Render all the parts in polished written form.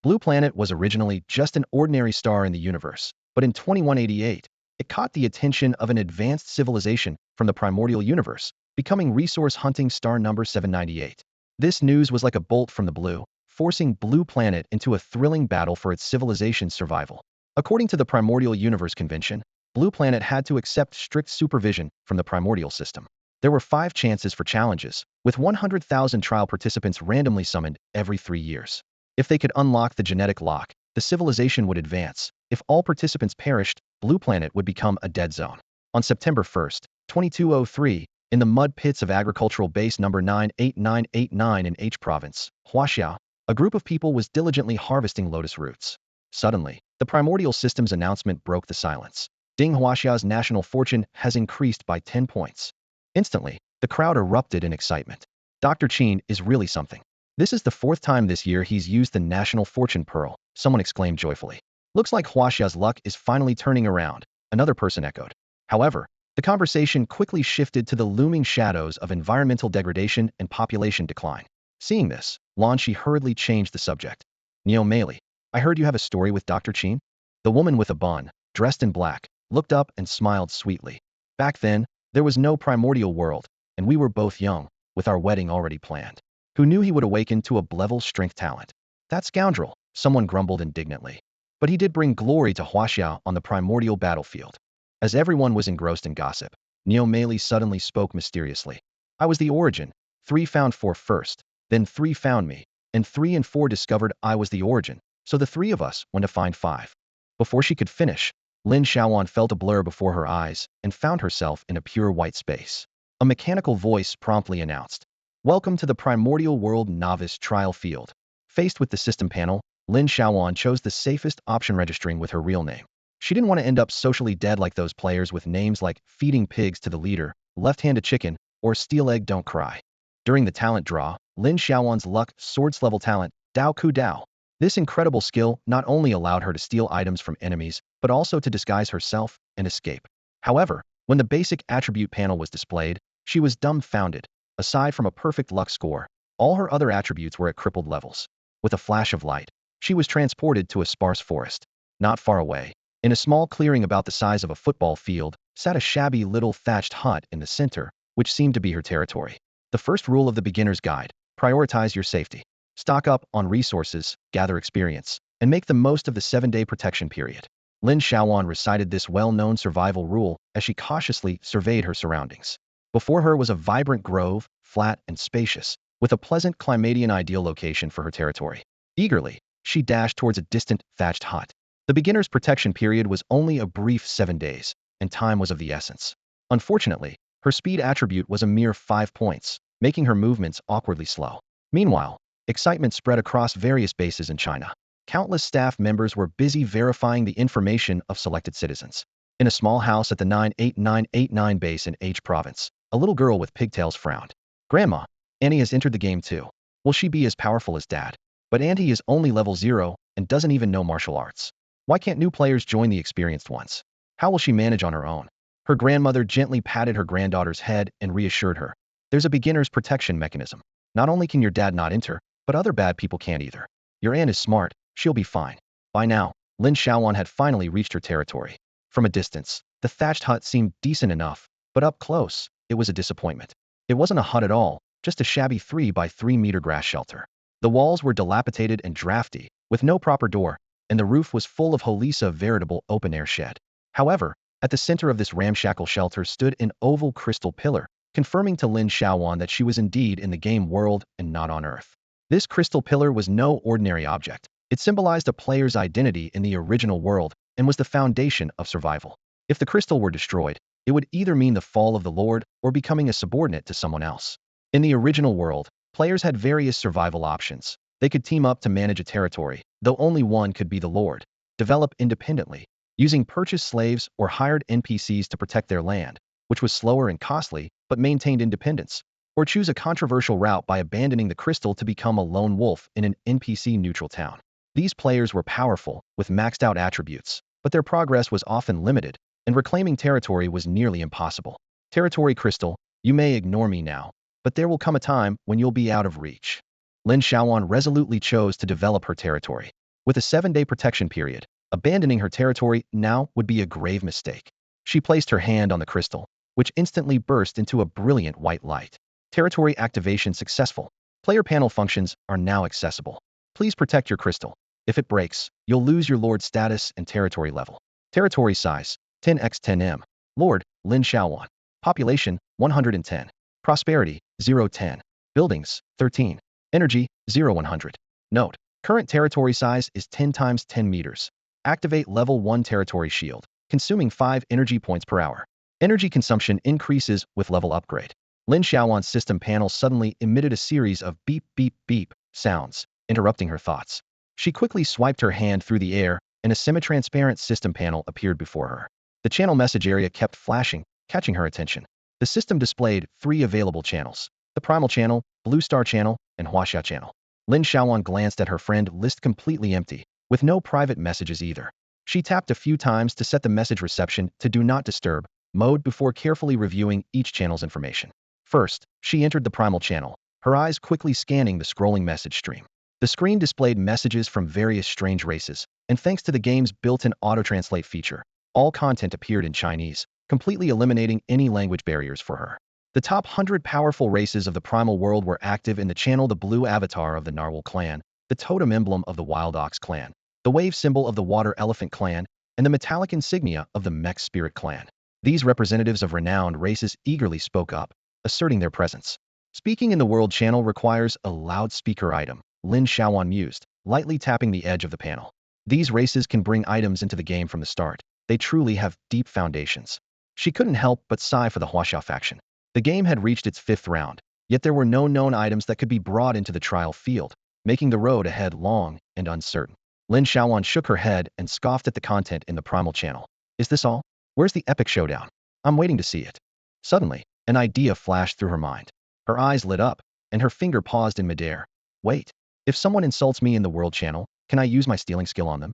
Blue Planet was originally just an ordinary star in the universe, but in 2188, it caught the attention of an advanced civilization from the primordial universe, becoming resource hunting star number 798. This news was like a bolt from the blue, forcing Blue Planet into a thrilling battle for its civilization's survival. According to the Primordial Universe Convention, Blue Planet had to accept strict supervision from the primordial system. There were 5 chances for challenges, with 100,000 trial participants randomly summoned every 3 years. If they could unlock the genetic lock, the civilization would advance. If all participants perished, Blue Planet would become a dead zone. On September 1st, 2203, in the mud pits of agricultural base number 98989 in H province, Hasha, a group of people was diligently harvesting lotus roots. Suddenly, the primordial system's announcement broke the silence. Ding Hasha's national fortune has increased by 10 points. Instantly, the crowd erupted in excitement. Dr. Qin is really something. This is the 4th time this year he's used the national fortune pearl, someone exclaimed joyfully. Looks like Huaxia's luck is finally turning around, another person echoed. However, the conversation quickly shifted to the looming shadows of environmental degradation and population decline. Seeing this, Lan Shi hurriedly changed the subject. Neo Meili, I heard you have a story with Dr. Qin? The woman with a bun, dressed in black, looked up and smiled sweetly. Back then, there was no primordial world, and we were both young, with our wedding already planned. Who knew he would awaken to a level strength talent? That scoundrel, someone grumbled indignantly. But he did bring glory to Huaxia on the primordial battlefield. As everyone was engrossed in gossip, Neo Meili suddenly spoke mysteriously. I was the origin. 3 found 4 first, then 3 found me, and 3 and 4 discovered I was the origin, so the 3 of us went to find 5. Before she could finish, Lin Xiaoyuan felt a blur before her eyes and found herself in a pure white space. A mechanical voice promptly announced, Welcome to the Primordial World Novice Trial Field. Faced with the system panel, Lin Xiaoyuan chose the safest option, registering with her real name. She didn't want to end up socially dead like those players with names like Feeding Pigs to the Leader, Left-Handed Chicken, or Steel Egg Don't Cry. During the talent draw, Lin Xiaoyuan's luck swords level talent, Dao Ku Dao. This incredible skill not only allowed her to steal items from enemies, but also to disguise herself and escape. However, when the basic attribute panel was displayed, she was dumbfounded. Aside from a perfect luck score, all her other attributes were at crippled levels. With a flash of light, she was transported to a sparse forest. Not far away, in a small clearing about the size of a football field, sat a shabby little thatched hut in the center, which seemed to be her territory. The first rule of the beginner's guide: prioritize your safety. Stock up on resources, gather experience, and make the most of the 7-day protection period. Lin Xiaoyuan recited this well-known survival rule as she cautiously surveyed her surroundings. Before her was a vibrant grove, flat and spacious, with a pleasant climatian ideal location for her territory. Eagerly, she dashed towards a distant, thatched hut. The beginner's protection period was only a brief 7 days, and time was of the essence. Unfortunately, her speed attribute was a mere 5 points, making her movements awkwardly slow. Meanwhile, excitement spread across various bases in China. Countless staff members were busy verifying the information of selected citizens. In a small house at the 98989 base in H province, a little girl with pigtails frowned. Grandma, Annie has entered the game too. Will she be as powerful as Dad? But Auntie is only level 0 and doesn't even know martial arts. Why can't new players join the experienced ones? How will she manage on her own? Her grandmother gently patted her granddaughter's head and reassured her. There's a beginner's protection mechanism. Not only can your dad not enter, but other bad people can't either. Your aunt is smart, she'll be fine. By now, Lin Xiaoyuan had finally reached her territory. From a distance, the thatched hut seemed decent enough, but up close, it was a disappointment. It wasn't a hut at all, just a shabby 3 by 3 meter grass shelter. The walls were dilapidated and drafty, with no proper door, and the roof was full of Holisa, veritable open-air shed. However, at the center of this ramshackle shelter stood an oval crystal pillar, confirming to Lin Xiaoyuan that she was indeed in the game world and not on Earth. This crystal pillar was no ordinary object. It symbolized a player's identity in the original world and was the foundation of survival. If the crystal were destroyed, it would either mean the fall of the Lord or becoming a subordinate to someone else. In the original world, players had various survival options. They could team up to manage a territory, though only one could be the Lord, develop independently, using purchased slaves or hired NPCs to protect their land, which was slower and costly, but maintained independence, or choose a controversial route by abandoning the crystal to become a lone wolf in an NPC-neutral town. These players were powerful, with maxed-out attributes, but their progress was often limited, and reclaiming territory was nearly impossible. Territory Crystal, you may ignore me now, but there will come a time when you'll be out of reach. Lin Xiaoyuan resolutely chose to develop her territory. With a 7-day protection period, abandoning her territory now would be a grave mistake. She placed her hand on the crystal, which instantly burst into a brilliant white light. Territory activation successful. Player panel functions are now accessible. Please protect your crystal. If it breaks, you'll lose your Lord status and territory level. Territory size, 10x10m. Lord, Lin Xiaoyuan. Population, 110. Prosperity, 0-10. Buildings, 13. Energy, 0-100. Note, current territory size is 10 times 10 meters. Activate level 1 territory shield, consuming 5 energy points per hour. Energy consumption increases with level upgrade. Lin Xiaoyuan's system panel suddenly emitted a series of beep beep beep sounds, interrupting her thoughts. She quickly swiped her hand through the air, and a semi-transparent system panel appeared before her. The channel message area kept flashing, catching her attention. The system displayed 3 available channels: the Primal channel, Blue Star channel, and Hasha channel. Lin Xiaoyuan glanced at her friend list completely empty, with no private messages either. She tapped a few times to set the message reception to Do Not Disturb mode before carefully reviewing each channel's information. First, she entered the Primal channel, her eyes quickly scanning the scrolling message stream. The screen displayed messages from various strange races, and thanks to the game's built-in auto-translate feature, all content appeared in Chinese, completely eliminating any language barriers for her. The top 100 powerful races of the Primal World were active in the channel: the blue avatar of the Narwhal clan, the totem emblem of the Wild Ox clan, the wave symbol of the Water Elephant clan, and the metallic insignia of the Mech Spirit clan. These representatives of renowned races eagerly spoke up, asserting their presence. Speaking in the World channel requires a loudspeaker item, Lin Xiaoyuan mused, lightly tapping the edge of the panel. These races can bring items into the game from the start. They truly have deep foundations. She couldn't help but sigh for the Huasha faction. The game had reached its 5th round, yet there were no known items that could be brought into the trial field, making the road ahead long and uncertain. Lin Xiaoyuan shook her head and scoffed at the content in the Primal channel. Is this all? Where's the epic showdown? I'm waiting to see it. Suddenly, an idea flashed through her mind. Her eyes lit up, and her finger paused in midair. Wait, if someone insults me in the World channel, can I use my stealing skill on them?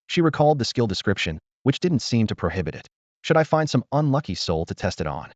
She recalled the skill description, which didn't seem to prohibit it. Should I find some unlucky soul to test it on?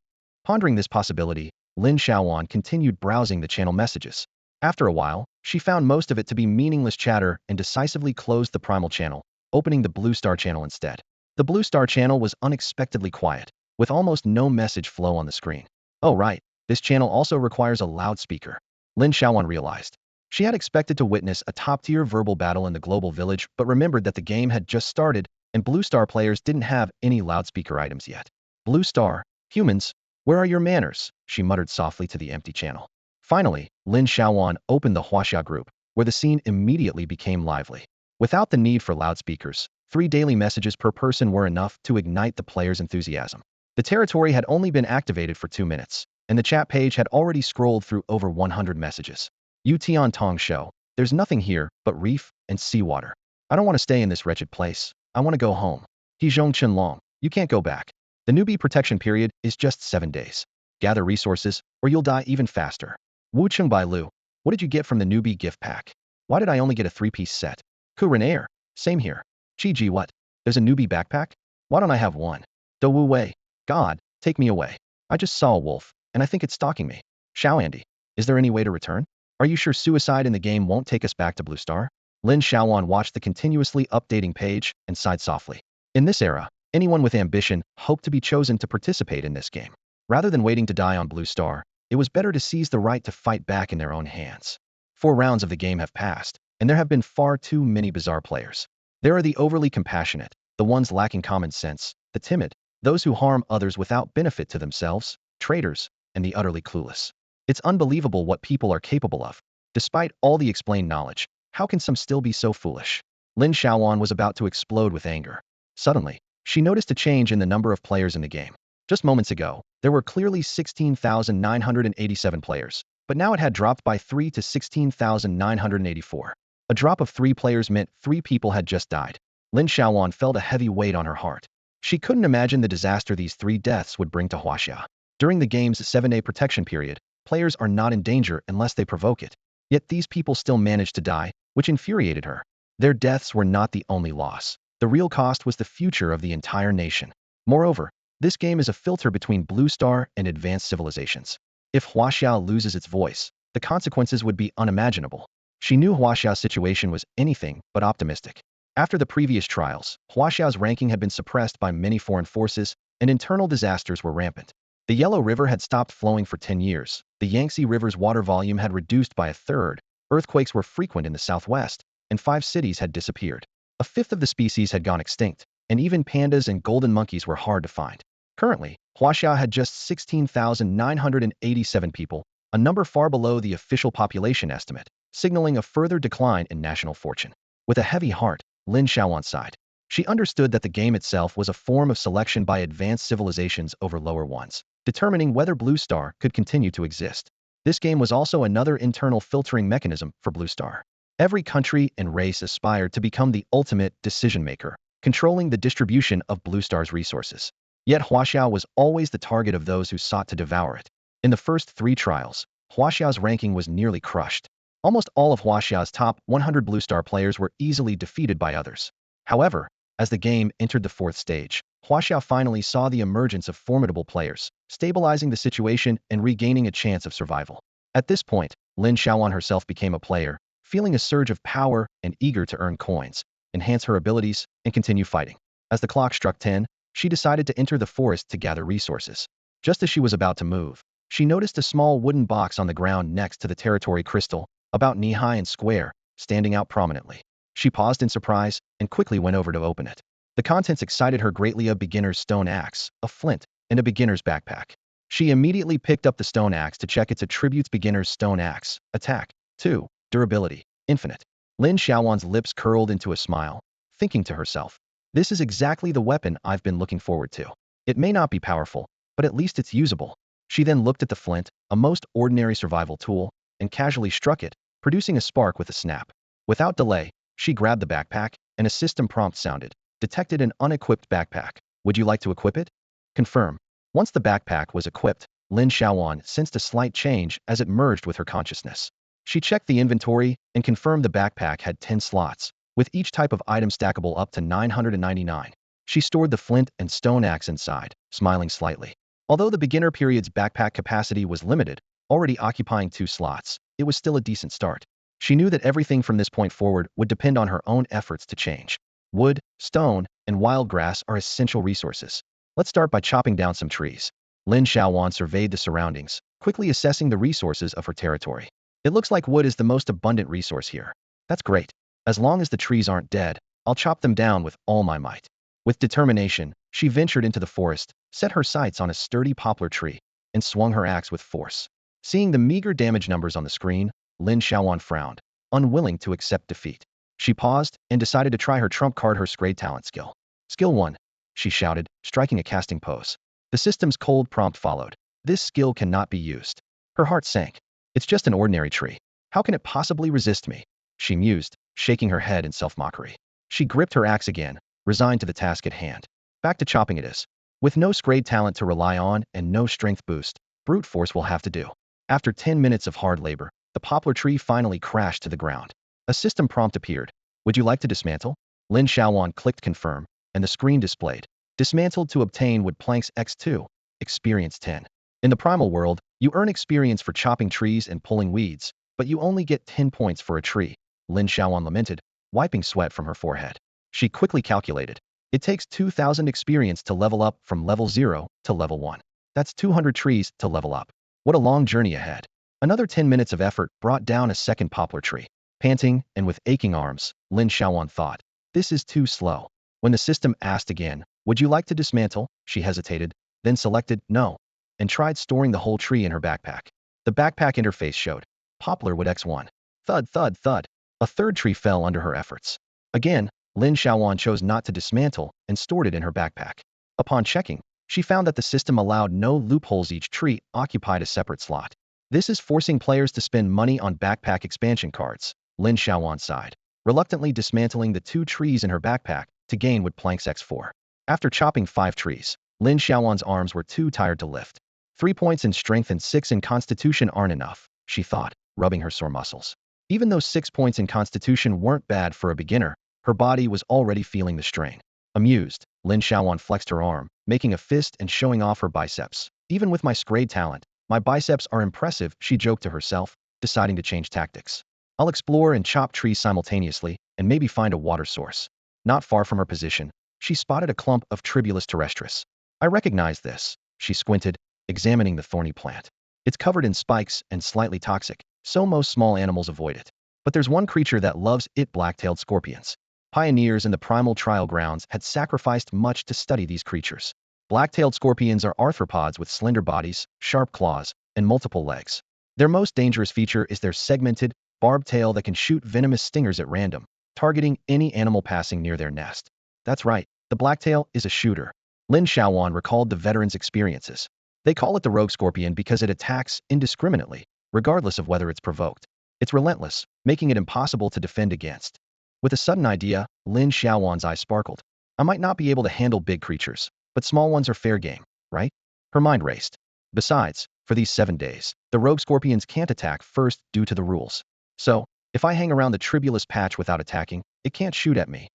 Pondering this possibility, Lin Xiaoyuan continued browsing the channel messages. After a while, she found most of it to be meaningless chatter and decisively closed the Primal channel, opening the Blue Star channel instead. The Blue Star channel was unexpectedly quiet, with almost no message flow on the screen. Oh right, this channel also requires a loudspeaker, Lin Xiaoyuan realized. She had expected to witness a top-tier verbal battle in the global village, but remembered that the game had just started, and Blue Star players didn't have any loudspeaker items yet. Blue Star, humans, where are your manners? She muttered softly to the empty channel. Finally, Lin Xiaoyuan opened the Huasha group, where the scene immediately became lively. Without the need for loudspeakers, 3 daily messages per person were enough to ignite the players' enthusiasm. The territory had only been activated for 2 minutes, and the chat page had already scrolled through over 100 messages. Yutian Tong Show, there's nothing here but reef and seawater. I don't want to stay in this wretched place. I want to go home. Hizhong Chenlong, you can't go back. The newbie protection period is just 7 days. Gather resources, or you'll die even faster. Wu Chengbai Lu, what did you get from the newbie gift pack? Why did I only get a 3-piece set? Ku Renair, same here. Chi Ji, what? There's a newbie backpack? Why don't I have one? Do Wu Wei, God, take me away. I just saw a wolf, and I think it's stalking me. Xiao Andy, is there any way to return? Are you sure suicide in the game won't take us back to Blue Star? Lin Xiaoyuan watched the continuously updating page and sighed softly. In this era, anyone with ambition hoped to be chosen to participate in this game. Rather than waiting to die on Blue Star, it was better to seize the right to fight back in their own hands. 4 rounds of the game have passed, and there have been far too many bizarre players. There are the overly compassionate, the ones lacking common sense, the timid, those who harm others without benefit to themselves, traitors, and the utterly clueless. It's unbelievable what people are capable of. Despite all the explained knowledge, how can some still be so foolish? Lin Xiaoyuan was about to explode with anger. Suddenly, she noticed a change in the number of players in the game. Just moments ago, there were clearly 16,987 players, but now it had dropped by 3 to 16,984. A drop of 3 players meant 3 people had just died. Lin Xiaoyuan felt a heavy weight on her heart. She couldn't imagine the disaster these 3 deaths would bring to Huasha. During the game's 7-day protection period, players are not in danger unless they provoke it. Yet these people still managed to die, which infuriated her. Their deaths were not the only loss. The real cost was the future of the entire nation. Moreover, this game is a filter between Blue Star and advanced civilizations. If Huasha loses its voice, the consequences would be unimaginable. She knew Huaxiao's situation was anything but optimistic. After the previous trials, Huaxiao's ranking had been suppressed by many foreign forces, and internal disasters were rampant. The Yellow River had stopped flowing for 10 years, the Yangtze River's water volume had reduced by a third, earthquakes were frequent in the southwest, and 5 cities had disappeared. A fifth of the species had gone extinct, and even pandas and golden monkeys were hard to find. Currently, Huaxiao had just 16,987 people, a number far below the official population estimate, signaling a further decline in national fortune. With a heavy heart, Lin Xiaoyuan sighed. She understood that the game itself was a form of selection by advanced civilizations over lower ones, determining whether Blue Star could continue to exist. This game was also another internal filtering mechanism for Blue Star. Every country and race aspired to become the ultimate decision-maker, controlling the distribution of Blue Star's resources. Yet Huaxiao was always the target of those who sought to devour it. In the first 3 trials, Huaxiao's ranking was nearly crushed. Almost all of Huaxiao's top 100 Blue Star players were easily defeated by others. However, as the game entered the 4th stage, Huaxiao finally saw the emergence of formidable players, stabilizing the situation and regaining a chance of survival. At this point, Lin Xiaoyuan herself became a player, feeling a surge of power and eager to earn coins, enhance her abilities, and continue fighting. As the clock struck 10, she decided to enter the forest to gather resources. Just as she was about to move, she noticed a small wooden box on the ground next to the territory crystal, about knee-high and square, standing out prominently. She paused in surprise and quickly went over to open it. The contents excited her greatly: a beginner's stone axe, a flint, and a beginner's backpack. She immediately picked up the stone axe to check its attributes: beginner's stone axe, attack, 2, durability, infinite. Lin Xiaoyuan's lips curled into a smile, thinking to herself, this is exactly the weapon I've been looking forward to. It may not be powerful, but at least it's usable. She then looked at the flint, a most ordinary survival tool, and casually struck it, producing a spark with a snap. Without delay, she grabbed the backpack, and a system prompt sounded. Detected an unequipped backpack. Would you like to equip it? Confirm. Once the backpack was equipped, Lin Xiaoyuan sensed a slight change as it merged with her consciousness. She checked the inventory and confirmed the backpack had 10 slots, with each type of item stackable up to 999. She stored the flint and stone axe inside, smiling slightly. Although the beginner period's backpack capacity was limited, already occupying 2 slots, it was still a decent start. She knew that everything from this point forward would depend on her own efforts to change. Wood, stone, and wild grass are essential resources. Let's start by chopping down some trees. Lin Xiaoyuan surveyed the surroundings, quickly assessing the resources of her territory. It looks like wood is the most abundant resource here. That's great. As long as the trees aren't dead, I'll chop them down with all my might. With determination, she ventured into the forest, set her sights on a sturdy poplar tree, and swung her axe with force. Seeing the meager damage numbers on the screen, Lin Xiaoyuan frowned, unwilling to accept defeat. She paused and decided to try her trump card, her scrade talent skill. Skill 1, she shouted, striking a casting pose. The system's cold prompt followed. This skill cannot be used. Her heart sank. It's just an ordinary tree. How can it possibly resist me? She mused, shaking her head in self-mockery. She gripped her axe again, resigned to the task at hand. Back to chopping it is. With no scrade talent to rely on and no strength boost, brute force will have to do. After 10 minutes of hard labor, the poplar tree finally crashed to the ground. A system prompt appeared. Would you like to dismantle? Lin Xiaoyuan clicked confirm, and the screen displayed. Dismantled to obtain wood planks X2. Experience 10. In the Primal World, you earn experience for chopping trees and pulling weeds, but you only get 10 points for a tree. Lin Xiaoyuan lamented, wiping sweat from her forehead. She quickly calculated. It takes 2,000 experience to level up from level 0 to level 1. That's 200 trees to level up. What a long journey ahead. Another 10 minutes of effort brought down a second poplar tree. Panting and with aching arms, Lin Xiaoyuan thought, this is too slow. When the system asked again, would you like to dismantle? She hesitated, then selected no, and tried storing the whole tree in her backpack. The backpack interface showed, poplar wood X1. Thud, thud, thud. A third tree fell under her efforts. Again, Lin Xiaoyuan chose not to dismantle and stored it in her backpack. Upon checking, she found that the system allowed no loopholes. Each tree occupied a separate slot. This is forcing players to spend money on backpack expansion cards. Lin Xiaoyuan sighed, reluctantly dismantling the 2 trees in her backpack to gain wood planks X4. After chopping 5 trees, Lin Xiaoyuan's arms were too tired to lift. 3 points in strength and 6 in constitution aren't enough, she thought, rubbing her sore muscles. Even though 6 points in constitution weren't bad for a beginner, her body was already feeling the strain. Amused, Lin Xiaoyuan flexed her arm, making a fist and showing off her biceps. Even with my scrade talent, my biceps are impressive, she joked to herself, deciding to change tactics. I'll explore and chop trees simultaneously and maybe find a water source. Not far from her position, she spotted a clump of Tribulus terrestris. I recognize this. She squinted, examining the thorny plant. It's covered in spikes and slightly toxic, so most small animals avoid it. But there's one creature that loves it: black-tailed scorpions. Pioneers in the primal trial grounds had sacrificed much to study these creatures. Black-tailed scorpions are arthropods with slender bodies, sharp claws, and multiple legs. Their most dangerous feature is their segmented, barbed tail that can shoot venomous stingers at random, targeting any animal passing near their nest. That's right, the blacktail is a shooter. Lin Xiaoyuan recalled the veterans' experiences. They call it the rogue scorpion because it attacks indiscriminately, regardless of whether it's provoked. It's relentless, making it impossible to defend against. With a sudden idea, Lin Xiaoyuan's eyes sparkled. I might not be able to handle big creatures, but small ones are fair game, right? Her mind raced. Besides, for these 7 days, the rogue scorpions can't attack first due to the rules. So, if I hang around the Tribulus patch without attacking, it can't shoot at me.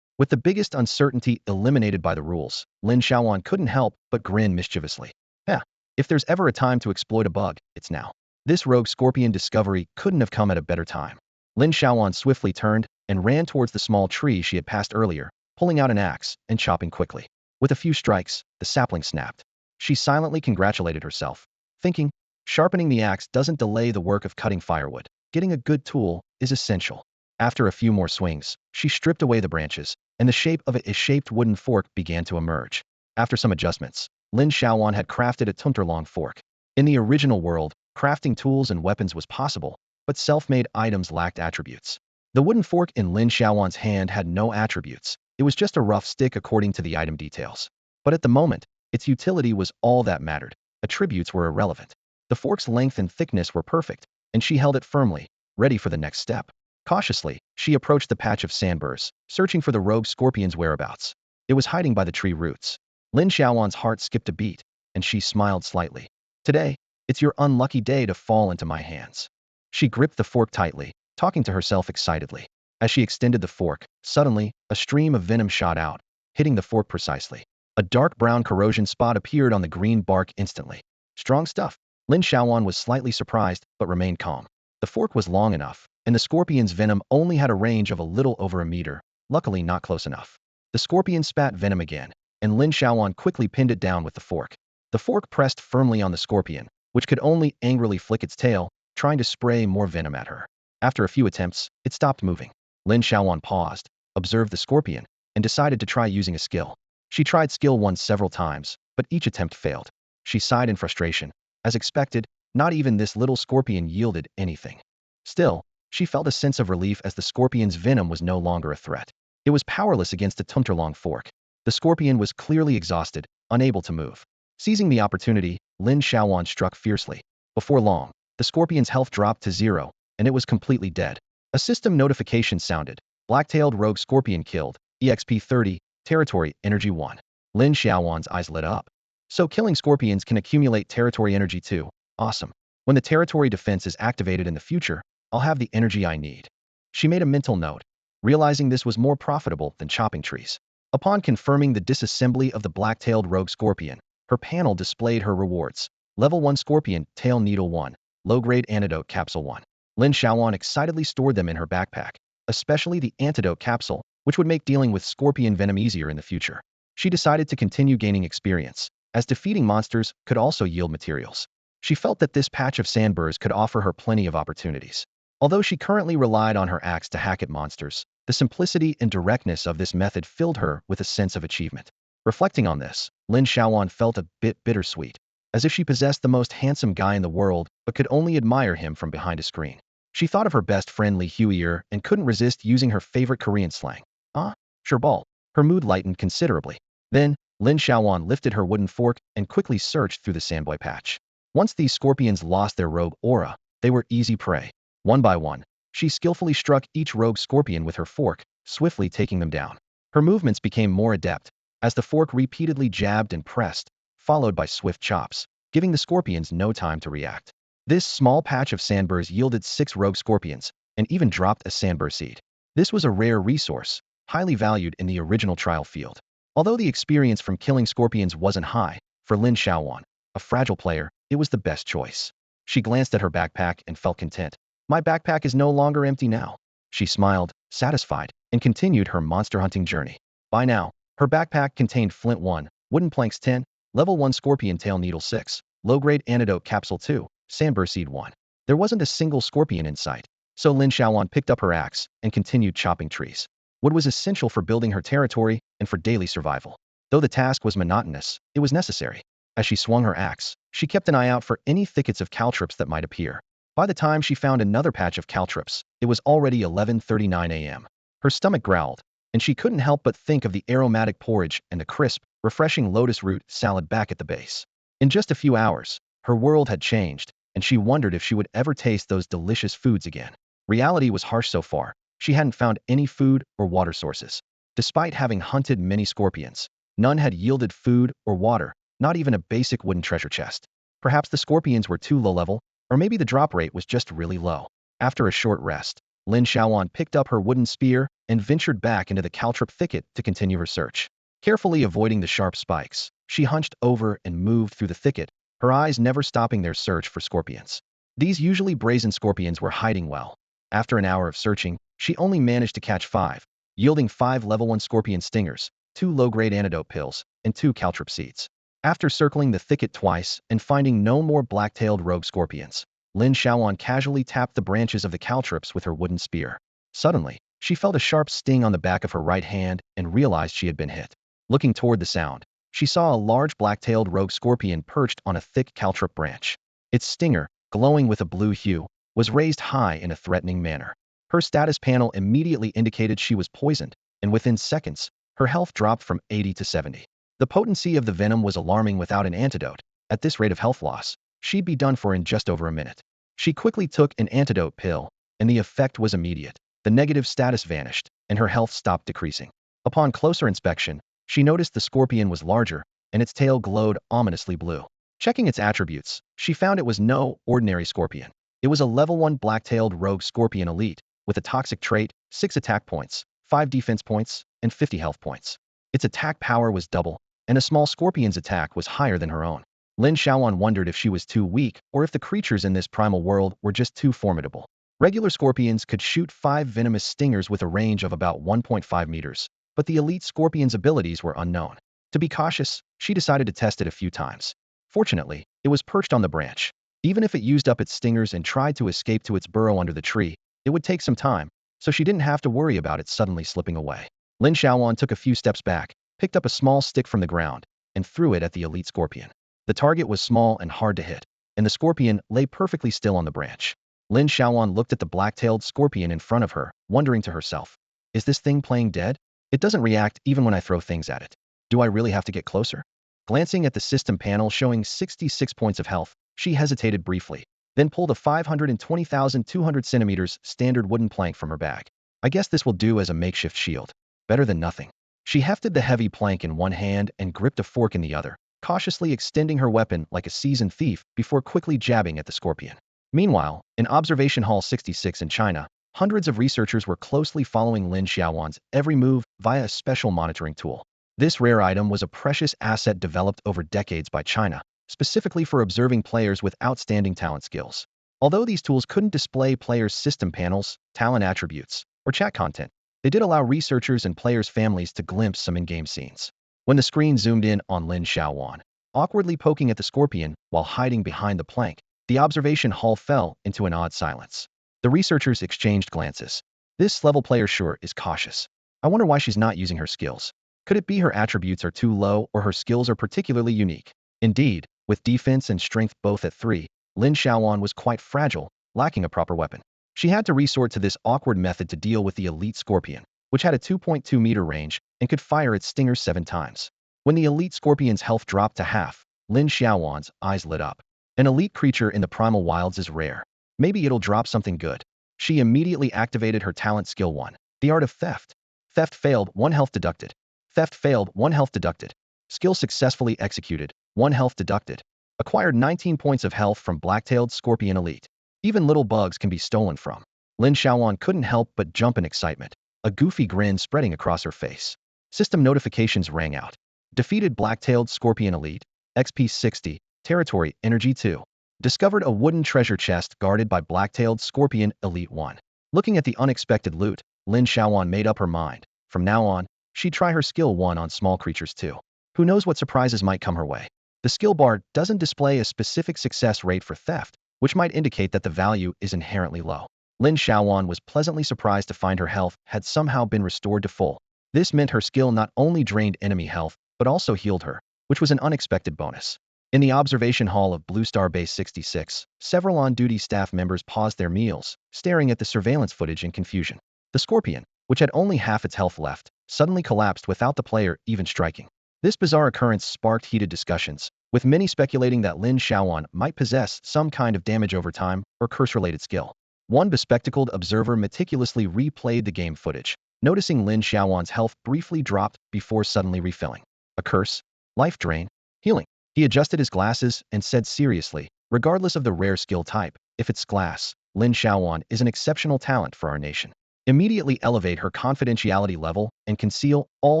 With the biggest uncertainty eliminated by the rules, Lin Xiaoyuan couldn't help but grin mischievously. Yeah, if there's ever a time to exploit a bug, it's now. This rogue scorpion discovery couldn't have come at a better time. Lin Xiaoyuan swiftly turned and ran towards the small tree she had passed earlier, pulling out an axe and chopping quickly. With a few strikes, the sapling snapped. She silently congratulated herself, thinking, sharpening the axe doesn't delay the work of cutting firewood. Getting a good tool is essential. After a few more swings, she stripped away the branches, and the shape of a shaped wooden fork began to emerge. After some adjustments, Lin Xiaoyuan had crafted a tunterlong fork. In the original world, crafting tools and weapons was possible, but self-made items lacked attributes. The wooden fork in Lin Xiaoyuan's hand had no attributes. It was just a rough stick according to the item details. But at the moment, its utility was all that mattered. Attributes were irrelevant. The fork's length and thickness were perfect, and she held it firmly, ready for the next step. Cautiously, she approached the patch of sandburrs, searching for the rogue scorpion's whereabouts. It was hiding by the tree roots. Lin Xiaoyuan's heart skipped a beat, and she smiled slightly. Today, it's your unlucky day to fall into my hands. She gripped the fork tightly, talking to herself excitedly. As she extended the fork, suddenly, a stream of venom shot out, hitting the fork precisely. A dark brown corrosion spot appeared on the green bark instantly. Strong stuff. Lin Xiaoyuan was slightly surprised, but remained calm. The fork was long enough, and the scorpion's venom only had a range of a little over a meter, luckily not close enough. The scorpion spat venom again, and Lin Xiaoyuan quickly pinned it down with the fork. The fork pressed firmly on the scorpion, which could only angrily flick its tail, trying to spray more venom at her. After a few attempts, it stopped moving. Lin Xiaoyuan paused, observed the scorpion, and decided to try using a skill. She tried skill 1 several times, but each attempt failed. She sighed in frustration. As expected, not even this little scorpion yielded anything. Still, she felt a sense of relief as the scorpion's venom was no longer a threat. It was powerless against a tunterlong fork. The scorpion was clearly exhausted, unable to move. Seizing the opportunity, Lin Xiaoyuan struck fiercely. Before long, the scorpion's health dropped to 0, and it was completely dead. A system notification sounded. Black-tailed rogue scorpion killed. EXP 30, territory energy 1. Lin Xiaoyuan's eyes lit up. So killing scorpions can accumulate territory energy too. Awesome. When the territory defense is activated in the future, I'll have the energy I need. She made a mental note, realizing this was more profitable than chopping trees. Upon confirming the disassembly of the black-tailed rogue scorpion, her panel displayed her rewards. Level 1 Scorpion, Tail Needle 1. Low-grade Antidote Capsule 1. Lin Xiaoyuan excitedly stored them in her backpack, especially the antidote capsule, which would make dealing with scorpion venom easier in the future. She decided to continue gaining experience, as defeating monsters could also yield materials. She felt that this patch of sandburrs could offer her plenty of opportunities. Although she currently relied on her axe to hack at monsters, the simplicity and directness of this method filled her with a sense of achievement. Reflecting on this, Lin Xiaoyuan felt a bit bittersweet, as if she possessed the most handsome guy in the world but could only admire him from behind a screen. She thought of her best friend Li Xiaoyuan and couldn't resist using her favorite Korean slang. Ah, sherbal. Her mood lightened considerably. Then, Lin Xiaoyuan lifted her wooden fork and quickly searched through the sandboy patch. Once these scorpions lost their rogue aura, they were easy prey. One by one, she skillfully struck each rogue scorpion with her fork, swiftly taking them down. Her movements became more adept, as the fork repeatedly jabbed and pressed, followed by swift chops, giving the scorpions no time to react. This small patch of sandburrs yielded 6 rogue scorpions, and even dropped a sandburr seed. This was a rare resource, highly valued in the original trial field. Although the experience from killing scorpions wasn't high, for Lin Xiaoyuan, a fragile player, it was the best choice. She glanced at her backpack and felt content. My backpack is no longer empty now. She smiled, satisfied, and continued her monster hunting journey. By now, her backpack contained Flint 1, Wooden Planks 10, Level 1 Scorpion Tail Needle 6, Low-Grade Antidote Capsule 2, Sandbur Seed 1. There wasn't a single scorpion in sight, so Lin Xiaoyuan picked up her axe and continued chopping trees. Wood was essential for building her territory and for daily survival. Though the task was monotonous, it was necessary. As she swung her axe, she kept an eye out for any thickets of caltrops that might appear. By the time she found another patch of caltrops, it was already 11:39 a.m. Her stomach growled, and she couldn't help but think of the aromatic porridge and the crisp, refreshing lotus root salad back at the base. In just a few hours, her world had changed, and she wondered if she would ever taste those delicious foods again. Reality was harsh so far. She hadn't found any food or water sources. Despite having hunted many scorpions, none had yielded food or water, not even a basic wooden treasure chest. Perhaps the scorpions were too low level, or maybe the drop rate was just really low. After a short rest, Lin Xiaoyuan picked up her wooden spear and ventured back into the caltrop thicket to continue her search. Carefully avoiding the sharp spikes, she hunched over and moved through the thicket, her eyes never stopping their search for scorpions. These usually brazen scorpions were hiding well. After an hour of searching, she only managed to catch 5, yielding 5 level 1 scorpion stingers, 2 low-grade antidote pills, and 2 caltrop seeds. After circling the thicket twice and finding no more black-tailed rogue scorpions, Lin Xiaoyuan casually tapped the branches of the caltrops with her wooden spear. Suddenly, she felt a sharp sting on the back of her right hand and realized she had been hit. Looking toward the sound, she saw a large black-tailed rogue scorpion perched on a thick caltrop branch. Its stinger, glowing with a blue hue, was raised high in a threatening manner. Her status panel immediately indicated she was poisoned, and within seconds, her health dropped from 80 to 70. The potency of the venom was alarming without an antidote. At this rate of health loss, she'd be done for in just over a minute. She quickly took an antidote pill, and the effect was immediate. The negative status vanished, and her health stopped decreasing. Upon closer inspection, she noticed the scorpion was larger, and its tail glowed ominously blue. Checking its attributes, she found it was no ordinary scorpion. It was a level 1 black-tailed rogue scorpion elite, with a toxic trait, 6 attack points, 5 defense points, and 50 health points. Its attack power was double, and a small scorpion's attack was higher than her own. Lin Xiaoyuan wondered if she was too weak or if the creatures in this primal world were just too formidable. Regular scorpions could shoot 5 venomous stingers with a range of about 1.5 meters, but the elite scorpion's abilities were unknown. To be cautious, she decided to test it a few times. Fortunately, it was perched on the branch. Even if it used up its stingers and tried to escape to its burrow under the tree, it would take some time, so she didn't have to worry about it suddenly slipping away. Lin Xiaoyuan took a few steps back, picked up a small stick from the ground, and threw it at the elite scorpion. The target was small and hard to hit, and the scorpion lay perfectly still on the branch. Lin Xiaoyuan looked at the black-tailed scorpion in front of her, wondering to herself, is this thing playing dead? It doesn't react even when I throw things at it. Do I really have to get closer? Glancing at the system panel showing 66 points of health, she hesitated briefly, then pulled a 520,200 centimeters standard wooden plank from her bag. I guess this will do as a makeshift shield. Better than nothing. She hefted the heavy plank in one hand and gripped a fork in the other, cautiously extending her weapon like a seasoned thief before quickly jabbing at the scorpion. Meanwhile, in Observation Hall 66 in China, hundreds of researchers were closely following Lin Xiaoyuan's every move via a special monitoring tool. This rare item was a precious asset developed over decades by China, specifically for observing players with outstanding talent skills. Although these tools couldn't display players' system panels, talent attributes, or chat content, they did allow researchers and players' families to glimpse some in-game scenes. When the screen zoomed in on Lin Xiaoyuan, awkwardly poking at the scorpion while hiding behind the plank, the observation hall fell into an odd silence. The researchers exchanged glances. This level player sure is cautious. I wonder why she's not using her skills. Could it be her attributes are too low or her skills are particularly unique? Indeed, with defense and strength both at 3, Lin Xiaoyuan was quite fragile, lacking a proper weapon. She had to resort to this awkward method to deal with the elite scorpion, which had a 2.2-meter range and could fire its stingers 7 times. When the elite scorpion's health dropped to half, Lin Xiaoyuan's eyes lit up. An elite creature in the primal wilds is rare. Maybe it'll drop something good. She immediately activated her talent skill 1, the art of theft. Theft failed, 1 health deducted. Theft failed, 1 health deducted. Skill successfully executed, 1 health deducted. Acquired 19 points of health from black-tailed scorpion elite. Even little bugs can be stolen from. Lin Xiaoyuan couldn't help but jump in excitement, a goofy grin spreading across her face. System notifications rang out. Defeated black-tailed scorpion elite, XP 60, territory, energy 2. discovered a wooden treasure chest guarded by black-tailed scorpion Elite 1. Looking at the unexpected loot, Lin Xiaoyuan made up her mind. From now on, she'd try her skill 1 on small creatures too. Who knows what surprises might come her way. The skill bar doesn't display a specific success rate for theft, which might indicate that the value is inherently low. Lin Xiaoyuan was pleasantly surprised to find her health had somehow been restored to full. This meant her skill not only drained enemy health, but also healed her, which was an unexpected bonus. In the observation hall of Blue Star Base 66, several on-duty staff members paused their meals, staring at the surveillance footage in confusion. The scorpion, which had only half its health left, suddenly collapsed without the player even striking. This bizarre occurrence sparked heated discussions, with many speculating that Lin Xiaoyuan might possess some kind of damage over time or curse-related skill. One bespectacled observer meticulously replayed the game footage, noticing Lin Xiaoyuan's health briefly dropped before suddenly refilling. A curse? Life drain? Healing? He adjusted his glasses and said seriously, regardless of the rare skill type, if it's glass, Lin Xiaoyuan is an exceptional talent for our nation. Immediately elevate her confidentiality level and conceal all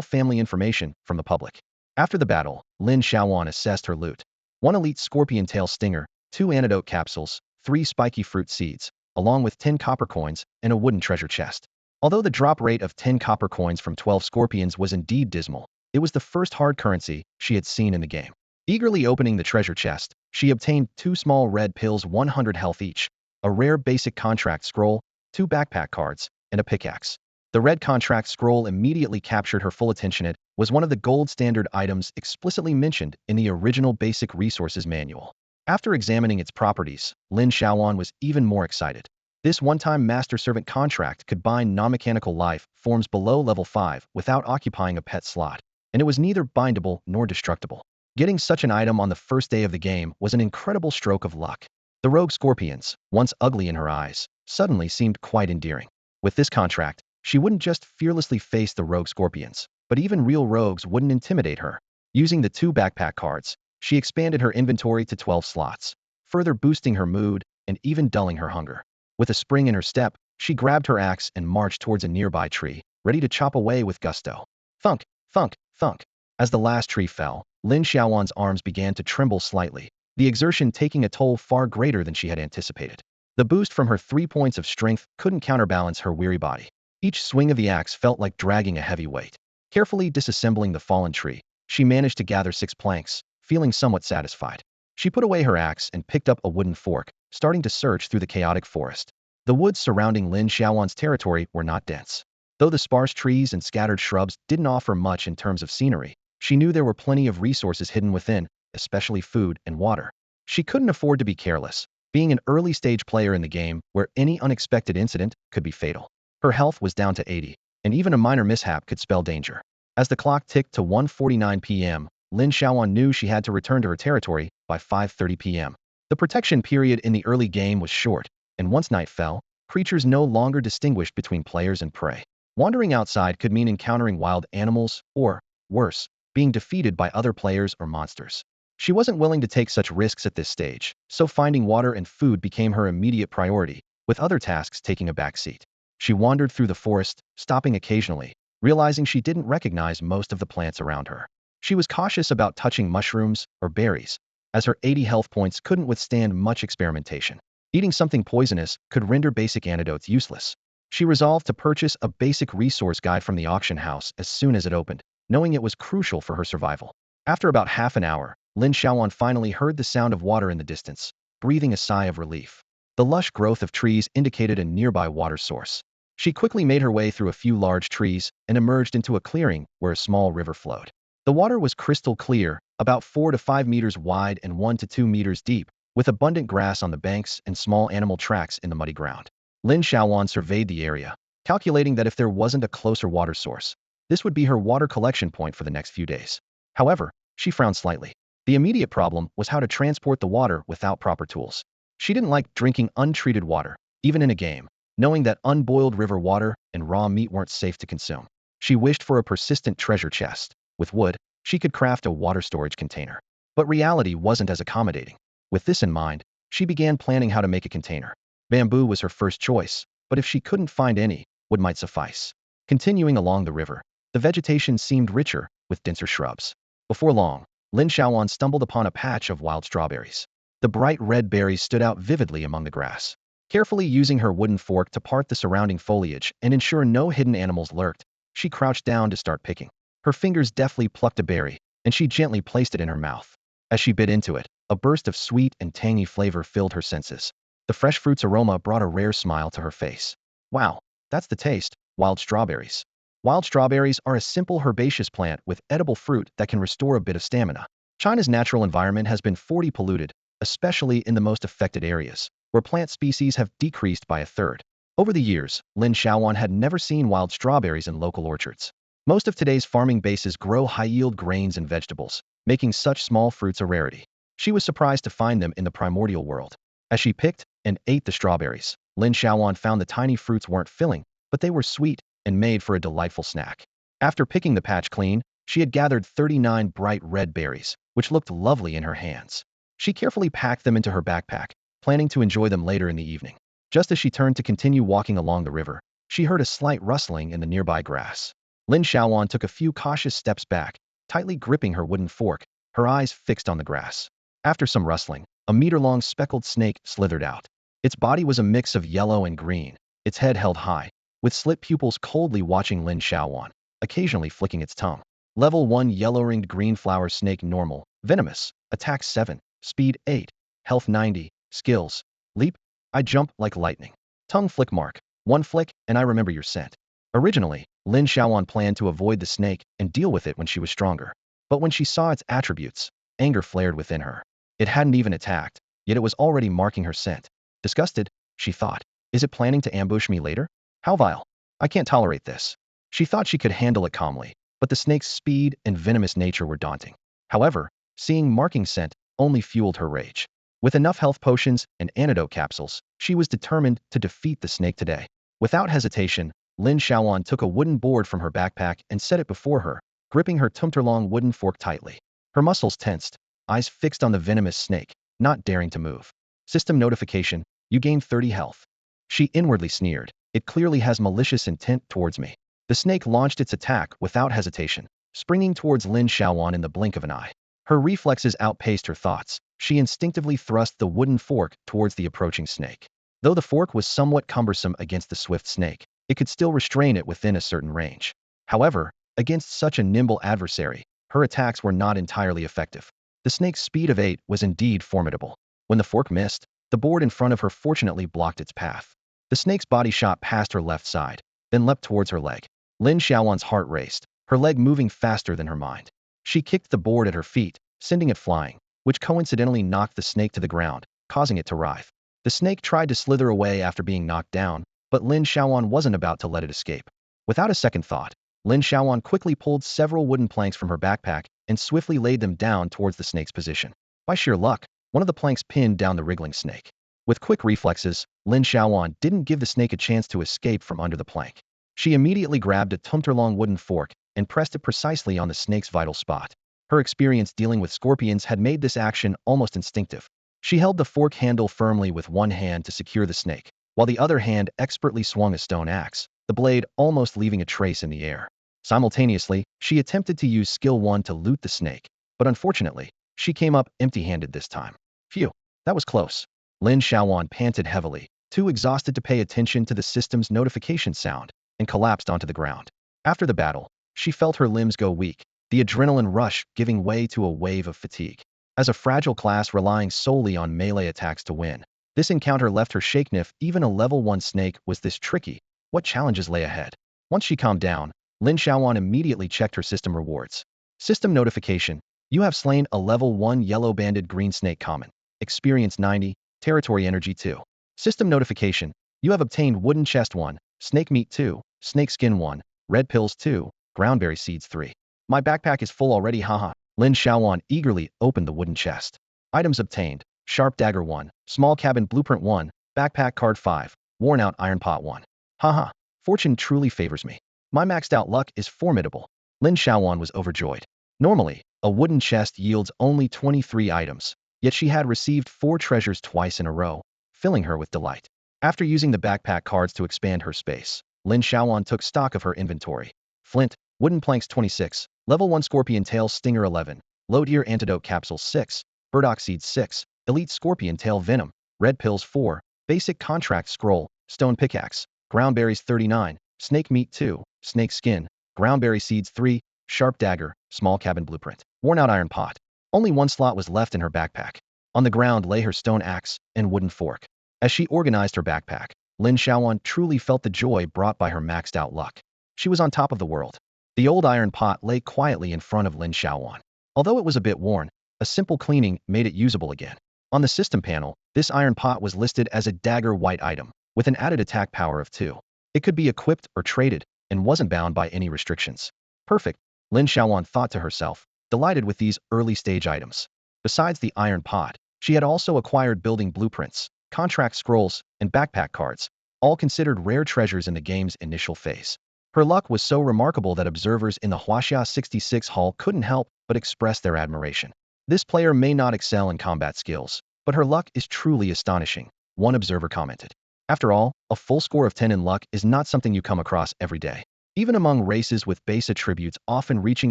family information from the public. After the battle, Lin Xiaoyuan assessed her loot. 1 elite scorpion tail stinger, 2 antidote capsules, 3 spiky fruit seeds, along with 10 copper coins and a wooden treasure chest. Although the drop rate of 10 copper coins from 12 scorpions was indeed dismal, it was the first hard currency she had seen in the game. Eagerly opening the treasure chest, she obtained 2 small red pills 100 health each, a rare basic contract scroll, 2 backpack cards, and a pickaxe. The red contract scroll immediately captured her full attention. It was one of the gold standard items explicitly mentioned in the original Basic Resources Manual. After examining its properties, Lin Xiaoyuan was even more excited. This one-time master-servant contract could bind non-mechanical life forms below level 5 without occupying a pet slot, and it was neither bindable nor destructible. Getting such an item on the first day of the game was an incredible stroke of luck. The rogue scorpions, once ugly in her eyes, suddenly seemed quite endearing. With this contract, she wouldn't just fearlessly face the rogue scorpions, but even real rogues wouldn't intimidate her. Using the 2 backpack cards, she expanded her inventory to 12 slots, further boosting her mood and even dulling her hunger. With a spring in her step, she grabbed her axe and marched towards a nearby tree, ready to chop away with gusto. Thunk, thunk, thunk. As the last tree fell, Lin Xiaoyuan's arms began to tremble slightly, the exertion taking a toll far greater than she had anticipated. The boost from her 3 points of strength couldn't counterbalance her weary body. Each swing of the axe felt like dragging a heavy weight. Carefully disassembling the fallen tree, she managed to gather 6 planks, feeling somewhat satisfied. She put away her axe and picked up a wooden fork, starting to search through the chaotic forest. The woods surrounding Lin Xiaoyuan's territory were not dense. Though the sparse trees and scattered shrubs didn't offer much in terms of scenery, she knew there were plenty of resources hidden within, especially food and water. She couldn't afford to be careless, being an early-stage player in the game where any unexpected incident could be fatal. Her health was down to 80, and even a minor mishap could spell danger. As the clock ticked to 1:49 p.m., Lin Xiaoyuan knew she had to return to her territory by 5:30 p.m. The protection period in the early game was short, and once night fell, creatures no longer distinguished between players and prey. Wandering outside could mean encountering wild animals, or, worse, being defeated by other players or monsters. She wasn't willing to take such risks at this stage, so finding water and food became her immediate priority, with other tasks taking a backseat. She wandered through the forest, stopping occasionally, realizing she didn't recognize most of the plants around her. She was cautious about touching mushrooms or berries, as her 80 health points couldn't withstand much experimentation. Eating something poisonous could render basic antidotes useless. She resolved to purchase a basic resource guide from the auction house as soon as it opened, knowing it was crucial for her survival. After about half an hour, Lin Xiaoyuan finally heard the sound of water in the distance, breathing a sigh of relief. The lush growth of trees indicated a nearby water source. She quickly made her way through a few large trees and emerged into a clearing where a small river flowed. The water was crystal clear, about 4 to 5 meters wide and 1 to 2 meters deep, with abundant grass on the banks and small animal tracks in the muddy ground. Lin Xiaoyuan surveyed the area, calculating that if there wasn't a closer water source, this would be her water collection point for the next few days. However, she frowned slightly. The immediate problem was how to transport the water without proper tools. She didn't like drinking untreated water, even in a game, knowing that unboiled river water and raw meat weren't safe to consume. She wished for a persistent treasure chest. With wood, she could craft a water storage container. But reality wasn't as accommodating. With this in mind, she began planning how to make a container. Bamboo was her first choice, but if she couldn't find any, wood might suffice. Continuing along the river, the vegetation seemed richer, with denser shrubs. Before long, Lin Xiaoyuan stumbled upon a patch of wild strawberries. The bright red berries stood out vividly among the grass. Carefully using her wooden fork to part the surrounding foliage and ensure no hidden animals lurked, she crouched down to start picking. Her fingers deftly plucked a berry, and she gently placed it in her mouth. As she bit into it, a burst of sweet and tangy flavor filled her senses. The fresh fruit's aroma brought a rare smile to her face. Wow, that's the taste. Wild strawberries. Wild strawberries are a simple herbaceous plant with edible fruit that can restore a bit of stamina. China's natural environment has been 40 polluted, especially in the most affected areas, where plant species have decreased by a third. Over the years, Lin Xiaoyuan had never seen wild strawberries in local orchards. Most of today's farming bases grow high-yield grains and vegetables, making such small fruits a rarity. She was surprised to find them in the primordial world. As she picked and ate the strawberries, Lin Xiaoyuan found the tiny fruits weren't filling, but they were sweet and made for a delightful snack. After picking the patch clean, she had gathered 39 bright red berries, which looked lovely in her hands. She carefully packed them into her backpack, planning to enjoy them later in the evening. Just as she turned to continue walking along the river, she heard a slight rustling in the nearby grass. Lin Xiaoyuan took a few cautious steps back, tightly gripping her wooden fork, her eyes fixed on the grass. After some rustling, a meter-long speckled snake slithered out. Its body was a mix of yellow and green, its head held high, with slit pupils coldly watching Lin Xiaoyuan, occasionally flicking its tongue. Level 1 Yellow-ringed green flower snake normal, venomous, attack 7, speed 8, health 90, skills, leap, I jump like lightning. Tongue flick mark, 1 flick and I remember your scent. Originally, Lin Xiaoyuan planned to avoid the snake and deal with it when she was stronger. But when she saw its attributes, anger flared within her. It hadn't even attacked, yet it was already marking her scent. Disgusted, she thought, is it planning to ambush me later? How vile. I can't tolerate this. She thought she could handle it calmly, but the snake's speed and venomous nature were daunting. However, seeing marking scent only fueled her rage. With enough health potions and antidote capsules, she was determined to defeat the snake today. Without hesitation, Lin Xiaoyuan took a wooden board from her backpack and set it before her, gripping her tumtor-long wooden fork tightly. Her muscles tensed, eyes fixed on the venomous snake, not daring to move. System notification, you gained 30 health. She inwardly sneered. It clearly has malicious intent towards me. The snake launched its attack without hesitation, springing towards Lin Xiaoyuan in the blink of an eye. Her reflexes outpaced her thoughts. She instinctively thrust the wooden fork towards the approaching snake. Though the fork was somewhat cumbersome against the swift snake, it could still restrain it within a certain range. However, against such a nimble adversary, her attacks were not entirely effective. The snake's speed of 8 was indeed formidable. When the fork missed, the board in front of her fortunately blocked its path. The snake's body shot past her left side, then leapt towards her leg. Lin Xiaoyuan's heart raced, her leg moving faster than her mind. She kicked the board at her feet, sending it flying, which coincidentally knocked the snake to the ground, causing it to writhe. The snake tried to slither away after being knocked down, but Lin Xiaoyuan wasn't about to let it escape. Without a second thought, Lin Xiaoyuan quickly pulled several wooden planks from her backpack and swiftly laid them down towards the snake's position. By sheer luck, one of the planks pinned down the wriggling snake. With quick reflexes, Lin Xiaoyuan didn't give the snake a chance to escape from under the plank. She immediately grabbed a tumtor-long wooden fork and pressed it precisely on the snake's vital spot. Her experience dealing with scorpions had made this action almost instinctive. She held the fork handle firmly with one hand to secure the snake, while the other hand expertly swung a stone axe, the blade almost leaving a trace in the air. Simultaneously, she attempted to use skill 1 to loot the snake, but unfortunately, she came up empty-handed this time. Phew, that was close. Lin Xiaoyuan panted heavily, too exhausted to pay attention to the system's notification sound, and collapsed onto the ground. After the battle, she felt her limbs go weak, the adrenaline rush giving way to a wave of fatigue. As a fragile class relying solely on melee attacks to win, this encounter left her shaken. If even a level 1 snake was this tricky, what challenges lay ahead? Once she calmed down, Lin Xiaoyuan immediately checked her system rewards. System notification, you have slain a level 1 yellow-banded green snake common. Experience 90, territory energy 2. System notification, you have obtained wooden chest 1, snake meat 2, snake skin 1, red pills 2, groundberry seeds 3. My backpack is full already, haha. Lin Xiaoyuan eagerly opened the wooden chest. Items obtained, sharp dagger 1, small cabin blueprint 1, backpack card 5, worn out iron pot 1. Haha, fortune truly favors me. My maxed out luck is formidable. Lin Xiaoyuan was overjoyed. Normally, a wooden chest yields only 23 items, yet she had received 4 treasures twice in a row, filling her with delight. After using the backpack cards to expand her space, Lin Xiaoyuan took stock of her inventory. Flint, wooden planks 26, level 1 scorpion tail stinger 11, low tier antidote capsule 6, burdock seeds 6, Elite Scorpion Tail Venom, Red Pills 4, Basic Contract Scroll, Stone Pickaxe, Groundberries 39, Snake Meat 2, Snake Skin, Groundberry Seeds 3, Sharp Dagger, Small Cabin Blueprint, Worn Out Iron Pot. Only one slot was left in her backpack. On the ground lay her stone axe and wooden fork. As she organized her backpack, Lin Xiaoyuan truly felt the joy brought by her maxed out luck. She was on top of the world. The old iron pot lay quietly in front of Lin Xiaoyuan. Although it was a bit worn, a simple cleaning made it usable again. On the system panel, this iron pot was listed as a dagger white item, with an added attack power of 2. It could be equipped or traded, and wasn't bound by any restrictions. Perfect, Lin Xiaoyuan thought to herself, delighted with these early-stage items. Besides the iron pot, she had also acquired building blueprints, contract scrolls, and backpack cards, all considered rare treasures in the game's initial phase. Her luck was so remarkable that observers in the Hasha 66 hall couldn't help but express their admiration. This player may not excel in combat skills, but her luck is truly astonishing, one observer commented. After all, a full score of 10 in luck is not something you come across every day. Even among races with base attributes often reaching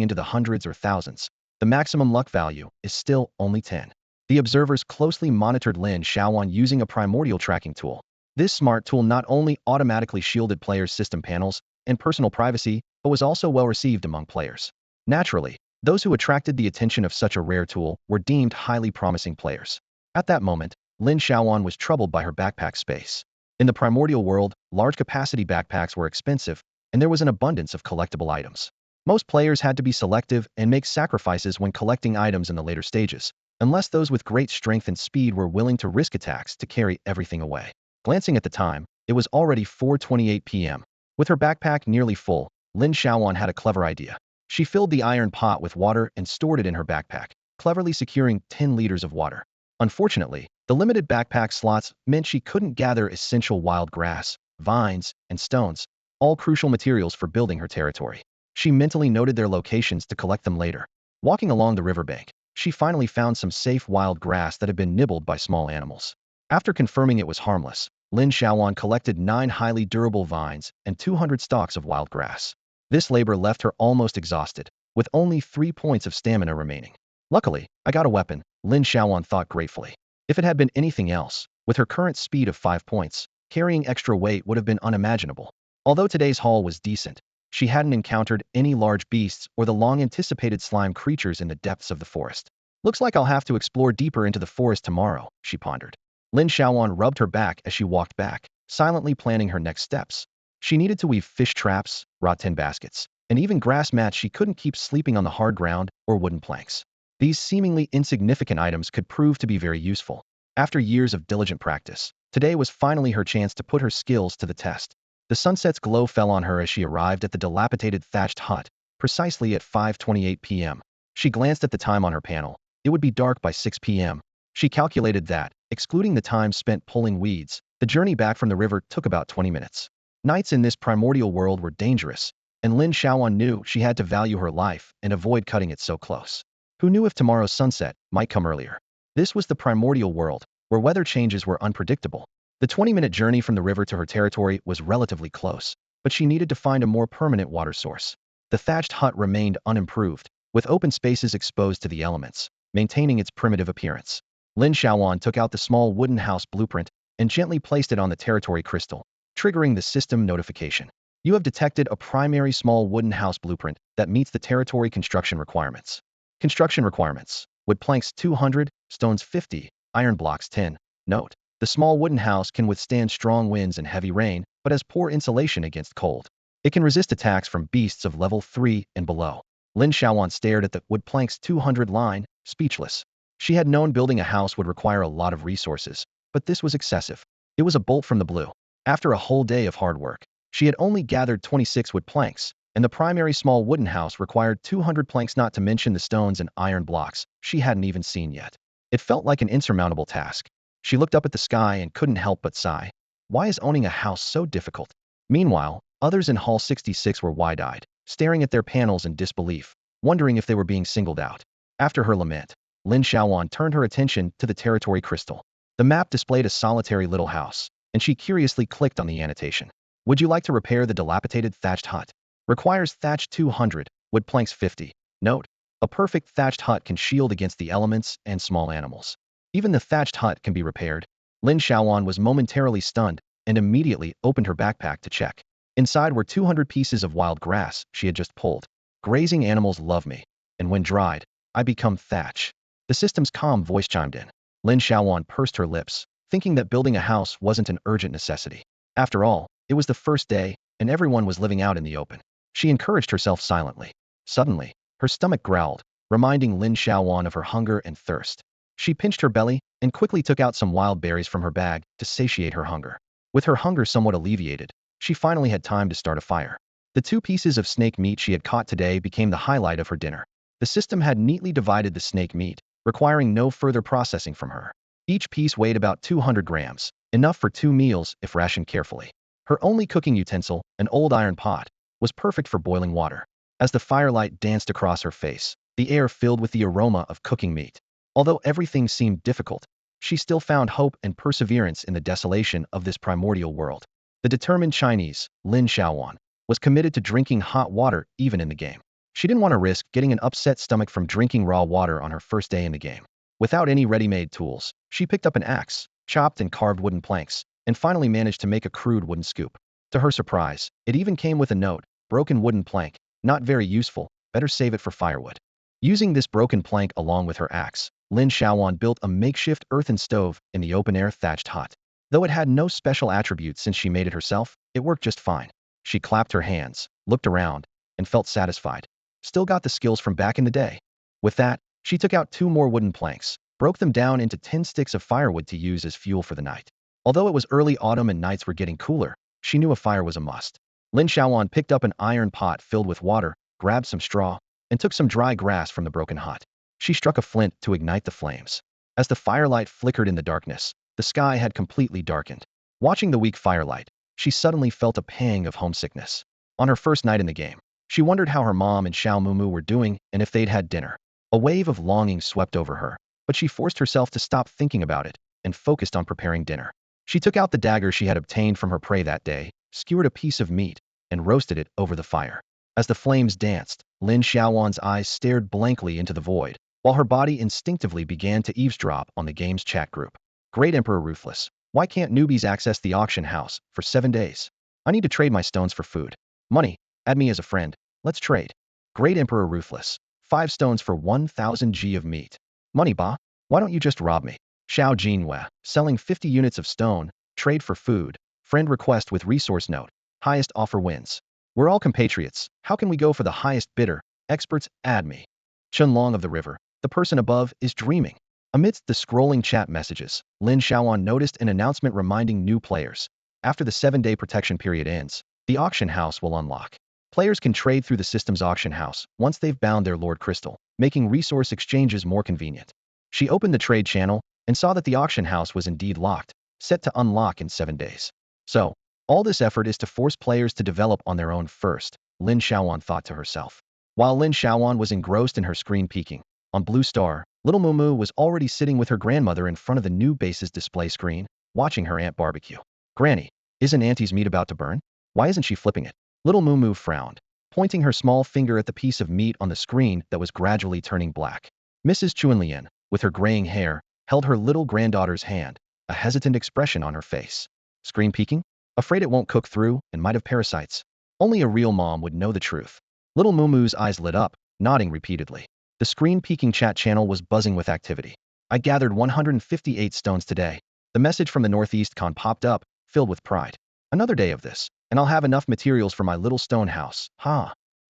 into the hundreds or thousands, the maximum luck value is still only 10. The observers closely monitored Lin Xiaoyuan using a primordial tracking tool. This smart tool not only automatically shielded players' system panels and personal privacy, but was also well received among players. Naturally, those who attracted the attention of such a rare tool were deemed highly promising players. At that moment, Lin Xiaoyuan was troubled by her backpack space. In the primordial world, large-capacity backpacks were expensive, and there was an abundance of collectible items. Most players had to be selective and make sacrifices when collecting items in the later stages, unless those with great strength and speed were willing to risk attacks to carry everything away. Glancing at the time, it was already 4:28 p.m. With her backpack nearly full, Lin Xiaoyuan had a clever idea. She filled the iron pot with water and stored it in her backpack, cleverly securing 10 liters of water. Unfortunately, the limited backpack slots meant she couldn't gather essential wild grass, vines, and stones, all crucial materials for building her territory. She mentally noted their locations to collect them later. Walking along the riverbank, she finally found some safe wild grass that had been nibbled by small animals. After confirming it was harmless, Lin Xiaoyuan collected 9 highly durable vines and 200 stalks of wild grass. This labor left her almost exhausted, with only 3 points of stamina remaining. Luckily, I got a weapon, Lin Xiaoyuan thought gratefully. If it had been anything else, with her current speed of 5 points, carrying extra weight would have been unimaginable. Although today's haul was decent, she hadn't encountered any large beasts or the long-anticipated slime creatures in the depths of the forest. Looks like I'll have to explore deeper into the forest tomorrow, she pondered. Lin Xiaoyuan rubbed her back as she walked back, silently planning her next steps. She needed to weave fish traps, raw tin baskets, and even grass mats. She couldn't keep sleeping on the hard ground or wooden planks. These seemingly insignificant items could prove to be very useful. After years of diligent practice, today was finally her chance to put her skills to the test. The sunset's glow fell on her as she arrived at the dilapidated thatched hut, precisely at 5:28 p.m. She glanced at the time on her panel. It would be dark by 6 p.m. She calculated that, excluding the time spent pulling weeds, the journey back from the river took about 20 minutes. Nights in this primordial world were dangerous, and Lin Xiaoyuan knew she had to value her life and avoid cutting it so close. Who knew if tomorrow's sunset might come earlier? This was the primordial world, where weather changes were unpredictable. The 20-minute journey from the river to her territory was relatively close, but she needed to find a more permanent water source. The thatched hut remained unimproved, with open spaces exposed to the elements, maintaining its primitive appearance. Lin Xiaoyuan took out the small wooden house blueprint and gently placed it on the territory crystal, triggering the system notification. You have detected a primary small wooden house blueprint that meets the territory construction requirements. Construction requirements: wood planks 200, stones 50, iron blocks 10. Note: the small wooden house can withstand strong winds and heavy rain, but has poor insulation against cold. It can resist attacks from beasts of level 3 and below. Lin Xiaoyuan stared at the wood planks 200 line, speechless. She had known building a house would require a lot of resources, but this was excessive. It was a bolt from the blue. After a whole day of hard work, she had only gathered 26 wood planks, and the primary small wooden house required 200 planks, not to mention the stones and iron blocks she hadn't even seen yet. It felt like an insurmountable task. She looked up at the sky and couldn't help but sigh. Why is owning a house so difficult? Meanwhile, others in Hall 66 were wide-eyed, staring at their panels in disbelief, wondering if they were being singled out. After her lament, Lin Xiaoyuan turned her attention to the territory crystal. The map displayed a solitary little house, and she curiously clicked on the annotation. Would you like to repair the dilapidated thatched hut? Requires thatch 200, wood planks 50. Note: a perfect thatched hut can shield against the elements and small animals. Even the thatched hut can be repaired. Lin Xiaoyuan was momentarily stunned and immediately opened her backpack to check. Inside were 200 pieces of wild grass she had just pulled. Grazing animals love me, and when dried, I become thatch. The system's calm voice chimed in. Lin Xiaoyuan pursed her lips, thinking that building a house wasn't an urgent necessity. After all, it was the first day, and everyone was living out in the open. She encouraged herself silently. Suddenly, her stomach growled, reminding Lin Xiaoyuan of her hunger and thirst. She pinched her belly and quickly took out some wild berries from her bag to satiate her hunger. With her hunger somewhat alleviated, she finally had time to start a fire. The 2 pieces of snake meat she had caught today became the highlight of her dinner. The system had neatly divided the snake meat, requiring no further processing from her. Each piece weighed about 200 grams, enough for 2 meals if rationed carefully. Her only cooking utensil, an old iron pot, was perfect for boiling water. As the firelight danced across her face, the air filled with the aroma of cooking meat. Although everything seemed difficult, she still found hope and perseverance in the desolation of this primordial world. The determined Chinese, Lin Xiaoyuan, was committed to drinking hot water even in the game. She didn't want to risk getting an upset stomach from drinking raw water on her first day in the game. Without any ready-made tools, she picked up an axe, chopped and carved wooden planks, and finally managed to make a crude wooden scoop. To her surprise, it even came with a note: broken wooden plank, not very useful, better save it for firewood. Using this broken plank along with her axe, Lin Xiaoyuan built a makeshift earthen stove in the open-air thatched hut. Though it had no special attributes since she made it herself, it worked just fine. She clapped her hands, looked around, and felt satisfied. Still got the skills from back in the day. With that, she took out 2 more wooden planks, broke them down into 10 sticks of firewood to use as fuel for the night. Although it was early autumn and nights were getting cooler, she knew a fire was a must. Lin Xiaoyuan picked up an iron pot filled with water, grabbed some straw, and took some dry grass from the broken hut. She struck a flint to ignite the flames. As the firelight flickered in the darkness, the sky had completely darkened. Watching the weak firelight, she suddenly felt a pang of homesickness. On her first night in the game, she wondered how her mom and Xiao Mumu were doing and if they'd had dinner. A wave of longing swept over her, but she forced herself to stop thinking about it and focused on preparing dinner. She took out the dagger she had obtained from her prey that day, skewered a piece of meat, and roasted it over the fire. As the flames danced, Lin Xiaoyuan's eyes stared blankly into the void, while her body instinctively began to eavesdrop on the game's chat group. Great Emperor Ruthless, why can't newbies access the auction house for 7 days? I need to trade my stones for food. Money, add me as a friend. Let's trade. Great Emperor Ruthless, 5 stones for 1,000 G of meat. Money ba? Why don't you just rob me? Xiao Jinhua, selling 50 units of stone, trade for food, friend request with resource note, highest offer wins. We're all compatriots, how can we go for the highest bidder? Experts, add me. Chunlong of the river, the person above is dreaming. Amidst the scrolling chat messages, Lin Xiaoyuan noticed an announcement reminding new players. After the 7-day protection period ends, the auction house will unlock. Players can trade through the system's auction house once they've bound their Lord Crystal, making resource exchanges more convenient. She opened the trade channel and saw that the auction house was indeed locked, set to unlock in 7 days. So, all this effort is to force players to develop on their own first, Lin Xiaoyuan thought to herself. While Lin Xiaoyuan was engrossed in her screen peeking, on Blue Star, little Mumu was already sitting with her grandmother in front of the new base's display screen, watching her aunt barbecue. Granny, isn't Auntie's meat about to burn? Why isn't she flipping it? Little Mumu frowned, pointing her small finger at the piece of meat on the screen that was gradually turning black. Mrs. Chuanlian, with her graying hair, held her little granddaughter's hand, a hesitant expression on her face. Screen peeking? Afraid it won't cook through and might have parasites. Only a real mom would know the truth. Little Mumu's eyes lit up, nodding repeatedly. The screen peeking chat channel was buzzing with activity. I gathered 158 stones today. The message from the Northeast Con popped up, filled with pride. Another day of this, and I'll have enough materials for my little stone house.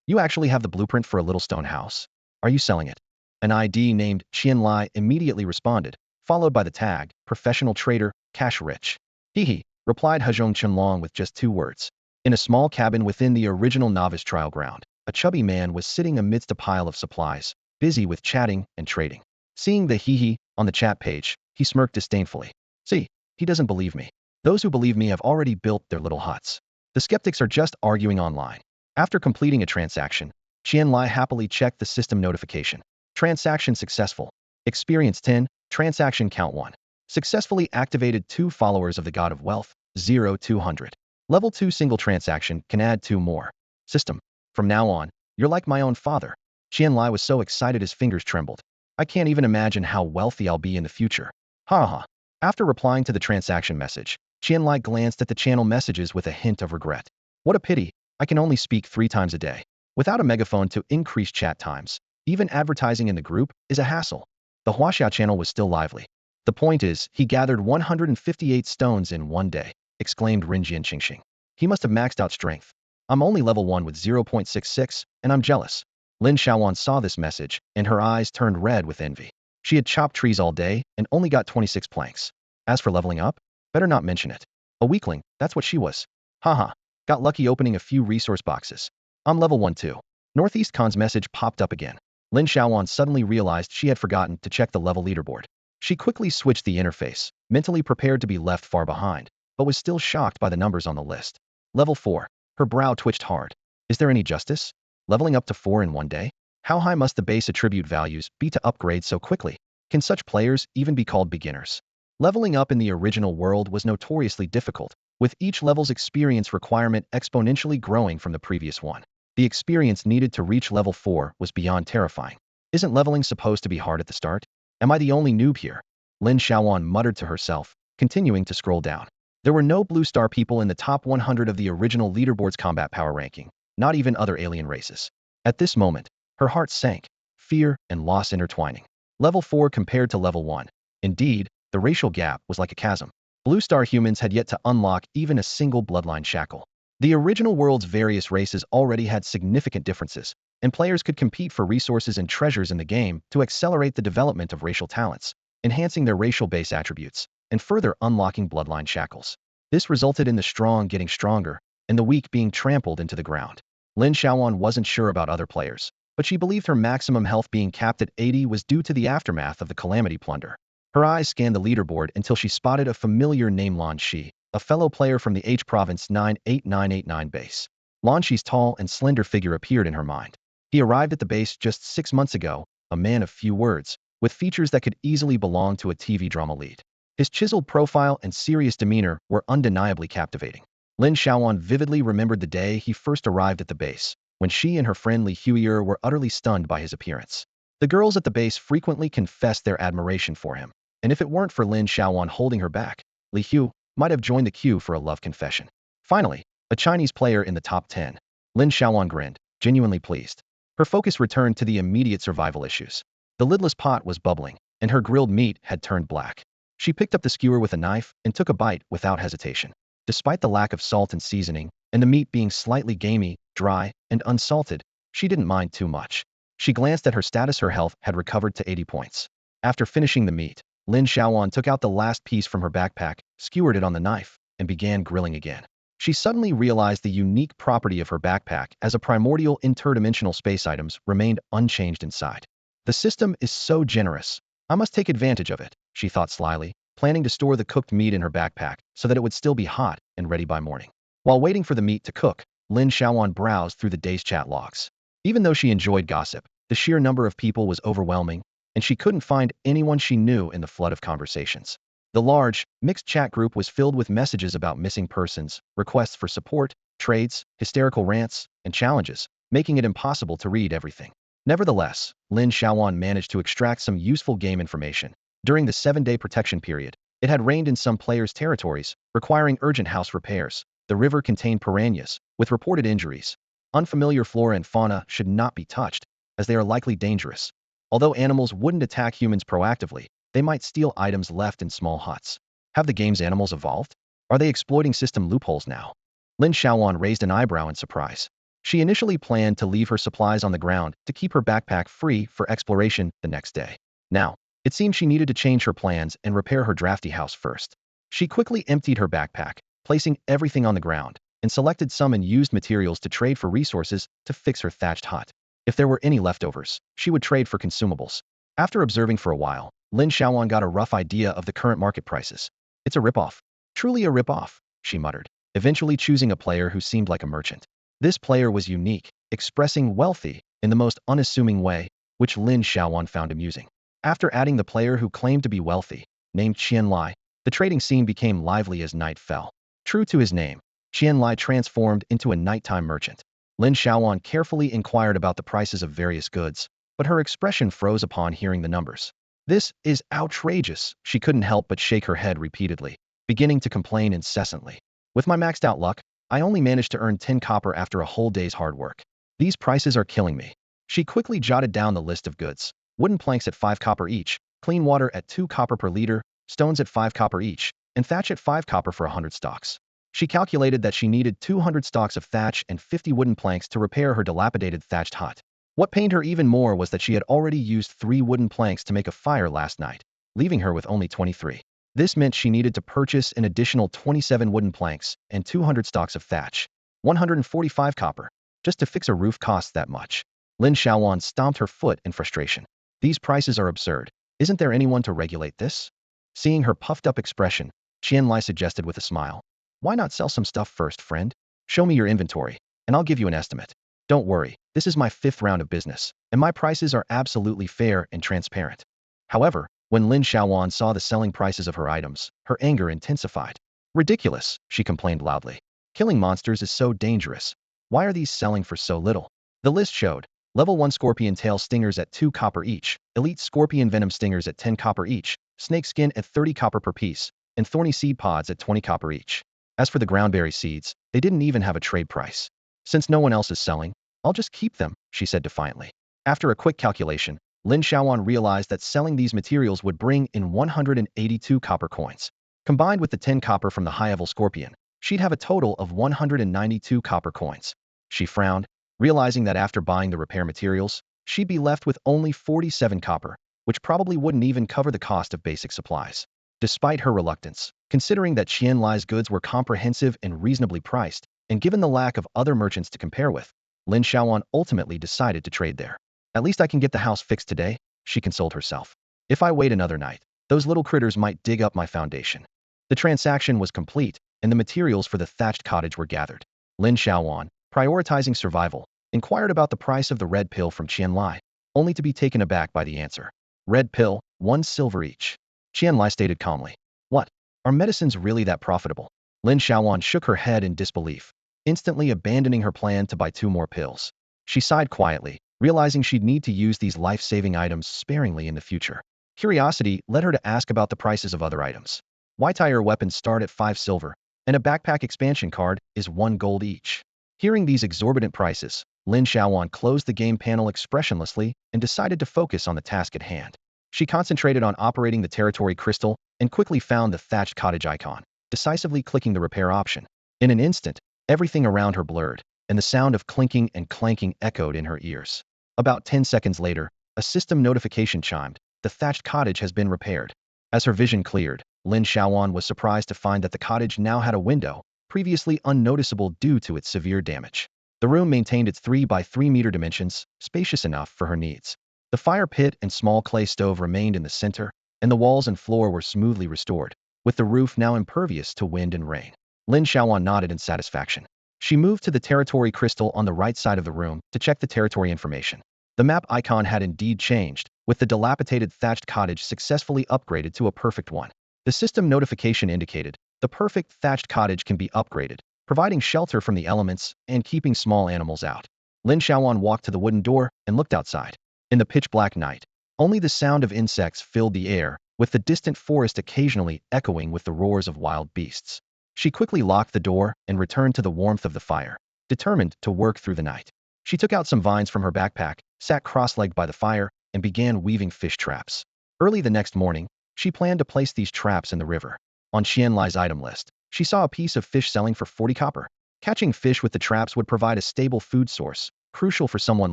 You actually have the blueprint for a little stone house? Are you selling it? An ID named Qian Lai immediately responded, followed by the tag, professional trader, cash rich. Hehe, replied Hezhong Chunlong with just 2 words. In a small cabin within the original novice trial ground, a chubby man was sitting amidst a pile of supplies, busy with chatting and trading. Seeing the hehe on the chat page, he smirked disdainfully. See, he doesn't believe me. Those who believe me have already built their little huts. The skeptics are just arguing online. After completing a transaction, Qian Lai happily checked the system notification. Transaction successful. Experience 10, transaction count 1. Successfully activated 2 followers of the God of Wealth, 0-200. Level 2 single transaction can add 2 more. System. From now on, you're like my own father. Qian Lai was so excited his fingers trembled. I can't even imagine how wealthy I'll be in the future. Haha. After replying to the transaction message, Qianlai glanced at the channel messages with a hint of regret. What a pity, I can only speak 3 times a day. Without a megaphone to increase chat times, even advertising in the group is a hassle. The Huaxia channel was still lively. The point is, he gathered 158 stones in one day, exclaimed Rinjian Qingxing. He must have maxed out strength. I'm only level 1 with 0.66, and I'm jealous. Lin Xiaoyuan saw this message, and her eyes turned red with envy. She had chopped trees all day and only got 26 planks. As for leveling up, better not mention it. A weakling, that's what she was. Haha, got lucky opening a few resource boxes. I'm level 1 too. Northeast Khan's message popped up again. Lin Xiaoyuan suddenly realized she had forgotten to check the level leaderboard. She quickly switched the interface, mentally prepared to be left far behind, but was still shocked by the numbers on the list. Level 4. Her brow twitched hard. Is there any justice? Leveling up to 4 in one day? How high must the base attribute values be to upgrade so quickly? Can such players even be called beginners? Leveling up in the original world was notoriously difficult, with each level's experience requirement exponentially growing from the previous one. The experience needed to reach level 4 was beyond terrifying. Isn't leveling supposed to be hard at the start? Am I the only noob here? Lin Xiaoyuan muttered to herself, continuing to scroll down. There were no blue star people in the top 100 of the original leaderboard's combat power ranking, not even other alien races. At this moment, her heart sank, fear and loss intertwining. Level 4 compared to level 1. Indeed, the racial gap was like a chasm. Blue star humans had yet to unlock even a single bloodline shackle. The original world's various races already had significant differences, and players could compete for resources and treasures in the game to accelerate the development of racial talents, enhancing their racial base attributes, and further unlocking bloodline shackles. This resulted in the strong getting stronger, and the weak being trampled into the ground. Lin Xiaoyuan wasn't sure about other players, but she believed her maximum health being capped at 80 was due to the aftermath of the Calamity Plunder. Her eyes scanned the leaderboard until she spotted a familiar name, Lan Shi, a fellow player from the H Province 98989 base. Lan Shi's tall and slender figure appeared in her mind. He arrived at the base just 6 months ago, a man of few words, with features that could easily belong to a TV drama lead. His chiseled profile and serious demeanor were undeniably captivating. Lin Xiaoyuan vividly remembered the day he first arrived at the base, when she and her friend Li Xiaoyuan were utterly stunned by his appearance. The girls at the base frequently confessed their admiration for him, and if it weren't for Lin Xiaoyuan holding her back, Li Xiaoyuan might have joined the queue for a love confession. Finally, a Chinese player in the top 10. Lin Xiaoyuan grinned, genuinely pleased. Her focus returned to the immediate survival issues. The lidless pot was bubbling, and her grilled meat had turned black. She picked up the skewer with a knife and took a bite without hesitation. Despite the lack of salt and seasoning, and the meat being slightly gamey, dry, and unsalted, she didn't mind too much. She glanced at her status. Her health had recovered to 80 points. After finishing the meat, Lin Xiaoyuan took out the last piece from her backpack, skewered it on the knife, and began grilling again. She suddenly realized the unique property of her backpack as a primordial interdimensional space items remained unchanged inside. The system is so generous. I must take advantage of it, she thought slyly, planning to store the cooked meat in her backpack so that it would still be hot and ready by morning. While waiting for the meat to cook, Lin Xiaoyuan browsed through the day's chat logs. Even though she enjoyed gossip, the sheer number of people was overwhelming, and she couldn't find anyone she knew in the flood of conversations. The large, mixed chat group was filled with messages about missing persons, requests for support, trades, hysterical rants, and challenges, making it impossible to read everything. Nevertheless, Lin Xiaoyuan managed to extract some useful game information. During the 7-day protection period, it had rained in some players' territories, requiring urgent house repairs. The river contained piranhas, with reported injuries. Unfamiliar flora and fauna should not be touched, as they are likely dangerous. Although animals wouldn't attack humans proactively, they might steal items left in small huts. Have the game's animals evolved? Are they exploiting system loopholes now? Lin Xiaoyuan raised an eyebrow in surprise. She initially planned to leave her supplies on the ground to keep her backpack free for exploration the next day. Now, it seemed she needed to change her plans and repair her drafty house first. She quickly emptied her backpack, placing everything on the ground, and selected some unused materials to trade for resources to fix her thatched hut. If there were any leftovers, she would trade for consumables. After observing for a while, Lin Xiaoyuan got a rough idea of the current market prices. It's a ripoff. Truly a ripoff, she muttered, eventually choosing a player who seemed like a merchant. This player was unique, expressing wealthy in the most unassuming way, which Lin Xiaoyuan found amusing. After adding the player who claimed to be wealthy, named Qianlai, the trading scene became lively as night fell. True to his name, Qianlai transformed into a nighttime merchant. Lin Xiaoyuan carefully inquired about the prices of various goods, but her expression froze upon hearing the numbers. This is outrageous. She couldn't help but shake her head repeatedly, beginning to complain incessantly. With my maxed out luck, I only managed to earn 10 copper after a whole day's hard work. These prices are killing me. She quickly jotted down the list of goods. Wooden planks at 5 copper each, clean water at 2 copper per liter, stones at 5 copper each, and thatch at 5 copper for 100 stalks. She calculated that she needed 200 stalks of thatch and 50 wooden planks to repair her dilapidated thatched hut. What pained her even more was that she had already used 3 wooden planks to make a fire last night, leaving her with only 23. This meant she needed to purchase an additional 27 wooden planks and 200 stalks of thatch, 145 copper. Just to fix a roof costs that much. Lin Xiaoyuan stomped her foot in frustration. These prices are absurd. Isn't there anyone to regulate this? Seeing her puffed-up expression, Qianlai suggested with a smile. Why not sell some stuff first, friend? Show me your inventory, and I'll give you an estimate. Don't worry, this is my 5th round of business, and my prices are absolutely fair and transparent. However, when Lin Xiaoyuan saw the selling prices of her items, her anger intensified. Ridiculous, she complained loudly. Killing monsters is so dangerous. Why are these selling for so little? The list showed Level 1 Scorpion Tail Stingers at 2 copper each, Elite Scorpion Venom Stingers at 10 copper each, Snake Skin at 30 copper per piece, and Thorny Seed Pods at 20 copper each. As for the groundberry seeds, they didn't even have a trade price. Since no one else is selling, I'll just keep them, she said defiantly. After a quick calculation, Lin Xiaoyuan realized that selling these materials would bring in 182 copper coins. Combined with the 10 copper from the high-level Scorpion, she'd have a total of 192 copper coins. She frowned, realizing that after buying the repair materials, she'd be left with only 47 copper, which probably wouldn't even cover the cost of basic supplies. Despite her reluctance, considering that Qianlai's goods were comprehensive and reasonably priced, and given the lack of other merchants to compare with, Lin Xiaoyuan ultimately decided to trade there. At least I can get the house fixed today, she consoled herself. If I wait another night, those little critters might dig up my foundation. The transaction was complete, and the materials for the thatched cottage were gathered. Lin Xiaoyuan, prioritizing survival, inquired about the price of the red pill from Qianlai, only to be taken aback by the answer. Red pill, 1 silver each. Qianlai stated calmly. What? Are medicines really that profitable? Lin Xiaoyuan shook her head in disbelief, instantly abandoning her plan to buy 2 more pills. She sighed quietly, realizing she'd need to use these life-saving items sparingly in the future. Curiosity led her to ask about the prices of other items. White-tire weapons start at 5 silver, and a backpack expansion card is 1 gold each. Hearing these exorbitant prices, Lin Xiaoyuan closed the game panel expressionlessly and decided to focus on the task at hand. She concentrated on operating the territory crystal and quickly found the thatched cottage icon, decisively clicking the repair option. In an instant, everything around her blurred, and the sound of clinking and clanking echoed in her ears. About 10 seconds later, a system notification chimed. The thatched cottage has been repaired. As her vision cleared, Lin Xiaoyuan was surprised to find that the cottage now had a window, previously unnoticeable due to its severe damage. The room maintained its 3 by 3 meter dimensions, spacious enough for her needs. The fire pit and small clay stove remained in the center, and the walls and floor were smoothly restored, with the roof now impervious to wind and rain. Lin Xiaoyuan nodded in satisfaction. She moved to the territory crystal on the right side of the room to check the territory information. The map icon had indeed changed, with the dilapidated thatched cottage successfully upgraded to a perfect one. The system notification indicated, the perfect thatched cottage can be upgraded, providing shelter from the elements and keeping small animals out. Lin Xiaoyuan walked to the wooden door and looked outside. In the pitch-black night, only the sound of insects filled the air, with the distant forest occasionally echoing with the roars of wild beasts. She quickly locked the door and returned to the warmth of the fire, determined to work through the night. She took out some vines from her backpack, sat cross-legged by the fire, and began weaving fish traps. Early the next morning, she planned to place these traps in the river. On Qianlai's item list, she saw a piece of fish selling for 40 copper. Catching fish with the traps would provide a stable food source, crucial for someone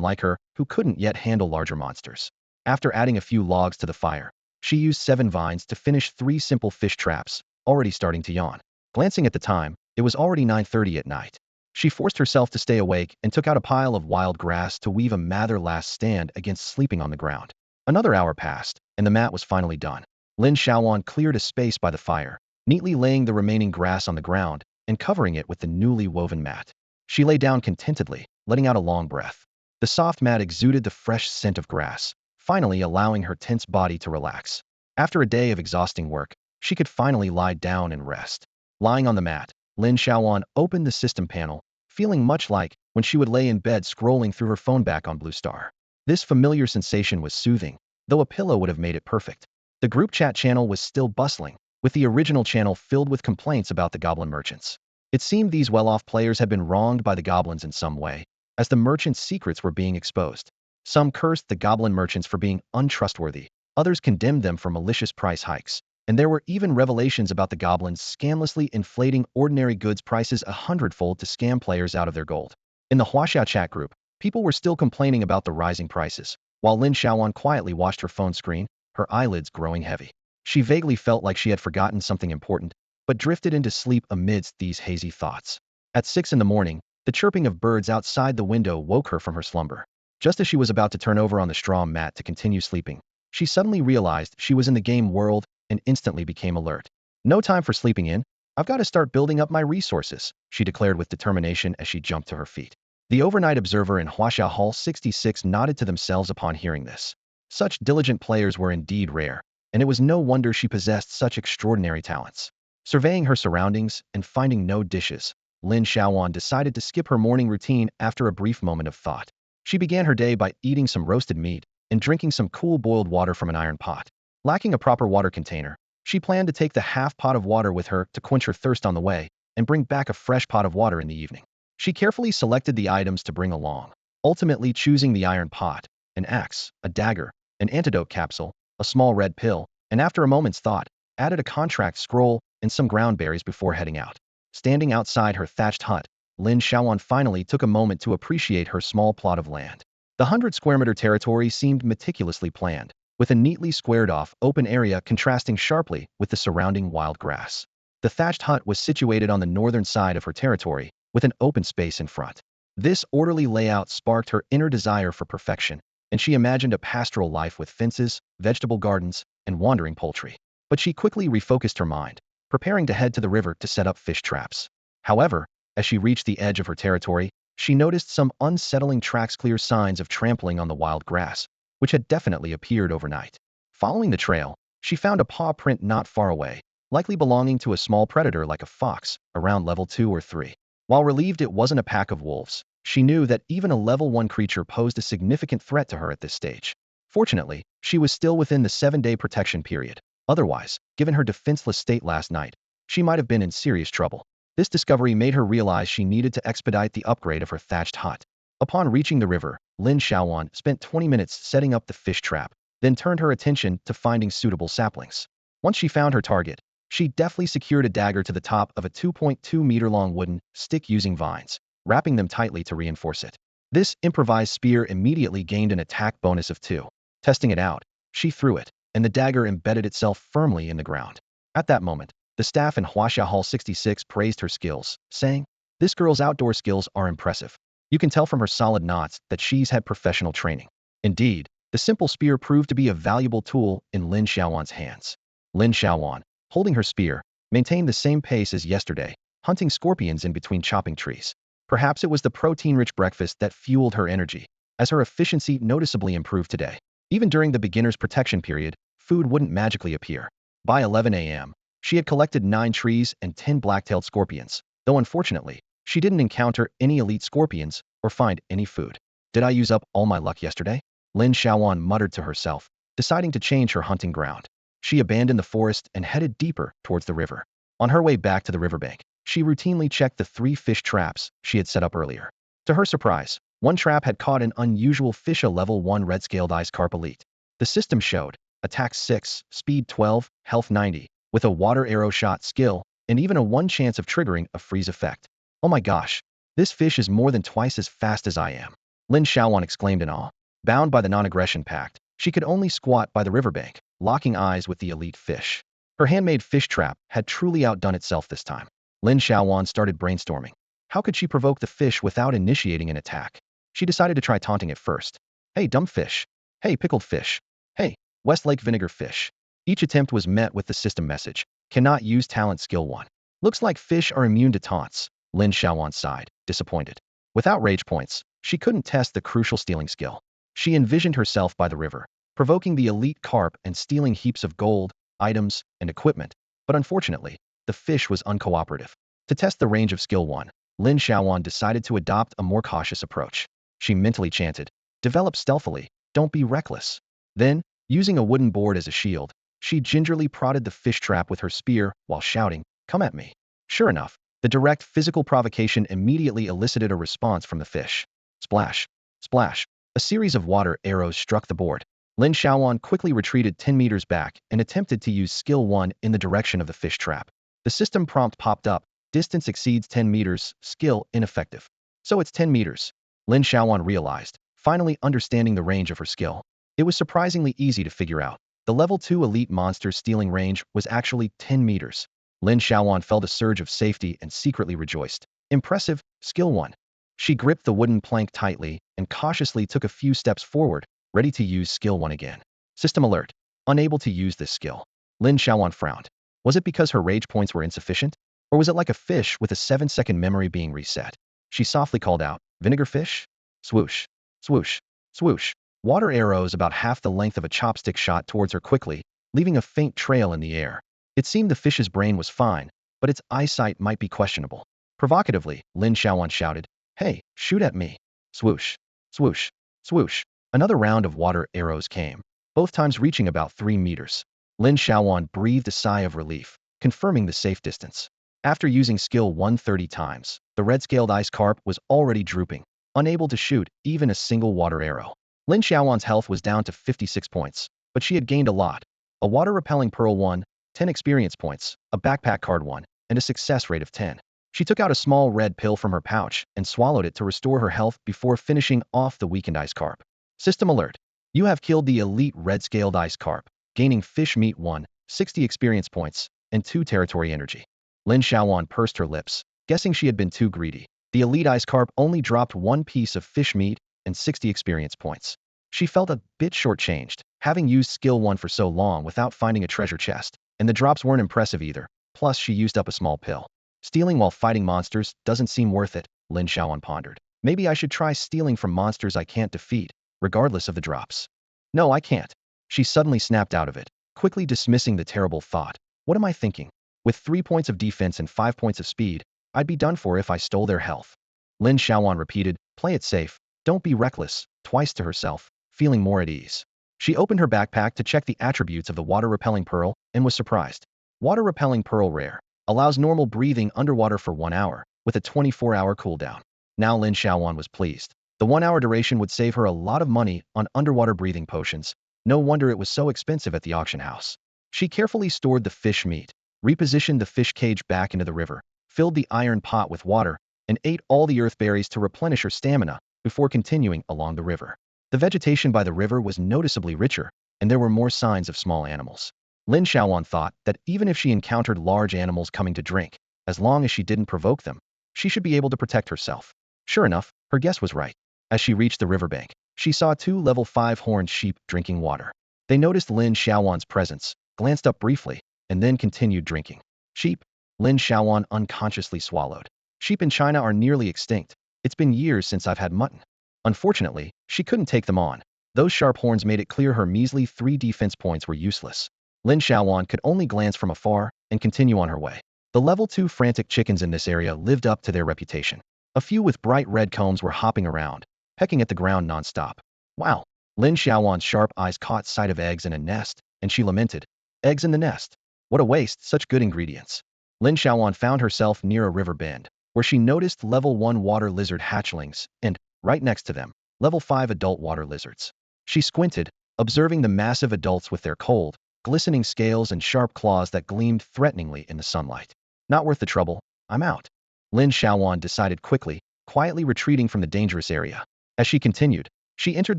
like her who couldn't yet handle larger monsters. After adding a few logs to the fire, she used 7 vines to finish 3 simple fish traps, already starting to yawn. Glancing at the time, it was already 9:30 at night. She forced herself to stay awake and took out a pile of wild grass to weave a mather last stand against sleeping on the ground. Another hour passed, and the mat was finally done. Lin Xiaoyuan cleared a space by the fire, neatly laying the remaining grass on the ground and covering it with the newly woven mat. She lay down contentedly, letting out a long breath. The soft mat exuded the fresh scent of grass, finally allowing her tense body to relax. After a day of exhausting work, she could finally lie down and rest. Lying on the mat, Lin Xiaoyuan opened the system panel, feeling much like when she would lay in bed scrolling through her phone back on Blue Star. This familiar sensation was soothing, though a pillow would have made it perfect. The group chat channel was still bustling, with the original channel filled with complaints about the goblin merchants. It seemed these well-off players had been wronged by the goblins in some way, as the merchants' secrets were being exposed. Some cursed the goblin merchants for being untrustworthy, others condemned them for malicious price hikes, and there were even revelations about the goblins scandalously inflating ordinary goods prices 100-fold to scam players out of their gold. In the Hasha chat group, people were still complaining about the rising prices, while Lin Xiaoyuan quietly watched her phone screen, her eyelids growing heavy. She vaguely felt like she had forgotten something important, but drifted into sleep amidst these hazy thoughts. At 6 in the morning, the chirping of birds outside the window woke her from her slumber. Just as she was about to turn over on the straw mat to continue sleeping, she suddenly realized she was in the game world and instantly became alert. No time for sleeping in. I've got to start building up my resources, she declared with determination as she jumped to her feet. The overnight observer in Huasha Hall 66 nodded to themselves upon hearing this. Such diligent players were indeed rare, and it was no wonder she possessed such extraordinary talents. Surveying her surroundings and finding no dishes, Lin Xiaoyuan decided to skip her morning routine after a brief moment of thought. She began her day by eating some roasted meat and drinking some cool boiled water from an iron pot. Lacking a proper water container, she planned to take the half pot of water with her to quench her thirst on the way and bring back a fresh pot of water in the evening. She carefully selected the items to bring along, ultimately choosing the iron pot, an axe, a dagger, an antidote capsule, a small red pill, and after a moment's thought, added a contract scroll and some ground berries before heading out. Standing outside her thatched hut, Lin Xiaoyuan finally took a moment to appreciate her small plot of land. The 100-square-meter territory seemed meticulously planned, with a neatly squared-off open area contrasting sharply with the surrounding wild grass. The thatched hut was situated on the northern side of her territory, with an open space in front. This orderly layout sparked her inner desire for perfection, and she imagined a pastoral life with fences, vegetable gardens, and wandering poultry. But she quickly refocused her mind, preparing to head to the river to set up fish traps. However, as she reached the edge of her territory, she noticed some unsettling tracks, clear signs of trampling on the wild grass, which had definitely appeared overnight. Following the trail, she found a paw print not far away, likely belonging to a small predator like a fox, around level 2 or 3. While relieved it wasn't a pack of wolves, she knew that even a level 1 creature posed a significant threat to her at this stage. Fortunately, she was still within the 7-day protection period. Otherwise, given her defenseless state last night, she might have been in serious trouble. This discovery made her realize she needed to expedite the upgrade of her thatched hut. Upon reaching the river, Lin Xiaoyuan spent 20 minutes setting up the fish trap, then turned her attention to finding suitable saplings. Once she found her target, she deftly secured a dagger to the top of a 2.2-meter-long wooden stick using vines, wrapping them tightly to reinforce it. This improvised spear immediately gained an attack bonus of 2. Testing it out, she threw it, and the dagger embedded itself firmly in the ground. At that moment, the staff in Huasha Hall 66 praised her skills, saying, "This girl's outdoor skills are impressive. You can tell from her solid knots that she's had professional training." Indeed, the simple spear proved to be a valuable tool in Lin Xiaoyuan's hands. Lin Xiaoyuan, holding her spear, maintained the same pace as yesterday, hunting scorpions in between chopping trees. Perhaps it was the protein-rich breakfast that fueled her energy, as her efficiency noticeably improved today. Even during the beginner's protection period, food wouldn't magically appear. By 11 a.m., she had collected 9 trees and 10 black-tailed scorpions, though unfortunately, she didn't encounter any elite scorpions or find any food. Did I use up all my luck yesterday? Lin Xiaoyuan muttered to herself, deciding to change her hunting ground. She abandoned the forest and headed deeper towards the river. On her way back to the riverbank, she routinely checked the 3 fish traps she had set up earlier. To her surprise, one trap had caught an unusual fish, a level 1 red-scaled ice carp elite. The system showed attack 6, speed 12, health 90, with a water arrow shot skill, and even a 1 chance of triggering a freeze effect. "Oh my gosh, this fish is more than twice as fast as I am," Lin Xiaoyuan exclaimed in awe. Bound by the non-aggression pact, she could only squat by the riverbank, locking eyes with the elite fish. Her handmade fish trap had truly outdone itself this time. Lin Xiaoyuan started brainstorming. How could she provoke the fish without initiating an attack? She decided to try taunting it first. "Hey, dumb fish. Hey, pickled fish. Hey, Westlake vinegar fish." Each attempt was met with the system message, "Cannot use talent skill 1. Looks like fish are immune to taunts." Lin Xiaoyuan sighed, disappointed. Without rage points, she couldn't test the crucial stealing skill. She envisioned herself by the river, provoking the elite carp and stealing heaps of gold, items, and equipment, but unfortunately, the fish was uncooperative. To test the range of skill 1, Lin Xiaoyuan decided to adopt a more cautious approach. She mentally chanted, "Develop stealthily, don't be reckless." Then, Using a wooden board as a shield, she gingerly prodded the fish trap with her spear while shouting, "Come at me." Sure enough, the direct physical provocation immediately elicited a response from the fish. Splash, splash. A series of water arrows struck the board. Lin Xiaoyuan quickly retreated 10 meters back and attempted to use skill 1 in the direction of the fish trap. The system prompt popped up. Distance exceeds 10 meters, skill ineffective. So it's 10 meters. Lin Xiaoyuan realized, finally understanding the range of her skill. It was surprisingly easy to figure out. The level 2 elite monster's stealing range was actually 10 meters. Lin Xiaoyuan felt a surge of safety and secretly rejoiced. Impressive, skill 1. She gripped the wooden plank tightly and cautiously took a few steps forward, ready to use skill 1 again. System alert. Unable to use this skill. Lin Xiaoyuan frowned. Was it because her rage points were insufficient? Or was it like a fish with a 7-second memory being reset? She softly called out, "Vinegar fish?" Swoosh, swoosh, swoosh. Water arrows about half the length of a chopstick shot towards her quickly, leaving a faint trail in the air. It seemed the fish's brain was fine, but its eyesight might be questionable. Provocatively, Lin Xiaoyuan shouted, "Hey, shoot at me." Swoosh, swoosh, swoosh. Another round of water arrows came, both times reaching about 3 meters. Lin Xiaoyuan breathed a sigh of relief, confirming the safe distance. After using skill 130 times, the red-scaled ice carp was already drooping, unable to shoot even a single water arrow. Lin Xiaoyuan's health was down to 56 points, but she had gained a lot. A water-repelling pearl 1, 10 experience points, a backpack card 1, and a success rate of 10. She took out a small red pill from her pouch and swallowed it to restore her health before finishing off the weakened ice carp. System alert. You have killed the elite red-scaled ice carp, gaining fish meat 1, 60 experience points, and 2 territory energy. Lin Xiaoyuan pursed her lips, guessing she had been too greedy. The elite ice carp only dropped 1 piece of fish meat and 60 experience points. She felt a bit shortchanged, having used skill 1 for so long without finding a treasure chest, and the drops weren't impressive either, plus she used up a small pill. Stealing while fighting monsters doesn't seem worth it, Lin Xiaoyuan pondered. Maybe I should try stealing from monsters I can't defeat, regardless of the drops. No, I can't. She suddenly snapped out of it, quickly dismissing the terrible thought. What am I thinking? With 3 points of defense and 5 points of speed, I'd be done for if I stole their health. Lin Xiaoyuan repeated, "Play it safe, don't be reckless," twice to herself, feeling more at ease. She opened her backpack to check the attributes of the water-repelling pearl and was surprised. Water-repelling pearl rare. Allows normal breathing underwater for 1 hour, with a 24-hour cooldown. Now Lin Xiaoyuan was pleased. The 1-hour duration would save her a lot of money on underwater breathing potions. No wonder it was so expensive at the auction house. She carefully stored the fish meat, repositioned the fish cage back into the river, filled the iron pot with water, and ate all the earth berries to replenish her stamina before continuing along the river. The vegetation by the river was noticeably richer, and there were more signs of small animals. Lin Xiaoyuan thought that even if she encountered large animals coming to drink, as long as she didn't provoke them, she should be able to protect herself. Sure enough, her guess was right. As she reached the riverbank, she saw 2 level 5 horned sheep drinking water. They noticed Lin Xiaoyuan's presence, glanced up briefly, and then continued drinking. Sheep? Lin Xiaoyuan unconsciously swallowed. Sheep in China are nearly extinct. It's been years since I've had mutton. Unfortunately, she couldn't take them on. Those sharp horns made it clear her measly 3 defense points were useless. Lin Xiaoyuan could only glance from afar and continue on her way. The level 2 frantic chickens in this area lived up to their reputation. A few with bright red combs were hopping around, pecking at the ground non-stop. Wow! Lin Xiaoyuan's sharp eyes caught sight of eggs in a nest, and she lamented. Eggs in the nest. What a waste, such good ingredients. Lin Xiaoyuan found herself near a river bend, where she noticed level 1 water lizard hatchlings, and, right next to them, level 5 adult water lizards. She squinted, observing the massive adults with their cold, glistening scales and sharp claws that gleamed threateningly in the sunlight. Not worth the trouble, I'm out. Lin Xiaoyuan decided quickly, quietly retreating from the dangerous area. As she continued, she entered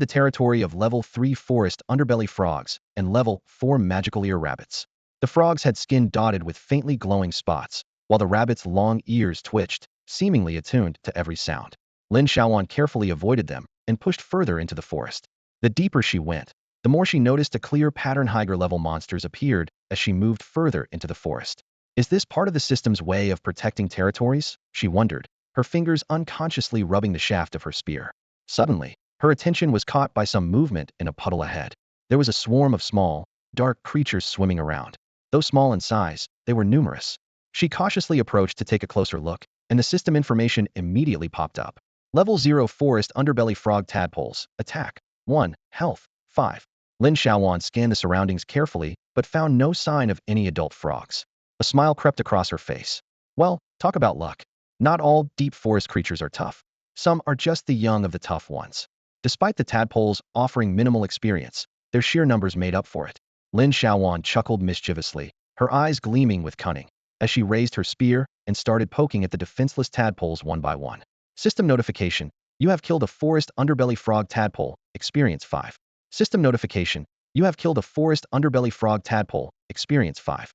the territory of level 3 forest underbelly frogs and level 4 magical ear rabbits. The frogs had skin dotted with faintly glowing spots, while the rabbits' long ears twitched, seemingly attuned to every sound. Lin Xiaoyuan carefully avoided them and pushed further into the forest. The deeper she went, the more she noticed a clear pattern higher-level monsters appeared as she moved further into the forest. Is this part of the system's way of protecting territories? She wondered, her fingers unconsciously rubbing the shaft of her spear. Suddenly, her attention was caught by some movement in a puddle ahead. There was a swarm of small, dark creatures swimming around. Though small in size, they were numerous. She cautiously approached to take a closer look, and the system information immediately popped up. Level 0 forest underbelly frog tadpoles, attack 1, health 5. Lin Xiaoyuan scanned the surroundings carefully, but found no sign of any adult frogs. A smile crept across her face. Well, talk about luck. Not all deep forest creatures are tough. Some are just the young of the tough ones. Despite the tadpoles offering minimal experience, their sheer numbers made up for it. Lin Xiaoyuan chuckled mischievously, her eyes gleaming with cunning, as she raised her spear and started poking at the defenseless tadpoles one by one. System notification. You have killed a forest underbelly frog tadpole. Experience 5. System notification. You have killed a forest underbelly frog tadpole. Experience 5.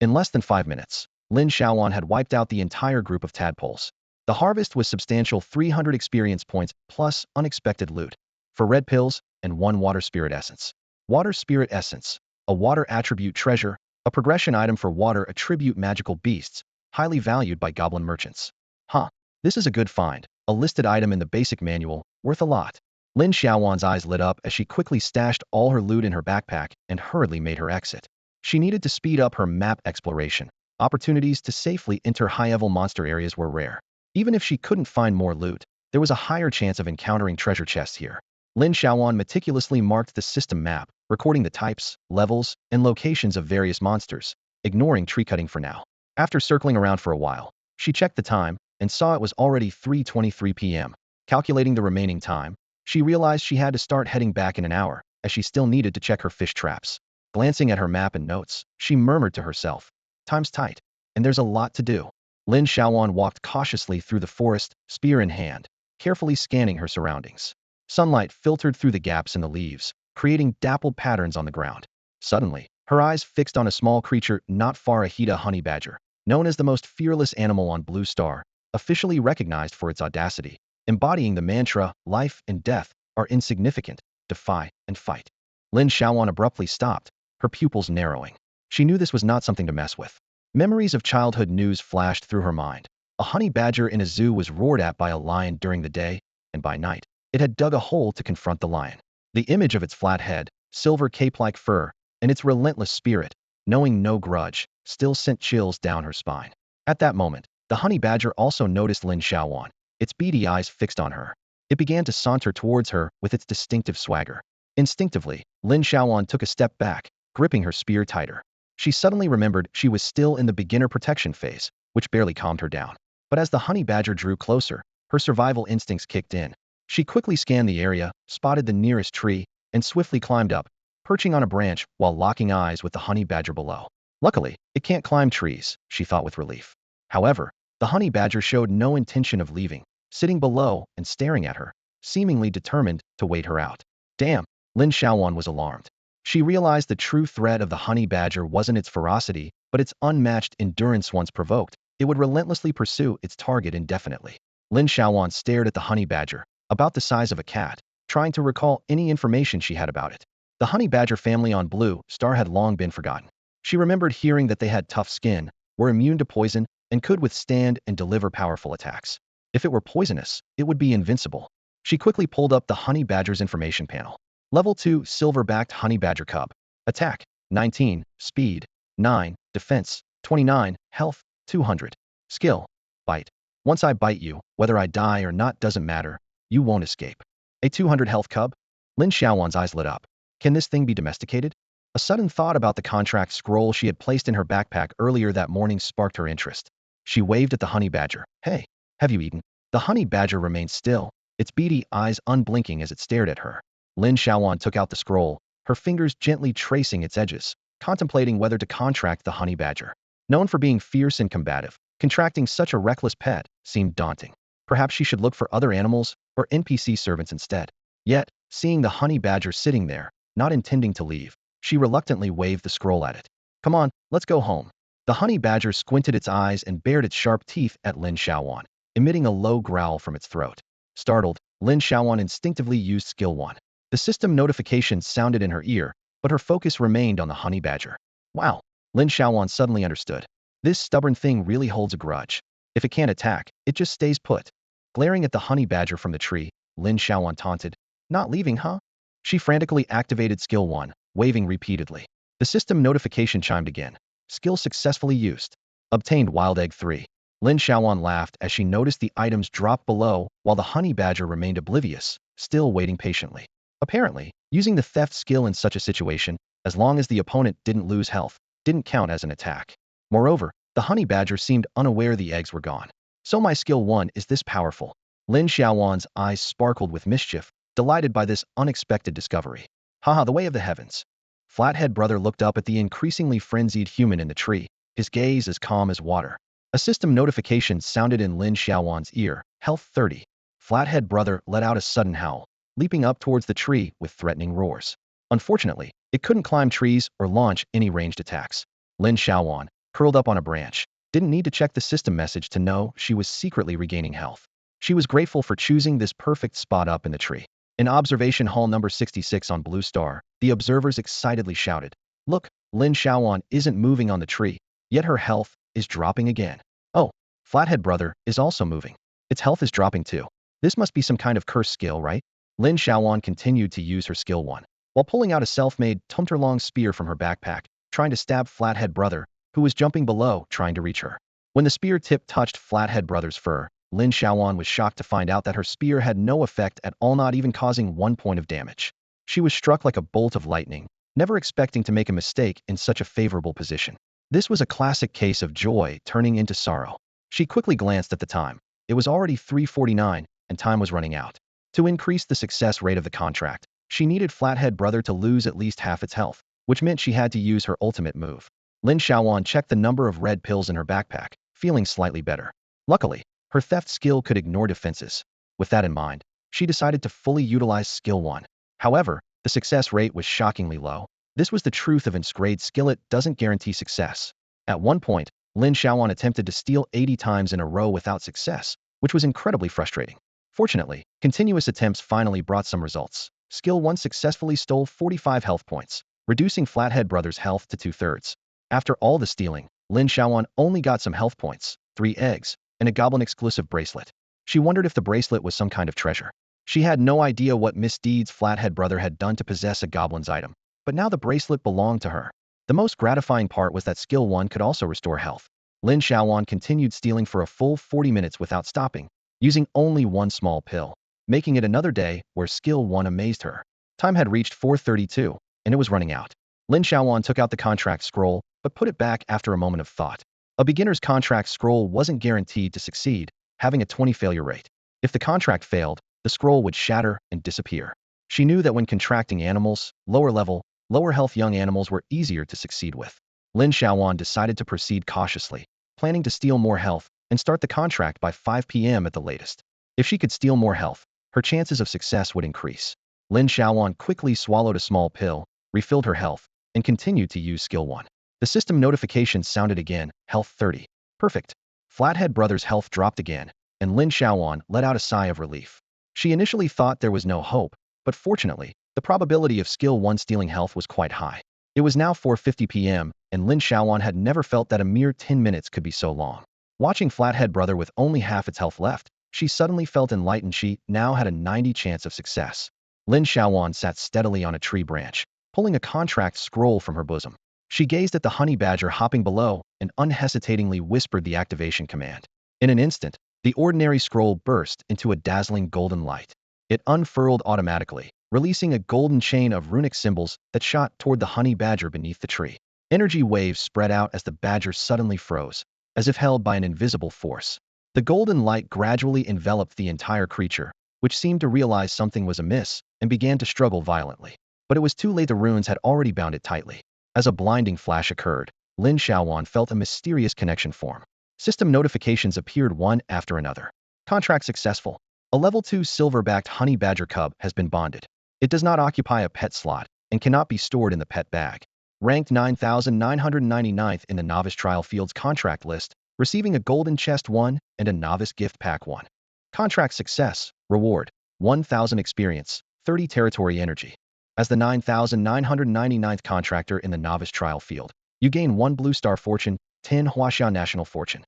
In less than 5 minutes, Lin Xiaoyuan had wiped out the entire group of tadpoles. The harvest was substantial 300 experience points plus unexpected loot. For red pills and 1 water spirit essence. Water spirit essence. A water attribute treasure. A progression item for water attribute magical beasts. Highly valued by goblin merchants. Huh. This is a good find. A listed item in the basic manual, worth a lot. Lin Xiaoyuan's eyes lit up as she quickly stashed all her loot in her backpack and hurriedly made her exit. She needed to speed up her map exploration. Opportunities to safely enter high-level monster areas were rare. Even if she couldn't find more loot, there was a higher chance of encountering treasure chests here. Lin Xiaoyuan meticulously marked the system map, recording the types, levels, and locations of various monsters, ignoring tree cutting for now. After circling around for a while, she checked the time and saw it was already 3:23 p.m. Calculating the remaining time, she realized she had to start heading back in an hour, as she still needed to check her fish traps. Glancing at her map and notes, she murmured to herself, "Time's tight, and there's a lot to do." Lin Xiaoyuan walked cautiously through the forest, spear in hand, carefully scanning her surroundings. Sunlight filtered through the gaps in the leaves, creating dappled patterns on the ground. Suddenly, her eyes fixed on a small creature not far ahead, a honey badger, known as the most fearless animal on Blue Star, officially recognized for its audacity, embodying the mantra, life and death are insignificant, defy and fight. Lin Xiaoyuan abruptly stopped, her pupils narrowing. She knew this was not something to mess with. Memories of childhood news flashed through her mind. A honey badger in a zoo was roared at by a lion during the day, and by night, it had dug a hole to confront the lion. The image of its flat head, silver cape-like fur, and its relentless spirit, knowing no grudge, still sent chills down her spine. At that moment, the honey badger also noticed Lin Xiaoyuan, its beady eyes fixed on her. It began to saunter towards her with its distinctive swagger. Instinctively, Lin Xiaoyuan took a step back, gripping her spear tighter. She suddenly remembered she was still in the beginner protection phase, which barely calmed her down. But as the honey badger drew closer, her survival instincts kicked in. She quickly scanned the area, spotted the nearest tree, and swiftly climbed up, perching on a branch while locking eyes with the honey badger below. Luckily, it can't climb trees, she thought with relief. However, the honey badger showed no intention of leaving, sitting below and staring at her, seemingly determined to wait her out. Damn, Lin Xiaoyuan was alarmed. She realized the true threat of the honey badger wasn't its ferocity, but its unmatched endurance. Once provoked, it would relentlessly pursue its target indefinitely. Lin Xiaoyuan stared at the honey badger, about the size of a cat, trying to recall any information she had about it. The honey badger family on Blue Star had long been forgotten. She remembered hearing that they had tough skin, were immune to poison, and could withstand and deliver powerful attacks. If it were poisonous, it would be invincible. She quickly pulled up the honey badger's information panel. Level 2 silver-backed honey badger cub. Attack 19, speed 9, defense 29, health 200. Skill bite. Once I bite you, whether I die or not doesn't matter, you won't escape. A 200 health cub? Lin Xiaoyuan's eyes lit up. Can this thing be domesticated? A sudden thought about the contract scroll she had placed in her backpack earlier that morning sparked her interest. She waved at the honey badger. Hey, have you eaten? The honey badger remained still, its beady eyes unblinking as it stared at her. Lin Xiaoyuan took out the scroll, her fingers gently tracing its edges, contemplating whether to contract the honey badger. Known for being fierce and combative, contracting such a reckless pet seemed daunting. Perhaps she should look for other animals or NPC servants instead. Yet, seeing the honey badger sitting there, not intending to leave, she reluctantly waved the scroll at it. Come on, let's go home. The honey badger squinted its eyes and bared its sharp teeth at Lin Xiaoyuan, emitting a low growl from its throat. Startled, Lin Xiaoyuan instinctively used Skill 1. The system notification sounded in her ear, but her focus remained on the honey badger. Wow, Lin Xiaoyuan suddenly understood. This stubborn thing really holds a grudge. If it can't attack, it just stays put. Glaring at the honey badger from the tree, Lin Xiaoyuan taunted. Not leaving, huh? She frantically activated Skill 1, waving repeatedly. The system notification chimed again. Skill successfully used. Obtained Wild Egg 3. Lin Xiaoyuan laughed as she noticed the items drop below while the honey badger remained oblivious, still waiting patiently. Apparently, Using the theft skill in such a situation, as long as the opponent didn't lose health, didn't count as an attack. Moreover, the honey badger seemed unaware the eggs were gone. So my skill 1 is this powerful. Lin Xiaoyuan's eyes sparkled with mischief, delighted by this unexpected discovery. Haha, the way of the heavens. Flathead brother looked up at the increasingly frenzied human in the tree, his gaze as calm as water. A system notification sounded in Lin Xiaoyuan's ear, health 30. Flathead brother let out a sudden howl, leaping up towards the tree with threatening roars. Unfortunately, it couldn't climb trees or launch any ranged attacks. Lin Xiaoyuan, curled up on a branch, didn't need to check the system message to know she was secretly regaining health. She was grateful for choosing this perfect spot up in the tree. In observation hall number 66 on Blue Star, the observers excitedly shouted, "Look, Lin Xiaoyuan isn't moving on the tree, yet her health is dropping again. Oh, Flathead brother is also moving. Its health is dropping too. This must be some kind of curse skill, right?" Lin Xiaoyuan continued to use her skill 1, while pulling out a self-made tumter-long spear from her backpack, trying to stab Flathead brother, who was jumping below, trying to reach her. When the spear tip touched Flathead brother's fur, Lin Xiaoyuan was shocked to find out that her spear had no effect at all, not even causing 1 point of damage. She was struck like a bolt of lightning, never expecting to make a mistake in such a favorable position. This was a classic case of joy turning into sorrow. She quickly glanced at the time. It was already 3:49, and time was running out. To increase the success rate of the contract, she needed Flathead brother to lose at least half its health, which meant she had to use her ultimate move. Lin Xiaoyuan checked the number of red pills in her backpack, feeling slightly better. Luckily, her theft skill could ignore defenses. With that in mind, she decided to fully utilize skill 1. However, the success rate was shockingly low. This was the truth of Inscrade skillet doesn't guarantee success. At one point, Lin Xiaoyuan attempted to steal 80 times in a row without success, which was incredibly frustrating. Fortunately, continuous attempts finally brought some results. Skill 1 successfully stole 45 health points, reducing Flathead brother's health to 2/3. After all the stealing, Lin Xiaoyuan only got some health points, 3 eggs, and a goblin-exclusive bracelet. She wondered if the bracelet was some kind of treasure. She had no idea what misdeeds Flathead brother had done to possess a goblin's item, but now the bracelet belonged to her. The most gratifying part was that skill 1 could also restore health. Lin Xiaoyuan continued stealing for a full 40 minutes without stopping, using only 1 small pill, making it another day where skill 1 amazed her. Time had reached 4:32, and it was running out. Lin Xiaoyuan took out the contract scroll, but put it back after a moment of thought. A beginner's contract scroll wasn't guaranteed to succeed, having a 20 failure rate. If the contract failed, the scroll would shatter and disappear. She knew that when contracting animals, lower level, lower health young animals were easier to succeed with. Lin Xiaoyuan decided to proceed cautiously, planning to steal more health and start the contract by 5 p.m. at the latest. If she could steal more health, her chances of success would increase. Lin Xiaoyuan quickly swallowed a small pill, refilled her health, and continued to use skill 1. The system notification sounded again, health 30. Perfect. Flathead brother's health dropped again, and Lin Xiaoyuan let out a sigh of relief. She initially thought there was no hope, but fortunately, the probability of skill 1 stealing health was quite high. It was now 4:50 p.m., and Lin Xiaoyuan had never felt that a mere 10 minutes could be so long. Watching Flathead brother with only half its health left, she suddenly felt enlightened. She now had a 90 chance of success. Lin Xiaoyuan sat steadily on a tree branch, pulling a contract scroll from her bosom. She gazed at the honey badger hopping below and unhesitatingly whispered the activation command. In an instant, the ordinary scroll burst into a dazzling golden light. It unfurled automatically, releasing a golden chain of runic symbols that shot toward the honey badger beneath the tree. Energy waves spread out as the badger suddenly froze, as if held by an invisible force. The golden light gradually enveloped the entire creature, which seemed to realize something was amiss and began to struggle violently. But it was too late. The runes had already bound it tightly. As a blinding flash occurred, Lin Xiaoyuan felt a mysterious connection form. System notifications appeared one after another. Contract successful. A level 2 silver-backed honey badger cub has been bonded. It does not occupy a pet slot and cannot be stored in the pet bag. Ranked 9,999th in the novice trial field's contract list, receiving a golden chest 1 and a novice gift pack 1. Contract success. Reward. 1,000 experience, 30 territory energy. As the 9,999th contractor in the novice trial field, you gain 1 blue star fortune, 10 Huasha national fortune.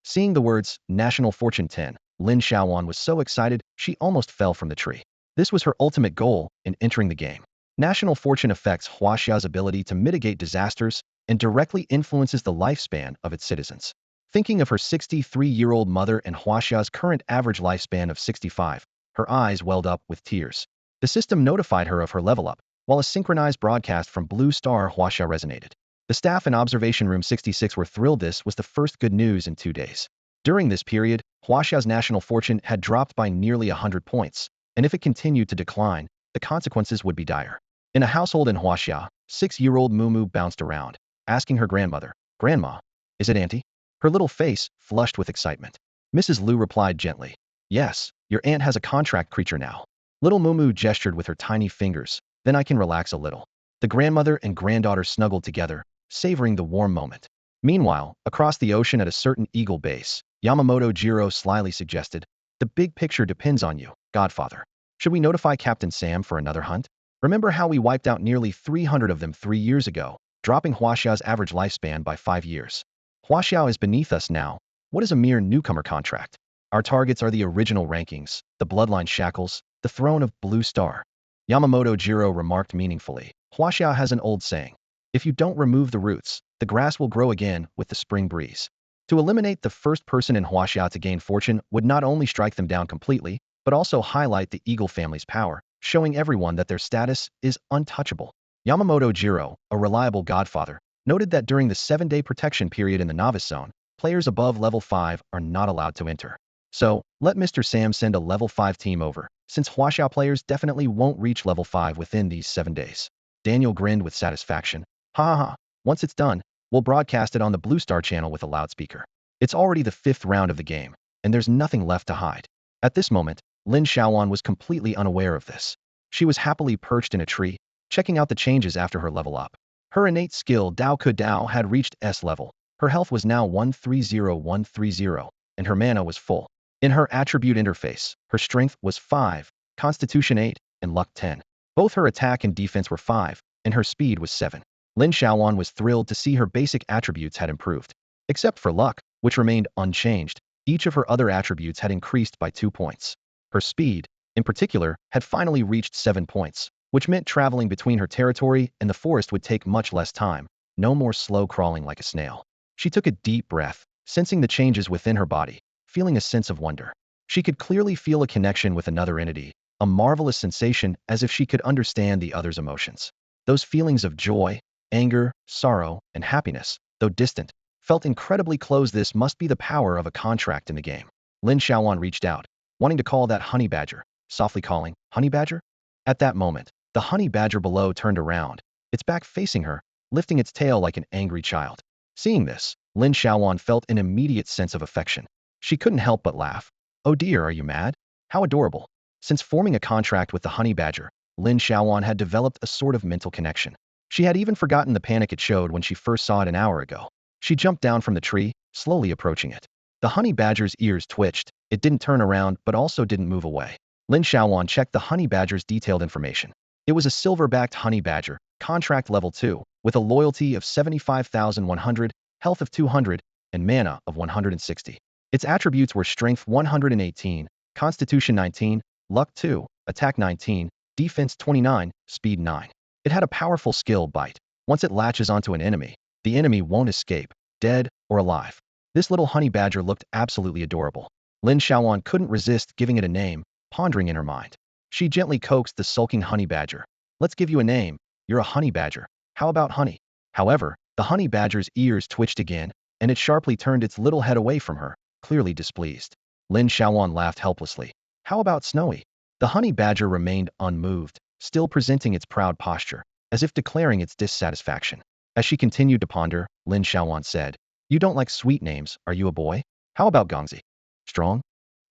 Seeing the words, national fortune 10, Lin Xiaoyuan was so excited, she almost fell from the tree. This was her ultimate goal in entering the game. National fortune affects Huasha's ability to mitigate disasters and directly influences the lifespan of its citizens. Thinking of her 63-year-old mother and Huasha's current average lifespan of 65, her eyes welled up with tears. The system notified her of her level up, while a synchronized broadcast from Blue Star Hasha resonated. The staff in Observation Room 66 were thrilled. This was the first good news in 2 days. During this period, Hasha's national fortune had dropped by nearly 100 points, and if it continued to decline, the consequences would be dire. In a household in Hasha, 6-year-old Mumu bounced around, asking her grandmother, "Grandma, is it Auntie?" Her little face flushed with excitement. Mrs. Liu replied gently, "Yes, your aunt has a contract creature now." Little Mumu gestured with her tiny fingers, "Then I can relax a little." The grandmother and granddaughter snuggled together, savoring the warm moment. Meanwhile, across the ocean at a certain eagle base, Yamamoto Jiro slyly suggested, "The big picture depends on you, Godfather. Should we notify Captain Sam for another hunt? Remember how we wiped out nearly 300 of them 3 years ago, dropping Huaxiao's average lifespan by 5 years? Huaxiao is beneath us now. What is a mere newcomer contract? Our targets are the original rankings, the bloodline shackles, the throne of Blue Star." Yamamoto Jiro remarked meaningfully, "Huaxiao has an old saying. If you don't remove the roots, the grass will grow again with the spring breeze." To eliminate the first person in Huaxiao to gain fortune would not only strike them down completely, but also highlight the Eagle family's power, showing everyone that their status is untouchable. Yamamoto Jiro, a reliable godfather, noted that during the 7-day protection period in the novice zone, players above level 5 are not allowed to enter. So, let Mr. Sam send a level 5 team over, since Huaxiao players definitely won't reach level 5 within these 7 days. Daniel grinned with satisfaction. "Ha ha ha, once it's done, we'll broadcast it on the Blue Star channel with a loudspeaker. It's already the 5th round of the game, and there's nothing left to hide." At this moment, Lin Xiaoyuan was completely unaware of this. She was happily perched in a tree, checking out the changes after her level up. Her innate skill Dao Ke Dao had reached S level. Her health was now 130, and her mana was full. In her attribute interface, her strength was 5, constitution 8, and luck 10. Both her attack and defense were 5, and her speed was 7. Lin Xiaoyuan was thrilled to see her basic attributes had improved. Except for luck, which remained unchanged, each of her other attributes had increased by 2 points. Her speed, in particular, had finally reached 7 points, which meant traveling between her territory and the forest would take much less time, no more slow crawling like a snail. She took a deep breath, sensing the changes within her body, feeling a sense of wonder. She could clearly feel a connection with another entity, a marvelous sensation as if she could understand the other's emotions. Those feelings of joy, anger, sorrow, and happiness, though distant, felt incredibly close. This must be the power of a contract in the game. Lin Xiaoyuan reached out, wanting to call that honey badger, softly calling, "Honey badger?" At that moment, the honey badger below turned around, its back facing her, lifting its tail like an angry child. Seeing this, Lin Xiaoyuan felt an immediate sense of affection. She couldn't help but laugh. "Oh dear, are you mad? How adorable." Since forming a contract with the honey badger, Lin Xiaoyuan had developed a sort of mental connection. She had even forgotten the panic it showed when she first saw it an hour ago. She jumped down from the tree, slowly approaching it. The honey badger's ears twitched. It didn't turn around but also didn't move away. Lin Xiaoyuan checked the honey badger's detailed information. It was a silver-backed honey badger, contract level 2, with a loyalty of 75,100, health of 200, and mana of 160. Its attributes were strength 118, constitution 19, luck 2, attack 19, defense 29, speed 9. It had a powerful skill bite. Once it latches onto an enemy, the enemy won't escape, dead or alive. This little honey badger looked absolutely adorable. Lin Xiaoyuan couldn't resist giving it a name, pondering in her mind. She gently coaxed the sulking honey badger. "Let's give you a name. You're a honey badger. How about Honey?" However, the honey badger's ears twitched again, and it sharply turned its little head away from her, clearly displeased. Lin Xiaoyuan laughed helplessly. "How about Snowy?" The honey badger remained unmoved, still presenting its proud posture, as if declaring its dissatisfaction. As she continued to ponder, Lin Xiaoyuan said, "You don't like sweet names, are you a boy? How about Gongzi? Strong?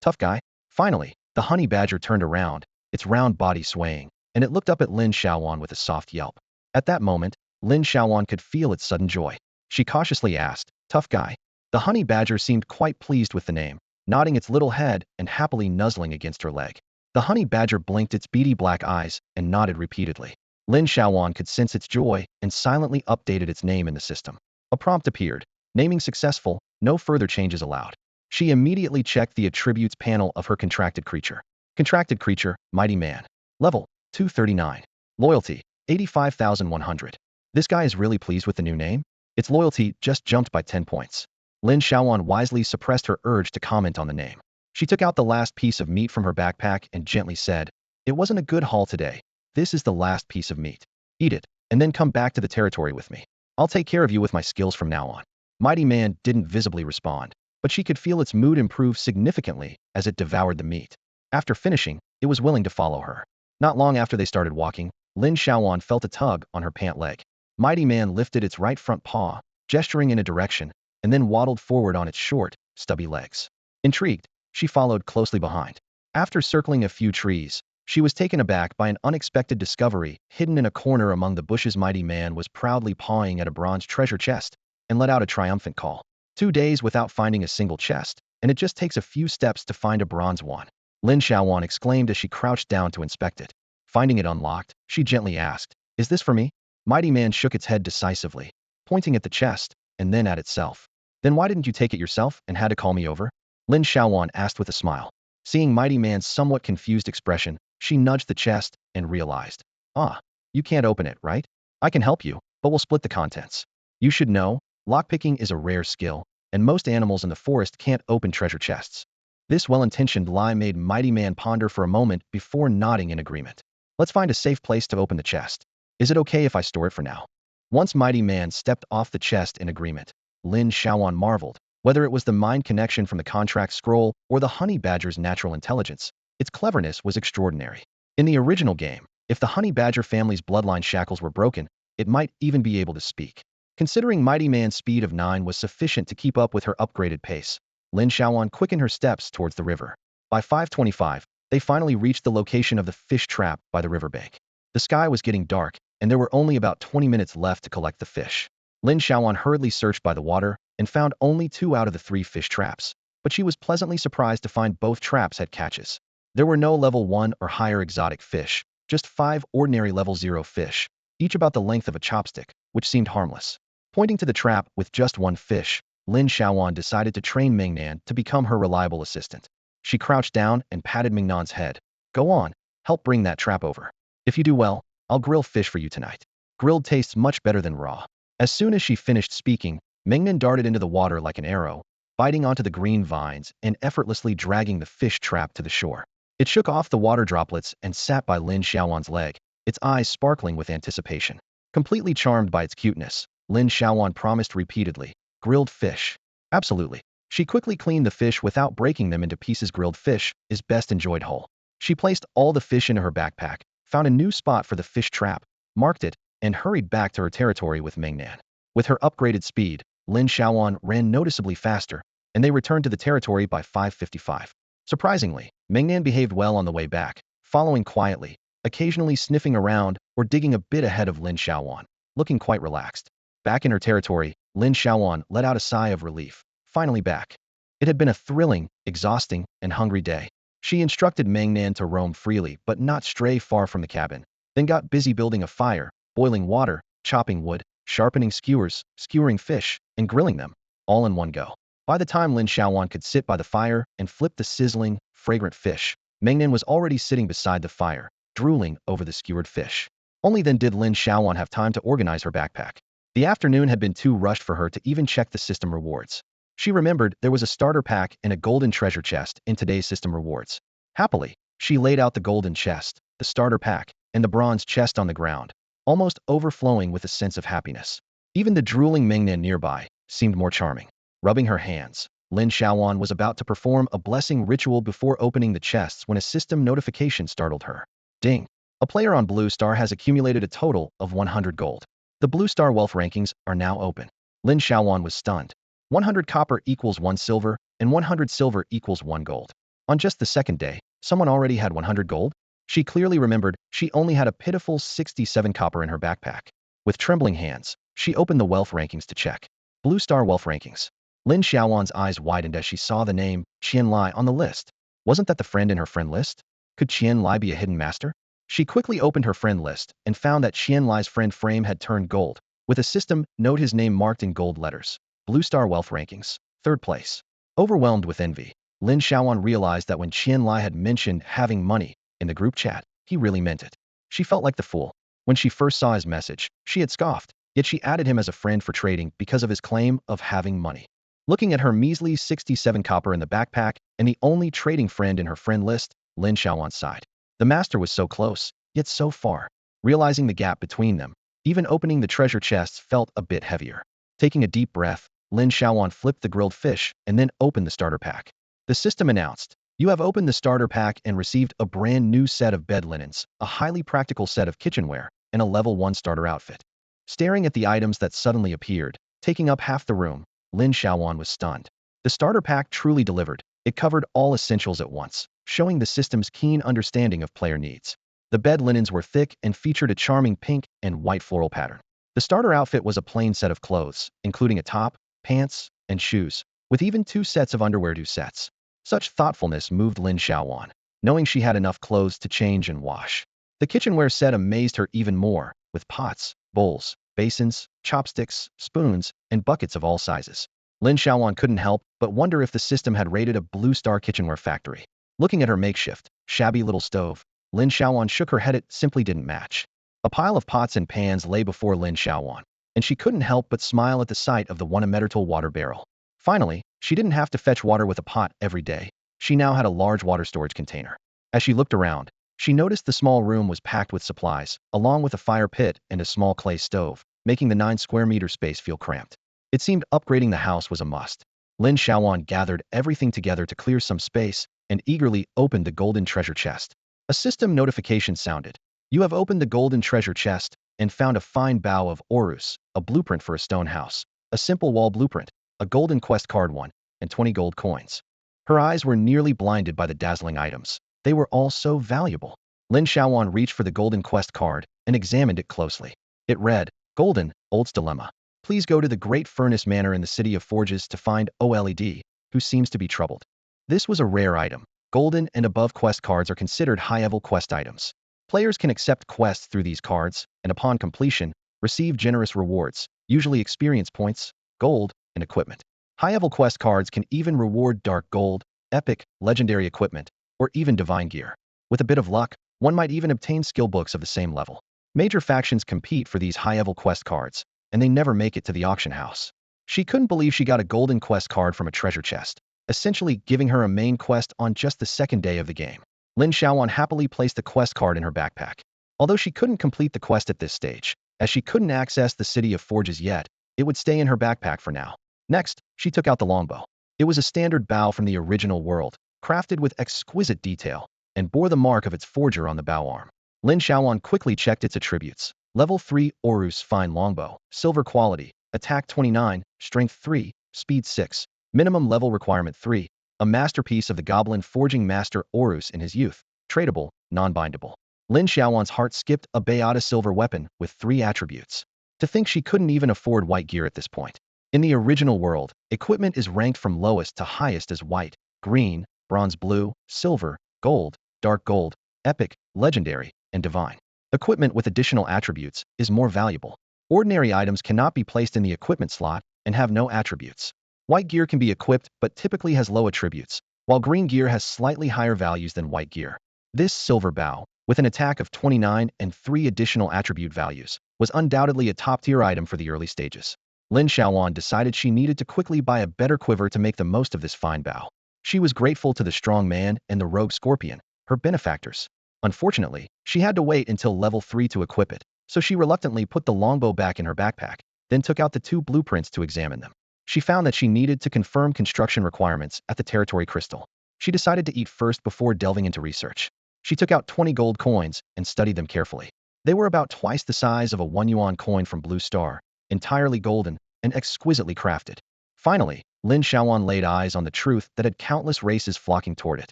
Tough guy?" Finally, the honey badger turned around, its round body swaying, and it looked up at Lin Xiaoyuan with a soft yelp. At that moment, Lin Xiaoyuan could feel its sudden joy. She cautiously asked, "Tough guy?" The honey badger seemed quite pleased with the name, nodding its little head and happily nuzzling against her leg. The honey badger blinked its beady black eyes and nodded repeatedly. Lin Xiaoyuan could sense its joy and silently updated its name in the system. A prompt appeared. Naming successful, no further changes allowed. She immediately checked the attributes panel of her contracted creature. Contracted creature, Mighty Man. Level, 239. Loyalty, 85,100. This guy is really pleased with the new name? Its loyalty just jumped by 10 points. Lin Xiaoyuan wisely suppressed her urge to comment on the name. She took out the last piece of meat from her backpack and gently said, It wasn't a good haul today. This is the last piece of meat. Eat it, and then come back to the territory with me. I'll take care of you with my skills from now on. Mighty Man didn't visibly respond, but she could feel its mood improve significantly as it devoured the meat. After finishing, it was willing to follow her. Not long after they started walking, Lin Xiaoyuan felt a tug on her pant leg. Mighty Man lifted its right front paw, gesturing in a direction, and then waddled forward on its short, stubby legs. Intrigued, she followed closely behind. After circling a few trees, she was taken aback by an unexpected discovery. Hidden in a corner among the bushes, Mighty Man was proudly pawing at a bronze treasure chest and let out a triumphant call. 2 days without finding a single chest, and it just takes a few steps to find a bronze one. Lin Xiaoyuan exclaimed as she crouched down to inspect it. Finding it unlocked, she gently asked, "Is this for me?" Mighty Man shook its head decisively, pointing at the chest and then at itself. "Then why didn't you take it yourself and had to call me over?" Lin Xiaoyuan asked with a smile. Seeing Mighty Man's somewhat confused expression, she nudged the chest and realized, "Ah, you can't open it, right? I can help you, but we'll split the contents. You should know, lockpicking is a rare skill, and most animals in the forest can't open treasure chests." This well-intentioned lie made Mighty Man ponder for a moment before nodding in agreement. "Let's find a safe place to open the chest. Is it okay if I store it for now?" Once Mighty Man stepped off the chest in agreement, Lin Xiaoyuan marveled. Whether it was the mind connection from the contract scroll or the honey badger's natural intelligence, its cleverness was extraordinary. In the original game, if the honey badger family's bloodline shackles were broken, it might even be able to speak. Considering Mighty Man's speed of 9 was sufficient to keep up with her upgraded pace, Lin Xiaoyuan quickened her steps towards the river. By 5:25, they finally reached the location of the fish trap by the riverbank. The sky was getting dark, and there were only about 20 minutes left to collect the fish. Lin Xiaoyuan hurriedly searched by the water and found only 2 out of the 3 fish traps, but she was pleasantly surprised to find both traps had catches. There were no level 1 or higher exotic fish, just 5 ordinary level 0 fish, each about the length of a chopstick, which seemed harmless. Pointing to the trap with just 1 fish, Lin Xiaoyuan decided to train Mingnan to become her reliable assistant. She crouched down and patted Mingnan's head. "Go on, help bring that trap over. If you do well, I'll grill fish for you tonight. Grilled tastes much better than raw." As soon as she finished speaking, Mingnan darted into the water like an arrow, biting onto the green vines and effortlessly dragging the fish trap to the shore. It shook off the water droplets and sat by Lin Xiaoyuan's leg, its eyes sparkling with anticipation. Completely charmed by its cuteness, Lin Xiaoyuan promised repeatedly, "Grilled fish." Absolutely. She quickly cleaned the fish without breaking them into pieces. Grilled fish is best enjoyed whole. She placed all the fish into her backpack, found a new spot for the fish trap, marked it, and hurried back to her territory with Mingnan. With her upgraded speed, Lin Xiaoyuan ran noticeably faster, and they returned to the territory by 5:55. Surprisingly, Mingnan behaved well on the way back, following quietly, occasionally sniffing around or digging a bit ahead of Lin Xiaoyuan, looking quite relaxed. Back in her territory, Lin Xiaoyuan let out a sigh of relief, finally back. It had been a thrilling, exhausting, and hungry day. She instructed Mingnan to roam freely but not stray far from the cabin, then got busy building a fire, boiling water, chopping wood, sharpening skewers, skewering fish, and grilling them, all in one go. By the time Lin Xiaoyuan could sit by the fire and flip the sizzling, fragrant fish, Mingnan was already sitting beside the fire, drooling over the skewered fish. Only then did Lin Xiaoyuan have time to organize her backpack. The afternoon had been too rushed for her to even check the system rewards. She remembered there was a starter pack and a golden treasure chest in today's system rewards. Happily, she laid out the golden chest, the starter pack, and the bronze chest on the ground, almost overflowing with a sense of happiness. Even the drooling Mingnan nearby seemed more charming. Rubbing her hands, Lin Xiaoyuan was about to perform a blessing ritual before opening the chests when a system notification startled her. Ding! A player on Blue Star has accumulated a total of 100 gold. The Blue Star wealth rankings are now open. Lin Xiaoyuan was stunned. 100 copper equals 1 silver, and 100 silver equals 1 gold. On just the second day, someone already had 100 gold? She clearly remembered she only had a pitiful 67 copper in her backpack. With trembling hands, she opened the wealth rankings to check. Blue Star wealth rankings. Lin Xiaoyuan's eyes widened as she saw the name Qian Lai on the list. Wasn't that the friend in her friend list? Could Qian Lai be a hidden master? She quickly opened her friend list and found that Qian Lai's friend frame had turned gold, with a system note his name marked in gold letters. Blue Star wealth rankings, 3rd place. Overwhelmed with envy, Lin Xiaoyuan realized that when Qian Lai had mentioned having money in the group chat, he really meant it. She felt like the fool. When she first saw his message, she had scoffed, yet she added him as a friend for trading because of his claim of having money. Looking at her measly 67 copper in the backpack and the only trading friend in her friend list, Lin Xiaoyuan sighed. The master was so close, yet so far. Realizing the gap between them, even opening the treasure chests felt a bit heavier. Taking a deep breath, Lin Xiaoyuan flipped the grilled fish and then opened the starter pack. The system announced, "You have opened the starter pack and received a brand new set of bed linens, a highly practical set of kitchenware, and a level 1 starter outfit." Staring at the items that suddenly appeared, taking up half the room, Lin Xiaoyuan was stunned. The starter pack truly delivered. It covered all essentials at once, showing the system's keen understanding of player needs. The bed linens were thick and featured a charming pink and white floral pattern. The starter outfit was a plain set of clothes, including a top, pants, and shoes, with even 2 sets of underwear. 2 sets. Such thoughtfulness moved Lin Xiaoyuan, knowing she had enough clothes to change and wash. The kitchenware set amazed her even more, with pots, bowls, basins, chopsticks, spoons, and buckets of all sizes. Lin Xiaoyuan couldn't help but wonder if the system had rated a blue-star kitchenware factory. Looking at her makeshift, shabby little stove, Lin Xiaoyuan shook her head. It simply didn't match. A pile of pots and pans lay before Lin Xiaoyuan, and she couldn't help but smile at the sight of the 1-metal water barrel. Finally, she didn't have to fetch water with a pot every day. She now had a large water storage container. As she looked around, she noticed the small room was packed with supplies, along with a fire pit and a small clay stove, making the 9-square-meter space feel cramped. It seemed upgrading the house was a must. Lin Xiaoyuan gathered everything together to clear some space and eagerly opened the golden treasure chest. A system notification sounded. "You have opened the golden treasure chest and found a fine bow of Orus, a blueprint for a stone house, a simple wall blueprint, a golden quest card 1, and 20 gold coins." Her eyes were nearly blinded by the dazzling items. They were all so valuable. Lin Xiaoyuan reached for the golden quest card and examined it closely. It read, "Golden, Old's Dilemma. Please go to the Great Furnace Manor in the City of Forges to find OLED, who seems to be troubled." This was a rare item. Golden and above quest cards are considered high-level quest items. Players can accept quests through these cards, and upon completion, receive generous rewards, usually experience points, gold, and equipment. High-level quest cards can even reward dark gold, epic, legendary equipment, or even divine gear. With a bit of luck, one might even obtain skill books of the same level. Major factions compete for these high-level quest cards, and they never make it to the auction house. She couldn't believe she got a golden quest card from a treasure chest, essentially giving her a main quest on just the second day of the game. Lin Xiaoyuan happily placed the quest card in her backpack. Although she couldn't complete the quest at this stage, as she couldn't access the City of Forges yet, it would stay in her backpack for now. Next, she took out the longbow. It was a standard bow from the original world, crafted with exquisite detail, and bore the mark of its forger on the bow arm. Lin Xiaoyuan quickly checked its attributes. Level 3 Orus Fine Longbow, Silver Quality, Attack 29, Strength 3, Speed 6, Minimum Level Requirement 3, a masterpiece of the Goblin Forging Master Orus in his youth, tradable, non-bindable. Lin Xiaoyuan's heart skipped. A Bayada silver weapon with 3 attributes. To think she couldn't even afford white gear at this point. In the original world, equipment is ranked from lowest to highest as white, green, bronze blue, silver, gold, dark gold, epic, legendary, and divine. Equipment with additional attributes is more valuable. Ordinary items cannot be placed in the equipment slot and have no attributes. White gear can be equipped but typically has low attributes, while green gear has slightly higher values than white gear. This silver bow, with an attack of 29 and 3 additional attribute values, was undoubtedly a top-tier item for the early stages. Lin Xiaoyuan decided she needed to quickly buy a better quiver to make the most of this fine bow. She was grateful to the strong man and the rogue scorpion, her benefactors. Unfortunately, she had to wait until level 3 to equip it, so she reluctantly put the longbow back in her backpack, then took out the 2 blueprints to examine them. She found that she needed to confirm construction requirements at the territory crystal. She decided to eat first before delving into research. She took out 20 gold coins and studied them carefully. They were about twice the size of a 1 yuan coin from Blue Star, entirely golden and exquisitely crafted. Finally, Lin Xiaoyuan laid eyes on the truth that had countless races flocking toward it.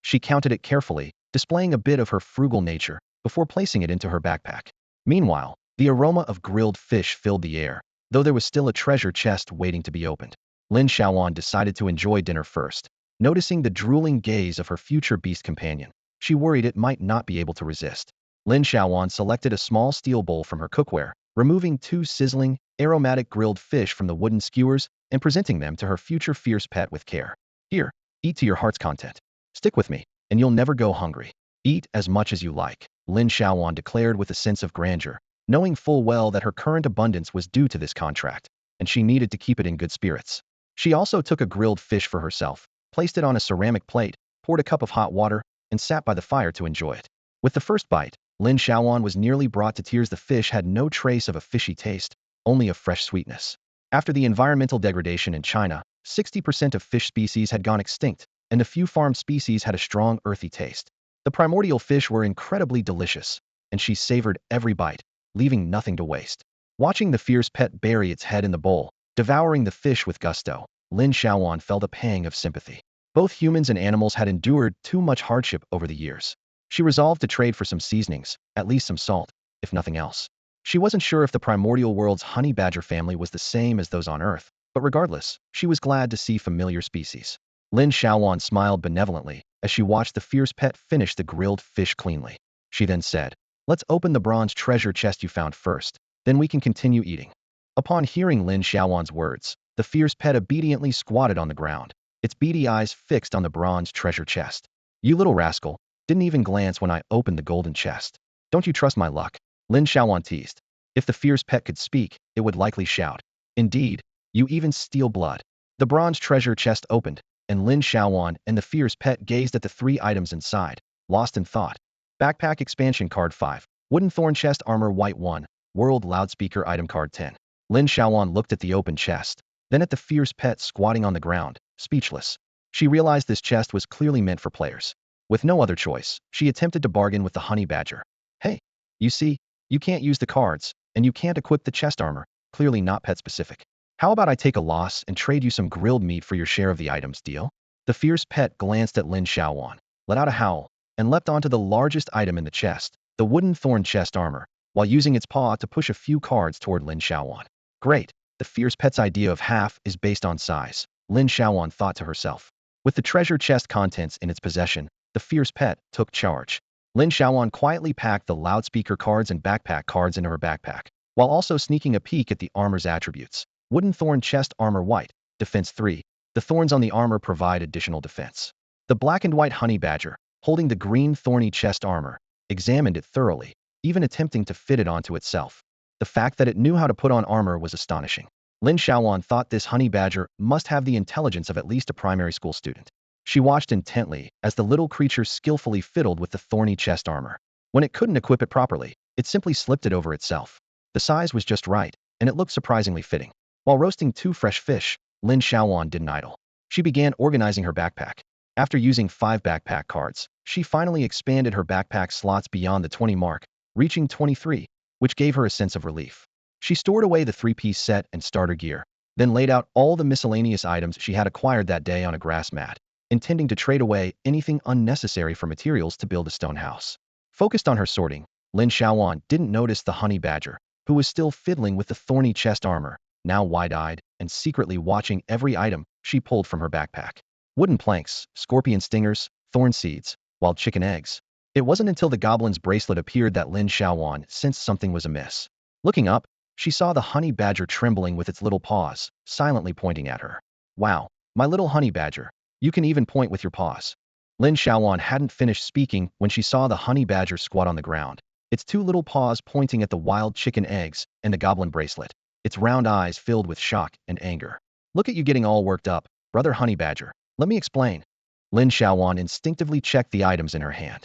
She counted it carefully, displaying a bit of her frugal nature, before placing it into her backpack. Meanwhile, the aroma of grilled fish filled the air, though there was still a treasure chest waiting to be opened. Lin Xiaoyuan decided to enjoy dinner first. Noticing the drooling gaze of her future beast companion, she worried it might not be able to resist. Lin Xiaoyuan selected a small steel bowl from her cookware, removing 2 sizzling, aromatic grilled fish from the wooden skewers and presenting them to her future fierce pet with care. "Here, eat to your heart's content. Stick with me, and you'll never go hungry. Eat as much as you like," Lin Xiaoyuan declared with a sense of grandeur, knowing full well that her current abundance was due to this contract, and she needed to keep it in good spirits. She also took a grilled fish for herself, placed it on a ceramic plate, poured a cup of hot water, and sat by the fire to enjoy it. With the first bite, Lin Xiaoyuan was nearly brought to tears. The fish had no trace of a fishy taste, only a fresh sweetness. After the environmental degradation in China, 60% of fish species had gone extinct, and a few farmed species had a strong earthy taste. The primordial fish were incredibly delicious, and she savored every bite, leaving nothing to waste. Watching the fierce pet bury its head in the bowl, devouring the fish with gusto, Lin Xiaoyuan felt a pang of sympathy. Both humans and animals had endured too much hardship over the years. She resolved to trade for some seasonings, at least some salt, if nothing else. She wasn't sure if the primordial world's honey badger family was the same as those on Earth, but regardless, she was glad to see familiar species. Lin Xiaoyuan smiled benevolently as she watched the fierce pet finish the grilled fish cleanly. She then said, "Let's open the bronze treasure chest you found first, then we can continue eating." Upon hearing Lin Xiaoyuan's words, the fierce pet obediently squatted on the ground, its beady eyes fixed on the bronze treasure chest. "You little rascal, didn't even glance when I opened the golden chest. Don't you trust my luck?" Lin Xiaoyuan teased. If the fierce pet could speak, it would likely shout. "Indeed, you even steal blood." The bronze treasure chest opened, and Lin Xiaoyuan and the fierce pet gazed at the three items inside, lost in thought. Backpack expansion card 5. Wooden thorn chest armor white 1. World loudspeaker item card 10. Lin Xiaoyuan looked at the open chest, then at the fierce pet squatting on the ground, speechless. She realized this chest was clearly meant for players. With no other choice, she attempted to bargain with the honey badger. "Hey, you see, you can't use the cards, and you can't equip the chest armor, clearly not pet specific. How about I take a loss and trade you some grilled meat for your share of the items, deal?" The fierce pet glanced at Lin Xiaoyuan, let out a howl, and leapt onto the largest item in the chest, the wooden thorn chest armor, while using its paw to push a few cards toward Lin Xiaoyuan. "Great, the fierce pet's idea of half is based on size," Lin Xiaoyuan thought to herself. With the treasure chest contents in its possession, the fierce pet took charge. Lin Xiaoyuan quietly packed the loudspeaker cards and backpack cards into her backpack, while also sneaking a peek at the armor's attributes. Wooden thorn chest armor white, defense 3. The thorns on the armor provide additional defense. The black and white honey badger, holding the green thorny chest armor, examined it thoroughly, even attempting to fit it onto itself. The fact that it knew how to put on armor was astonishing. Lin Xiaoyuan thought this honey badger must have the intelligence of at least a primary school student. She watched intently as the little creature skillfully fiddled with the thorny chest armor. When it couldn't equip it properly, it simply slipped it over itself. The size was just right, and it looked surprisingly fitting. While roasting 2 fresh fish, Lin Xiaoyuan didn't idle. She began organizing her backpack. After using 5 backpack cards, she finally expanded her backpack slots beyond the 20 mark, reaching 23, which gave her a sense of relief. She stored away the 3-piece set and starter gear, then laid out all the miscellaneous items she had acquired that day on a grass mat, intending to trade away anything unnecessary for materials to build a stone house. Focused on her sorting, Lin Xiaoyuan didn't notice the honey badger, who was still fiddling with the thorny chest armor, now wide-eyed and secretly watching every item she pulled from her backpack. Wooden planks, scorpion stingers, thorn seeds, wild chicken eggs. It wasn't until the goblin's bracelet appeared that Lin Xiaoyuan sensed something was amiss. Looking up, she saw the honey badger trembling with its little paws, silently pointing at her. "Wow, my little honey badger. You can even point with your paws." Lin Xiaoyuan hadn't finished speaking when she saw the honey badger squat on the ground, its 2 little paws pointing at the wild chicken eggs and the goblin bracelet, its round eyes filled with shock and anger. "Look at you getting all worked up, brother honey badger. Let me explain." Lin Xiaoyuan instinctively checked the items in her hand.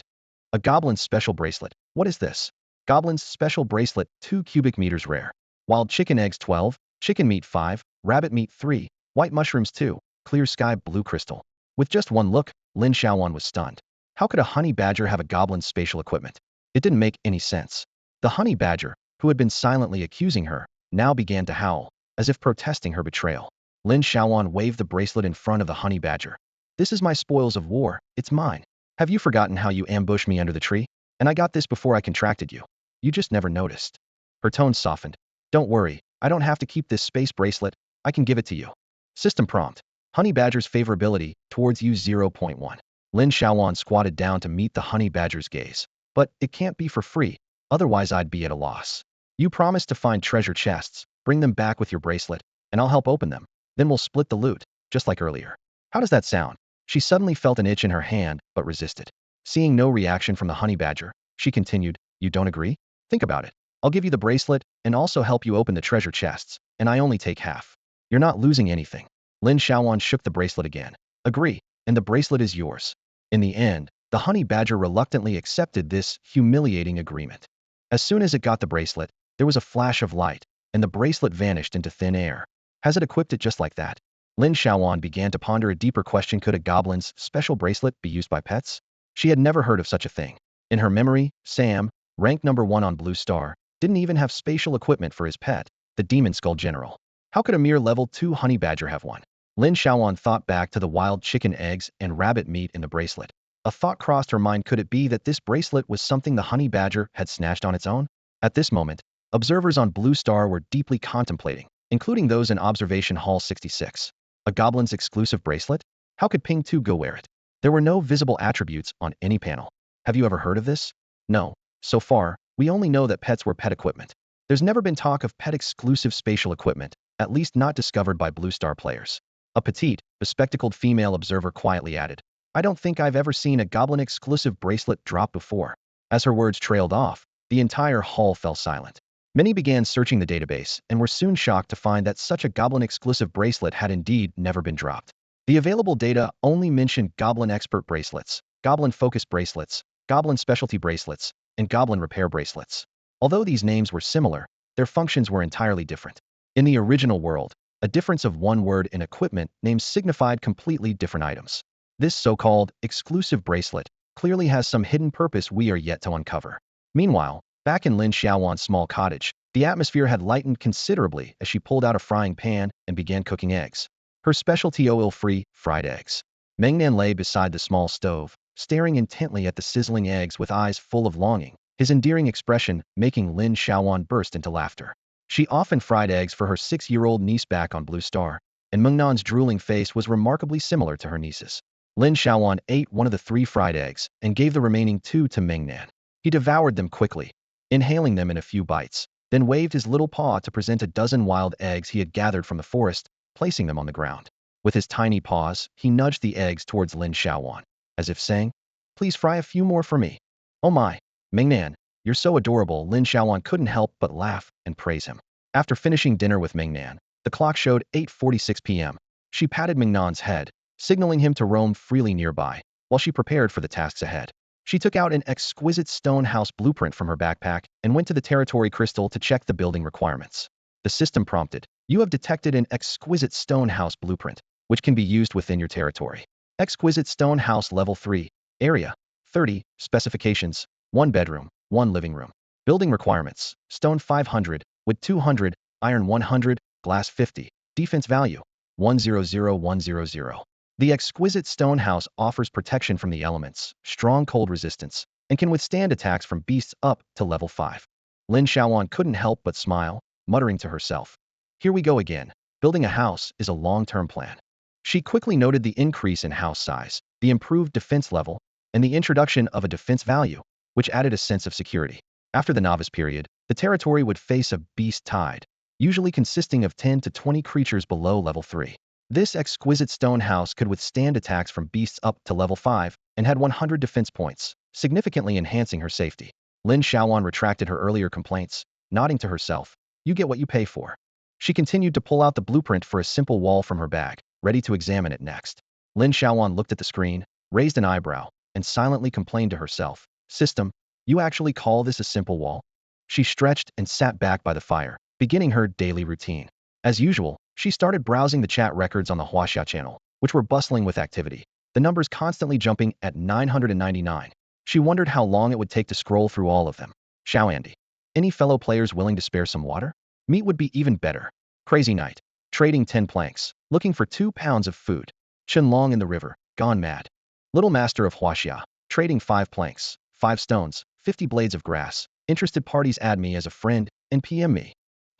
A goblin's special bracelet. What is this? Goblin's special bracelet, 2 cubic meters rare. Wild chicken eggs 12, chicken meat 5, rabbit meat 3, white mushrooms 2, clear sky blue crystal. With just one look, Lin Xiaoyuan was stunned. How could a honey badger have a goblin's spatial equipment? It didn't make any sense. The honey badger, who had been silently accusing her, now began to howl, as if protesting her betrayal. Lin Xiaoyuan waved the bracelet in front of the honey badger. "This is my spoils of war, it's mine. Have you forgotten how you ambushed me under the tree? And I got this before I contracted you. You just never noticed." Her tone softened. "Don't worry, I don't have to keep this space bracelet, I can give it to you." System prompt. Honey badger's favorability towards you 0.1. Lin Xiaoyuan squatted down to meet the honey badger's gaze. "But it can't be for free, otherwise I'd be at a loss. You promised to find treasure chests, bring them back with your bracelet, and I'll help open them. Then we'll split the loot, just like earlier. How does that sound?" She suddenly felt an itch in her hand, but resisted. Seeing no reaction from the honey badger, she continued, "You don't agree? Think about it. I'll give you the bracelet and also help you open the treasure chests, and I only take half. You're not losing anything." Lin Xiaoyuan shook the bracelet again. "Agree, and the bracelet is yours." In the end, The honey badger reluctantly accepted this humiliating agreement. As soon as it got the bracelet, there was a flash of light, and the bracelet vanished into thin air. Has it equipped it just like that? Lin Xiaoyuan began to ponder a deeper question: could a goblin's special bracelet be used by pets? She had never heard of such a thing. In her memory, Sam, ranked number 1 on Blue Star, didn't even have spatial equipment for his pet, the Demon Skull General. How could a mere level 2 honey badger have one? Lin Xiaoyuan thought back to the wild chicken eggs and rabbit meat in the bracelet. A thought crossed her mind: could it be that this bracelet was something the honey badger had snatched on its own? At this moment, observers on Blue Star were deeply contemplating, including those in Observation Hall 66. A goblin's exclusive bracelet? How could Ping 2 go wear it? There were no visible attributes on any panel. Have you ever heard of this? No. So far, we only know that pets were pet equipment. There's never been talk of pet-exclusive spatial equipment, at least not discovered by Blue Star players. A petite, bespectacled female observer quietly added, I don't think I've ever seen a goblin-exclusive bracelet drop before. As her words trailed off, the entire hall fell silent. Many began searching the database and were soon shocked to find that such a goblin-exclusive bracelet had indeed never been dropped. The available data only mentioned goblin expert bracelets, goblin focus bracelets, goblin specialty bracelets, and goblin repair bracelets. Although these names were similar, their functions were entirely different. In the original world, a difference of one word in equipment names signified completely different items. This so-called exclusive bracelet clearly has some hidden purpose we are yet to uncover. Meanwhile, back in Lin Xiaoyuan's small cottage, the atmosphere had lightened considerably as she pulled out a frying pan and began cooking eggs. Her specialty oil-free fried eggs. Mengnan lay beside the small stove, staring intently at the sizzling eggs with eyes full of longing, his endearing expression making Lin Xiaoyuan burst into laughter. She often fried eggs for her 6-year-old niece back on Blue Star, and Mengnan's drooling face was remarkably similar to her niece's. Lin Xiaoyuan ate one of the 3 fried eggs and gave the remaining 2 to Mengnan. He devoured them quickly, inhaling them in a few bites, then waved his little paw to present a dozen wild eggs he had gathered from the forest, placing them on the ground. With his tiny paws, he nudged the eggs towards Lin Xiaoyuan, as if saying, please fry a few more for me. Oh my, Mengnan, you're so adorable. Lin Xiaoyuan couldn't help but laugh and praise him. After finishing dinner with Mengnan, the clock showed 8:46 p.m. She patted Mengnan's head, signaling him to roam freely nearby, while she prepared for the tasks ahead. She took out an exquisite stone house blueprint from her backpack and went to the territory crystal to check the building requirements. The system prompted, you have detected an exquisite stone house blueprint, which can be used within your territory. Exquisite stone house level 3, area, 30, specifications, 1 bedroom, 1 living room. Building requirements, stone 500, wood 200, iron 100, glass 50, defense value, 100100. The exquisite stone house offers protection from the elements, strong cold resistance, and can withstand attacks from beasts up to level 5. Lin Xiaoyuan couldn't help but smile, muttering to herself, here we go again. Building a house is a long-term plan. She quickly noted the increase in house size, the improved defense level, and the introduction of a defense value, which added a sense of security. After the novice period, the territory would face a beast tide, usually consisting of 10 to 20 creatures below level 3. This exquisite stone house could withstand attacks from beasts up to level 5 and had 100 defense points, significantly enhancing her safety. Lin Xiaoyuan retracted her earlier complaints, nodding to herself, you get what you pay for. She continued to pull out the blueprint for a simple wall from her bag, ready to examine it next. Lin Xiaoyuan looked at the screen, raised an eyebrow, and silently complained to herself, system, you actually call this a simple wall? She stretched and sat back by the fire, beginning her daily routine. As usual, she started browsing the chat records on the Hasha channel, which were bustling with activity, the numbers constantly jumping at 999. She wondered how long it would take to scroll through all of them. Xiaoyuan, any fellow players willing to spare some water? Meat would be even better. Crazy night. Trading 10 planks, looking for 2 pounds of food. Chen Long in the river, gone mad. Little master of Huaxia, trading 5 planks, 5 stones, 50 blades of grass. Interested parties add me as a friend and PM me.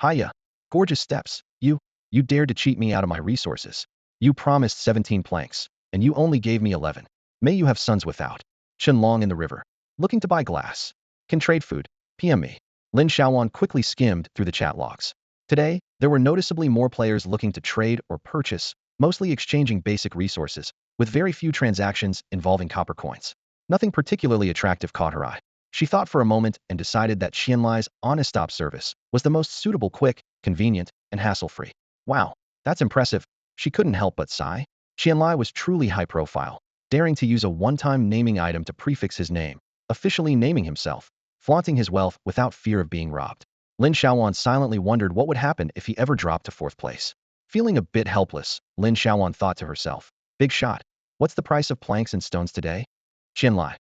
Hiya. Gorgeous steps. You dared to cheat me out of my resources. You promised 17 planks, and you only gave me 11. May you have sons without. Chen Long in the river, looking to buy glass. Can trade food. PM me. Lin Xiaoyuan quickly skimmed through the chat logs. Today, there were noticeably more players looking to trade or purchase, mostly exchanging basic resources, with very few transactions involving copper coins. Nothing particularly attractive caught her eye. She thought for a moment and decided that Xianlai's honest stop service was the most suitable, quick, convenient, and hassle-free. Wow, that's impressive. She couldn't help but sigh. Xianlai was truly high profile. daring to use a one-time naming item to prefix his name, officially naming himself, flaunting his wealth without fear of being robbed. Lin Xiaoyuan silently wondered what would happen if he ever dropped to fourth place. Feeling a bit helpless, Lin Xiaoyuan thought to herself, big shot. What's the price of planks and stones today? Qianlai.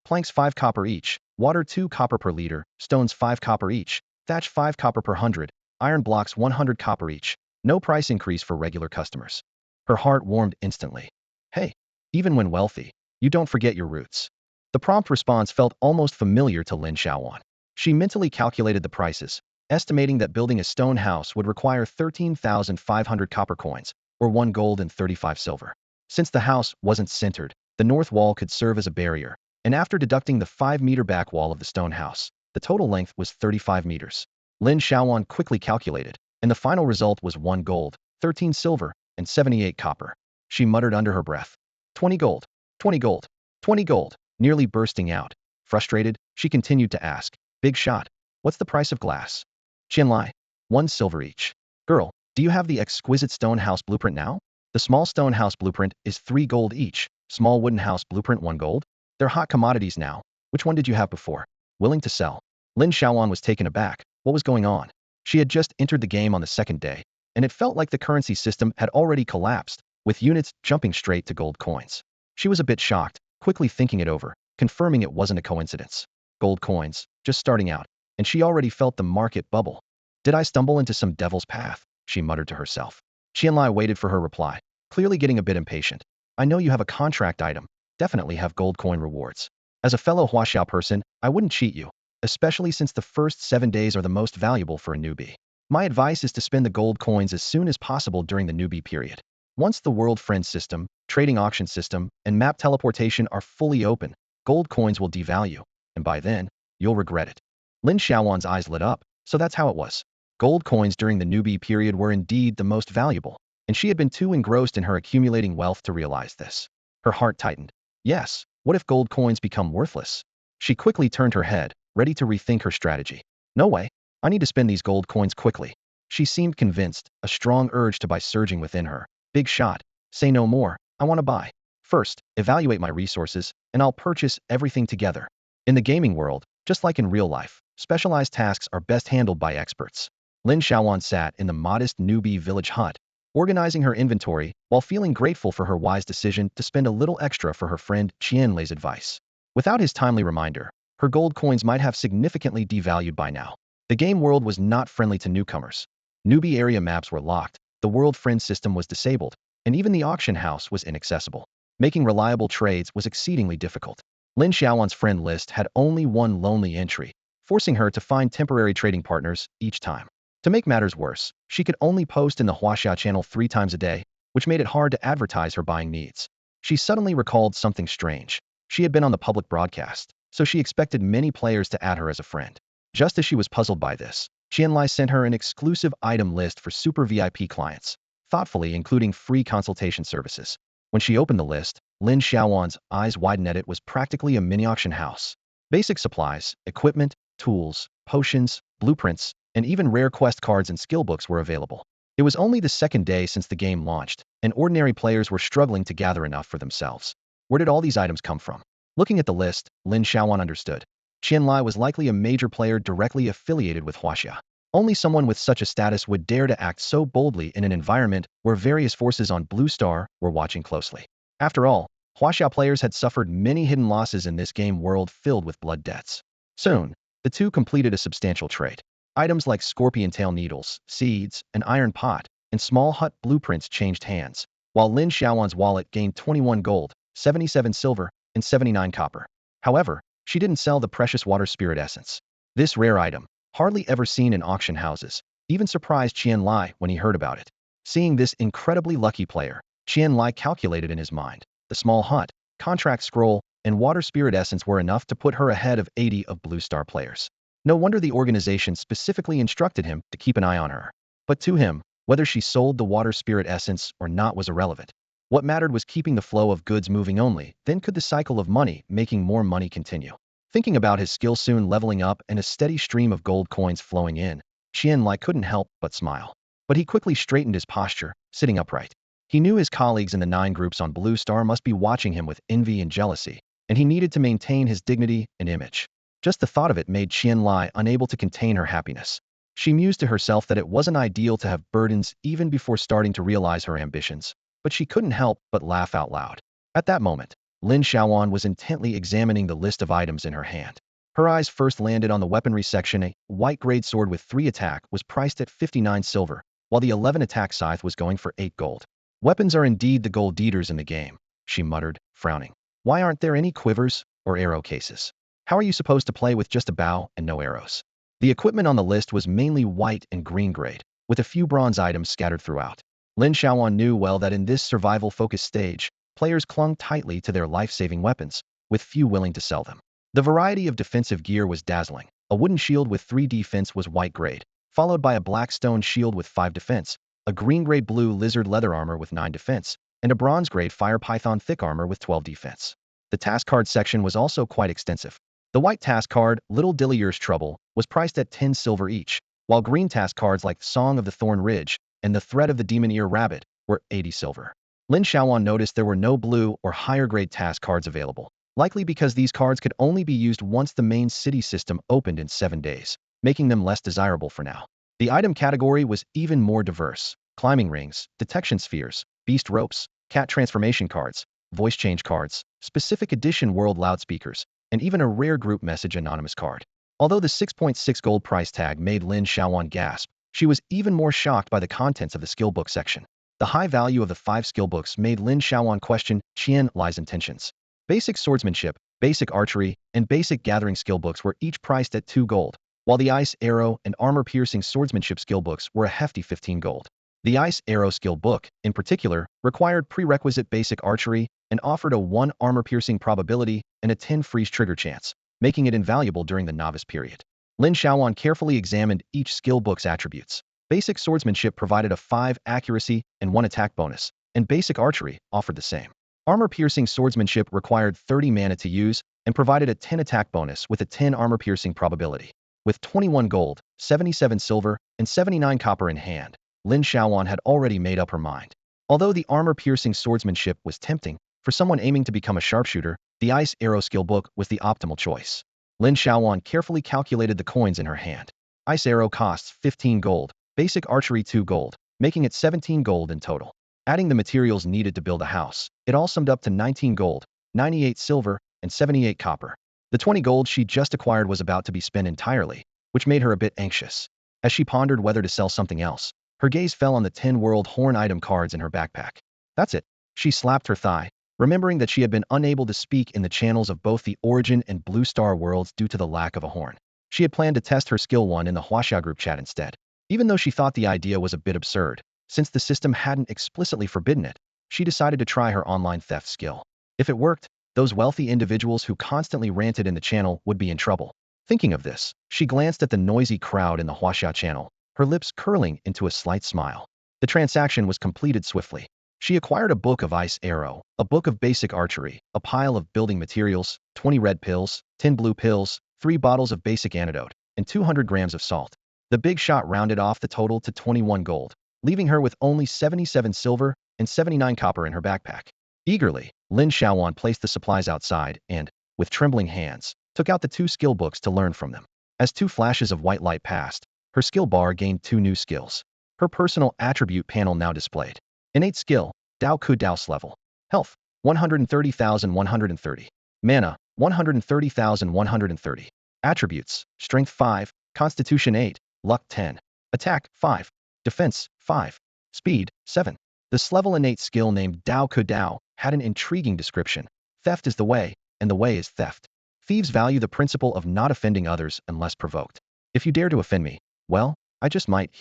Planks 5 copper each, water 2 copper per liter, stones 5 copper each, thatch 5 copper per 100, iron blocks 100 copper each. No price increase for regular customers. Her heart warmed instantly. Hey, even when wealthy, you don't forget your roots. The prompt response felt almost familiar to Lin Xiaoyuan. She mentally calculated the prices, estimating that building a stone house would require 13,500 copper coins, or 1 gold and 35 silver. Since the house wasn't centered, the north wall could serve as a barrier, and after deducting the 5-meter back wall of the stone house, the total length was 35 meters. Lin Xiaoyuan quickly calculated, and the final result was 1 gold, 13 silver, and 78 copper. She muttered under her breath, 20 gold, 20 gold, 20 gold, nearly bursting out. Frustrated, she continued to ask, big shot, what's the price of glass? Qianlai, 1 silver each. Girl, do you have the exquisite stone house blueprint now? The small stone house blueprint is 3 gold each, small wooden house blueprint 1 gold. They're hot commodities now. Which one did you have before? Willing to sell. Lin Xiaoyuan was taken aback. What was going on? She had just entered the game on the second day, and it felt like the currency system had already collapsed, with units jumping straight to gold coins. She was a bit shocked, quickly thinking it over, confirming it wasn't a coincidence. Gold coins, just starting out, and she already felt the market bubble. Did I stumble into some devil's path? She muttered to herself. Qianlai waited for her reply, clearly getting a bit impatient. I know you have a contract item. Definitely have gold coin rewards. As a fellow Huaxiao person, I wouldn't cheat you, especially since the first 7 days are the most valuable for a newbie. My advice is to spend the gold coins as soon as possible during the newbie period. Once the World Friend System, trading auction system, and map teleportation are fully open, gold coins will devalue, and by then, you'll regret it. Lin Xiaoyuan's eyes lit up, so that's how it was. Gold coins during the newbie period were indeed the most valuable, and she had been too engrossed in her accumulating wealth to realize this. Her heart tightened. Yes, what if gold coins become worthless? She quickly turned her head, ready to rethink her strategy. No way. I need to spend these gold coins quickly. She seemed convinced, a strong urge to buy surging within her. Big shot. Say no more. I want to buy. First, evaluate my resources, and I'll purchase everything together. In the gaming world, just like in real life, specialized tasks are best handled by experts. Lin Xiaoyuan sat in the modest newbie village hut, organizing her inventory while feeling grateful for her wise decision to spend a little extra for her friend Qianlai's advice. Without his timely reminder, her gold coins might have significantly devalued by now. The game world was not friendly to newcomers. Newbie area maps were locked, the World Friend System was disabled, and even the auction house was inaccessible. Making reliable trades was exceedingly difficult. Lin Xiaoyuan's friend list had only one lonely entry, forcing her to find temporary trading partners each time. To make matters worse, she could only post in the Huaxia channel 3 times a day, which made it hard to advertise her buying needs. She suddenly recalled something strange. She had been on the public broadcast, so she expected many players to add her as a friend. Just as she was puzzled by this, Qianlai sent her an exclusive item list for super VIP clients, thoughtfully including free consultation services. When she opened the list, Lin Xiaoyuan's eyes widened at it was practically a mini auction house. Basic supplies, equipment, tools, potions, blueprints, and even rare quest cards and skill books were available. It was only the second day since the game launched, and ordinary players were struggling to gather enough for themselves. Where did all these items come from? Looking at the list, Lin Xiaoyuan understood. Qianlai was likely a major player directly affiliated with Huaxia. Only someone with such a status would dare to act so boldly in an environment where various forces on Blue Star were watching closely. After all, Huaxia players had suffered many hidden losses in this game world filled with blood debts. Soon, the two completed a substantial trade. Items like scorpion tail needles, seeds, an iron pot, and small hut blueprints changed hands, while Lin Xiaoyuan's wallet gained 21 gold, 77 silver, and 79 copper. However, she didn't sell the precious water spirit essence. This rare item, hardly ever seen in auction houses, even surprised Qianlai when he heard about it. Seeing this incredibly lucky player, Qianlai calculated in his mind. The small hut, contract scroll, and water spirit essence were enough to put her ahead of 80 of Blue Star players. No wonder the organization specifically instructed him to keep an eye on her. But to him, whether she sold the water spirit essence or not was irrelevant. What mattered was keeping the flow of goods moving only, then could the cycle of money making more money continue. Thinking about his skill soon leveling up and a steady stream of gold coins flowing in, Qianlai couldn't help but smile. But he quickly straightened his posture, sitting upright. He knew his colleagues in the 9 groups on Blue Star must be watching him with envy and jealousy, and he needed to maintain his dignity and image. Just the thought of it made Qian Lai unable to contain her happiness. She mused to herself that it wasn't ideal to have burdens even before starting to realize her ambitions, but she couldn't help but laugh out loud. At that moment, Lin Xiaoyuan was intently examining the list of items in her hand. Her eyes first landed on the weaponry section. A white-grade sword with 3 attack was priced at 59 silver, while the 11 attack scythe was going for 8 gold. Weapons are indeed the gold eaters in the game, she muttered, frowning. Why aren't there any quivers or arrow cases? How are you supposed to play with just a bow and no arrows? The equipment on the list was mainly white and green grade, with a few bronze items scattered throughout. Lin Xiaoyuan knew well that in this survival-focused stage, players clung tightly to their life-saving weapons, with few willing to sell them. The variety of defensive gear was dazzling. A wooden shield with 3 defense was white grade, followed by a black stone shield with 5 defense, a green-grade blue lizard leather armor with 9 defense, and a bronze-grade fire python thick armor with 12 defense. The task card section was also quite extensive. The white task card, Little Dillier's Trouble, was priced at 10 silver each, while green task cards like Song of the Thorn Ridge and The Threat of the Demon Ear Rabbit were 80 silver. Lin Xiaoyuan noticed there were no blue or higher-grade task cards available, likely because these cards could only be used once the main city system opened in 7 days, making them less desirable for now. The item category was even more diverse. Climbing rings, detection spheres, beast ropes, cat transformation cards, voice change cards, specific edition world loudspeakers, and even a rare group message anonymous card. Although the 6.6 gold price tag made Lin Xiaoyuan gasp, she was even more shocked by the contents of the skill book section. The high value of the 5 skill books made Lin Xiaoyuan question Qian Lai's intentions. Basic swordsmanship, basic archery, and basic gathering skill books were each priced at 2 gold, while the ice, arrow, and armor-piercing swordsmanship skill books were a hefty 15 gold. The ice arrow skill book, in particular, required prerequisite basic archery and offered a 1 armor-piercing probability and a 10 freeze trigger chance, making it invaluable during the novice period. Lin Xiaoyuan carefully examined each skill book's attributes. Basic swordsmanship provided a 5 accuracy and 1 attack bonus, and basic archery offered the same. Armor-piercing swordsmanship required 30 mana to use and provided a 10 attack bonus with a 10 armor-piercing probability. With 21 gold, 77 silver, and 79 copper in hand, Lin Xiaoyuan had already made up her mind. Although the armor-piercing swordsmanship was tempting, for someone aiming to become a sharpshooter, the ice arrow skill book was the optimal choice. Lin Xiaoyuan carefully calculated the coins in her hand. Ice arrow costs 15 gold, basic archery 2 gold, making it 17 gold in total. Adding the materials needed to build a house, it all summed up to 19 gold, 98 silver, and 78 copper. The 20 gold she just acquired was about to be spent entirely, which made her a bit anxious. As she pondered whether to sell something else, her gaze fell on the 10 world horn item cards in her backpack. That's it. She slapped her thigh, remembering that she had been unable to speak in the channels of both the Origin and Blue Star worlds due to the lack of a horn. She had planned to test her skill 1 in the Hasha group chat instead. Even though she thought the idea was a bit absurd, since the system hadn't explicitly forbidden it, she decided to try her online theft skill. If it worked, those wealthy individuals who constantly ranted in the channel would be in trouble. Thinking of this, she glanced at the noisy crowd in the Hasha channel, her lips curling into a slight smile. The transaction was completed swiftly. She acquired a book of ice arrow, a book of basic archery, a pile of building materials, 20 red pills, 10 blue pills, 3 bottles of basic antidote, and 200 grams of salt. The big shot rounded off the total to 21 gold, leaving her with only 77 silver and 79 copper in her backpack. Eagerly, Lin Xiaoyuan placed the supplies outside and, with trembling hands, took out the 2 skill books to learn from them. As 2 flashes of white light passed, her skill bar gained 2 new skills. Her personal attribute panel now displayed. Innate skill, Dao Ku Dao's level. Health, 130,130. Mana, 130,130. Attributes, Strength 5, Constitution 8, Luck 10. Attack, 5. Defense, 5. Speed, 7. This level innate skill named Dao Ku Dao had an intriguing description. Theft is the way, and the way is theft. Thieves value the principle of not offending others unless provoked. If you dare to offend me, well, I just might.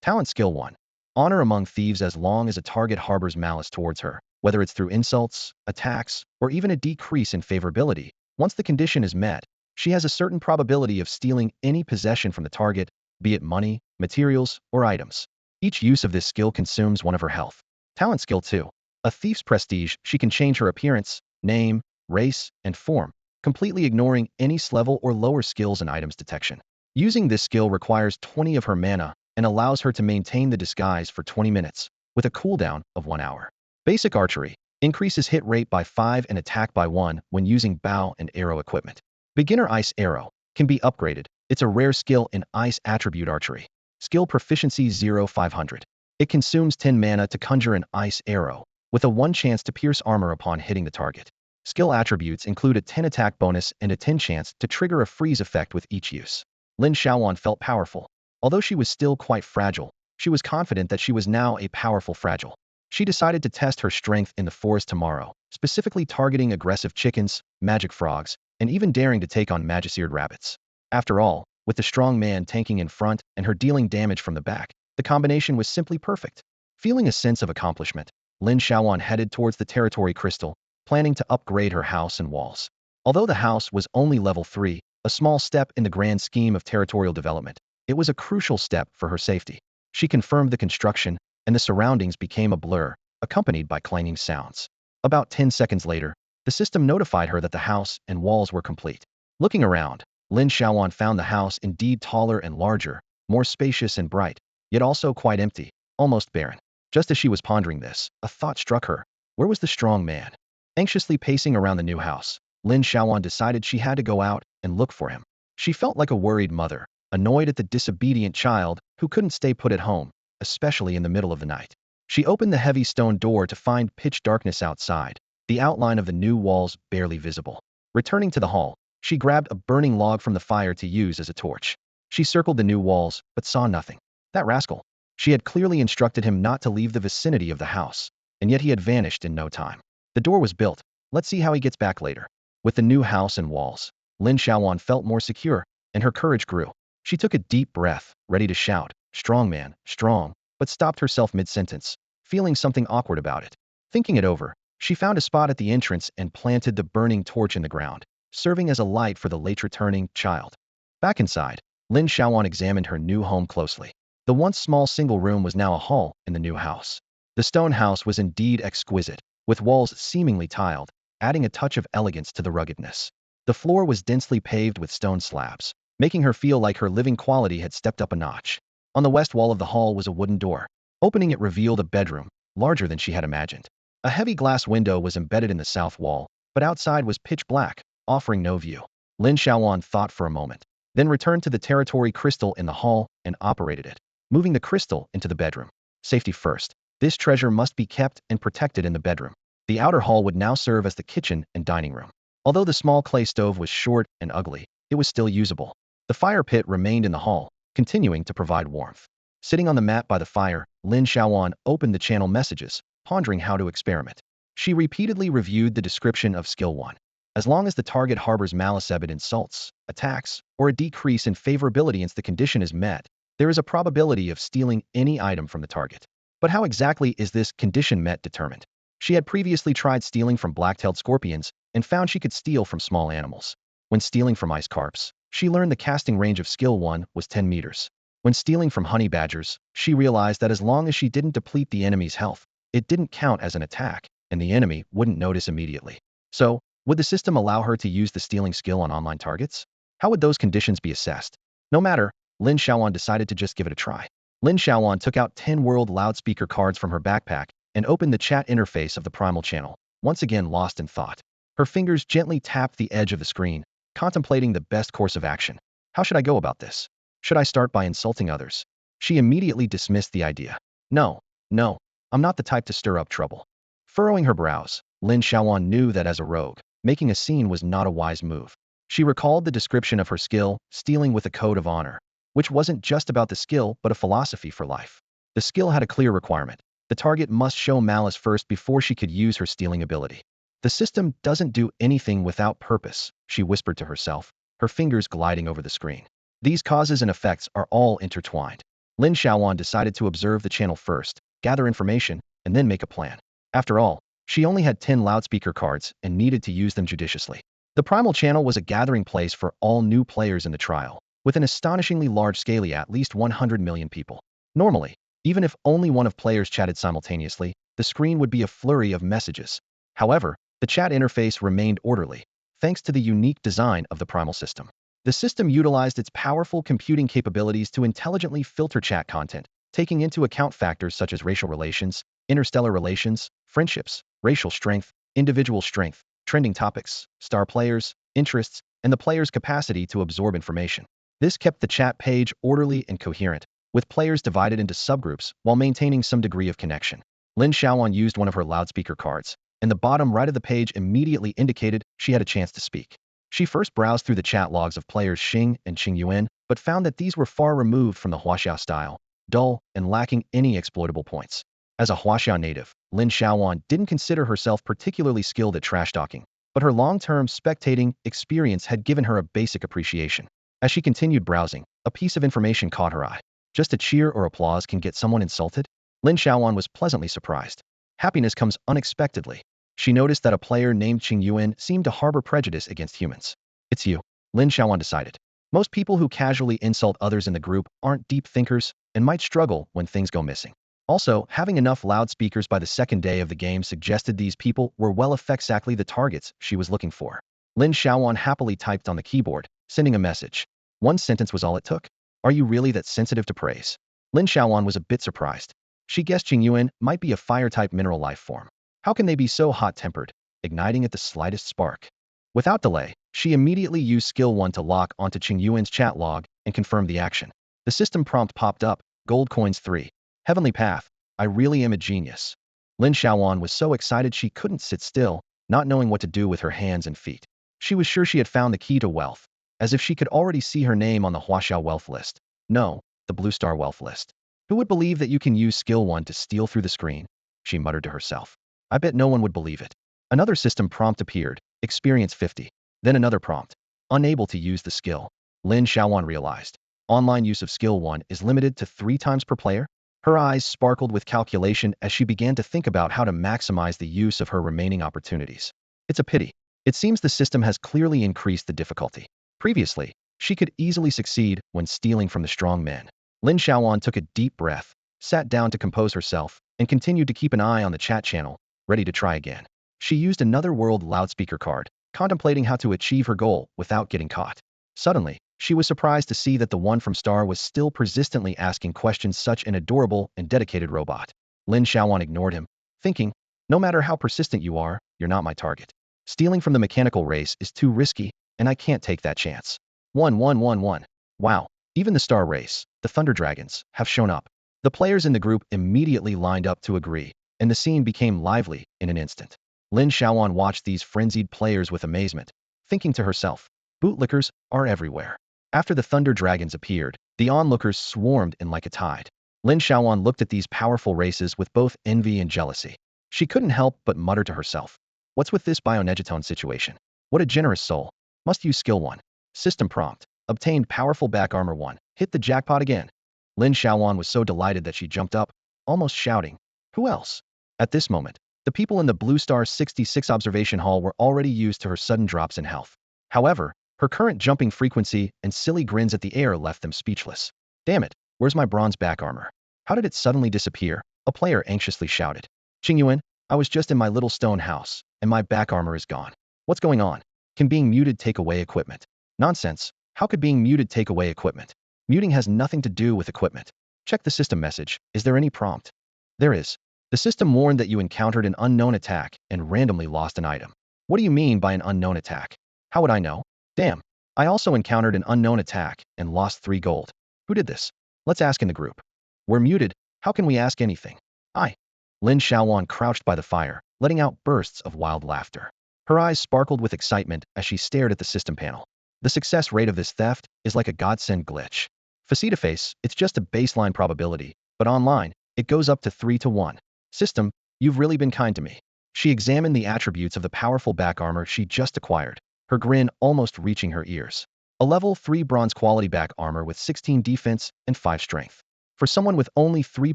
Talent skill 1. Honor among thieves. As long as a target harbors malice towards her, whether it's through insults, attacks, or even a decrease in favorability, once the condition is met, she has a certain probability of stealing any possession from the target, be it money, materials, or items. Each use of this skill consumes 1 of her health. Talent skill 2. A thief's prestige. She can change her appearance, name, race, and form, completely ignoring any level or lower skills and items detection. Using this skill requires 20 of her mana and allows her to maintain the disguise for 20 minutes. with a cooldown of 1 hour. Basic archery increases hit rate by 5 and attack by 1 when using bow and arrow equipment. Beginner ice arrow can be upgraded. It's a rare skill in ice attribute archery. Skill proficiency 0-500. It consumes 10 mana to conjure an ice arrow, with a 1 chance to pierce armor upon hitting the target. Skill attributes include a 10 attack bonus and a 10 chance to trigger a freeze effect with each use. Lin Xiaoyuan felt powerful. Although she was still quite fragile, she was confident that she was now a powerful fragile. She decided to test her strength in the forest tomorrow, specifically targeting aggressive chickens, magic frogs, and even daring to take on magic-eared rabbits. After all, with the strong man tanking in front and her dealing damage from the back, the combination was simply perfect. Feeling a sense of accomplishment, Lin Xiaoyuan headed towards the territory crystal, planning to upgrade her house and walls. Although the house was only level 3, a small step in the grand scheme of territorial development, it was a crucial step for her safety. She confirmed the construction, and the surroundings became a blur, accompanied by clanging sounds. About 10 seconds later, the system notified her that the house and walls were complete. Looking around, Lin Xiaoyuan found the house indeed taller and larger, more spacious and bright, yet also quite empty, almost barren. Just as she was pondering this, a thought struck her. Where was the strong man? Anxiously pacing around the new house, Lin Xiaoyuan decided she had to go out and look for him. She felt like a worried mother, annoyed at the disobedient child who couldn't stay put at home, especially in the middle of the night. She opened the heavy stone door to find pitch darkness outside, the outline of the new walls barely visible. Returning to the hall, she grabbed a burning log from the fire to use as a torch. She circled the new walls, but saw nothing. That rascal. She had clearly instructed him not to leave the vicinity of the house, and yet he had vanished in no time. The door was built. Let's see how he gets back later. With the new house and walls, Lin Xiaoyuan felt more secure, and her courage grew. She took a deep breath, ready to shout, "Strong man, strong," but stopped herself mid-sentence, feeling something awkward about it. Thinking it over, she found a spot at the entrance and planted the burning torch in the ground, serving as a light for the late-returning child. Back inside, Lin Xiaoyuan examined her new home closely. The once small single room was now a hall in the new house. The stone house was indeed exquisite, with walls seemingly tiled, adding a touch of elegance to the ruggedness. The floor was densely paved with stone slabs, making her feel like her living quality had stepped up a notch. On the west wall of the hall was a wooden door. Opening it revealed a bedroom, larger than she had imagined. A heavy glass window was embedded in the south wall, but outside was pitch black, offering no view. Lin Xiaoyuan thought for a moment, then returned to the territory crystal in the hall and operated it, moving the crystal into the bedroom. Safety first. This treasure must be kept and protected in the bedroom. The outer hall would now serve as the kitchen and dining room. Although the small clay stove was short and ugly, it was still usable. The fire pit remained in the hall, continuing to provide warmth. Sitting on the mat by the fire, Lin Xiaoyuan opened the channel messages, pondering how to experiment. She repeatedly reviewed the description of Skill 1. As long as the target harbors malicious insults, attacks, or a decrease in favorability once the condition is met, there is a probability of stealing any item from the target. But how exactly is this condition met determined? She had previously tried stealing from black-tailed scorpions and found she could steal from small animals. When stealing from ice carps, she learned the casting range of Skill 1 was 10 meters. When stealing from honey badgers, she realized that as long as she didn't deplete the enemy's health, it didn't count as an attack, and the enemy wouldn't notice immediately. So, would the system allow her to use the stealing skill on online targets? How would those conditions be assessed? No matter, Lin Xiaoyuan decided to just give it a try. Lin Xiaoyuan took out 10 world loudspeaker cards from her backpack and opened the chat interface of the Primal channel, once again lost in thought. Her fingers gently tapped the edge of the screen, contemplating the best course of action. How should I go about this? Should I start by insulting others? She immediately dismissed the idea. No, I'm not the type to stir up trouble. Furrowing her brows, Lin Xiaoyuan knew that as a rogue, making a scene was not a wise move. She recalled the description of her skill, stealing with a code of honor, which wasn't just about the skill but a philosophy for life. The skill had a clear requirement. The target must show malice first before she could use her stealing ability. The system doesn't do anything without purpose, she whispered to herself, her fingers gliding over the screen. These causes and effects are all intertwined. Lin Xiaoyuan decided to observe the channel first, gather information, and then make a plan. After all, she only had 10 loudspeaker cards and needed to use them judiciously. The Primal channel was a gathering place for all new players in the trial, with an astonishingly large scale at least 100 million people. Normally, even if only one of players chatted simultaneously, the screen would be a flurry of messages. However, the chat interface remained orderly, thanks to the unique design of the Primal system. The system utilized its powerful computing capabilities to intelligently filter chat content, taking into account factors such as racial relations, interstellar relations, friendships, racial strength, individual strength, trending topics, star players, interests, and the player's capacity to absorb information. This kept the chat page orderly and coherent, with players divided into subgroups while maintaining some degree of connection. Lin Xiaoyuan used one of her loudspeaker cards, and the bottom right of the page immediately indicated she had a chance to speak. She first browsed through the chat logs of players Xing and Qingyuan, but found that these were far removed from the Huaxiao style, dull, and lacking any exploitable points. As a Huaxiao native, Lin Xiaoyuan didn't consider herself particularly skilled at trash talking, but her long-term spectating experience had given her a basic appreciation. As she continued browsing, a piece of information caught her eye. Just a cheer or applause can get someone insulted? Lin Xiaoyuan was pleasantly surprised. Happiness comes unexpectedly. She noticed that a player named Qingyuan seemed to harbor prejudice against humans. It's you, Lin Xiaoyuan decided. Most people who casually insult others in the group aren't deep thinkers and might struggle when things go missing. Also, having enough loudspeakers by the second day of the game suggested these people were well exactly the targets she was looking for. Lin Xiaoyuan happily typed on the keyboard, sending a message. One sentence was all it took. Are you really that sensitive to praise? Lin Xiaoyuan was a bit surprised. She guessed Qingyuan might be a fire-type mineral life form. How can they be so hot-tempered, igniting at the slightest spark? Without delay, she immediately used skill 1 to lock onto Qingyuan's chat log and confirm the action. The system prompt popped up, gold coins 3. Heavenly path, I really am a genius. Lin Xiaoyuan was so excited she couldn't sit still, not knowing what to do with her hands and feet. She was sure she had found the key to wealth, as if she could already see her name on the Huaxiao wealth list. No, the Blue Star wealth list. Who would believe that you can use skill 1 to steal through the screen? She muttered to herself. I bet no one would believe it. Another system prompt appeared, experience 50. Then another prompt, unable to use the skill. Lin Xiaoyuan realized. Online use of skill 1 is limited to 3 times per player? Her eyes sparkled with calculation as she began to think about how to maximize the use of her remaining opportunities. It's a pity. It seems the system has clearly increased the difficulty. Previously, she could easily succeed when stealing from the strong men. Lin Xiaoyuan took a deep breath, sat down to compose herself, and continued to keep an eye on the chat channel, ready to try again. She used another world loudspeaker card, contemplating how to achieve her goal without getting caught. Suddenly, she was surprised to see that the one from Star was still persistently asking questions. Such an adorable and dedicated robot. Lin Xiaoyuan ignored him, thinking, no matter how persistent you are, you're not my target. Stealing from the mechanical race is too risky, and I can't take that chance. 1111. Wow, even the Star race, the Thunder Dragons, have shown up. The players in the group immediately lined up to agree, and the scene became lively in an instant. Lin Xiaoyuan watched these frenzied players with amazement, thinking to herself, bootlickers are everywhere. After the Thunder Dragons appeared, the onlookers swarmed in like a tide. Lin Xiaoyuan looked at these powerful races with both envy and jealousy. She couldn't help but mutter to herself, what's with this Bionegitone situation? What a generous soul. Must use skill 1. System prompt. Obtained powerful back armor 1. Hit the jackpot again. Lin Xiaoyuan was so delighted that she jumped up, almost shouting, who else? At this moment, the people in the Blue Star 66 observation hall were already used to her sudden drops in health. However, her current jumping frequency and silly grins at the air left them speechless. Damn it, where's my bronze back armor? How did it suddenly disappear? A player anxiously shouted. Qingyuan, I was just in my little stone house, and my back armor is gone. What's going on? Can being muted take away equipment? Nonsense. How could being muted take away equipment? Muting has nothing to do with equipment. Check the system message. Is there any prompt? There is. The system warned that you encountered an unknown attack and randomly lost an item. What do you mean by an unknown attack? How would I know? Damn. I also encountered an unknown attack and lost 3 gold. Who did this? Let's ask in the group. We're muted. How can we ask anything? I. Lin Xiaoyuan crouched by the fire, letting out bursts of wild laughter. Her eyes sparkled with excitement as she stared at the system panel. The success rate of this theft is like a godsend glitch. Face-to-face, it's just a baseline probability, but online, it goes up to 3 to 1. System, you've really been kind to me. She examined the attributes of the powerful back armor she just acquired, her grin almost reaching her ears. A level 3 bronze quality back armor with 16 defense and 5 strength. For someone with only 3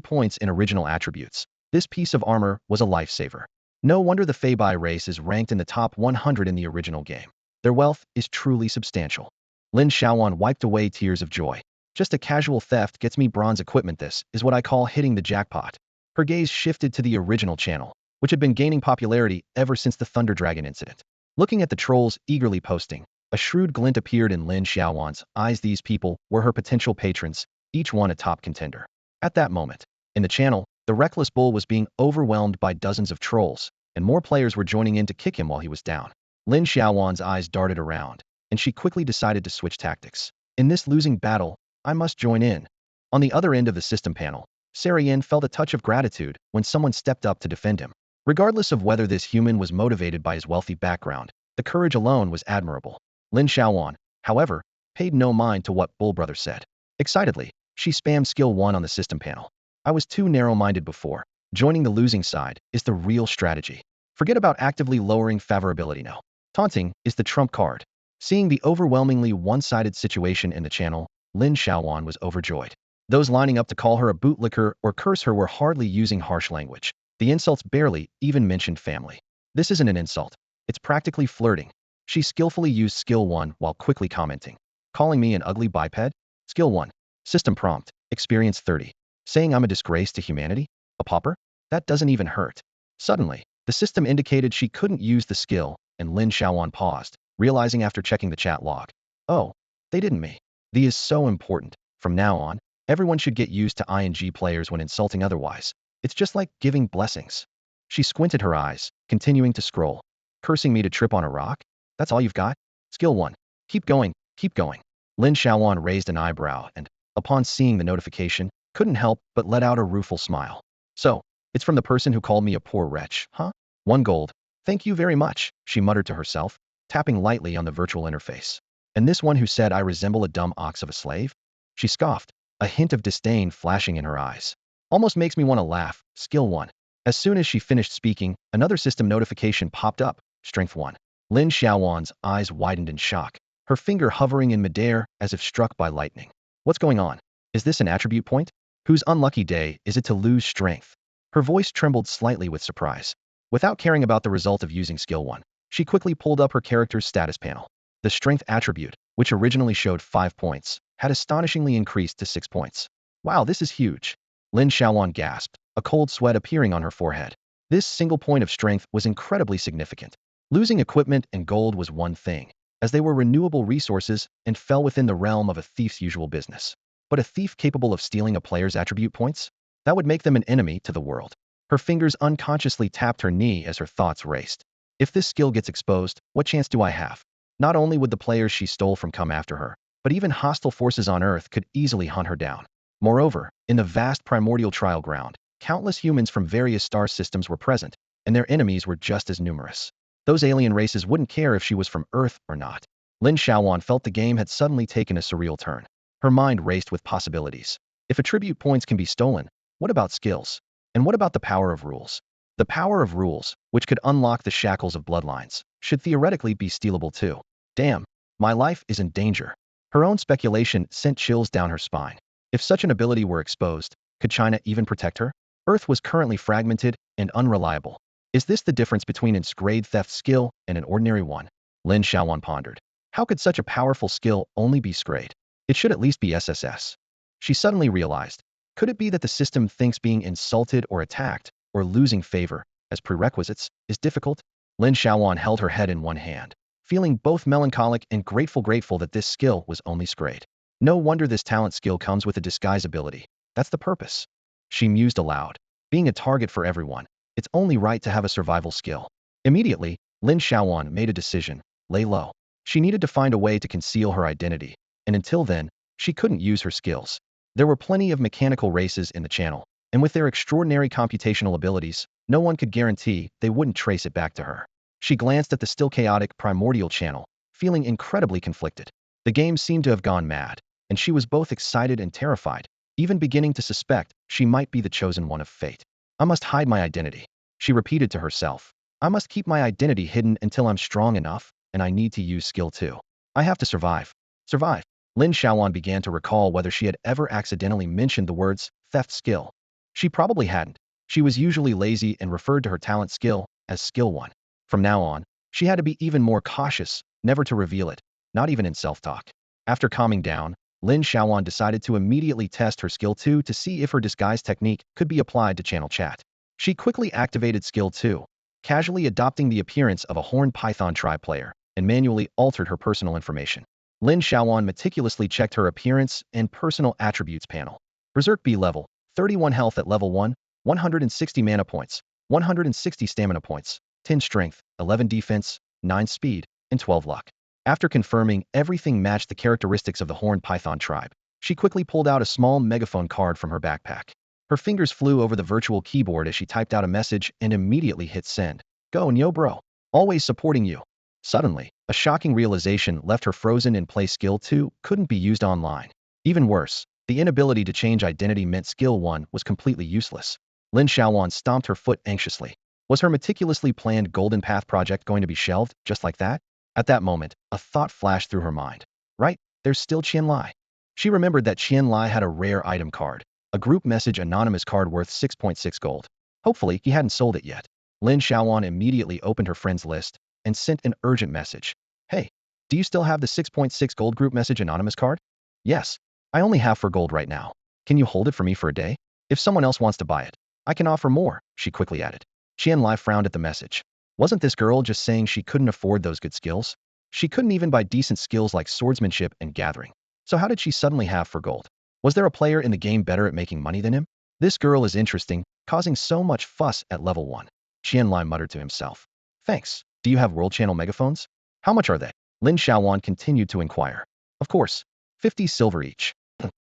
points in original attributes, this piece of armor was a lifesaver. No wonder the Fabai race is ranked in the top 100 in the original game. Their wealth is truly substantial. Lin Xiaoyuan wiped away tears of joy. Just a casual theft gets me bronze equipment. This is what I call hitting the jackpot. Her gaze shifted to the original channel, which had been gaining popularity ever since the Thunder Dragon incident. Looking at the trolls eagerly posting, a shrewd glint appeared in Lin Xiaoyuan's eyes. These people were her potential patrons, each one a top contender. At that moment, in the channel, the reckless bull was being overwhelmed by dozens of trolls, and more players were joining in to kick him while he was down. Lin Xiaoyuan's eyes darted around, and she quickly decided to switch tactics. In this losing battle, I must join in. On the other end of the system panel, Sarian felt a touch of gratitude when someone stepped up to defend him. Regardless of whether this human was motivated by his wealthy background, the courage alone was admirable. Lin Xiaoyuan, however, paid no mind to what Bull Brother said. Excitedly, she spammed skill 1 on the system panel. I was too narrow-minded before. Joining the losing side is the real strategy. Forget about actively lowering favorability now. Taunting is the trump card. Seeing the overwhelmingly one-sided situation in the channel, Lin Xiaoyuan was overjoyed. Those lining up to call her a bootlicker or curse her were hardly using harsh language. The insults barely even mentioned family. This isn't an insult. It's practically flirting. She skillfully used skill 1 while quickly commenting. Calling me an ugly biped? Skill 1. System prompt. Experience 30. Saying I'm a disgrace to humanity? A pauper? That doesn't even hurt. Suddenly, the system indicated she couldn't use the skill, and Lin Xiaoyuan paused, realizing after checking the chat log. Oh, they didn't me. The is so important. From now on, everyone should get used to ing players when insulting otherwise. It's just like giving blessings. She squinted her eyes, continuing to scroll. Cursing me to trip on a rock? That's all you've got? Skill 1. Keep going, keep going. Lin Xiaoyuan raised an eyebrow and, upon seeing the notification, couldn't help but let out a rueful smile. So, it's from the person who called me a poor wretch, huh? 1 gold. Thank you very much, she muttered to herself, tapping lightly on the virtual interface. And this one who said I resemble a dumb ox of a slave? She scoffed, a hint of disdain flashing in her eyes. Almost makes me want to laugh. Skill 1. As soon as she finished speaking, another system notification popped up. Strength 1. Lin Xiaoyuan's eyes widened in shock, her finger hovering in midair as if struck by lightning. What's going on? Is this an attribute point? Whose unlucky day is it to lose strength? Her voice trembled slightly with surprise. Without caring about the result of using skill 1, she quickly pulled up her character's status panel. The strength attribute, which originally showed 5 points, had astonishingly increased to 6 points. Wow, this is huge. Lin Xiaoyuan gasped, a cold sweat appearing on her forehead. This single point of strength was incredibly significant. Losing equipment and gold was one thing, as they were renewable resources and fell within the realm of a thief's usual business. But a thief capable of stealing a player's attribute points? That would make them an enemy to the world. Her fingers unconsciously tapped her knee as her thoughts raced. If this skill gets exposed, what chance do I have? Not only would the players she stole from come after her, but even hostile forces on Earth could easily hunt her down. Moreover, in the vast primordial trial ground, countless humans from various star systems were present, and their enemies were just as numerous. Those alien races wouldn't care if she was from Earth or not. Lin Xiaoyuan felt the game had suddenly taken a surreal turn. Her mind raced with possibilities. If attribute points can be stolen, what about skills? And what about the power of rules? The power of rules, which could unlock the shackles of bloodlines, should theoretically be stealable too. Damn, my life is in danger. Her own speculation sent chills down her spine. If such an ability were exposed, could China even protect her? Earth was currently fragmented and unreliable. Is this the difference between an grade theft skill and an ordinary one? Lin Xiaoyuan pondered. How could such a powerful skill only be grade? It should at least be SSS. She suddenly realized, could it be that the system thinks being insulted or attacked, or losing favor, as prerequisites, is difficult? Lin Xiaoyuan held her head in one hand, feeling both melancholic and grateful that this skill was only grade. No wonder this talent skill comes with a disguise ability. That's the purpose. She mused aloud. Being a target for everyone, it's only right to have a survival skill. Immediately, Lin Xiaoyuan made a decision. Lay low. She needed to find a way to conceal her identity, and until then, she couldn't use her skills. There were plenty of mechanical races in the channel, and with their extraordinary computational abilities, no one could guarantee they wouldn't trace it back to her. She glanced at the still chaotic primordial channel, feeling incredibly conflicted. The game seemed to have gone mad, and she was both excited and terrified, even beginning to suspect she might be the chosen one of fate. I must hide my identity, she repeated to herself. I must keep my identity hidden until I'm strong enough, and I need to use skill 2. I have to survive. Survive. Lin Xiaoyuan began to recall whether she had ever accidentally mentioned the words theft skill. She probably hadn't. She was usually lazy and referred to her talent skill as skill 1. From now on, she had to be even more cautious, never to reveal it, not even in self-talk. After calming down, Lin Xiaoyuan decided to immediately test her skill 2 to see if her disguise technique could be applied to channel chat. She quickly activated skill 2, casually adopting the appearance of a horned python tribe player, and manually altered her personal information. Lin Xiaoyuan meticulously checked her appearance and personal attributes panel. Berserk B level, 31 health at level 1, 160 mana points, 160 stamina points, 10 strength, 11 defense, 9 speed, and 12 luck. After confirming everything matched the characteristics of the horned python tribe, she quickly pulled out a small megaphone card from her backpack. Her fingers flew over the virtual keyboard as she typed out a message and immediately hit send. Go, Nyo bro. Always supporting you. Suddenly, a shocking realization left her frozen in place. Skill 2 couldn't be used online. Even worse, the inability to change identity meant skill 1 was completely useless. Lin Xiaoyuan stomped her foot anxiously. Was her meticulously planned Golden Path project going to be shelved just like that? At that moment, a thought flashed through her mind. Right, there's still Qianlai. She remembered that Qianlai had a rare item card, a group message anonymous card worth 6.6 gold. Hopefully, he hadn't sold it yet. Lin Xiaoyuan immediately opened her friends list and sent an urgent message. Hey, do you still have the 6.6 gold group message anonymous card? Yes, I only have 4 gold right now. Can you hold it for me for a day? If someone else wants to buy it, I can offer more, she quickly added. Qianlai frowned at the message. Wasn't this girl just saying she couldn't afford those good skills? She couldn't even buy decent skills like swordsmanship and gathering. So how did she suddenly have 4 gold? Was there a player in the game better at making money than him? This girl is interesting, causing so much fuss at level 1. Qianlai muttered to himself. Thanks. Do you have World Channel megaphones? How much are they? Lin Xiaoyuan continued to inquire. Of course. 50 silver each.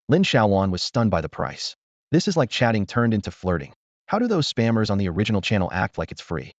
Lin Xiaoyuan was stunned by the price. This is like chatting turned into flirting. How do those spammers on the original channel act like it's free?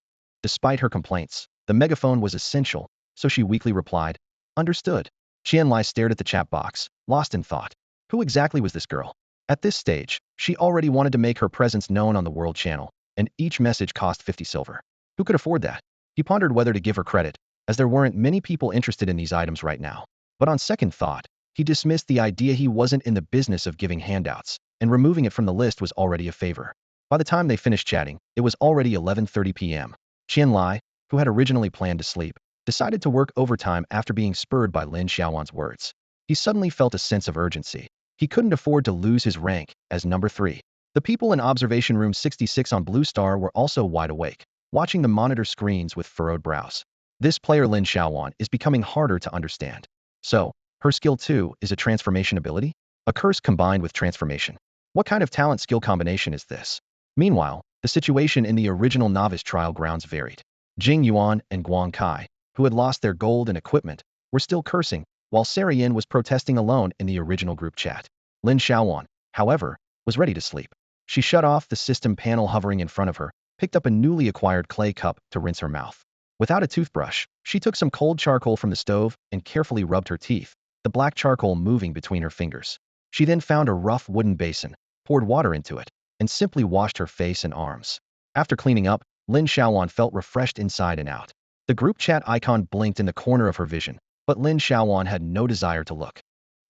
Despite her complaints, the megaphone was essential, so she weakly replied, Understood. Qianlai stared at the chat box, lost in thought. Who exactly was this girl? At this stage, she already wanted to make her presence known on the World Channel, and each message cost 50 silver. Who could afford that? He pondered whether to give her credit, as there weren't many people interested in these items right now. But on second thought, he dismissed the idea. He wasn't in the business of giving handouts, and removing it from the list was already a favor. By the time they finished chatting, it was already 11:30 p.m. Qianlai, who had originally planned to sleep, decided to work overtime after being spurred by Lin Xiaoyuan's words. He suddenly felt a sense of urgency. He couldn't afford to lose his rank as number 3. The people in observation room 66 on Blue Star were also wide awake, watching the monitor screens with furrowed brows. This player Lin Xiaoyuan is becoming harder to understand. So, her skill 2 is a transformation ability? A curse combined with transformation. What kind of talent skill combination is this? Meanwhile, the situation in the original novice trial grounds varied. Jing Yuan and Guang Kai, who had lost their gold and equipment, were still cursing, while Sarah Yin was protesting alone in the original group chat. Lin Xiaoyuan, however, was ready to sleep. She shut off the system panel hovering in front of her, picked up a newly acquired clay cup to rinse her mouth. Without a toothbrush, she took some cold charcoal from the stove and carefully rubbed her teeth, the black charcoal moving between her fingers. She then found a rough wooden basin, poured water into it, and simply washed her face and arms. After cleaning up, Lin Xiaoyuan felt refreshed inside and out. The group chat icon blinked in the corner of her vision, but Lin Xiaoyuan had no desire to look.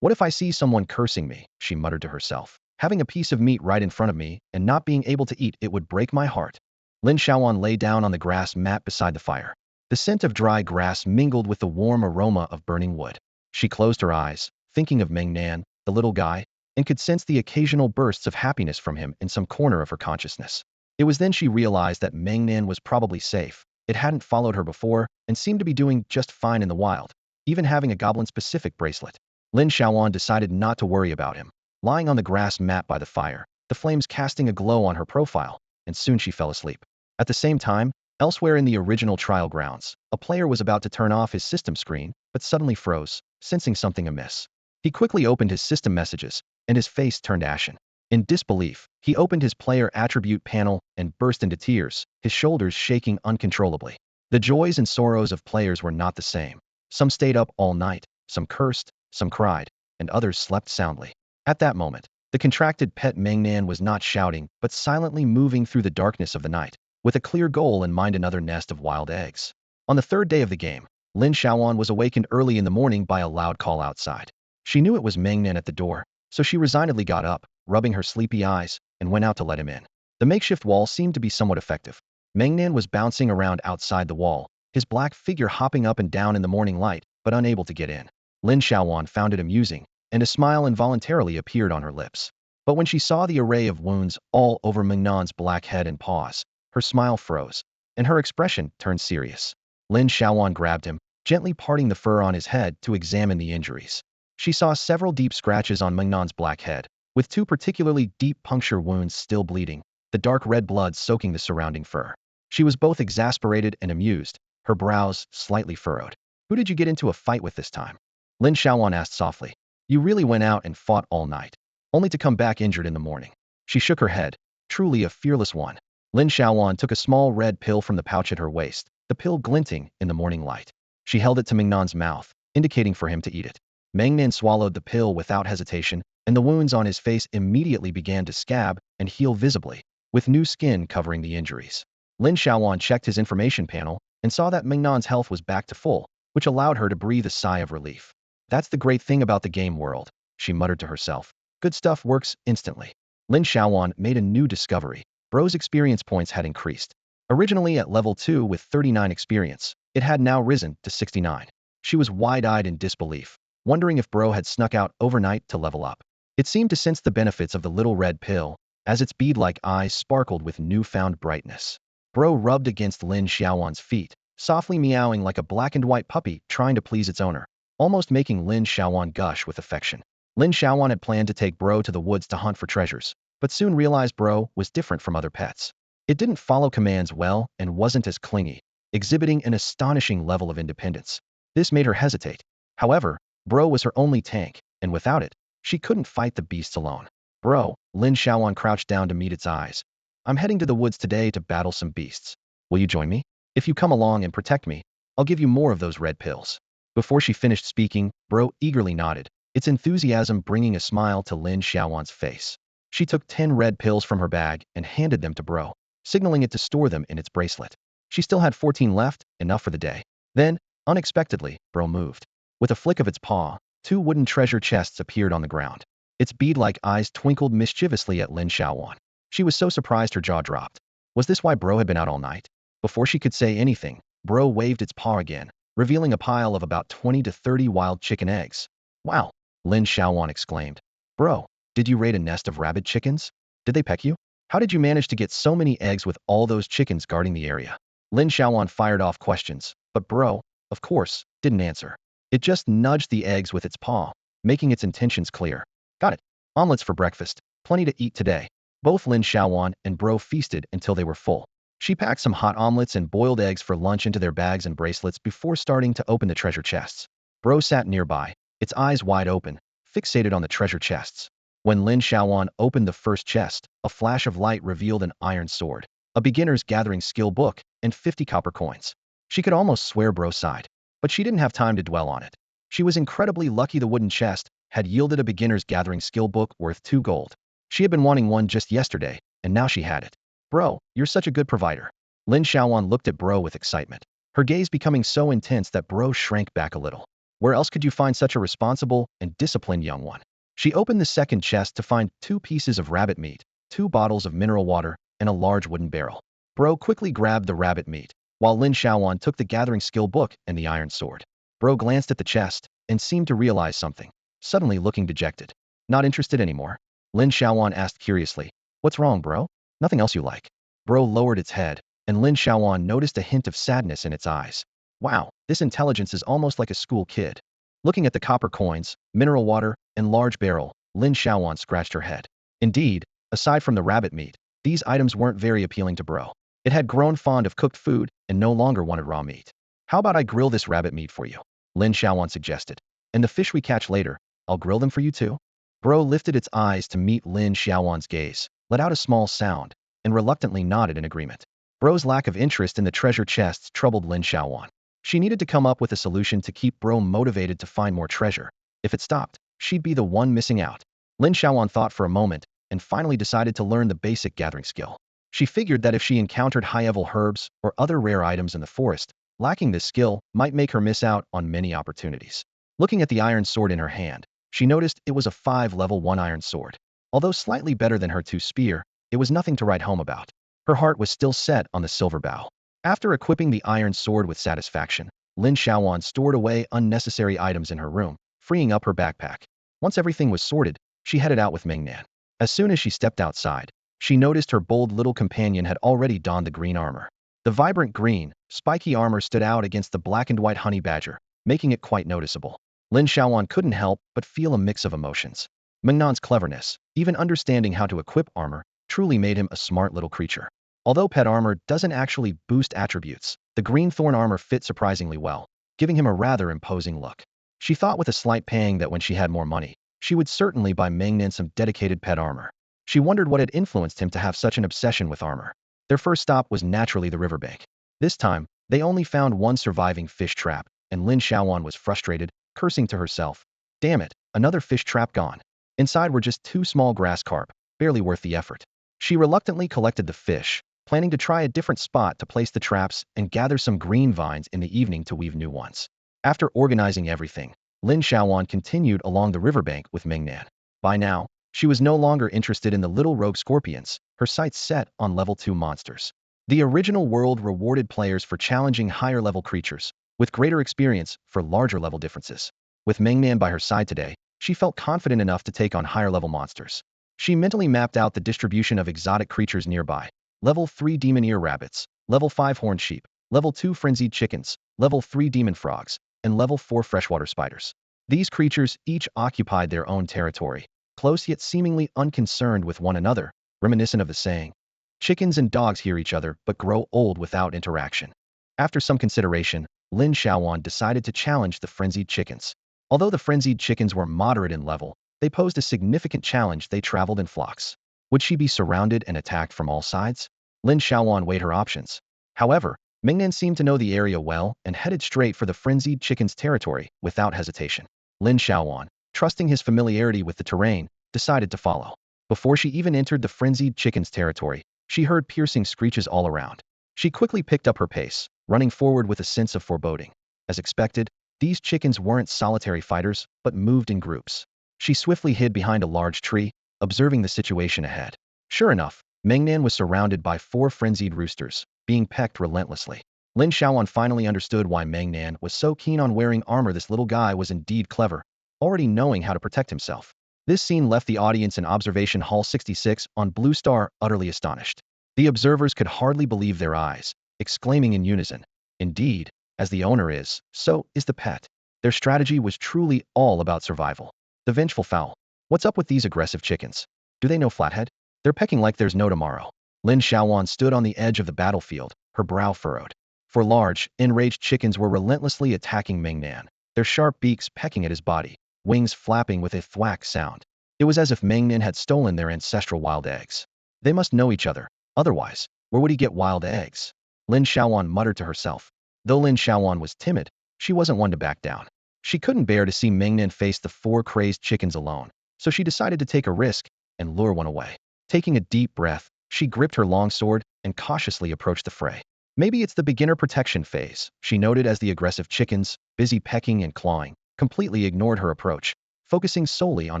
What if I see someone cursing me? She muttered to herself. Having a piece of meat right in front of me and not being able to eat it would break my heart. Lin Xiaoyuan lay down on the grass mat beside the fire. The scent of dry grass mingled with the warm aroma of burning wood. She closed her eyes, thinking of Meng Nan, the little guy, and could sense the occasional bursts of happiness from him in some corner of her consciousness. It was then she realized that Meng Nan was probably safe. It hadn't followed her before and seemed to be doing just fine in the wild, even having a goblin-specific bracelet. Lin Xiaoyuan decided not to worry about him. Lying on the grass mat by the fire, the flames casting a glow on her profile, and soon she fell asleep. At the same time, elsewhere in the original trial grounds, a player was about to turn off his system screen, but suddenly froze, sensing something amiss. He quickly opened his system messages, and his face turned ashen. In disbelief, he opened his player attribute panel and burst into tears, his shoulders shaking uncontrollably. The joys and sorrows of players were not the same. Some stayed up all night, some cursed, some cried, and others slept soundly. At that moment, the contracted pet Meng Nan was not shouting, but silently moving through the darkness of the night, with a clear goal in mind: another nest of wild eggs. On the third day of the game, Lin Xiaoyuan was awakened early in the morning by a loud call outside. She knew it was Meng Nan at the door, so she resignedly got up, rubbing her sleepy eyes, and went out to let him in. The makeshift wall seemed to be somewhat effective. Meng Nan was bouncing around outside the wall, his black figure hopping up and down in the morning light, but unable to get in. Lin Xiaoyuan found it amusing, and a smile involuntarily appeared on her lips. But when she saw the array of wounds all over Meng Nan's black head and paws, her smile froze, and her expression turned serious. Lin Xiaoyuan grabbed him, gently parting the fur on his head to examine the injuries. She saw several deep scratches on Meng Nan's black head, with two particularly deep puncture wounds still bleeding, the dark red blood soaking the surrounding fur. She was both exasperated and amused, her brows slightly furrowed. Who did you get into a fight with this time? Lin Xiaoyuan asked softly. You really went out and fought all night, only to come back injured in the morning. She shook her head. Truly a fearless one. Lin Xiaoyuan took a small red pill from the pouch at her waist, the pill glinting in the morning light. She held it to Mingnan's mouth, indicating for him to eat it. Mingnan swallowed the pill without hesitation, and the wounds on his face immediately began to scab and heal visibly, with new skin covering the injuries. Lin Xiaoyuan checked his information panel and saw that Mingnan's health was back to full, which allowed her to breathe a sigh of relief. That's the great thing about the game world, she muttered to herself. Good stuff works instantly. Lin Xiaoyuan made a new discovery. Bro's experience points had increased. Originally at level 2 with 39 experience, it had now risen to 69. She was wide-eyed in disbelief, wondering if Bro had snuck out overnight to level up. It seemed to sense the benefits of the little red pill, as its bead-like eyes sparkled with newfound brightness. Bro rubbed against Lin Xiaoyuan's feet, softly meowing like a black and white puppy trying to please its owner, almost making Lin Xiaoyuan gush with affection. Lin Xiaoyuan had planned to take Bro to the woods to hunt for treasures, but soon realized Bro was different from other pets. It didn't follow commands well and wasn't as clingy, exhibiting an astonishing level of independence. This made her hesitate. However, Bro was her only tank, and without it, she couldn't fight the beasts alone. Bro, Lin Xiaoyuan crouched down to meet its eyes. I'm heading to the woods today to battle some beasts. Will you join me? If you come along and protect me, I'll give you more of those red pills. Before she finished speaking, Bro eagerly nodded, its enthusiasm bringing a smile to Lin Xiaoyuan's face. She took 10 red pills from her bag and handed them to Bro, signaling it to store them in its bracelet. She still had 14 left, enough for the day. Then, unexpectedly, Bro moved. With a flick of its paw, 2 wooden treasure chests appeared on the ground. Its bead-like eyes twinkled mischievously at Lin Xiaoyuan. She was so surprised her jaw dropped. Was this why Bro had been out all night? Before she could say anything, Bro waved its paw again, revealing a pile of about 20 to 30 wild chicken eggs. Wow, Lin Xiaoyuan exclaimed. Bro, did you raid a nest of rabid chickens? Did they peck you? How did you manage to get so many eggs with all those chickens guarding the area? Lin Xiaoyuan fired off questions, but Bro, of course, didn't answer. It just nudged the eggs with its paw, making its intentions clear. Got it. Omelets for breakfast. Plenty to eat today. Both Lin Xiaoyuan and Bro feasted until they were full. She packed some hot omelets and boiled eggs for lunch into their bags and bracelets before starting to open the treasure chests. Bro sat nearby, its eyes wide open, fixated on the treasure chests. When Lin Xiaoyuan opened the first chest, a flash of light revealed an iron sword, a beginner's gathering skill book, and 50 copper coins. She could almost swear Bro sighed, but she didn't have time to dwell on it. She was incredibly lucky the wooden chest had yielded a beginner's gathering skill book worth 2 gold. She had been wanting one just yesterday, and now she had it. Bro, you're such a good provider. Lin Xiaoyuan looked at Bro with excitement, her gaze becoming so intense that Bro shrank back a little. Where else could you find such a responsible and disciplined young one? She opened the second chest to find 2 pieces of rabbit meat, 2 bottles of mineral water, and a large wooden barrel. Bro quickly grabbed the rabbit meat, while Lin Xiaoyuan took the gathering skill book and the iron sword. Bro glanced at the chest and seemed to realize something, suddenly looking dejected. Not interested anymore? Lin Xiaoyuan asked curiously. What's wrong, Bro? Nothing else you like? Bro lowered its head, and Lin Xiaoyuan noticed a hint of sadness in its eyes. Wow, this intelligence is almost like a school kid. Looking at the copper coins, mineral water, and large barrel, Lin Xiaoyuan scratched her head. Indeed, aside from the rabbit meat, these items weren't very appealing to Bro. It had grown fond of cooked food and no longer wanted raw meat. How about I grill this rabbit meat for you? Lin Xiaoyuan suggested. And the fish we catch later, I'll grill them for you too? Bro lifted its eyes to meet Lin Xiaoyuan's gaze, let out a small sound, and reluctantly nodded in agreement. Bro's lack of interest in the treasure chests troubled Lin Xiaoyuan. She needed to come up with a solution to keep Bro motivated to find more treasure. If it stopped, she'd be the one missing out. Lin Xiaoyuan thought for a moment, and finally decided to learn the basic gathering skill. She figured that if she encountered high-level herbs or other rare items in the forest, lacking this skill might make her miss out on many opportunities. Looking at the iron sword in her hand, she noticed it was a 5 level 1 iron sword. Although slightly better than her 2 spear, it was nothing to write home about. Her heart was still set on the silver bow. After equipping the iron sword with satisfaction, Lin Xiaoyuan stored away unnecessary items in her room, freeing up her backpack. Once everything was sorted, she headed out with Mingnan. As soon as she stepped outside, she noticed her bold little companion had already donned the green armor. The vibrant green, spiky armor stood out against the black and white honey badger, making it quite noticeable. Lin Xiaoyuan couldn't help but feel a mix of emotions. Mingnan's cleverness, even understanding how to equip armor, truly made him a smart little creature. Although pet armor doesn't actually boost attributes, the green thorn armor fit surprisingly well, giving him a rather imposing look. She thought with a slight pang that when she had more money, she would certainly buy Mingnan some dedicated pet armor. She wondered what had influenced him to have such an obsession with armor. Their first stop was naturally the riverbank. This time, they only found one surviving fish trap, and Lin Xiaoyuan was frustrated, cursing to herself. Damn it, another fish trap gone. Inside were just two small grass carp, barely worth the effort. She reluctantly collected the fish, planning to try a different spot to place the traps and gather some green vines in the evening to weave new ones. After organizing everything, Lin Xiaoyuan continued along the riverbank with Mingnan. By now, she was no longer interested in the little rogue scorpions, her sights set on level 2 monsters. The original world rewarded players for challenging higher-level creatures, with greater experience for larger-level differences. With Mingnan by her side today, she felt confident enough to take on higher-level monsters. She mentally mapped out the distribution of exotic creatures nearby. Level 3 demon ear rabbits, level 5 horned sheep, level 2 frenzied chickens, level 3 demon frogs, and level 4 freshwater spiders. These creatures each occupied their own territory, close yet seemingly unconcerned with one another, reminiscent of the saying, chickens and dogs hear each other but grow old without interaction. After some consideration, Lin Xiaoyuan decided to challenge the frenzied chickens. Although the frenzied chickens were moderate in level, they posed a significant challenge. They traveled in flocks. Would she be surrounded and attacked from all sides? Lin Xiaoyuan weighed her options. However, Mingnan seemed to know the area well and headed straight for the frenzied chickens' territory without hesitation. Lin Xiaoyuan, trusting his familiarity with the terrain, decided to follow. Before she even entered the frenzied chickens' territory, she heard piercing screeches all around. She quickly picked up her pace, running forward with a sense of foreboding. As expected, these chickens weren't solitary fighters, but moved in groups. She swiftly hid behind a large tree, observing the situation ahead. Sure enough, Mingnan was surrounded by 4 frenzied roosters, being pecked relentlessly. Lin Xiaoyuan finally understood why Mingnan was so keen on wearing armor. This little guy was indeed clever, already knowing how to protect himself. This scene left the audience in Observation Hall 66 on Blue Star utterly astonished. The observers could hardly believe their eyes, exclaiming in unison, "Indeed, as the owner is, so is the pet." Their strategy was truly all about survival. The vengeful fowl. What's up with these aggressive chickens? Do they know Flathead? They're pecking like there's no tomorrow. Lin Xiaoyuan stood on the edge of the battlefield, her brow furrowed. 4 large, enraged chickens were relentlessly attacking Mingnan, their sharp beaks pecking at his body, wings flapping with a thwack sound. It was as if Mingnan had stolen their ancestral wild eggs. They must know each other, otherwise, where would he get wild eggs? Lin Xiaoyuan muttered to herself. Though Lin Xiaoyuan was timid, she wasn't one to back down. She couldn't bear to see Mingnan face the 4 crazed chickens alone, so she decided to take a risk and lure one away. Taking a deep breath, she gripped her long sword and cautiously approached the fray. Maybe it's the beginner protection phase, she noted as the aggressive chickens, busy pecking and clawing, completely ignored her approach, focusing solely on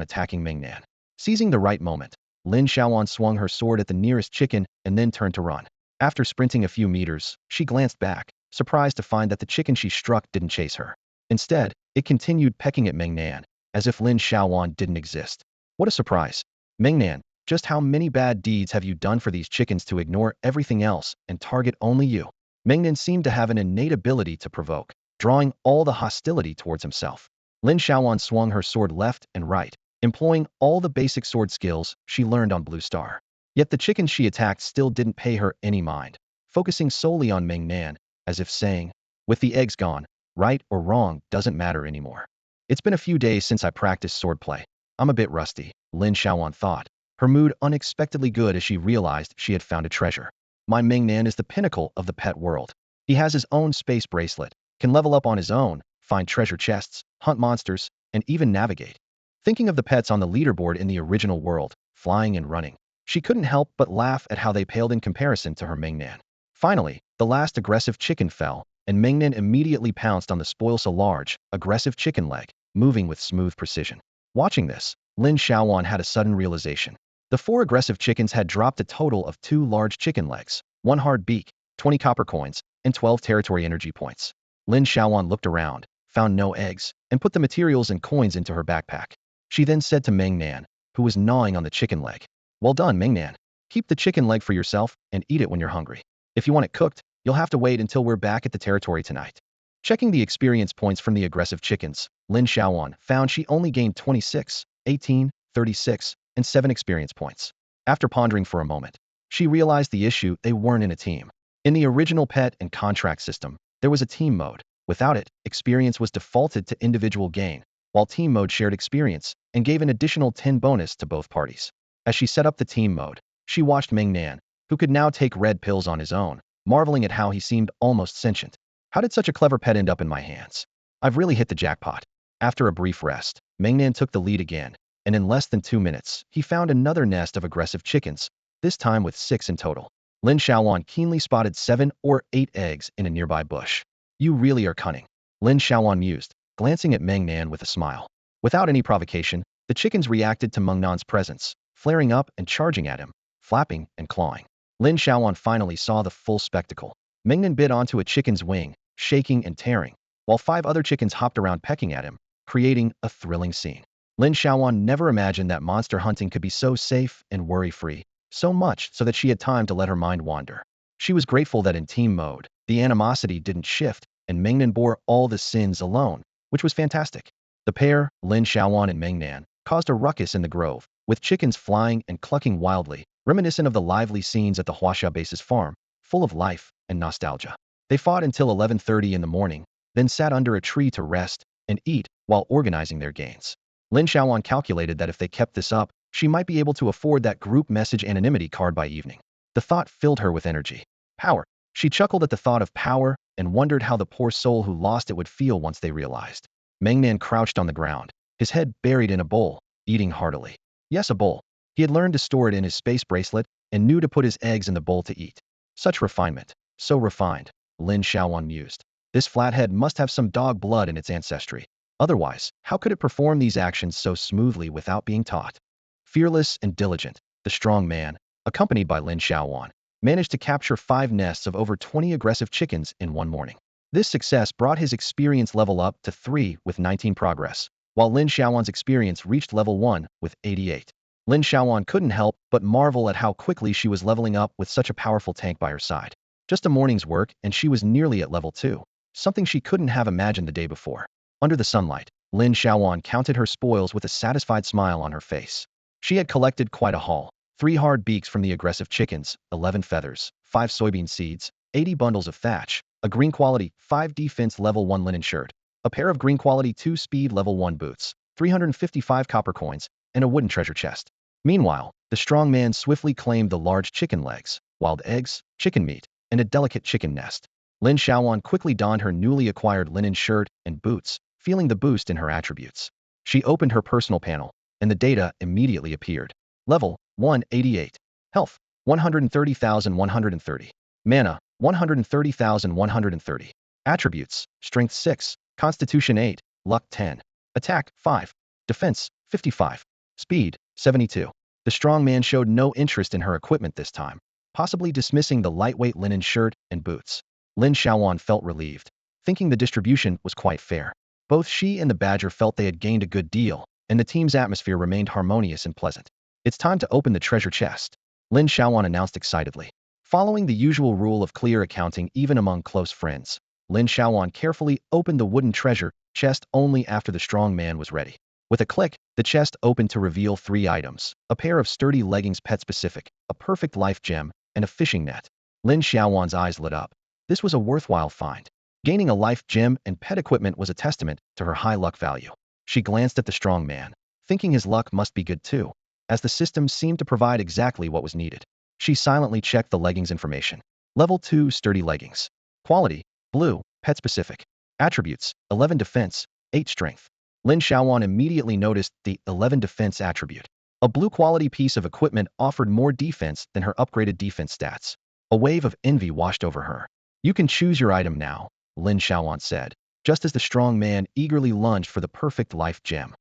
attacking Mingnan. Seizing the right moment, Lin Xiaoyuan swung her sword at the nearest chicken and then turned to run. After sprinting a few meters, she glanced back, surprised to find that the chicken she struck didn't chase her. Instead, it continued pecking at Mingnan, as if Lin Xiaoyuan didn't exist. What a surprise. Mingnan, just how many bad deeds have you done for these chickens to ignore everything else and target only you? Mingnan seemed to have an innate ability to provoke, drawing all the hostility towards himself. Lin Xiaoyuan swung her sword left and right, employing all the basic sword skills she learned on Blue Star. Yet the chickens she attacked still didn't pay her any mind, focusing solely on Mingnan, as if saying, with the eggs gone, right or wrong doesn't matter anymore. It's been a few days since I practiced swordplay. I'm a bit rusty, Lin Xiaoyuan thought, her mood unexpectedly good as she realized she had found a treasure. My Mingnan is the pinnacle of the pet world. He has his own space bracelet, can level up on his own, find treasure chests, hunt monsters, and even navigate. Thinking of the pets on the leaderboard in the original world, flying and running, she couldn't help but laugh at how they paled in comparison to her Mingnan. Finally, the last aggressive chicken fell, and Mingnan immediately pounced on the spoils a large, aggressive chicken leg, moving with smooth precision. Watching this, Lin Xiaoyuan had a sudden realization. The 4 aggressive chickens had dropped a total of 2 large chicken legs, 1 hard beak, 20 copper coins, and 12 territory energy points. Lin Xiaoyuan looked around, found no eggs, and put the materials and coins into her backpack. She then said to Mingnan, who was gnawing on the chicken leg, "Well done, Mingnan. Keep the chicken leg for yourself and eat it when you're hungry. If you want it cooked, you'll have to wait until we're back at the territory tonight." Checking the experience points from the aggressive chickens, Lin Xiaoyuan found she only gained 26, 18, 36, and 7 experience points. After pondering for a moment, she realized the issue: they weren't in a team. In the original pet and contract system, there was a team mode. Without it, experience was defaulted to individual gain, while team mode shared experience and gave an additional 10 bonus to both parties. As she set up the team mode, she watched Ming Nan, who could now take red pills on his own, marveling at how he seemed almost sentient. How did such a clever pet end up in my hands? I've really hit the jackpot. After a brief rest, Ming Nan took the lead again, and in less than 2 minutes, he found another nest of aggressive chickens, this time with 6 in total. Lin Xiaoyuan keenly spotted 7 or 8 eggs in a nearby bush. You really are cunning, Lin Xiaoyuan mused, glancing at Ming Nan with a smile. Without any provocation, the chickens reacted to Meng Nan's presence, flaring up and charging at him, flapping and clawing. Lin Xiaoyuan finally saw the full spectacle. Ming Nan bit onto a chicken's wing, shaking and tearing, while 5 other chickens hopped around pecking at him, creating a thrilling scene. Lin Xiaoyuan never imagined that monster hunting could be so safe and worry-free, so much so that she had time to let her mind wander. She was grateful that in team mode, the animosity didn't shift, and Ming Nan bore all the sins alone, which was fantastic. The pair, Lin Xiaoyuan and Ming Nan, caused a ruckus in the grove, with chickens flying and clucking wildly, reminiscent of the lively scenes at the Hasha base's farm, full of life and nostalgia. They fought until 11:30 in the morning, then sat under a tree to rest and eat while organizing their gains. Lin Xiaoyuan calculated that if they kept this up, she might be able to afford that group message anonymity card by evening. The thought filled her with energy. Power. She chuckled at the thought of power and wondered how the poor soul who lost it would feel once they realized. Meng Nan crouched on the ground, his head buried in a bowl, eating heartily. Yes, a bowl. He had learned to store it in his space bracelet and knew to put his eggs in the bowl to eat. Such refinement. So refined, Lin Xiaoyuan mused. This flathead must have some dog blood in its ancestry. Otherwise, how could it perform these actions so smoothly without being taught? Fearless and diligent, the strong man, accompanied by Lin Xiaoyuan, managed to capture 5 nests of over 20 aggressive chickens in one morning. This success brought his experience level up to 3 with 19 progress, while Lin Xiaoyuan's experience reached level 1 with 88. Lin Xiaoyuan couldn't help but marvel at how quickly she was leveling up with such a powerful tank by her side. Just a morning's work and she was nearly at level 2, something she couldn't have imagined the day before. Under the sunlight, Lin Xiaoyuan counted her spoils with a satisfied smile on her face. She had collected quite a haul: 3 hard beaks from the aggressive chickens, 11 feathers, 5 soybean seeds, 80 bundles of thatch, a green quality 5 defense level 1 linen shirt, a pair of green quality 2 speed level 1 boots, 355 copper coins, and a wooden treasure chest. Meanwhile, the strong man swiftly claimed the large chicken legs, wild eggs, chicken meat, and a delicate chicken nest. Lin Xiaoyuan quickly donned her newly acquired linen shirt and boots, feeling the boost in her attributes. She opened her personal panel, and the data immediately appeared. Level 188. Health 130,130. Mana 130,130. Attributes: Strength 6, Constitution 8, Luck 10. Attack 5. Defense 55. Speed 72. The strong man showed no interest in her equipment this time, possibly dismissing the lightweight linen shirt and boots. Lin Xiaoyuan felt relieved, thinking the distribution was quite fair. Both she and the badger felt they had gained a good deal, and the team's atmosphere remained harmonious and pleasant. It's time to open the treasure chest, Lin Xiaoyuan announced excitedly. Following the usual rule of clear accounting even among close friends, Lin Xiaoyuan carefully opened the wooden treasure chest only after the strong man was ready. With a click, the chest opened to reveal 3 items: a pair of sturdy leggings pet-specific, a perfect life gem, and a fishing net. Lin Xiaoyuan's eyes lit up. This was a worthwhile find. Gaining a life gem and pet equipment was a testament to her high luck value. She glanced at the strong man, thinking his luck must be good too, as the system seemed to provide exactly what was needed. She silently checked the leggings information. Level 2 sturdy leggings. Quality: blue, pet-specific. Attributes: 11 defense, 8 strength. Lin Xiaoyuan immediately noticed the 11 defense attribute. A blue quality piece of equipment offered more defense than her upgraded defense stats. A wave of envy washed over her. You can choose your item now, Lin Xiaoyuan said, just as the strong man eagerly lunged for the perfect life gem.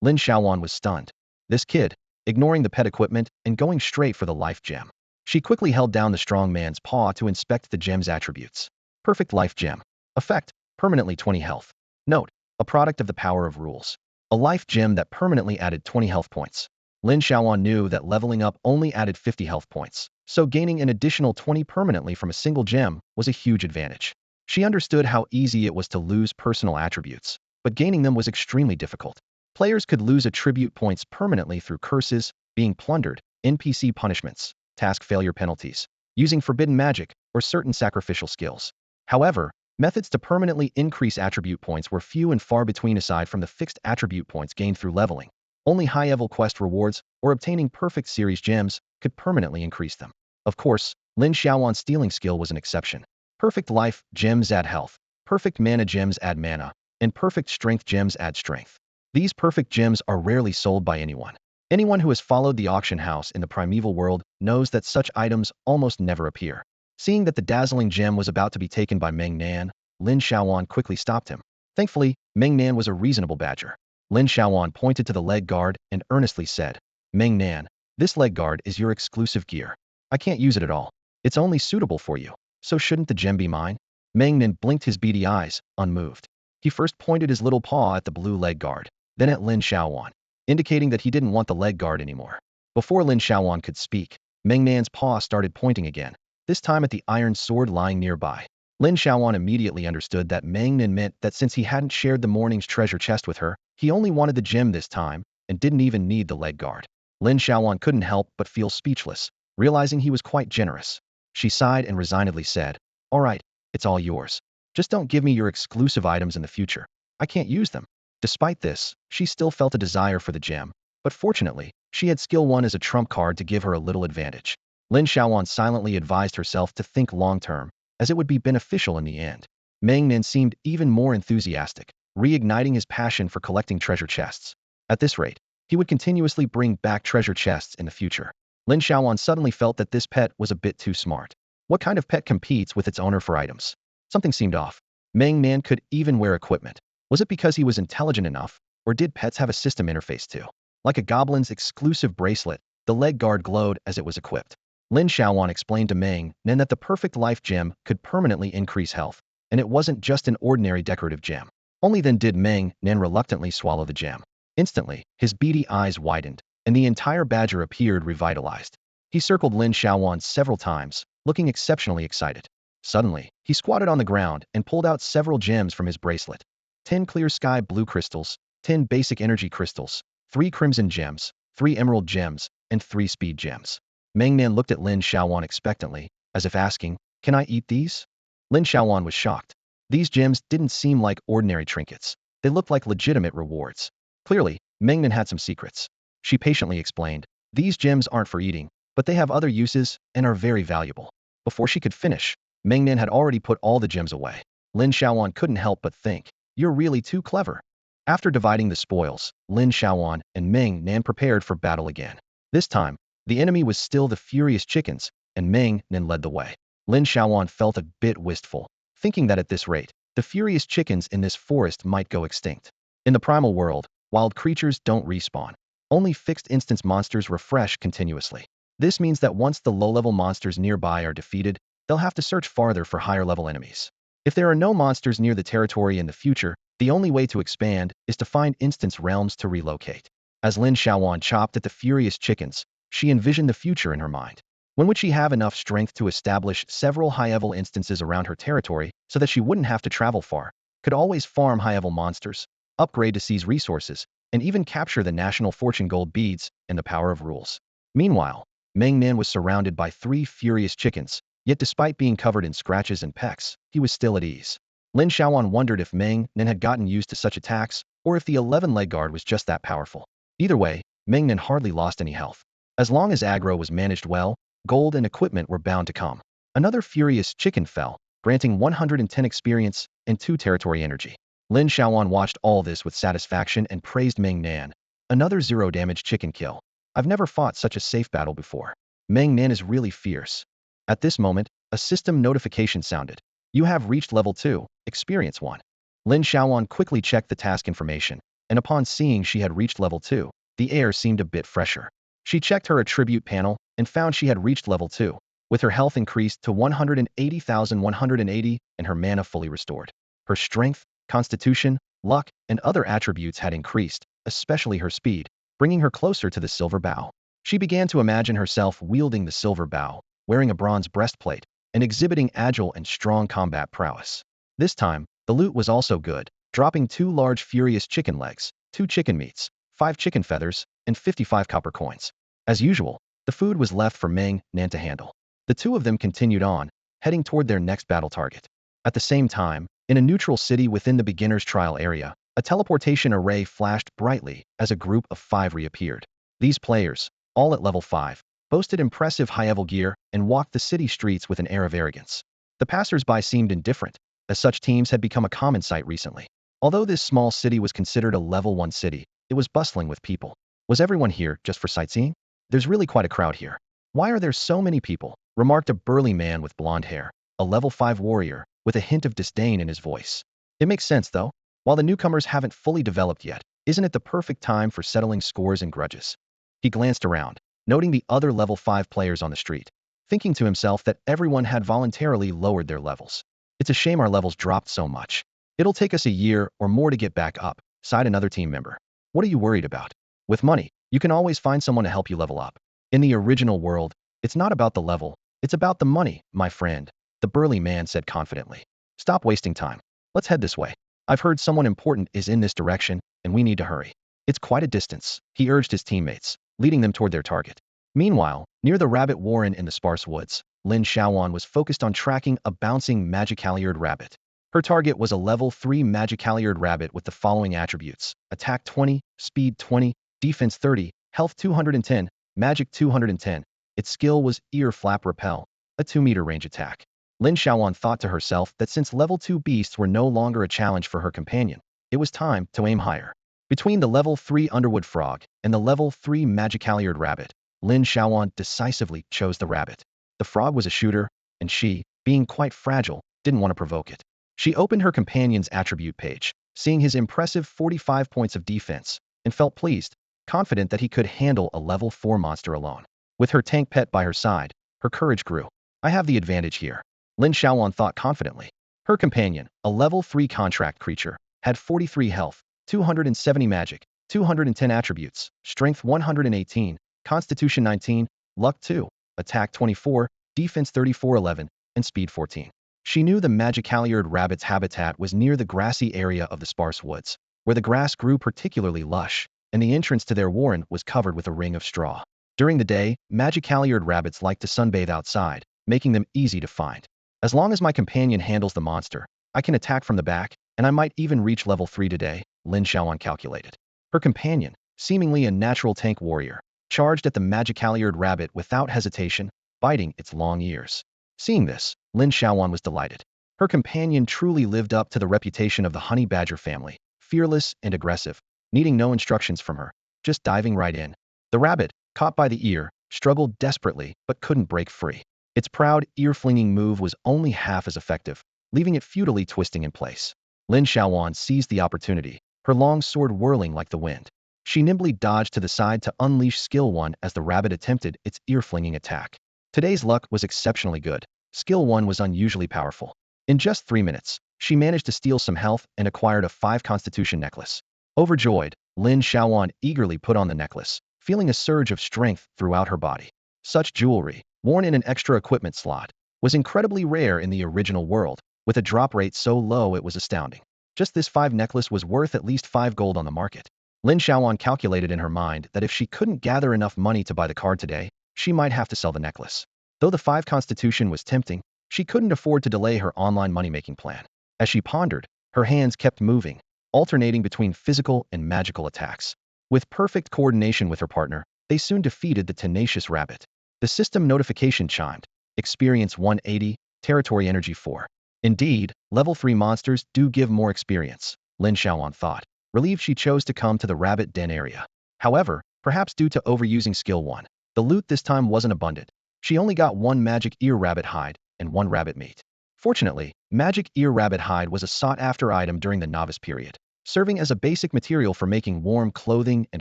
Lin Xiaoyuan was stunned. This kid, ignoring the pet equipment and going straight for the life gem. She quickly held down the strong man's paw to inspect the gem's attributes. Perfect life gem. Effect: permanently 20 health. Note: a product of the power of rules. A life gem that permanently added 20 health points. Lin Xiaoyuan knew that leveling up only added 50 health points, so gaining an additional 20 permanently from a single gem was a huge advantage. She understood how easy it was to lose personal attributes, but gaining them was extremely difficult. Players could lose attribute points permanently through curses, being plundered, NPC punishments, task failure penalties, using forbidden magic, or certain sacrificial skills. However, methods to permanently increase attribute points were few and far between aside from the fixed attribute points gained through leveling. Only high-level quest rewards or obtaining perfect series gems could permanently increase them. Of course, Lin Xiaoyuan's stealing skill was an exception. Perfect life gems add health, perfect mana gems add mana, and perfect strength gems add strength. These perfect gems are rarely sold by anyone. Anyone who has followed the auction house in the primeval world knows that such items almost never appear. Seeing that the dazzling gem was about to be taken by Meng Nan, Lin Xiaoyuan quickly stopped him. Thankfully, Meng Nan was a reasonable badger. Lin Xiaoyuan pointed to the leg guard and earnestly said, Meng Nan, this leg guard is your exclusive gear. I can't use it at all. It's only suitable for you. So shouldn't the gem be mine? Meng Nan blinked his beady eyes, unmoved. He first pointed his little paw at the blue leg guard, then at Lin Xiaoyuan, indicating that he didn't want the leg guard anymore. Before Lin Xiaoyuan could speak, Meng Nan's paw started pointing again, this time at the iron sword lying nearby. Lin Xiaoyuan immediately understood that Meng Nan meant that since he hadn't shared the morning's treasure chest with her, he only wanted the gem this time and didn't even need the leg guard. Lin Xiaoyuan couldn't help but feel speechless, realizing he was quite generous. She sighed and resignedly said, all right, it's all yours. Just don't give me your exclusive items in the future. I can't use them. Despite this, she still felt a desire for the gem, but fortunately, she had skill 1 as a trump card to give her a little advantage. Lin Xiaoyuan silently advised herself to think long-term, as it would be beneficial in the end. Meng Nan seemed even more enthusiastic, reigniting his passion for collecting treasure chests. At this rate, he would continuously bring back treasure chests in the future. Lin Xiaoyuan suddenly felt that this pet was a bit too smart. What kind of pet competes with its owner for items? Something seemed off. Meng Nan could even wear equipment. Was it because he was intelligent enough, or did pets have a system interface too? Like a goblin's exclusive bracelet, the leg guard glowed as it was equipped. Lin Xiaoyuan explained to Meng Nan that the perfect life gem could permanently increase health, and it wasn't just an ordinary decorative gem. Only then did Meng Nan reluctantly swallow the gem. Instantly, his beady eyes widened, and the entire badger appeared revitalized. He circled Lin Xiaoyuan several times, looking exceptionally excited. Suddenly, he squatted on the ground and pulled out several gems from his bracelet. 10 clear sky blue crystals, 10 basic energy crystals, 3 crimson gems, 3 emerald gems, and 3 speed gems. Meng Nan looked at Lin Xiaoyuan expectantly, as if asking, can I eat these? Lin Xiaoyuan was shocked. These gems didn't seem like ordinary trinkets. They looked like legitimate rewards. Clearly, Meng Nan had some secrets. She patiently explained, these gems aren't for eating, but they have other uses and are very valuable. Before she could finish, Meng Nan had already put all the gems away. Lin Xiaoyuan couldn't help but think, you're really too clever. After dividing the spoils, Lin Xiaoyuan and Meng Nan prepared for battle again. This time, the enemy was still the furious chickens, and Meng Nan led the way. Lin Xiaoyuan felt a bit wistful, thinking that at this rate, the furious chickens in this forest might go extinct. In the primal world, wild creatures don't respawn. Only fixed instance monsters refresh continuously. This means that once the low-level monsters nearby are defeated, they'll have to search farther for higher-level enemies. If there are no monsters near the territory in the future, the only way to expand is to find instance realms to relocate. As Lin Xiaoyuan chopped at the furious chickens, she envisioned the future in her mind. When would she have enough strength to establish several high-level instances around her territory so that she wouldn't have to travel far, could always farm high-level monsters, upgrade to seize resources, and even capture the national fortune gold beads and the power of rules? Meanwhile, Meng Nan was surrounded by 3 furious chickens, yet despite being covered in scratches and pecks, he was still at ease. Lin Xiaoyuan wondered if Meng Nan had gotten used to such attacks, or if the 11 leg guard was just that powerful. Either way, Meng Nan hardly lost any health. As long as aggro was managed well, gold and equipment were bound to come. Another furious chicken fell, granting 110 experience and 2 territory energy. Lin Xiaoyuan watched all this with satisfaction and praised Meng Nan. Another 0 damage chicken kill. I've never fought such a safe battle before. Meng Nan is really fierce. At this moment, a system notification sounded. You have reached level 2, experience 1. Lin Xiaoyuan quickly checked the task information, and upon seeing she had reached level 2, the air seemed a bit fresher. She checked her attribute panel and found she had reached level 2, with her health increased to 180,180 and her mana fully restored. Her strength, constitution, luck, and other attributes had increased, especially her speed, bringing her closer to the silver bow. She began to imagine herself wielding the silver bow, wearing a bronze breastplate, and exhibiting agile and strong combat prowess. This time, the loot was also good, dropping 2 large furious chicken legs, 2 chicken meats, 5 chicken feathers, and 55 copper coins. As usual, the food was left for Meng Nan to handle. The two of them continued on, heading toward their next battle target. At the same time, in a neutral city within the beginner's trial area, a teleportation array flashed brightly as a group of 5 reappeared. These players, all at level 5, boasted impressive high-level gear and walked the city streets with an air of arrogance. The passers-by seemed indifferent, as such teams had become a common sight recently. Although this small city was considered a level 1 city, it was bustling with people. Was everyone here just for sightseeing? There's really quite a crowd here. Why are there so many people? Remarked a burly man with blonde hair, a level 5 warrior, with a hint of disdain in his voice. It makes sense, though. While the newcomers haven't fully developed yet, isn't it the perfect time for settling scores and grudges? He glanced around, noting the other level 5 players on the street, thinking to himself that everyone had voluntarily lowered their levels. It's a shame our levels dropped so much. It'll take us a year or more to get back up, sighed another team member. What are you worried about? With money, you can always find someone to help you level up. In the original world, it's not about the level, it's about the money, my friend, the burly man said confidently. Stop wasting time. Let's head this way. I've heard someone important is in this direction, and we need to hurry. It's quite a distance, he urged his teammates, leading them toward their target. Meanwhile, near the rabbit warren in the sparse woods, Lin Xiaoyuan was focused on tracking a bouncing magicaliered rabbit. Her target was a level 3 magicaliered rabbit with the following attributes: attack 20, speed 20, defense 30, health 210, magic 210. Its skill was ear flap repel, a 2-meter range attack. Lin Xiaoyuan thought to herself that since level 2 beasts were no longer a challenge for her companion, it was time to aim higher. Between the level 3 underwood frog and the level 3 magicaliered rabbit, Lin Xiaoyuan decisively chose the rabbit. The frog was a shooter, and she, being quite fragile, didn't want to provoke it. She opened her companion's attribute page, seeing his impressive 45 points of defense, and felt pleased, confident that he could handle a level 4 monster alone. With her tank pet by her side, her courage grew. I have the advantage here, Lin Xiaoyuan thought confidently. Her companion, a level 3 contract creature, had 43 health, 270 magic, 210 attributes, strength 118, constitution 19, luck 2, attack 24, defense 3411, and speed 14. She knew the magicaliered rabbit's habitat was near the grassy area of the sparse woods, where the grass grew particularly lush, and the entrance to their warren was covered with a ring of straw. During the day, magicaliered rabbits like to sunbathe outside, making them easy to find. As long as my companion handles the monster, I can attack from the back, and I might even reach level 3 today, Lin Xiaoyuan calculated. Her companion, seemingly a natural tank warrior, charged at the magicaliered rabbit without hesitation, biting its long ears. Seeing this, Lin Xiaoyuan was delighted. Her companion truly lived up to the reputation of the honey badger family, fearless and aggressive, needing no instructions from her, just diving right in. The rabbit, caught by the ear, struggled desperately but couldn't break free. Its proud, ear-flinging move was only half as effective, leaving it futilely twisting in place. Lin Xiaoyuan seized the opportunity, her long sword whirling like the wind. She nimbly dodged to the side to unleash Skill 1 as the rabbit attempted its ear-flinging attack. Today's luck was exceptionally good. Skill 1 was unusually powerful. In just 3 minutes, she managed to steal some health and acquired a 5 constitution necklace. Overjoyed, Lin Xiaoyuan eagerly put on the necklace, feeling a surge of strength throughout her body. Such jewelry, worn in an extra equipment slot, was incredibly rare in the original world, with a drop rate so low it was astounding. Just this 5 necklace was worth at least 5 gold on the market. Lin Xiaoyuan calculated in her mind that if she couldn't gather enough money to buy the card today, she might have to sell the necklace. Though the 5 constitution was tempting, she couldn't afford to delay her online money-making plan. As she pondered, her hands kept moving, alternating between physical and magical attacks. With perfect coordination with her partner, they soon defeated the tenacious rabbit. The system notification chimed. Experience 180, territory energy 4. Indeed, level 3 monsters do give more experience, Lin Xiaoyuan thought, relieved she chose to come to the rabbit den area. However, perhaps due to overusing skill 1, the loot this time wasn't abundant. She only got 1 magic ear rabbit hide and 1 rabbit meat. Fortunately, magic ear rabbit hide was a sought-after item during the novice period, serving as a basic material for making warm clothing and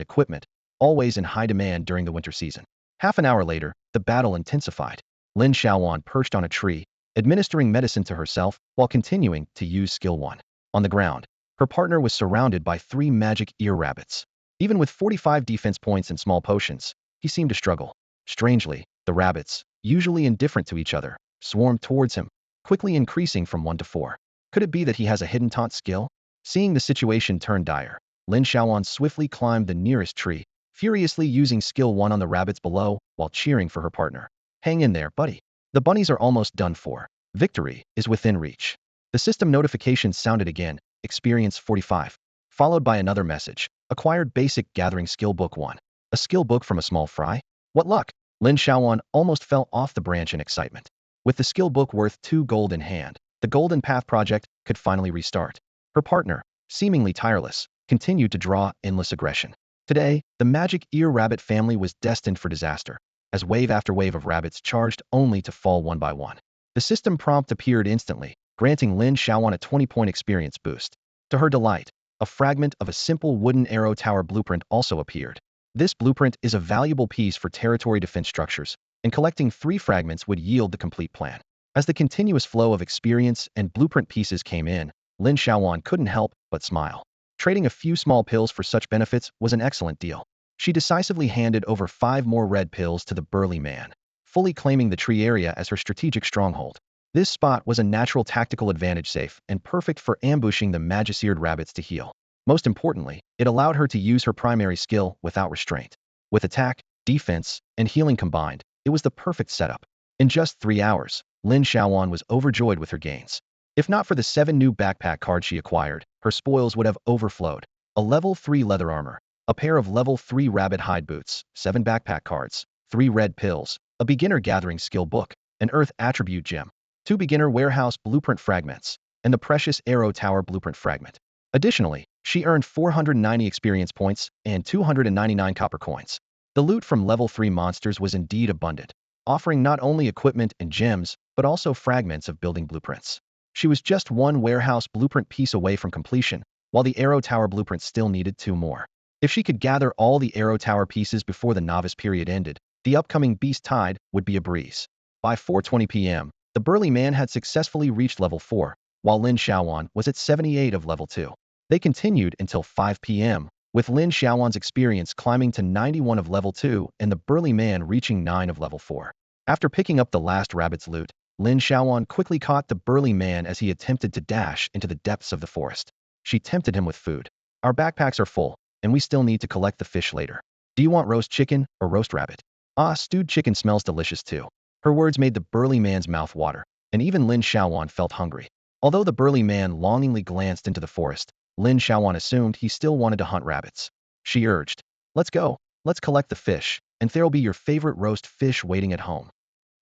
equipment, always in high demand during the winter season. Half an hour later, the battle intensified. Lin Xiaoyuan perched on a tree, administering medicine to herself while continuing to use skill 1. On the ground, her partner was surrounded by 3 magic ear rabbits. Even with 45 defense points and small potions, he seemed to struggle. Strangely, the rabbits, usually indifferent to each other, swarmed towards him, quickly increasing from 1 to 4. Could it be that he has a hidden taunt skill? Seeing the situation turn dire, Lin Xiaoyuan swiftly climbed the nearest tree, furiously using skill 1 on the rabbits below while cheering for her partner. Hang in there, buddy. The bunnies are almost done for. Victory is within reach. The system notification sounded again, experience 45, followed by another message, acquired basic gathering skill book 1. A skill book from a small fry? What luck! Lin Xiaoyuan almost fell off the branch in excitement. With the skill book worth 2 gold in hand, the Golden Path project could finally restart. Her partner, seemingly tireless, continued to draw endless aggression. Today, the Magic Ear Rabbit family was destined for disaster, as wave after wave of rabbits charged only to fall one by one. The system prompt appeared instantly, granting Lin Xiaoyuan a 20-point experience boost. To her delight, a fragment of a simple wooden arrow tower blueprint also appeared. This blueprint is a valuable piece for territory defense structures, and collecting 3 fragments would yield the complete plan. As the continuous flow of experience and blueprint pieces came in, Lin Xiaoyuan couldn't help but smile. Trading a few small pills for such benefits was an excellent deal. She decisively handed over 5 more red pills to the burly man, fully claiming the tree area as her strategic stronghold. This spot was a natural tactical advantage, safe and perfect for ambushing the magic-eared rabbits to heal. Most importantly, it allowed her to use her primary skill without restraint. With attack, defense, and healing combined, it was the perfect setup. In just 3 hours, Lin Xiaoyuan was overjoyed with her gains. If not for the 7 new backpack cards she acquired, her spoils would have overflowed. A level 3 leather armor, a pair of level 3 rabbit hide boots, 7 backpack cards, 3 red pills, a beginner gathering skill book, an earth attribute gem, 2 beginner warehouse blueprint fragments, and the precious arrow tower blueprint fragment. Additionally, she earned 490 experience points and 299 copper coins. The loot from level 3 monsters was indeed abundant, offering not only equipment and gems, but also fragments of building blueprints. She was just 1 warehouse blueprint piece away from completion, while the arrow tower blueprint still needed 2 more. If she could gather all the arrow tower pieces before the novice period ended, the upcoming beast tide would be a breeze. By 4:20 p.m., the burly man had successfully reached level 4, while Lin Xiaoyuan was at 78 of level 2. They continued until 5 p.m., with Lin Xiaoyuan's experience climbing to 91 of level 2 and the burly man reaching 9 of level 4. After picking up the last rabbit's loot, Lin Xiaoyuan quickly caught the burly man as he attempted to dash into the depths of the forest. She tempted him with food. Our backpacks are full, and we still need to collect the fish later. Do you want roast chicken or roast rabbit? Ah, stewed chicken smells delicious too. Her words made the burly man's mouth water, and even Lin Xiaoyuan felt hungry. Although the burly man longingly glanced into the forest, Lin Xiaoyuan assumed he still wanted to hunt rabbits. She urged, "Let's go, let's collect the fish, and there'll be your favorite roast fish waiting at home."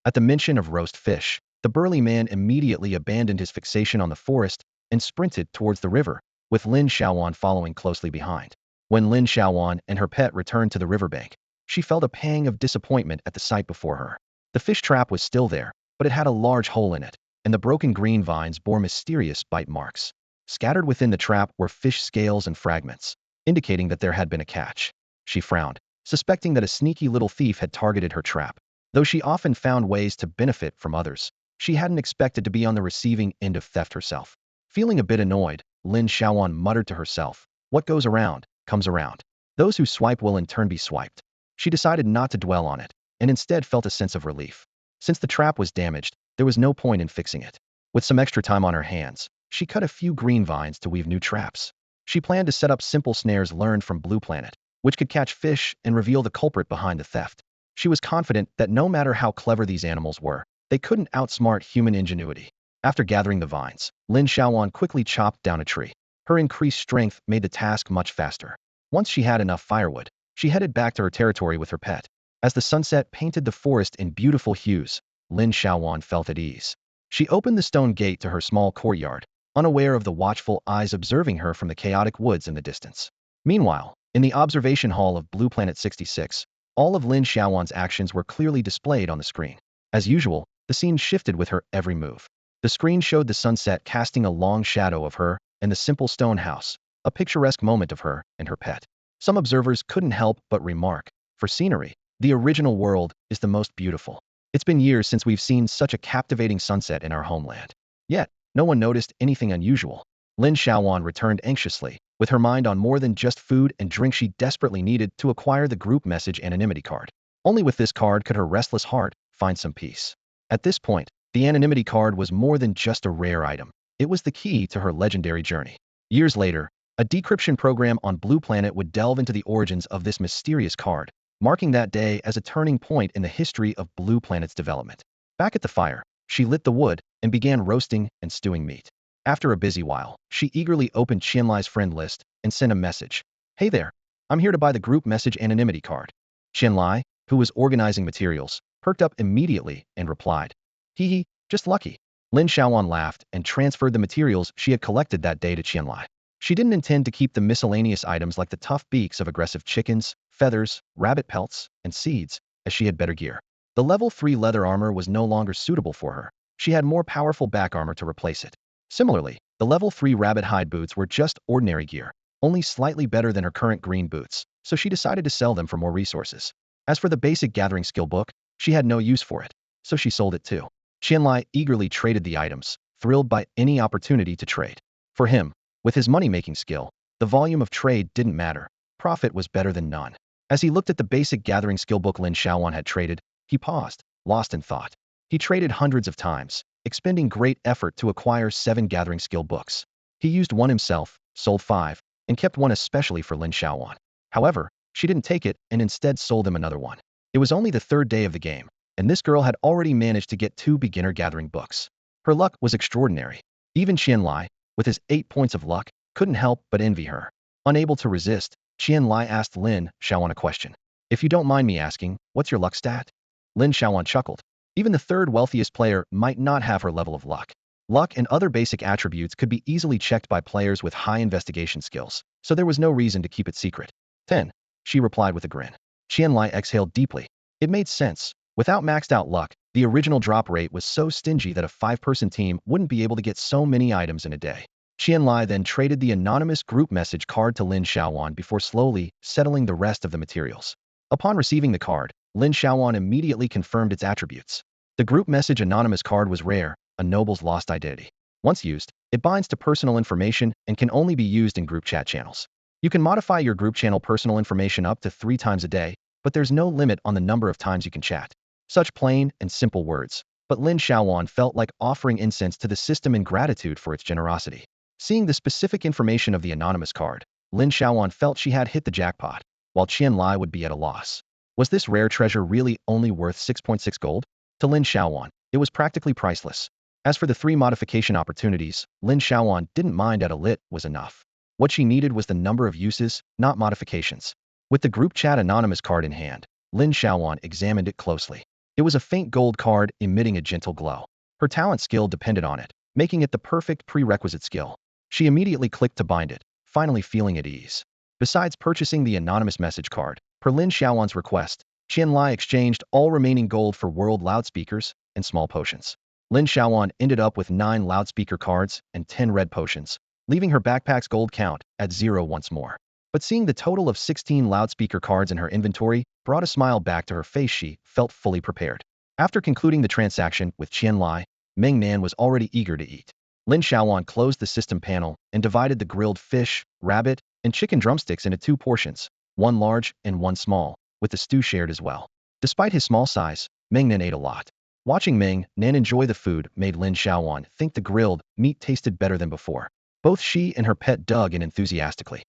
At the mention of roast fish, the burly man immediately abandoned his fixation on the forest and sprinted towards the river, with Lin Xiaoyuan following closely behind. When Lin Xiaoyuan and her pet returned to the riverbank, she felt a pang of disappointment at the sight before her. The fish trap was still there, but it had a large hole in it, and the broken green vines bore mysterious bite marks. Scattered within the trap were fish scales and fragments, indicating that there had been a catch. She frowned, suspecting that a sneaky little thief had targeted her trap. Though she often found ways to benefit from others, she hadn't expected to be on the receiving end of theft herself. Feeling a bit annoyed, Lin Xiaoyuan muttered to herself, "What goes around, comes around. Those who swipe will in turn be swiped." She decided not to dwell on it, and instead felt a sense of relief. Since the trap was damaged, there was no point in fixing it. With some extra time on her hands, she cut a few green vines to weave new traps. She planned to set up simple snares learned from Blue Planet, which could catch fish and reveal the culprit behind the theft. She was confident that no matter how clever these animals were, they couldn't outsmart human ingenuity. After gathering the vines, Lin Xiaoyuan quickly chopped down a tree. Her increased strength made the task much faster. Once she had enough firewood, she headed back to her territory with her pet. As the sunset painted the forest in beautiful hues, Lin Xiaoyuan felt at ease. She opened the stone gate to her small courtyard, unaware of the watchful eyes observing her from the chaotic woods in the distance. Meanwhile, in the observation hall of Blue Planet 66, all of Lin Xiaoyuan's actions were clearly displayed on the screen. As usual, the scene shifted with her every move. The screen showed the sunset casting a long shadow of her and the simple stone house, a picturesque moment of her and her pet. Some observers couldn't help but remark, for scenery, the original world is the most beautiful. It's been years since we've seen such a captivating sunset in our homeland. Yet, no one noticed anything unusual. Lin Xiaoyuan returned anxiously, with her mind on more than just food and drink she desperately needed to acquire the group message anonymity card. Only with this card could her restless heart find some peace. At this point, the anonymity card was more than just a rare item. It was the key to her legendary journey. Years later, A decryption program on Blue Planet would delve into the origins of this mysterious card, marking that day as a turning point in the history of Blue Planet's development. Back at the fire, she lit the wood and began roasting and stewing meat. After a busy while, she eagerly opened Qianlai's friend list and sent a message. Hey there, I'm here to buy the group message anonymity card. Qianlai, who was organizing materials, perked up immediately and replied. Hee hee, just lucky. Lin Xiaoyuan laughed and transferred the materials she had collected that day to Qianlai. She didn't intend to keep the miscellaneous items like the tough beaks of aggressive chickens, feathers, rabbit pelts, and seeds, as she had better gear. The level 3 leather armor was no longer suitable for her. She had more powerful back armor to replace it. Similarly, the level 3 rabbit hide boots were just ordinary gear, only slightly better than her current green boots, so she decided to sell them for more resources. As for the basic gathering skill book, she had no use for it, so she sold it too. Qianlai eagerly traded the items, thrilled by any opportunity to trade. For him, with his money-making skill, the volume of trade didn't matter. Profit was better than none. As he looked at the basic gathering skill book Lin Xiaoyuan had traded, he paused, lost in thought. He traded hundreds of times, expending great effort to acquire 7 gathering skill books. He used one himself, sold 5, and kept one especially for Lin Xiaoyuan. However, she didn't take it and instead sold him another one. It was only the 3rd day of the game, and this girl had already managed to get 2 beginner gathering books. Her luck was extraordinary. Even Qianlai, with his 8 points of luck, couldn't help but envy her. Unable to resist, Qianlai asked Lin Xiaoyuan a question. If you don't mind me asking, what's your luck stat? Lin Xiaoyuan chuckled. Even the 3rd wealthiest player might not have her level of luck. Luck and other basic attributes could be easily checked by players with high investigation skills, so there was no reason to keep it secret. 10. She replied with a grin. Qianlai exhaled deeply. It made sense. Without maxed out luck, the original drop rate was so stingy that a 5-person team wouldn't be able to get so many items in a day. Qianlai then traded the anonymous group message card to Lin Xiaoyuan before slowly settling the rest of the materials. Upon receiving the card, Lin Xiaoyuan immediately confirmed its attributes. The group message anonymous card was rare, a noble's lost identity. Once used, it binds to personal information and can only be used in group chat channels. You can modify your group channel personal information up to 3 times a day, but there's no limit on the number of times you can chat. Such plain and simple words, but Lin Xiaoyuan felt like offering incense to the system in gratitude for its generosity. Seeing the specific information of the anonymous card, Lin Xiaoyuan felt she had hit the jackpot, while Qianlai would be at a loss. Was this rare treasure really only worth 6.6 gold? To Lin Xiaoyuan, it was practically priceless. As for the 3 modification opportunities, Lin Xiaoyuan didn't mind at a lit was enough. What she needed was the number of uses, not modifications. With the group chat anonymous card in hand, Lin Xiaoyuan examined it closely. It was a faint gold card emitting a gentle glow. Her talent skill depended on it, making it the perfect prerequisite skill. She immediately clicked to bind it, finally feeling at ease. Besides purchasing the anonymous message card, per Lin Xiaoyuan's request, Qianlai exchanged all remaining gold for world loudspeakers and small potions. Lin Xiaoyuan ended up with 9 loudspeaker cards and 10 red potions, leaving her backpack's gold count at 0 once more. But seeing the total of 16 loudspeaker cards in her inventory brought a smile back to her face. She felt fully prepared. After concluding the transaction with Qianlai, Meng Nan was already eager to eat. Lin Xiaoyuan closed the system panel and divided the grilled fish, rabbit, and chicken drumsticks into 2 portions, one large and one small, with the stew shared as well. Despite his small size, Meng Nan ate a lot. Watching Meng Nan enjoy the food made Lin Xiaoyuan think the grilled meat tasted better than before. Both she and her pet dug in enthusiastically.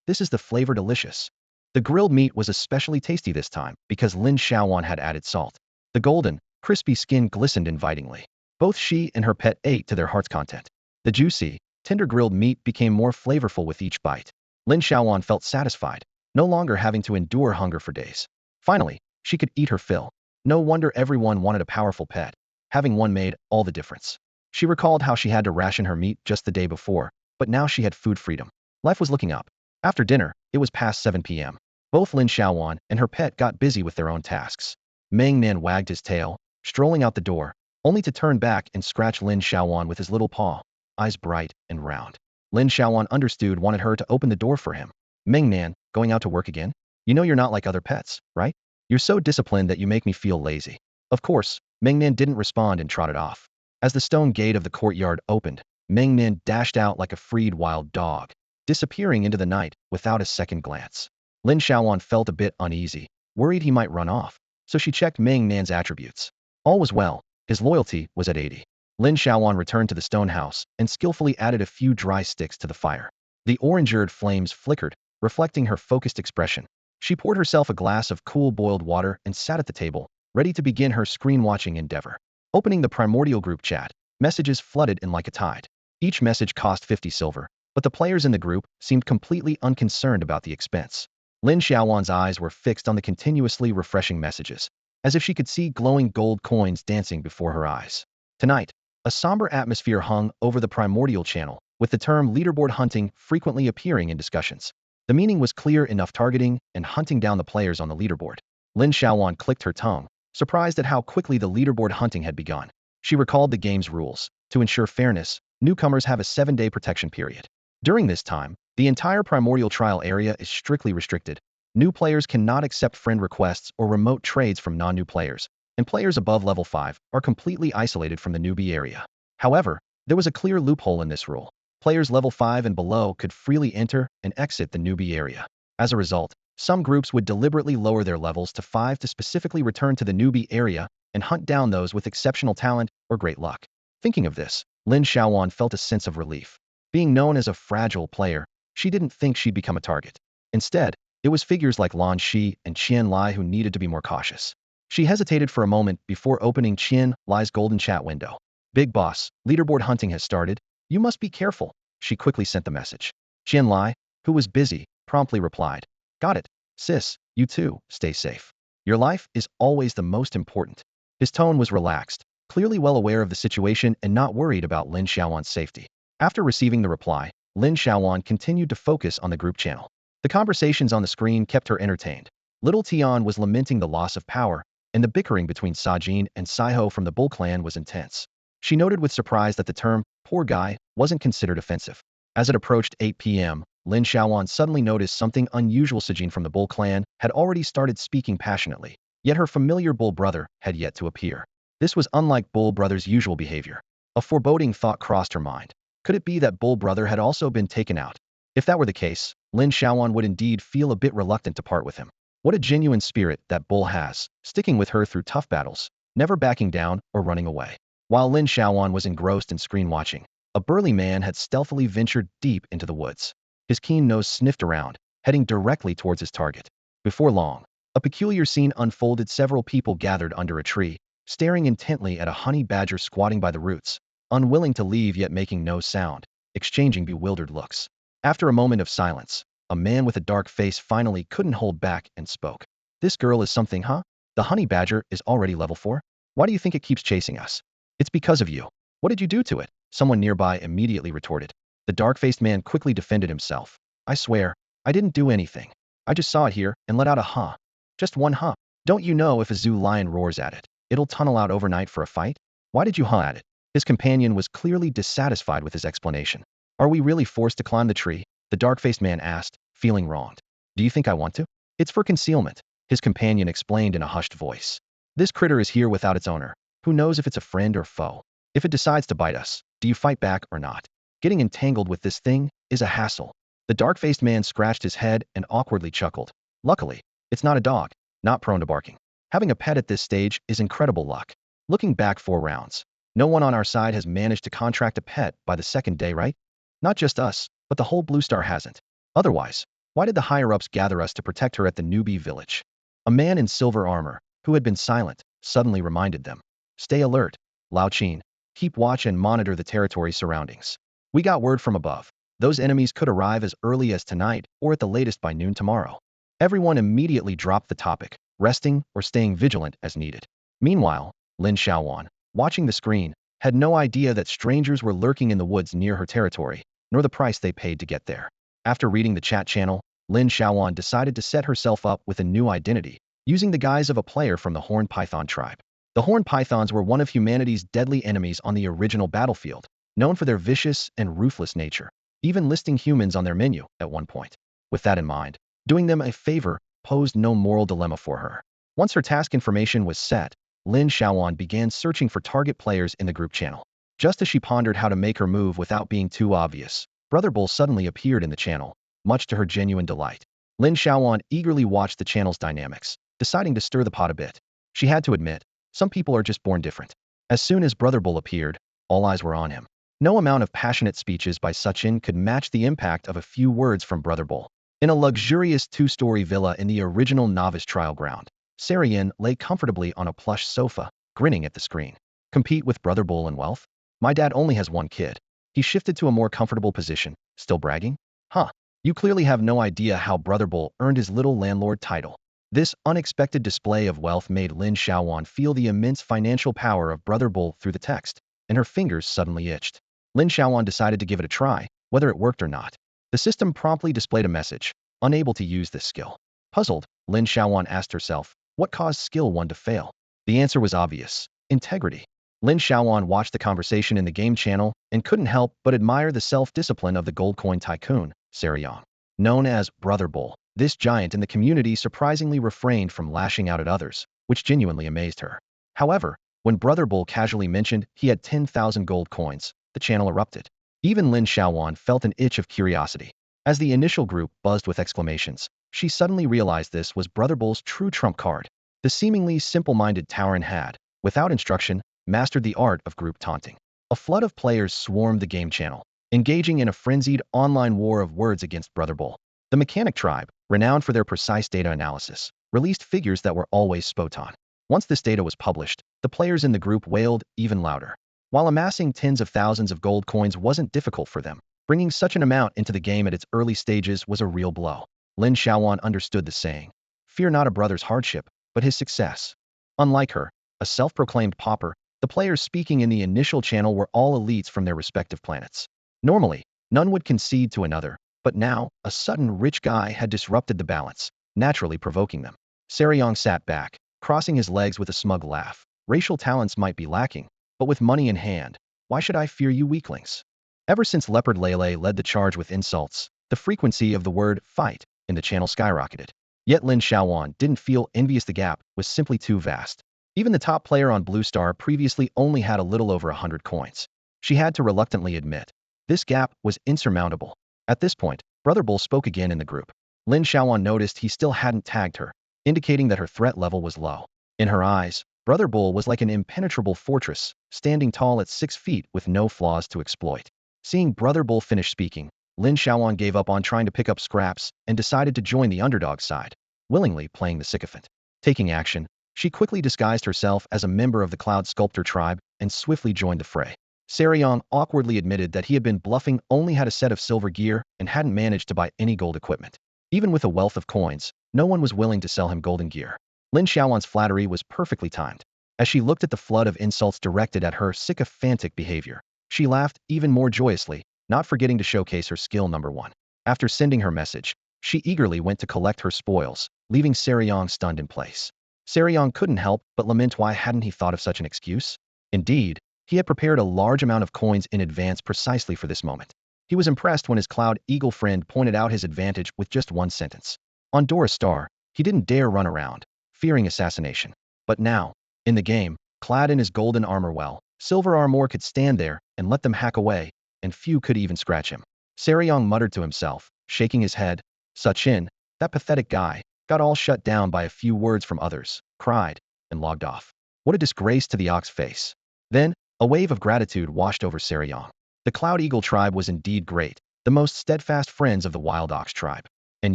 This is the flavor delicious. The grilled meat was especially tasty this time because Lin Xiaoyuan had added salt. The golden, crispy skin glistened invitingly. Both she and her pet ate to their heart's content. The juicy, tender grilled meat became more flavorful with each bite. Lin Xiaoyuan felt satisfied, no longer having to endure hunger for days. Finally, she could eat her fill. No wonder everyone wanted a powerful pet. Having one made all the difference. She recalled how she had to ration her meat just the day before, but now she had food freedom. Life was looking up. After dinner, it was past 7 p.m. Both Lin Xiaoyuan and her pet got busy with their own tasks. Meng Nan wagged his tail, strolling out the door, only to turn back and scratch Lin Xiaoyuan with his little paw, eyes bright and round. Lin Xiaoyuan understood wanted her to open the door for him. Meng Nan, going out to work again? You know you're not like other pets, right? You're so disciplined that you make me feel lazy. Of course, Meng Nan didn't respond and trotted off. As the stone gate of the courtyard opened, Meng Nan dashed out like a freed wild dog, disappearing into the night without a second glance. Lin Xiaoyuan felt a bit uneasy, worried he might run off, so she checked Meng Nan's attributes. All was well. His loyalty was at 80. Lin Xiaoyuan returned to the stone house and skillfully added a few dry sticks to the fire. The orange-eared flames flickered, reflecting her focused expression. She poured herself a glass of cool boiled water and sat at the table, ready to begin her screen-watching endeavor. Opening the primordial group chat, messages flooded in like a tide. Each message cost 50 silver, but the players in the group seemed completely unconcerned about the expense. Lin Xiaoyuan's eyes were fixed on the continuously refreshing messages, as if she could see glowing gold coins dancing before her eyes. Tonight, a somber atmosphere hung over the primordial channel, with the term leaderboard hunting frequently appearing in discussions. The meaning was clear enough: targeting and hunting down the players on the leaderboard. Lin Xiaoyuan clicked her tongue, surprised at how quickly the leaderboard hunting had begun. She recalled the game's rules. To ensure fairness, newcomers have a 7-day protection period. During this time, the entire primordial trial area is strictly restricted. New players cannot accept friend requests or remote trades from non-new players, and players above level 5 are completely isolated from the newbie area. However, there was a clear loophole in this rule. Players level 5 and below could freely enter and exit the newbie area. As a result, some groups would deliberately lower their levels to 5 to specifically return to the newbie area and hunt down those with exceptional talent or great luck. Thinking of this, Lin Xiaoyuan felt a sense of relief. Being known as a fragile player, she didn't think she'd become a target. Instead, it was figures like Lan Shi and Qian Lai who needed to be more cautious. She hesitated for a moment before opening Qian Lai's golden chat window. "Big boss, leaderboard hunting has started. You must be careful," she quickly sent the message. Qian Lai, who was busy, promptly replied, "Got it, sis, you too, stay safe. Your life is always the most important." His tone was relaxed, clearly well aware of the situation and not worried about Lin Xiaoyuan's safety. After receiving the reply, Lin Xiaoyuan continued to focus on the group channel. The conversations on the screen kept her entertained. Little Tian was lamenting the loss of power, and the bickering between Sajin and Saiho from the Bull clan was intense. She noted with surprise that the term, "poor guy," wasn't considered offensive. As it approached 8 p.m., Lin Xiaoyuan suddenly noticed something unusual. Sajin from the Bull clan had already started speaking passionately, yet her familiar Bull brother had yet to appear. This was unlike Bull brother's usual behavior. A foreboding thought crossed her mind. Could it be that Bull brother had also been taken out? If that were the case, Lin Xiaoyuan would indeed feel a bit reluctant to part with him. What a genuine spirit that Bull has, sticking with her through tough battles, never backing down or running away. While Lin Xiaoyuan was engrossed in screen watching, a burly man had stealthily ventured deep into the woods. His keen nose sniffed around, heading directly towards his target. Before long, a peculiar scene unfolded. Several people gathered under a tree, staring intently at a honey badger squatting by the roots, unwilling to leave yet making no sound, exchanging bewildered looks. After a moment of silence, a man with a dark face finally couldn't hold back and spoke. "This girl is something, huh? The honey badger is already level 4? Why do you think it keeps chasing us?" "It's because of you. What did you do to it?" someone nearby immediately retorted. The dark-faced man quickly defended himself. "I swear, I didn't do anything. I just saw it here and let out a huh. Just one huh. Don't you know if a zoo lion roars at it, it'll tunnel out overnight for a fight? Why did you huh at it?" His companion was clearly dissatisfied with his explanation. "Are we really forced to climb the tree?" the dark-faced man asked, feeling wronged. "Do you think I want to?" "It's for concealment," his companion explained in a hushed voice. "This critter is here without its owner. Who knows if it's a friend or foe? If it decides to bite us, do you fight back or not? Getting entangled with this thing is a hassle." The dark-faced man scratched his head and awkwardly chuckled. "Luckily, it's not a dog, not prone to barking. Having a pet at this stage is incredible luck. Looking back 4 rounds, no one on our side has managed to contract a pet by the 2nd day, right? Not just us, but the whole Blue Star hasn't. Otherwise, why did the higher-ups gather us to protect her at the newbie village?" A man in silver armor, who had been silent, suddenly reminded them. "Stay alert, Lao Qin. Keep watch and monitor the territory surroundings. We got word from above. Those enemies could arrive as early as tonight or at the latest by noon tomorrow." Everyone immediately dropped the topic, resting or staying vigilant as needed. Meanwhile, Lin Xiaoyuan, watching the screen, had no idea that strangers were lurking in the woods near her territory, nor the price they paid to get there. After reading the chat channel, Lin Xiaoyuan decided to set herself up with a new identity, using the guise of a player from the Horned Python tribe. The Horned Pythons were one of humanity's deadly enemies on the original battlefield, known for their vicious and ruthless nature, even listing humans on their menu at one point. With that in mind, doing them a favor posed no moral dilemma for her. Once her task information was set, Lin Xiaoyuan began searching for target players in the group channel. Just as she pondered how to make her move without being too obvious, Brother Bull suddenly appeared in the channel, much to her genuine delight. Lin Xiaoyuan eagerly watched the channel's dynamics, deciding to stir the pot a bit. She had to admit, some people are just born different. As soon as Brother Bull appeared, all eyes were on him. No amount of passionate speeches by Suchin could match the impact of a few words from Brother Bull. In a luxurious two-story villa in the original novice trial ground, Sarian lay comfortably on a plush sofa, grinning at the screen. Compete with Brother Bull in wealth? My dad only has one kid. He shifted to a more comfortable position, still bragging? Huh. You clearly have no idea how Brother Bull earned his little landlord title. This unexpected display of wealth made Lin Xiaoyuan feel the immense financial power of Brother Bull through the text, and her fingers suddenly itched. Lin Xiaoyuan decided to give it a try, whether it worked or not. The system promptly displayed a message, unable to use this skill. Puzzled, Lin Xiaoyuan asked herself, what caused skill 1 to fail? The answer was obvious: integrity. Lin Xiaoyuan watched the conversation in the game channel and couldn't help but admire the self-discipline of the gold coin tycoon, Sariang. Known as Brother Bull, this giant in the community surprisingly refrained from lashing out at others, which genuinely amazed her. However, when Brother Bull casually mentioned he had 10,000 gold coins, the channel erupted. Even Lin Xiaoyuan felt an itch of curiosity. As the initial group buzzed with exclamations, she suddenly realized this was Brother Bull's true trump card. The seemingly simple-minded Tauren had, without instruction, mastered the art of group taunting. A flood of players swarmed the game channel, engaging in a frenzied online war of words against Brother Bull. The Mechanic tribe, renowned for their precise data analysis, released figures that were always spot on. Once this data was published, the players in the group wailed even louder. While amassing tens of thousands of gold coins wasn't difficult for them, bringing such an amount into the game at its early stages was a real blow. Lin Xiaoyuan understood the saying, fear not a brother's hardship, but his success. Unlike her, a self-proclaimed pauper, the players speaking in the initial channel were all elites from their respective planets. Normally, none would concede to another, but now, a sudden rich guy had disrupted the balance, naturally provoking them. Sariang sat back, crossing his legs with a smug laugh. Racial talents might be lacking, but with money in hand, why should I fear you weaklings? Ever since Leopard Lele led the charge with insults, the frequency of the word fight in the channel skyrocketed. Yet Lin Xiaoyuan didn't feel envious. The gap was simply too vast. Even the top player on Blue Star previously only had a little over 100 coins. She had to reluctantly admit, this gap was insurmountable. At this point, Brother Bull spoke again in the group. Lin Xiaoyuan noticed he still hadn't tagged her, indicating that her threat level was low. In her eyes, Brother Bull was like an impenetrable fortress, standing tall at 6 feet with no flaws to exploit. Seeing Brother Bull finish speaking, Lin Xiaoyuan gave up on trying to pick up scraps and decided to join the underdog side, willingly playing the sycophant. Taking action, she quickly disguised herself as a member of the Cloud Sculptor tribe and swiftly joined the fray. Sariang awkwardly admitted that he had been bluffing, only had a set of silver gear, and hadn't managed to buy any gold equipment. Even with a wealth of coins, no one was willing to sell him golden gear. Lin Xiaoyuan's flattery was perfectly timed. As she looked at the flood of insults directed at her sycophantic behavior, she laughed even more joyously, not forgetting to showcase her skill number 1. After sending her message, she eagerly went to collect her spoils, leaving Sariang stunned in place. Sariang couldn't help but lament why hadn't he thought of such an excuse. Indeed, he had prepared a large amount of coins in advance precisely for this moment. He was impressed when his Cloud Eagle friend pointed out his advantage with just one sentence. On Dora Star, he didn't dare run around, fearing assassination. But now, in the game, clad in his golden armor, well, silver armor could stand there and let them hack away, and few could even scratch him. Sariang muttered to himself, shaking his head. Suchin, that pathetic guy, got all shut down by a few words from others, cried, and logged off. What a disgrace to the Ox face. Then, a wave of gratitude washed over Sariang. The Cloud Eagle tribe was indeed great, the most steadfast friends of the Wild Ox tribe. And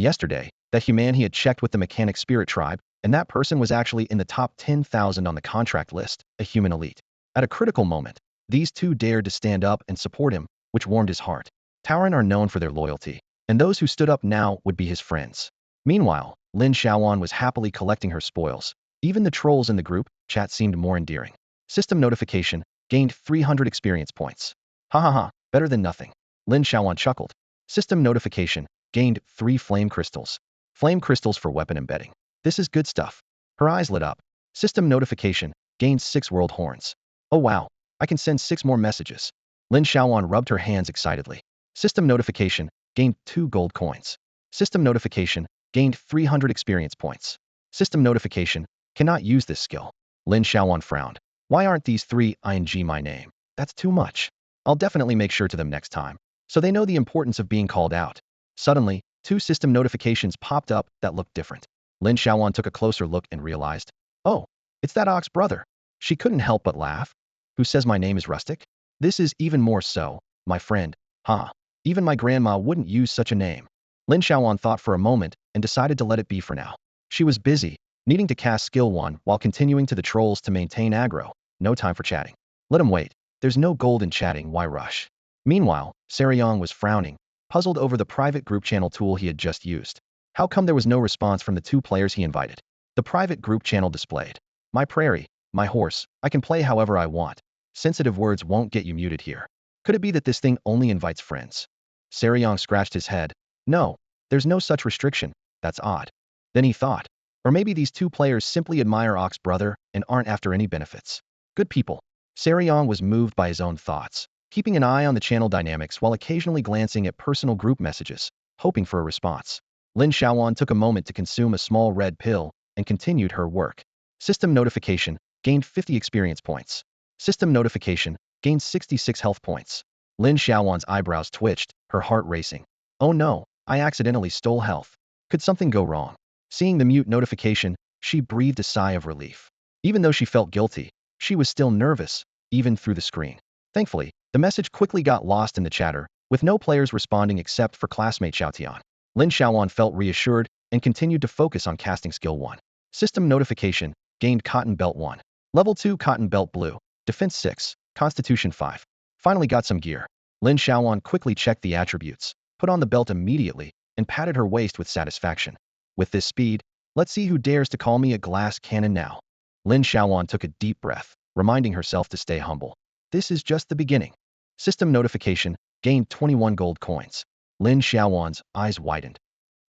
yesterday, that human he had checked with the Mechanic Spirit tribe, and that person was actually in the top 10,000 on the contract list, a human elite. At a critical moment, these two dared to stand up and support him, which warmed his heart. Tauren are known for their loyalty, and those who stood up now would be his friends. Meanwhile, Lin Xiaoyuan was happily collecting her spoils. Even the trolls in the group chat seemed more endearing. System notification, gained 300 experience points. Ha ha ha, better than nothing. Lin Xiaoyuan chuckled. System notification, gained 3 flame crystals. Flame crystals for weapon embedding. This is good stuff. Her eyes lit up. System notification, gained 6 world horns. Oh wow, I can send 6 more messages. Lin Xiaoyuan rubbed her hands excitedly. System notification, gained 2 gold coins. System notification, gained 300 experience points. System notification, cannot use this skill. Lin Xiaoyuan frowned. Why aren't these 3 ing my name? That's too much. I'll definitely make sure to them next time, so they know the importance of being called out. Suddenly, 2 system notifications popped up that looked different. Lin Xiaoyuan took a closer look and realized, oh, it's that Ox brother. She couldn't help but laugh. Who says my name is Rustic? This is even more so, my friend. Huh. Even my grandma wouldn't use such a name. Lin Xiaoyuan thought for a moment and decided to let it be for now. She was busy, needing to cast skill 1 while continuing to the trolls to maintain aggro. No time for chatting. Let him wait. There's no gold in chatting, why rush? Meanwhile, Saryong was frowning, puzzled over the private group channel tool he had just used. How come there was no response from the 2 players he invited? The private group channel displayed. My prairie, my horse, I can play however I want. Sensitive words won't get you muted here. Could it be that this thing only invites friends? Saryong scratched his head. No, there's no such restriction. That's odd. Then he thought. Or maybe these 2 players simply admire Ox brother and aren't after any benefits. Good people. Saryong was moved by his own thoughts, keeping an eye on the channel dynamics while occasionally glancing at personal group messages, hoping for a response. Lin Xiaoyuan took a moment to consume a small red pill and continued her work. System notification, gained 50 experience points. System notification, gained 66 health points. Lin Xiaoyuan's eyebrows twitched, her heart racing. Oh no, I accidentally stole health. Could something go wrong? Seeing the mute notification, she breathed a sigh of relief. Even though she felt guilty, she was still nervous, even through the screen. Thankfully, the message quickly got lost in the chatter, with no players responding except for classmate Xiaotian. Lin Xiaoyuan felt reassured and continued to focus on casting skill 1. System notification, gained Cotton Belt 1. Level 2 Cotton Belt Blue, Defense 6, Constitution 5. Finally got some gear. Lin Xiaoyuan quickly checked the attributes, put on the belt immediately, and patted her waist with satisfaction. With this speed, let's see who dares to call me a glass cannon now. Lin Xiaoyuan took a deep breath, reminding herself to stay humble. This is just the beginning. System notification, gained 21 gold coins. Lin Xiaoyuan's eyes widened.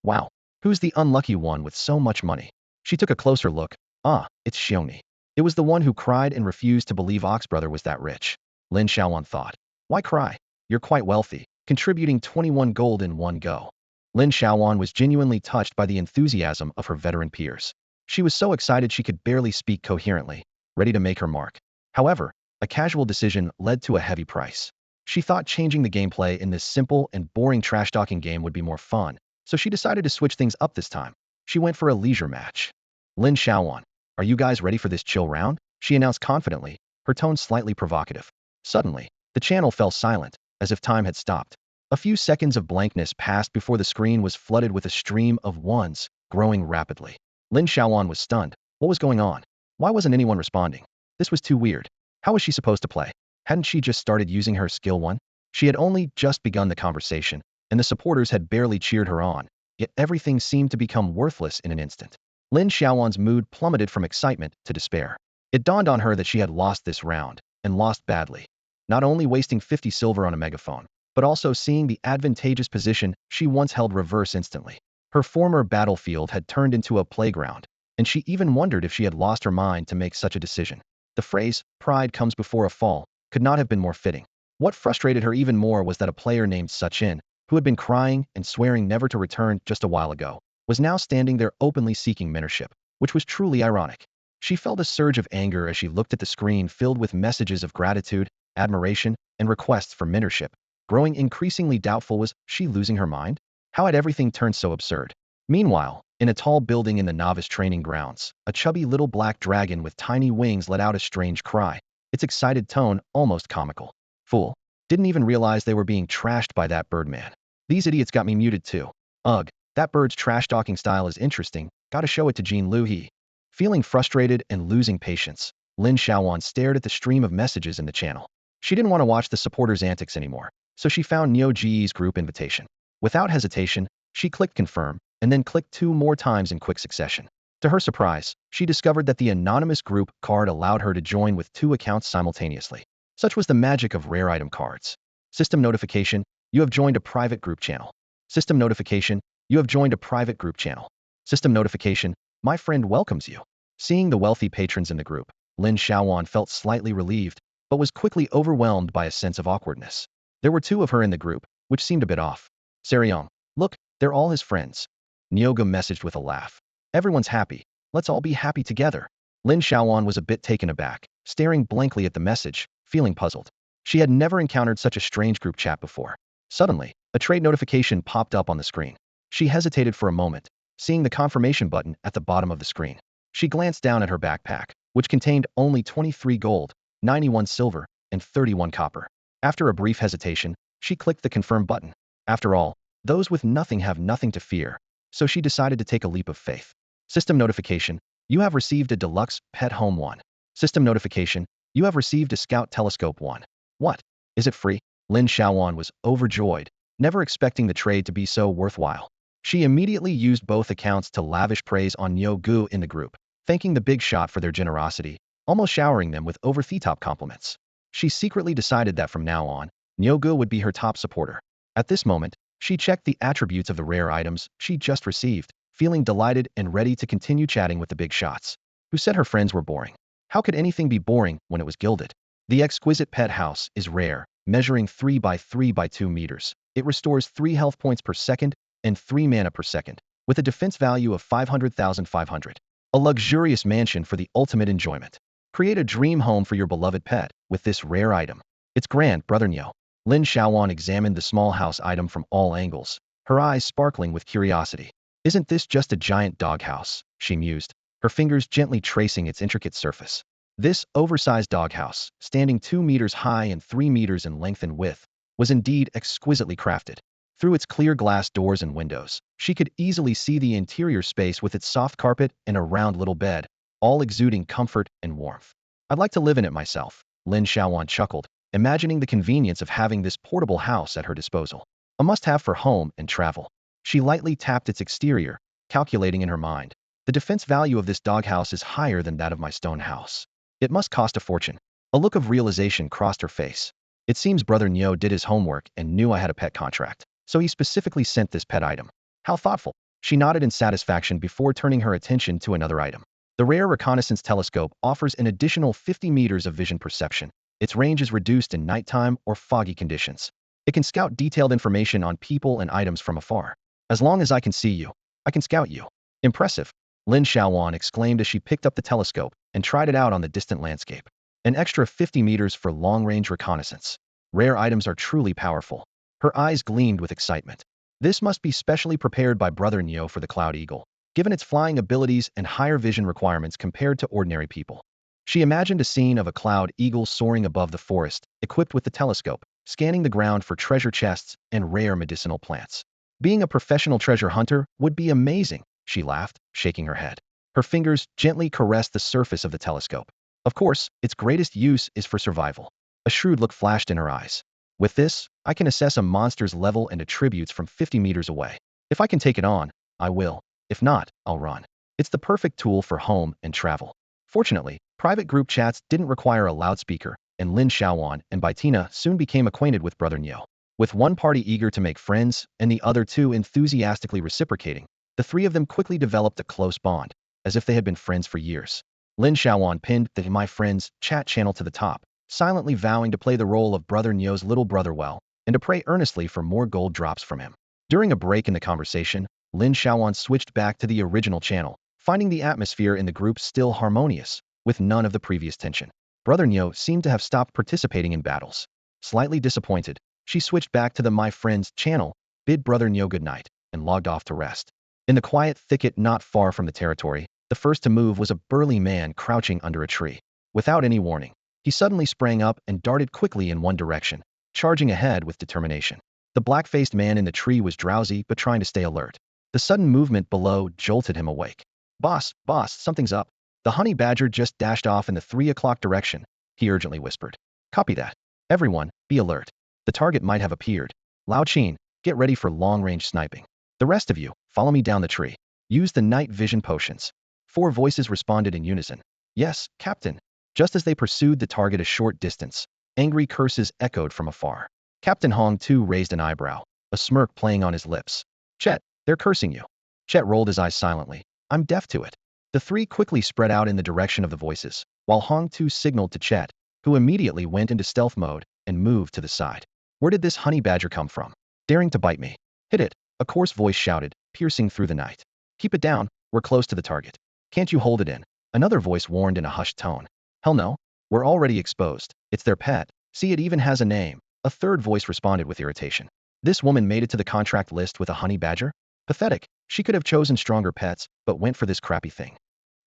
Wow, who's the unlucky one with so much money? She took a closer look. Ah, it's Xiongni. It was the one who cried and refused to believe Ox brother was that rich. Lin Xiaoyuan thought. Why cry? You're quite wealthy, contributing 21 gold in one go. Lin Xiaoyuan was genuinely touched by the enthusiasm of her veteran peers. She was so excited she could barely speak coherently, ready to make her mark. However, a casual decision led to a heavy price. She thought changing the gameplay in this simple and boring trash-talking game would be more fun, so she decided to switch things up this time. She went for a leisure match. Lin Xiaoyuan, are you guys ready for this chill round? She announced confidently, her tone slightly provocative. Suddenly, the channel fell silent, as if time had stopped. A few seconds of blankness passed before the screen was flooded with a stream of ones, growing rapidly. Lin Xiaoyuan was stunned. What was going on? Why wasn't anyone responding? This was too weird. How was she supposed to play? Hadn't she just started using her skill 1? She had only just begun the conversation, and the supporters had barely cheered her on, yet everything seemed to become worthless in an instant. Lin Xiaoyuan's mood plummeted from excitement to despair. It dawned on her that she had lost this round, and lost badly. Not only wasting 50 silver on a megaphone, but also seeing the advantageous position she once held reverse instantly. Her former battlefield had turned into a playground, and she even wondered if she had lost her mind to make such a decision. The phrase, pride comes before a fall, could not have been more fitting. What frustrated her even more was that a player named Suchin, who had been crying and swearing never to return just a while ago, was now standing there openly seeking mentorship, which was truly ironic. She felt a surge of anger as she looked at the screen filled with messages of gratitude, admiration, and requests for mentorship. Growing increasingly doubtful, was she losing her mind? How had everything turned so absurd? Meanwhile, in a tall building in the novice training grounds, a chubby little black dragon with tiny wings let out a strange cry, its excited tone almost comical. Fool. Didn't even realize they were being trashed by that birdman. These idiots got me muted too. Ugh, that bird's trash-talking style is interesting, gotta show it to Jean Lu-hee. Feeling frustrated and losing patience, Lin Xiaoyuan stared at the stream of messages in the channel. She didn't want to watch the supporters' antics anymore, so she found Neo Ji's group invitation. Without hesitation, she clicked confirm, and then clicked 2 more times in quick succession. To her surprise, she discovered that the anonymous group card allowed her to join with 2 accounts simultaneously. Such was the magic of rare item cards. System notification, you have joined a private group channel. System notification, you have joined a private group channel. System notification, my friend welcomes you. Seeing the wealthy patrons in the group, Lin Xiaoyuan felt slightly relieved, but was quickly overwhelmed by a sense of awkwardness. There were 2 of her in the group, which seemed a bit off. Saryong, look, they're all his friends. Nyoga messaged with a laugh. Everyone's happy. Let's all be happy together. Lin Xiaoyuan was a bit taken aback, staring blankly at the message, feeling puzzled. She had never encountered such a strange group chat before. Suddenly, a trade notification popped up on the screen. She hesitated for a moment, seeing the confirmation button at the bottom of the screen. She glanced down at her backpack, which contained only 23 gold, 91 silver, and 31 copper. After a brief hesitation, she clicked the confirm button. After all, those with nothing have nothing to fear, so she decided to take a leap of faith. System notification: you have received a deluxe pet home 1. System notification: you have received a scout telescope 1. What? Is it free? Lin Xiaoyuan was overjoyed, never expecting the trade to be so worthwhile. She immediately used both accounts to lavish praise on Niu Gu in the group, thanking the big shot for their generosity, almost showering them with over-the-top compliments. She secretly decided that from now on, Niu Gu would be her top supporter. At this moment, she checked the attributes of the rare items she just received, feeling delighted and ready to continue chatting with the big shots, who said her friends were boring. How could anything be boring when it was gilded? The exquisite pet house is rare, measuring 3 by 3 by 2 meters. It restores 3 health points per second and 3 mana per second, with a defense value of 500,500. A luxurious mansion for the ultimate enjoyment. Create a dream home for your beloved pet with this rare item. It's grand, brother Niu. Lin Xiaoyuan examined the small house item from all angles, her eyes sparkling with curiosity. Isn't this just a giant doghouse? She mused, her fingers gently tracing its intricate surface. This oversized doghouse, standing 2 meters high and 3 meters in length and width, was indeed exquisitely crafted. Through its clear glass doors and windows, she could easily see the interior space with its soft carpet and a round little bed, all exuding comfort and warmth. I'd like to live in it myself, Lin Xiaoyuan chuckled, imagining the convenience of having this portable house at her disposal. A must-have for home and travel. She lightly tapped its exterior, calculating in her mind. The defense value of this doghouse is higher than that of my stone house. It must cost a fortune. A look of realization crossed her face. It seems brother Niu did his homework and knew I had a pet contract, so he specifically sent this pet item. How thoughtful. She nodded in satisfaction before turning her attention to another item. The rare reconnaissance telescope offers an additional 50 meters of vision perception. Its range is reduced in nighttime or foggy conditions. It can scout detailed information on people and items from afar. As long as I can see you, I can scout you. Impressive, Lin Xiaoyuan exclaimed as she picked up the telescope and tried it out on the distant landscape. An extra 50 meters for long-range reconnaissance. Rare items are truly powerful. Her eyes gleamed with excitement. This must be specially prepared by brother Niu for the Cloud Eagle, given its flying abilities and higher vision requirements compared to ordinary people. She imagined a scene of a Cloud Eagle soaring above the forest, equipped with the telescope, scanning the ground for treasure chests and rare medicinal plants. Being a professional treasure hunter would be amazing, she laughed, shaking her head. Her fingers gently caressed the surface of the telescope. Of course, its greatest use is for survival. A shrewd look flashed in her eyes. With this, I can assess a monster's level and attributes from 50 meters away. If I can take it on, I will. If not, I'll run. It's the perfect tool for home and travel. Fortunately, private group chats didn't require a loudspeaker, and Lin Xiaoyuan and Baitina soon became acquainted with brother Niu. With one party eager to make friends and the other two enthusiastically reciprocating, the three of them quickly developed a close bond, as if they had been friends for years. Lin Xiaoyuan pinned the My Friends chat channel to the top, silently vowing to play the role of brother Niu's little brother well, and to pray earnestly for more gold drops from him. During a break in the conversation, Lin Xiaoyuan switched back to the original channel, finding the atmosphere in the group still harmonious, with none of the previous tension. Brother Niu seemed to have stopped participating in battles. Slightly disappointed, she switched back to the My Friends channel, bid brother Niu goodnight, and logged off to rest. In the quiet thicket not far from the territory, the first to move was a burly man crouching under a tree. Without any warning, he suddenly sprang up and darted quickly in one direction, charging ahead with determination. The black-faced man in the tree was drowsy but trying to stay alert. The sudden movement below jolted him awake. Boss, something's up. The honey badger just dashed off in the 3 o'clock direction, he urgently whispered. Copy that. Everyone, be alert. The target might have appeared. Lao Qin, get ready for long-range sniping. The rest of you, follow me down the tree. Use the night vision potions. 4 voices responded in unison. Yes, Captain. Just as they pursued the target a short distance, angry curses echoed from afar. Captain Hong too raised an eyebrow, a smirk playing on his lips. Chet, they're cursing you. Chet rolled his eyes silently. I'm deaf to it. The 3 quickly spread out in the direction of the voices, while Hong too signaled to Chet, who immediately went into stealth mode and moved to the side. Where did this honey badger come from? Daring to bite me. Hit it, a coarse voice shouted, piercing through the night. Keep it down, we're close to the target. Can't you hold it in? Another voice warned in a hushed tone. Hell no, we're already exposed. It's their pet. See, it even has a name. A third voice responded with irritation. This woman made it to the contract list with a honey badger? Pathetic. She could have chosen stronger pets, but went for this crappy thing.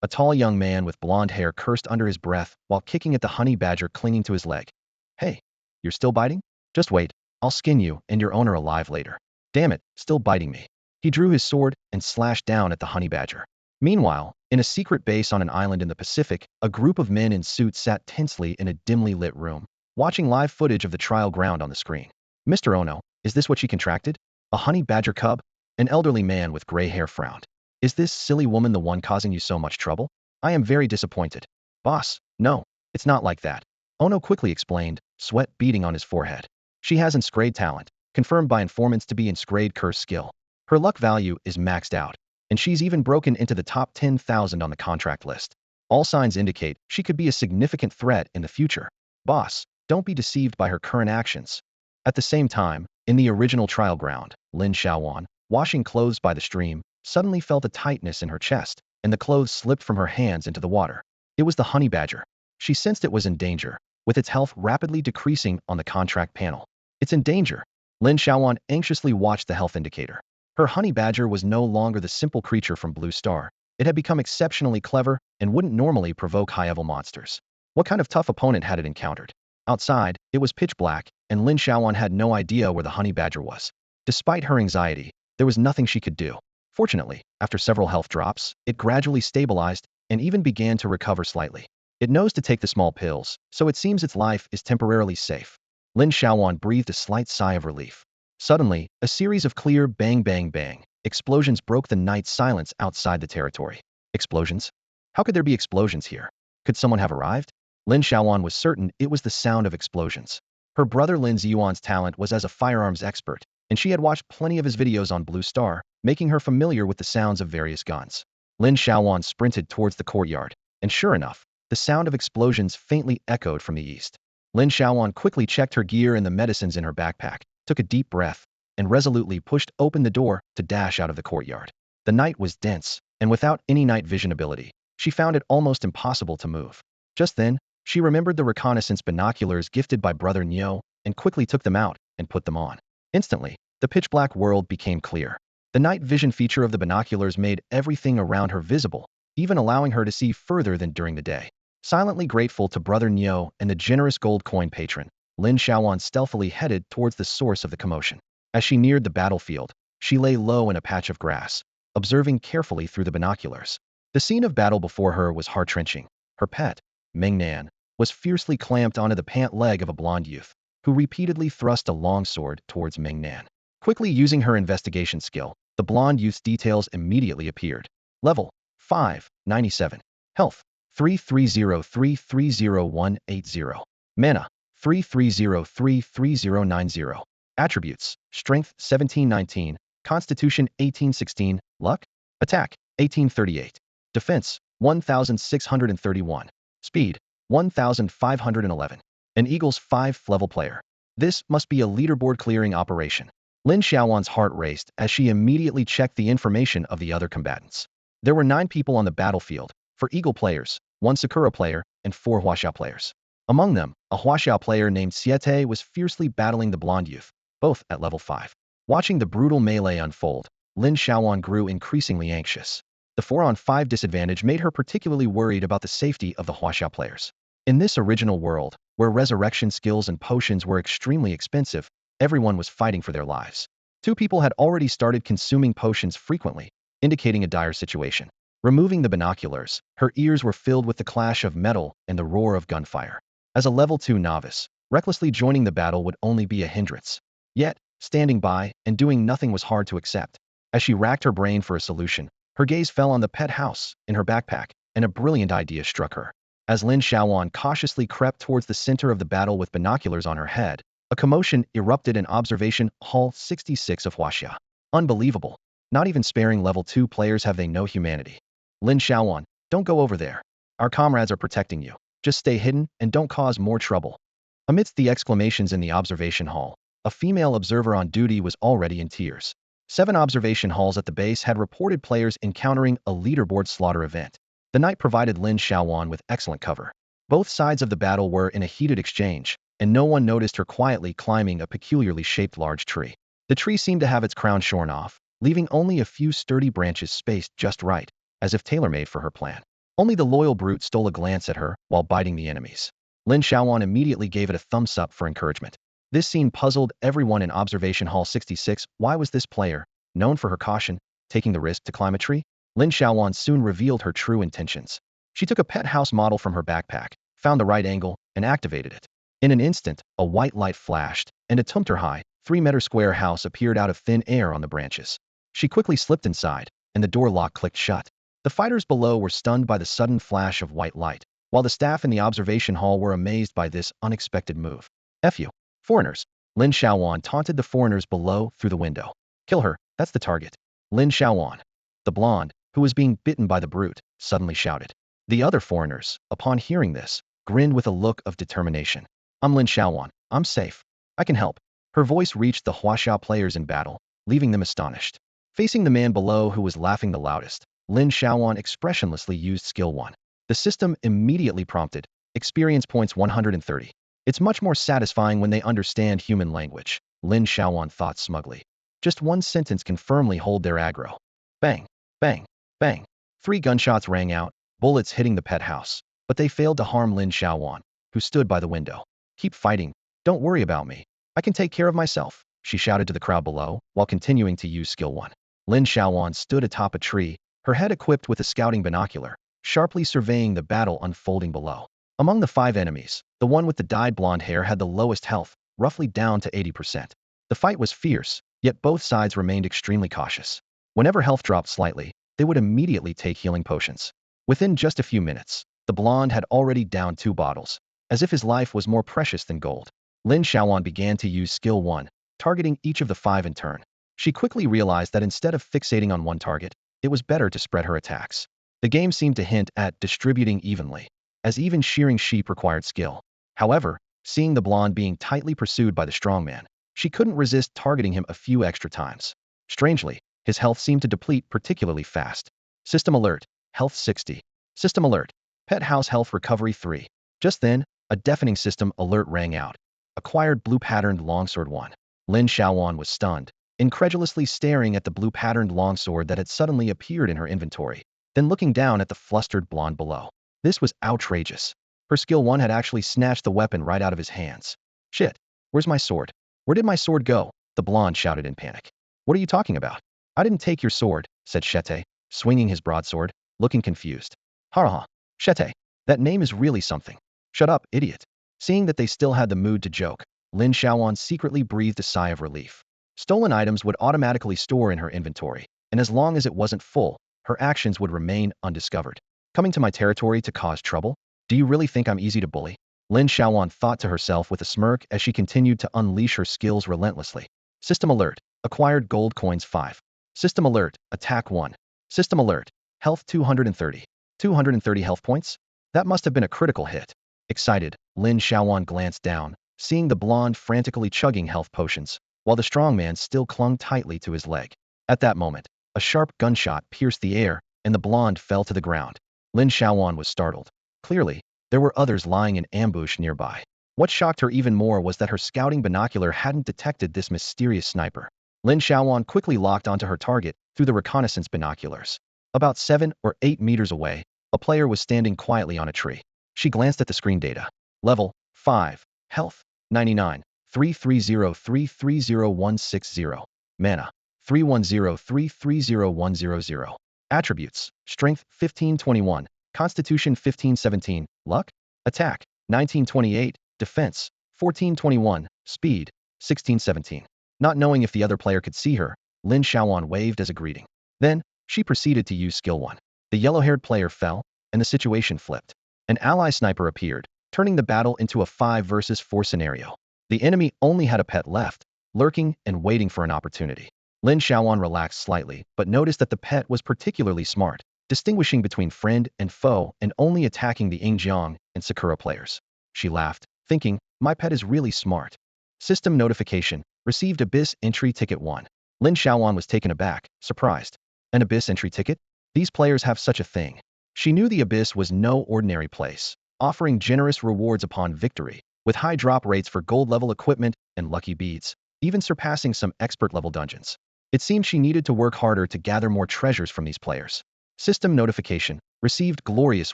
A tall young man with blonde hair cursed under his breath while kicking at the honey badger clinging to his leg. Hey, You're still biting? Just wait. I'll skin you and your owner alive later. Damn it, still biting me. He drew his sword and slashed down at the honey badger. Meanwhile, in a secret base on an island in the Pacific, a group of men in suits sat tensely in a dimly lit room, watching live footage of the trial ground on the screen. Mr. Ono, is this what she contracted? A honey badger cub? An elderly man with gray hair frowned. Is this silly woman the one causing you so much trouble? I am very disappointed. Boss, no, it's not like that. Ono quickly explained, sweat beading on his forehead. She has inscrayed talent, confirmed by informants to be inscrayed curse skill. Her luck value is maxed out, and she's even broken into the top 10,000 on the contract list. All signs indicate she could be a significant threat in the future. Boss, don't be deceived by her current actions. At the same time, in the original trial ground, Lin Xiaoyuan, washing clothes by the stream, suddenly felt a tightness in her chest, and the clothes slipped from her hands into the water. It was the honey badger. She sensed it was in danger, with its health rapidly decreasing on the contract panel. It's in danger. Lin Xiaoyuan anxiously watched the health indicator. Her honey badger was no longer the simple creature from Blue Star. It had become exceptionally clever and wouldn't normally provoke high-level monsters. What kind of tough opponent had it encountered? Outside, it was pitch black, and Lin Xiaoyuan had no idea where the honey badger was. Despite her anxiety, there was nothing she could do. Fortunately, after several health drops, it gradually stabilized and even began to recover slightly. It knows to take the small pills, so it seems its life is temporarily safe. Lin Xiaoyuan breathed a slight sigh of relief. Suddenly, a series of clear bang bang bang explosions broke the night silence outside the territory. Explosions? How could there be explosions here? Could someone have arrived? Lin Xiaoyuan was certain it was the sound of explosions. Her brother Lin Xiaoyuan's talent was as a firearms expert, and she had watched plenty of his videos on Blue Star, making her familiar with the sounds of various guns. Lin Xiaoyuan sprinted towards the courtyard, and sure enough, the sound of explosions faintly echoed from the east. Lin Xiaoyuan quickly checked her gear and the medicines in her backpack, took a deep breath, and resolutely pushed open the door to dash out of the courtyard. The night was dense, and without any night vision ability, she found it almost impossible to move. Just then, she remembered the reconnaissance binoculars gifted by Brother Nyo and quickly took them out and put them on. Instantly, the pitch-black world became clear. The night vision feature of the binoculars made everything around her visible, even allowing her to see further than during the day. Silently grateful to Brother Nyo and the generous gold coin patron, Lin Xiaoyuan stealthily headed towards the source of the commotion. As she neared the battlefield, she lay low in a patch of grass, observing carefully through the binoculars. The scene of battle before her was heart-wrenching. Her pet, Ming Nan, was fiercely clamped onto the pant leg of a blonde youth, who repeatedly thrust a long sword towards Ming Nan. Quickly using her investigation skill, the blonde youth's details immediately appeared. Level 5, 97. Health 33033080. Mana 33033090. Attributes: Strength 1719, Constitution 1816, Luck, Attack 1838, Defense 1631, Speed 1511. An Eagles 5 level player. This must be a leaderboard clearing operation. Lin Xiaoyuan's heart raced as she immediately checked the information of the other combatants. There were 9 people on the battlefield, 4 Eagle players, 1 Sakura player, and 4 Huaxia players. Among them, a Huaxia player named Siete was fiercely battling the blonde youth, both at level 5. Watching the brutal melee unfold, Lin Xiaoyuan grew increasingly anxious. The 4-on-5 disadvantage made her particularly worried about the safety of the Huaxia players. In this original world, where resurrection skills and potions were extremely expensive, everyone was fighting for their lives. 2 people had already started consuming potions frequently, indicating a dire situation. Removing the binoculars, her ears were filled with the clash of metal and the roar of gunfire. As a level 2 novice, recklessly joining the battle would only be a hindrance. Yet, standing by and doing nothing was hard to accept. As she racked her brain for a solution, her gaze fell on the pet house in her backpack, and a brilliant idea struck her. As Lin Xiaoyuan cautiously crept towards the center of the battle with binoculars on her head, a commotion erupted in Observation Hall 66 of Huaxia. Unbelievable. Not even sparing level 2 players have they no humanity. Lin Xiaoyuan, don't go over there. Our comrades are protecting you. Just stay hidden and don't cause more trouble. Amidst the exclamations in the observation hall, a female observer on duty was already in tears. 7 observation halls at the base had reported players encountering a leaderboard slaughter event. The night provided Lin Xiaoyuan with excellent cover. Both sides of the battle were in a heated exchange, and no one noticed her quietly climbing a peculiarly shaped large tree. The tree seemed to have its crown shorn off, leaving only a few sturdy branches spaced just right, as if tailor-made for her plan. Only the loyal brute stole a glance at her while biting the enemies. Lin Xiaoyuan immediately gave it a thumbs up for encouragement. This scene puzzled everyone in Observation Hall 66. Why was this player, known for her caution, taking the risk to climb a tree? Lin Xiaoyuan soon revealed her true intentions. She took a pet house model from her backpack, found the right angle, and activated it. In an instant, a white light flashed, and a 2-meter-high, 3-meter square house appeared out of thin air on the branches. She quickly slipped inside, and the door lock clicked shut. The fighters below were stunned by the sudden flash of white light, while the staff in the observation hall were amazed by this unexpected move. F you. Foreigners. Lin Xiaoyuan taunted the foreigners below through the window. Kill her, that's the target. Lin Xiaoyuan. The blonde, who was being bitten by the brute, suddenly shouted. The other foreigners, upon hearing this, grinned with a look of determination. I'm Lin Xiaoyuan. I'm safe. I can help. Her voice reached the Hasha players in battle, leaving them astonished. Facing the man below who was laughing the loudest, Lin Xiaoyuan expressionlessly used Skill 1. The system immediately prompted, experience points 130. It's much more satisfying when they understand human language, Lin Xiaoyuan thought smugly. Just one sentence can firmly hold their aggro. Bang, bang, bang. 3 gunshots rang out, bullets hitting the pet house, but they failed to harm Lin Xiaoyuan, who stood by the window. Keep fighting. Don't worry about me. I can take care of myself, she shouted to the crowd below, while continuing to use Skill 1. Lin Xiaoyuan stood atop a tree, her head equipped with a scouting binocular, sharply surveying the battle unfolding below. Among the 5 enemies, the one with the dyed blonde hair had the lowest health, roughly down to 80%. The fight was fierce, yet both sides remained extremely cautious. Whenever health dropped slightly, they would immediately take healing potions. Within just a few minutes, the blonde had already downed 2 bottles, as if his life was more precious than gold. Lin Xiaoyuan began to use Skill 1, targeting each of the 5 in turn. She quickly realized that instead of fixating on one target, it was better to spread her attacks. The game seemed to hint at distributing evenly, as even shearing sheep required skill. However, seeing the blonde being tightly pursued by the strongman, she couldn't resist targeting him a few extra times. Strangely, his health seemed to deplete particularly fast. System alert, health 60. System alert, pet house health recovery 3. Just then, a deafening system alert rang out. Acquired blue-patterned longsword 1. Lin Xiaoyuan was stunned, incredulously staring at the blue-patterned longsword that had suddenly appeared in her inventory, then looking down at the flustered blonde below. This was outrageous. Her Skill 1 had actually snatched the weapon right out of his hands. Shit, where's my sword? Where did my sword go? The blonde shouted in panic. What are you talking about? I didn't take your sword, said Shete, swinging his broadsword, looking confused. Ha, Shete, that name is really something. Shut up, idiot. Seeing that they still had the mood to joke, Lin Xiaoyuan secretly breathed a sigh of relief. Stolen items would automatically store in her inventory, and as long as it wasn't full, her actions would remain undiscovered. Coming to my territory to cause trouble? Do you really think I'm easy to bully? Lin Xiaoyuan thought to herself with a smirk as she continued to unleash her skills relentlessly. System alert, acquired gold coins 5. System alert, attack 1. System alert, health 230. 230 health points? That must have been a critical hit. Excited, Lin Xiaoyuan glanced down, seeing the blonde frantically chugging health potions, while the strongman still clung tightly to his leg. At that moment, a sharp gunshot pierced the air, and the blonde fell to the ground. Lin Xiaoyuan was startled. Clearly, there were others lying in ambush nearby. What shocked her even more was that her scouting binocular hadn't detected this mysterious sniper. Lin Xiaoyuan quickly locked onto her target through the reconnaissance binoculars. About 7 or 8 meters away, a player was standing quietly on a tree. She glanced at the screen data. Level 5. Health 99. 330330160. Mana 310330100. Attributes: Strength 1521, Constitution 1517, Luck, Attack 1928, Defense 1421, Speed 1617. Not knowing if the other player could see her, Lin Xiaoyuan waved as a greeting. Then, she proceeded to use Skill 1. The yellow-haired player fell, and the situation flipped. An ally sniper appeared, turning the battle into a 5 versus 4 scenario. The enemy only had a pet left, lurking and waiting for an opportunity. Lin Xiaoyuan relaxed slightly, but noticed that the pet was particularly smart, distinguishing between friend and foe and only attacking the Yingjiang and Sakura players. She laughed, thinking, my pet is really smart. System notification, received Abyss entry ticket 1. Lin Xiaoyuan was taken aback, surprised. An Abyss entry ticket? These players have such a thing. She knew the Abyss was no ordinary place, offering generous rewards upon victory, with high drop rates for gold-level equipment and lucky beads, even surpassing some expert-level dungeons. It seemed she needed to work harder to gather more treasures from these players. System notification, received Glorious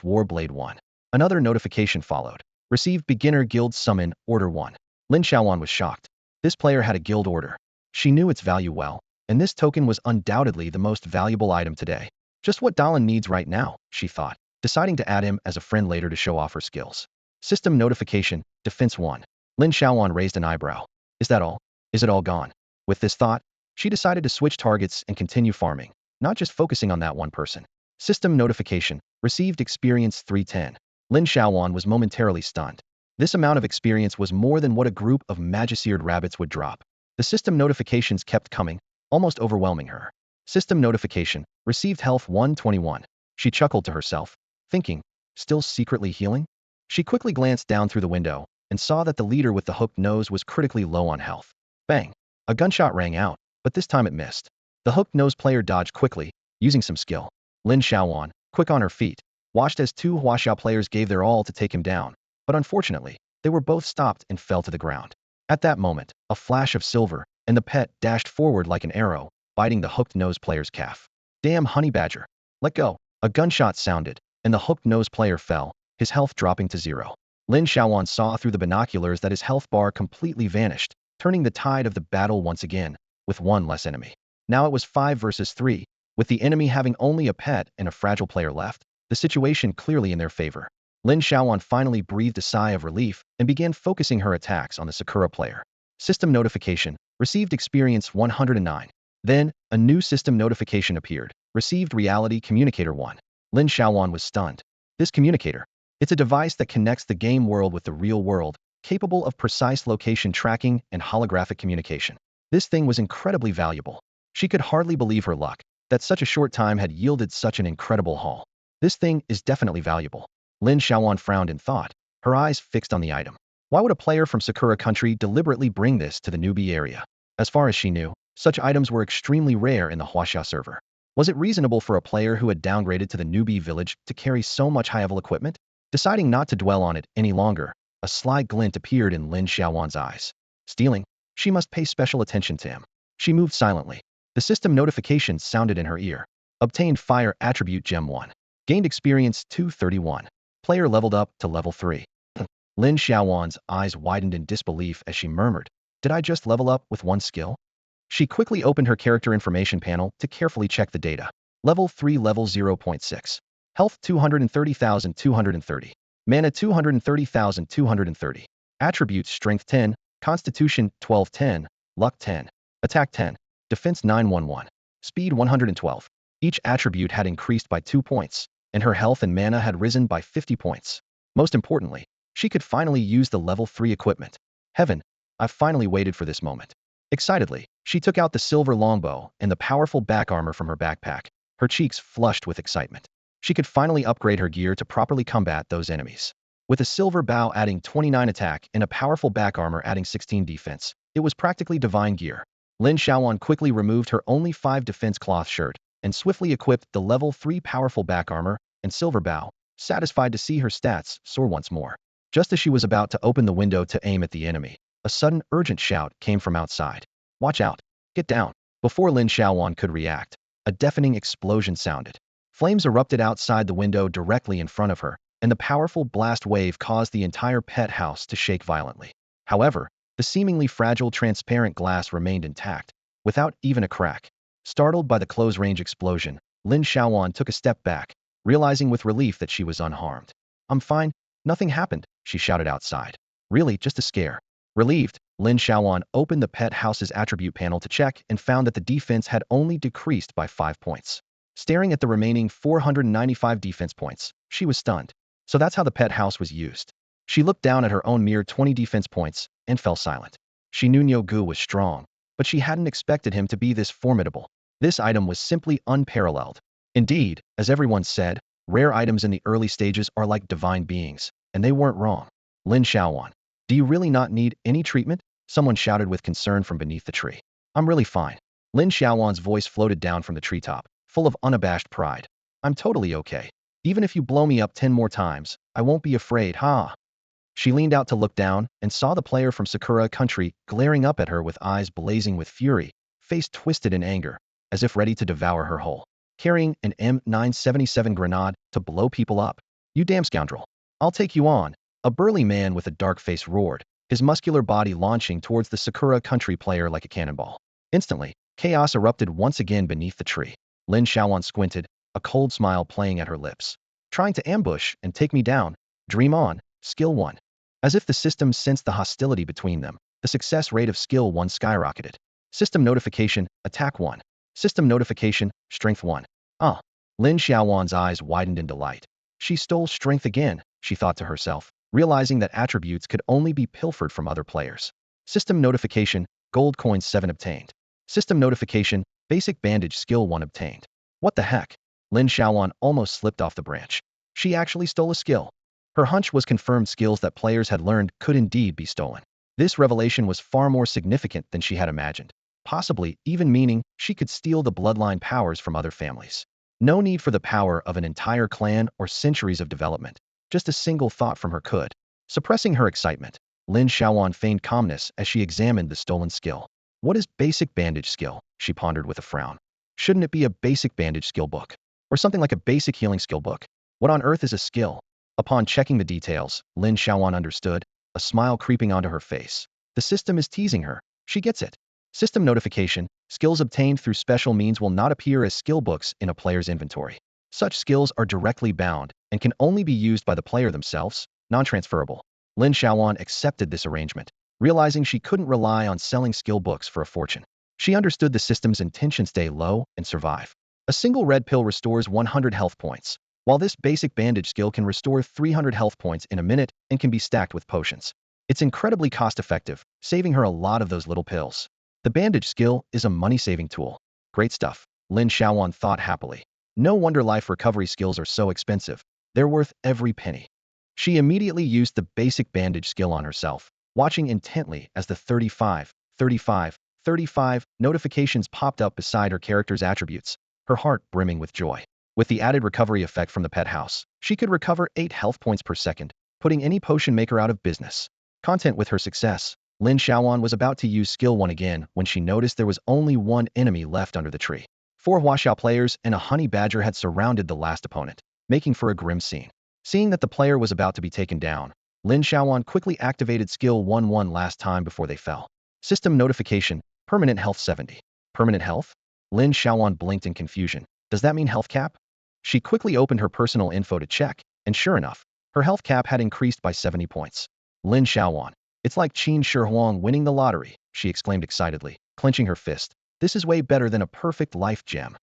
Warblade 1. Another notification followed. Received beginner guild summon, order 1. Lin Xiaoyuan was shocked. This player had a guild order. She knew its value well, and this token was undoubtedly the most valuable item today. Just what Dalin needs right now, she thought, deciding to add him as a friend later to show off her skills. System notification, defense 1. Lin Xiaoyuan raised an eyebrow. Is that all? Is it all gone? With this thought, she decided to switch targets and continue farming, not just focusing on that one person. System notification, received experience 310. Lin Xiaoyuan was momentarily stunned. This amount of experience was more than what a group of magic-eared rabbits would drop. The system notifications kept coming, almost overwhelming her. System notification, received health 121. She chuckled to herself, thinking, still secretly healing? She quickly glanced down through the window and saw that the leader with the hooked nose was critically low on health. Bang! A gunshot rang out, but this time it missed. The hooked nose player dodged quickly, using some skill. Lin Xiaoyuan, quick on her feet, watched as two Huasha players gave their all to take him down, but unfortunately, they were both stopped and fell to the ground. At that moment, a flash of silver, and the pet dashed forward like an arrow, biting the hooked nose player's calf. Damn honey badger. Let go. A gunshot sounded, and the hooked nose player fell, his health dropping to 0. Lin Xiaoyuan saw through the binoculars that his health bar completely vanished, turning the tide of the battle once again, with one less enemy. Now it was 5 versus 3, with the enemy having only a pet and a fragile player left, the situation clearly in their favor. Lin Xiaoyuan finally breathed a sigh of relief and began focusing her attacks on the Sakura player. System notification, received experience 109. Then, a new system notification appeared, received reality communicator 1. Lin Xiaoyuan was stunned. This communicator, it's a device that connects the game world with the real world, capable of precise location tracking and holographic communication. This thing was incredibly valuable. She could hardly believe her luck, that such a short time had yielded such an incredible haul. This thing is definitely valuable. Lin Xiaoyuan frowned in thought, her eyes fixed on the item. Why would a player from Sakura country deliberately bring this to the newbie area? As far as she knew, such items were extremely rare in the Huasha server. Was it reasonable for a player who had downgraded to the newbie village to carry so much high-level equipment? Deciding not to dwell on it any longer, a sly glint appeared in Lin Xiaoyuan's eyes. Stealing? She must pay special attention to him. She moved silently. The system notification sounded in her ear. Obtained Fire Attribute Gem 1. Gained Experience 231. Player leveled up to level 3. Lin Xiaoyuan's eyes widened in disbelief as she murmured, did I just level up with one skill? She quickly opened her character information panel to carefully check the data. Level 3, level 0.6. Health 230,230. Mana 230,230. Attributes Strength 10, Constitution 1210, Luck 10, Attack 10, Defense 911, Speed 112. Each attribute had increased by 2 points, and her health and mana had risen by 50 points. Most importantly, she could finally use the level 3 equipment. Heaven, I've finally waited for this moment. Excitedly, she took out the silver longbow and the powerful back armor from her backpack, her cheeks flushed with excitement. She could finally upgrade her gear to properly combat those enemies. With a silver bow adding 29 attack and a powerful back armor adding 16 defense, it was practically divine gear. Lin Xiaoyuan quickly removed her only 5 defense cloth shirt and swiftly equipped the level 3 powerful back armor and silver bow, satisfied to see her stats soar once more. Just as she was about to open the window to aim at the enemy, a sudden urgent shout came from outside. Watch out! Get down! Before Lin Xiaoyuan could react, a deafening explosion sounded. Flames erupted outside the window directly in front of her, and the powerful blast wave caused the entire pet house to shake violently. However, the seemingly fragile transparent glass remained intact, without even a crack. Startled by the close-range explosion, Lin Xiaoyuan took a step back, realizing with relief that she was unharmed. I'm fine, nothing happened, she shouted outside. Really, just a scare. Relieved, Lin Xiaoyuan opened the pet house's attribute panel to check and found that the defense had only decreased by 5 points. Staring at the remaining 495 defense points, she was stunned. So that's how the pet house was used. She looked down at her own mere 20 defense points and fell silent. She knew Nyogu was strong, but she hadn't expected him to be this formidable. This item was simply unparalleled. Indeed, as everyone said, rare items in the early stages are like divine beings, and they weren't wrong. Lin Xiaoyuan, do you really not need any treatment? Someone shouted with concern from beneath the tree. I'm really fine. Lin Xiaoyuan's voice floated down from the treetop, full of unabashed pride. I'm totally okay. Even if you blow me up 10 more times, I won't be afraid, ha! She leaned out to look down and saw the player from Sakura country glaring up at her with eyes blazing with fury, face twisted in anger, as if ready to devour her whole, carrying an M977 grenade to blow people up. You damn scoundrel. I'll take you on. A burly man with a dark face roared, his muscular body launching towards the Sakura country player like a cannonball. Instantly, chaos erupted once again beneath the tree. Lin Xiaoyuan squinted, a cold smile playing at her lips. Trying to ambush and take me down. Dream on, skill 1. As if the system sensed the hostility between them, the success rate of skill 1 skyrocketed. System notification, attack 1. System notification, strength 1. Ah. Lin Xiaoyuan's eyes widened in delight. She stole strength again, she thought to herself, realizing that attributes could only be pilfered from other players. System notification, gold coin 7 obtained. System notification, basic bandage skill 1 obtained. What the heck? Lin Xiaoyuan almost slipped off the branch. She actually stole a skill. Her hunch was confirmed skills that players had learned could indeed be stolen. This revelation was far more significant than she had imagined, possibly even meaning she could steal the bloodline powers from other families. No need for the power of an entire clan or centuries of development. Just a single thought from her could. Suppressing her excitement, Lin Xiaoyuan feigned calmness as she examined the stolen skill. What is basic bandage skill? She pondered with a frown. Shouldn't it be a basic bandage skill book? Or something like a basic healing skill book? What on earth is a skill? Upon checking the details, Lin Xiaoyuan understood, a smile creeping onto her face. The system is teasing her. She gets it. System notification, skills obtained through special means will not appear as skill books in a player's inventory. Such skills are directly bound and can only be used by the player themselves, non-transferable. Lin Xiaoyuan accepted this arrangement, realizing she couldn't rely on selling skill books for a fortune. She understood the system's intention: stay low and survive. A single red pill restores 100 health points, while this basic bandage skill can restore 300 health points in a minute and can be stacked with potions. It's incredibly cost-effective, saving her a lot of those little pills. The bandage skill is a money-saving tool. Great stuff, Lin Xiaoyuan thought happily. No wonder life recovery skills are so expensive. They're worth every penny. She immediately used the basic bandage skill on herself, watching intently as the 35, 35, 35 notifications popped up beside her character's attributes, her heart brimming with joy. With the added recovery effect from the pet house, she could recover 8 health points per second, putting any potion maker out of business. Content with her success, Lin Xiaoyuan was about to use skill 1 again when she noticed there was only one enemy left under the tree. 4 Huaxiao players and a honey badger had surrounded the last opponent, making for a grim scene. Seeing that the player was about to be taken down, Lin Xiaoyuan quickly activated skill 1 one last time before they fell. System notification, permanent health 70. Permanent health? Lin Xiaoyuan blinked in confusion. Does that mean health cap? She quickly opened her personal info to check, and sure enough, her health cap had increased by 70 points. Lin Xiaoyuan. It's like Qin Shi Huang winning the lottery, she exclaimed excitedly, clenching her fist. This is way better than a perfect life gem.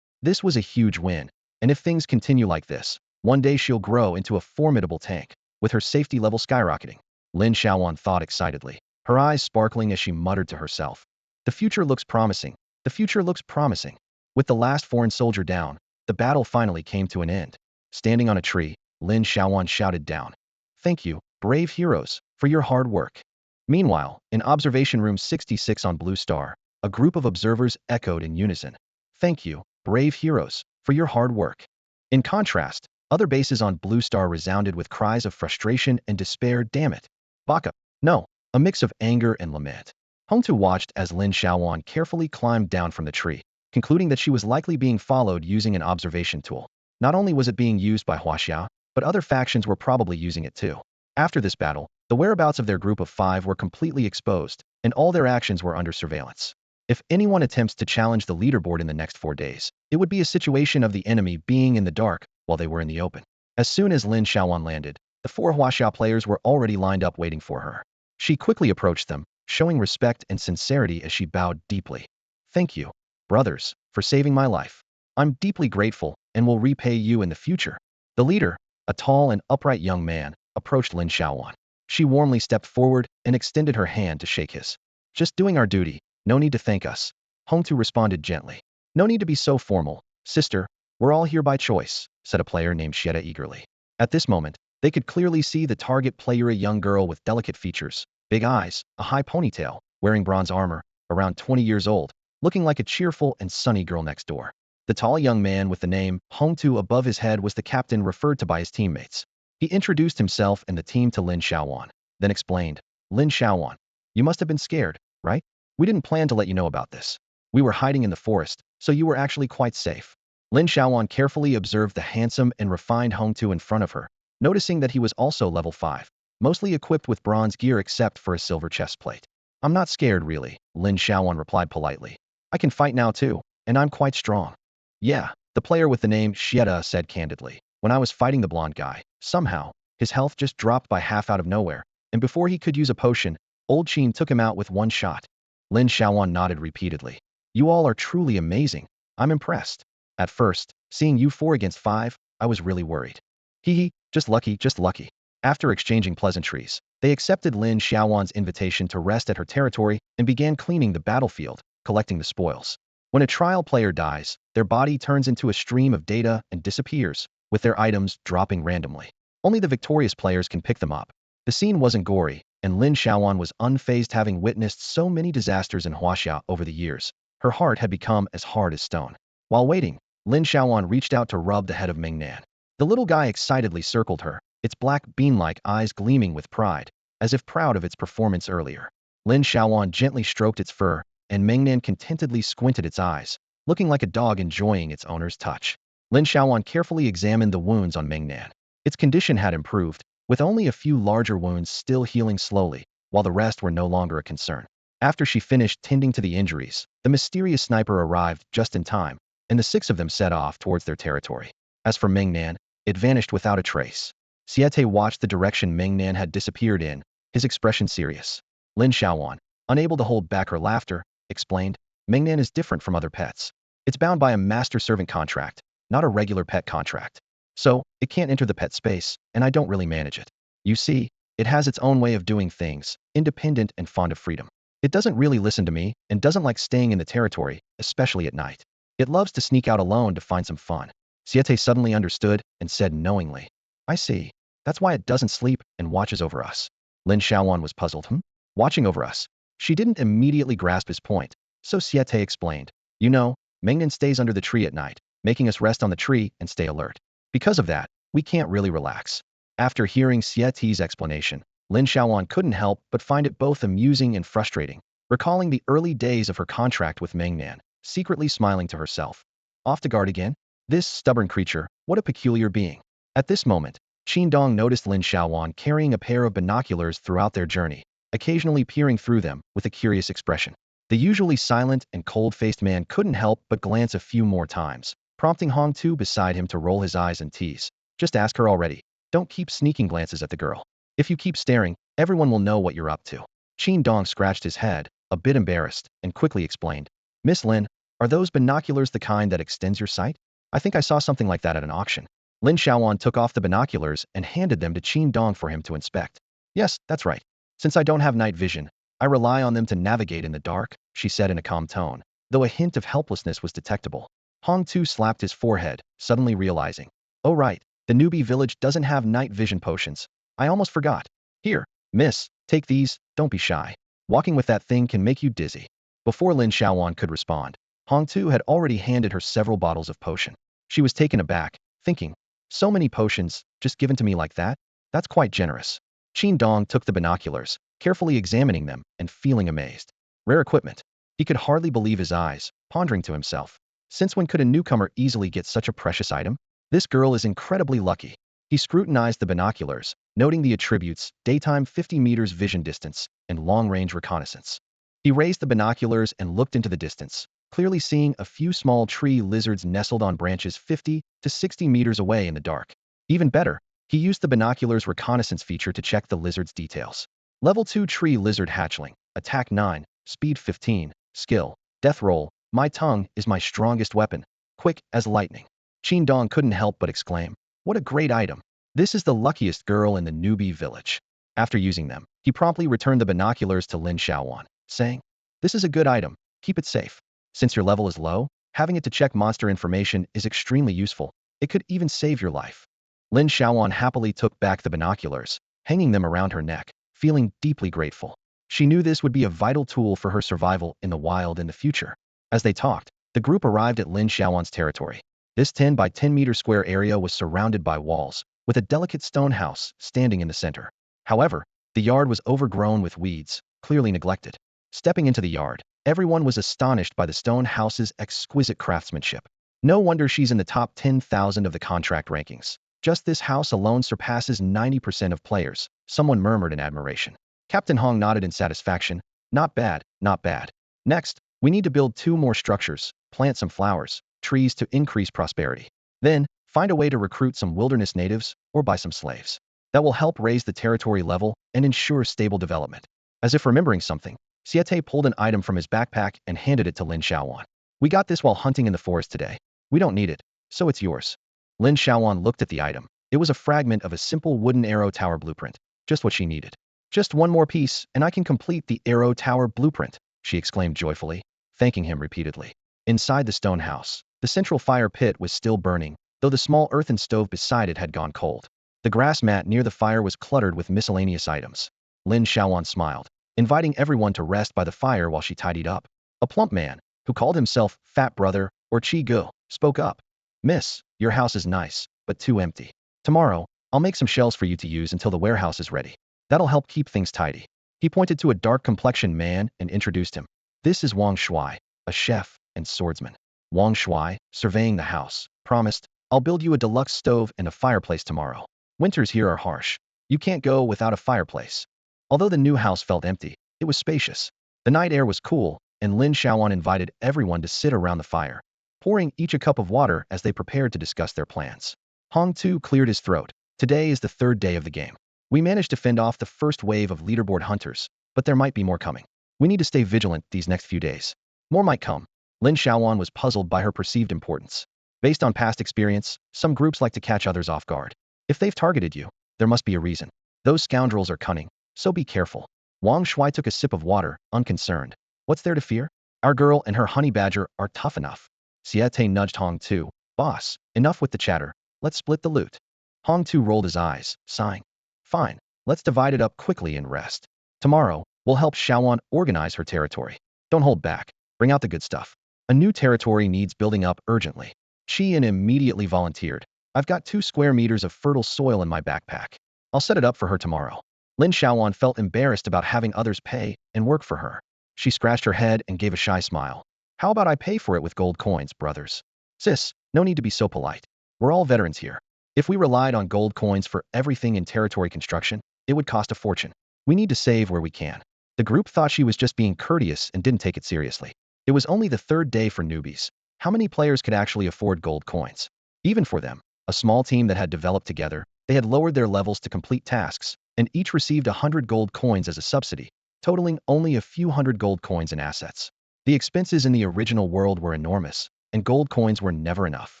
This was a huge win, and if things continue like this, one day she'll grow into a formidable tank, with her safety level skyrocketing. Lin Xiaoyuan thought excitedly, her eyes sparkling as she muttered to herself. The future looks promising. The future looks promising. With the last foreign soldier down, the battle finally came to an end. Standing on a tree, Lin Xiaoyuan shouted down. Thank you, brave heroes, for your hard work. Meanwhile, in Observation Room 66 on Blue Star, a group of observers echoed in unison. Thank you, brave heroes, for your hard work. In contrast, other bases on Blue Star resounded with cries of frustration and despair. Damn it. Baka. No. A mix of anger and lament. Hongtu watched as Lin Xiaoyuan carefully climbed down from the tree, concluding that she was likely being followed using an observation tool. Not only was it being used by Huaxia, but other factions were probably using it too. After this battle, the whereabouts of their group of 5 were completely exposed, and all their actions were under surveillance. If anyone attempts to challenge the leaderboard in the next 4 days, it would be a situation of the enemy being in the dark while they were in the open. As soon as Lin Xiaoyuan landed, the 4 Huaxia players were already lined up waiting for her. She quickly approached them, showing respect and sincerity as she bowed deeply. Thank you, brothers, for saving my life. I'm deeply grateful and will repay you in the future. The leader, a tall and upright young man, approached Lin Xiaoyuan. She warmly stepped forward and extended her hand to shake his. Just doing our duty, no need to thank us. Hongtu responded gently. No need to be so formal, sister, we're all here by choice, said a player named Xieta eagerly. At this moment, they could clearly see the target player, a young girl with delicate features, big eyes, a high ponytail, wearing bronze armor, around 20 years old, looking like a cheerful and sunny girl next door. The tall young man with the name Hongtu above his head was the captain referred to by his teammates. He introduced himself and the team to Lin Xiaoyuan, then explained, Lin Xiaoyuan, you must have been scared, right? We didn't plan to let you know about this. We were hiding in the forest, so you were actually quite safe. Lin Xiaoyuan carefully observed the handsome and refined Hongtu in front of her, noticing that he was also level 5. mostly equipped with bronze gear except for a silver chest plate. I'm not scared, really, Lin Xiaoyuan replied politely. I can fight now too, and I'm quite strong. Yeah, the player with the name Xieta said candidly. When I was fighting the blonde guy, somehow, his health just dropped by half out of nowhere, and before he could use a potion, old Qin took him out with one shot. Lin Xiaoyuan nodded repeatedly. You all are truly amazing. I'm impressed. At first, seeing you 4 against 5, I was really worried. Hee hee, just lucky, just lucky. After exchanging pleasantries, they accepted Lin Xiaoyuan's invitation to rest at her territory and began cleaning the battlefield, collecting the spoils. When a trial player dies, their body turns into a stream of data and disappears, with their items dropping randomly. Only the victorious players can pick them up. The scene wasn't gory, and Lin Xiaoyuan was unfazed, having witnessed so many disasters in Huasha over the years. Her heart had become as hard as stone. While waiting, Lin Xiaoyuan reached out to rub the head of Mingnan. The little guy excitedly circled her, its black bean-like eyes gleaming with pride, as if proud of its performance earlier. Lin Xiaoyuan gently stroked its fur, and Mingnan contentedly squinted its eyes, looking like a dog enjoying its owner's touch. Lin Xiaoyuan carefully examined the wounds on Mingnan. Its condition had improved, with only a few larger wounds still healing slowly, while the rest were no longer a concern. After she finished tending to the injuries, the mysterious sniper arrived just in time, and the 6 of them set off towards their territory. As for Mingnan, it vanished without a trace. Siete watched the direction Mingnan had disappeared in, his expression serious. Lin Xiaoyuan, unable to hold back her laughter, explained, Mingnan is different from other pets. It's bound by a master-servant contract, not a regular pet contract. So, it can't enter the pet space, and I don't really manage it. You see, it has its own way of doing things, independent and fond of freedom. It doesn't really listen to me, and doesn't like staying in the territory, especially at night. It loves to sneak out alone to find some fun. Siete suddenly understood, and said knowingly, I see. That's why it doesn't sleep and watches over us. Lin Xiaoyuan was puzzled. Watching over us? She didn't immediately grasp his point, so Siete explained. You know, Mingnan stays under the tree at night, making us rest on the tree and stay alert. Because of that, we can't really relax. After hearing Siete's explanation, Lin Xiaoyuan couldn't help but find it both amusing and frustrating, recalling the early days of her contract with Mingnan, secretly smiling to herself. Off to guard again? This stubborn creature, what a peculiar being. At this moment, Qin Dong noticed Lin Xiaoyuan carrying a pair of binoculars throughout their journey, occasionally peering through them with a curious expression. The usually silent and cold-faced man couldn't help but glance a few more times, prompting Hong Tu beside him to roll his eyes and tease. Just ask her already. Don't keep sneaking glances at the girl. If you keep staring, everyone will know what you're up to. Qin Dong scratched his head, a bit embarrassed, and quickly explained. Miss Lin, are those binoculars the kind that extends your sight? I think I saw something like that at an auction. Lin Xiaoyuan took off the binoculars and handed them to Qin Dong for him to inspect. Yes, that's right. Since I don't have night vision, I rely on them to navigate in the dark, she said in a calm tone, though a hint of helplessness was detectable. Hong Tu slapped his forehead, suddenly realizing. Oh right, the newbie village doesn't have night vision potions. I almost forgot. Here, miss, take these, don't be shy. Walking with that thing can make you dizzy. Before Lin Xiaoyuan could respond, Hong Tu had already handed her several bottles of potion. She was taken aback, thinking, so many potions, just given to me like that? That's quite generous. Qin Dong took the binoculars, carefully examining them and feeling amazed. Rare equipment. He could hardly believe his eyes, pondering to himself. Since when could a newcomer easily get such a precious item? This girl is incredibly lucky. He scrutinized the binoculars, noting the attributes, daytime 50 meters vision distance, and long-range reconnaissance. He raised the binoculars and looked into the distance, clearly seeing a few small tree lizards nestled on branches 50 to 60 meters away in the dark. Even better, he used the binoculars reconnaissance feature to check the lizard's details. Level 2 tree lizard hatchling, attack 9, speed 15, skill, death roll, my tongue is my strongest weapon, quick as lightning. Qin Dong couldn't help but exclaim, what a great item. This is the luckiest girl in the newbie village. After using them, he promptly returned the binoculars to Lin Xiaoyuan, saying, this is a good item, keep it safe. Since your level is low, having it to check monster information is extremely useful. It could even save your life. Lin Xiaoyuan happily took back the binoculars, hanging them around her neck, feeling deeply grateful. She knew this would be a vital tool for her survival in the wild in the future. As they talked, the group arrived at Lin Xiaoyuan's territory. This 10 by 10 meter square area was surrounded by walls, with a delicate stone house standing in the center. However, the yard was overgrown with weeds, clearly neglected. Stepping into the yard, everyone was astonished by the stone house's exquisite craftsmanship. No wonder she's in the top 10,000 of the contract rankings. Just this house alone surpasses 90% of players, someone murmured in admiration. Captain Hong nodded in satisfaction. Not bad, not bad. Next, we need to build 2 more structures, plant some flowers, trees to increase prosperity. Then, find a way to recruit some wilderness natives or buy some slaves. That will help raise the territory level and ensure stable development. As if remembering something, Siete pulled an item from his backpack and handed it to Lin Xiaoyuan. We got this while hunting in the forest today. We don't need it, so it's yours. Lin Xiaoyuan looked at the item. It was a fragment of a simple wooden arrow tower blueprint, just what she needed. Just one more piece, and I can complete the arrow tower blueprint, she exclaimed joyfully, thanking him repeatedly. Inside the stone house, the central fire pit was still burning, though the small earthen stove beside it had gone cold. The grass mat near the fire was cluttered with miscellaneous items. Lin Xiaoyuan smiled, inviting everyone to rest by the fire while she tidied up. A plump man, who called himself Fat Brother or Chi Go, spoke up. Miss, your house is nice, but too empty. Tomorrow, I'll make some shells for you to use until the warehouse is ready. That'll help keep things tidy. He pointed to a dark-complexioned man and introduced him. This is Wang Shuai, a chef and swordsman. Wang Shuai, surveying the house, promised, I'll build you a deluxe stove and a fireplace tomorrow. Winters here are harsh. You can't go without a fireplace. Although the new house felt empty, it was spacious. The night air was cool, and Lin Xiaoyuan invited everyone to sit around the fire, pouring each a cup of water as they prepared to discuss their plans. Hong Tu cleared his throat. Today is the 3rd day of the game. We managed to fend off the first wave of leaderboard hunters, but there might be more coming. We need to stay vigilant these next few days. More might come. Lin Xiaoyuan was puzzled by her perceived importance. Based on past experience, some groups like to catch others off guard. If they've targeted you, there must be a reason. Those scoundrels are cunning, so be careful. Wang Shuai took a sip of water, unconcerned. What's there to fear? Our girl and her honey badger are tough enough. Siete nudged Hong Tu. Boss, enough with the chatter. Let's split the loot. Hong Tu rolled his eyes, sighing. Fine, let's divide it up quickly and rest. Tomorrow, we'll help Xiaoyuan organize her territory. Don't hold back. Bring out the good stuff. A new territory needs building up urgently. Qian immediately volunteered. I've got 2 square meters of fertile soil in my backpack. I'll set it up for her tomorrow. Lin Xiaoyuan felt embarrassed about having others pay and work for her. She scratched her head and gave a shy smile. How about I pay for it with gold coins, brothers? Sis, no need to be so polite. We're all veterans here. If we relied on gold coins for everything in territory construction, it would cost a fortune. We need to save where we can. The group thought she was just being courteous and didn't take it seriously. It was only the 3rd day for newbies. How many players could actually afford gold coins? Even for them, a small team that had developed together, they had lowered their levels to complete tasks, and each received 100 gold coins as a subsidy, totaling only a few hundred gold coins in assets. The expenses in the original world were enormous, and gold coins were never enough.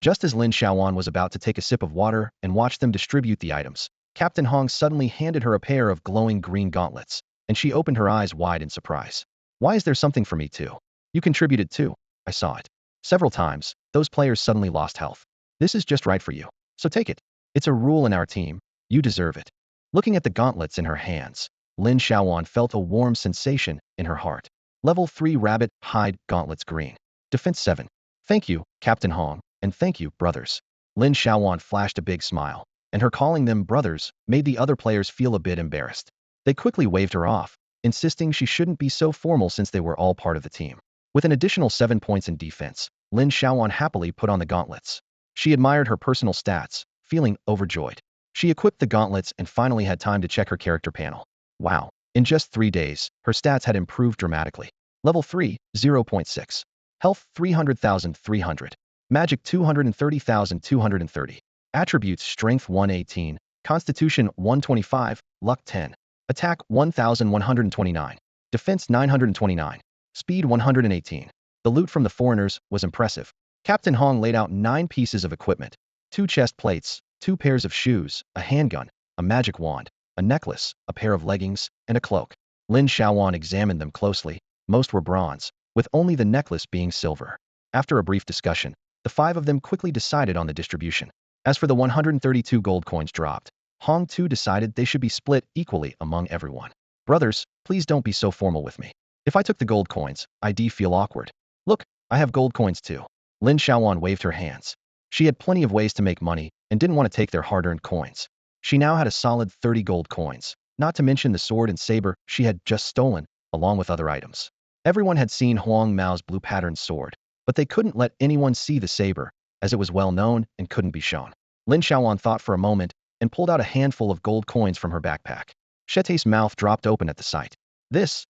Just as Lin Xiaoyuan was about to take a sip of water and watch them distribute the items, Captain Hong suddenly handed her a pair of glowing green gauntlets, and she opened her eyes wide in surprise. Why is there something for me too? You contributed too. I saw it. Several times, those players suddenly lost health. This is just right for you. So take it. It's a rule in our team. You deserve it. Looking at the gauntlets in her hands, Lin Xiaoyuan felt a warm sensation in her heart. Level 3 Rabbit Hide Gauntlets Green. Defense 7. Thank you, Captain Hong, and thank you, brothers. Lin Xiaoyuan flashed a big smile, and her calling them brothers made the other players feel a bit embarrassed. They quickly waved her off, insisting she shouldn't be so formal since they were all part of the team. With an additional 7 points in defense, Lin Xiaoyuan happily put on the gauntlets. She admired her personal stats, feeling overjoyed. She equipped the gauntlets and finally had time to check her character panel. Wow, in just 3 days, her stats had improved dramatically. Level 3, 0.6. Health 300,300. Magic 230,230. Attributes Strength 118, Constitution 125, Luck 10. Attack 1,129. Defense 929. Speed 118. The loot from the foreigners was impressive. Captain Hong laid out 9 pieces of equipment. 2 chest plates, 2 pairs of shoes, a handgun, a magic wand, a necklace, a pair of leggings, and a cloak. Lin Xiaoyuan examined them closely. Most were bronze, with only the necklace being silver. After a brief discussion, the 5 of them quickly decided on the distribution. As for the 132 gold coins dropped, Hong Tu decided they should be split equally among everyone. Brothers, please don't be so formal with me. If I took the gold coins, I'd feel awkward. Look, I have gold coins too. Lin Xiaoyuan waved her hands. She had plenty of ways to make money and didn't want to take their hard-earned coins. She now had a solid 30 gold coins, not to mention the sword and saber she had just stolen, along with other items. Everyone had seen Huang Mao's blue-patterned sword, but they couldn't let anyone see the saber, as it was well known and couldn't be shown. Lin Xiaoyuan thought for a moment and pulled out a handful of gold coins from her backpack. Shete's mouth dropped open at the sight. This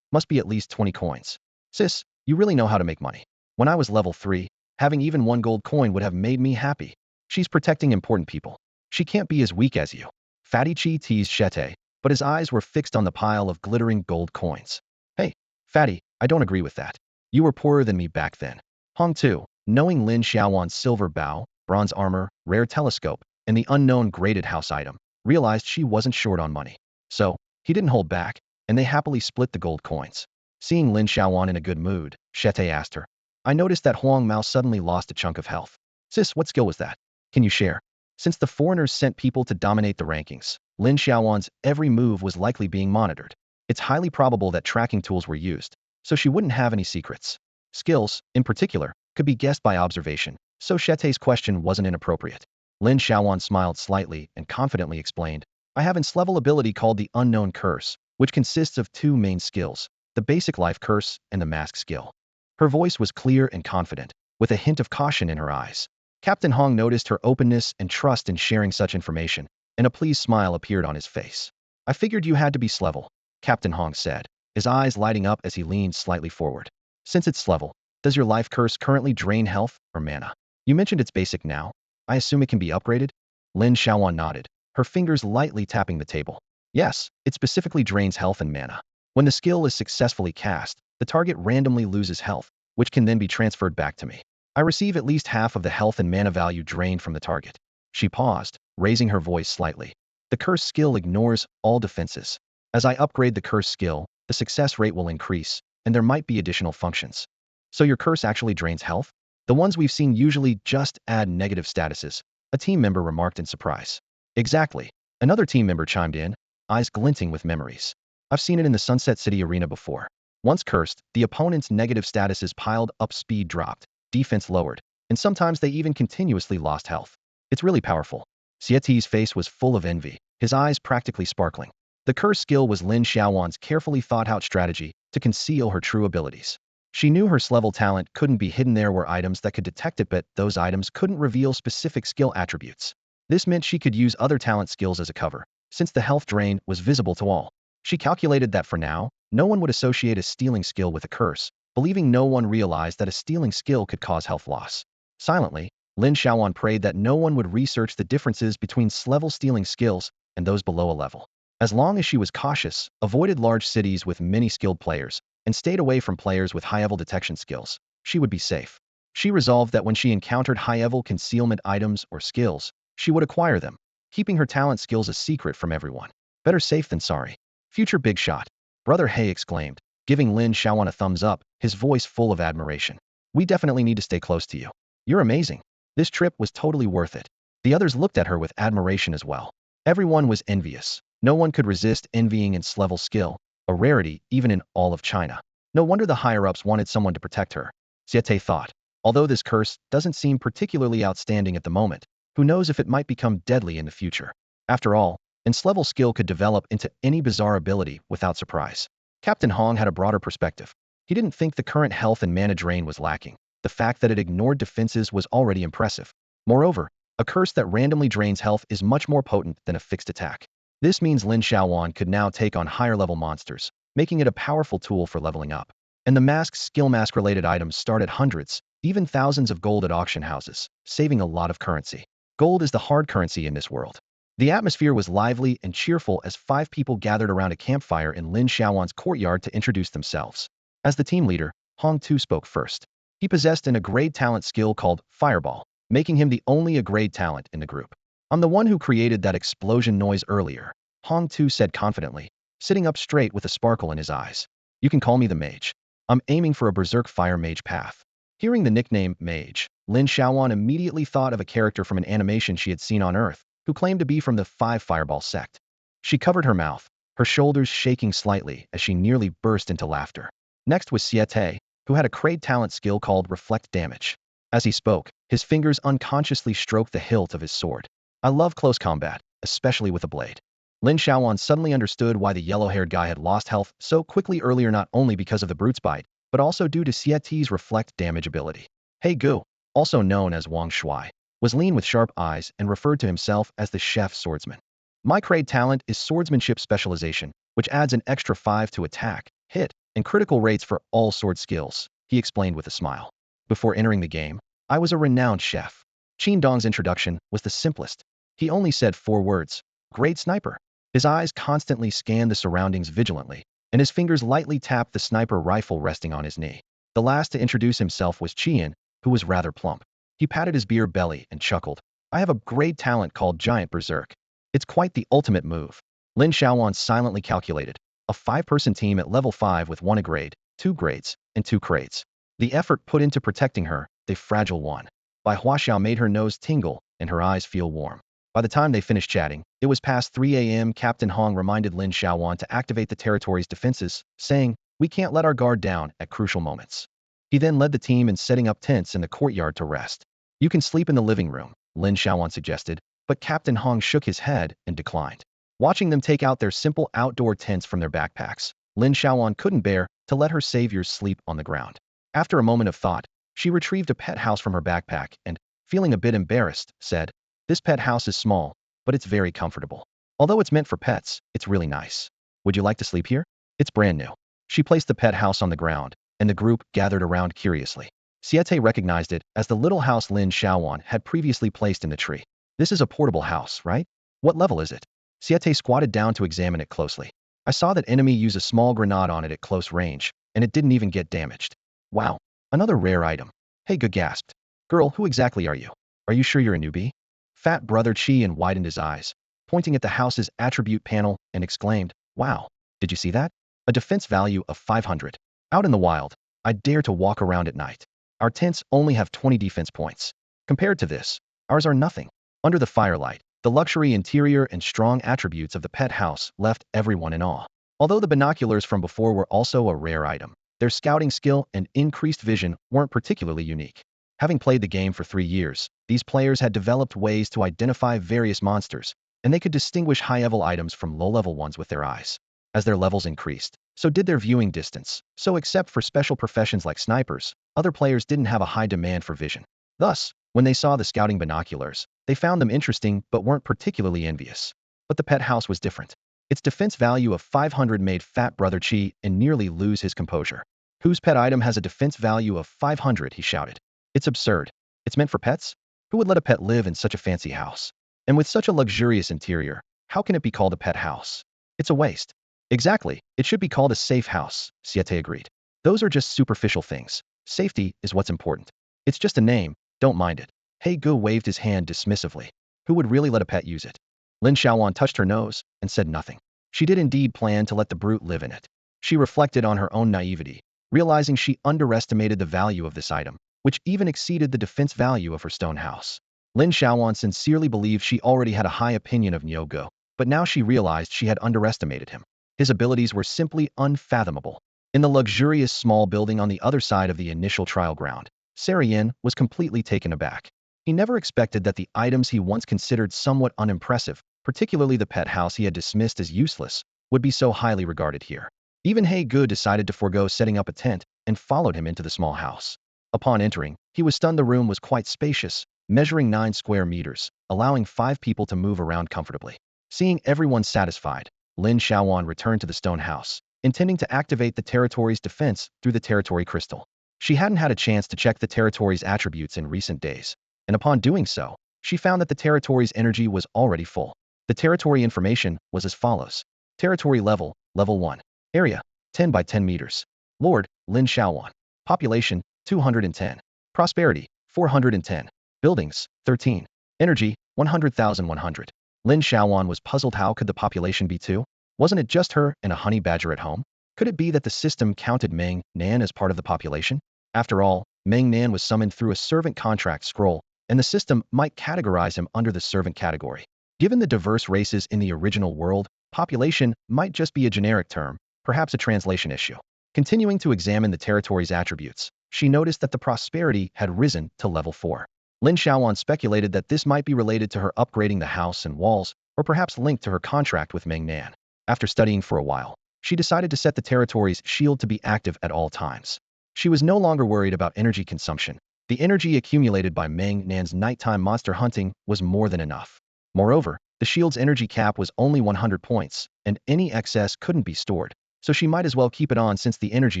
must be at least 20 coins. Sis, you really know how to make money. When I was level 3, having even one gold coin would have made me happy. She's protecting important people. She can't be as weak as you. Fatty Chi teased Shete, but his eyes were fixed on the pile of glittering gold coins. Hey, Fatty, I don't agree with that. You were poorer than me back then. Hong too, knowing Lin Xiaoyuan's silver bow, bronze armor, rare telescope, and the unknown graded house item, realized she wasn't short on money. So, he didn't hold back, and they happily split the gold coins. Seeing Lin Xiaoyuan in a good mood, Shete asked her, I noticed that Huang Mao suddenly lost a chunk of health. Sis, what skill was that? Can you share? Since the foreigners sent people to dominate the rankings, Lin Xiaoyuan's every move was likely being monitored. It's highly probable that tracking tools were used, so she wouldn't have any secrets. Skills, in particular, could be guessed by observation, so Shete's question wasn't inappropriate. Lin Xiaoyuan smiled slightly and confidently explained, I have an level ability called the Unknown Curse, which consists of 2 main skills, the basic life curse and the mask skill. Her voice was clear and confident, with a hint of caution in her eyes. Captain Hong noticed her openness and trust in sharing such information, and a pleased smile appeared on his face. I figured you had to be level, Captain Hong said, his eyes lighting up as he leaned slightly forward. Since it's level, does your life curse currently drain health or mana? You mentioned it's basic now. I assume it can be upgraded? Lin Xiaoyuan nodded, her fingers lightly tapping the table. Yes, it specifically drains health and mana. When the skill is successfully cast, the target randomly loses health, which can then be transferred back to me. I receive at least half of the health and mana value drained from the target. She paused, raising her voice slightly. The curse skill ignores all defenses. As I upgrade the curse skill, the success rate will increase, and there might be additional functions. So your curse actually drains health? The ones we've seen usually just add negative statuses, a team member remarked in surprise. Exactly. Another team member chimed in, eyes glinting with memories. I've seen it in the Sunset City arena before. Once cursed, the opponent's negative statuses piled up, speed dropped, defense lowered, and sometimes they even continuously lost health. It's really powerful. Sieti's face was full of envy, his eyes practically sparkling. The curse skill was Lin Xiaoyuan's carefully thought-out strategy to conceal her true abilities. She knew her level talent couldn't be hidden. There were items that could detect it, but those items couldn't reveal specific skill attributes. This meant she could use other talent skills as a cover, since the health drain was visible to all. She calculated that for now, no one would associate a stealing skill with a curse, believing no one realized that a stealing skill could cause health loss. Silently, Lin Xiaoyuan prayed that no one would research the differences between level stealing skills and those below a level. As long as she was cautious, avoided large cities with many skilled players, and stayed away from players with high-level detection skills, she would be safe. She resolved that when she encountered high-level concealment items or skills, she would acquire them, keeping her talent skills a secret from everyone. Better safe than sorry. Future big shot. Brother He exclaimed, giving Lin Xiaoyuan a thumbs up, his voice full of admiration. We definitely need to stay close to you. You're amazing. This trip was totally worth it. The others looked at her with admiration as well. Everyone was envious. No one could resist envying its level skill, a rarity even in all of China. No wonder the higher-ups wanted someone to protect her. Siete thought. Although this curse doesn't seem particularly outstanding at the moment, who knows if it might become deadly in the future. After all, its level skill could develop into any bizarre ability without surprise. Captain Hong had a broader perspective. He didn't think the current health and mana drain was lacking. The fact that it ignored defenses was already impressive. Moreover, a curse that randomly drains health is much more potent than a fixed attack. This means Lin Xiaoyuan could now take on higher-level monsters, making it a powerful tool for leveling up. And the skill mask-related items start at hundreds, even thousands of gold at auction houses, saving a lot of currency. Gold is the hard currency in this world. The atmosphere was lively and cheerful as 5 people gathered around a campfire in Lin Xiaoyuan's courtyard to introduce themselves. As the team leader, Hong Tu spoke first. He possessed an A-grade talent skill called Fireball, making him the only A-grade talent in the group. I'm the one who created that explosion noise earlier, Hong Tu said confidently, sitting up straight with a sparkle in his eyes. You can call me the mage. I'm aiming for a berserk fire mage path. Hearing the nickname mage, Lin Xiaoyuan immediately thought of a character from an animation she had seen on Earth, who claimed to be from the 5 Fireball sect. She covered her mouth, her shoulders shaking slightly as she nearly burst into laughter. Next was Siete, who had a grade talent skill called Reflect Damage. As he spoke, his fingers unconsciously stroked the hilt of his sword. I love close combat, especially with a blade. Lin Xiaoyuan suddenly understood why the yellow-haired guy had lost health so quickly earlier, not only because of the brute's bite, but also due to Siete's Reflect Damage ability. Hey Gu, also known as Wang Shui, was lean with sharp eyes and referred to himself as the chef swordsman. My grade talent is swordsmanship specialization, which adds an extra 5 to attack, hit, and critical rates for all sword skills, he explained with a smile. Before entering the game, I was a renowned chef. Qin Dong's introduction was the simplest. He only said 4 words: great sniper. His eyes constantly scanned the surroundings vigilantly, and his fingers lightly tapped the sniper rifle resting on his knee. The last to introduce himself was Qian, who was rather plump. He patted his beer belly and chuckled. I have a great talent called Giant Berserk. It's quite the ultimate move. Lin Xiaoyuan silently calculated. A 5-person team at level 5 with 1 grade, 2 grades, and 2 crates. The effort put into protecting her, the fragile one, by Huaxiao made her nose tingle and her eyes feel warm. By the time they finished chatting, it was past 3 a.m. Captain Hong reminded Lin Xiaoyuan to activate the territory's defenses, saying, "We can't let our guard down at crucial moments." He then led the team in setting up tents in the courtyard to rest. "You can sleep in the living room," Lin Xiaoyuan suggested, but Captain Hong shook his head and declined. Watching them take out their simple outdoor tents from their backpacks, Lin Xiaoyuan couldn't bear to let her saviors sleep on the ground. After a moment of thought, she retrieved a pet house from her backpack and, feeling a bit embarrassed, said, "This pet house is small, but it's very comfortable. Although it's meant for pets, it's really nice. Would you like to sleep here? It's brand new." She placed the pet house on the ground, and the group gathered around curiously. Siete recognized it as the little house Lin Xiaoyuan had previously placed in the tree. "This is a portable house, right? What level is it?" Siete squatted down to examine it closely. "I saw that enemy use a small grenade on it at close range, and it didn't even get damaged." "Wow, another rare item." Haga gasped. "Girl, who exactly are you? Are you sure you're a newbie?" Fat brother Qian widened his eyes, pointing at the house's attribute panel, and exclaimed, "Wow, did you see that? A defense value of 500. Out in the wild, I dare to walk around at night. Our tents only have 20 defense points. Compared to this, ours are nothing." Under the firelight, the luxury interior and strong attributes of the pet house left everyone in awe. Although the binoculars from before were also a rare item, their scouting skill and increased vision weren't particularly unique. Having played the game for 3 years, these players had developed ways to identify various monsters, and they could distinguish high-level items from low-level ones with their eyes. As their levels increased, so did their viewing distance, so except for special professions like snipers, other players didn't have a high demand for vision. Thus, when they saw the scouting binoculars, they found them interesting but weren't particularly envious. But the pet house was different. Its defense value of 500 made Fat Brother Chi and nearly lose his composure. "Whose pet item has a defense value of 500? He shouted. "It's absurd. It's meant for pets? Who would let a pet live in such a fancy house? And with such a luxurious interior, how can it be called a pet house? It's a waste." "Exactly, it should be called a safe house," Siete agreed. "Those are just superficial things. Safety is what's important. It's just a name, don't mind it." He Gu waved his hand dismissively. Who would really let a pet use it? Lin Xiaoyuan touched her nose and said nothing. She did indeed plan to let the brute live in it. She reflected on her own naivety, realizing she underestimated the value of this item, which even exceeded the defense value of her stone house. Lin Xiaoyuan sincerely believed she already had a high opinion of Niu Gu, but now she realized she had underestimated him. His abilities were simply unfathomable. In the luxurious small building on the other side of the initial trial ground, Sarian was completely taken aback. He never expected that the items he once considered somewhat unimpressive, particularly the pet house he had dismissed as useless, would be so highly regarded here. Even He Gu decided to forego setting up a tent and followed him into the small house. Upon entering, he was stunned. The room was quite spacious, measuring 9 square meters, allowing 5 people to move around comfortably. Seeing everyone satisfied, Lin Xiaoyuan returned to the stone house, intending to activate the territory's defense through the territory crystal. She hadn't had a chance to check the territory's attributes in recent days, and upon doing so, she found that the territory's energy was already full. The territory information was as follows. Territory level, level 1. Area, 10 by 10 meters. Lord, Lin Xiaoyuan. Population, 210. Prosperity, 410. Buildings, 13. Energy, 100,100. Lin Xiaoyuan was puzzled. How could the population be 2? Wasn't it just her and a honey badger at home? Could it be that the system counted Meng Nan as part of the population? After all, Meng Nan was summoned through a servant contract scroll, and the system might categorize him under the servant category. Given the diverse races in the original world, population might just be a generic term, perhaps a translation issue. Continuing to examine the territory's attributes, she noticed that the prosperity had risen to level 4. Lin Xiaoyuan speculated that this might be related to her upgrading the house and walls, or perhaps linked to her contract with Meng Nan. After studying for a while, she decided to set the territory's shield to be active at all times. She was no longer worried about energy consumption, The energy accumulated by Meng Nan's nighttime monster hunting was more than enough. Moreover, the shield's energy cap was only 100 points, and any excess couldn't be stored, so she might as well keep it on since the energy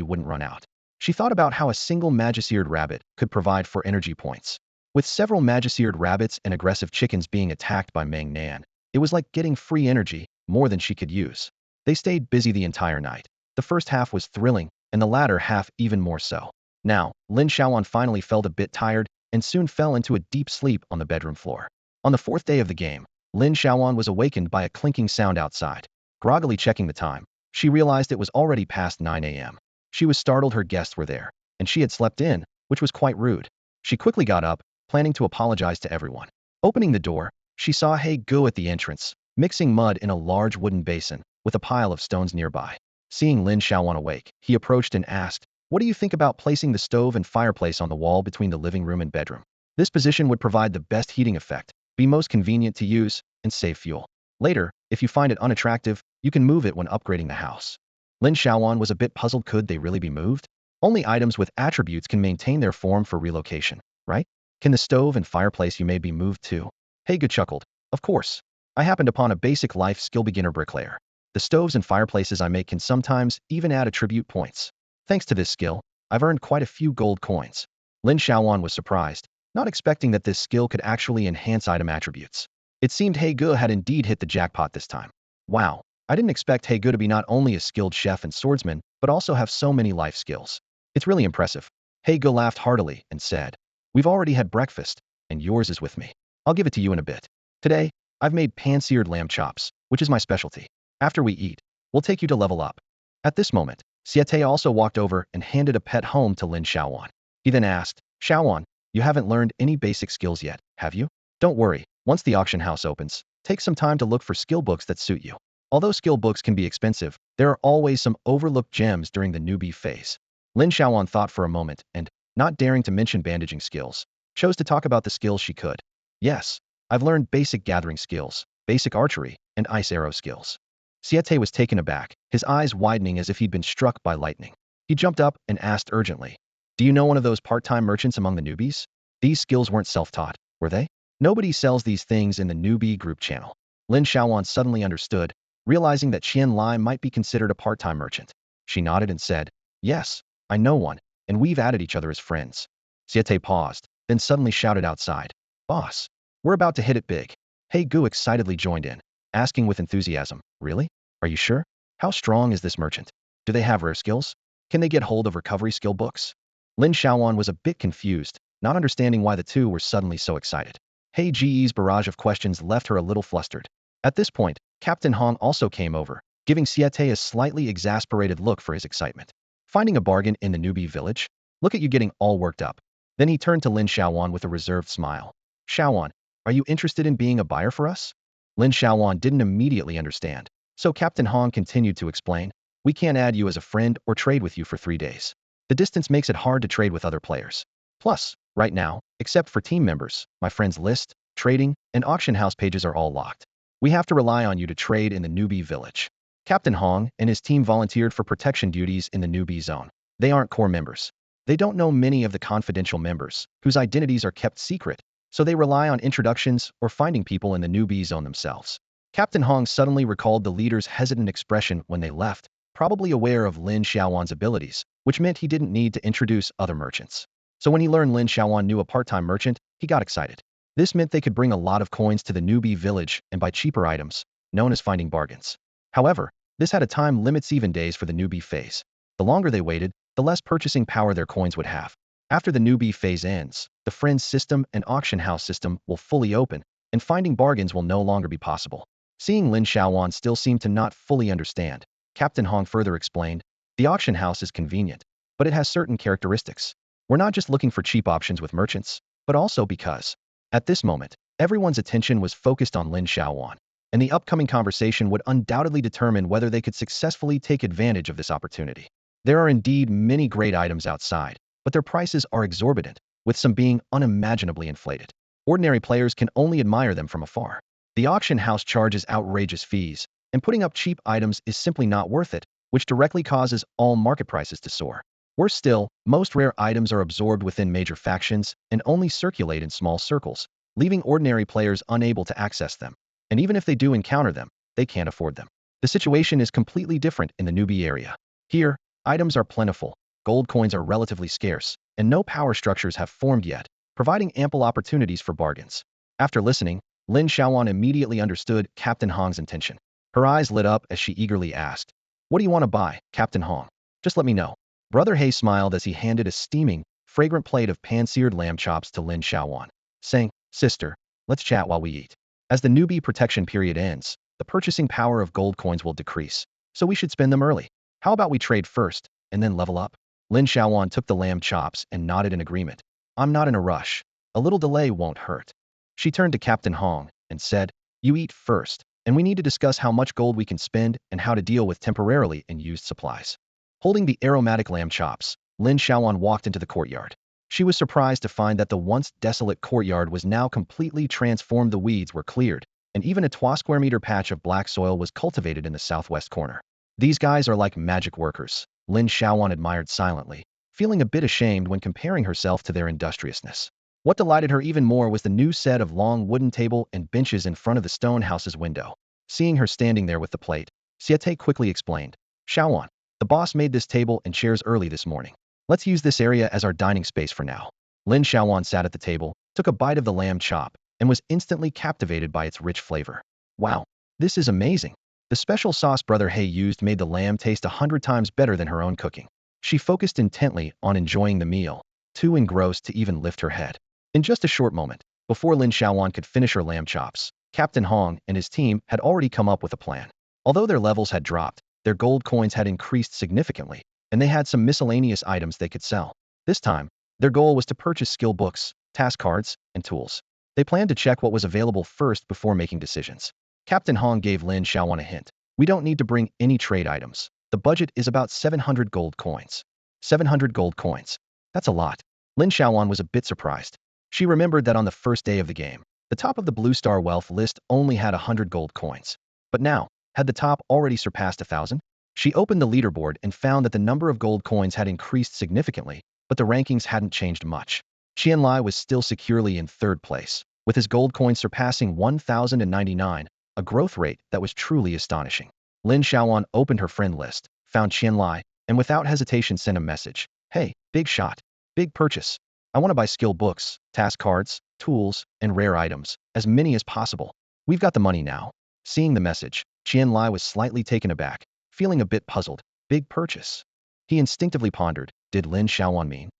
wouldn't run out. She thought about how a single magiseared rabbit could provide for energy points. With several magiseared rabbits and aggressive chickens being attacked by Meng Nan, it was like getting free energy, more than she could use. They stayed busy the entire night. The first half was thrilling, and the latter half even more so. Now, Lin Xiaoyuan finally felt a bit tired and soon fell into a deep sleep on the bedroom floor. On the fourth day of the game, Lin Xiaoyuan was awakened by a clinking sound outside. Groggily checking the time, she realized it was already past 9 a.m. She was startled her guests were there, and she had slept in, which was quite rude. She quickly got up, planning to apologize to everyone. Opening the door, she saw He Gu at the entrance, mixing mud in a large wooden basin, with a pile of stones nearby. Seeing Lin Xiaoyuan awake, he approached and asked, "What do you think about placing the stove and fireplace on the wall between the living room and bedroom? This position would provide the best heating effect, be most convenient to use, and save fuel. Later, if you find it unattractive, you can move it when upgrading the house." Lin Xiaoyuan was a bit puzzled. Could they really be moved? Only items with attributes can maintain their form for relocation, right? Can the stove and fireplace you made be moved too? He Gu chuckled. Of course. I happened upon a basic life skill beginner bricklayer. The stoves and fireplaces I make can sometimes even add attribute points. Thanks to this skill, I've earned quite a few gold coins. Lin Xiaoyuan was surprised, not expecting that this skill could actually enhance item attributes. It seemed He Gu had indeed hit the jackpot this time. Wow, I didn't expect He Gu to be not only a skilled chef and swordsman, but also have so many life skills. It's really impressive. He Gu laughed heartily and said, "We've already had breakfast, and yours is with me. I'll give it to you in a bit. Today, I've made pan-seared lamb chops, which is my specialty. After we eat, we'll take you to level up." At this moment, Siete also walked over and handed a pet home to Lin Xiaoyuan. He then asked, "Xiaoyuan, you haven't learned any basic skills yet, have you? Don't worry, once the auction house opens, take some time to look for skill books that suit you. Although skill books can be expensive, there are always some overlooked gems during the newbie phase." Lin Xiaoyuan thought for a moment and, not daring to mention bandaging skills, chose to talk about the skills she could. "Yes, I've learned basic gathering skills, basic archery, and ice arrow skills." Siete was taken aback, his eyes widening as if he'd been struck by lightning. He jumped up and asked urgently, "Do you know one of those part-time merchants among the newbies? These skills weren't self-taught, were they? Nobody sells these things in the newbie group channel." Lin Xiaoyuan suddenly understood, realizing that Qian Lai might be considered a part-time merchant. She nodded and said, "Yes, I know one, and we've added each other as friends." Siete paused, then suddenly shouted outside, "Boss, we're about to hit it big." He Gu excitedly joined in, asking with enthusiasm, "Really? Are you sure? How strong is this merchant? Do they have rare skills? Can they get hold of recovery skill books?" Lin Xiaoyuan was a bit confused, not understanding why the two were suddenly so excited. He Ji's barrage of questions left her a little flustered. At this point, Captain Hong also came over, giving Siete a slightly exasperated look for his excitement. "Finding a bargain in the newbie village? Look at you getting all worked up." Then he turned to Lin Xiaoyuan with a reserved smile. "Xiaoyuan, are you interested in being a buyer for us?" Lin Xiaoyuan didn't immediately understand, so Captain Hong continued to explain, "We can't add you as a friend or trade with you for 3 days. The distance makes it hard to trade with other players. Plus, right now, except for team members, my friends list, trading, and auction house pages are all locked. We have to rely on you to trade in the newbie village." Captain Hong and his team volunteered for protection duties in the newbie zone. They aren't core members. They don't know many of the confidential members, whose identities are kept secret, so they rely on introductions or finding people in the newbie zone themselves. Captain Hong suddenly recalled the leader's hesitant expression when they left, probably aware of Lin Xiaoyuan's abilities, which meant he didn't need to introduce other merchants. So when he learned Lin Xiaoyuan knew a part-time merchant, he got excited. This meant they could bring a lot of coins to the newbie village and buy cheaper items, known as finding bargains. However, this had a time limit, 7 days for the newbie phase. The longer they waited, the less purchasing power their coins would have. After the newbie phase ends, the Friends system and auction house system will fully open, and finding bargains will no longer be possible. Seeing Lin Xiaoyuan still seemed to not fully understand, Captain Hong further explained, "The auction house is convenient, but it has certain characteristics. We're not just looking for cheap options with merchants, but also because..." At this moment, everyone's attention was focused on Lin Xiaoyuan, and the upcoming conversation would undoubtedly determine whether they could successfully take advantage of this opportunity. There are indeed many great items outside, but their prices are exorbitant, with some being unimaginably inflated. Ordinary players can only admire them from afar. The auction house charges outrageous fees, and putting up cheap items is simply not worth it, which directly causes all market prices to soar. Worse still, most rare items are absorbed within major factions and only circulate in small circles, leaving ordinary players unable to access them. And even if they do encounter them, they can't afford them. The situation is completely different in the newbie area. Here, items are plentiful, gold coins are relatively scarce, and no power structures have formed yet, providing ample opportunities for bargains. After listening, Lin Xiaoyuan immediately understood Captain Hong's intention. Her eyes lit up as she eagerly asked, "What do you want to buy, Captain Hong? Just let me know." Brother He smiled as he handed a steaming, fragrant plate of pan-seared lamb chops to Lin Xiaoyuan, saying, "Sister, let's chat while we eat. As the newbie protection period ends, the purchasing power of gold coins will decrease, so we should spend them early. How about we trade first, and then level up?" Lin Xiaoyuan took the lamb chops and nodded in agreement. "I'm not in a rush. A little delay won't hurt." She turned to Captain Hong and said, "You eat first, and we need to discuss how much gold we can spend and how to deal with temporarily and used supplies." Holding the aromatic lamb chops, Lin Xiaoyuan walked into the courtyard. She was surprised to find that the once desolate courtyard was now completely transformed. The weeds were cleared, and even a 2 square meter patch of black soil was cultivated in the southwest corner. "These guys are like magic workers," Lin Xiaoyuan admired silently, feeling a bit ashamed when comparing herself to their industriousness. What delighted her even more was the new set of long wooden table and benches in front of the stone house's window. Seeing her standing there with the plate, Siete quickly explained, "Xiaoyuan, the boss made this table and chairs early this morning. Let's use this area as our dining space for now." Lin Xiaoyuan sat at the table, took a bite of the lamb chop, and was instantly captivated by its rich flavor. "Wow, this is amazing." The special sauce Brother He used made the lamb taste 100 times better than her own cooking. She focused intently on enjoying the meal, too engrossed to even lift her head. In just a short moment, before Lin Xiaoyuan could finish her lamb chops, Captain Hong and his team had already come up with a plan. Although their levels had dropped, their gold coins had increased significantly, and they had some miscellaneous items they could sell. This time, their goal was to purchase skill books, task cards, and tools. They planned to check what was available first before making decisions. Captain Hong gave Lin Xiaoyuan a hint. "We don't need to bring any trade items. The budget is about 700 gold coins." 700 gold coins. That's a lot. Lin Xiaoyuan was a bit surprised. She remembered that on the first day of the game, the top of the Blue Star Wealth list only had 100 gold coins. But now, had the top already surpassed 1,000? She opened the leaderboard and found that the number of gold coins had increased significantly, but the rankings hadn't changed much. Qianlai was still securely in third place, with his gold coins surpassing 1,099, a growth rate that was truly astonishing. Lin Xiaoyuan opened her friend list, found Qianlai, and without hesitation sent a message. "Hey, big shot. Big purchase. I want to buy skill books, task cards, tools, and rare items, as many as possible. We've got the money now." Seeing the message, Qianlai was slightly taken aback, feeling a bit puzzled. Big purchase. He instinctively pondered, did Lin Xiaoyuan mean?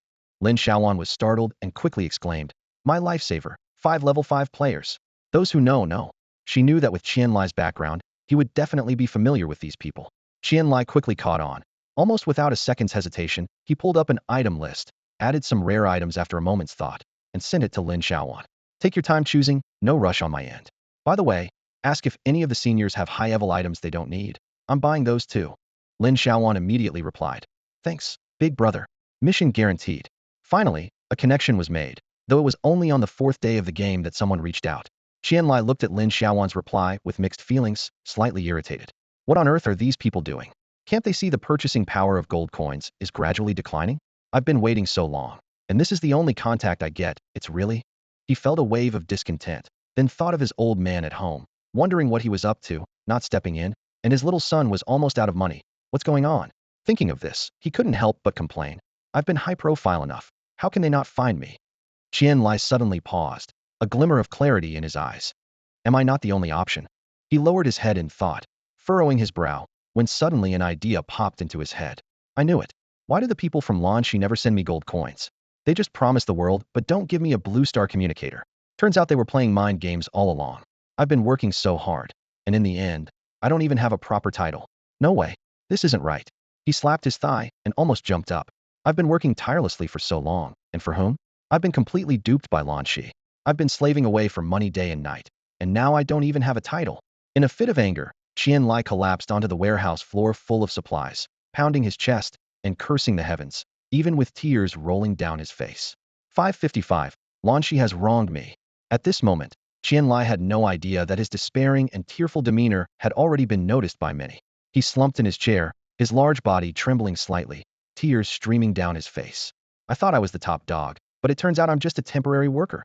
Lin Xiaoyuan was startled and quickly exclaimed, "My lifesaver, 5 level 5 players." Those who know. She knew that with Qianlai's background, he would definitely be familiar with these people. Qianlai quickly caught on. Almost without a second's hesitation, he pulled up an item list, added some rare items after a moment's thought, and sent it to Lin Xiaoyuan. "Take your time choosing, no rush on my end. By the way, ask if any of the seniors have high-level items they don't need. I'm buying those too." Lin Xiaoyuan immediately replied, "Thanks, big brother. Mission guaranteed." Finally, a connection was made, though it was only on the 4th day of the game that someone reached out. Qianlai looked at Lin Xiaoyuan's reply with mixed feelings, slightly irritated. What on earth are these people doing? Can't they see the purchasing power of gold coins is gradually declining? I've been waiting so long, and this is the only contact I get. It's really? He felt a wave of discontent, then thought of his old man at home, wondering what he was up to, not stepping in, and his little son was almost out of money. What's going on? Thinking of this, he couldn't help but complain. I've been high-profile enough. How can they not find me? Qianlai suddenly paused, a glimmer of clarity in his eyes. Am I not the only option? He lowered his head in thought, furrowing his brow, when suddenly an idea popped into his head. I knew it. Why do the people from Lanxi never send me gold coins? They just promise the world, but don't give me a blue star communicator. Turns out they were playing mind games all along. I've been working so hard, and in the end, I don't even have a proper title. No way. This isn't right. He slapped his thigh and almost jumped up. I've been working tirelessly for so long, and for whom? I've been completely duped by Lanxi. I've been slaving away for money day and night, and now I don't even have a title. In a fit of anger, Qianlai collapsed onto the warehouse floor full of supplies, pounding his chest and cursing the heavens, even with tears rolling down his face. 555. Lanxi has wronged me. At this moment, Qianlai had no idea that his despairing and tearful demeanor had already been noticed by many. He slumped in his chair, his large body trembling slightly, tears streaming down his face. I thought I was the top dog, but it turns out I'm just a temporary worker.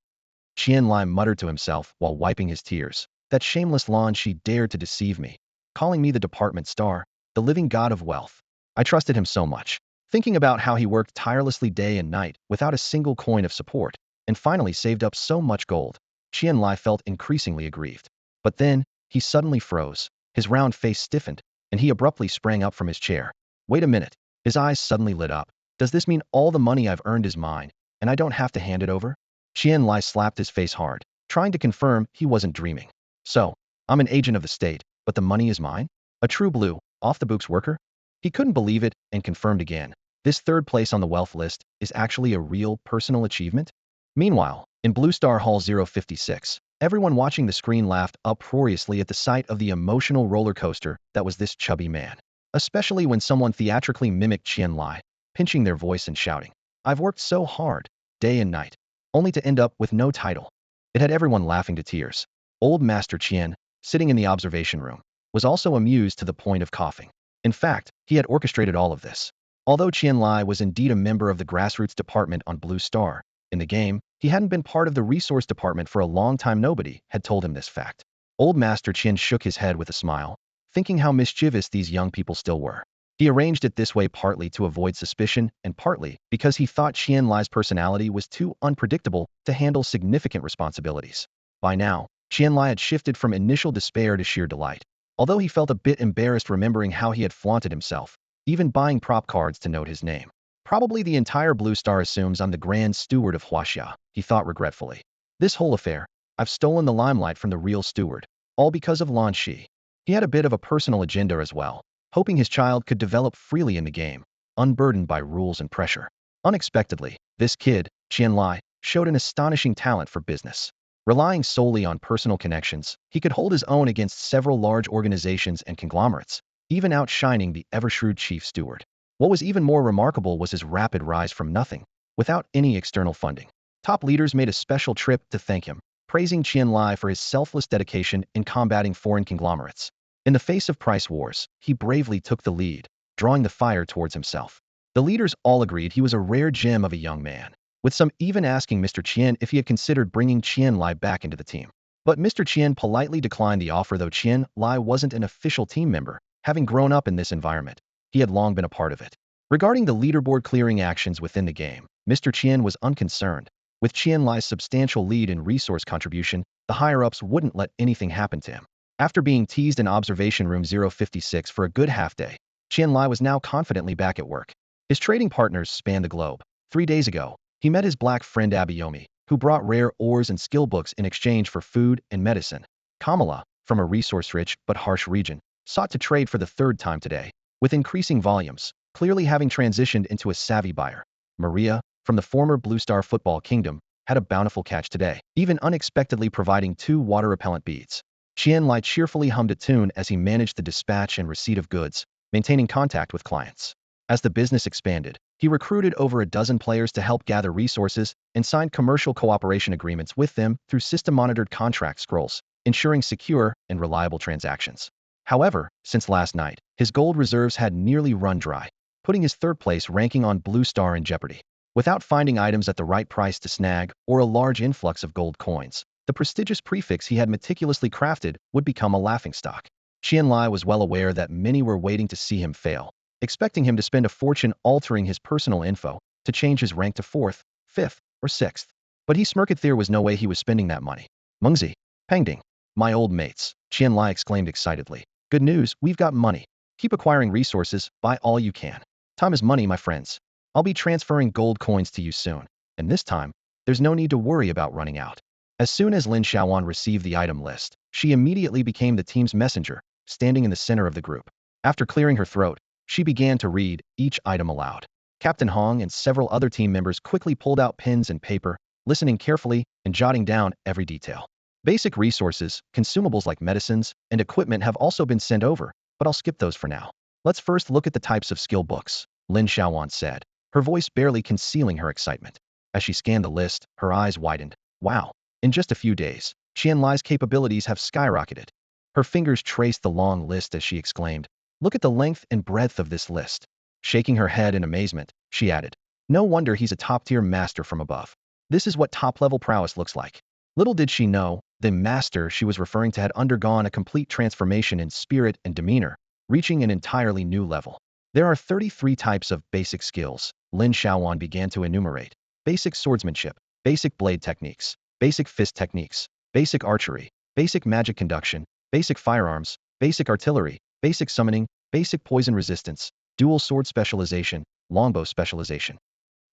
Qianlai muttered to himself while wiping his tears. That shameless Lan Shi dared to deceive me, calling me the department star, the living god of wealth. I trusted him so much, thinking about how he worked tirelessly day and night without a single coin of support, and finally saved up so much gold. Qianlai felt increasingly aggrieved. But then, he suddenly froze, his round face stiffened, and he abruptly sprang up from his chair. Wait a minute. His eyes suddenly lit up. Does this mean all the money I've earned is mine, and I don't have to hand it over? Qianlai slapped his face hard, trying to confirm he wasn't dreaming. So, I'm an agent of the state, but the money is mine? A true blue, off-the-books worker? He couldn't believe it and confirmed again. This third place on the wealth list is actually a real personal achievement? Meanwhile, in Blue Star Hall 056, everyone watching the screen laughed uproariously at the sight of the emotional roller coaster that was this chubby man. Especially when someone theatrically mimicked Qianlai, pinching their voice and shouting, "I've worked so hard, day and night, only to end up with no title." It had everyone laughing to tears. Old Master Qian, sitting in the observation room, was also amused to the point of coughing. In fact, he had orchestrated all of this. Although Qianlai was indeed a member of the grassroots department on Blue Star, in the game, he hadn't been part of the resource department for a long time. Nobody had told him this fact. Old Master Qian shook his head with a smile, thinking how mischievous these young people still were. He arranged it this way partly to avoid suspicion and partly because he thought Qianlai's personality was too unpredictable to handle significant responsibilities. By now, Qianlai had shifted from initial despair to sheer delight, although he felt a bit embarrassed remembering how he had flaunted himself, even buying prop cards to note his name. Probably the entire Blue Star assumes I'm the Grand Steward of Hasha, he thought regretfully. This whole affair, I've stolen the limelight from the real steward, all because of Lan Shi. He had a bit of a personal agenda as well, hoping his child could develop freely in the game, unburdened by rules and pressure. Unexpectedly, this kid, Qianlai, showed an astonishing talent for business. Relying solely on personal connections, he could hold his own against several large organizations and conglomerates, even outshining the ever-shrewd chief steward. What was even more remarkable was his rapid rise from nothing, without any external funding. Top leaders made a special trip to thank him, praising Qianlai for his selfless dedication in combating foreign conglomerates. In the face of price wars, he bravely took the lead, drawing the fire towards himself. The leaders all agreed he was a rare gem of a young man, with some even asking Mr. Qian if he had considered bringing Qianlai back into the team. But Mr. Qian politely declined the offer, though Qianlai wasn't an official team member, having grown up in this environment. He had long been a part of it. Regarding the leaderboard clearing actions within the game, Mr. Qian was unconcerned. With Qianlai's substantial lead in resource contribution, the higher-ups wouldn't let anything happen to him. After being teased in Observation Room 056 for a good half-day, Qianlai was now confidently back at work. His trading partners spanned the globe. 3 days ago, he met his black friend Abayomi, who brought rare ores and skill books in exchange for food and medicine. Kamala, from a resource-rich but harsh region, sought to trade for the third time today, with increasing volumes, clearly having transitioned into a savvy buyer. Maria, from the former Blue Star Football Kingdom, had a bountiful catch today, even unexpectedly providing 2 water-repellent beads. Qianlai cheerfully hummed a tune as he managed the dispatch and receipt of goods, maintaining contact with clients. As the business expanded, he recruited over a dozen players to help gather resources and signed commercial cooperation agreements with them through system-monitored contract scrolls, ensuring secure and reliable transactions. However, since last night, his gold reserves had nearly run dry, putting his third-place ranking on Blue Star in jeopardy. Without finding items at the right price to snag or a large influx of gold coins, the prestigious prefix he had meticulously crafted would become a laughingstock. Qianlai was well aware that many were waiting to see him fail, expecting him to spend a fortune altering his personal info to change his rank to 4th, 5th, or 6th. But he smirked. There was no way he was spending that money. Mengzi, Pengding, my old mates, Qianlai exclaimed excitedly. Good news, we've got money. Keep acquiring resources, buy all you can. Time is money, my friends. I'll be transferring gold coins to you soon, and this time, there's no need to worry about running out. As soon as Lin Xiaoyuan received the item list, she immediately became the team's messenger, standing in the center of the group. After clearing her throat, she began to read each item aloud. Captain Hong and several other team members quickly pulled out pens and paper, listening carefully and jotting down every detail. Basic resources, consumables like medicines, and equipment have also been sent over, but I'll skip those for now. Let's first look at the types of skill books, Lin Xiaoyuan said, her voice barely concealing her excitement. As she scanned the list, her eyes widened. Wow! In just a few days, Qianlai's capabilities have skyrocketed. Her fingers traced the long list as she exclaimed, look at the length and breadth of this list. Shaking her head in amazement, she added, "No wonder he's a top-tier master from above. This is what top-level prowess looks like." Little did she know, the master she was referring to had undergone a complete transformation in spirit and demeanor, reaching an entirely new level. There are 33 types of basic skills, Lin Xiaoyuan began to enumerate. Basic swordsmanship, basic blade techniques, basic fist techniques, basic archery, basic magic conduction, basic firearms, basic artillery, basic summoning, basic poison resistance, dual sword specialization, longbow specialization.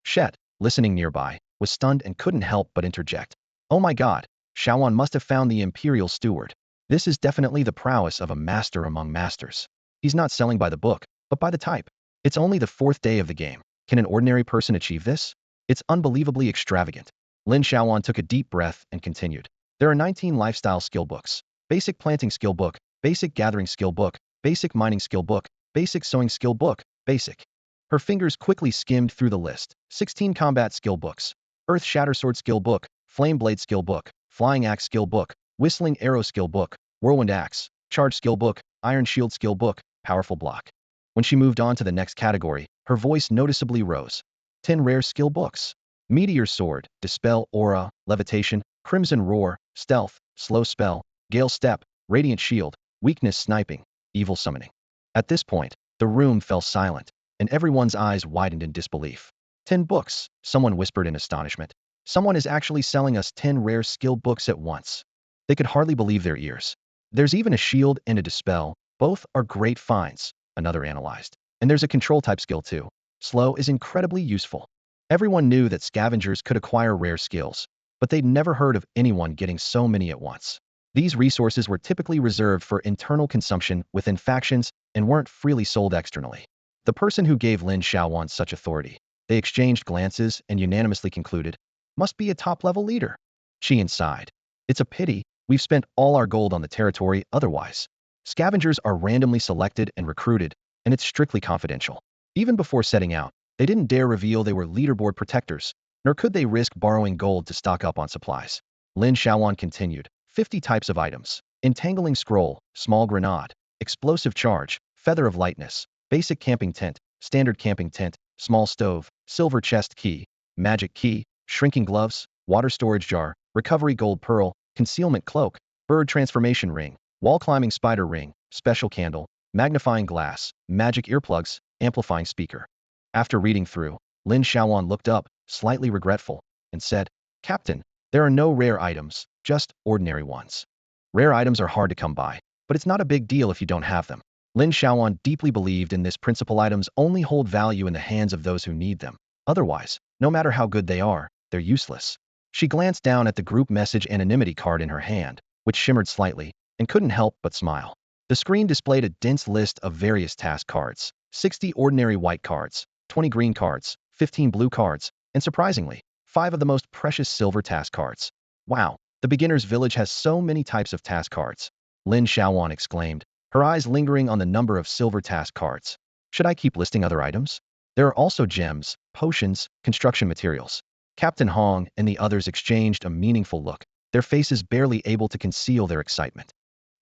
Shet, listening nearby, was stunned and couldn't help but interject. "Oh my god, Xiaoyuan must have found the Imperial Steward. This is definitely the prowess of a master among masters. He's not selling by the book, but by the type. It's only the 4th day of the game. Can an ordinary person achieve this? It's unbelievably extravagant." Lin Xiaoyuan took a deep breath and continued. "There are 19 lifestyle skill books. Basic planting skill book, basic gathering skill book, basic mining skill book, basic sewing skill book, basic." Her fingers quickly skimmed through the list. 16 combat skill books. Earth Shatter Sword skill book, Flame Blade skill book, Flying Axe skill book, Whistling Arrow skill book, Whirlwind Axe, Charge skill book, Iron Shield skill book, Powerful Block. When she moved on to the next category, her voice noticeably rose. 10 rare skill books. Meteor Sword, Dispel Aura, Levitation, Crimson Roar, Stealth, Slow Spell, Gale Step, Radiant Shield, Weakness Sniping, Evil Summoning. At this point, the room fell silent, and everyone's eyes widened in disbelief. 10 books, someone whispered in astonishment. Someone is actually selling us 10 rare skill books at once. They could hardly believe their ears. There's even a shield and a dispel. Both are great finds, another analyzed. And there's a control type skill too. Slow is incredibly useful. Everyone knew that scavengers could acquire rare skills, but they'd never heard of anyone getting so many at once. These resources were typically reserved for internal consumption within factions and weren't freely sold externally. The person who gave Lin Xiaoyuan such authority, they exchanged glances and unanimously concluded, must be a top-level leader. She sighed. It's a pity, we've spent all our gold on the territory otherwise. Scavengers are randomly selected and recruited, and it's strictly confidential. Even before setting out, they didn't dare reveal they were leaderboard protectors, nor could they risk borrowing gold to stock up on supplies. Lin Xiaoyuan continued, 50 types of items. Entangling Scroll, Small Grenade, Explosive Charge, Feather of Lightness, Basic Camping Tent, Standard Camping Tent, Small Stove, Silver Chest Key, Magic Key, Shrinking Gloves, Water Storage Jar, Recovery Gold Pearl, Concealment Cloak, Bird Transformation Ring, Wall Climbing Spider Ring, Special Candle, Magnifying Glass, Magic Earplugs, Amplifying Speaker. After reading through, Lin Xiaoyuan looked up, slightly regretful, and said, "Captain, there are no rare items, just ordinary ones. Rare items are hard to come by, but it's not a big deal if you don't have them." Lin Xiaoyuan deeply believed in this principle: items only hold value in the hands of those who need them. Otherwise, no matter how good they are, they're useless. She glanced down at the group message anonymity card in her hand, which shimmered slightly, and couldn't help but smile. The screen displayed a dense list of various task cards, 60 ordinary white cards, 20 green cards, 15 blue cards, and surprisingly, 5 of the most precious silver task cards. "Wow, the beginner's village has so many types of task cards," Lin Xiaoyuan exclaimed, her eyes lingering on the number of silver task cards. "Should I keep listing other items? There are also gems, potions, construction materials." Captain Hong and the others exchanged a meaningful look, their faces barely able to conceal their excitement.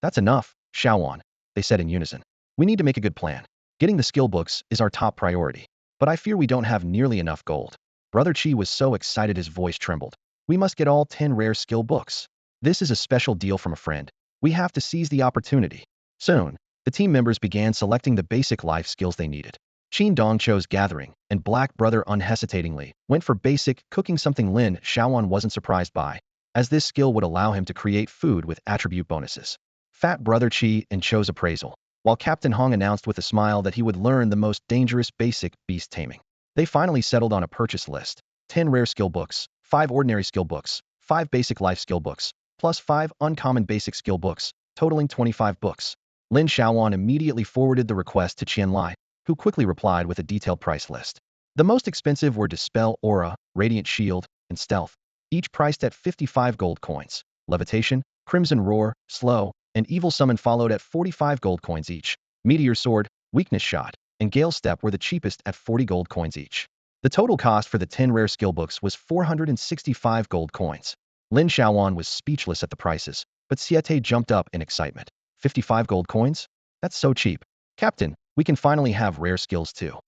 "That's enough, Xiaoyuan," they said in unison. "We need to make a good plan. Getting the skill books is our top priority, but I fear we don't have nearly enough gold." Brother Chi was so excited his voice trembled. "We must get all 10 rare skill books. This is a special deal from a friend. We have to seize the opportunity." Soon, the team members began selecting the basic life skills they needed. Qin Dong chose gathering, and Black Brother unhesitatingly went for basic cooking, something Lin Xiaoyuan wasn't surprised by, as this skill would allow him to create food with attribute bonuses. Fat Brother Chi chose appraisal, while Captain Hong announced with a smile that he would learn the most dangerous basic beast taming. They finally settled on a purchase list: 10 rare skill books, 5 ordinary skill books, 5 basic life skill books, plus 5 uncommon basic skill books, totaling 25 books. Lin Xiaoyuan immediately forwarded the request to Qianlai, who quickly replied with a detailed price list. The most expensive were Dispel Aura, Radiant Shield, and Stealth, each priced at 55 gold coins. Levitation, Crimson Roar, Slow, and Evil Summon followed at 45 gold coins each. Meteor Sword, Weakness Shot, and Gale Step were the cheapest at 40 gold coins each. The total cost for the 10 rare skill books was 465 gold coins. Lin Xiaoyuan was speechless at the prices, but Siete jumped up in excitement. 55 gold coins? That's so cheap. Captain, we can finally have rare skills too.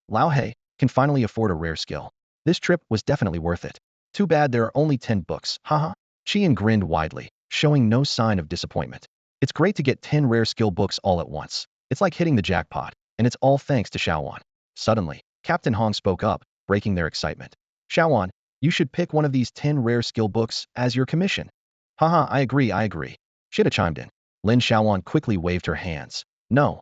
Lao He, can finally afford a rare skill. This trip was definitely worth it. Too bad there are only 10 books, haha. Qian grinned widely, showing no sign of disappointment. It's great to get 10 rare skill books all at once. It's like hitting the jackpot, and it's all thanks to Xiaoyuan. Suddenly, Captain Hong spoke up, breaking their excitement. Xiaoyuan, you should pick one of these 10 rare skill books as your commission. Haha, I agree. Shida chimed in. Lin Xiaoyuan quickly waved her hands. No,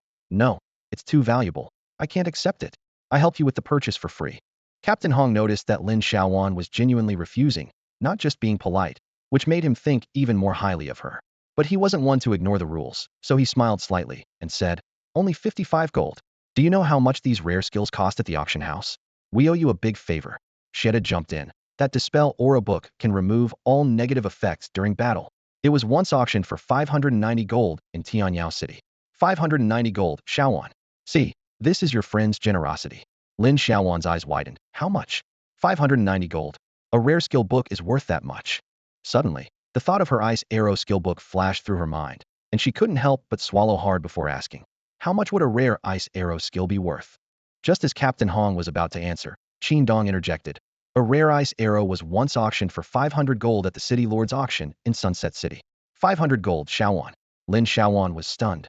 it's too valuable. I can't accept it. I help you with the purchase for free. Captain Hong noticed that Lin Xiaoyuan was genuinely refusing, not just being polite, which made him think even more highly of her. But he wasn't one to ignore the rules, so he smiled slightly and said, only 55 gold. Do you know how much these rare skills cost at the auction house? We owe you a big favor. Sheda jumped in. That Dispel Aura book can remove all negative effects during battle. It was once auctioned for 590 gold in Tianyao City. 590 gold, Xiaoyuan. See, this is your friend's generosity. Lin Xiaoyuan's eyes widened. How much? 590 gold. A rare skill book is worth that much. Suddenly, the thought of her Ice Arrow skill book flashed through her mind, and she couldn't help but swallow hard before asking, how much would a rare Ice Arrow skill be worth? Just as Captain Hong was about to answer, Qin Dong interjected. A rare Ice Arrow was once auctioned for 500 gold at the City Lord's auction in Sunset City. 500 gold, Xiaoyuan. Lin Xiaoyuan was stunned.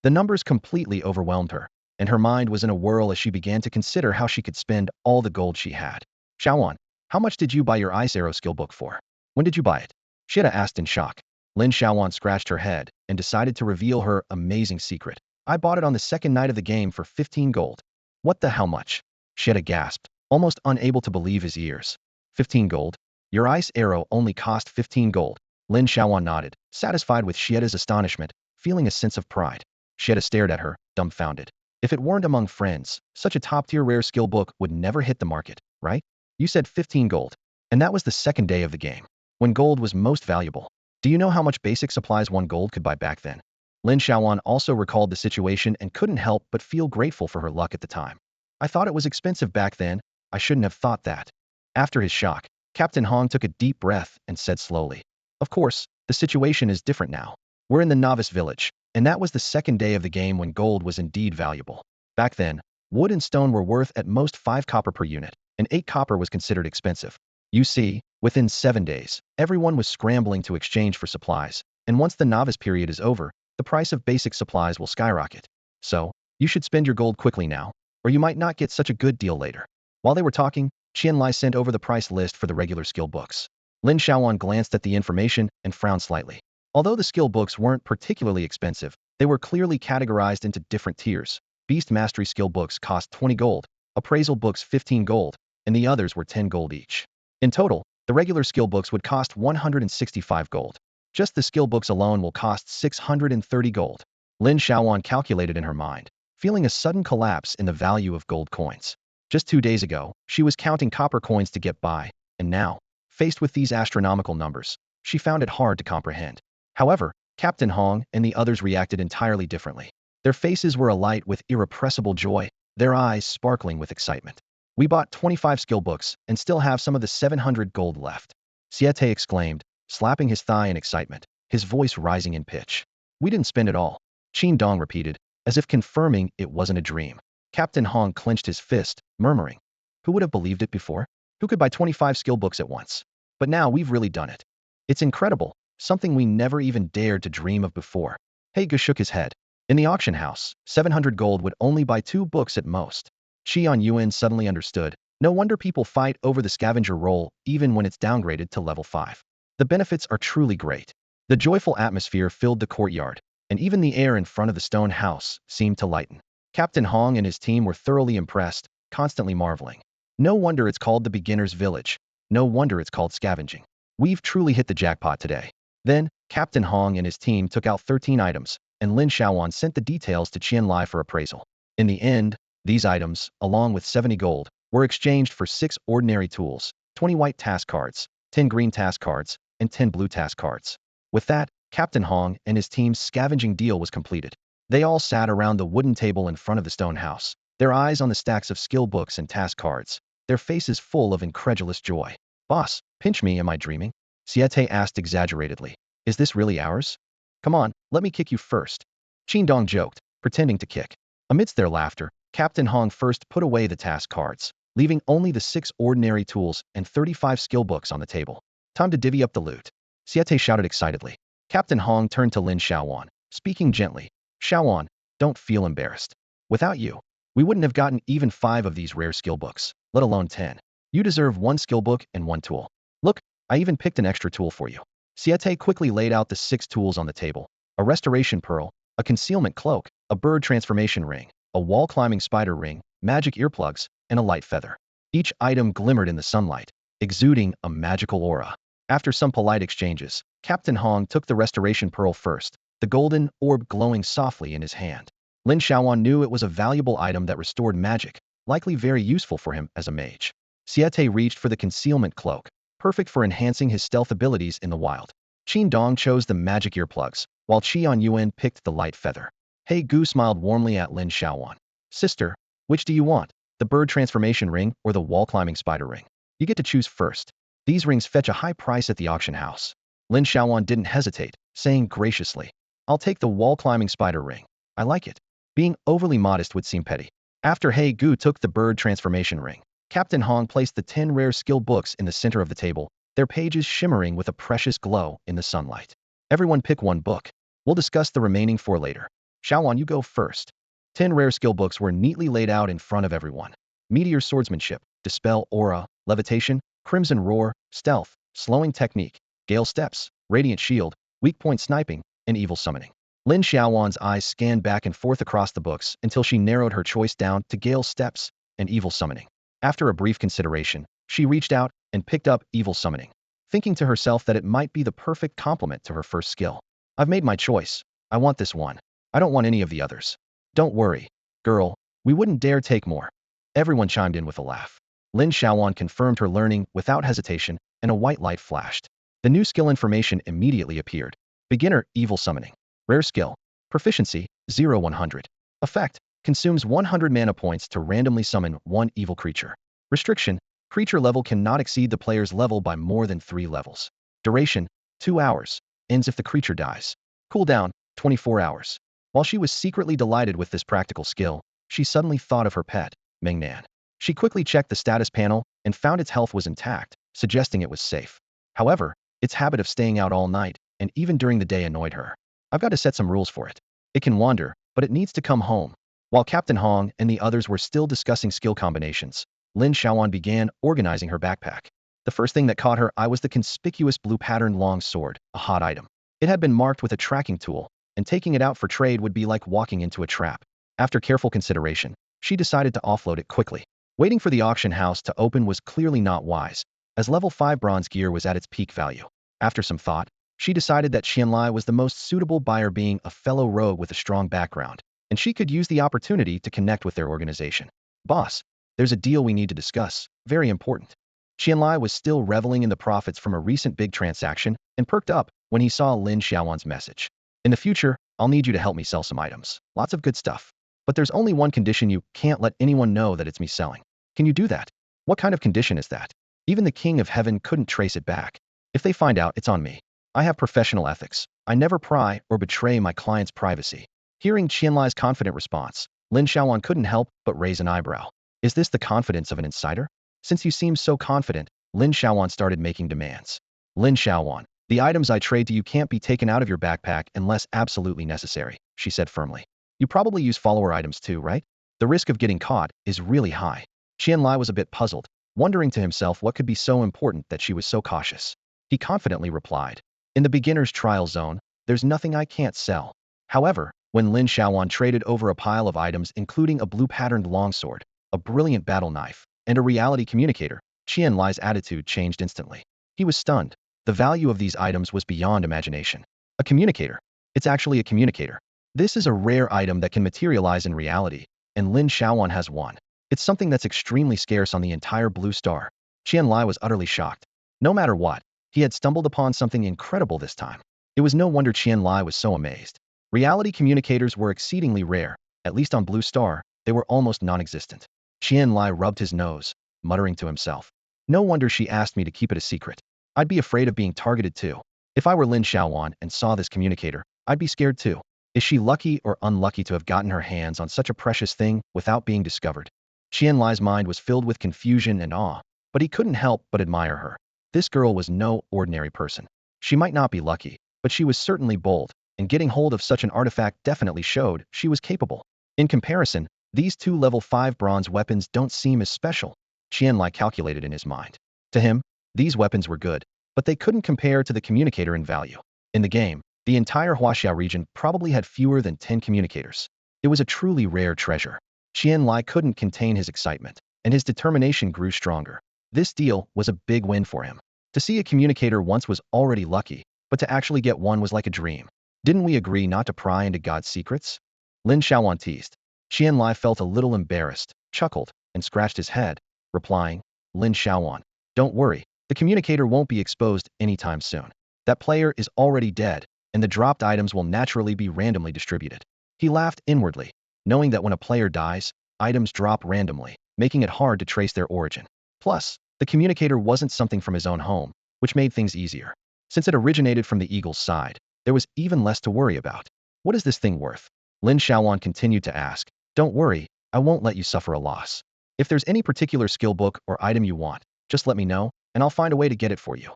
The numbers completely overwhelmed her, and her mind was in a whirl as she began to consider how she could spend all the gold she had. Xiaoyuan, how much did you buy your Ice Arrow skill book for? When did you buy it? Shida asked in shock. Lin Xiaoyuan scratched her head and decided to reveal her amazing secret. I bought it on the second night of the game for 15 gold. What the how much? Shida gasped, almost unable to believe his ears. 15 gold? Your Ice Arrow only cost 15 gold. Lin Xiaoyuan nodded, satisfied with Shida's astonishment, feeling a sense of pride. Shida stared at her, dumbfounded. If it weren't among friends, such a top-tier rare skill book would never hit the market, right? You said 15 gold. And that was the second day of the game, when gold was most valuable. Do you know how much basic supplies 1 gold could buy back then? Lin Xiaoyuan also recalled the situation and couldn't help but feel grateful for her luck at the time. I thought it was expensive back then. I shouldn't have thought that. After his shock, Captain Hong took a deep breath and said slowly, of course, the situation is different now. We're in the novice village, and that was the second day of the game when gold was indeed valuable. Back then, wood and stone were worth at most 5 copper per unit, and 8 copper was considered expensive. You see, within 7 days, everyone was scrambling to exchange for supplies, and once the novice period is over, the price of basic supplies will skyrocket. So, you should spend your gold quickly now, or you might not get such a good deal later. While they were talking, Qian Lai sent over the price list for the regular skill books. Lin Xiaoyuan glanced at the information and frowned slightly. Although the skill books weren't particularly expensive, they were clearly categorized into different tiers. Beast Mastery skill books cost 20 gold, Appraisal books 15 gold, and the others were 10 gold each. In total, the regular skill books would cost 165 gold. Just the skill books alone will cost 630 gold. Lin Xiaoyuan calculated in her mind, feeling a sudden collapse in the value of gold coins. Just 2 days ago, she was counting copper coins to get by, and now, faced with these astronomical numbers, she found it hard to comprehend. However, Captain Hong and the others reacted entirely differently. Their faces were alight with irrepressible joy, their eyes sparkling with excitement. We bought 25 skill books and still have some of the 700 gold left. Siete exclaimed, slapping his thigh in excitement, his voice rising in pitch. We didn't spend it all. Qin Dong repeated, as if confirming it wasn't a dream. Captain Hong clenched his fist, murmuring, who would have believed it before? Who could buy 25 skill books at once? But now we've really done it. It's incredible, something we never even dared to dream of before. Haga shook his head. In the auction house, 700 gold would only buy 2 books at most. Xiaoyuan suddenly understood. No wonder people fight over the scavenger role even when it's downgraded to level 5. The benefits are truly great. The joyful atmosphere filled the courtyard, and even the air in front of the stone house seemed to lighten. Captain Hong and his team were thoroughly impressed, constantly marveling. No wonder it's called the beginner's village. No wonder it's called scavenging. We've truly hit the jackpot today. Then, Captain Hong and his team took out 13 items, and Lin Xiaoyuan sent the details to Qian Lai for appraisal. In the end, these items, along with 70 gold, were exchanged for 6 ordinary tools, 20 white task cards, 10 green task cards, and 10 blue task cards. With that, Captain Hong and his team's scavenging deal was completed. They all sat around the wooden table in front of the stone house, their eyes on the stacks of skill books and task cards, their faces full of incredulous joy. Boss, pinch me, am I dreaming? Siete asked exaggeratedly. Is this really ours? Come on, let me kick you first. Qin Dong joked, pretending to kick. Amidst their laughter, Captain Hong first put away the task cards, leaving only the 6 ordinary tools and 35 skill books on the table. Time to divvy up the loot. Siete shouted excitedly. Captain Hong turned to Lin Xiaoyuan, speaking gently. Xiaoyuan, don't feel embarrassed. Without you, we wouldn't have gotten even 5 of these rare skill books, let alone 10. You deserve 1 skill book and 1 tool. Look, I even picked an extra tool for you. Siete quickly laid out the 6 tools on the table. A restoration pearl, a concealment cloak, a bird transformation ring, a wall-climbing spider ring, magic earplugs, and a light feather. Each item glimmered in the sunlight, exuding a magical aura. After some polite exchanges, Captain Hong took the restoration pearl first, the golden orb glowing softly in his hand. Lin Xiaoyuan knew it was a valuable item that restored magic, likely very useful for him as a mage. Siete reached for the concealment cloak, perfect for enhancing his stealth abilities in the wild. Qin Dong chose the magic earplugs, while Qian Yuan picked the light feather. He Gu smiled warmly at Lin Xiaoyuan. Sister, which do you want? The bird transformation ring or the wall-climbing spider ring? You get to choose first. These rings fetch a high price at the auction house. Lin Xiaoyuan didn't hesitate, saying graciously, I'll take the wall-climbing spider ring. I like it. Being overly modest would seem petty. After He Gu took the bird transformation ring, Captain Hong placed the 10 rare skill books in the center of the table, their pages shimmering with a precious glow in the sunlight. Everyone pick 1 book. We'll discuss the remaining 4 later. Xiaoyuan, you go first. 10 rare skill books were neatly laid out in front of everyone. Meteor swordsmanship, dispel aura, levitation, crimson roar, stealth, slowing technique, gale steps, radiant shield, weak point sniping, and evil summoning. Lin Xiaoyuan's eyes scanned back and forth across the books until she narrowed her choice down to gale steps and evil summoning. After a brief consideration, she reached out and picked up evil summoning, thinking to herself that it might be the perfect complement to her first skill. I've made my choice. I want this one. I don't want any of the others. Don't worry, girl, we wouldn't dare take more. Everyone chimed in with a laugh. Lin Xiaoyuan confirmed her learning without hesitation, and a white light flashed. The new skill information immediately appeared. Beginner, evil summoning. Rare skill. Proficiency, 0-100. Effect, consumes 100 mana points to randomly summon 1 evil creature. Restriction, creature level cannot exceed the player's level by more than 3 levels. Duration, 2 hours. Ends if the creature dies. Cooldown, 24 hours. While she was secretly delighted with this practical skill, she suddenly thought of her pet, Mingnan. She quickly checked the status panel and found its health was intact, suggesting it was safe. However, its habit of staying out all night, and even during the day, annoyed her. I've got to set some rules for it. It can wander, but it needs to come home. While Captain Hong and the others were still discussing skill combinations, Lin Xiaoyuan began organizing her backpack. The first thing that caught her eye was the conspicuous blue-patterned long sword, a hot item. It had been marked with a tracking tool, and taking it out for trade would be like walking into a trap. After careful consideration, she decided to offload it quickly. Waiting for the auction house to open was clearly not wise, as level 5 bronze gear was at its peak value. After some thought, she decided that Qianlai was the most suitable buyer, being a fellow rogue with a strong background, and she could use the opportunity to connect with their organization. Boss, there's a deal we need to discuss, very important. Qianlai was still reveling in the profits from a recent big transaction and perked up when he saw Lin Xiaoyuan's message. In the future, I'll need you to help me sell some items. Lots of good stuff. But there's only one condition: you can't let anyone know that it's me selling. Can you do that? What kind of condition is that? Even the King of Heaven couldn't trace it back. If they find out, it's on me. I have professional ethics. I never pry or betray my client's privacy. Hearing Qianlai's confident response, Lin Xiaoyuan couldn't help but raise an eyebrow. Is this the confidence of an insider? Since you seem so confident, Lin Xiaoyuan started making demands. Lin Xiaoyuan, the items I trade to you can't be taken out of your backpack unless absolutely necessary, she said firmly. You probably use follower items too, right? The risk of getting caught is really high. Qianlai was a bit puzzled, wondering to himself what could be so important that she was so cautious. He confidently replied, in the beginner's trial zone, there's nothing I can't sell. However, when Lin Xiaoyuan traded over a pile of items including a blue-patterned longsword, a brilliant battle knife, and a reality communicator, Qianlai's attitude changed instantly. He was stunned. The value of these items was beyond imagination. A communicator. It's actually a communicator. This is a rare item that can materialize in reality, and Lin Xiaoyuan has one. It's something that's extremely scarce on the entire Blue Star. Qianlai was utterly shocked. No matter what, he had stumbled upon something incredible this time. It was no wonder Qianlai was so amazed. Reality communicators were exceedingly rare, at least on Blue Star, they were almost non-existent. Qianlai rubbed his nose, muttering to himself. No wonder she asked me to keep it a secret. I'd be afraid of being targeted too. If I were Lin Xiaoyuan and saw this communicator, I'd be scared too. Is she lucky or unlucky to have gotten her hands on such a precious thing without being discovered? Qianlai's mind was filled with confusion and awe, but he couldn't help but admire her. This girl was no ordinary person. She might not be lucky, but she was certainly bold, and getting hold of such an artifact definitely showed she was capable. In comparison, these two level 5 bronze weapons don't seem as special, Qianlai calculated in his mind. To him, these weapons were good, but they couldn't compare to the communicator in value. In the game, the entire Huaxia region probably had fewer than 10 communicators. It was a truly rare treasure. Qianlai couldn't contain his excitement, and his determination grew stronger. This deal was a big win for him. To see a communicator once was already lucky, but to actually get one was like a dream. Didn't we agree not to pry into God's secrets? Lin Xiaoyuan teased. Qianlai felt a little embarrassed, chuckled, and scratched his head, replying, Lin Xiaoyuan, don't worry, the communicator won't be exposed anytime soon. That player is already dead, and the dropped items will naturally be randomly distributed. He laughed inwardly, knowing that when a player dies, items drop randomly, making it hard to trace their origin. Plus, the communicator wasn't something from his own home, which made things easier. Since it originated from the eagle's side, there was even less to worry about. What is this thing worth? Lin Xiaoyuan continued to ask. Don't worry, I won't let you suffer a loss. If there's any particular skill book or item you want, just let me know, and I'll find a way to get it for you.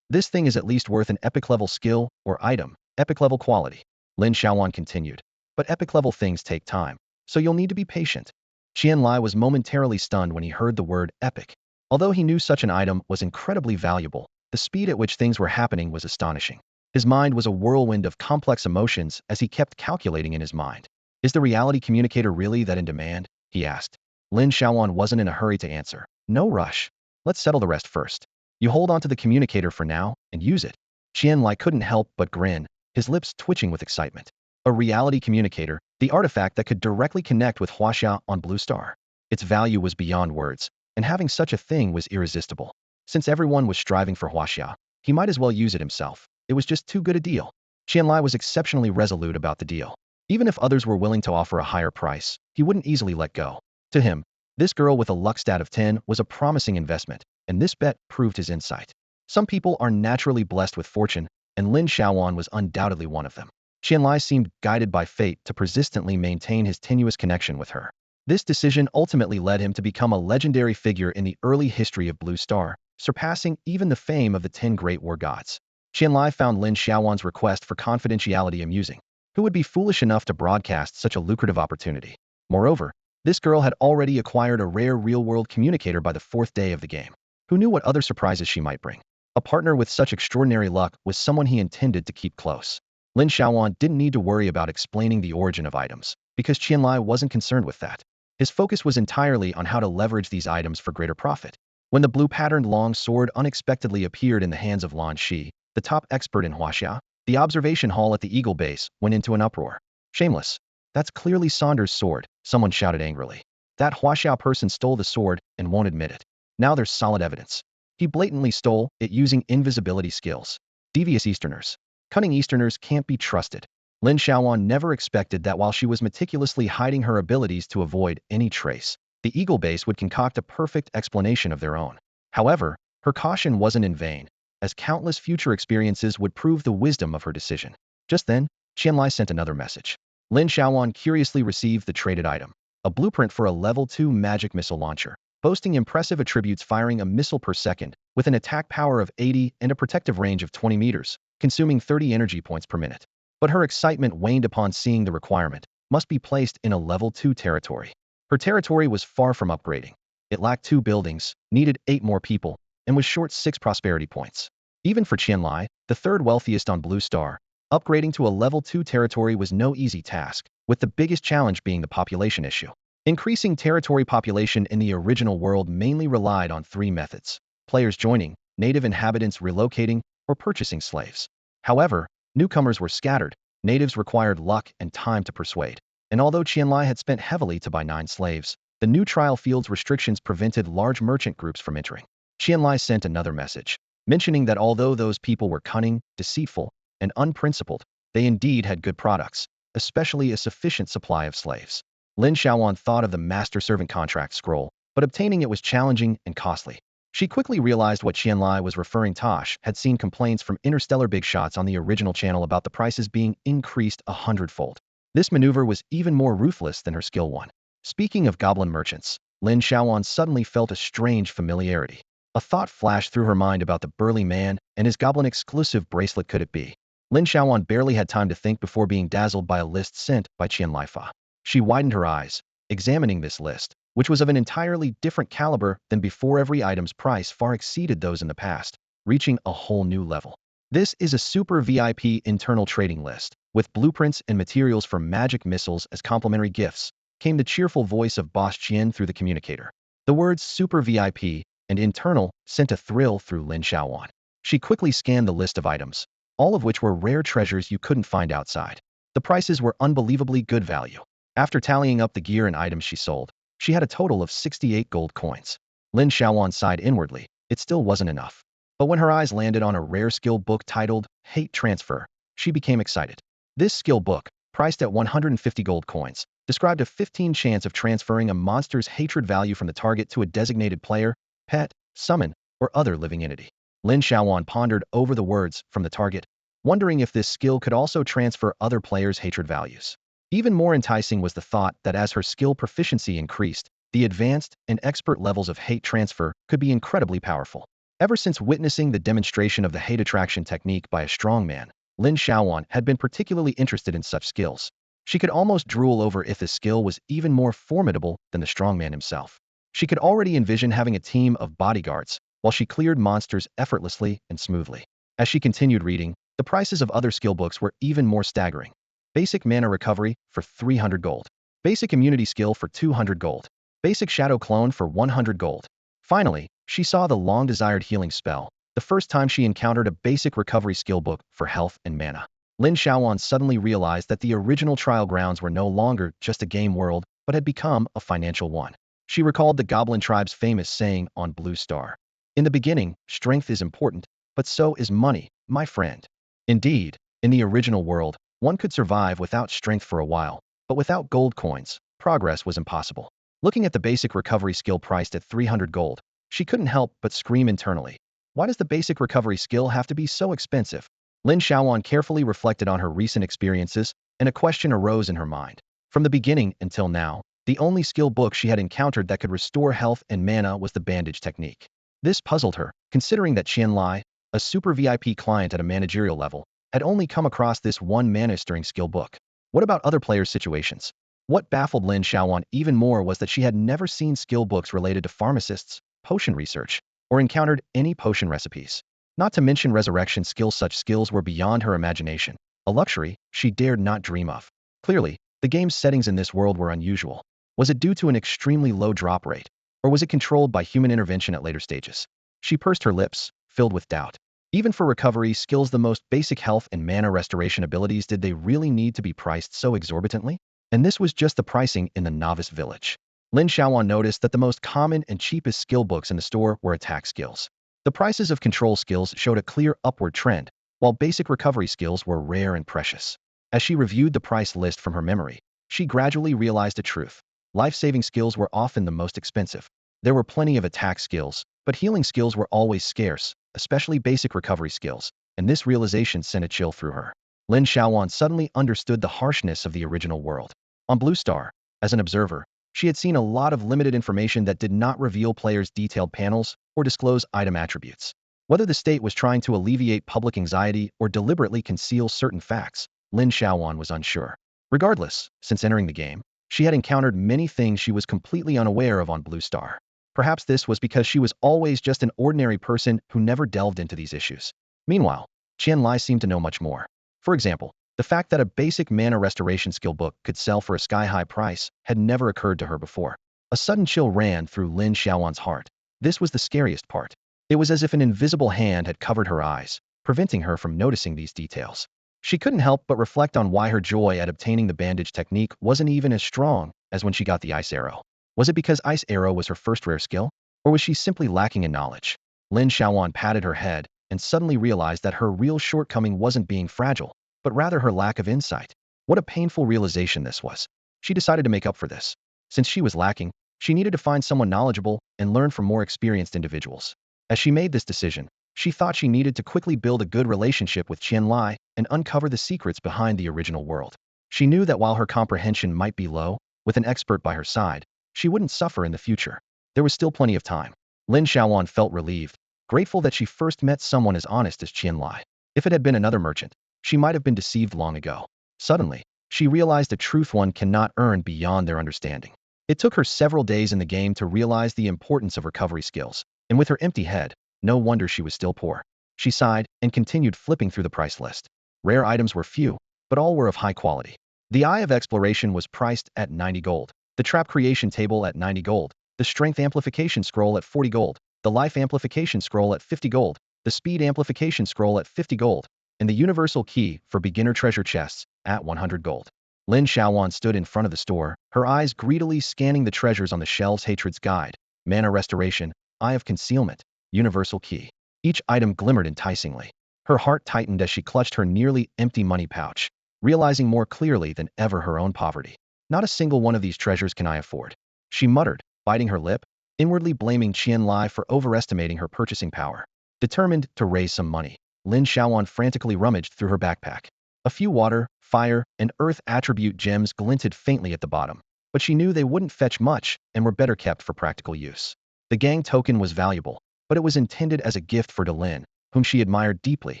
This thing is at least worth an epic level skill or item, epic level quality. Lin Xiaoyuan continued. But epic level things take time, so you'll need to be patient. Qianlai was momentarily stunned when he heard the word epic. Although he knew such an item was incredibly valuable, the speed at which things were happening was astonishing. His mind was a whirlwind of complex emotions as he kept calculating in his mind. Is the reality communicator really that in demand? He asked. Lin Xiaoyuan wasn't in a hurry to answer. No rush. Let's settle the rest first. You hold on to the communicator for now, and use it. Qianlai couldn't help but grin, his lips twitching with excitement. A reality communicator, the artifact that could directly connect with Huaxia on Blue Star. Its value was beyond words, and having such a thing was irresistible. Since everyone was striving for Huaxia, he might as well use it himself. It was just too good a deal. Qianlai was exceptionally resolute about the deal. Even if others were willing to offer a higher price, he wouldn't easily let go. To him, this girl with a luck stat of 10 was a promising investment, and this bet proved his insight. Some people are naturally blessed with fortune, and Lin Xiaoyuan was undoubtedly one of them. Qianlai seemed guided by fate to persistently maintain his tenuous connection with her. This decision ultimately led him to become a legendary figure in the early history of Blue Star, surpassing even the fame of the 10 great war gods. Qianlai found Lin Xiaoyuan's request for confidentiality amusing. Who would be foolish enough to broadcast such a lucrative opportunity? Moreover, this girl had already acquired a rare real-world communicator by the 4th day of the game. Who knew what other surprises she might bring? A partner with such extraordinary luck was someone he intended to keep close. Lin Xiaoyuan didn't need to worry about explaining the origin of items, because Qianlai wasn't concerned with that. His focus was entirely on how to leverage these items for greater profit. When the blue-patterned long sword unexpectedly appeared in the hands of Lan Shi, the top expert in Huaxia, the observation hall at the Eagle Base went into an uproar. Shameless. That's clearly Saunders' sword, someone shouted angrily. That Huaxia person stole the sword and won't admit it. Now there's solid evidence. He blatantly stole it using invisibility skills. Devious Easterners. Cunning Easterners can't be trusted. Lin Xiaoyuan never expected that while she was meticulously hiding her abilities to avoid any trace, the Eagle Base would concoct a perfect explanation of their own. However, her caution wasn't in vain, as countless future experiences would prove the wisdom of her decision. Just then, Qianlai sent another message. Lin Xiaoyuan curiously received the traded item, a blueprint for a level 2 magic missile launcher, boasting impressive attributes firing a missile per second, with an attack power of 80 and a protective range of 20 meters, consuming 30 energy points per minute. But her excitement waned upon seeing the requirement must be placed in a level 2 territory. Her territory was far from upgrading. It lacked 2 buildings, needed 8 more people, and was short 6 prosperity points. Even for Qianlai, the 3rd wealthiest on Blue Star, upgrading to a level 2 territory was no easy task, with the biggest challenge being the population issue. Increasing territory population in the original world mainly relied on 3 methods: players joining, native inhabitants relocating, or purchasing slaves. However, newcomers were scattered, natives required luck and time to persuade. And although Qianlai had spent heavily to buy 9 slaves, the new trial field's restrictions prevented large merchant groups from entering. Qianlai sent another message, mentioning that although those people were cunning, deceitful, and unprincipled, they indeed had good products, especially a sufficient supply of slaves. Lin Xiaoyuan thought of the master-servant contract scroll, but obtaining it was challenging and costly. She quickly realized what Qianlai was referring to. Tosh had seen complaints from Interstellar Big Shots on the original channel about the prices being increased 100-fold. This maneuver was even more ruthless than her skill one. Speaking of goblin merchants, Lin Xiaoyuan suddenly felt a strange familiarity. A thought flashed through her mind about the burly man and his goblin-exclusive bracelet. Could it be? Lin Xiaoyuan barely had time to think before being dazzled by a list sent by Qianlai Fa. She widened her eyes, examining this list, which was of an entirely different caliber than before. Every item's price far exceeded those in the past, reaching a whole new level. This is a super VIP internal trading list, with blueprints and materials for magic missiles as complimentary gifts, came the cheerful voice of Boss Qian through the communicator. The words super VIP and internal sent a thrill through Lin Xiaoyuan. She quickly scanned the list of items, all of which were rare treasures you couldn't find outside. The prices were unbelievably good value. After tallying up the gear and items she sold, she had a total of 68 gold coins. Lin Xiaoyuan sighed inwardly. It still wasn't enough. But when her eyes landed on a rare skill book titled Hate Transfer, she became excited. This skill book, priced at 150 gold coins, described a 15 chance of transferring a monster's hatred value from the target to a designated player, pet, summon, or other living entity. Lin Xiaoyuan pondered over the words from the target, wondering if this skill could also transfer other players' hatred values. Even more enticing was the thought that as her skill proficiency increased, the advanced and expert levels of hate transfer could be incredibly powerful. Ever since witnessing the demonstration of the hate attraction technique by a strongman, Lin Xiaoyuan had been particularly interested in such skills. She could almost drool over if this skill was even more formidable than the strongman himself. She could already envision having a team of bodyguards while she cleared monsters effortlessly and smoothly. As she continued reading, the prices of other skill books were even more staggering. Basic mana recovery for 300 gold. Basic immunity skill for 200 gold. Basic shadow clone for 100 gold. Finally, she saw the long-desired healing spell, the first time she encountered a basic recovery skill book for health and mana. Lin Xiaoyuan suddenly realized that the original trial grounds were no longer just a game world, but had become a financial one. She recalled the Goblin tribe's famous saying on Blue Star. In the beginning, strength is important, but so is money, my friend. Indeed, in the original world, one could survive without strength for a while, but without gold coins, progress was impossible. Looking at the basic recovery skill priced at 300 gold, she couldn't help but scream internally. Why does the basic recovery skill have to be so expensive? Lin Xiaoyuan carefully reflected on her recent experiences, and a question arose in her mind. From the beginning until now, the only skill book she had encountered that could restore health and mana was the bandage technique. This puzzled her, considering that Qianlai, a super VIP client at a managerial level, had only come across this one mana-stirring skill book. What about other players' situations? What baffled Lin Xiaoyuan even more was that she had never seen skill books related to pharmacists, potion research, or encountered any potion recipes. Not to mention resurrection skills. Such skills were beyond her imagination, a luxury she dared not dream of. Clearly, the game's settings in this world were unusual. Was it due to an extremely low drop rate, or was it controlled by human intervention at later stages? She pursed her lips, filled with doubt. Even for recovery skills, the most basic health and mana restoration abilities, did they really need to be priced so exorbitantly? And this was just the pricing in the novice village. Lin Xiaoyuan noticed that the most common and cheapest skill books in the store were attack skills. The prices of control skills showed a clear upward trend, while basic recovery skills were rare and precious. As she reviewed the price list from her memory, she gradually realized a truth. Life-saving skills were often the most expensive. There were plenty of attack skills, but healing skills were always scarce, especially basic recovery skills, and this realization sent a chill through her. Lin Xiaoyuan suddenly understood the harshness of the original world. On Blue Star, as an observer, she had seen a lot of limited information that did not reveal players' detailed panels or disclose item attributes. Whether the state was trying to alleviate public anxiety or deliberately conceal certain facts, Lin Xiaoyuan was unsure. Regardless, since entering the game, she had encountered many things she was completely unaware of on Blue Star. Perhaps this was because she was always just an ordinary person who never delved into these issues. Meanwhile, Qianlai seemed to know much more. For example, the fact that a basic mana restoration skill book could sell for a sky-high price had never occurred to her before. A sudden chill ran through Lin Xiaoyuan's heart. This was the scariest part. It was as if an invisible hand had covered her eyes, preventing her from noticing these details. She couldn't help but reflect on why her joy at obtaining the bandage technique wasn't even as strong as when she got the ice arrow. Was it because ice arrow was her first rare skill? Or was she simply lacking in knowledge? Lin Xiaoyuan patted her head and suddenly realized that her real shortcoming wasn't being fragile, but rather her lack of insight. What a painful realization this was. She decided to make up for this. Since she was lacking, she needed to find someone knowledgeable and learn from more experienced individuals. As she made this decision, she thought she needed to quickly build a good relationship with Qianlai and uncover the secrets behind the original world. She knew that while her comprehension might be low, with an expert by her side, she wouldn't suffer in the future. There was still plenty of time. Lin Xiaoyuan felt relieved, grateful that she first met someone as honest as Qianlai. If it had been another merchant, she might have been deceived long ago. Suddenly, she realized a truth one cannot earn beyond their understanding. It took her several days in the game to realize the importance of recovery skills, and with her empty head, no wonder she was still poor. She sighed and continued flipping through the price list. Rare items were few, but all were of high quality. The Eye of Exploration was priced at 90 gold, the Trap Creation Table at 90 gold, the Strength Amplification Scroll at 40 gold, the Life Amplification Scroll at 50 gold, the Speed Amplification Scroll at 50 gold, and the Universal Key for Beginner Treasure Chests at 100 gold. Lin Xiaoyuan stood in front of the store, her eyes greedily scanning the treasures on the shelves. Hatred's Guide, Mana Restoration, Eye of Concealment, Universal Key. Each item glimmered enticingly. Her heart tightened as she clutched her nearly empty money pouch, realizing more clearly than ever her own poverty. Not a single one of these treasures can I afford, she muttered, biting her lip, inwardly blaming Qianlai for overestimating her purchasing power. Determined to raise some money, Lin Xiaoyuan frantically rummaged through her backpack. A few water, fire, and earth attribute gems glinted faintly at the bottom, but she knew they wouldn't fetch much and were better kept for practical use. The gang token was valuable, but it was intended as a gift for Lin, whom she admired deeply,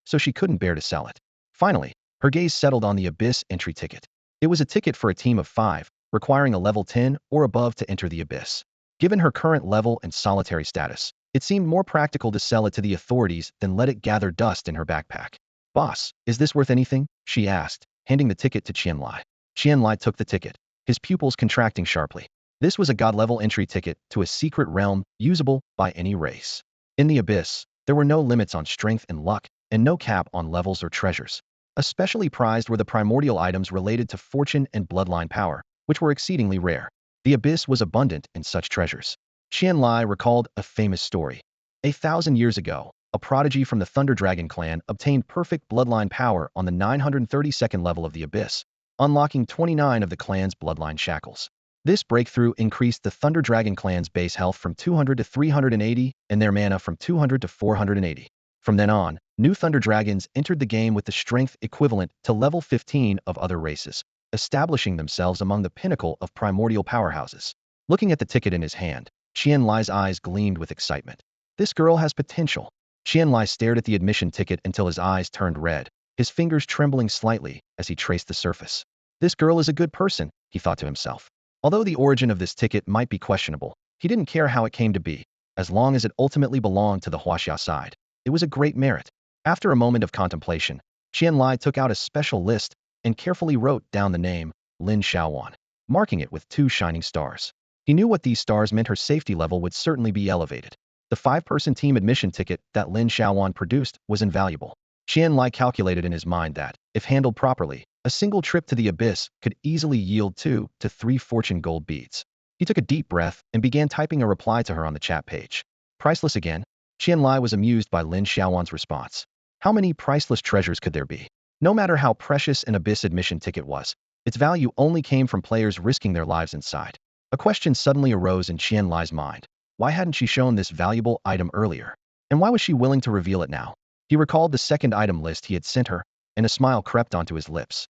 so she couldn't bear to sell it. Finally, her gaze settled on the Abyss entry ticket. It was a ticket for a team of 5, requiring a level 10 or above to enter the Abyss. Given her current level and solitary status, it seemed more practical to sell it to the authorities than let it gather dust in her backpack. "Boss, is this worth anything?" she asked, handing the ticket to Qianlai. Qianlai took the ticket, his pupils contracting sharply. This was a god-level entry ticket to a secret realm usable by any race. In the Abyss, there were no limits on strength and luck, and no cap on levels or treasures. Especially prized were the primordial items related to fortune and bloodline power, which were exceedingly rare. The Abyss was abundant in such treasures. Qianlai recalled a famous story. 1,000 years ago, a prodigy from the Thunder Dragon clan obtained perfect bloodline power on the 932nd level of the Abyss, unlocking 29 of the clan's bloodline shackles. This breakthrough increased the Thunder Dragon clan's base health from 200 to 380 and their mana from 200 to 480. From then on, new Thunder Dragons entered the game with the strength equivalent to level 15 of other races, establishing themselves among the pinnacle of primordial powerhouses. Looking at the ticket in his hand, Qianlai's eyes gleamed with excitement. This girl has potential. Qianlai stared at the admission ticket until his eyes turned red, his fingers trembling slightly as he traced the surface. This girl is a good person, he thought to himself. Although the origin of this ticket might be questionable, he didn't care how it came to be, as long as it ultimately belonged to the Huaxia side. It was a great merit. After a moment of contemplation, Qianlai took out a special list and carefully wrote down the name, Lin Xiaoyuan, marking it with 2 shining stars. He knew what these stars meant. Her safety level would certainly be elevated. The 5-person team admission ticket that Lin Xiaoyuan produced was invaluable. Qianlai calculated in his mind that, if handled properly, a single trip to the Abyss could easily yield 2 to 3 fortune gold beads. He took a deep breath and began typing a reply to her on the chat page. Priceless again? Qianlai was amused by Lin Xiaoyuan's response. How many priceless treasures could there be? No matter how precious an Abyss admission ticket was, its value only came from players risking their lives inside. A question suddenly arose in Qianlai's mind. Why hadn't she shown this valuable item earlier? And why was she willing to reveal it now? He recalled the second item list he had sent her, and a smile crept onto his lips.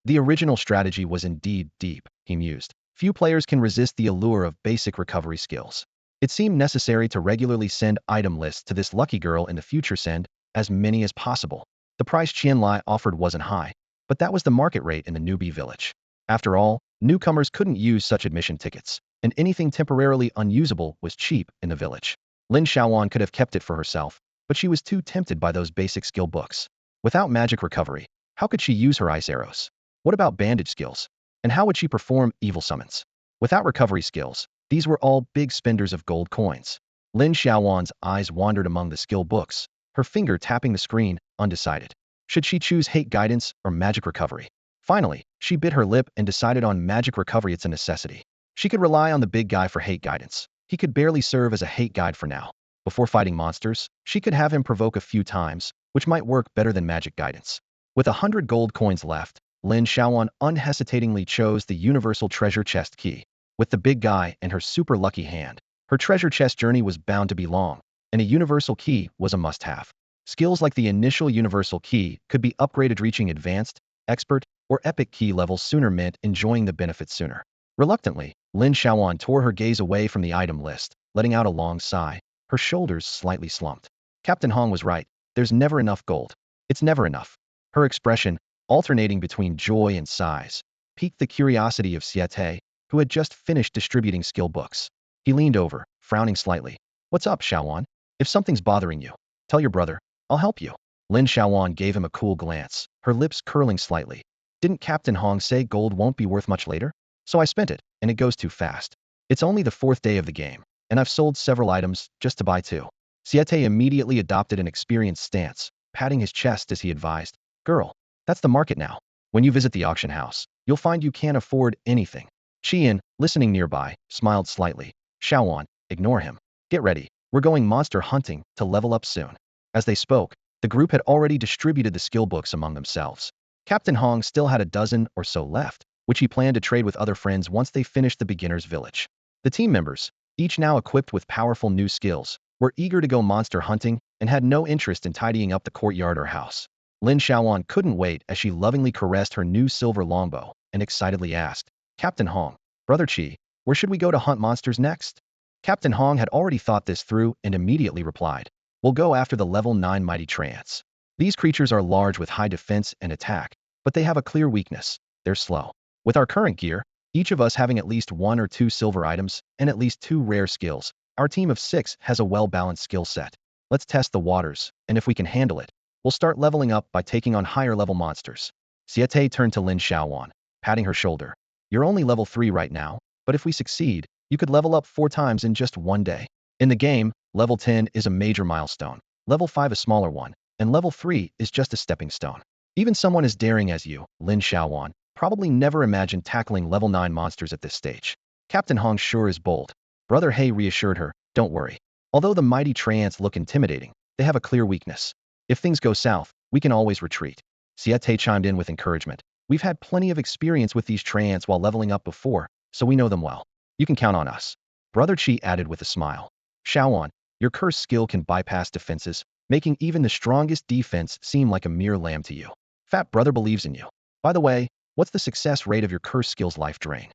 The original strategy was indeed deep, he mused. Few players can resist the allure of basic recovery skills. It seemed necessary to regularly send item lists to this lucky girl in the future. Send as many as possible. The price Qianlai offered wasn't high, but that was the market rate in the newbie village. After all, newcomers couldn't use such admission tickets, and anything temporarily unusable was cheap in the village. Lin Xiaoyuan could have kept it for herself, but she was too tempted by those basic skill books. Without magic recovery, how could she use her ice arrows? What about bandage skills? And how would she perform evil summons? Without recovery skills, these were all big spenders of gold coins. Lin Xiaoyuan's eyes wandered among the skill books, her finger tapping the screen, undecided. Should she choose hate guidance or magic recovery? Finally, she bit her lip and decided on magic recovery. It's a necessity. She could rely on the big guy for hate guidance. He could barely serve as a hate guide for now. Before fighting monsters, she could have him provoke a few times, which might work better than magic guidance. With 100 gold coins left, Lin Xiaoyuan unhesitatingly chose the universal treasure chest key. With the big guy and her super lucky hand, her treasure chest journey was bound to be long. and a universal key was a must-have. Skills like the initial universal key could be upgraded reaching advanced, expert, or epic key levels sooner meant enjoying the benefits sooner. Reluctantly, Lin Xiaoyuan tore her gaze away from the item list, letting out a long sigh. Her shoulders slightly slumped. Captain Hong was right. There's never enough gold. It's never enough. Her expression, alternating between joy and sighs, piqued the curiosity of Siete, who had just finished distributing skill books. He leaned over, frowning slightly. What's up, Xiaowan? If something's bothering you, tell your brother. I'll help you. Lin Xiaowan gave him a cool glance, her lips curling slightly. Didn't Captain Hong say gold won't be worth much later? So I spent it, and it goes too fast. It's only the 4th day of the game, and I've sold several items just to buy 2. Siete immediately adopted an experienced stance, patting his chest as he advised, Girl, that's the market now. When you visit the auction house, you'll find you can't afford anything. Qian, listening nearby, smiled slightly. Xiaowan, ignore him. Get ready. We're going monster hunting to level up soon. As they spoke, the group had already distributed the skill books among themselves. Captain Hong still had a dozen or so left, which he planned to trade with other friends once they finished the beginner's village. The team members, each now equipped with powerful new skills, were eager to go monster hunting and had no interest in tidying up the courtyard or house. Lin Xiaowan couldn't wait as she lovingly caressed her new silver longbow and excitedly asked, Captain Hong, Brother Qi, where should we go to hunt monsters next? Captain Hong had already thought this through and immediately replied, We'll go after the level 9 mighty trance. These creatures are large with high defense and attack, but they have a clear weakness. They're slow. With our current gear, each of us having at least 1 or 2 silver items and at least 2 rare skills, our team of 6 has a well-balanced skill set. Let's test the waters, and if we can handle it, we'll start leveling up by taking on higher-level monsters. Siete turned to Lin Xiaowan, patting her shoulder. You're only level 3 right now, but if we succeed, you could level up 4 times in just 1 day. In the game, level 10 is a major milestone, level 5 a smaller one, and level 3 is just a stepping stone. Even someone as daring as you, Lin Xiaowan, probably never imagined tackling level 9 monsters at this stage. Captain Hong sure is bold. Brother He reassured her, don't worry. Although the mighty treants look intimidating, they have a clear weakness. If things go south, we can always retreat. Siete chimed in with encouragement. We've had plenty of experience with these treants while leveling up before, so we know them well. You can count on us. Brother Qi added with a smile. Xiaowan, your curse skill can bypass defenses, making even the strongest defense seem like a mere lamb to you. Fat Brother believes in you. By the way, what's the success rate of your curse skill's life drain?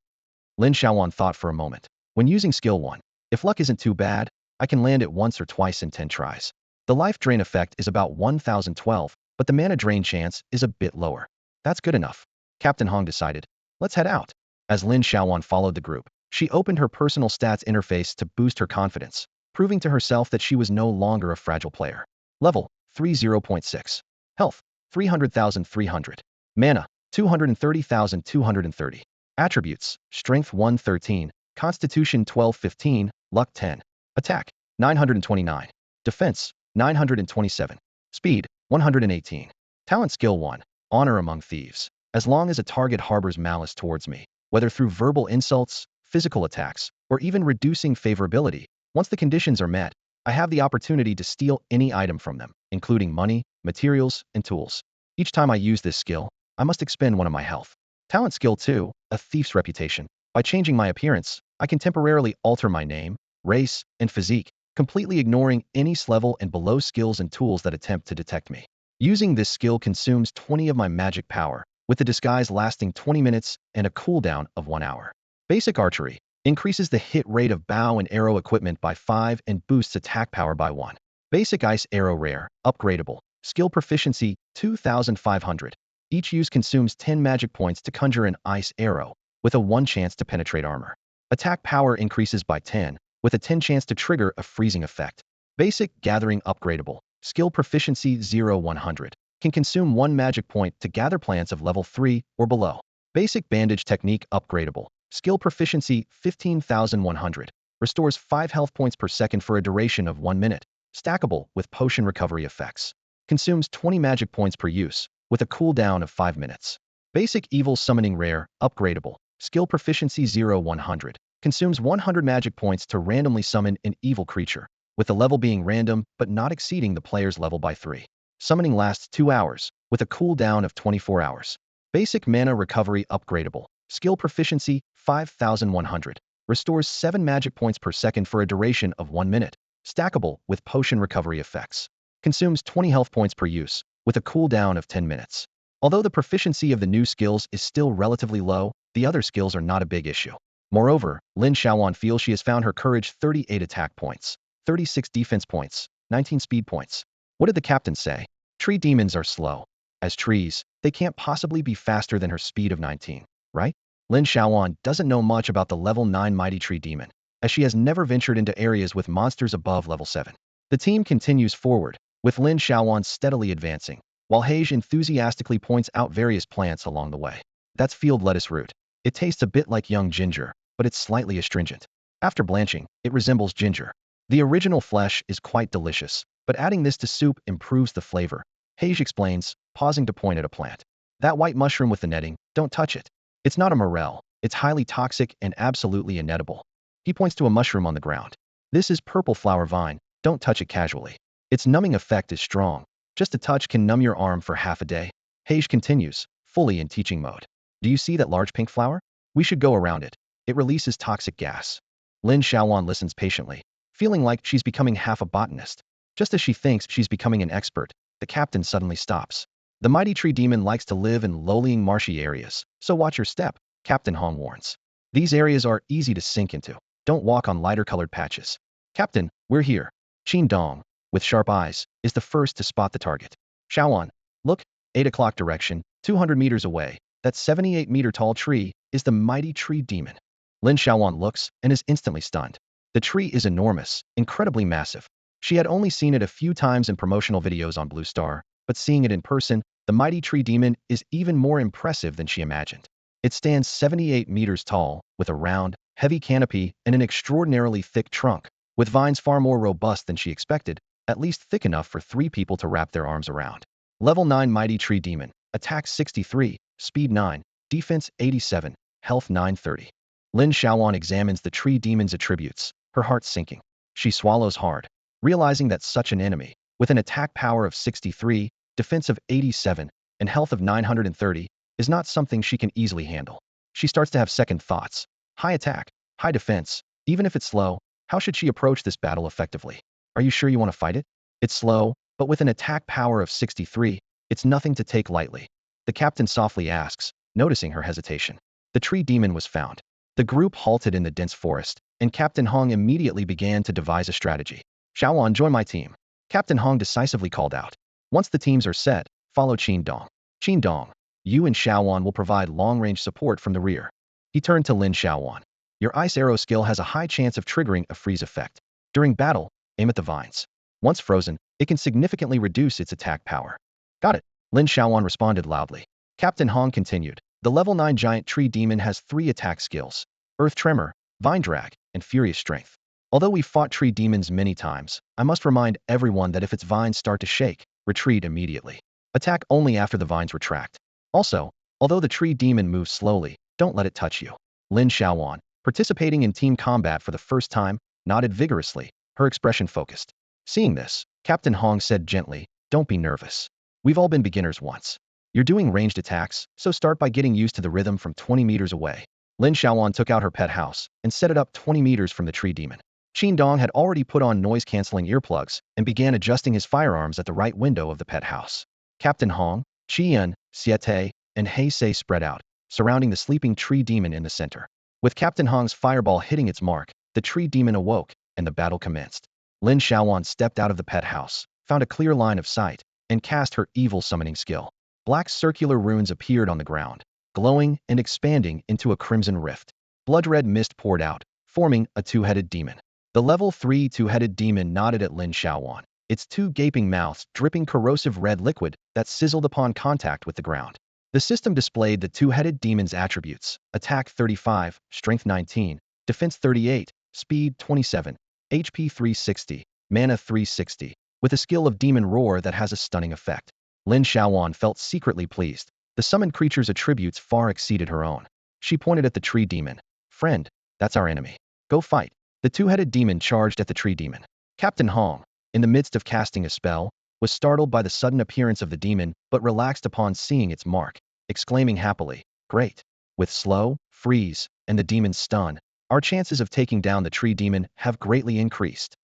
Lin Xiaowan thought for a moment. When using skill 1, if luck isn't too bad, I can land it once or twice in 10 tries. The life drain effect is about 1012, but the mana drain chance is a bit lower. That's good enough. Captain Hong decided. Let's head out. As Lin Xiaowan followed the group, she opened her personal stats interface to boost her confidence, proving to herself that she was no longer a fragile player. Level 30.6. Health 300,300. Mana 230,230. Attributes: Strength 113, Constitution 1215, Luck 10. Attack 929. Defense 927. Speed 118. Talent Skill 1. Honor Among Thieves. As long as a target harbors malice towards me, whether through verbal insults, physical attacks, or even reducing favorability, once the conditions are met, I have the opportunity to steal any item from them, including money, materials, and tools. Each time I use this skill, I must expend 1 of my health. Talent Skill 2, a thief's reputation. By changing my appearance, I can temporarily alter my name, race, and physique, completely ignoring any level and below skills and tools that attempt to detect me. Using this skill consumes 20 of my magic power, with the disguise lasting 20 minutes and a cooldown of 1 hour. Basic Archery increases the hit rate of bow and arrow equipment by 5 and boosts attack power by 1. Basic Ice Arrow Rare, upgradable, skill proficiency 2500. Each use consumes 10 magic points to conjure an ice arrow, with a 1 chance to penetrate armor. Attack power increases by 10, with a 10 chance to trigger a freezing effect. Basic Gathering upgradable, skill proficiency 0-100, can consume 1 magic point to gather plants of level 3 or below. Basic Bandage Technique upgradable, skill proficiency 15,100, restores 5 health points per second for a duration of 1 minute, stackable with potion recovery effects. Consumes 20 magic points per use, with a cooldown of 5 minutes. Basic Evil Summoning Rare, upgradable, skill proficiency 0-100, consumes 100 magic points to randomly summon an evil creature, with the level being random but not exceeding the player's level by 3. Summoning lasts 2 hours, with a cooldown of 24 hours. Basic Mana Recovery upgradable, skill proficiency 5,100, restores 7 magic points per second for a duration of 1 minute, stackable with potion recovery effects. Consumes 20 health points per use, with a cooldown of 10 minutes. Although the proficiency of the new skills is still relatively low, the other skills are not a big issue. Moreover, Lin Xiaoyuan feels she has found her courage 38 attack points, 36 defense points, 19 speed points. What did the captain say? Tree demons are slow. As trees, they can't possibly be faster than her speed of 19, right? Lin Xiaoyuan doesn't know much about the level 9 mighty tree demon, as she has never ventured into areas with monsters above level 7. The team continues forward, with Lin Xiaoyuan steadily advancing, while Hage enthusiastically points out various plants along the way. That's field lettuce root. It tastes a bit like young ginger, but it's slightly astringent. After blanching, it resembles ginger. The original flesh is quite delicious, but adding this to soup improves the flavor. Hage explains, pausing to point at a plant. That white mushroom with the netting, don't touch it. It's not a morel. It's highly toxic and absolutely inedible. He points to a mushroom on the ground. This is purple flower vine. Don't touch it casually. Its numbing effect is strong. Just a touch can numb your arm for half a day. Hage continues, fully in teaching mode. Do you see that large pink flower? We should go around it. It releases toxic gas. Lin Xiaoyuan listens patiently, feeling like she's becoming half a botanist. Just as she thinks she's becoming an expert, the captain suddenly stops. The mighty tree demon likes to live in lowlying marshy areas, so watch your step, Captain Hong warns. These areas are easy to sink into. Don't walk on lighter-colored patches. Captain, we're here. Qin Dong, with sharp eyes, is the first to spot the target. Xiaoyuan, look, 8 o'clock direction, 200 meters away. That 78-meter-tall tree is the mighty tree demon. Lin Xiaoyuan looks and is instantly stunned. The tree is enormous, incredibly massive. She had only seen it a few times in promotional videos on Blue Star, but seeing it in person, the mighty tree demon is even more impressive than she imagined. It stands 78 meters tall, with a round, heavy canopy and an extraordinarily thick trunk, with vines far more robust than she expected, at least thick enough for 3 people to wrap their arms around. Level 9 Mighty Tree Demon, Attack 63, Speed 9, Defense 87, Health 930. Lin Xiaoyuan examines the tree demon's attributes, her heart sinking. She swallows hard, realizing that such an enemy, with an attack power of 63, defense of 87, and health of 930, is not something she can easily handle. She starts to have second thoughts. High attack, high defense, even if it's slow, how should she approach this battle effectively? Are you sure you want to fight it? It's slow, but with an attack power of 63, it's nothing to take lightly. The captain softly asks, noticing her hesitation. The tree demon was found. The group halted in the dense forest, and Captain Hong immediately began to devise a strategy. Xiaoyuan, join my team. Captain Hong decisively called out. Once the teams are set, follow Qin Dong. Qin Dong, you and Xiaoyuan will provide long-range support from the rear. He turned to Lin Xiaoyuan. Your ice arrow skill has a high chance of triggering a freeze effect. During battle, aim at the vines. Once frozen, it can significantly reduce its attack power. Got it, Lin Xiaoyuan responded loudly. Captain Hong continued. The level 9 giant tree demon has 3 attack skills: Earth Tremor, Vine Drag, and Furious Strength. Although we've fought tree demons many times, I must remind everyone that if its vines start to shake, retreat immediately. Attack only after the vines retract. Also, although the tree demon moves slowly, don't let it touch you. Lin Xiaoyuan, participating in team combat for the first time, nodded vigorously, her expression focused. Seeing this, Captain Hong said gently, don't be nervous. We've all been beginners once. You're doing ranged attacks, so start by getting used to the rhythm from 20 meters away. Lin Xiaoyuan took out her pet house and set it up 20 meters from the tree demon. Qin Dong had already put on noise-canceling earplugs and began adjusting his firearms at the right window of the pet house. Captain Hong, Qian, Siete, and Heisei spread out, surrounding the sleeping tree demon in the center. With Captain Hong's fireball hitting its mark, the tree demon awoke, and the battle commenced. Lin Xiaoyuan stepped out of the pet house, found a clear line of sight, and cast her evil summoning skill. Black circular runes appeared on the ground, glowing and expanding into a crimson rift. Blood-red mist poured out, forming a two-headed demon. The level 3 two-headed demon nodded at Lin Xiaoyuan, its 2 gaping mouths dripping corrosive red liquid that sizzled upon contact with the ground. The system displayed the two-headed demon's attributes: Attack 35, Strength 19, Defense 38, Speed 27, HP 360, Mana 360, with a skill of Demon Roar that has a stunning effect. Lin Xiaoyuan felt secretly pleased. The summoned creature's attributes far exceeded her own. She pointed at the tree demon. Friend, that's our enemy. Go fight. The two-headed demon charged at the tree demon. Captain Hong, in the midst of casting a spell, was startled by the sudden appearance of the demon but relaxed upon seeing its mark, exclaiming happily, great. With slow, freeze, and the demon's stun, our chances of taking down the tree demon have greatly increased.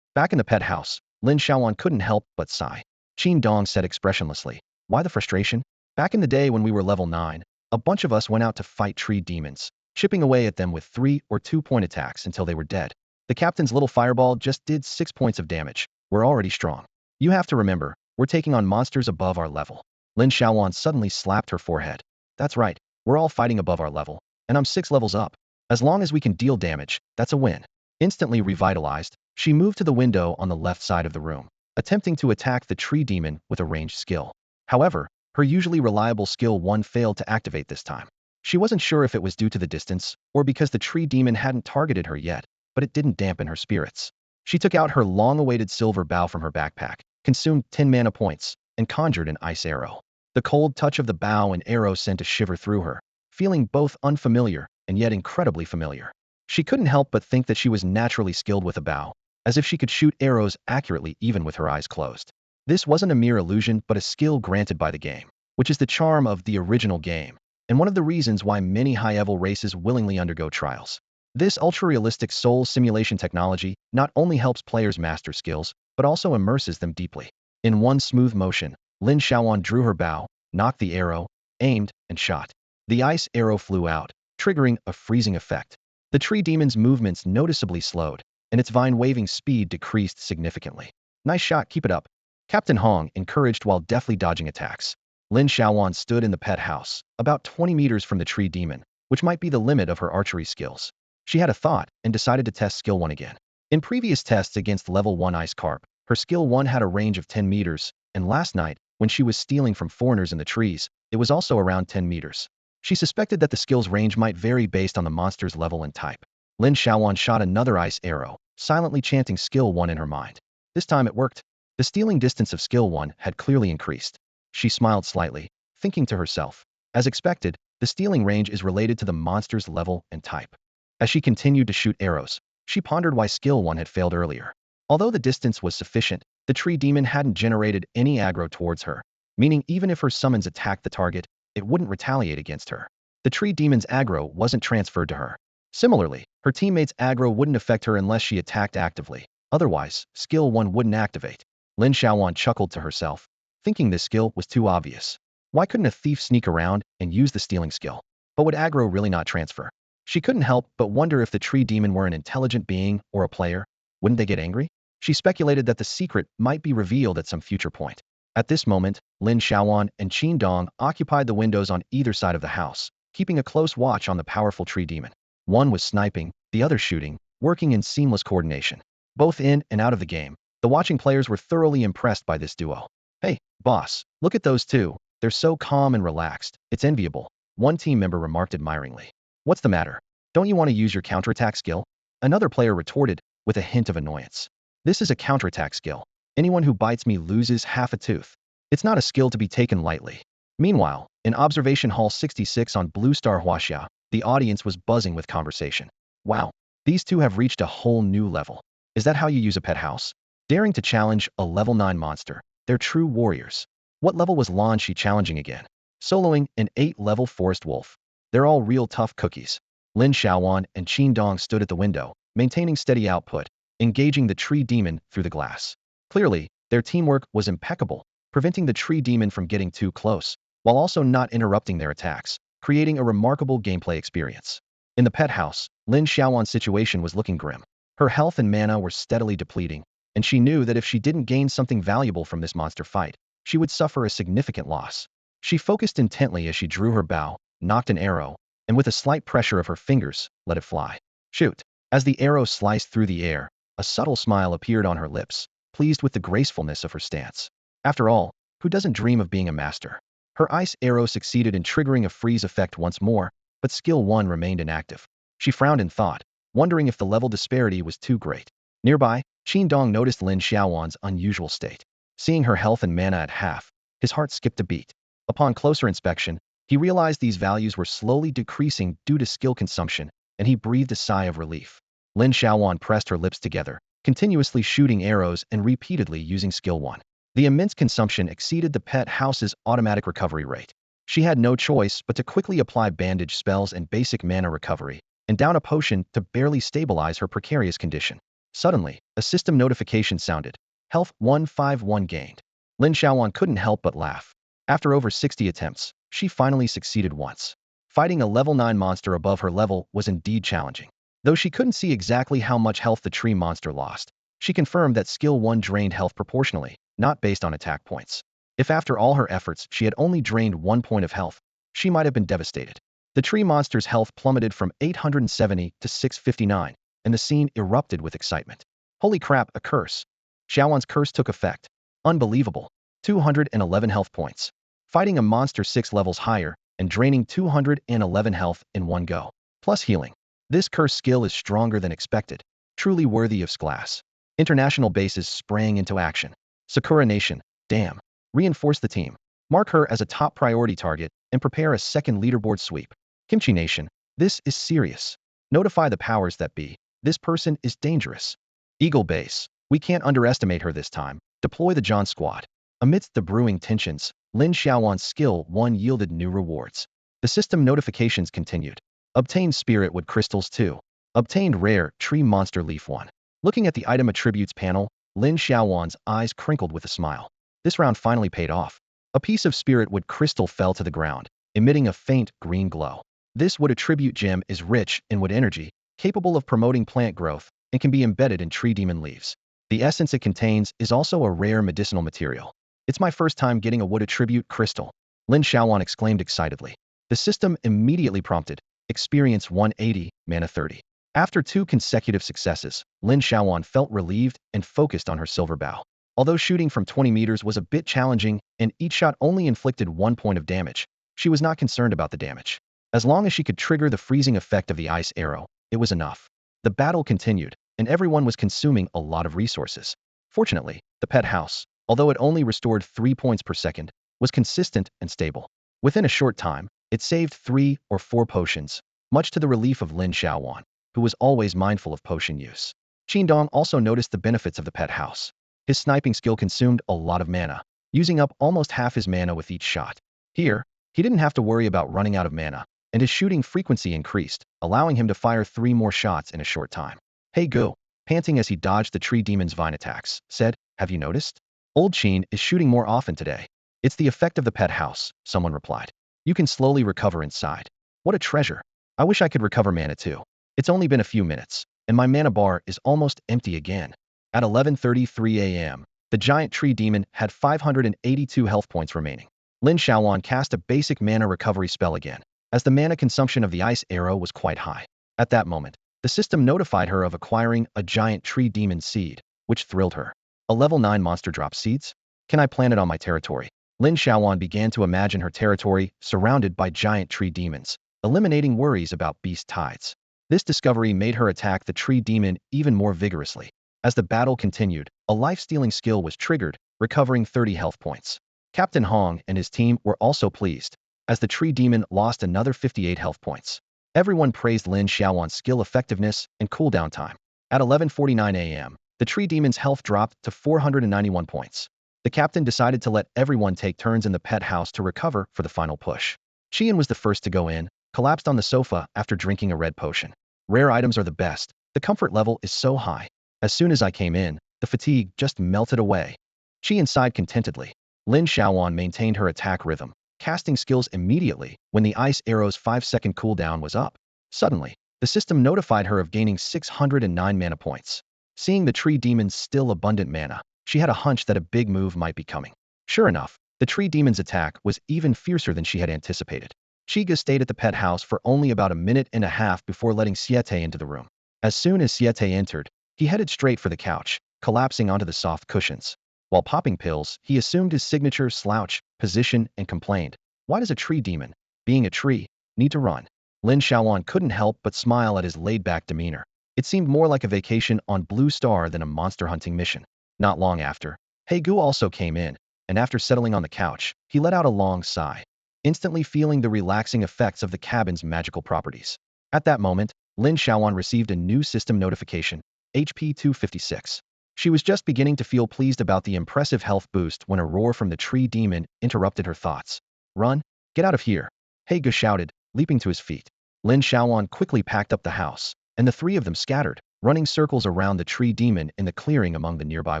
Back in the pet house, Lin Xiaoyuan couldn't help but sigh. Qin Dong said expressionlessly, "Why the frustration? Back in the day when we were level 9, a bunch of us went out to fight tree demons, chipping away at them with 3 or 2-point attacks until they were dead. The captain's little fireball just did 6 points of damage. We're already strong. You have to remember, we're taking on monsters above our level." Lin Xiaoyuan suddenly slapped her forehead. "That's right, we're all fighting above our level, and I'm 6 levels up. As long as we can deal damage, that's a win." Instantly revitalized, she moved to the window on the left side of the room, attempting to attack the tree demon with a ranged skill. However, her usually reliable skill 1 failed to activate this time. She wasn't sure if it was due to the distance or because the tree demon hadn't targeted her yet, but it didn't dampen her spirits. She took out her long-awaited silver bow from her backpack, consumed 10 mana points, and conjured an ice arrow. The cold touch of the bow and arrow sent a shiver through her, feeling both unfamiliar and yet incredibly familiar. She couldn't help but think that she was naturally skilled with a bow, as if she could shoot arrows accurately even with her eyes closed. This wasn't a mere illusion but a skill granted by the game, which is the charm of the original game, and one of the reasons why many high-level races willingly undergo trials. This ultra-realistic soul simulation technology not only helps players master skills, but also immerses them deeply. In one smooth motion, Lin Xiaoyuan drew her bow, knocked the arrow, aimed, and shot. The ice arrow flew out, triggering a freezing effect. The tree demon's movements noticeably slowed, and its vine-waving speed decreased significantly. "Nice shot, keep it up," Captain Hong encouraged while deftly dodging attacks. Lin Xiaoyuan stood in the pet house, about 20 meters from the tree demon, which might be the limit of her archery skills. She had a thought and decided to test skill 1 again. In previous tests against level 1 ice carp, her skill 1 had a range of 10 meters, and last night, when she was stealing from foreigners in the trees, it was also around 10 meters. She suspected that the skill's range might vary based on the monster's level and type. Lin Xiaoyuan shot another ice arrow, silently chanting skill 1 in her mind. This time it worked. The stealing distance of skill 1 had clearly increased. She smiled slightly, thinking to herself, as expected, the stealing range is related to the monster's level and type. As she continued to shoot arrows, she pondered why skill 1 had failed earlier. Although the distance was sufficient, the tree demon hadn't generated any aggro towards her, meaning even if her summons attacked the target, it wouldn't retaliate against her. The tree demon's aggro wasn't transferred to her. Similarly, her teammates' aggro wouldn't affect her unless she attacked actively. Otherwise, skill 1 wouldn't activate. Lin Xiaoyuan chuckled to herself, thinking this skill was too obvious. Why couldn't a thief sneak around and use the stealing skill? But would aggro really not transfer? She couldn't help but wonder if the tree demon were an intelligent being or a player. Wouldn't they get angry? She speculated that the secret might be revealed at some future point. At this moment, Lin Xiaoyuan and Qin Dong occupied the windows on either side of the house, keeping a close watch on the powerful tree demon. One was sniping, the other shooting, working in seamless coordination. Both in and out of the game, the watching players were thoroughly impressed by this duo. "Hey, boss, look at those two. They're so calm and relaxed. It's enviable," one team member remarked admiringly. "What's the matter? Don't you want to use your counterattack skill?" Another player retorted, with a hint of annoyance. "This is a counterattack skill. Anyone who bites me loses half a tooth. It's not a skill to be taken lightly." Meanwhile, in Observation Hall 66 on Blue Star Huaxia, the audience was buzzing with conversation. "Wow, these two have reached a whole new level. Is that how you use a pet house? Daring to challenge a level 9 monster. They're true warriors. What level was Lan Shi challenging again? Soloing an 8-level forest wolf. They're all real tough cookies." Lin Xiaoyuan and Qin Dong stood at the window, maintaining steady output, engaging the tree demon through the glass. Clearly, their teamwork was impeccable, preventing the tree demon from getting too close, while also not interrupting their attacks, creating a remarkable gameplay experience. In the pet house, Lin Xiaoyuan's situation was looking grim. Her health and mana were steadily depleting, and she knew that if she didn't gain something valuable from this monster fight, she would suffer a significant loss. She focused intently as she drew her bow, knocked an arrow, and with a slight pressure of her fingers, let it fly. Shoot! As the arrow sliced through the air, a subtle smile appeared on her lips, pleased with the gracefulness of her stance. After all, who doesn't dream of being a master? Her ice arrow succeeded in triggering a freeze effect once more, but skill 1 remained inactive. She frowned in thought, wondering if the level disparity was too great. Nearby, Qin Dong noticed Lin Xiaoyuan's unusual state. Seeing her health and mana at half, his heart skipped a beat. Upon closer inspection, he realized these values were slowly decreasing due to skill consumption, and he breathed a sigh of relief. Lin Xiaoyuan pressed her lips together, continuously shooting arrows and repeatedly using skill 1. The immense consumption exceeded the pet house's automatic recovery rate. She had no choice but to quickly apply bandage spells and basic mana recovery, and down a potion to barely stabilize her precarious condition. Suddenly, a system notification sounded. Health 151 gained. Lin Xiaoyuan couldn't help but laugh. After over 60 attempts, she finally succeeded once. Fighting a level 9 monster above her level was indeed challenging. Though she couldn't see exactly how much health the tree monster lost, she confirmed that skill 1 drained health proportionally, not based on attack points. If after all her efforts she had only drained 1 point of health, she might have been devastated. The tree monster's health plummeted from 870 to 659, and the scene erupted with excitement. Holy crap, a curse. Xiaowan's curse took effect. Unbelievable. 211 health points. Fighting a monster 6 levels higher and draining 211 health in one go. Plus healing. This curse skill is stronger than expected. Truly worthy of class. International bases sprang into action. Sakura Nation, damn. Reinforce the team. Mark her as a top priority target and prepare a second leaderboard sweep. Kimchi Nation, this is serious. Notify the powers that be. This person is dangerous. Eagle Base, we can't underestimate her this time. Deploy the John Squad. Amidst the brewing tensions, Lin Xiaoyuan's skill 1 yielded new rewards. The system notifications continued. Obtained Spirit Wood Crystals 2. Obtained Rare Tree Monster Leaf 1. Looking at the item attributes panel, Lin Xiaoyuan's eyes crinkled with a smile. This round finally paid off. A piece of Spirit Wood Crystal fell to the ground, emitting a faint green glow. This wood attribute gem is rich in wood energy, capable of promoting plant growth, and can be embedded in tree demon leaves. The essence it contains is also a rare medicinal material. It's my first time getting a wood attribute crystal. Lin Xiaoyuan exclaimed excitedly. The system immediately prompted, experience 180, mana 30. After 2 consecutive successes, Lin Xiaoyuan felt relieved and focused on her silver bow. Although shooting from 20 meters was a bit challenging and each shot only inflicted 1 point of damage, she was not concerned about the damage. As long as she could trigger the freezing effect of the ice arrow, it was enough. The battle continued, and everyone was consuming a lot of resources. Fortunately, the pet house, although it only restored 3 points per second, was consistent and stable. Within a short time, it saved 3 or 4 potions, much to the relief of Lin Xiaoyuan, who was always mindful of potion use. Qindong also noticed the benefits of the pet house. His sniping skill consumed a lot of mana, using up almost half his mana with each shot. Here, he didn't have to worry about running out of mana, and his shooting frequency increased, allowing him to fire 3 more shots in a short time. Hey Go, panting as he dodged the tree demon's vine attacks, said, have you noticed? Old Qin is shooting more often today. It's the effect of the pet house, someone replied. You can slowly recover inside. What a treasure. I wish I could recover mana too. It's only been a few minutes, and my mana bar is almost empty again. At 11:33 a.m., the giant tree demon had 582 health points remaining. Lin Xiaoyuan cast a basic mana recovery spell again, as the mana consumption of the ice arrow was quite high. At that moment, the system notified her of acquiring a giant tree demon seed, which thrilled her. A level 9 monster drop seeds? Can I plant it on my territory? Lin Xiaoyuan began to imagine her territory surrounded by giant tree demons, eliminating worries about beast tides. This discovery made her attack the tree demon even more vigorously. As the battle continued, a life-stealing skill was triggered, recovering 30 health points. Captain Hong and his team were also pleased, as the tree demon lost another 58 health points. Everyone praised Lin Xiaoyuan's skill effectiveness and cooldown time. At 11:49 a.m., the tree demon's health dropped to 491 points. The captain decided to let everyone take turns in the pet house to recover for the final push. Qian was the first to go in, collapsed on the sofa after drinking a red potion. Rare items are the best. The comfort level is so high. As soon as I came in, the fatigue just melted away. Qian sighed contentedly. Lin Xiaoyuan maintained her attack rhythm, casting skills immediately when the ice arrow's 5-second cooldown was up. Suddenly, the system notified her of gaining 609 mana points. Seeing the tree demon's still abundant mana, she had a hunch that a big move might be coming. Sure enough, the tree demon's attack was even fiercer than she had anticipated. Chiga stayed at the pet house for only about a minute and a half before letting Siete into the room. As soon as Siete entered, he headed straight for the couch, collapsing onto the soft cushions. While popping pills, he assumed his signature slouch position and complained, why does a tree demon, being a tree, need to run? Lin Xiaoyuan couldn't help but smile at his laid-back demeanor. It seemed more like a vacation on Blue Star than a monster hunting mission. Not long after, He Gu also came in, and after settling on the couch, he let out a long sigh, instantly feeling the relaxing effects of the cabin's magical properties. At that moment, Lin Xiaoyuan received a new system notification, HP 256. She was just beginning to feel pleased about the impressive health boost when a roar from the tree demon interrupted her thoughts. Run! Get out of here! He Gu shouted, leaping to his feet. Lin Xiaoyuan quickly packed up the house, and the 3 of them scattered, running circles around the tree demon in the clearing among the nearby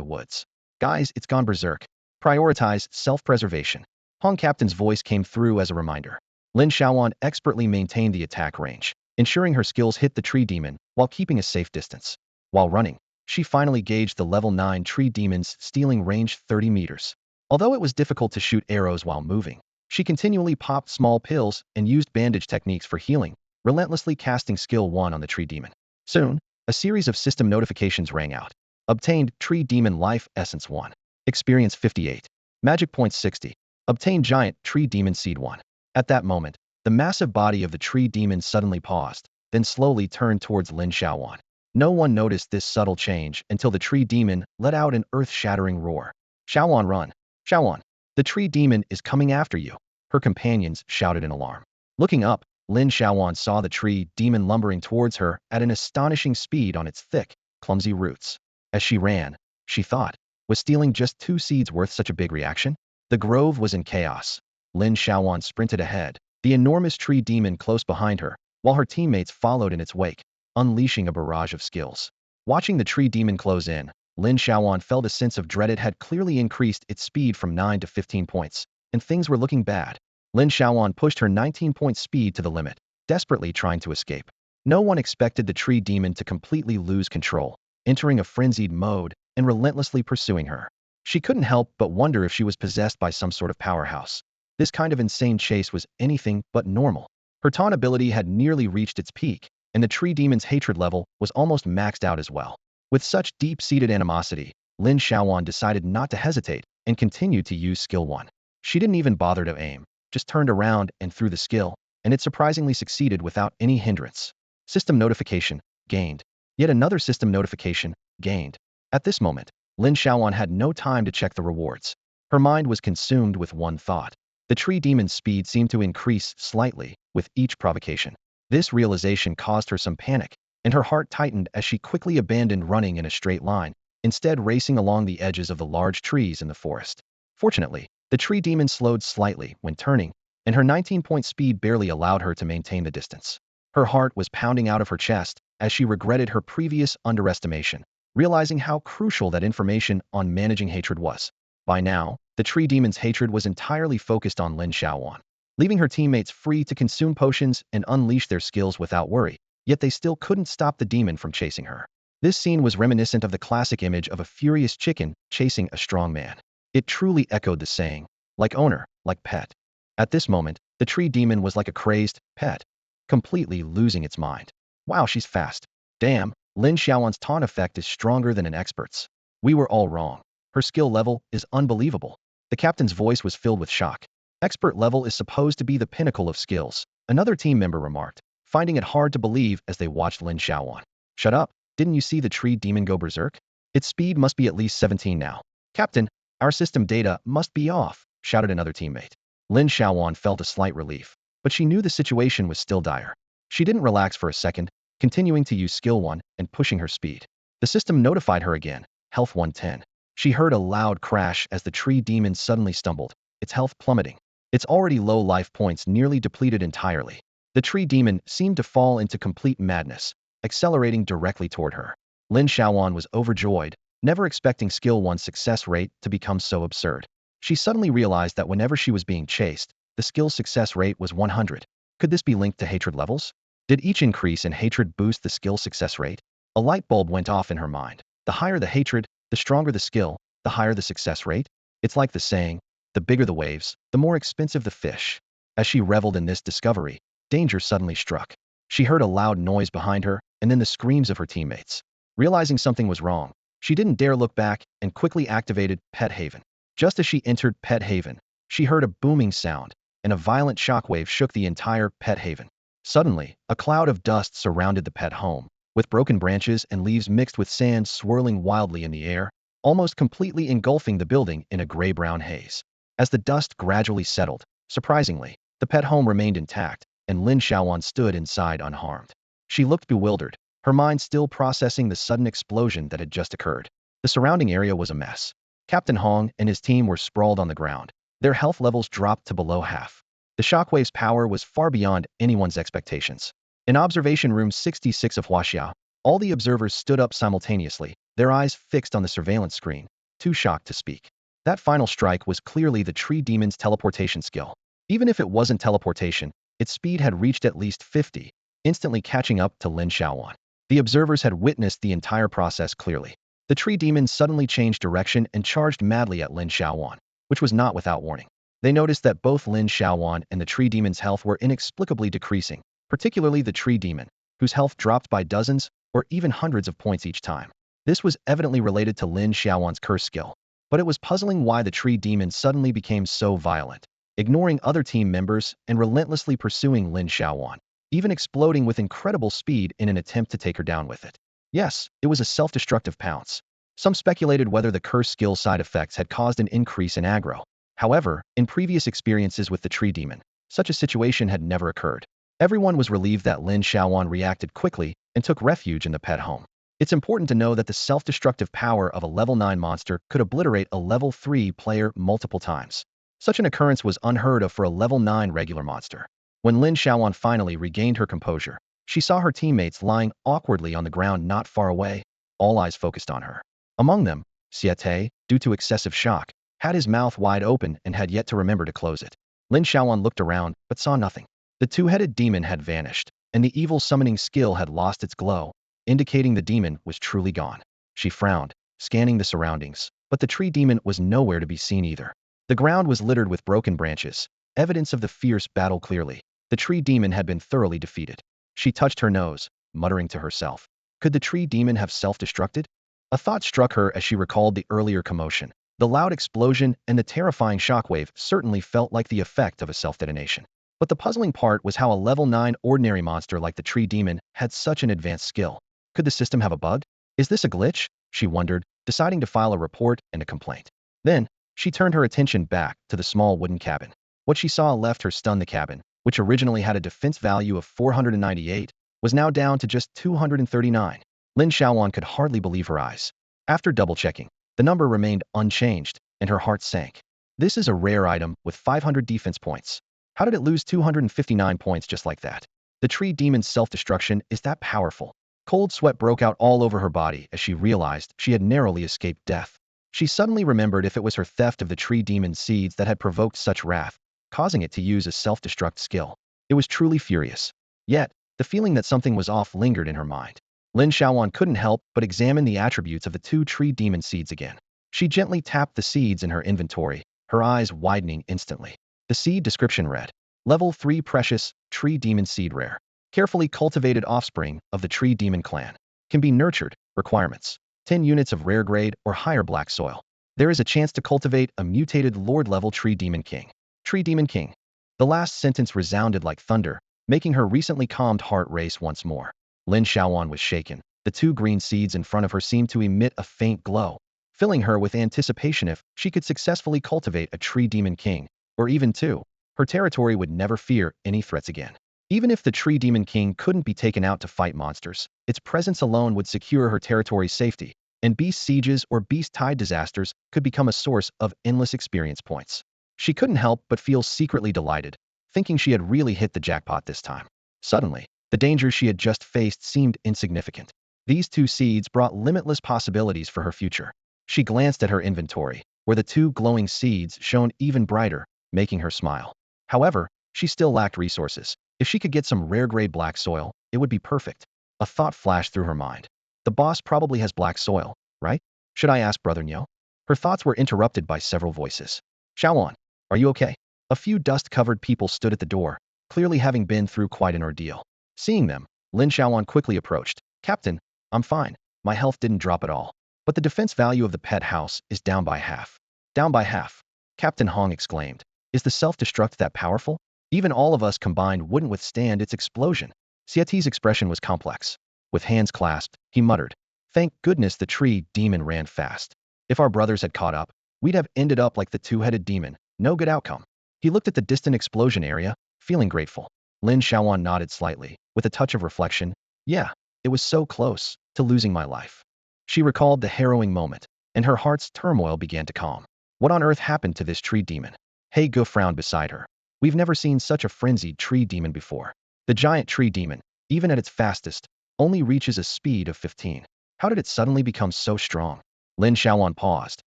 woods. Guys, it's gone berserk. Prioritize self-preservation. Hong Captain's voice came through as a reminder. Lin Xiaoyuan expertly maintained the attack range, ensuring her skills hit the tree demon while keeping a safe distance. While running, she finally gauged the level 9 tree demon's stealing range 30 meters. Although it was difficult to shoot arrows while moving, she continually popped small pills and used bandage techniques for healing, relentlessly casting skill 1 on the tree demon. Soon, a series of system notifications rang out. Obtained Tree Demon Life Essence 1. Experience 58. Magic Points 60. Obtained Giant Tree Demon Seed 1. At that moment, the massive body of the tree demon suddenly paused, then slowly turned towards Lin Xiaoyuan. No one noticed this subtle change until the tree demon let out an earth-shattering roar. Xiaoyuan, run! Xiaoyuan! The tree demon is coming after you! Her companions shouted in alarm. Looking up, Lin Xiaoyuan saw the tree demon lumbering towards her at an astonishing speed on its thick, clumsy roots. As she ran, she thought, was stealing just 2 seeds worth such a big reaction? The grove was in chaos. Lin Xiaoyuan sprinted ahead, the enormous tree demon close behind her, while her teammates followed in its wake, unleashing a barrage of skills. Watching the tree demon close in, Lin Xiaoyuan felt a sense of dread. It had clearly increased its speed from 9 to 15 points, and things were looking bad. Lin Xiaoyuan pushed her 19-point speed to the limit, desperately trying to escape. No one expected the tree demon to completely lose control, entering a frenzied mode and relentlessly pursuing her. She couldn't help but wonder if she was possessed by some sort of powerhouse. This kind of insane chase was anything but normal. Her taunt ability had nearly reached its peak, and the tree demon's hatred level was almost maxed out as well. With such deep-seated animosity, Lin Xiaoyuan decided not to hesitate and continued to use skill 1. She didn't even bother to aim, just turned around and threw the skill, and it surprisingly succeeded without any hindrance. System notification gained. Yet another system notification gained. At this moment, Lin Xiaoyuan had no time to check the rewards. Her mind was consumed with one thought. The tree demon's speed seemed to increase slightly with each provocation. This realization caused her some panic, and her heart tightened as she quickly abandoned running in a straight line, instead racing along the edges of the large trees in the forest. Fortunately, the tree demon slowed slightly when turning, and her 19-point speed barely allowed her to maintain the distance. Her heart was pounding out of her chest as she regretted her previous underestimation, realizing how crucial that information on managing hatred was. By now, the tree demon's hatred was entirely focused on Lin Xiaoyuan, leaving her teammates free to consume potions and unleash their skills without worry, yet they still couldn't stop the demon from chasing her. This scene was reminiscent of the classic image of a furious chicken chasing a strong man. It truly echoed the saying, like owner, like pet. At this moment, the tree demon was like a crazed pet, completely losing its mind. Wow, she's fast. Damn, Lin Xiaoyuan's taunt effect is stronger than an expert's. We were all wrong. Her skill level is unbelievable. The captain's voice was filled with shock. Expert level is supposed to be the pinnacle of skills, another team member remarked, finding it hard to believe as they watched Lin Xiaoyuan. Shut up, didn't you see the tree demon go berserk? Its speed must be at least 17 now. Captain, our system data must be off, shouted another teammate. Lin Xiaoyuan felt a slight relief, but she knew the situation was still dire. She didn't relax for a second, continuing to use skill 1 and pushing her speed. The system notified her again, health 110. She heard a loud crash as the tree demon suddenly stumbled, its health plummeting. Its already low life points nearly depleted entirely. The tree demon seemed to fall into complete madness, accelerating directly toward her. Lin Xiaoyuan was overjoyed, never expecting skill 1's success rate to become so absurd. She suddenly realized that whenever she was being chased, the skill's success rate was 100. Could this be linked to hatred levels? Did each increase in hatred boost the skill success rate? A light bulb went off in her mind. The higher the hatred, the stronger the skill, the higher the success rate. It's like the saying, the bigger the waves, the more expensive the fish. As she reveled in this discovery, danger suddenly struck. She heard a loud noise behind her, and then the screams of her teammates. Realizing something was wrong, she didn't dare look back and quickly activated Pet Haven. Just as she entered Pet Haven, she heard a booming sound, and a violent shockwave shook the entire Pet Haven. Suddenly, a cloud of dust surrounded the pet home, with broken branches and leaves mixed with sand swirling wildly in the air, almost completely engulfing the building in a gray-brown haze. As the dust gradually settled, surprisingly, the pet home remained intact, and Lin Xiaoyuan stood inside unharmed. She looked bewildered, her mind still processing the sudden explosion that had just occurred. The surrounding area was a mess. Captain Hong and his team were sprawled on the ground. Their health levels dropped to below half. The shockwave's power was far beyond anyone's expectations. In Observation Room 66 of Huaxia, All the observers stood up simultaneously, their eyes fixed on the surveillance screen, too shocked to speak. That final strike was clearly the tree demon's teleportation skill. Even if it wasn't teleportation, its speed had reached at least 50, instantly catching up to Lin Xiaoyuan. The observers had witnessed the entire process clearly. The tree demon suddenly changed direction and charged madly at Lin Xiaoyuan, which was not without warning. They noticed that both Lin Xiaoyuan and the tree demon's health were inexplicably decreasing, particularly the tree demon, whose health dropped by dozens or even hundreds of points each time. This was evidently related to Lin Xiaoyuan's curse skill, but it was puzzling why the tree demon suddenly became so violent, ignoring other team members and relentlessly pursuing Lin Xiaoyuan, even exploding with incredible speed in an attempt to take her down with it. Yes, it was a self-destructive pounce. Some speculated whether the curse skill side effects had caused an increase in aggro. However, in previous experiences with the tree demon, such a situation had never occurred. Everyone was relieved that Lin Xiaoyuan reacted quickly and took refuge in the pet home. It's important to know that the self-destructive power of a level 9 monster could obliterate a level 3 player multiple times. Such an occurrence was unheard of for a level 9 regular monster. When Lin Xiaoyuan finally regained her composure, she saw her teammates lying awkwardly on the ground not far away, all eyes focused on her. Among them, Xiate, due to excessive shock, had his mouth wide open and had yet to remember to close it. Lin Xiaoyuan looked around, but saw nothing. The two-headed demon had vanished, and the evil summoning skill had lost its glow, indicating the demon was truly gone. She frowned, scanning the surroundings, but the tree demon was nowhere to be seen either. The ground was littered with broken branches, evidence of the fierce battle clearly. The tree demon had been thoroughly defeated. She touched her nose, muttering to herself. Could the tree demon have self-destructed? A thought struck her as she recalled the earlier commotion. The loud explosion and the terrifying shockwave certainly felt like the effect of a self-detonation. But the puzzling part was how a level 9 ordinary monster like the tree demon had such an advanced skill. Could the system have a bug? Is this a glitch? She wondered, deciding to file a report and a complaint. Then, she turned her attention back to the small wooden cabin. What she saw left her stunned. The cabin, which originally had a defense value of 498, was now down to just 239. Lin Xiaoyuan could hardly believe her eyes. After double-checking, the number remained unchanged, and her heart sank. This is a rare item with 500 defense points. How did it lose 259 points just like that? The tree demon's self-destruction is that powerful. Cold sweat broke out all over her body as she realized she had narrowly escaped death. She suddenly remembered if it was her theft of the tree demon's seeds that had provoked such wrath, causing it to use a self-destruct skill. It was truly furious. Yet, the feeling that something was off lingered in her mind. Lin Xiaoyuan couldn't help but examine the attributes of the two tree demon seeds again. She gently tapped the seeds in her inventory, her eyes widening instantly. The seed description read, Level 3 Precious, Tree Demon Seed Rare. Carefully cultivated offspring of the tree demon clan. Can be nurtured. Requirements. 10 units of rare grade or higher black soil. There is a chance to cultivate a mutated Lord-level Tree Demon King. Tree Demon King. The last sentence resounded like thunder, making her recently calmed heart race once more. Lin Xiaoyuan was shaken. The two green seeds in front of her seemed to emit a faint glow, filling her with anticipation. If she could successfully cultivate a Tree Demon King, or even two, her territory would never fear any threats again. Even if the Tree Demon King couldn't be taken out to fight monsters, its presence alone would secure her territory's safety, and beast sieges or beast-tide disasters could become a source of endless experience points. She couldn't help but feel secretly delighted, thinking she had really hit the jackpot this time. Suddenly, the dangers she had just faced seemed insignificant. These two seeds brought limitless possibilities for her future. She glanced at her inventory, where the two glowing seeds shone even brighter, making her smile. However, she still lacked resources. If she could get some rare-grade black soil, it would be perfect. A thought flashed through her mind. The boss probably has black soil, right? Should I ask Brother Niu? Her thoughts were interrupted by several voices. Xiaoyuan, are you okay? A few dust-covered people stood at the door, clearly having been through quite an ordeal. Seeing them, Lin Xiaoyuan quickly approached. Captain, I'm fine. My health didn't drop at all. But the defense value of the pet house is down by half. Down by half. Captain Hong exclaimed. Is the self-destruct that powerful? Even all of us combined wouldn't withstand its explosion. Xiate's expression was complex. With hands clasped, he muttered, Thank goodness the tree demon ran fast. If our brothers had caught up, we'd have ended up like the two-headed demon. No good outcome. He looked at the distant explosion area, feeling grateful. Lin Xiaoyuan nodded slightly, with a touch of reflection. Yeah, it was so close to losing my life. She recalled the harrowing moment, and her heart's turmoil began to calm. What on earth happened to this tree demon? He Ge frowned beside her. We've never seen such a frenzied tree demon before. The giant tree demon, even at its fastest, only reaches a speed of 15. How did it suddenly become so strong? Lin Xiaoyuan paused,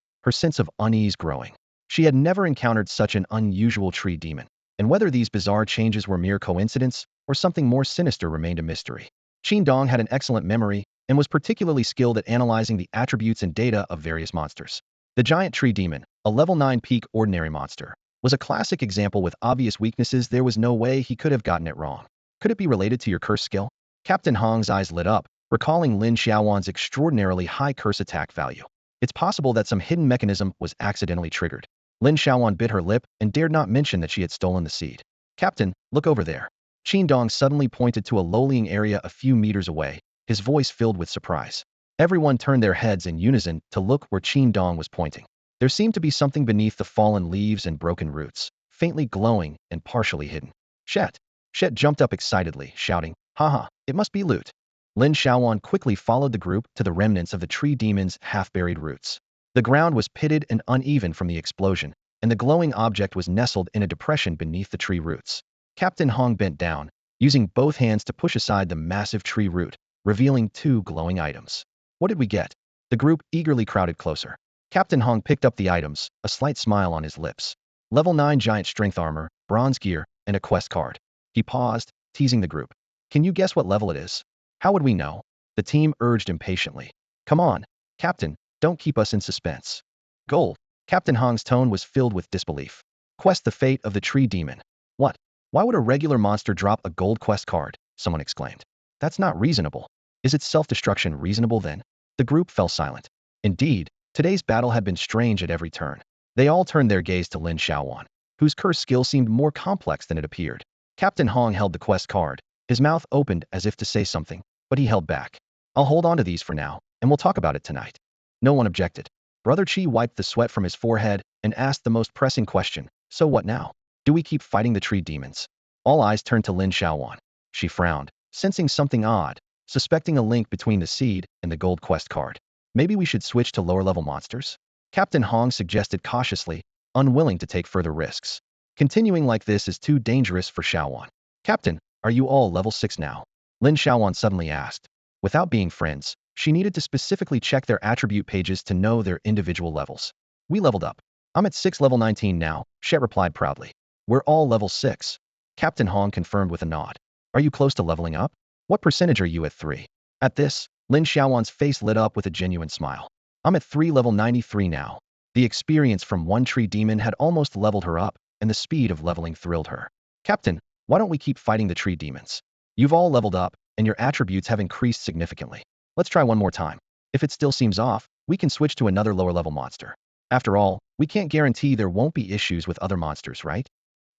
her sense of unease growing. She had never encountered such an unusual tree demon, and whether these bizarre changes were mere coincidence or something more sinister remained a mystery. Qin Dong had an excellent memory and was particularly skilled at analyzing the attributes and data of various monsters. The giant tree demon, a level 9 peak ordinary monster, was a classic example with obvious weaknesses. There was no way he could have gotten it wrong. Could it be related to your curse skill? Captain Hong's eyes lit up, recalling Lin Xiaoyuan's extraordinarily high curse attack value. It's possible that some hidden mechanism was accidentally triggered. Lin Xiaoyuan bit her lip and dared not mention that she had stolen the seed. Captain, look over there. Qin Dong suddenly pointed to a low-lying area a few meters away, his voice filled with surprise. Everyone turned their heads in unison to look where Qin Dong was pointing. There seemed to be something beneath the fallen leaves and broken roots, faintly glowing and partially hidden. Shet! Shet jumped up excitedly, shouting, "Haha, it must be loot." Lin Xiaoyuan quickly followed the group to the remnants of the tree demon's half-buried roots. The ground was pitted and uneven from the explosion, and the glowing object was nestled in a depression beneath the tree roots. Captain Hong bent down, using both hands to push aside the massive tree root, revealing two glowing items. What did we get? The group eagerly crowded closer. Captain Hong picked up the items, a slight smile on his lips. Level 9 giant strength armor, bronze gear, and a quest card. He paused, teasing the group. Can you guess what level it is? How would we know? The team urged impatiently. Come on, Captain, don't keep us in suspense. Gold. Captain Hong's tone was filled with disbelief. Quest the fate of the tree demon. What? Why would a regular monster drop a gold quest card? Someone exclaimed. That's not reasonable. Is its self-destruction reasonable then? The group fell silent. Indeed, today's battle had been strange at every turn. They all turned their gaze to Lin Xiaoyuan, whose curse skill seemed more complex than it appeared. Captain Hong held the quest card, his mouth opened as if to say something, but he held back. I'll hold on to these for now, and we'll talk about it tonight. No one objected. Brother Qi wiped the sweat from his forehead and asked the most pressing question, so what now? Do we keep fighting the tree demons? All eyes turned to Lin Xiaoyuan. She frowned, sensing something odd, suspecting a link between the seed and the gold quest card. Maybe we should switch to lower-level monsters? Captain Hong suggested cautiously, unwilling to take further risks. Continuing like this is too dangerous for Xiaoyuan. Captain, are you all level 6 now? Lin Xiaoyuan suddenly asked. Without being friends, she needed to specifically check their attribute pages to know their individual levels. We leveled up. I'm at 6 level 19 now, Shet replied proudly. We're all level 6. Captain Hong confirmed with a nod. Are you close to leveling up? What percentage are you at 3? At this, Lin Xiaoyuan's face lit up with a genuine smile. I'm at 3 level 93 now. The experience from one tree demon had almost leveled her up, and the speed of leveling thrilled her. Captain, why don't we keep fighting the tree demons? You've all leveled up, and your attributes have increased significantly. Let's try one more time. If it still seems off, we can switch to another lower-level monster. After all, we can't guarantee there won't be issues with other monsters, right?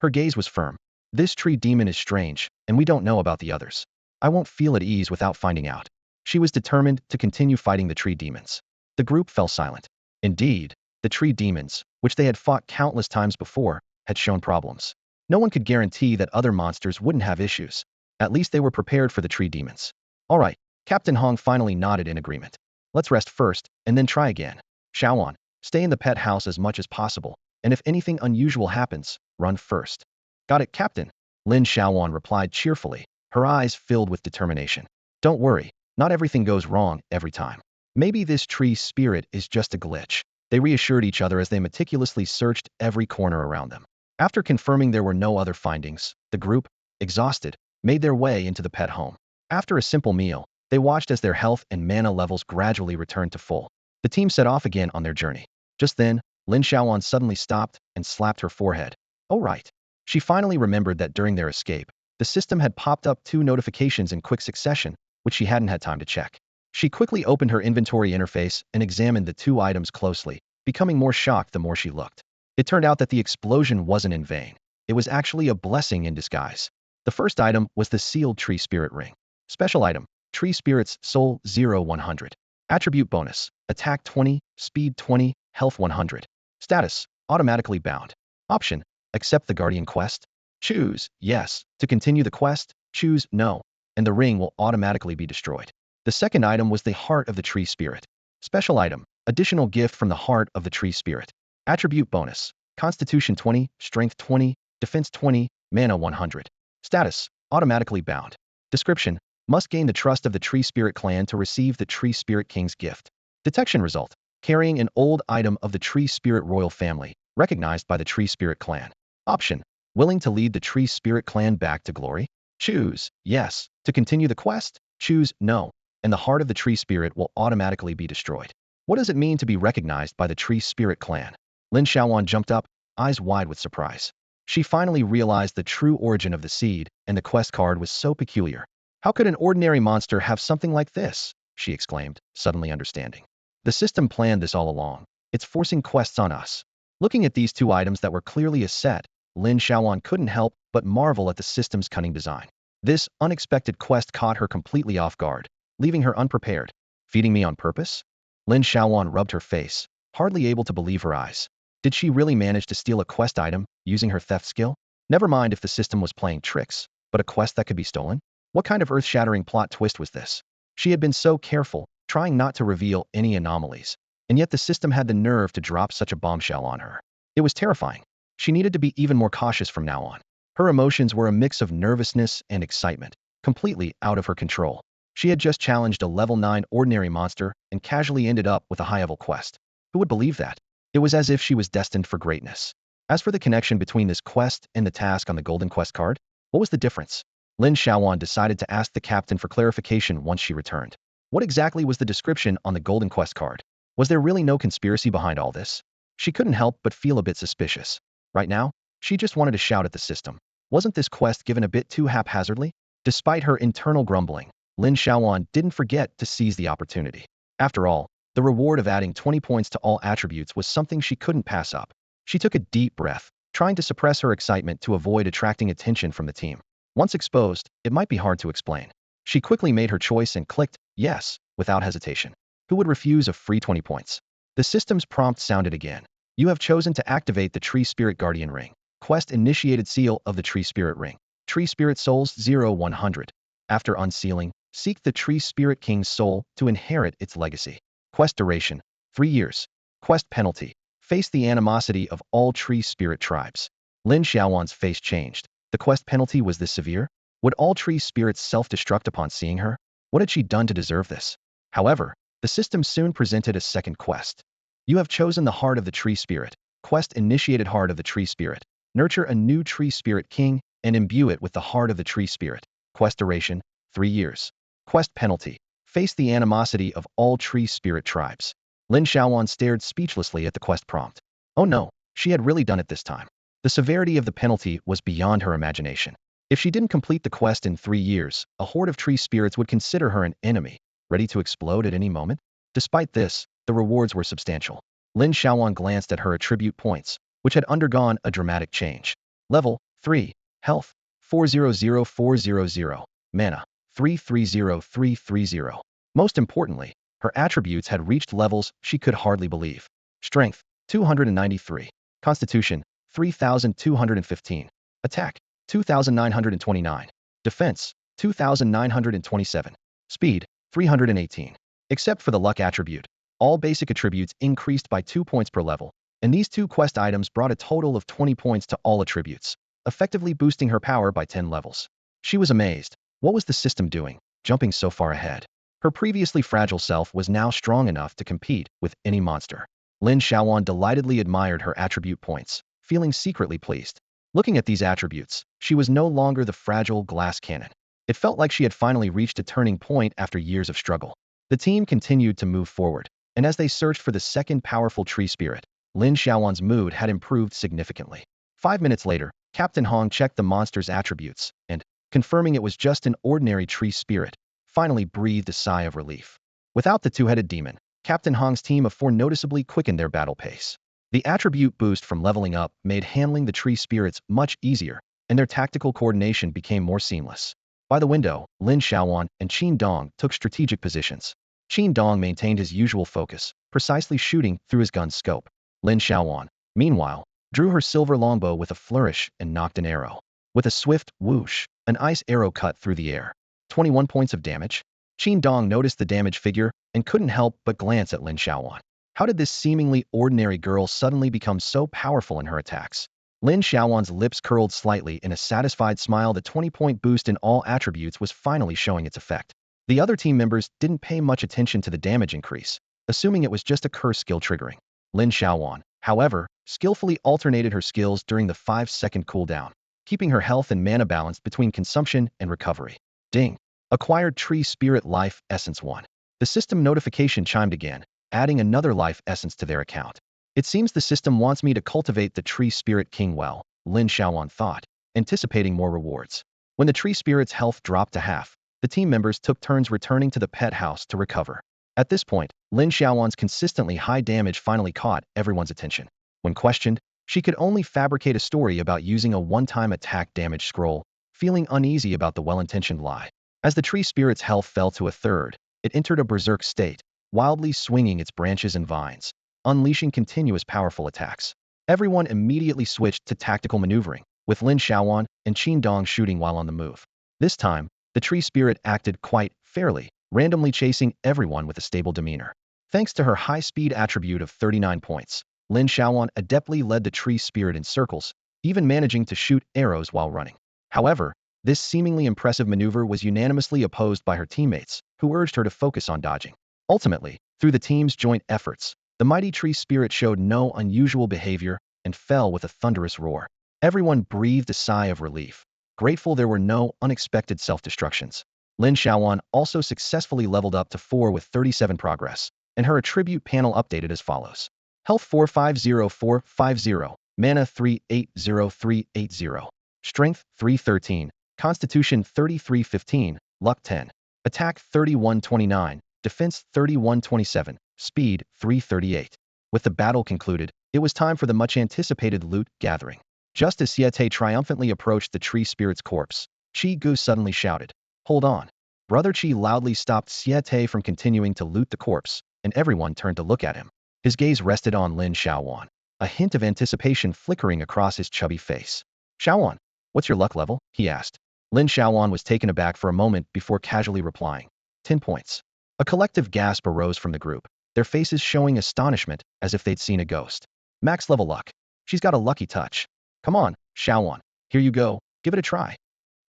Her gaze was firm. This tree demon is strange, and we don't know about the others. I won't feel at ease without finding out. She was determined to continue fighting the tree demons. The group fell silent. Indeed, the tree demons, which they had fought countless times before, had shown problems. No one could guarantee that other monsters wouldn't have issues. At least they were prepared for the tree demons. All right, Captain Hong finally nodded in agreement. Let's rest first, and then try again. Xiaoyuan, stay in the pet house as much as possible, and if anything unusual happens, run first. Got it, Captain. Lin Xiaoyuan replied cheerfully, her eyes filled with determination. Don't worry, not everything goes wrong every time. Maybe this tree spirit is just a glitch. They reassured each other as they meticulously searched every corner around them. After confirming there were no other findings, the group, exhausted, made their way into the pet home. After a simple meal, they watched as their health and mana levels gradually returned to full. The team set off again on their journey. Just then, Lin Xiaoyuan suddenly stopped and slapped her forehead. Oh right. She finally remembered that during their escape, the system had popped up 2 notifications in quick succession, which she hadn't had time to check. She quickly opened her inventory interface and examined the 2 items closely, becoming more shocked the more she looked. It turned out that the explosion wasn't in vain. It was actually a blessing in disguise. The first item was the sealed tree spirit ring. Special item, Tree Spirit's Soul 0-100. Attribute bonus, Attack 20, Speed 20, Health 100. Status, automatically bound. Option, accept the Guardian quest. Choose Yes to continue the quest, choose No, and the ring will automatically be destroyed. The second item was the Heart of the Tree Spirit. Special item, additional gift from the Heart of the Tree Spirit. Attribute bonus, Constitution 20, Strength 20, Defense 20, Mana 100. Status, automatically bound. Description, Must gain the trust of the Tree Spirit clan to receive the Tree Spirit King's gift. Detection result. Carrying an old item of the Tree Spirit royal family, recognized by the Tree Spirit clan. Option. Willing to lead the Tree Spirit clan back to glory? Choose yes. To continue the quest? Choose no. And the heart of the Tree Spirit will automatically be destroyed. What does it mean to be recognized by the Tree Spirit clan? Lin Xiaoyuan jumped up, eyes wide with surprise. She finally realized the true origin of the seed, and the quest card was so peculiar. How could an ordinary monster have something like this? She exclaimed, suddenly understanding. The system planned this all along. It's forcing quests on us. Looking at these two items that were clearly a set, Lin Xiaoyuan couldn't help but marvel at the system's cunning design. This unexpected quest caught her completely off guard, leaving her unprepared. Feeding me on purpose? Lin Xiaoyuan rubbed her face, hardly able to believe her eyes. Did she really manage to steal a quest item using her theft skill? Never mind if the system was playing tricks, but a quest that could be stolen? What kind of earth-shattering plot twist was this? She had been so careful, trying not to reveal any anomalies, and yet the system had the nerve to drop such a bombshell on her. It was terrifying. She needed to be even more cautious from now on. Her emotions were a mix of nervousness and excitement, completely out of her control. She had just challenged a level 9 ordinary monster and casually ended up with a high-level quest. Who would believe that? It was as if she was destined for greatness. As for the connection between this quest and the task on the Golden Quest card, what was the difference? Lin Xiaoyuan decided to ask the captain for clarification once she returned. What exactly was the description on the Golden Quest card? Was there really no conspiracy behind all this? She couldn't help but feel a bit suspicious. Right now, she just wanted to shout at the system. Wasn't this quest given a bit too haphazardly? Despite her internal grumbling, Lin Xiaoyuan didn't forget to seize the opportunity. After all, the reward of adding 20 points to all attributes was something she couldn't pass up. She took a deep breath, trying to suppress her excitement to avoid attracting attention from the team. Once exposed, it might be hard to explain. She quickly made her choice and clicked yes, without hesitation. Who would refuse a free 20 points? The system's prompt sounded again. You have chosen to activate the Tree Spirit Guardian Ring. Quest initiated seal of the Tree Spirit Ring. Tree Spirit Souls 0-100. After unsealing, seek the Tree Spirit King's soul to inherit its legacy. Quest duration, 3 years. Quest penalty, face the animosity of all Tree Spirit tribes. Lin Xiaoyuan's face changed. The quest penalty was this severe? Would all Tree Spirits self-destruct upon seeing her? What had she done to deserve this? However, the system soon presented a second quest. You have chosen the Heart of the Tree Spirit. Quest initiated Heart of the Tree Spirit. Nurture a new Tree Spirit King and imbue it with the Heart of the Tree Spirit. Quest duration, 3 years. Quest penalty, face the animosity of all Tree Spirit tribes. Lin Xiaoyuan stared speechlessly at the quest prompt. Oh no, she had really done it this time. The severity of the penalty was beyond her imagination. If she didn't complete the quest in 3 years, a horde of Tree Spirits would consider her an enemy, ready to explode at any moment. Despite this, the rewards were substantial. Lin Xiaoyuan glanced at her attribute points, which had undergone a dramatic change. Level 3, Health 400400, Mana 330330. Most importantly, her attributes had reached levels she could hardly believe. Strength 293, Constitution 3215, Attack 2929, Defense 2927, Speed 318. Except for the luck attribute, all basic attributes increased by 2 points per level, and these 2 quest items brought a total of 20 points to all attributes, effectively boosting her power by 10 levels. She was amazed. What was the system doing, jumping so far ahead? Her previously fragile self was now strong enough to compete with any monster. Lin Xiaoyuan delightedly admired her attribute points, feeling secretly pleased. Looking at these attributes, she was no longer the fragile glass cannon. It felt like she had finally reached a turning point after years of struggle. The team continued to move forward, and as they searched for the second powerful Tree Spirit, Lin Xiaoyuan's mood had improved significantly. 5 minutes later, Captain Hong checked the monster's attributes and, confirming it was just an ordinary Tree Spirit, finally breathed a sigh of relief. Without the two-headed demon, Captain Hong's team of 4 noticeably quickened their battle pace. The attribute boost from leveling up made handling the Tree Spirits much easier, and their tactical coordination became more seamless. By the window, Lin Xiaoyuan and Qin Dong took strategic positions. Qin Dong maintained his usual focus, precisely shooting through his gun's scope. Lin Xiaoyuan, meanwhile, drew her silver longbow with a flourish and knocked an arrow. With a swift whoosh, an ice arrow cut through the air. 21 points of damage. Qin Dong noticed the damage figure and couldn't help but glance at Lin Xiaoyuan. How did this seemingly ordinary girl suddenly become so powerful in her attacks? Lin Xiaoyuan's lips curled slightly in a satisfied smile. The 20-point boost in all attributes was finally showing its effect. The other team members didn't pay much attention to the damage increase, assuming it was just a curse skill triggering. Lin Xiaoyuan, however, skillfully alternated her skills during the 5-second cooldown, keeping her health and mana balanced between consumption and recovery. Ding! Acquired Tree Spirit Life Essence 1. The system notification chimed again, adding another life essence to their account. It seems the system wants me to cultivate the Tree Spirit King well, Lin Xiaoyuan thought, anticipating more rewards. When the Tree Spirit's health dropped to half, the team members took turns returning to the pet house to recover. At this point, Lin Xiaoyuan's consistently high damage finally caught everyone's attention. When questioned, she could only fabricate a story about using a one-time attack damage scroll, feeling uneasy about the well-intentioned lie. As the Tree Spirit's health fell to a third, it entered a berserk state, wildly swinging its branches and vines, unleashing continuous powerful attacks. Everyone immediately switched to tactical maneuvering, with Lin Xiaoyuan and Qin Dong shooting while on the move. This time, the Tree Spirit acted quite fairly, randomly chasing everyone with a stable demeanor. Thanks to her high-speed attribute of 39 points, Lin Xiaoyuan adeptly led the Tree Spirit in circles, even managing to shoot arrows while running. However, this seemingly impressive maneuver was unanimously opposed by her teammates, who urged her to focus on dodging. Ultimately, through the team's joint efforts, the mighty Tree Spirit showed no unusual behavior and fell with a thunderous roar. Everyone breathed a sigh of relief, grateful there were no unexpected self-destructions. Lin Xiaoyuan also successfully leveled up to 4 with 37 progress, and her attribute panel updated as follows. Health 450450, Mana 380380, Strength 313, Constitution 3315, Luck 10, Attack 3129, Defense 3127, Speed 338. With the battle concluded, it was time for the much-anticipated loot gathering. Just as Siete triumphantly approached the Tree Spirit's corpse, Qi Gu suddenly shouted, "Hold on." Brother Qi loudly stopped Siete from continuing to loot the corpse, and everyone turned to look at him. His gaze rested on Lin Xiaoyuan, a hint of anticipation flickering across his chubby face. "Xiaoyuan, what's your luck level?" he asked. Lin Xiaoyuan was taken aback for a moment before casually replying, 10 points. A collective gasp arose from the group, their faces showing astonishment as if they'd seen a ghost. Max level luck. She's got a lucky touch. Come on, Xiaoyuan, here you go, give it a try.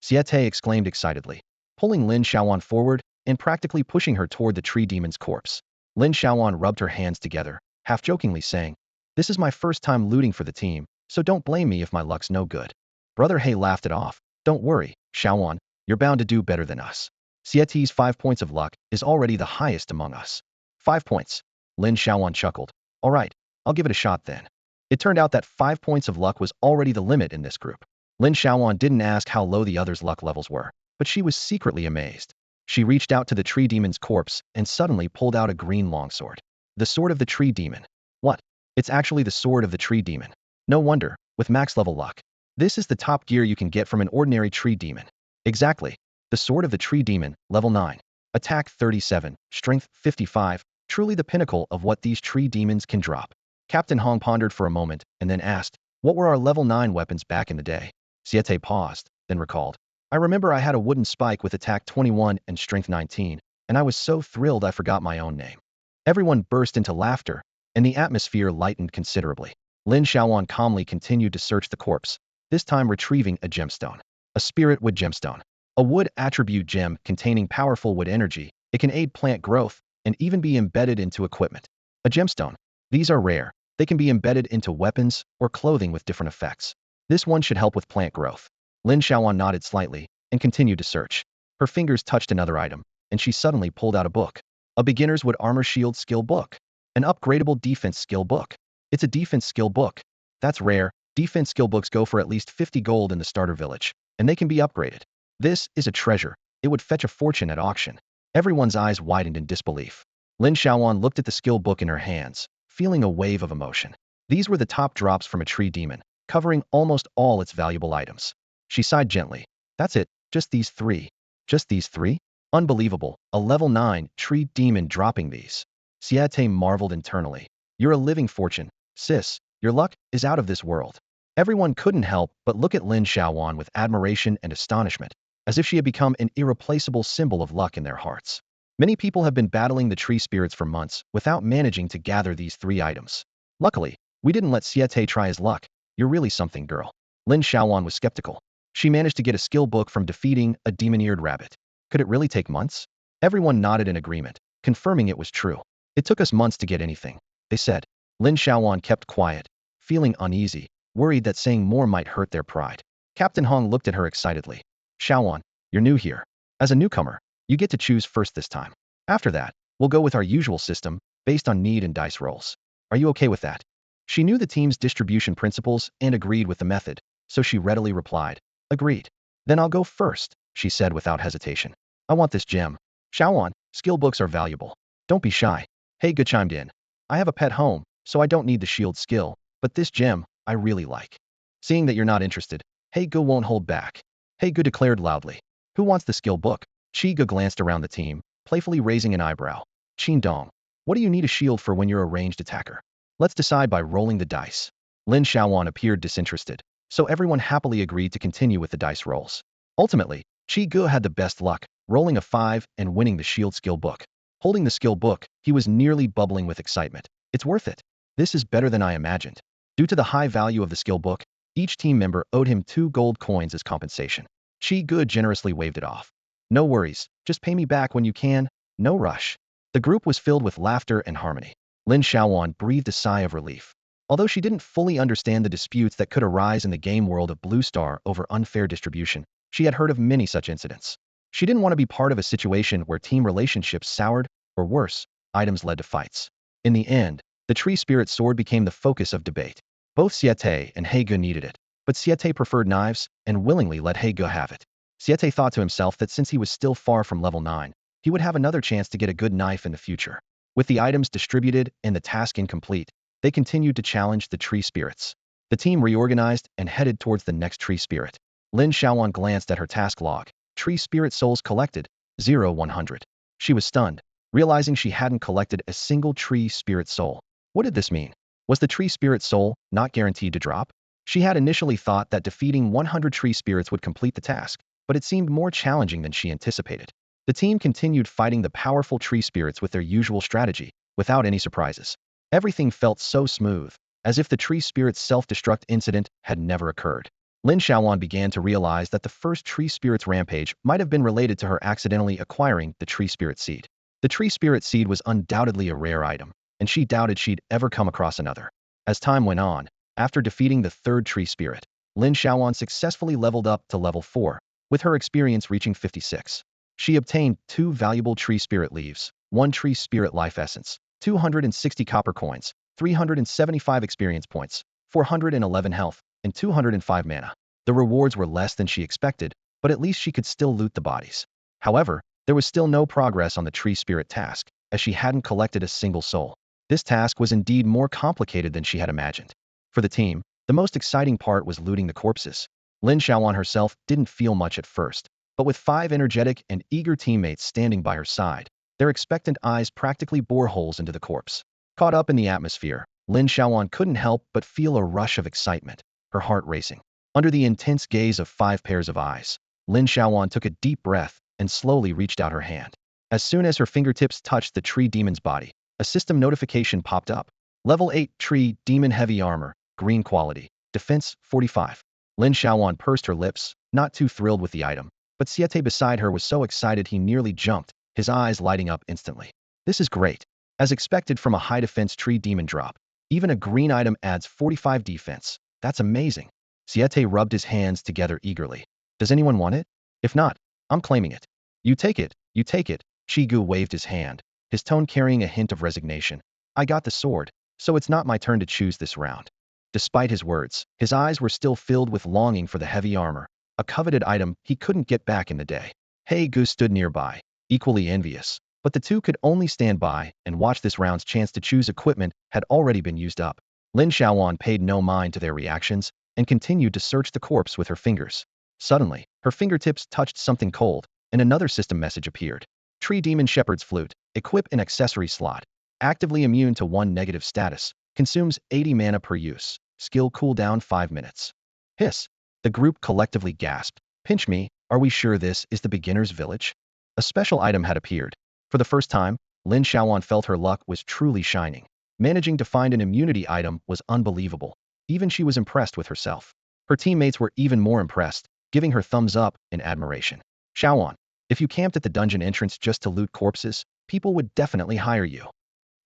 Siete exclaimed excitedly, pulling Lin Xiaoyuan forward and practically pushing her toward the tree demon's corpse. Lin Xiaoyuan rubbed her hands together, half-jokingly saying, "This is my first time looting for the team, so don't blame me if my luck's no good." Brother He laughed it off. "Don't worry, Xiaoyuan, you're bound to do better than us. Siete's 5 points of luck is already the highest among us." 5 points. Lin Xiaoyuan chuckled. "All right, I'll give it a shot then." It turned out that 5 points of luck was already the limit in this group. Lin Xiaoyuan didn't ask how low the others' luck levels were, but she was secretly amazed. She reached out to the tree demon's corpse and suddenly pulled out a green longsword. The sword of the tree demon. What? It's actually the sword of the tree demon. No wonder, with max level luck. This is the top gear you can get from an ordinary tree demon. Exactly. The sword of the tree demon, level 9. Attack 37, strength 55, truly the pinnacle of what these tree demons can drop. Captain Hong pondered for a moment and then asked, "What were our level 9 weapons back in the day?" Siete paused, then recalled, "I remember I had a wooden spike with attack 21 and strength 19, and I was so thrilled I forgot my own name." Everyone burst into laughter, and the atmosphere lightened considerably. Lin Xiaoyuan calmly continued to search the corpse, this time retrieving a gemstone. A spirit wood gemstone. A wood attribute gem containing powerful wood energy. It can aid plant growth and even be embedded into equipment. A gemstone. These are rare. They can be embedded into weapons or clothing with different effects. This one should help with plant growth. Lin Xiaoyuan nodded slightly and continued to search. Her fingers touched another item, and she suddenly pulled out a book. A beginner's wood armor shield skill book. An upgradable defense skill book. It's a defense skill book. That's rare. Defense skill books go for at least 50 gold in the starter village, and they can be upgraded. This is a treasure. It would fetch a fortune at auction. Everyone's eyes widened in disbelief. Lin Xiaoyuan looked at the skill book in her hands, feeling a wave of emotion. These were the top drops from a tree demon, covering almost all its valuable items. She sighed gently. "That's it, just these 3. Just these 3? Unbelievable, a level 9 tree demon dropping these." Siete marveled internally. "You're a living fortune, sis. Your luck is out of this world." Everyone couldn't help but look at Lin Xiaoyuan with admiration and astonishment, as if she had become an irreplaceable symbol of luck in their hearts. Many people have been battling the tree spirits for months without managing to gather these 3 items. Luckily, we didn't let Siete try his luck, You're really something, girl. Lin Xiaoyuan was skeptical. She managed to get a skill book from defeating a demon-eared rabbit. Could it really take months? Everyone nodded in agreement, confirming it was true. It took us months to get anything, they said. Lin Xiaoyuan kept quiet, feeling uneasy, worried that saying more might hurt their pride. Captain Hong looked at her excitedly. Xiaoyuan, you're new here. As a newcomer, you get to choose first this time. After that, we'll go with our usual system, based on need and dice rolls. Are you okay with that? She knew the team's distribution principles and agreed with the method, so she readily replied, agreed. Then I'll go first, she said without hesitation. I want this gem. Xiaoyuan, skill books are valuable. Don't be shy. Heiga chimed in. I have a pet home, so I don't need the shield skill, but this gem, I really like. Seeing that you're not interested, Heiga won't hold back. Heiga declared loudly. Who wants the skill book? Chiga glanced around the team, playfully raising an eyebrow. Qin Dong, what do you need a shield for when you're a ranged attacker? Let's decide by rolling the dice. Lin Xiaoyuan appeared disinterested, so everyone happily agreed to continue with the dice rolls. Ultimately, Chiga had the best luck, rolling a 5 and winning the shield skill book. Holding the skill book, he was nearly bubbling with excitement. It's worth it. This is better than I imagined. Due to the high value of the skill book, each team member owed him 2 gold coins as compensation. Chiga generously waved it off. No worries, just pay me back when you can, no rush. The group was filled with laughter and harmony. Lin Xiaoyuan breathed a sigh of relief. Although she didn't fully understand the disputes that could arise in the game world of Blue Star over unfair distribution, she had heard of many such incidents. She didn't want to be part of a situation where team relationships soured, or worse, items led to fights. In the end, the tree spirit sword became the focus of debate. Both Siete and Heiga needed it, but Siete preferred knives and willingly let Heiga have it. Siete thought to himself that since he was still far from level 9, he would have another chance to get a good knife in the future. With the items distributed and the task incomplete, they continued to challenge the tree spirits. The team reorganized and headed towards the next tree spirit. Lin Xiaoyuan glanced at her task log. Tree spirit souls collected, 0-100. She was stunned, realizing she hadn't collected a single tree spirit soul. What did this mean? Was the tree spirit soul not guaranteed to drop? She had initially thought that defeating 100 tree spirits would complete the task, but it seemed more challenging than she anticipated. The team continued fighting the powerful tree spirits with their usual strategy, without any surprises. Everything felt so smooth, as if the tree spirit's self-destruct incident had never occurred. Lin Xiaoyuan began to realize that the first tree spirit's rampage might have been related to her accidentally acquiring the tree spirit seed. The tree spirit seed was undoubtedly a rare item, and she doubted she'd ever come across another. As time went on, after defeating the third tree spirit, Lin Xiaoyuan successfully leveled up to level 4, with her experience reaching 56. She obtained 2 valuable tree spirit leaves, 1 tree spirit life essence, 260 copper coins, 375 experience points, 411 health, and 205 mana. The rewards were less than she expected, but at least she could still loot the bodies. However, there was still no progress on the tree spirit task, as she hadn't collected a single soul. This task was indeed more complicated than she had imagined. For the team, the most exciting part was looting the corpses. Lin Xiaoyuan herself didn't feel much at first, but with 5 energetic and eager teammates standing by her side, their expectant eyes practically bore holes into the corpse. Caught up in the atmosphere, Lin Xiaoyuan couldn't help but feel a rush of excitement, her heart racing. Under the intense gaze of 5 pairs of eyes, Lin Xiaoyuan took a deep breath and slowly reached out her hand. As soon as her fingertips touched the tree demon's body, a system notification popped up. Level 8 Tree Demon Heavy Armor, Green Quality, Defense 45. Lin Xiaoyuan pursed her lips, not too thrilled with the item, but Siete beside her was so excited he nearly jumped, his eyes lighting up instantly. This is great. As expected from a high defense tree demon drop, even a green item adds 45 defense. That's amazing. Siete rubbed his hands together eagerly. Does anyone want it? If not, I'm claiming it. You take it, you take it. Chigu waved his hand, his tone carrying a hint of resignation. I got the sword, so it's not my turn to choose this round. Despite his words, his eyes were still filled with longing for the heavy armor, a coveted item he couldn't get back in the day. Heigu stood nearby, equally envious, but the two could only stand by and watch this round's chance to choose equipment had already been used up. Lin Xiaoyuan paid no mind to their reactions and continued to search the corpse with her fingers. Suddenly, her fingertips touched something cold, and another system message appeared. Tree Demon Shepherd's Flute, equip an accessory slot. Actively immune to 1 negative status, consumes 80 mana per use, skill cooldown 5 minutes. Hiss. The group collectively gasped. Pinch me, are we sure this is the beginner's village? A special item had appeared. For the first time, Lin Xiaoyuan felt her luck was truly shining. Managing to find an immunity item was unbelievable. Even she was impressed with herself. Her teammates were even more impressed, giving her thumbs up in admiration. Xiaoyuan, if you camped at the dungeon entrance just to loot corpses, people would definitely hire you.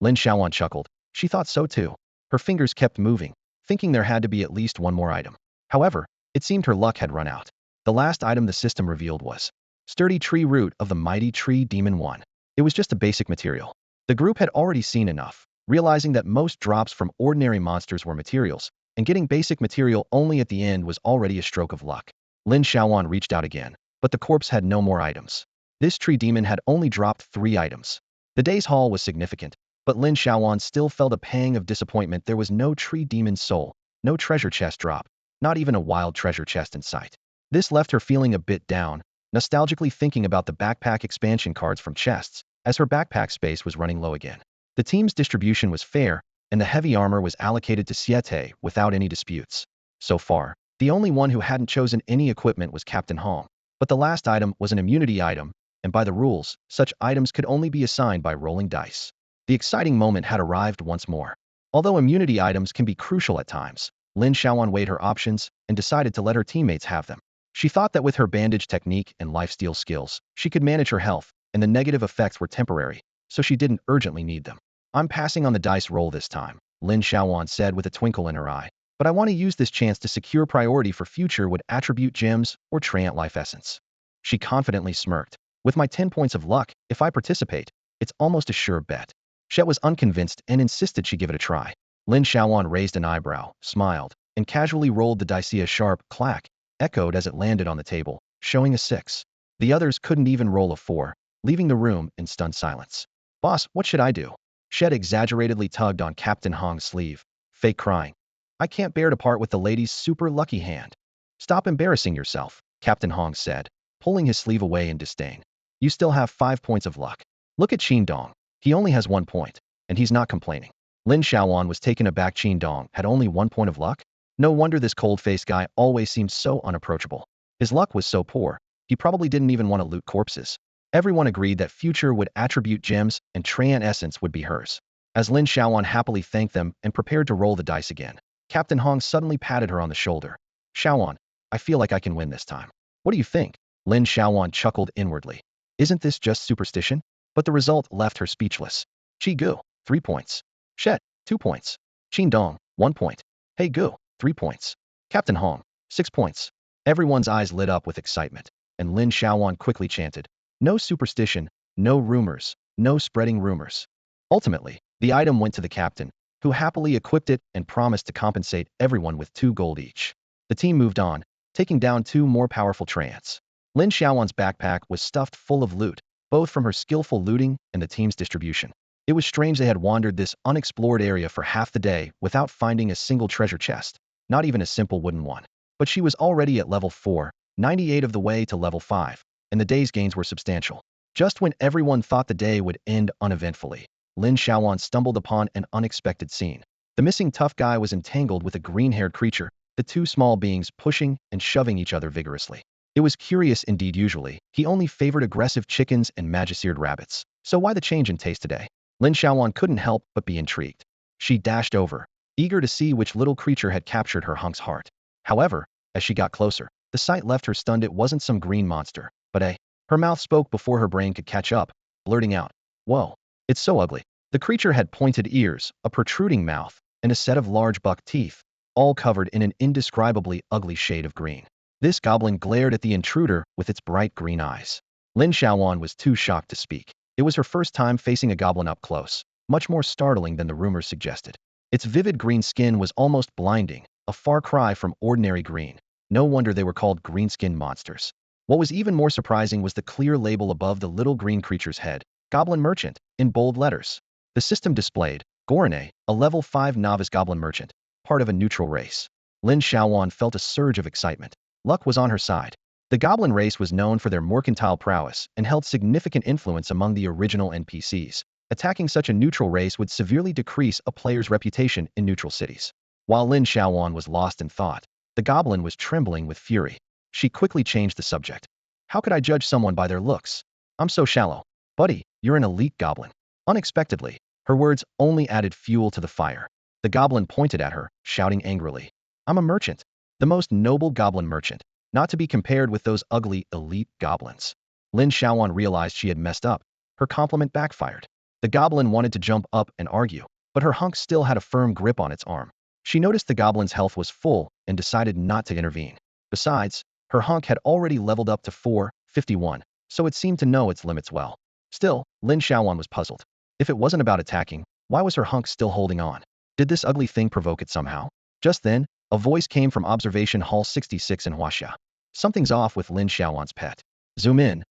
Lin Xiaoyuan chuckled. She thought so too. Her fingers kept moving, thinking there had to be at least one more item. However, it seemed her luck had run out. The last item the system revealed was sturdy tree root of the mighty tree demon 1. It was just a basic material. The group had already seen enough, realizing that most drops from ordinary monsters were materials, and getting basic material only at the end was already a stroke of luck. Lin Xiaoyuan reached out again, but the corpse had no more items. This tree demon had only dropped 3 items. The day's haul was significant, but Lin Xiaoyuan still felt a pang of disappointment. There was no tree demon's soul, no treasure chest drop, not even a wild treasure chest in sight. This left her feeling a bit down, nostalgically thinking about the backpack expansion cards from chests, as her backpack space was running low again. The team's distribution was fair, and the heavy armor was allocated to Siete without any disputes. So far, the only one who hadn't chosen any equipment was Captain Hong. But the last item was an immunity item, and by the rules, such items could only be assigned by rolling dice. The exciting moment had arrived once more. Although immunity items can be crucial at times, Lin Xiaoyuan weighed her options and decided to let her teammates have them. She thought that with her bandage technique and lifesteal skills, she could manage her health, and the negative effects were temporary, so she didn't urgently need them. I'm passing on the dice roll this time, Lin Xiaoyuan said with a twinkle in her eye. But I want to use this chance to secure priority for future would attribute gems or Treant life essence. She confidently smirked. With my 10 points of luck, if I participate, it's almost a sure bet. Shet was unconvinced and insisted she give it a try. Lin Xiaoyuan raised an eyebrow, smiled, and casually rolled the dice. A sharp clack echoed as it landed on the table, showing a 6. The others couldn't even roll a 4, leaving the room in stunned silence. Boss, what should I do? Shet exaggeratedly tugged on Captain Hong's sleeve, fake crying. I can't bear to part with the lady's super lucky hand. Stop embarrassing yourself, Captain Hong said, pulling his sleeve away in disdain. You still have 5 points of luck. Look at Qin Dong. He only has 1 point, and he's not complaining. Lin Xiaoyuan was taken aback. Qin Dong had only 1 point of luck? No wonder this cold-faced guy always seemed so unapproachable. His luck was so poor, he probably didn't even want to loot corpses. Everyone agreed that future would attribute gems and Treant essence would be hers. As Lin Xiaoyuan happily thanked them and prepared to roll the dice again, Captain Hong suddenly patted her on the shoulder. Xiaoyuan, I feel like I can win this time. What do you think? Lin Xiaoyuan chuckled inwardly. Isn't this just superstition? But the result left her speechless. Qi Gu, 3 points. Shet, 2 points. Qin Dong, 1 point. Hey Gu, 3 points. Captain Hong, 6 points. Everyone's eyes lit up with excitement, and Lin Xiaoyuan quickly chanted, no superstition, no rumors, no spreading rumors. Ultimately, the item went to the captain, who happily equipped it and promised to compensate everyone with 2 gold each. The team moved on, taking down 2 more powerful Treants. Lin Xiaoyuan's backpack was stuffed full of loot, both from her skillful looting and the team's distribution. It was strange they had wandered this unexplored area for half the day without finding a single treasure chest, not even a simple wooden one. But she was already at level 4, 98 of the way to level 5, and the day's gains were substantial. Just when everyone thought the day would end uneventfully, Lin Xiaoyuan stumbled upon an unexpected scene. The missing tough guy was entangled with a green-haired creature, the 2 small beings pushing and shoving each other vigorously. It was curious indeed. Usually, he only favored aggressive chickens and magiseared rabbits, so why the change in taste today? Lin Xiaoyuan couldn't help but be intrigued. She dashed over, eager to see which little creature had captured her hunk's heart. However, as she got closer, the sight left her stunned. It wasn't some green monster, but her mouth spoke before her brain could catch up, blurting out, whoa, it's so ugly. The creature had pointed ears, a protruding mouth, and a set of large buck teeth, all covered in an indescribably ugly shade of green. This goblin glared at the intruder with its bright green eyes. Lin Xiaoyuan was too shocked to speak. It was her first time facing a goblin up close, much more startling than the rumors suggested. Its vivid green skin was almost blinding, a far cry from ordinary green. No wonder they were called green-skinned monsters. What was even more surprising was the clear label above the little green creature's head, Goblin Merchant, in bold letters. The system displayed, Gorine, a level 5 novice goblin merchant, part of a neutral race. Lin Xiaoyuan felt a surge of excitement. Luck was on her side. The goblin race was known for their mercantile prowess and held significant influence among the original NPCs. Attacking such a neutral race would severely decrease a player's reputation in neutral cities. While Lin Xiaoyuan was lost in thought, the goblin was trembling with fury. She quickly changed the subject. How could I judge someone by their looks? I'm so shallow. Buddy, you're an elite goblin. Unexpectedly, her words only added fuel to the fire. The goblin pointed at her, shouting angrily. I'm a merchant. The most noble goblin merchant, not to be compared with those ugly, elite goblins. Lin Xiaoyuan realized she had messed up. Her compliment backfired. The goblin wanted to jump up and argue, but her hunk still had a firm grip on its arm. She noticed the goblin's health was full and decided not to intervene. Besides, her hunk had already leveled up to 451, so it seemed to know its limits well. Still, Lin Xiaoyuan was puzzled. If it wasn't about attacking, why was her hunk still holding on? Did this ugly thing provoke it somehow? Just then, a voice came from Observation Hall 66 in Hasha. Something's off with Lin Xiaoyuan's pet. Zoom in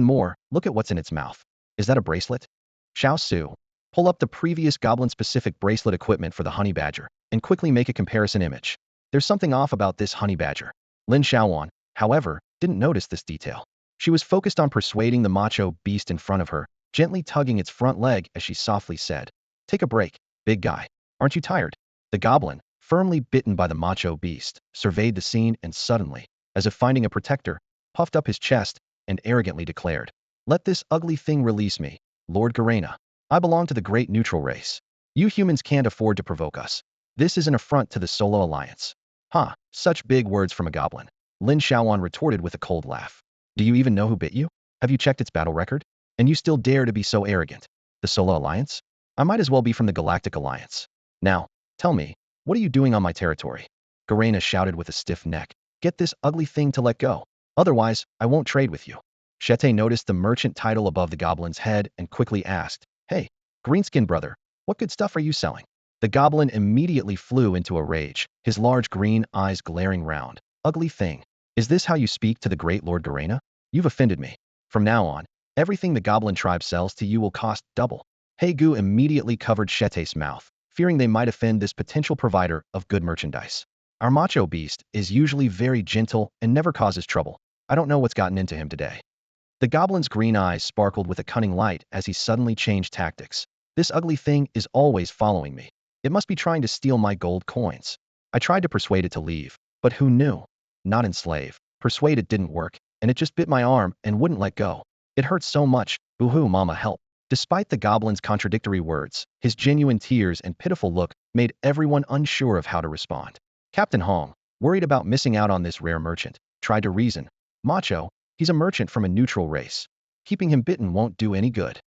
more, look at what's in its mouth. Is that a bracelet? Xiao Su, pull up the previous goblin-specific bracelet equipment for the honey badger, and quickly make a comparison image. There's something off about this honey badger. Lin Xiaoyuan, however, didn't notice this detail. She was focused on persuading the macho beast in front of her, gently tugging its front leg as she softly said, "Take a break, big guy. Aren't you tired?" The goblin, firmly bitten by the macho beast, surveyed the scene and suddenly, as if finding a protector, puffed up his chest and arrogantly declared, "Let this ugly thing release me, Lord Garena. I belong to the great neutral race. You humans can't afford to provoke us. This is an affront to the Solo Alliance." "Huh, such big words from a goblin," Lin Xiaoyuan retorted with a cold laugh. "Do you even know who bit you? Have you checked its battle record? And you still dare to be so arrogant? The Solo Alliance? I might as well be from the Galactic Alliance. Now, tell me, what are you doing on my territory?" Garena shouted with a stiff neck. "Get this ugly thing to let go. Otherwise, I won't trade with you." Shete noticed the merchant title above the goblin's head and quickly asked, "Hey, Greenskin brother, what good stuff are you selling?" The goblin immediately flew into a rage, his large green eyes glaring round. "Ugly thing. Is this how you speak to the great Lord Garena? You've offended me. From now on, everything the goblin tribe sells to you will cost double." Gu immediately covered Shete's mouth, fearing they might offend this potential provider of good merchandise. "Our macho beast is usually very gentle and never causes trouble. I don't know what's gotten into him today." The goblin's green eyes sparkled with a cunning light as he suddenly changed tactics. "This ugly thing is always following me. It must be trying to steal my gold coins. I tried to persuade it to leave, but who knew? Not enslave. Persuade it didn't work, and it just bit my arm and wouldn't let go. It hurts so much. Boo-hoo, mama, help." Despite the goblin's contradictory words, his genuine tears and pitiful look made everyone unsure of how to respond. Captain Hong, worried about missing out on this rare merchant, tried to reason. "Macho, he's a merchant from a neutral race. Keeping him bitten won't do any good."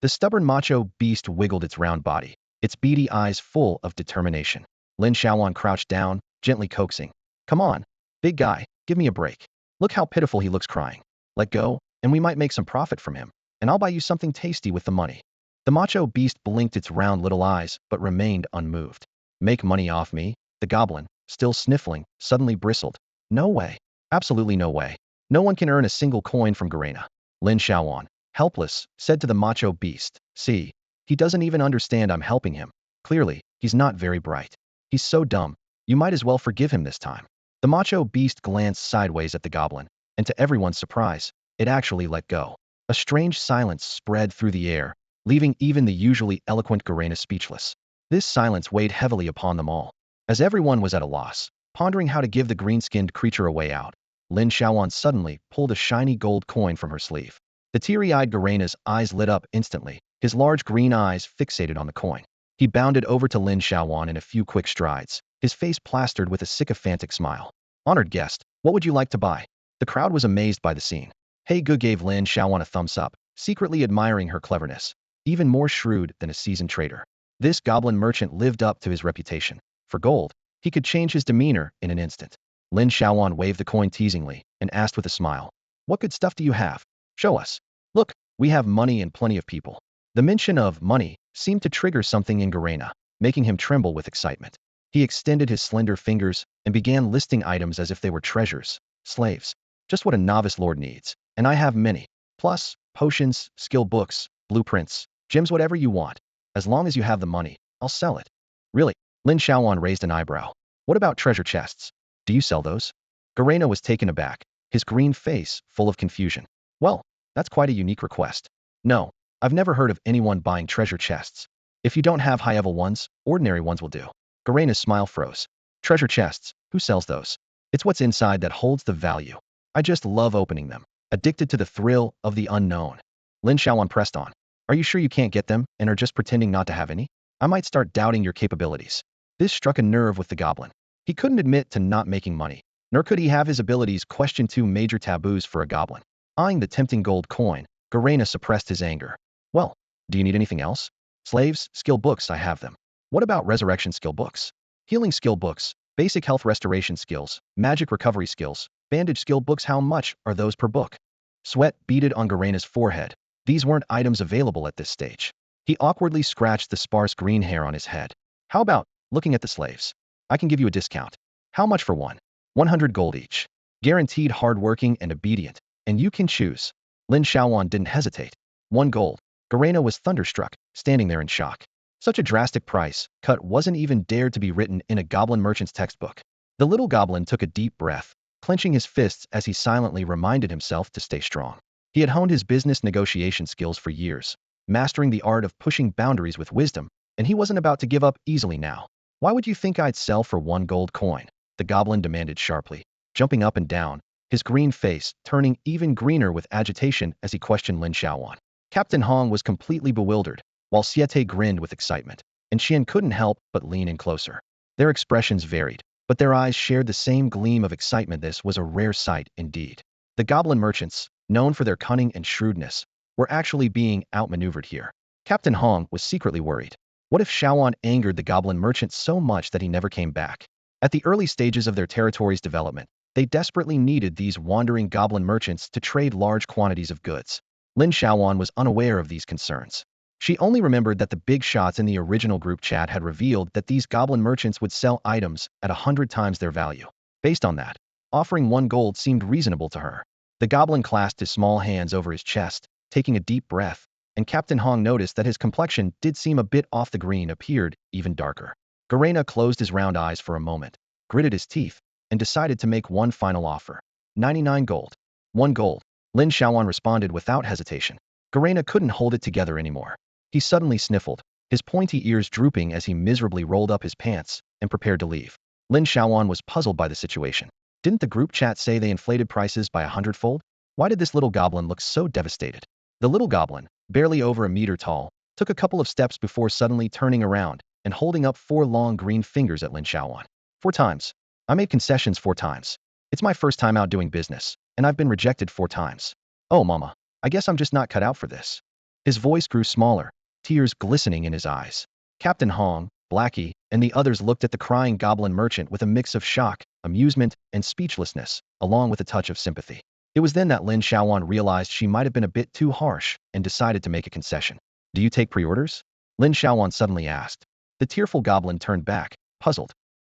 The stubborn macho beast wiggled its round body, its beady eyes full of determination. Lin Xiaoyuan crouched down, gently coaxing. "Come on, big guy, give me a break. Look how pitiful he looks crying. Let go, and we might make some profit from him, and I'll buy you something tasty with the money." The macho beast blinked its round little eyes, but remained unmoved. "Make money off me?" The goblin, still sniffling, suddenly bristled. "No way. Absolutely no way. No one can earn a single coin from Garena." Lin Xiaoyuan, helpless, said to the macho beast, "See, he doesn't even understand I'm helping him. Clearly, he's not very bright. He's so dumb, you might as well forgive him this time." The macho beast glanced sideways at the goblin, and to everyone's surprise, it actually let go. A strange silence spread through the air, leaving even the usually eloquent Garena speechless. This silence weighed heavily upon them all. As everyone was at a loss, pondering how to give the green-skinned creature a way out, Lin Xiaoyuan suddenly pulled a shiny gold coin from her sleeve. The teary-eyed Garena's eyes lit up instantly, his large green eyes fixated on the coin. He bounded over to Lin Xiaoyuan in a few quick strides, his face plastered with a sycophantic smile. "Honored guest, what would you like to buy?" The crowd was amazed by the scene. Gu gave Lin Xiaoyuan a thumbs up, secretly admiring her cleverness, even more shrewd than a seasoned trader. This goblin merchant lived up to his reputation. For gold, he could change his demeanor in an instant. Lin Xiaoyuan waved the coin teasingly and asked with a smile, "What good stuff do you have? Show us." "Look, we have money and plenty of people." The mention of money seemed to trigger something in Garena, making him tremble with excitement. He extended his slender fingers and began listing items as if they were treasures. "Slaves. Just what a novice lord needs. And I have many. Plus, potions, skill books, blueprints, gems, whatever you want. As long as you have the money, I'll sell it." "Really?" Lin Xiaoyuan raised an eyebrow. "What about treasure chests? Do you sell those?" Garena was taken aback, his green face full of confusion. "Well, that's quite a unique request. No, I've never heard of anyone buying treasure chests. If you don't have high-level ones, ordinary ones will do." Garena's smile froze. "Treasure chests, who sells those? It's what's inside that holds the value. I just love opening them, addicted to the thrill of the unknown." Lin Xiaoyuan pressed on. "Are you sure you can't get them and are just pretending not to have any? I might start doubting your capabilities." This struck a nerve with the goblin. He couldn't admit to not making money, nor could he have his abilities question two major taboos for a goblin. Eyeing the tempting gold coin, Garena suppressed his anger. Well, do you need anything else? Slaves, skill books, I have them. What about resurrection skill books? Healing skill books, basic health restoration skills, magic recovery skills, bandage skill books, how much are those per book? Sweat beaded on Garena's forehead. These weren't items available at this stage. He awkwardly scratched the sparse green hair on his head. How about looking at the slaves? I can give you a discount. How much for one? 100 gold each. Guaranteed hardworking and obedient. And you can choose. Lin Xiaoyuan didn't hesitate. 1 gold. Garena was thunderstruck, standing there in shock. Such a drastic price cut wasn't even dared to be written in a goblin merchant's textbook. The little goblin took a deep breath, clenching his fists as he silently reminded himself to stay strong. He had honed his business negotiation skills for years, mastering the art of pushing boundaries with wisdom, and he wasn't about to give up easily now. Why would you think I'd sell for 1 gold coin? The goblin demanded sharply, jumping up and down, his green face turning even greener with agitation as he questioned Lin Xiaoyuan. Captain Hong was completely bewildered, while Siete grinned with excitement, and Xian couldn't help but lean in closer. Their expressions varied, but their eyes shared the same gleam of excitement. This was a rare sight indeed. The goblin merchants, known for their cunning and shrewdness, were actually being outmaneuvered here. Captain Hong was secretly worried. What if Xiaoyuan angered the goblin merchant so much that he never came back? At the early stages of their territory's development, they desperately needed these wandering goblin merchants to trade large quantities of goods. Lin Xiaoyuan was unaware of these concerns. She only remembered that the big shots in the original group chat had revealed that these goblin merchants would sell items at 100 times their value. Based on that, offering 1 gold seemed reasonable to her. The goblin clasped his small hands over his chest, taking a deep breath, and Captain Hong noticed that his complexion did seem a bit off the green, appeared even darker. Garena closed his round eyes for a moment, gritted his teeth, and decided to make one final offer. 99 gold. 1 gold. Lin Xiaoyuan responded without hesitation. Garena couldn't hold it together anymore. He suddenly sniffled, his pointy ears drooping as he miserably rolled up his pants and prepared to leave. Lin Xiaoyuan was puzzled by the situation. Didn't the group chat say they inflated prices by 100-fold? Why did this little goblin look so devastated? The little goblin, barely over a meter tall, took a couple of steps before suddenly turning around and holding up 4 long green fingers at Lin Xiaoyuan. 4 times. I made concessions 4 times. It's my first time out doing business, and I've been rejected 4 times. Oh mama, I guess I'm just not cut out for this. His voice grew smaller, tears glistening in his eyes. Captain Hong, Blackie, and the others looked at the crying goblin merchant with a mix of shock, amusement, and speechlessness, along with a touch of sympathy. It was then that Lin Xiaoyuan realized she might have been a bit too harsh and decided to make a concession. Do you take pre-orders? Lin Xiaoyuan suddenly asked. The tearful goblin turned back, puzzled.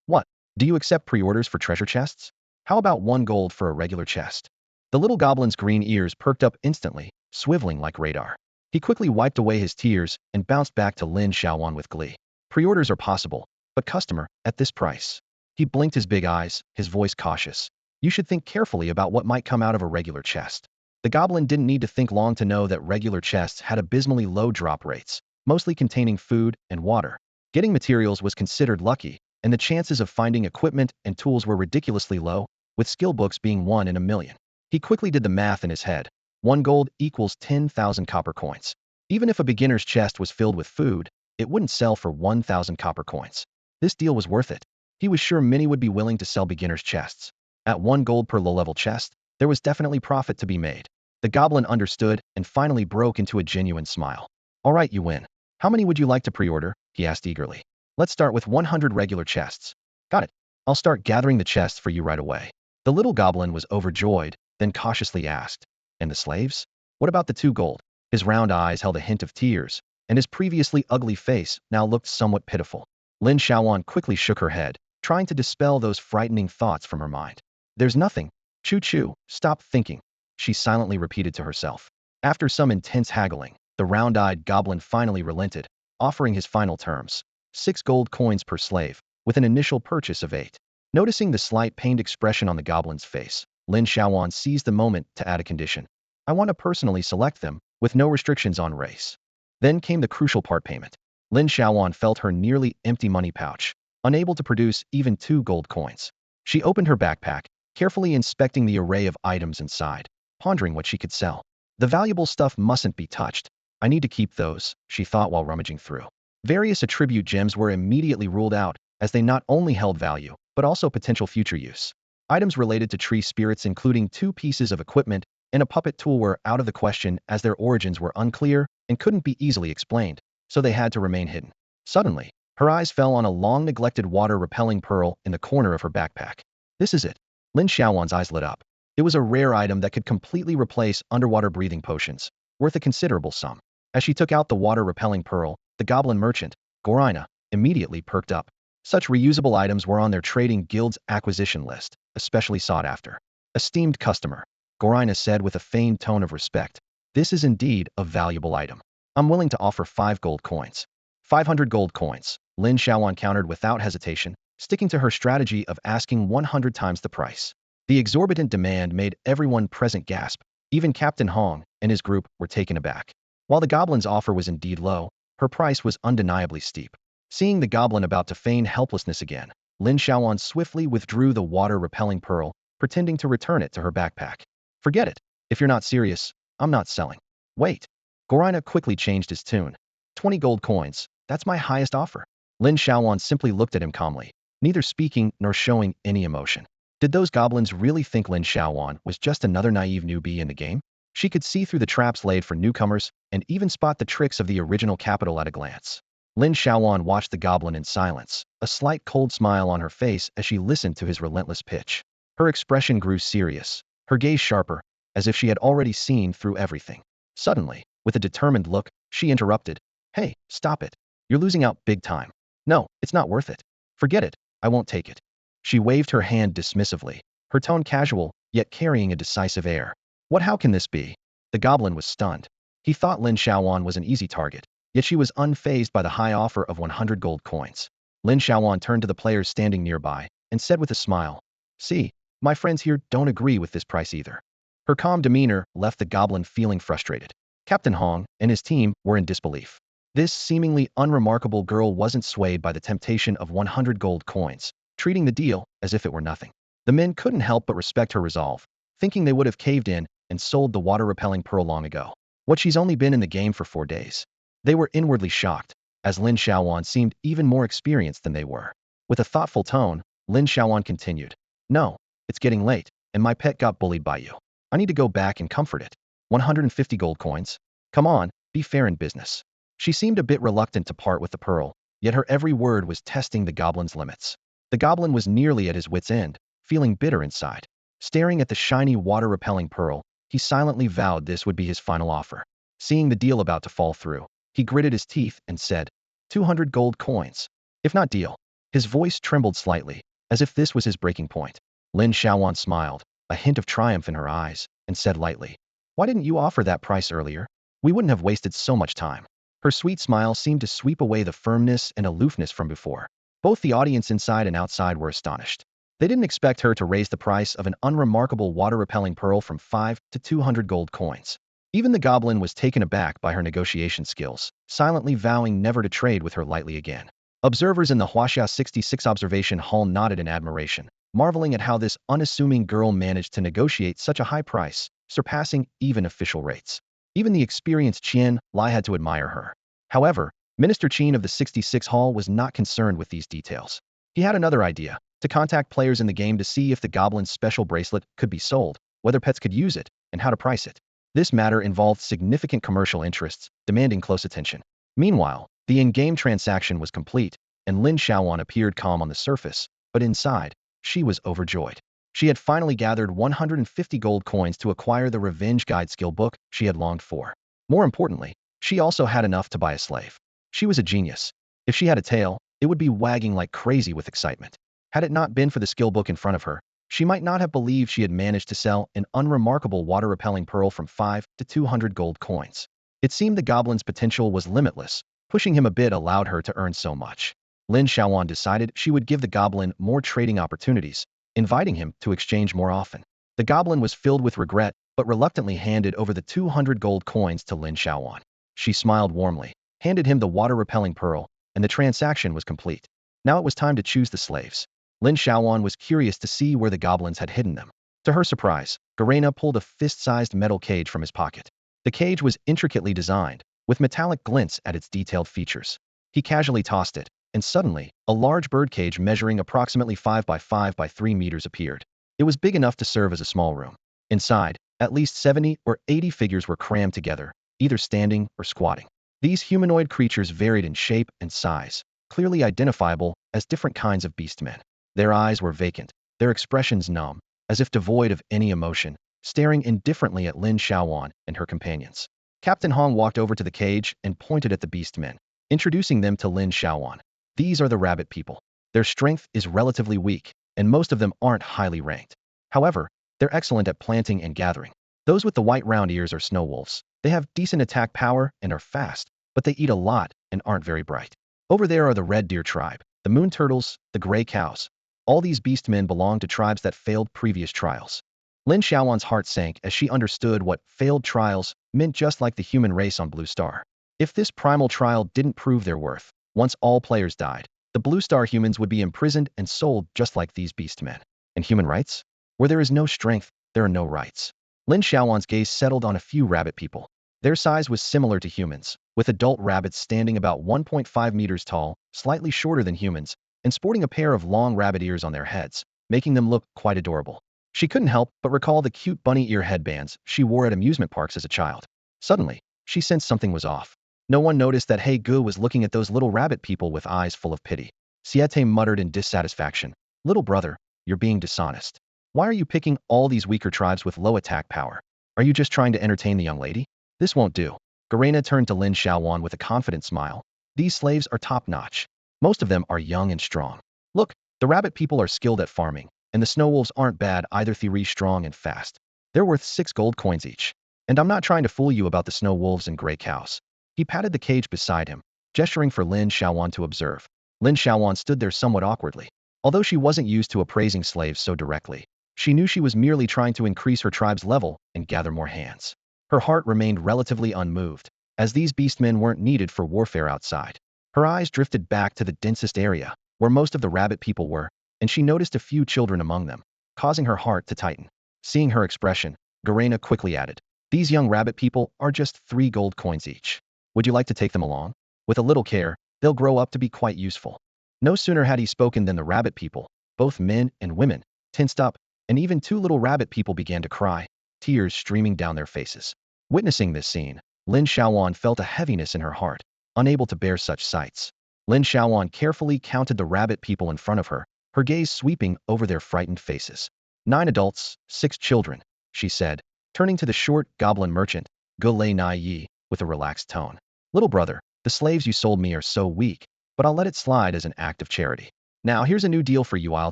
What? Do you accept pre-orders for treasure chests? How about 1 gold for a regular chest? The little goblin's green ears perked up instantly, swiveling like radar. He quickly wiped away his tears and bounced back to Lin Xiaoyuan with glee. Pre-orders are possible, but customer, at this price. He blinked his big eyes, his voice cautious. You should think carefully about what might come out of a regular chest. The goblin didn't need to think long to know that regular chests had abysmally low drop rates, mostly containing food and water. Getting materials was considered lucky, and the chances of finding equipment and tools were ridiculously low, with skill books being 1 in a million. He quickly did the math in his head. 1 gold equals 10,000 copper coins. Even if a beginner's chest was filled with food, it wouldn't sell for 1,000 copper coins. This deal was worth it. He was sure many would be willing to sell beginner's chests. At 1 gold per low-level chest, there was definitely profit to be made. The goblin understood and finally broke into a genuine smile. All right, you win. How many would you like to pre-order? He asked eagerly. Let's start with 100 regular chests. Got it. I'll start gathering the chests for you right away. The little goblin was overjoyed, then cautiously asked, and the slaves? What about the 2 gold? His round eyes held a hint of tears, and his previously ugly face now looked somewhat pitiful. Lin Xiaoyuan quickly shook her head, trying to dispel those frightening thoughts from her mind. There's nothing. Choo-choo, stop thinking, she silently repeated to herself. After some intense haggling, the round-eyed goblin finally relented, offering his final terms. 6 gold coins per slave, with an initial purchase of 8. Noticing the slight pained expression on the goblin's face, Lin Xiaoyuan seized the moment to add a condition. I want to personally select them, with no restrictions on race. Then came the crucial part: payment. Lin Xiaoyuan felt her nearly empty money pouch, unable to produce even 2 gold coins. She opened her backpack, carefully inspecting the array of items inside, pondering what she could sell. The valuable stuff mustn't be touched. I need to keep those, she thought while rummaging through. Various attribute gems were immediately ruled out, as they not only held value, but also potential future use. Items related to tree spirits, including 2 pieces of equipment and a puppet tool, were out of the question as their origins were unclear and couldn't be easily explained, so they had to remain hidden. Suddenly, her eyes fell on a long-neglected water-repelling pearl in the corner of her backpack. This is it. Lin Xiaoyuan's eyes lit up. It was a rare item that could completely replace underwater breathing potions, worth a considerable sum. As she took out the water-repelling pearl, the goblin merchant, Gorina, immediately perked up. Such reusable items were on their trading guild's acquisition list, especially sought after. Esteemed customer, Gorina said with a feigned tone of respect, this is indeed a valuable item. I'm willing to offer 5 gold coins. 500 gold coins, Lin Xiaoyuan countered without hesitation, sticking to her strategy of asking 100 times the price. The exorbitant demand made everyone present gasp. Even Captain Hong and his group were taken aback. While the goblin's offer was indeed low, her price was undeniably steep. Seeing the goblin about to feign helplessness again, Lin Xiaoyuan swiftly withdrew the water-repelling pearl, pretending to return it to her backpack. Forget it. If you're not serious, I'm not selling. Wait. Gorina quickly changed his tune. 20 gold coins. That's my highest offer. Lin Xiaoyuan simply looked at him calmly, neither speaking nor showing any emotion. Did those goblins really think Lin Xiaoyuan was just another naive newbie in the game? She could see through the traps laid for newcomers and even spot the tricks of the original capital at a glance. Lin Xiaoyuan watched the goblin in silence, a slight cold smile on her face as she listened to his relentless pitch. Her expression grew serious, her gaze sharper, as if she had already seen through everything. Suddenly, with a determined look, she interrupted. Hey, stop it. You're losing out big time. No, it's not worth it. Forget it. I won't take it. She waved her hand dismissively, her tone casual, yet carrying a decisive air. What? How can this be? The goblin was stunned. He thought Lin Xiaoyuan was an easy target, yet she was unfazed by the high offer of 100 gold coins. Lin Xiaoyuan turned to the players standing nearby and said with a smile, see, my friends here don't agree with this price either. Her calm demeanor left the goblin feeling frustrated. Captain Hong and his team were in disbelief. This seemingly unremarkable girl wasn't swayed by the temptation of 100 gold coins, treating the deal as if it were nothing. The men couldn't help but respect her resolve, thinking they would have caved in and sold the water-repelling pearl long ago. What, she's only been in the game for 4 days. They were inwardly shocked, as Lin Xiaoyuan seemed even more experienced than they were. With a thoughtful tone, Lin Xiaoyuan continued, no, it's getting late, and my pet got bullied by you. I need to go back and comfort it. 150 gold coins? Come on, be fair in business. She seemed a bit reluctant to part with the pearl, yet her every word was testing the goblin's limits. The goblin was nearly at his wit's end, feeling bitter inside. Staring at the shiny water-repelling pearl, he silently vowed this would be his final offer. Seeing the deal about to fall through, he gritted his teeth and said, 200 gold coins. If not, deal. His voice trembled slightly, as if this was his breaking point. Lin Xiaoyuan smiled, a hint of triumph in her eyes, and said lightly, why didn't you offer that price earlier? We wouldn't have wasted so much time. Her sweet smile seemed to sweep away the firmness and aloofness from before. Both the audience inside and outside were astonished. They didn't expect her to raise the price of an unremarkable water-repelling pearl from 5 to 200 gold coins. Even the goblin was taken aback by her negotiation skills, silently vowing never to trade with her lightly again. Observers in the Hasha 66 observation hall nodded in admiration, marveling at how this unassuming girl managed to negotiate such a high price, surpassing even official rates. Even the experienced Qian Lai had to admire her. However, Minister Qin of the 66 Hall was not concerned with these details. He had another idea, to contact players in the game to see if the goblin's special bracelet could be sold, whether pets could use it, and how to price it. This matter involved significant commercial interests, demanding close attention. Meanwhile, the in-game transaction was complete, and Lin Xiaoyuan appeared calm on the surface, but inside, she was overjoyed. She had finally gathered 150 gold coins to acquire the Revenge Guide skill book she had longed for. More importantly, she also had enough to buy a slave. She was a genius. If she had a tail, it would be wagging like crazy with excitement. Had it not been for the skill book in front of her, she might not have believed she had managed to sell an unremarkable water-repelling pearl from 5 to 200 gold coins. It seemed the goblin's potential was limitless. Pushing him a bit allowed her to earn so much. Lin Xiaoyuan decided she would give the goblin more trading opportunities, inviting him to exchange more often. The goblin was filled with regret, but reluctantly handed over the 200 gold coins to Lin Xiaoyuan. She smiled warmly, handed him the water-repelling pearl, and the transaction was complete. Now it was time to choose the slaves. Lin Xiaoyuan was curious to see where the goblins had hidden them. To her surprise, Garena pulled a fist-sized metal cage from his pocket. The cage was intricately designed, with metallic glints at its detailed features. He casually tossed it, and suddenly, a large birdcage measuring approximately 5 by 5 by 3 meters appeared. It was big enough to serve as a small room. Inside, at least 70 or 80 figures were crammed together, either standing or squatting. These humanoid creatures varied in shape and size, clearly identifiable as different kinds of beastmen. Their eyes were vacant, their expressions numb, as if devoid of any emotion, staring indifferently at Lin Xiaoyuan and her companions. Captain Hong walked over to the cage and pointed at the beastmen, introducing them to Lin Xiaoyuan. These are the rabbit people. Their strength is relatively weak, and most of them aren't highly ranked. However, they're excellent at planting and gathering. Those with the white round ears are snow wolves. They have decent attack power and are fast, but they eat a lot and aren't very bright. Over there are the red deer tribe, the moon turtles, the gray cows. All these beastmen belong to tribes that failed previous trials. Lin Xiaoyuan's heart sank as she understood what failed trials meant, just like the human race on Blue Star. If this primal trial didn't prove their worth, once all players died, the Blue Star humans would be imprisoned and sold just like these beastmen. And human rights? Where there is no strength, there are no rights. Lin Xiaoyuan's gaze settled on a few rabbit people. Their size was similar to humans, with adult rabbits standing about 1.5 meters tall, slightly shorter than humans, and sporting a pair of long rabbit ears on their heads, making them look quite adorable. She couldn't help but recall the cute bunny ear headbands she wore at amusement parks as a child. Suddenly, she sensed something was off. No one noticed that He Gu was looking at those little rabbit people with eyes full of pity. Siete muttered in dissatisfaction, "Little brother, you're being dishonest. Why are you picking all these weaker tribes with low attack power? Are you just trying to entertain the young lady? This won't do." Garena turned to Lin Xiaoyuan with a confident smile. "These slaves are top-notch. Most of them are young and strong. Look, the rabbit people are skilled at farming, and the snow wolves aren't bad either. They're strong and fast. They're worth 6 gold coins each. And I'm not trying to fool you about the snow wolves and gray cows." He patted the cage beside him, gesturing for Lin Xiaoyuan to observe. Lin Xiaoyuan stood there somewhat awkwardly. Although she wasn't used to appraising slaves so directly, she knew she was merely trying to increase her tribe's level and gather more hands. Her heart remained relatively unmoved, as these beastmen weren't needed for warfare outside. Her eyes drifted back to the densest area, where most of the rabbit people were, and she noticed a few children among them, causing her heart to tighten. Seeing her expression, Garena quickly added, "These young rabbit people are just 3 gold coins each. Would you like to take them along? With a little care, they'll grow up to be quite useful." No sooner had he spoken than the rabbit people, both men and women, tensed up, and even 2 little rabbit people began to cry, tears streaming down their faces. Witnessing this scene, Lin Xiaoyuan felt a heaviness in her heart, unable to bear such sights. Lin Xiaoyuan carefully counted the rabbit people in front of her, her gaze sweeping over their frightened faces. 9 adults, 6 children, she said, turning to the short goblin merchant, Gu Lei Nai Yi, with a relaxed tone. "Little brother, the slaves you sold me are so weak, but I'll let it slide as an act of charity. Now here's a new deal for you. I'll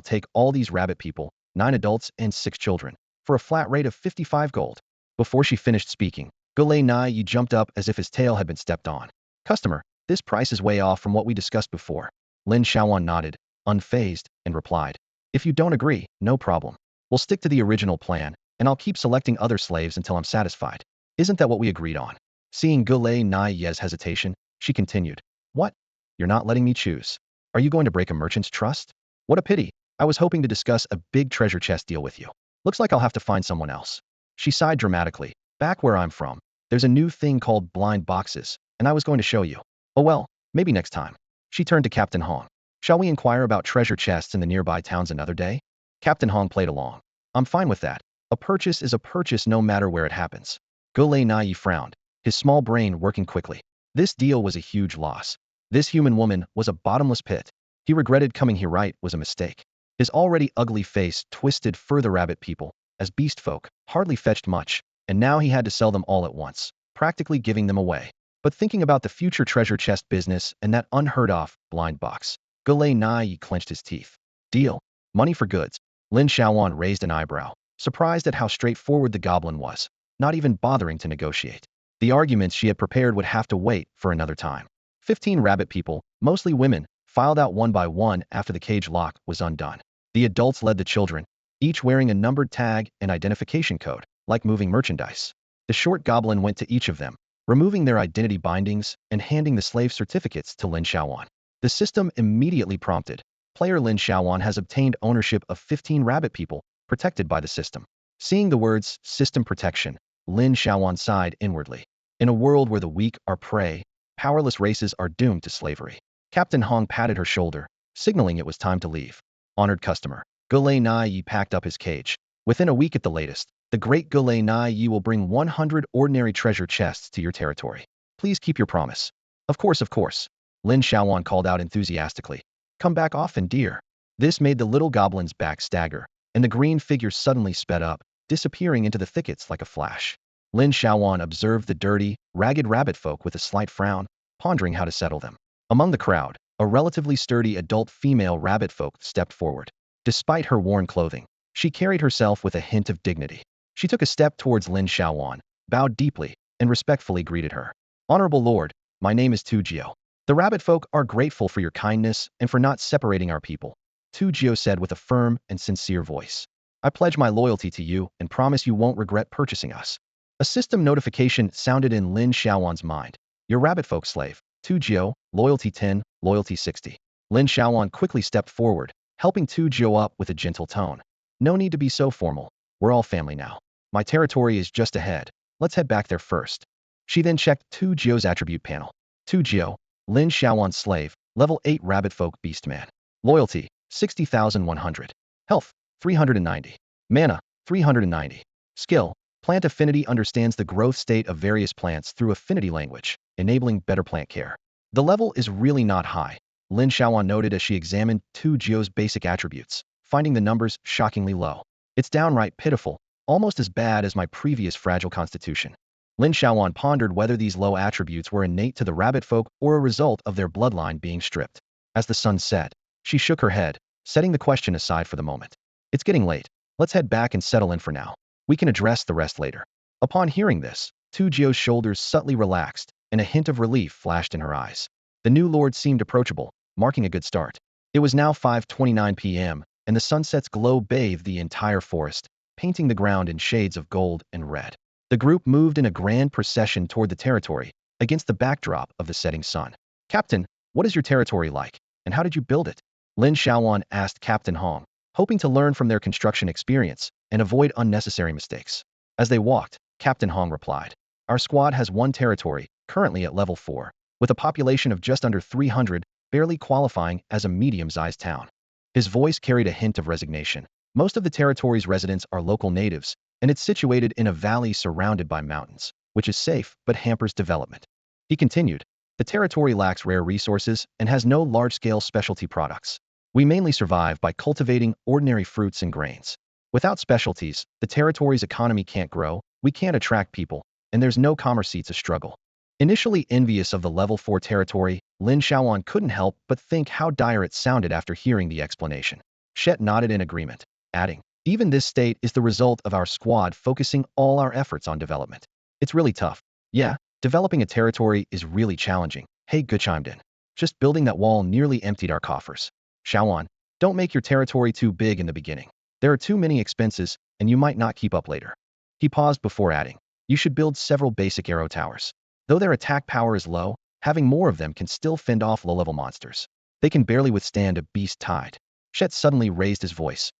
take all these rabbit people, 9 adults and 6 children, for a flat rate of 55 gold. Before she finished speaking, Gu Lei Nai Yi jumped up as if his tail had been stepped on. "Customer, this price is way off from what we discussed before." Lin Xiaoyuan nodded, unfazed, and replied, "If you don't agree, no problem. We'll stick to the original plan, and I'll keep selecting other slaves until I'm satisfied. Isn't that what we agreed on?" Seeing Gu Lei Nai Yi's hesitation, she continued, "What? You're not letting me choose? Are you going to break a merchant's trust? What a pity. I was hoping to discuss a big treasure chest deal with you. Looks like I'll have to find someone else." She sighed dramatically. "Back where I'm from, there's a new thing called blind boxes, and I was going to show you. Oh well, maybe next time." She turned to Captain Hong. "Shall we inquire about treasure chests in the nearby towns another day?" Captain Hong played along. "I'm fine with that. A purchase is a purchase no matter where it happens." Gu Lei Nai frowned, his small brain working quickly. This deal was a huge loss. This human woman was a bottomless pit. He regretted coming here. Right was a mistake. His already ugly face twisted further. Rabbit people, as beast folk, hardly fetched much, and now he had to sell them all at once, practically giving them away. But thinking about the future treasure chest business and that unheard-of blind box, Gu Lei Nai clenched his teeth. "Deal. Money for goods." Lin Xiaoyuan raised an eyebrow, surprised at how straightforward the goblin was, not even bothering to negotiate. The arguments she had prepared would have to wait for another time. 15 rabbit people, mostly women, filed out one by one after the cage lock was undone. The adults led the children, each wearing a numbered tag and identification code, like moving merchandise. The short goblin went to each of them, removing their identity bindings and handing the slave certificates to Lin Xiaoyuan. The system immediately prompted, "Player Lin Xiaoyuan has obtained ownership of 15 rabbit people, protected by the system." Seeing the words, "system protection," Lin Xiaoyuan sighed inwardly. In a world where the weak are prey, powerless races are doomed to slavery. Captain Hong patted her shoulder, signaling it was time to leave. Honored customer. Gulei Nai Yi packed up his cage. Within a week at the latest, the great Gulei Nai Yi will bring 100 ordinary treasure chests to your territory. Please keep your promise. Of course, of course. Lin Xiaoyuan called out enthusiastically. Come back often, dear. This made the little goblin's back stagger, and the green figure suddenly sped up, disappearing into the thickets like a flash. Lin Xiaoyuan observed the dirty, ragged rabbit folk with a slight frown, pondering how to settle them. Among the crowd, a relatively sturdy adult female rabbit folk stepped forward. Despite her worn clothing, she carried herself with a hint of dignity. She took a step towards Lin Xiaoyuan, bowed deeply, and respectfully greeted her. Honorable Lord, my name is Tu Jiao. The rabbit folk are grateful for your kindness and for not separating our people, Tu Jiao said with a firm and sincere voice. I pledge my loyalty to you and promise you won't regret purchasing us. A system notification sounded in Lin Xiaoyuan's mind. Your rabbit folk slave, Tu Jiao, loyalty 10, loyalty 60. Lin Xiaoyuan quickly stepped forward, helping Tu Jiao up with a gentle tone. No need to be so formal. We're all family now. My territory is just ahead. Let's head back there first. She then checked Tu Jiao's attribute panel. Tu Jiao, Lin Xiaoyuan's slave, level 8 rabbit folk beastman. Loyalty, 60,100. Health, 390. Mana, 390. Skill, plant affinity understands the growth state of various plants through affinity language, enabling better plant care. The level is really not high, Lin Xiaoyuan noted as she examined Tu Jiao's basic attributes, finding the numbers shockingly low. It's downright pitiful, almost as bad as my previous fragile constitution. Lin Xiaoyuan pondered whether these low attributes were innate to the rabbit folk or a result of their bloodline being stripped. As the sun set, she shook her head, setting the question aside for the moment. It's getting late. Let's head back and settle in for now. We can address the rest later. Upon hearing this, Tu Jiao's shoulders subtly relaxed, and a hint of relief flashed in her eyes. The new lord seemed approachable, marking a good start. It was now 5:29 p.m., and the sunset's glow bathed the entire forest, painting the ground in shades of gold and red. The group moved in a grand procession toward the territory, against the backdrop of the setting sun. Captain, what is your territory like, and how did you build it? Lin Xiaoyuan asked Captain Hong, hoping to learn from their construction experience and avoid unnecessary mistakes. As they walked, Captain Hong replied, Our squad has one territory, currently at level 4, with a population of just under 300, barely qualifying as a medium-sized town. His voice carried a hint of resignation. Most of the territory's residents are local natives, and it's situated in a valley surrounded by mountains, which is safe but hampers development. He continued, The territory lacks rare resources and has no large-scale specialty products. We mainly survive by cultivating ordinary fruits and grains. Without specialties, the territory's economy can't grow, we can't attract people, and there's no commerce to struggle. Initially envious of the level 4 territory, Lin Xiaoyuan couldn't help but think how dire it sounded after hearing the explanation. Shet nodded in agreement, adding, Even this state is the result of our squad focusing all our efforts on development. It's really tough. Yeah, developing a territory is really challenging. Hey, Gu chimed in. Just building that wall nearly emptied our coffers. Xiaoyuan, don't make your territory too big in the beginning. There are too many expenses, and you might not keep up later. He paused before adding, You should build several basic arrow towers. Though their attack power is low, having more of them can still fend off low-level monsters. They can barely withstand a beast tide. Shet suddenly raised his voice.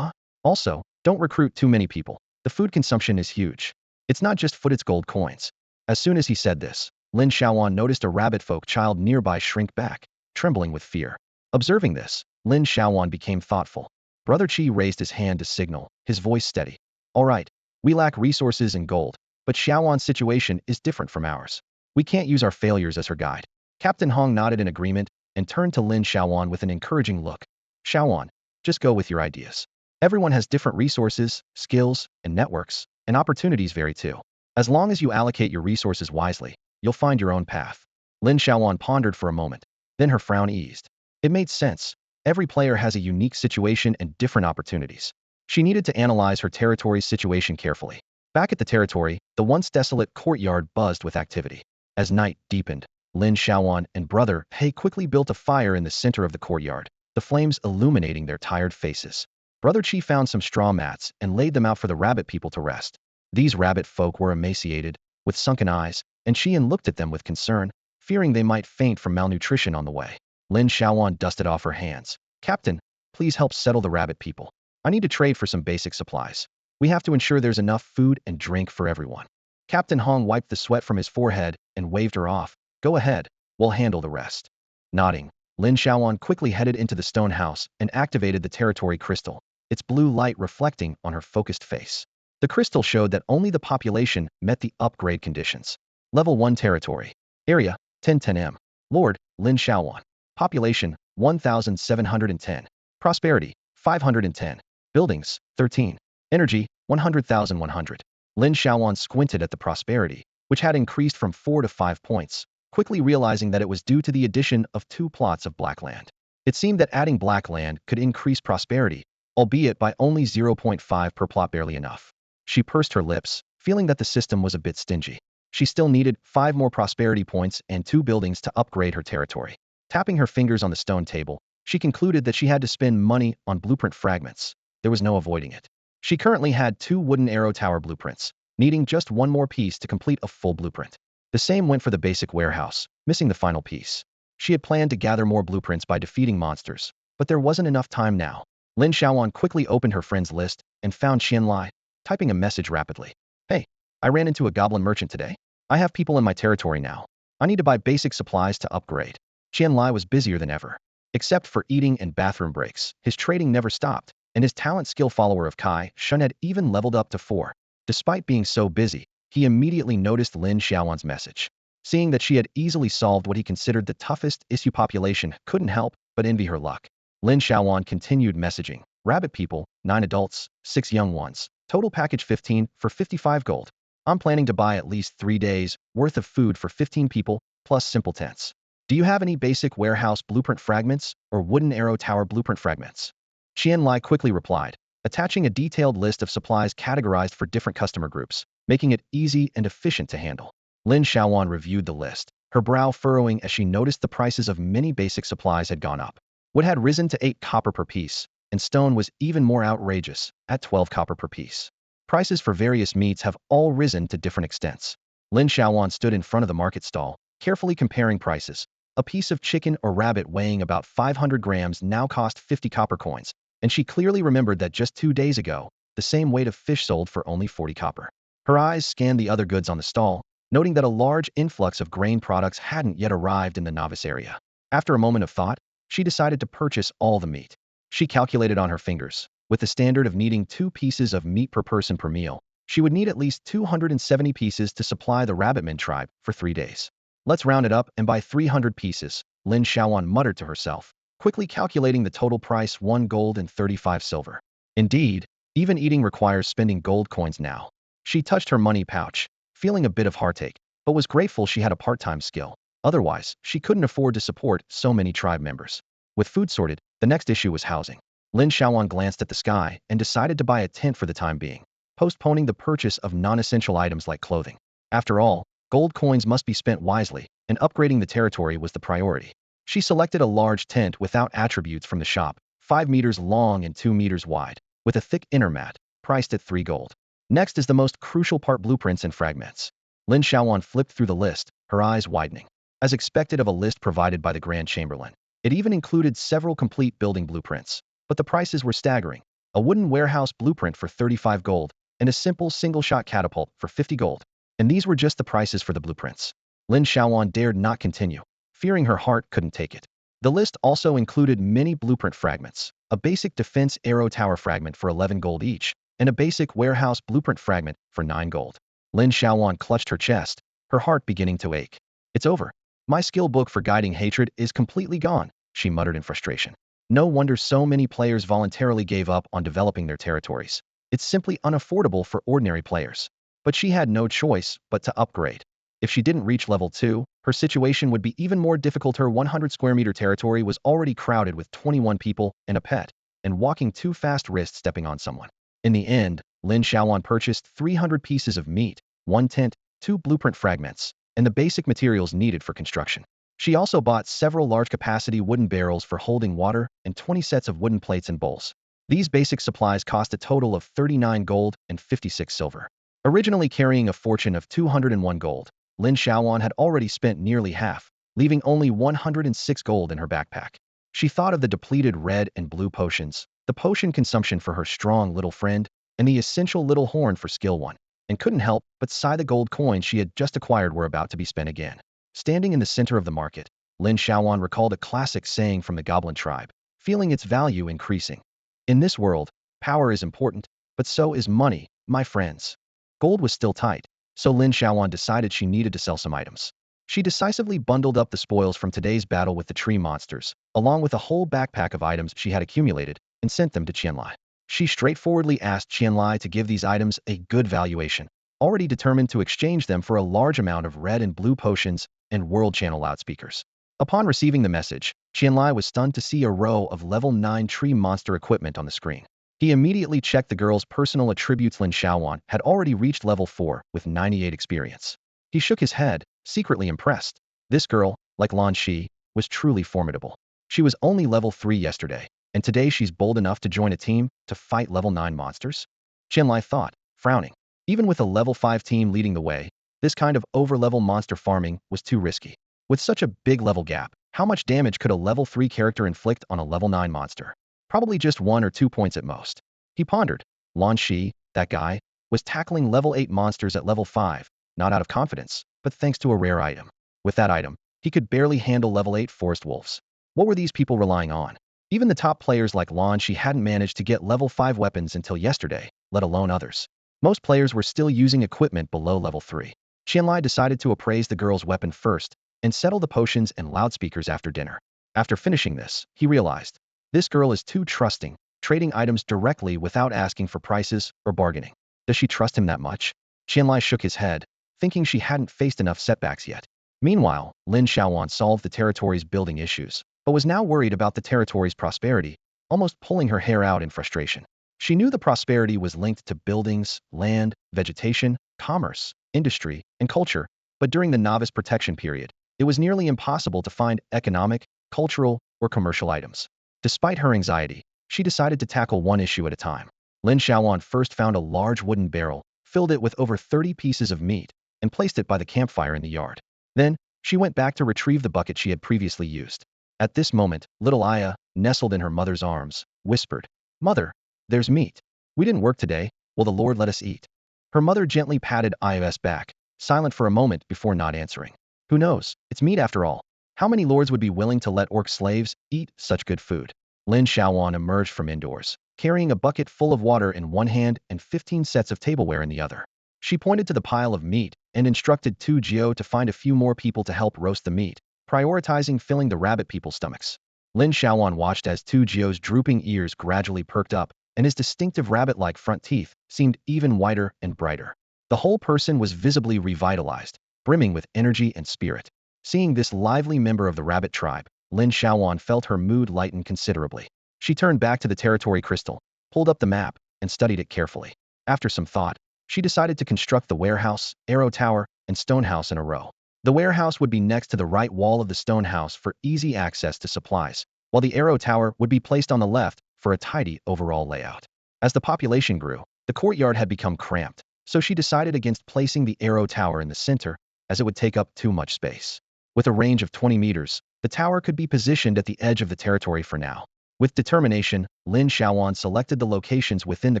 Also, don't recruit too many people. The food consumption is huge. It's not just food, it's gold coins. As soon as he said this, Lin Xiaoyuan noticed a rabbit folk child nearby shrink back, trembling with fear. Observing this, Lin Xiaoyuan became thoughtful. Brother Qi raised his hand to signal, his voice steady. All right, we lack resources and gold, but Xiaoyuan's situation is different from ours. We can't use our failures as her guide. Captain Hong nodded in agreement and turned to Lin Xiaoyuan with an encouraging look. Xiaoyuan, just go with your ideas. Everyone has different resources, skills, and networks, and opportunities vary too. As long as you allocate your resources wisely, you'll find your own path. Lin Xiaoyuan pondered for a moment, then her frown eased. It made sense. Every player has a unique situation and different opportunities. She needed to analyze her territory's situation carefully. Back at the territory, the once desolate courtyard buzzed with activity. As night deepened, Lin Xiaoyuan and Brother He quickly built a fire in the center of the courtyard, the flames illuminating their tired faces. Brother Qi found some straw mats and laid them out for the rabbit people to rest. These rabbit folk were emaciated, with sunken eyes, and Qian looked at them with concern, fearing they might faint from malnutrition on the way. Lin Xiaoyuan dusted off her hands. Captain, please help settle the rabbit people. I need to trade for some basic supplies. We have to ensure there's enough food and drink for everyone. Captain Hong wiped the sweat from his forehead and waved her off. Go ahead, we'll handle the rest. Nodding, Lin Xiaoyuan quickly headed into the stone house and activated the territory crystal, its blue light reflecting on her focused face. The crystal showed that only the population met the upgrade conditions. Level 1 territory. Area, 1010m. Lord, Lin Xiaoyuan. Population, 1,710. Prosperity, 510. Buildings, 13. Energy, 100,100. Lin Xiaoyuan squinted at the prosperity, which had increased from 4 to 5 points, quickly realizing that it was due to the addition of 2 plots of black land. It seemed that adding black land could increase prosperity, albeit by only 0.5 per plot, barely enough. She pursed her lips, feeling that the system was a bit stingy. She still needed 5 more prosperity points and 2 buildings to upgrade her territory. Tapping her fingers on the stone table, she concluded that she had to spend money on blueprint fragments. There was no avoiding it. She currently had 2 wooden arrow tower blueprints, needing just 1 more piece to complete a full blueprint. The same went for the basic warehouse, missing the final piece. She had planned to gather more blueprints by defeating monsters, but there wasn't enough time now. Lin Xiaoyuan quickly opened her friends list and found Qianlai, typing a message rapidly. Hey, I ran into a goblin merchant today. I have people in my territory now. I need to buy basic supplies to upgrade. Qianlai was busier than ever. Except for eating and bathroom breaks, his trading never stopped, and his talent skill follower of Kai Shun had even leveled up to 4. Despite being so busy, he immediately noticed Lin Xiaoyuan's message. Seeing that she had easily solved what he considered the toughest issue, population couldn't help but envy her luck. Lin Xiaoyuan continued messaging. Rabbit people, 9 adults, 6 young ones. Total package 15 for 55 gold. I'm planning to buy at least 3 days worth of food for 15 people, plus simple tents. Do you have any basic warehouse blueprint fragments or wooden arrow tower blueprint fragments? Qianlai quickly replied, attaching a detailed list of supplies categorized for different customer groups, making it easy and efficient to handle. Lin Xiaoyuan reviewed the list, her brow furrowing as she noticed the prices of many basic supplies had gone up. Wood had risen to 8 copper per piece, and stone was even more outrageous, at 12 copper per piece. Prices for various meats have all risen to different extents. Lin Xiaoyuan stood in front of the market stall, carefully comparing prices. A piece of chicken or rabbit weighing about 500 grams now cost 50 copper coins, and she clearly remembered that just 2 days ago, the same weight of fish sold for only 40 copper. Her eyes scanned the other goods on the stall, noting that a large influx of grain products hadn't yet arrived in the novice area. After a moment of thought, she decided to purchase all the meat. She calculated on her fingers. With the standard of needing 2 pieces of meat per person per meal, she would need at least 270 pieces to supply the Rabbitman tribe for 3 days. Let's round it up and buy 300 pieces, Lin Xiaoyuan muttered to herself, quickly calculating the total price: 1 gold and 35 silver. Indeed, even eating requires spending gold coins now. She touched her money pouch, feeling a bit of heartache, but was grateful she had a part-time skill. Otherwise, she couldn't afford to support so many tribe members. With food sorted, the next issue was housing. Lin Xiaoyuan glanced at the sky and decided to buy a tent for the time being, postponing the purchase of non-essential items like clothing. After all, gold coins must be spent wisely, and upgrading the territory was the priority. She selected a large tent without attributes from the shop, 5 meters long and 2 meters wide, with a thick inner mat, priced at 3 gold. Next is the most crucial part: blueprints and fragments. Lin Xiaoyuan flipped through the list, her eyes widening. As expected of a list provided by the Grand Chamberlain, it even included several complete building blueprints. But the prices were staggering. A wooden warehouse blueprint for 35 gold, and a simple single-shot catapult for 50 gold. And these were just the prices for the blueprints. Lin Xiaoyuan dared not continue, fearing her heart couldn't take it. The list also included many blueprint fragments, a basic defense arrow tower fragment for 11 gold each, and a basic warehouse blueprint fragment for 9 gold. Lin Xiaoyuan clutched her chest, her heart beginning to ache. It's over. My skill book for guiding hatred is completely gone, she muttered in frustration. No wonder so many players voluntarily gave up on developing their territories. It's simply unaffordable for ordinary players. But she had no choice but to upgrade. If she didn't reach level 2, her situation would be even more difficult. Her 100 square meter territory was already crowded with 21 people and a pet, and walking too fast risked stepping on someone. In the end, Lin Xiaoyuan purchased 300 pieces of meat, 1 tent, 2 blueprint fragments, and the basic materials needed for construction. She also bought several large-capacity wooden barrels for holding water and 20 sets of wooden plates and bowls. These basic supplies cost a total of 39 gold and 56 silver. Originally carrying a fortune of 201 gold, Lin Xiaoyuan had already spent nearly half, leaving only 106 gold in her backpack. She thought of the depleted red and blue potions, the potion consumption for her strong little friend, and the essential little horn for skill 1, and couldn't help but sigh. The gold coins she had just acquired were about to be spent again. Standing in the center of the market, Lin Xiaoyuan recalled a classic saying from the goblin tribe, feeling its value increasing. In this world, power is important, but so is money, my friends. Gold was still tight, so Lin Xiaoyuan decided she needed to sell some items. She decisively bundled up the spoils from today's battle with the tree monsters, along with a whole backpack of items she had accumulated, and sent them to Qianlai. She straightforwardly asked Qianlai to give these items a good valuation, already determined to exchange them for a large amount of red and blue potions and world channel loudspeakers. Upon receiving the message, Qianlai was stunned to see a row of level 9 tree monster equipment on the screen. He immediately checked the girl's personal attributes. Lin Xiaoyuan had already reached level 4 with 98 experience. He shook his head, secretly impressed. This girl, like Lan Shi, was truly formidable. She was only level 3 yesterday, and today she's bold enough to join a team to fight level 9 monsters? Qianlai thought, frowning. Even with a level 5 team leading the way, this kind of over-level monster farming was too risky. With such a big level gap, how much damage could a level 3 character inflict on a level 9 monster? Probably just 1 or 2 points at most. He pondered. Lan Shi, that guy, was tackling level 8 monsters at level 5, not out of confidence, but thanks to a rare item. With that item, he could barely handle level 8 forest wolves. What were these people relying on? Even the top players like Lan Shi hadn't managed to get level 5 weapons until yesterday, let alone others. Most players were still using equipment below level 3. Qianlai decided to appraise the girl's weapon first, and settle the potions and loudspeakers after dinner. After finishing this, he realized, this girl is too trusting, trading items directly without asking for prices or bargaining. Does she trust him that much? Qianlai shook his head, thinking she hadn't faced enough setbacks yet. Meanwhile, Lin Xiaoyuan solved the territory's building issues, but was now worried about the territory's prosperity, almost pulling her hair out in frustration. She knew the prosperity was linked to buildings, land, vegetation, commerce, industry, and culture, but during the novice protection period, it was nearly impossible to find economic, cultural, or commercial items. Despite her anxiety, she decided to tackle one issue at a time. Lin Xiaoyuan first found a large wooden barrel, filled it with over 30 pieces of meat, and placed it by the campfire in the yard. Then, she went back to retrieve the bucket she had previously used. At this moment, little Aya, nestled in her mother's arms, whispered, "Mother, there's meat. We didn't work today. Will the Lord let us eat?" Her mother gently patted Aya's back, silent for a moment before not answering. Who knows? It's meat after all. How many lords would be willing to let orc slaves eat such good food? Lin Xiaoyuan emerged from indoors, carrying a bucket full of water in one hand and 15 sets of tableware in the other. She pointed to the pile of meat and instructed Tu Jiao to find a few more people to help roast the meat, prioritizing filling the rabbit people's stomachs. Lin Xiaoyuan watched as Tu Jiao's drooping ears gradually perked up, and his distinctive rabbit-like front teeth seemed even whiter and brighter. The whole person was visibly revitalized, brimming with energy and spirit. Seeing this lively member of the rabbit tribe, Lin Xiaoyuan felt her mood lighten considerably. She turned back to the territory crystal, pulled up the map, and studied it carefully. After some thought, she decided to construct the warehouse, arrow tower, and stone house in a row. The warehouse would be next to the right wall of the stone house for easy access to supplies, while the arrow tower would be placed on the left for a tidy overall layout. As the population grew, the courtyard had become cramped, so she decided against placing the arrow tower in the center, as it would take up too much space. With a range of 20 meters, the tower could be positioned at the edge of the territory for now. With determination, Lin Xiaoyuan selected the locations within the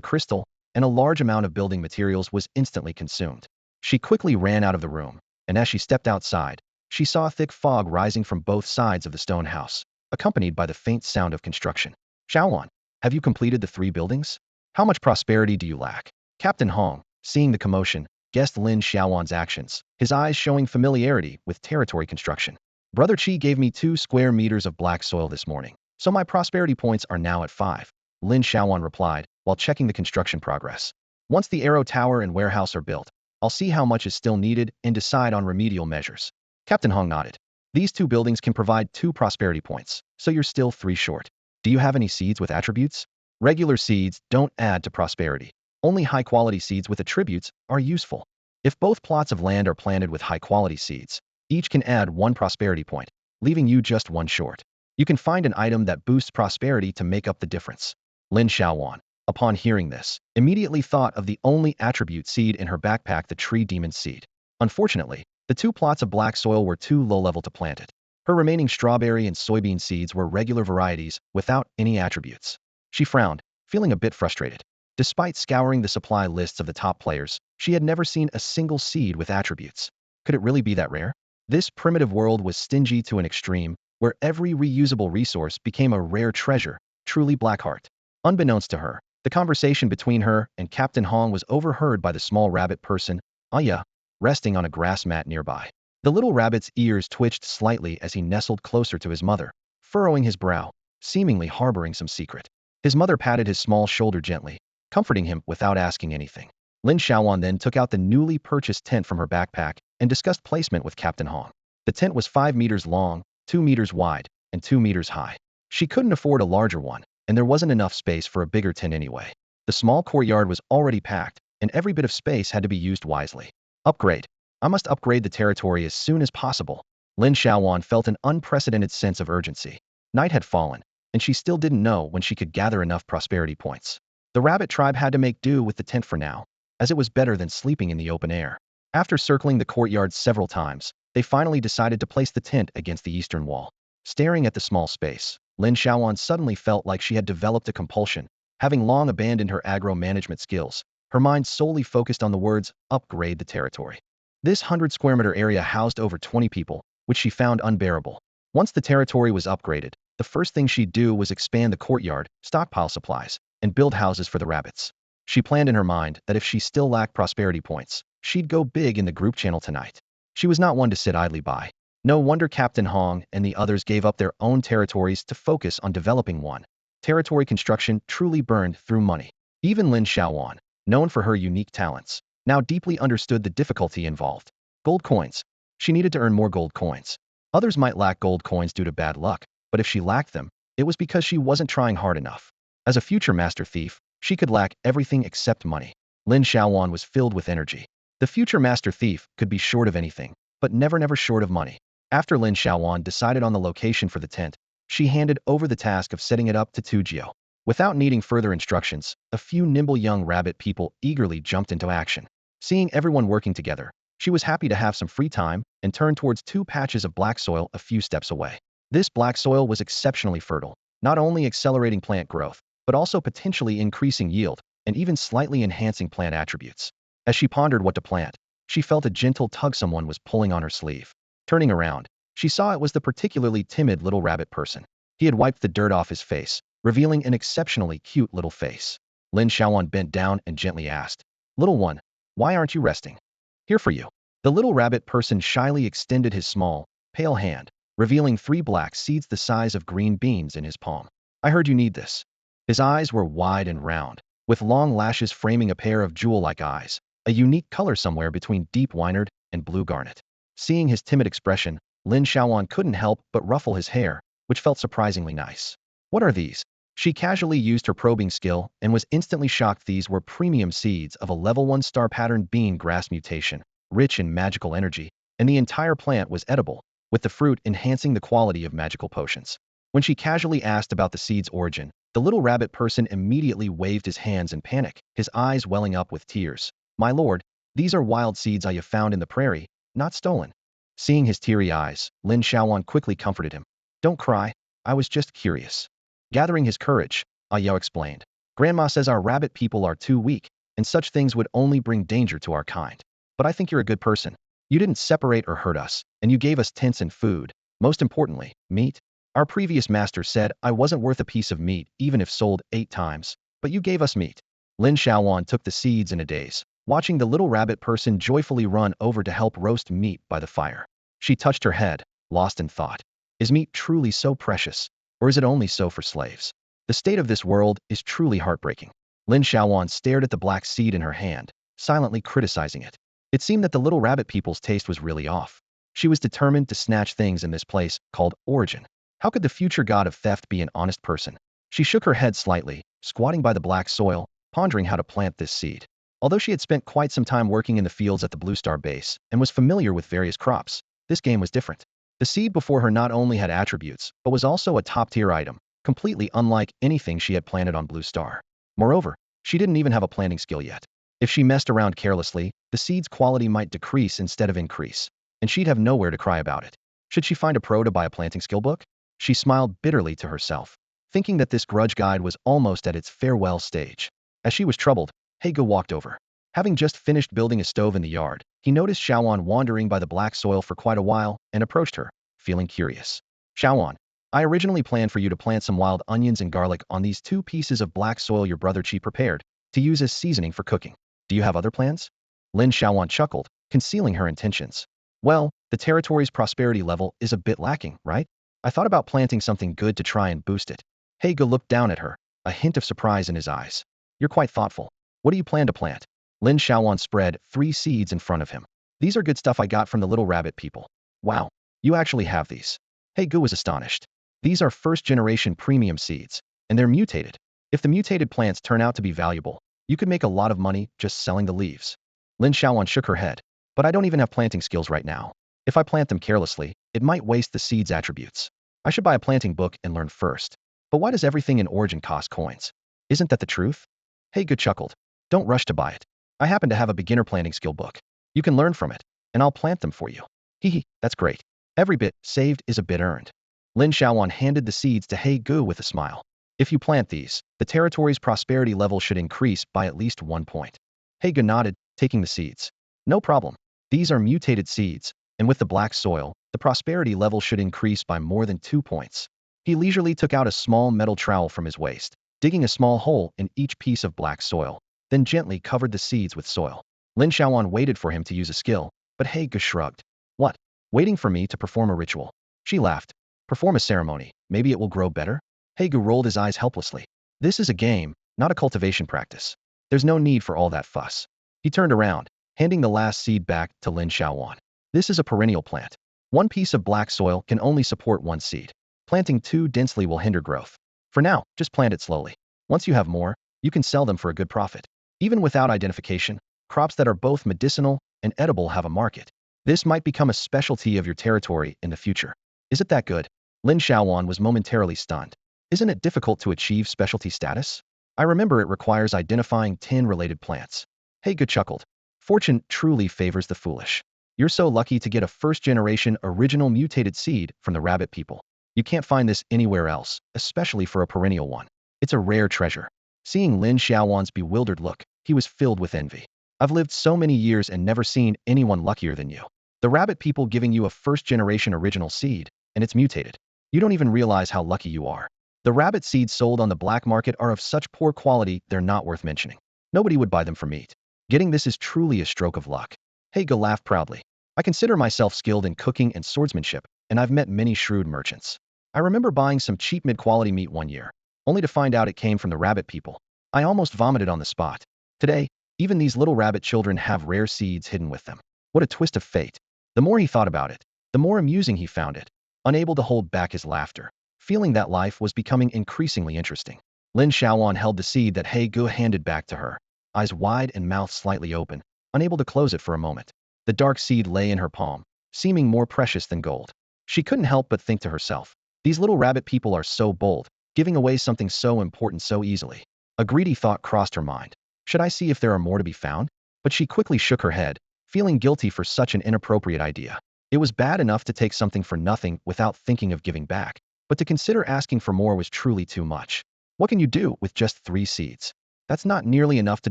crystal, and a large amount of building materials was instantly consumed. She quickly ran out of the room, and as she stepped outside, she saw thick fog rising from both sides of the stone house, accompanied by the faint sound of construction. "Xiaoyuan, have you completed the 3 buildings? How much prosperity do you lack?" Captain Hong, seeing the commotion, guessed Lin Xiaoyuan's actions, his eyes showing familiarity with territory construction. "Brother Qi gave me 2 square meters of black soil this morning, so my prosperity points are now at 5. Lin Xiaoyuan replied, while checking the construction progress. "Once the arrow tower and warehouse are built, I'll see how much is still needed and decide on remedial measures." Captain Hong nodded. "These 2 buildings can provide 2 prosperity points, so you're still 3 short. Do you have any seeds with attributes?" Regular seeds don't add to prosperity. Only high-quality seeds with attributes are useful. If both plots of land are planted with high-quality seeds, each can add 1 prosperity point, leaving you just 1 short. You can find an item that boosts prosperity to make up the difference. Lin Xiaoyuan, upon hearing this, immediately thought of the only attribute seed in her backpack, the tree demon seed. Unfortunately, the 2 plots of black soil were too low-level to plant it. Her remaining strawberry and soybean seeds were regular varieties without any attributes. She frowned, feeling a bit frustrated. Despite scouring the supply lists of the top players, she had never seen a single seed with attributes. Could it really be that rare? This primitive world was stingy to an extreme, where every reusable resource became a rare treasure, truly Blackheart. Unbeknownst to her, the conversation between her and Captain Hong was overheard by the small rabbit person, Aya, resting on a grass mat nearby. The little rabbit's ears twitched slightly as he nestled closer to his mother, furrowing his brow, seemingly harboring some secret. His mother patted his small shoulder gently, comforting him without asking anything. Lin Xiaoyuan then took out the newly purchased tent from her backpack and discussed placement with Captain Hong. The tent was 5 meters long, 2 meters wide, and 2 meters high. She couldn't afford a larger one, and there wasn't enough space for a bigger tent anyway. The small courtyard was already packed, and every bit of space had to be used wisely. Upgrade. I must upgrade the territory as soon as possible. Lin Xiaoyuan felt an unprecedented sense of urgency. Night had fallen, and she still didn't know when she could gather enough prosperity points. The rabbit tribe had to make do with the tent for now, as it was better than sleeping in the open air. After circling the courtyard several times, they finally decided to place the tent against the eastern wall. Staring at the small space, Lin Xiaoyuan suddenly felt like she had developed a compulsion. Having long abandoned her agro-management skills, her mind solely focused on the words, upgrade the territory. This 100-square-meter area housed over 20 people, which she found unbearable. Once the territory was upgraded, the first thing she'd do was expand the courtyard, stockpile supplies, and build houses for the rabbits. She planned in her mind that if she still lacked prosperity points, she'd go big in the group channel tonight. She was not one to sit idly by. No wonder Captain Hong and the others gave up their own territories to focus on developing one. Territory construction truly burned through money. Even Lin Xiaoyuan, known for her unique talents, now deeply understood the difficulty involved. Gold coins. She needed to earn more gold coins. Others might lack gold coins due to bad luck, but if she lacked them, it was because she wasn't trying hard enough. As a future master thief, she could lack everything except money. Lin Xiaoyuan was filled with energy. The future master thief could be short of anything, but never short of money. After Lin Xiaoyuan decided on the location for the tent, she handed over the task of setting it up to Tujio. Without needing further instructions, a few nimble young rabbit people eagerly jumped into action. Seeing everyone working together, she was happy to have some free time and turned towards 2 patches of black soil a few steps away. This black soil was exceptionally fertile, not only accelerating plant growth, but also potentially increasing yield and even slightly enhancing plant attributes. As she pondered what to plant, she felt a gentle tug someone was pulling on her sleeve. Turning around, she saw it was the particularly timid little rabbit person. He had wiped the dirt off his face, revealing an exceptionally cute little face. Lin Xiaoyuan bent down and gently asked, "Little one, why aren't you resting?" "Here for you." The little rabbit person shyly extended his small, pale hand, revealing 3 black seeds the size of green beans in his palm. "I heard you need this." His eyes were wide and round, with long lashes framing a pair of jewel-like eyes, a unique color somewhere between deep wynard and blue garnet. Seeing his timid expression, Lin Xiaoyuan couldn't help but ruffle his hair, which felt surprisingly nice. "What are these?" She casually used her probing skill and was instantly shocked. These were premium seeds of a level 1 star pattern bean grass mutation, rich in magical energy, and the entire plant was edible, with the fruit enhancing the quality of magical potions. When she casually asked about the seed's origin, the little rabbit person immediately waved his hands in panic, his eyes welling up with tears. "My lord, these are wild seeds I have found in the prairie, not stolen." Seeing his teary eyes, Lin Xiaoyuan quickly comforted him. "Don't cry, I was just curious." Gathering his courage, Ayo explained, "Grandma says our rabbit people are too weak, and such things would only bring danger to our kind. But I think you're a good person. You didn't separate or hurt us, and you gave us tents and food. Most importantly, meat. Our previous master said I wasn't worth a piece of meat even if sold 8 times, but you gave us meat." Lin Xiaoyuan took the seeds in a daze, watching the little rabbit person joyfully run over to help roast meat by the fire. She touched her head, lost in thought. Is meat truly so precious, or is it only so for slaves? The state of this world is truly heartbreaking. Lin Xiaoyuan stared at the black seed in her hand, silently criticizing it. It seemed that the little rabbit people's taste was really off. She was determined to snatch things in this place called Origin. How could the future god of theft be an honest person? She shook her head slightly, squatting by the black soil, pondering how to plant this seed. Although she had spent quite some time working in the fields at the Blue Star base and was familiar with various crops, this game was different. The seed before her not only had attributes, but was also a top-tier item, completely unlike anything she had planted on Blue Star. Moreover, she didn't even have a planting skill yet. If she messed around carelessly, the seed's quality might decrease instead of increase, and she'd have nowhere to cry about it. Should she find a pro to buy a planting skill book? She smiled bitterly to herself, thinking that this grudge guide was almost at its farewell stage. As she was troubled, Hago walked over. Having just finished building a stove in the yard, He noticed Xiaowan wandering by the black soil for quite a while and approached her, feeling curious. Xiaowan, I originally planned for you to plant some wild onions and garlic on these 2 pieces of black soil your brother Chi prepared to use as seasoning for cooking. Do you have other plans? Lin Xiaoyuan chuckled, concealing her intentions. Well, the territory's prosperity level is a bit lacking, right? I thought about planting something good to try and boost it. He Ge looked down at her, a hint of surprise in his eyes. You're quite thoughtful. What do you plan to plant? Lin Xiaoyuan spread 3 seeds in front of him. These are good stuff I got from the little rabbit people. Wow, you actually have these. He Ge was astonished. These are first-generation premium seeds, and they're mutated. If the mutated plants turn out to be valuable, you could make a lot of money just selling the leaves. Lin Xiaoyuan shook her head. But I don't even have planting skills right now. If I plant them carelessly, it might waste the seed's attributes. I should buy a planting book and learn first. But why does everything in Origin cost coins? Isn't that the truth? He Ge chuckled. Don't rush to buy it. I happen to have a beginner planting skill book. You can learn from it, and I'll plant them for you. Hee, that's great. Every bit saved is a bit earned. Lin Xiaoyuan handed the seeds to He Ge with a smile. If you plant these, the territory's prosperity level should increase by at least 1 point. He Ge nodded, taking the seeds. No problem. These are mutated seeds, and with the black soil, the prosperity level should increase by more than 2 points. He leisurely took out a small metal trowel from his waist, digging a small hole in each piece of black soil, then gently covered the seeds with soil. Lin Xiaoyuan waited for him to use a skill, but He Ge shrugged. What? Waiting for me to perform a ritual? She laughed. Perform a ceremony, maybe it will grow better? He Ge rolled his eyes helplessly. This is a game, not a cultivation practice. There's no need for all that fuss. He turned around, handing the last seed back to Lin Xiaoyuan. This is a perennial plant. 1 piece of black soil can only support 1 seed. Planting too densely will hinder growth. For now, just plant it slowly. Once you have more, you can sell them for a good profit. Even without identification, crops that are both medicinal and edible have a market. This might become a specialty of your territory in the future. Is it that good? Lin Xiaoyuan was momentarily stunned. Isn't it difficult to achieve specialty status? I remember it requires identifying 10 related plants. He Ge chuckled. Fortune truly favors the foolish. You're so lucky to get a first-generation original mutated seed from the rabbit people. You can't find this anywhere else, especially for a perennial one. It's a rare treasure. Seeing Lin Xiaoyuan's bewildered look, he was filled with envy. I've lived so many years and never seen anyone luckier than you. The rabbit people giving you a first-generation original seed, and it's mutated. You don't even realize how lucky you are. The rabbit seeds sold on the black market are of such poor quality they're not worth mentioning. Nobody would buy them for meat. Getting this is truly a stroke of luck. He Ge laughed proudly. I consider myself skilled in cooking and swordsmanship, and I've met many shrewd merchants. I remember buying some cheap mid-quality meat one year, only to find out it came from the rabbit people. I almost vomited on the spot. Today, even these little rabbit children have rare seeds hidden with them. What a twist of fate. The more he thought about it, the more amusing he found it, unable to hold back his laughter, feeling that life was becoming increasingly interesting. Lin Xiaoyuan held the seed that He Ge handed back to her, eyes wide and mouth slightly open, unable to close it for a moment. The dark seed lay in her palm, seeming more precious than gold. She couldn't help but think to herself, these little rabbit people are so bold, giving away something so important so easily. A greedy thought crossed her mind. Should I see if there are more to be found? But she quickly shook her head, feeling guilty for such an inappropriate idea. It was bad enough to take something for nothing without thinking of giving back, but to consider asking for more was truly too much. What can you do with just 3 seeds? That's not nearly enough to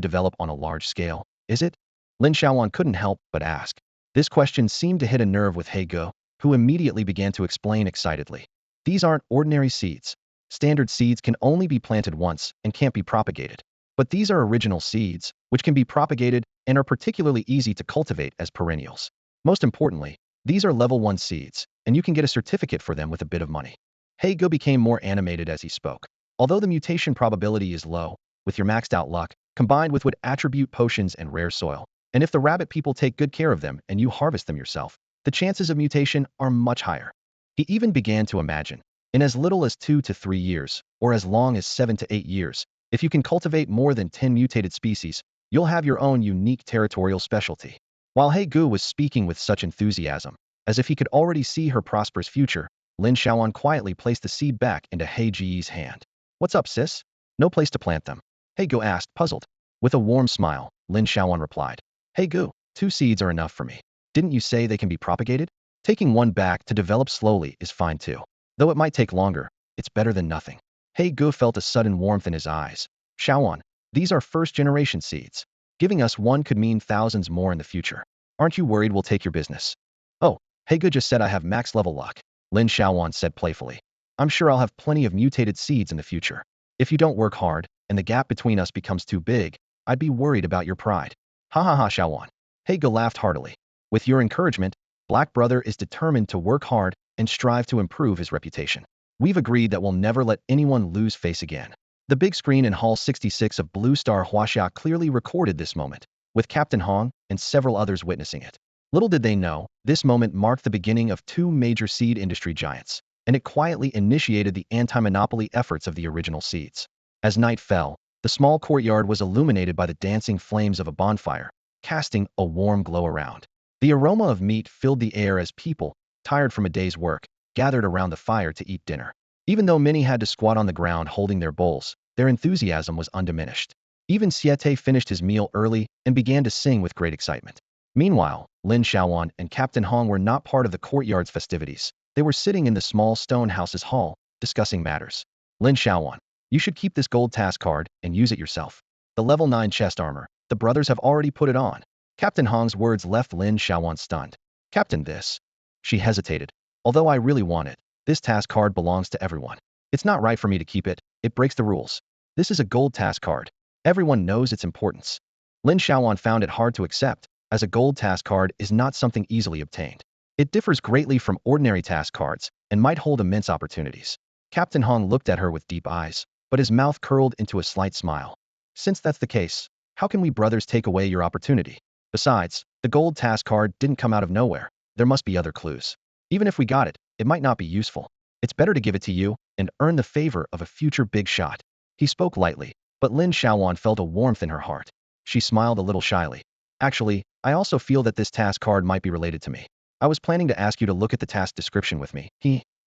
develop on a large scale, is it? Lin Xiaoyuan couldn't help but ask. This question seemed to hit a nerve with He Ge, who immediately began to explain excitedly. These aren't ordinary seeds. Standard seeds can only be planted once and can't be propagated. But these are original seeds, which can be propagated and are particularly easy to cultivate as perennials. Most importantly, these are level 1 seeds, and you can get a certificate for them with a bit of money. He Ge became more animated as he spoke. Although the mutation probability is low, with your maxed out luck, combined with what attribute potions and rare soil, and if the rabbit people take good care of them and you harvest them yourself, the chances of mutation are much higher. He even began to imagine, in as little as 2 to 3 years, or as long as 7 to 8 years, if you can cultivate more than 10 mutated species, you'll have your own unique territorial specialty. While He Ge was speaking with such enthusiasm, as if he could already see her prosperous future, Lin Xiaoyuan quietly placed the seed back into He Ge's hand. What's up, sis? No place to plant them? He Ge asked, puzzled. With a warm smile, Lin Xiaoyuan replied. He Ge, 2 seeds are enough for me. Didn't you say they can be propagated? Taking one back to develop slowly is fine too. Though it might take longer, it's better than nothing. He Ge felt a sudden warmth in his eyes. Xiaoyuan, these are first-generation seeds. Giving us one could mean thousands more in the future. Aren't you worried we'll take your business? Oh, Haga just said I have max level luck, Lin Xiaoyuan said playfully. I'm sure I'll have plenty of mutated seeds in the future. If you don't work hard, and the gap between us becomes too big, I'd be worried about your pride. Ha ha ha, Xiaoyuan. Haga laughed heartily. With your encouragement, Black Brother is determined to work hard and strive to improve his reputation. We've agreed that we'll never let anyone lose face again. The big screen in Hall 66 of Blue Star Huaxia clearly recorded this moment, with Captain Hong and several others witnessing it. Little did they know, this moment marked the beginning of two major seed industry giants, and it quietly initiated the anti-monopoly efforts of the original seeds. As night fell, the small courtyard was illuminated by the dancing flames of a bonfire, casting a warm glow around. The aroma of meat filled the air as people, tired from a day's work, gathered around the fire to eat dinner. Even though many had to squat on the ground holding their bowls, their enthusiasm was undiminished. Even Siete finished his meal early and began to sing with great excitement. Meanwhile, Lin Xiaoyuan and Captain Hong were not part of the courtyard's festivities. They were sitting in the small stone house's hall, discussing matters. Lin Xiaoyuan, you should keep this gold task card and use it yourself. The level 9 chest armor, the brothers have already put it on. Captain Hong's words left Lin Xiaoyuan stunned. Captain, this. She hesitated. Although I really want it, this task card belongs to everyone. It's not right for me to keep it, it breaks the rules. This is a gold task card. Everyone knows its importance. Lin Xiaoyuan found it hard to accept, as a gold task card is not something easily obtained. It differs greatly from ordinary task cards, and might hold immense opportunities. Captain Hong looked at her with deep eyes, but his mouth curled into a slight smile. Since that's the case, how can we brothers take away your opportunity? Besides, the gold task card didn't come out of nowhere. There must be other clues. Even if we got it, it might not be useful. It's better to give it to you and earn the favor of a future big shot. He spoke lightly, but Lin Xiaoyuan felt a warmth in her heart. She smiled a little shyly. Actually, I also feel that this task card might be related to me. I was planning to ask you to look at the task description with me.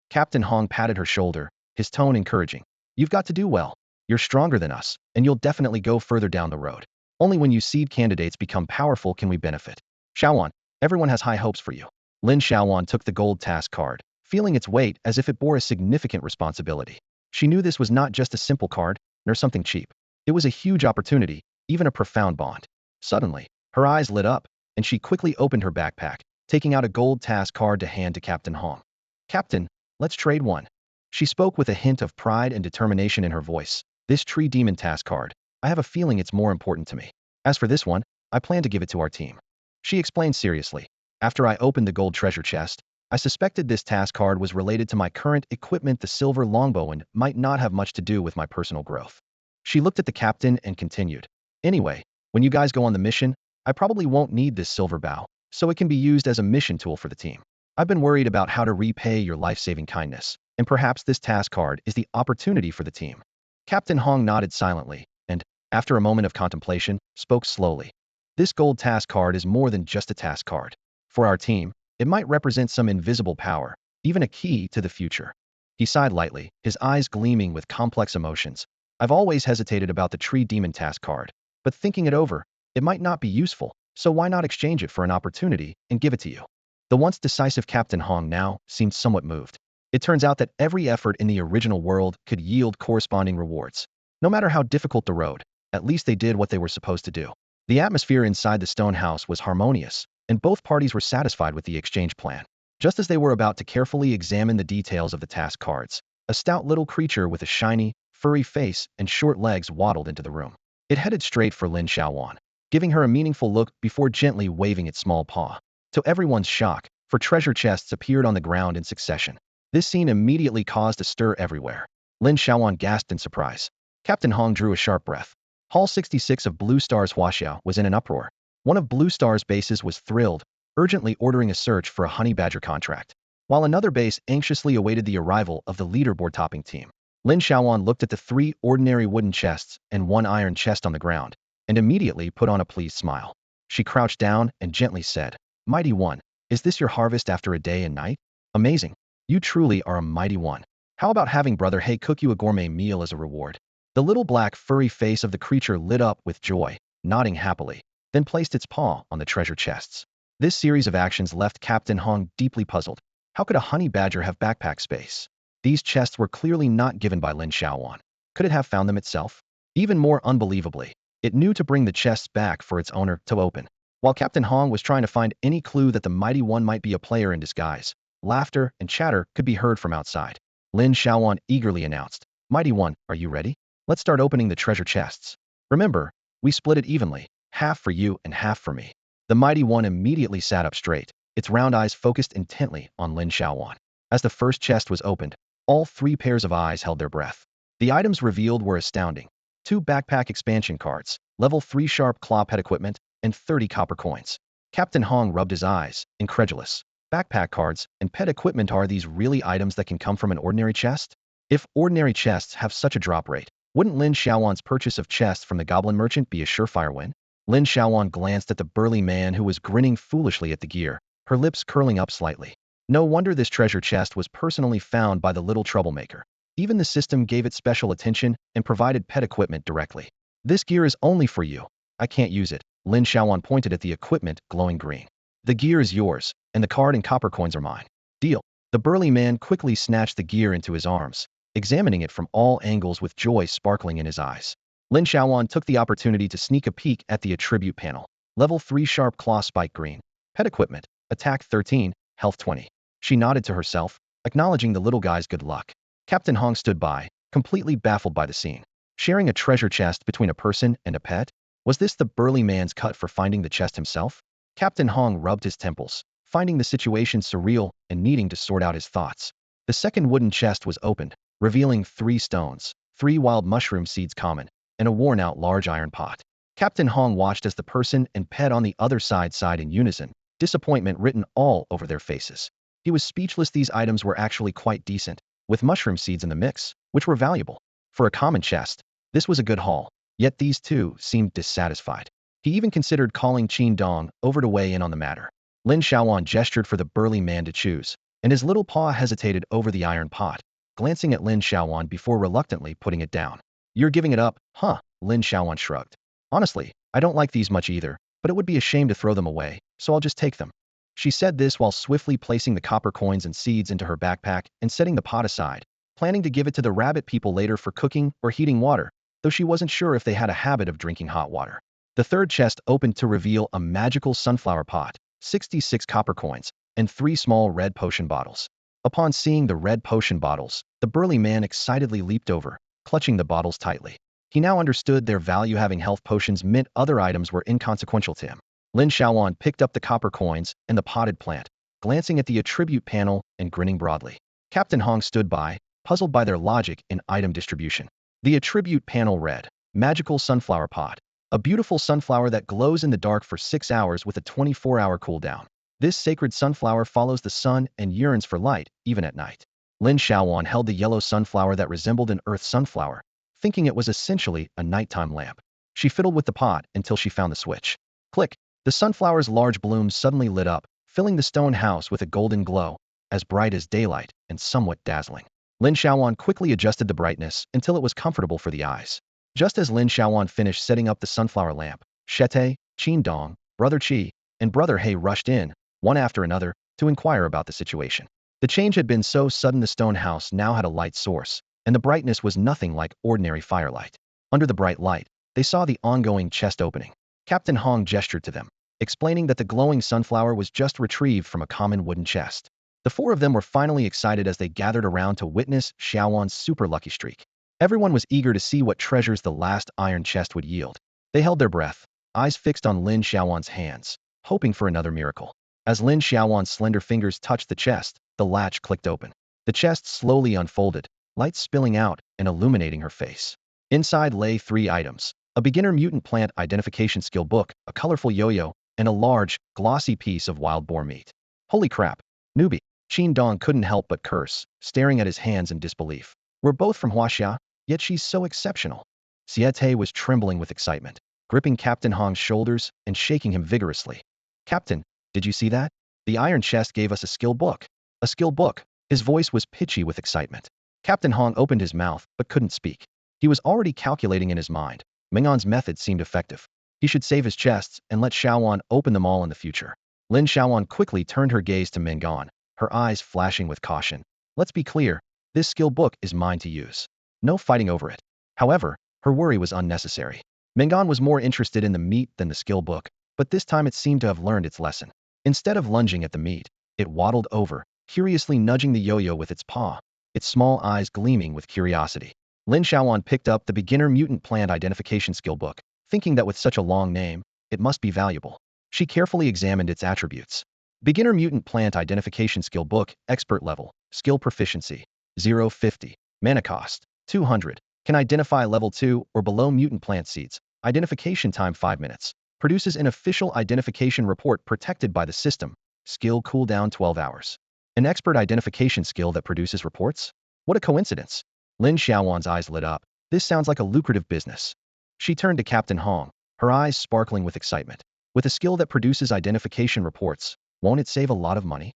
Captain Hong patted her shoulder, his tone encouraging. You've got to do well. You're stronger than us, and you'll definitely go further down the road. Only when you seed candidates become powerful can we benefit. Xiaoyuan, everyone has high hopes for you. Lin Xiaoyuan took the gold task card, feeling its weight as if it bore a significant responsibility. She knew this was not just a simple card, nor something cheap. It was a huge opportunity, even a profound bond. Suddenly, her eyes lit up, and she quickly opened her backpack, taking out a gold task card to hand to Captain Hong. Captain, let's trade one. She spoke with a hint of pride and determination in her voice. This tree demon task card, I have a feeling it's more important to me. As for this one, I plan to give it to our team. She explained seriously. After I opened the gold treasure chest, I suspected this task card was related to my current equipment. The silver longbow and might not have much to do with my personal growth. She looked at the captain and continued. Anyway, when you guys go on the mission, I probably won't need this silver bow, so it can be used as a mission tool for the team. I've been worried about how to repay your life-saving kindness, and perhaps this task card is the opportunity for the team. Captain Hong nodded silently, and, after a moment of contemplation, spoke slowly. This gold task card is more than just a task card. For our team, it might represent some invisible power, even a key to the future. He sighed lightly, his eyes gleaming with complex emotions. I've always hesitated about the tree demon task card, but thinking it over, it might not be useful, so why not exchange it for an opportunity and give it to you? The once decisive Captain Hong now seemed somewhat moved. It turns out that every effort in the original world could yield corresponding rewards. No matter how difficult the road, at least they did what they were supposed to do. The atmosphere inside the stone house was harmonious, and both parties were satisfied with the exchange plan. Just as they were about to carefully examine the details of the task cards, a stout little creature with a shiny, furry face and short legs waddled into the room. It headed straight for Lin Xiaoyuan, giving her a meaningful look before gently waving its small paw. To everyone's shock, 4 treasure chests appeared on the ground in succession. This scene immediately caused a stir everywhere. Lin Xiaoyuan gasped in surprise. Captain Hong drew a sharp breath. Hall 66 of Blue Star's Huaxia was in an uproar. One of Blue Star's bases was thrilled, urgently ordering a search for a honey badger contract, while another base anxiously awaited the arrival of the leaderboard topping team. Lin Xiaoyuan looked at the 3 ordinary wooden chests and 1 iron chest on the ground, and immediately put on a pleased smile. She crouched down and gently said, Mighty One, is this your harvest after a day and night? Amazing. You truly are a mighty one. How about having Brother Hay cook you a gourmet meal as a reward? The little black furry face of the creature lit up with joy, nodding happily, then placed its paw on the treasure chests. This series of actions left Captain Hong deeply puzzled. How could a honey badger have backpack space? These chests were clearly not given by Lin Xiaoyuan. Could it have found them itself? Even more unbelievably, it knew to bring the chests back for its owner to open. While Captain Hong was trying to find any clue that the Mighty One might be a player in disguise, laughter and chatter could be heard from outside. Lin Xiaoyuan eagerly announced, "Mighty One, are you ready? Let's start opening the treasure chests. Remember, we split it evenly, half for you and half for me." The Mighty One immediately sat up straight, its round eyes focused intently on Lin Xiaoyuan. As the first chest was opened, all three pairs of eyes held their breath. The items revealed were astounding. 2 backpack expansion cards, level 3 sharp claw pet equipment, and 30 copper coins. Captain Hong rubbed his eyes, incredulous. Backpack cards and pet equipment, are these really items that can come from an ordinary chest? If ordinary chests have such a drop rate, wouldn't Lin Xiaoyuan's purchase of chests from the goblin merchant be a surefire win? Lin Xiaoyuan glanced at the burly man who was grinning foolishly at the gear, her lips curling up slightly. No wonder this treasure chest was personally found by the little troublemaker. Even the system gave it special attention and provided pet equipment directly. "This gear is only for you. I can't use it." Lin Xiaoyuan pointed at the equipment, glowing green. "The gear is yours, and the card and copper coins are mine." "Deal." The burly man quickly snatched the gear into his arms, examining it from all angles with joy sparkling in his eyes. Lin Xiaoyuan took the opportunity to sneak a peek at the attribute panel. Level 3 sharp claw spike green. Pet equipment, attack 13, health 20. She nodded to herself, acknowledging the little guy's good luck. Captain Hong stood by, completely baffled by the scene. Sharing a treasure chest between a person and a pet? Was this the burly man's cut for finding the chest himself? Captain Hong rubbed his temples, finding the situation surreal and needing to sort out his thoughts. The second wooden chest was opened, revealing 3 stones, 3 wild mushroom seeds common, and a worn-out large iron pot. Captain Hong watched as the person and pet on the other side sighed in unison, disappointment written all over their faces. He was speechless. These items were actually quite decent, with mushroom seeds in the mix, which were valuable. For a common chest, this was a good haul, yet these two seemed dissatisfied. He even considered calling Qin Dong over to weigh in on the matter. Lin Xiaoyuan gestured for the burly man to choose, and his little paw hesitated over the iron pot, glancing at Lin Xiaoyuan before reluctantly putting it down. "You're giving it up, huh?" Lin Xiaoyuan shrugged. "Honestly, I don't like these much either, but it would be a shame to throw them away, so I'll just take them." She said this while swiftly placing the copper coins and seeds into her backpack and setting the pot aside, planning to give it to the rabbit people later for cooking or heating water, though she wasn't sure if they had a habit of drinking hot water. The third chest opened to reveal a magical sunflower pot, 66 copper coins, and 3 small red potion bottles. Upon seeing the red potion bottles, the burly man excitedly leaped over, clutching the bottles tightly. He now understood their value. Having health potions meant other items were inconsequential to him. Lin Xiaoyuan picked up the copper coins and the potted plant, glancing at the attribute panel and grinning broadly. Captain Hong stood by, puzzled by their logic in item distribution. The attribute panel read, "Magical Sunflower Pot. A beautiful sunflower that glows in the dark for 6 hours with a 24-hour cooldown. This sacred sunflower follows the sun and yearns for light, even at night." Lin Xiaoyuan held the yellow sunflower that resembled an earth sunflower, thinking it was essentially a nighttime lamp. She fiddled with the pot until she found the switch. Click! The sunflower's large blooms suddenly lit up, filling the stone house with a golden glow, as bright as daylight and somewhat dazzling. Lin Xiaoyuan quickly adjusted the brightness until it was comfortable for the eyes. Just as Lin Xiaoyuan finished setting up the sunflower lamp, Shete, Qin Dong, Brother Qi, and Brother He rushed in, one after another, to inquire about the situation. The change had been so sudden. The stone house now had a light source, and the brightness was nothing like ordinary firelight. Under the bright light, they saw the ongoing chest opening. Captain Hong gestured to them, explaining that the glowing sunflower was just retrieved from a common wooden chest. The 4 of them were finally excited as they gathered around to witness Xiaoyuan's super lucky streak. Everyone was eager to see what treasures the last iron chest would yield. They held their breath, eyes fixed on Lin Xiaoyuan's hands, hoping for another miracle. As Lin Xiaoyuan's slender fingers touched the chest, the latch clicked open. The chest slowly unfolded, light spilling out and illuminating her face. Inside lay 3 items: a beginner mutant plant identification skill book, a colorful yo-yo, and a large, glossy piece of wild boar meat. "Holy crap, newbie!" Qin Dong couldn't help but curse, staring at his hands in disbelief. "We're both from Hasha, yet she's so exceptional." Siete was trembling with excitement, gripping Captain Hong's shoulders and shaking him vigorously. "Captain, did you see that? The iron chest gave us a skill book." "A skill book?" His voice was pitchy with excitement. Captain Hong opened his mouth but couldn't speak. He was already calculating in his mind. Mingon's method seemed effective. He should save his chests and let Xiaoyuan open them all in the future. Lin Xiaoyuan quickly turned her gaze to Mingon, her eyes flashing with caution. "Let's be clear, this skill book is mine to use. No fighting over it." However, her worry was unnecessary. Mingon was more interested in the meat than the skill book, but this time it seemed to have learned its lesson. Instead of lunging at the meat, it waddled over, curiously nudging the yo-yo with its paw, its small eyes gleaming with curiosity. Lin Xiaoyuan picked up the beginner mutant plant identification skill book, thinking that with such a long name, it must be valuable. She carefully examined its attributes. Beginner mutant plant identification skill book, expert level, skill proficiency, 050, mana cost, 200, can identify level 2 or below mutant plant seeds, identification time 5 minutes, produces an official identification report protected by the system, skill cooldown 12 hours. An expert identification skill that produces reports? What a coincidence. Lin Xiaoyuan's eyes lit up. This sounds like a lucrative business. She turned to Captain Hong, her eyes sparkling with excitement. With a skill that produces identification reports, won't it save a lot of money?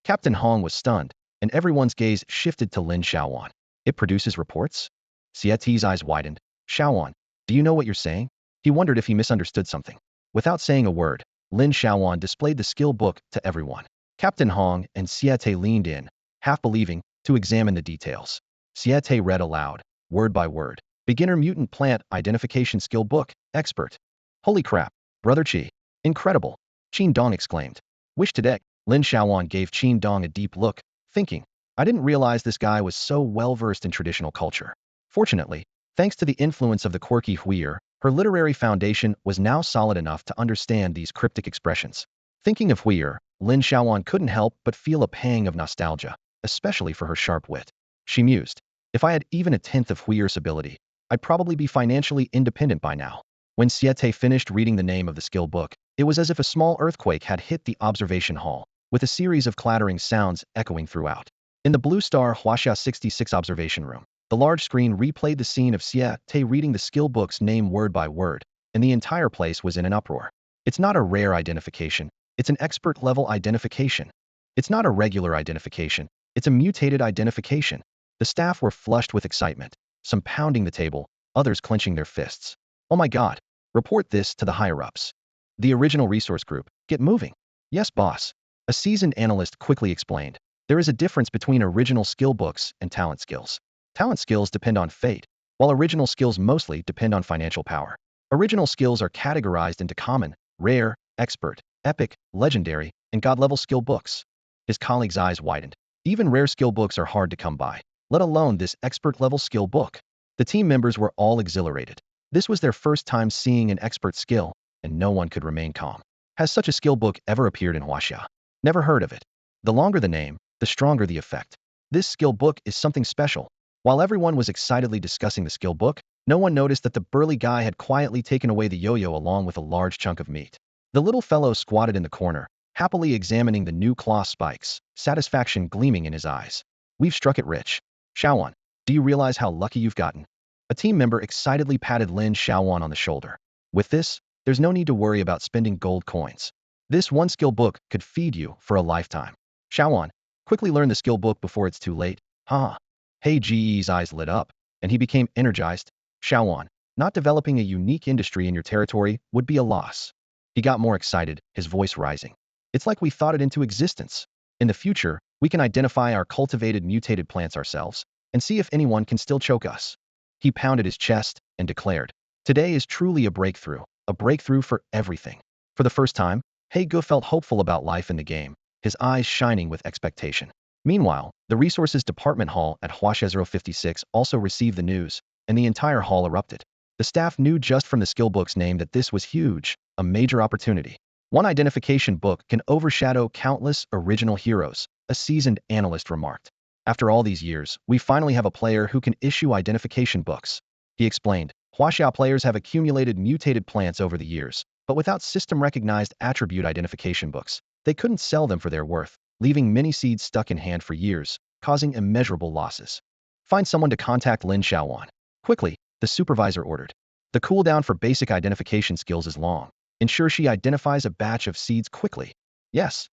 Captain Hong was stunned, and everyone's gaze shifted to Lin Xiaoyuan. It produces reports? Siete's eyes widened. Xiaoyuan, do you know what you're saying? He wondered if he misunderstood something. Without saying a word, Lin Xiaoyuan displayed the skill book to everyone. Captain Hong and Siete leaned in, half believing, to examine the details. Siete read aloud, word by word. Beginner mutant plant identification skill book, expert. Holy crap, Brother Qi. Incredible. Qin Dong exclaimed. Wish to deck. Lin Xiaoyuan gave Qin Dong a deep look, thinking, I didn't realize this guy was so well-versed in traditional culture. Fortunately, thanks to the influence of the quirky Huier, her literary foundation was now solid enough to understand these cryptic expressions. Thinking of Huier, Lin Xiaoyuan couldn't help but feel a pang of nostalgia, especially for her sharp wit. She mused, if I had even a tenth of Huier's ability, I'd probably be financially independent by now. When Siete finished reading the name of the skill book, it was as if a small earthquake had hit the observation hall, with a series of clattering sounds echoing throughout. In the Blue Star Hasha 66 observation room, the large screen replayed the scene of Siete reading the skill book's name word by word, and the entire place was in an uproar. It's not a rare identification, it's an expert-level identification. It's not a regular identification, it's a mutated identification. The staff were flushed with excitement, some pounding the table, others clenching their fists. Oh my god, report this to the higher-ups. The original resource group, get moving. Yes, boss. A seasoned analyst quickly explained. There is a difference between original skill books and talent skills. Talent skills depend on fate, while original skills mostly depend on financial power. Original skills are categorized into common, rare, expert, epic, legendary, and god-level skill books. His colleague's eyes widened. Even rare skill books are hard to come by, let alone this expert-level skill book. The team members were all exhilarated. This was their first time seeing an expert skill, and no one could remain calm. Has such a skill book ever appeared in Huaxia? Never heard of it. The longer the name, the stronger the effect. This skill book is something special. While everyone was excitedly discussing the skill book, no one noticed that the burly guy had quietly taken away the yo-yo along with a large chunk of meat. The little fellow squatted in the corner, happily examining the new claw spikes, satisfaction gleaming in his eyes. We've struck it rich. Xiaoyuan, do you realize how lucky you've gotten? A team member excitedly patted Lin Xiaoyuan on the shoulder. With this, there's no need to worry about spending gold coins. This one skill book could feed you for a lifetime. Xiaoyuan, quickly learn the skill book before it's too late. Huh? Hey Ge's eyes lit up, and he became energized. Xiaoyuan, not developing a unique industry in your territory would be a loss. He got more excited, his voice rising. It's like we thought it into existence. In the future, we can identify our cultivated mutated plants ourselves, and see if anyone can still choke us. He pounded his chest and declared, today is truly a breakthrough for everything. For the first time, He Gu felt hopeful about life in the game, his eyes shining with expectation. Meanwhile, the Resources Department Hall at Huaxia 056 also received the news, and the entire hall erupted. The staff knew just from the skill book's name that this was huge, a major opportunity. One identification book can overshadow countless original heroes, a seasoned analyst remarked. After all these years, we finally have a player who can issue identification books. He explained, Huaxia players have accumulated mutated plants over the years, but without system-recognized attribute identification books, they couldn't sell them for their worth, leaving many seeds stuck in hand for years, causing immeasurable losses. Find someone to contact Lin Xiaoyuan. Quickly, the supervisor ordered. The cooldown for basic identification skills is long. Ensure she identifies a batch of seeds quickly. Yes,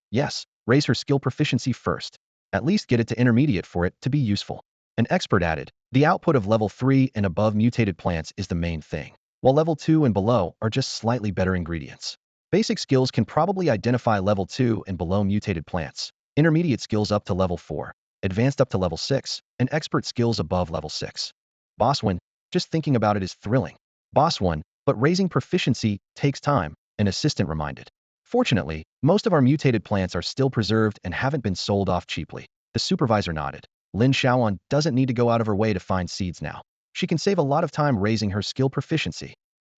raise her skill proficiency first. At least get it to intermediate for it to be useful. An expert added, the output of level 3 and above mutated plants is the main thing, while level 2 and below are just slightly better ingredients. Basic skills can probably identify level 2 and below mutated plants, intermediate skills up to level 4, advanced up to level 6, and expert skills above level 6. Boss 1, just thinking about it is thrilling. Boss 1, but raising proficiency takes time, an assistant reminded. Fortunately, most of our mutated plants are still preserved and haven't been sold off cheaply. The supervisor nodded. Lin Xiaoyuan doesn't need to go out of her way to find seeds now. She can save a lot of time raising her skill proficiency.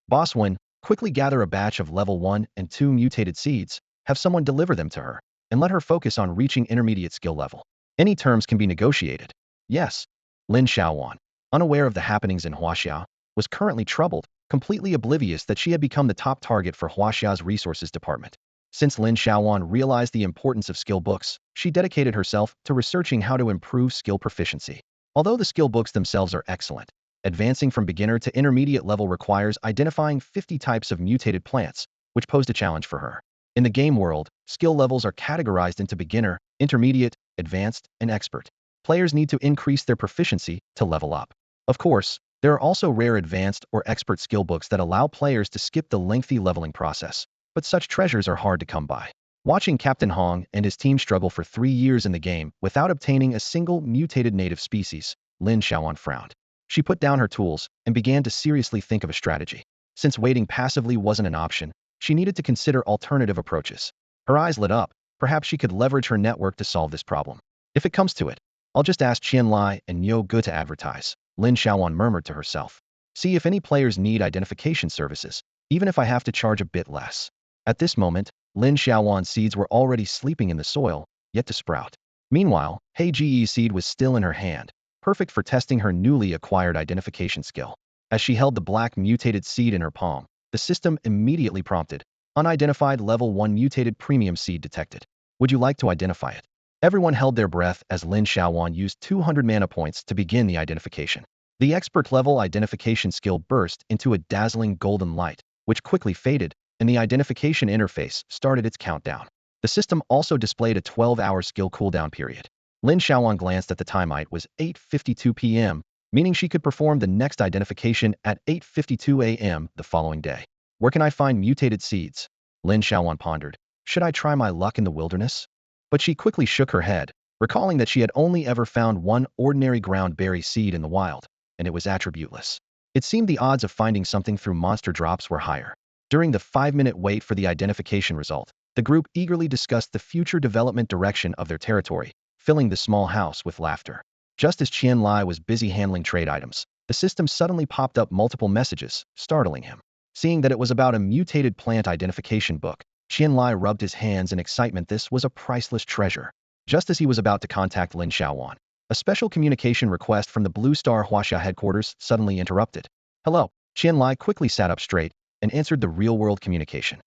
Boss Wen, quickly gather a batch of level 1 and 2 mutated seeds, have someone deliver them to her, and let her focus on reaching intermediate skill level. Any terms can be negotiated. Yes. Lin Xiaoyuan, unaware of the happenings in Huaxia, was currently troubled, completely oblivious that she had become the top target for Huaxia's resources department. Since Lin Xiaoyuan realized the importance of skill books, she dedicated herself to researching how to improve skill proficiency. Although the skill books themselves are excellent, advancing from beginner to intermediate level requires identifying 50 types of mutated plants, which posed a challenge for her. In the game world, skill levels are categorized into beginner, intermediate, advanced, and expert. Players need to increase their proficiency to level up. Of course, there are also rare advanced or expert skill books that allow players to skip the lengthy leveling process, but such treasures are hard to come by. Watching Captain Hong and his team struggle for 3 years in the game without obtaining a single mutated native species, Lin Xiaoyuan frowned. She put down her tools and began to seriously think of a strategy. Since waiting passively wasn't an option, she needed to consider alternative approaches. Her eyes lit up. Perhaps she could leverage her network to solve this problem. If it comes to it, I'll just ask Qian Lai and Niu Gu to advertise, Lin Xiaoyuan murmured to herself. See if any players need identification services, even if I have to charge a bit less. At this moment, Lin Xiaoyuan's seeds were already sleeping in the soil, yet to sprout. Meanwhile, Hei Ji's seed was still in her hand, perfect for testing her newly acquired identification skill. As she held the black mutated seed in her palm, the system immediately prompted, unidentified level 1 mutated premium seed detected. Would you like to identify it? Everyone held their breath as Lin Xiaoyuan used 200 mana points to begin the identification. The expert level identification skill burst into a dazzling golden light, which quickly faded, and the identification interface started its countdown. The system also displayed a 12-hour skill cooldown period. Lin Xiaoyuan glanced at the time. It was 8:52 p.m., meaning she could perform the next identification at 8:52 a.m. the following day. Where can I find mutated seeds? Lin Xiaoyuan pondered. Should I try my luck in the wilderness? But she quickly shook her head, recalling that she had only ever found one ordinary ground berry seed in the wild, and it was attributeless. It seemed the odds of finding something through monster drops were higher. During the 5-minute wait for the identification result, the group eagerly discussed the future development direction of their territory, filling the small house with laughter. Just as Qian Lai was busy handling trade items, the system suddenly popped up multiple messages, startling him. Seeing that it was about a mutated plant identification book, Qian Lai rubbed his hands in excitement. This was a priceless treasure. Just as he was about to contact Lin Xiaoyuan, a special communication request from the Blue Star Huaxia headquarters suddenly interrupted. Hello. Qian Lai quickly sat up straight and answered the real-world communication.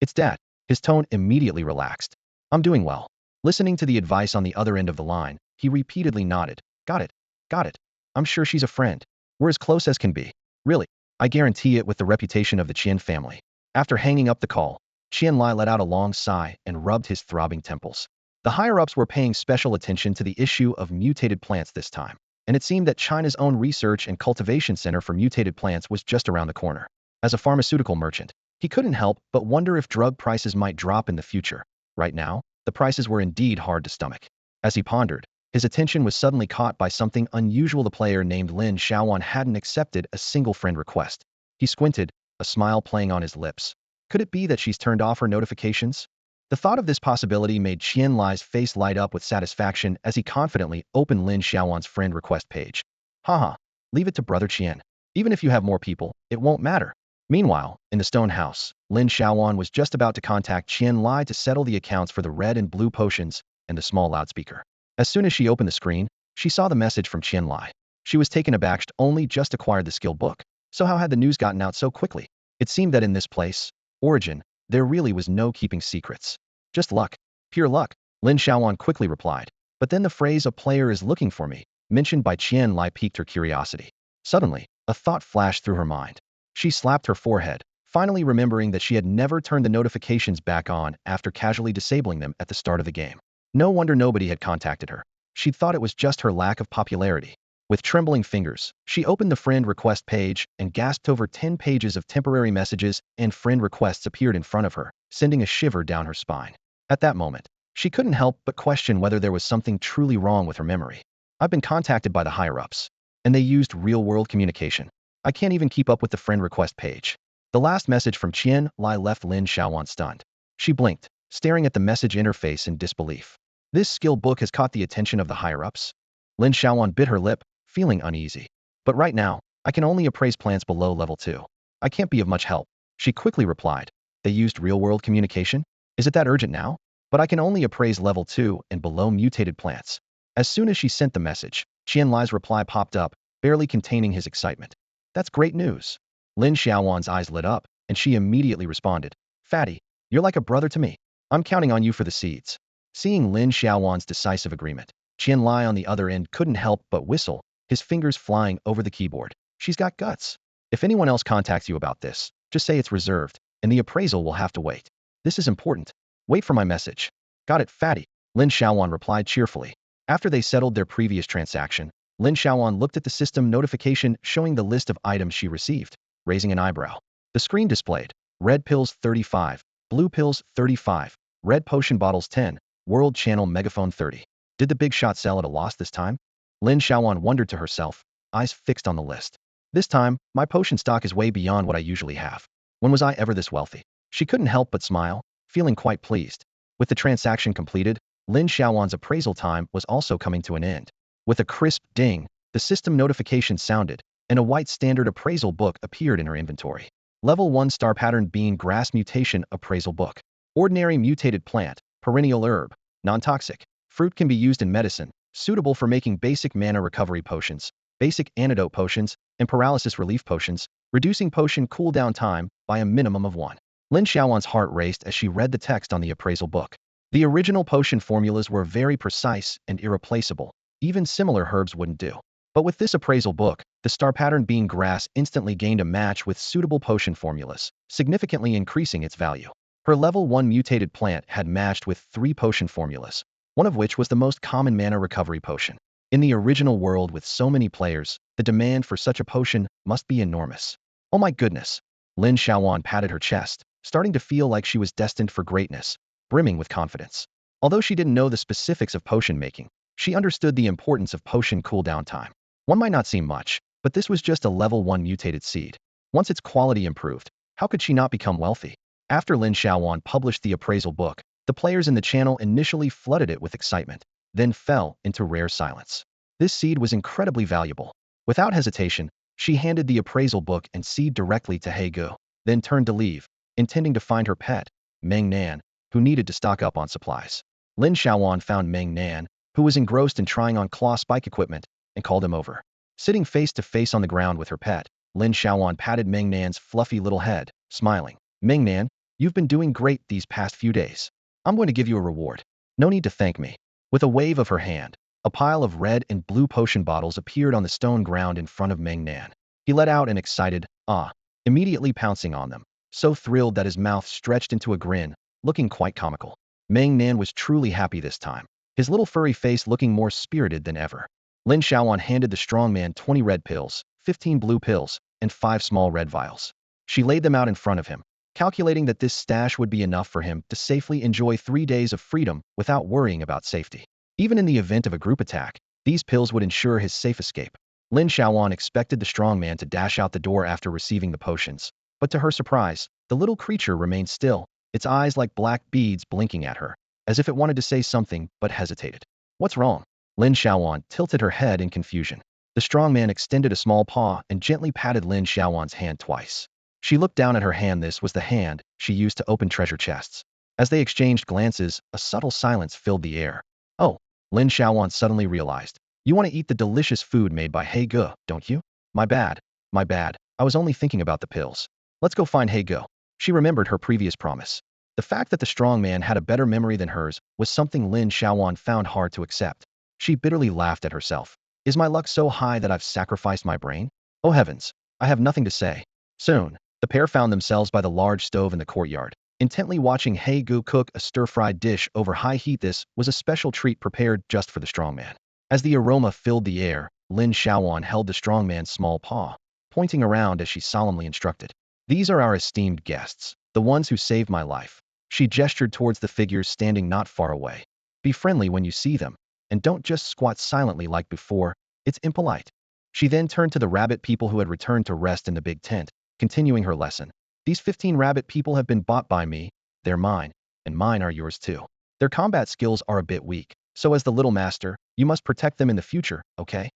It's Dad. His tone immediately relaxed. I'm doing well. Listening to the advice on the other end of the line, he repeatedly nodded. Got it. Got it. I'm sure she's a friend. We're as close as can be. Really. I guarantee it with the reputation of the Qian family. After hanging up the call, Qian Lai let out a long sigh and rubbed his throbbing temples. The higher-ups were paying special attention to the issue of mutated plants this time, and it seemed that China's own research and cultivation center for mutated plants was just around the corner. As a pharmaceutical merchant, he couldn't help but wonder if drug prices might drop in the future. Right now, the prices were indeed hard to stomach. As he pondered, his attention was suddenly caught by something unusual. The player named Lin Xiaoyuan hadn't accepted a single friend request. He squinted, a smile playing on his lips. Could it be that she's turned off her notifications? The thought of this possibility made Qian Lai's face light up with satisfaction as he confidently opened Lin Xiaoyuan's friend request page. Haha, leave it to Brother Qian. Even if you have more people, it won't matter. Meanwhile, in the stone house, Lin Xiaoyuan was just about to contact Qian Lai to settle the accounts for the red and blue potions and the small loudspeaker. As soon as she opened the screen, she saw the message from Qian Lai. She was taken aback. She'd only just acquired the skill book. So how had the news gotten out so quickly? It seemed that in this place, Origin, there really was no keeping secrets. Just luck. Pure luck, Lin Xiaoyuan quickly replied. But then the phrase "a player is looking for me," mentioned by Qian Lai, piqued her curiosity. Suddenly, a thought flashed through her mind. She slapped her forehead, finally remembering that she had never turned the notifications back on after casually disabling them at the start of the game. No wonder nobody had contacted her. She'd thought it was just her lack of popularity. With trembling fingers, she opened the friend request page and gasped. Over 10 pages of temporary messages and friend requests appeared in front of her, sending a shiver down her spine. At that moment, she couldn't help but question whether there was something truly wrong with her memory. I've been contacted by the higher-ups, and they used real-world communication. I can't even keep up with the friend request page. The last message from Qian Lai left Lin Xiaoyuan stunned. She blinked, staring at the message interface in disbelief. This skill book has caught the attention of the higher-ups? Lin Xiaoyuan bit her lip, feeling uneasy. But right now, I can only appraise plants below level 2. I can't be of much help. She quickly replied. They used real-world communication? Is it that urgent now? But I can only appraise level 2 and below mutated plants. As soon as she sent the message, Qian Lai's reply popped up, barely containing his excitement. That's great news. Lin Xiaoyuan's eyes lit up, and she immediately responded. Fatty, you're like a brother to me. I'm counting on you for the seeds. Seeing Lin Xiaoyuan's decisive agreement, Qian Lai on the other end couldn't help but whistle, his fingers flying over the keyboard. She's got guts. If anyone else contacts you about this, just say it's reserved, and the appraisal will have to wait. This is important. Wait for my message. Got it, Fatty, Lin Xiaoyuan replied cheerfully. After they settled their previous transaction, Lin Xiaoyuan looked at the system notification showing the list of items she received, raising an eyebrow. The screen displayed, red pills 35, blue pills 35, red potion bottles 10, world channel megaphone 30. Did the big shot sell at a loss this time? Lin Xiaoyuan wondered to herself, eyes fixed on the list. This time, my potion stock is way beyond what I usually have. When was I ever this wealthy? She couldn't help but smile, feeling quite pleased. With the transaction completed, Lin Xiaoyuan's appraisal time was also coming to an end. With a crisp ding, the system notification sounded, and a white standard appraisal book appeared in her inventory. Level 1 Star Pattern Bean Grass Mutation Appraisal Book. Ordinary mutated plant, perennial herb, non-toxic. Fruit can be used in medicine, suitable for making basic mana recovery potions, basic antidote potions, and paralysis relief potions, reducing potion cooldown time by a minimum of 1. Lin Xiaoyuan's heart raced as she read the text on the appraisal book. The original potion formulas were very precise and irreplaceable. Even similar herbs wouldn't do. But with this appraisal book, the star pattern bean grass instantly gained a match with suitable potion formulas, significantly increasing its value. Her level 1 mutated plant had matched with 3 potion formulas, one of which was the most common mana recovery potion. In the original world with so many players, the demand for such a potion must be enormous. Oh my goodness! Lin Xiaoyuan patted her chest, starting to feel like she was destined for greatness, brimming with confidence. Although she didn't know the specifics of potion making, she understood the importance of potion cooldown time. One might not seem much, but this was just a level 1 mutated seed. Once its quality improved, how could she not become wealthy? After Lin Xiaoyuan published the appraisal book, the players in the channel initially flooded it with excitement, then fell into rare silence. This seed was incredibly valuable. Without hesitation, she handed the appraisal book and seed directly to He Gu, then turned to leave, intending to find her pet, Meng Nan, who needed to stock up on supplies. Lin Xiaoyuan found Meng Nan, who was engrossed in trying on claw spike equipment, and called him over. Sitting face to face on the ground with her pet, Lin Xiaoyuan patted Meng Nan's fluffy little head, smiling. Meng Nan, you've been doing great these past few days. I'm going to give you a reward. No need to thank me. With a wave of her hand, a pile of red and blue potion bottles appeared on the stone ground in front of Meng Nan. He let out an excited, ah, immediately pouncing on them, so thrilled that his mouth stretched into a grin, looking quite comical. Meng Nan was truly happy this time, his little furry face looking more spirited than ever. Lin Xiaoyuan handed the strong man 20 red pills, 15 blue pills, and 5 small red vials. She laid them out in front of him, calculating that this stash would be enough for him to safely enjoy 3 days of freedom without worrying about safety. Even in the event of a group attack, these pills would ensure his safe escape. Lin Xiaoyuan expected the strong man to dash out the door after receiving the potions, but to her surprise, the little creature remained still, its eyes like black beads blinking at her, as if it wanted to say something but hesitated. What's wrong? Lin Xiaoyuan tilted her head in confusion. The strong man extended a small paw and gently patted Lin Xiaoyuan's hand twice. She looked down at her hand. This was the hand she used to open treasure chests. As they exchanged glances, a subtle silence filled the air. Oh, Lin Xiaoyuan suddenly realized. You want to eat the delicious food made by He Gu, don't you? My bad. I was only thinking about the pills. Let's go find He Gu. She remembered her previous promise. The fact that the strong man had a better memory than hers was something Lin Xiaoyuan found hard to accept. She bitterly laughed at herself. Is my luck so high that I've sacrificed my brain? Oh heavens, I have nothing to say. Soon, the pair found themselves by the large stove in the courtyard, intently watching He Gu cook a stir-fried dish over high heat. This was a special treat prepared just for the strong man. As the aroma filled the air, Lin Xiaoyuan held the strong man's small paw, pointing around as she solemnly instructed. These are our esteemed guests, the ones who saved my life. She gestured towards the figures standing not far away. Be friendly when you see them, and don't just squat silently like before, it's impolite. She then turned to the rabbit people who had returned to rest in the big tent, continuing her lesson. These 15 rabbit people have been bought by me. They're mine, and mine are yours too. Their combat skills are a bit weak, so as the little master, you must protect them in the future, okay?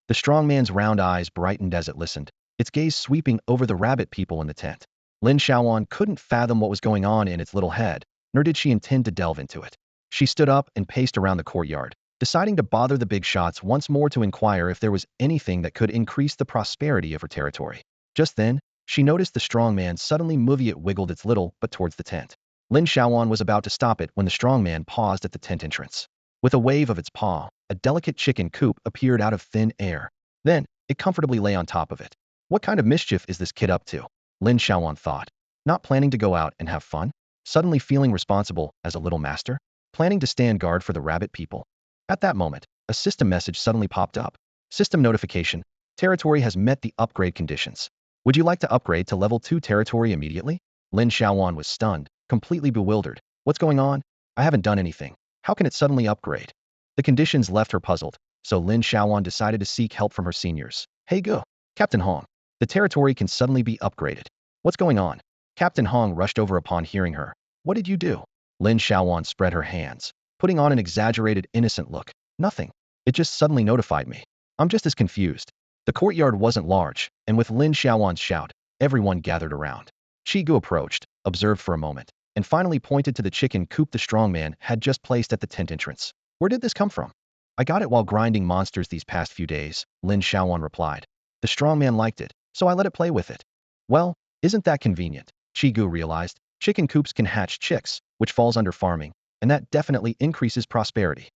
The strong man's round eyes brightened as it listened, its gaze sweeping over the rabbit people in the tent. Lin Xiaoyuan couldn't fathom what was going on in its little head, nor did she intend to delve into it. She stood up and paced around the courtyard, deciding to bother the big shots once more to inquire if there was anything that could increase the prosperity of her territory. Just then, she noticed the strong man suddenly moving. It wiggled its little butt towards the tent. Lin Xiaoyuan was about to stop it when the strong man paused at the tent entrance. With a wave of its paw, a delicate chicken coop appeared out of thin air. Then, it comfortably lay on top of it. What kind of mischief is this kid up to? Lin Xiaoyuan thought. Not planning to go out and have fun? Suddenly feeling responsible as a little master? Planning to stand guard for the rabbit people? At that moment, a system message suddenly popped up. System notification. Territory has met the upgrade conditions. Would you like to upgrade to level 2 territory immediately? Lin Xiaoyuan was stunned, completely bewildered. What's going on? I haven't done anything. How can it suddenly upgrade? The conditions left her puzzled, so Lin Xiaoyuan decided to seek help from her seniors. Hey go, Captain Hong. The territory can suddenly be upgraded. What's going on? Captain Hong rushed over upon hearing her. What did you do? Lin Xiaoyuan spread her hands, putting on an exaggerated, innocent look. Nothing. It just suddenly notified me. I'm just as confused. The courtyard wasn't large, and with Lin Xiaoyuan's shout, everyone gathered around. Gu approached, observed for a moment, and finally pointed to the chicken coop the strong man had just placed at the tent entrance. Where did this come from? I got it while grinding monsters these past few days, Lin Xiaoyuan replied. The strong man liked it, so I let it play with it. Well, isn't that convenient? Gu realized. Chicken coops can hatch chicks, which falls under farming, and that definitely increases prosperity.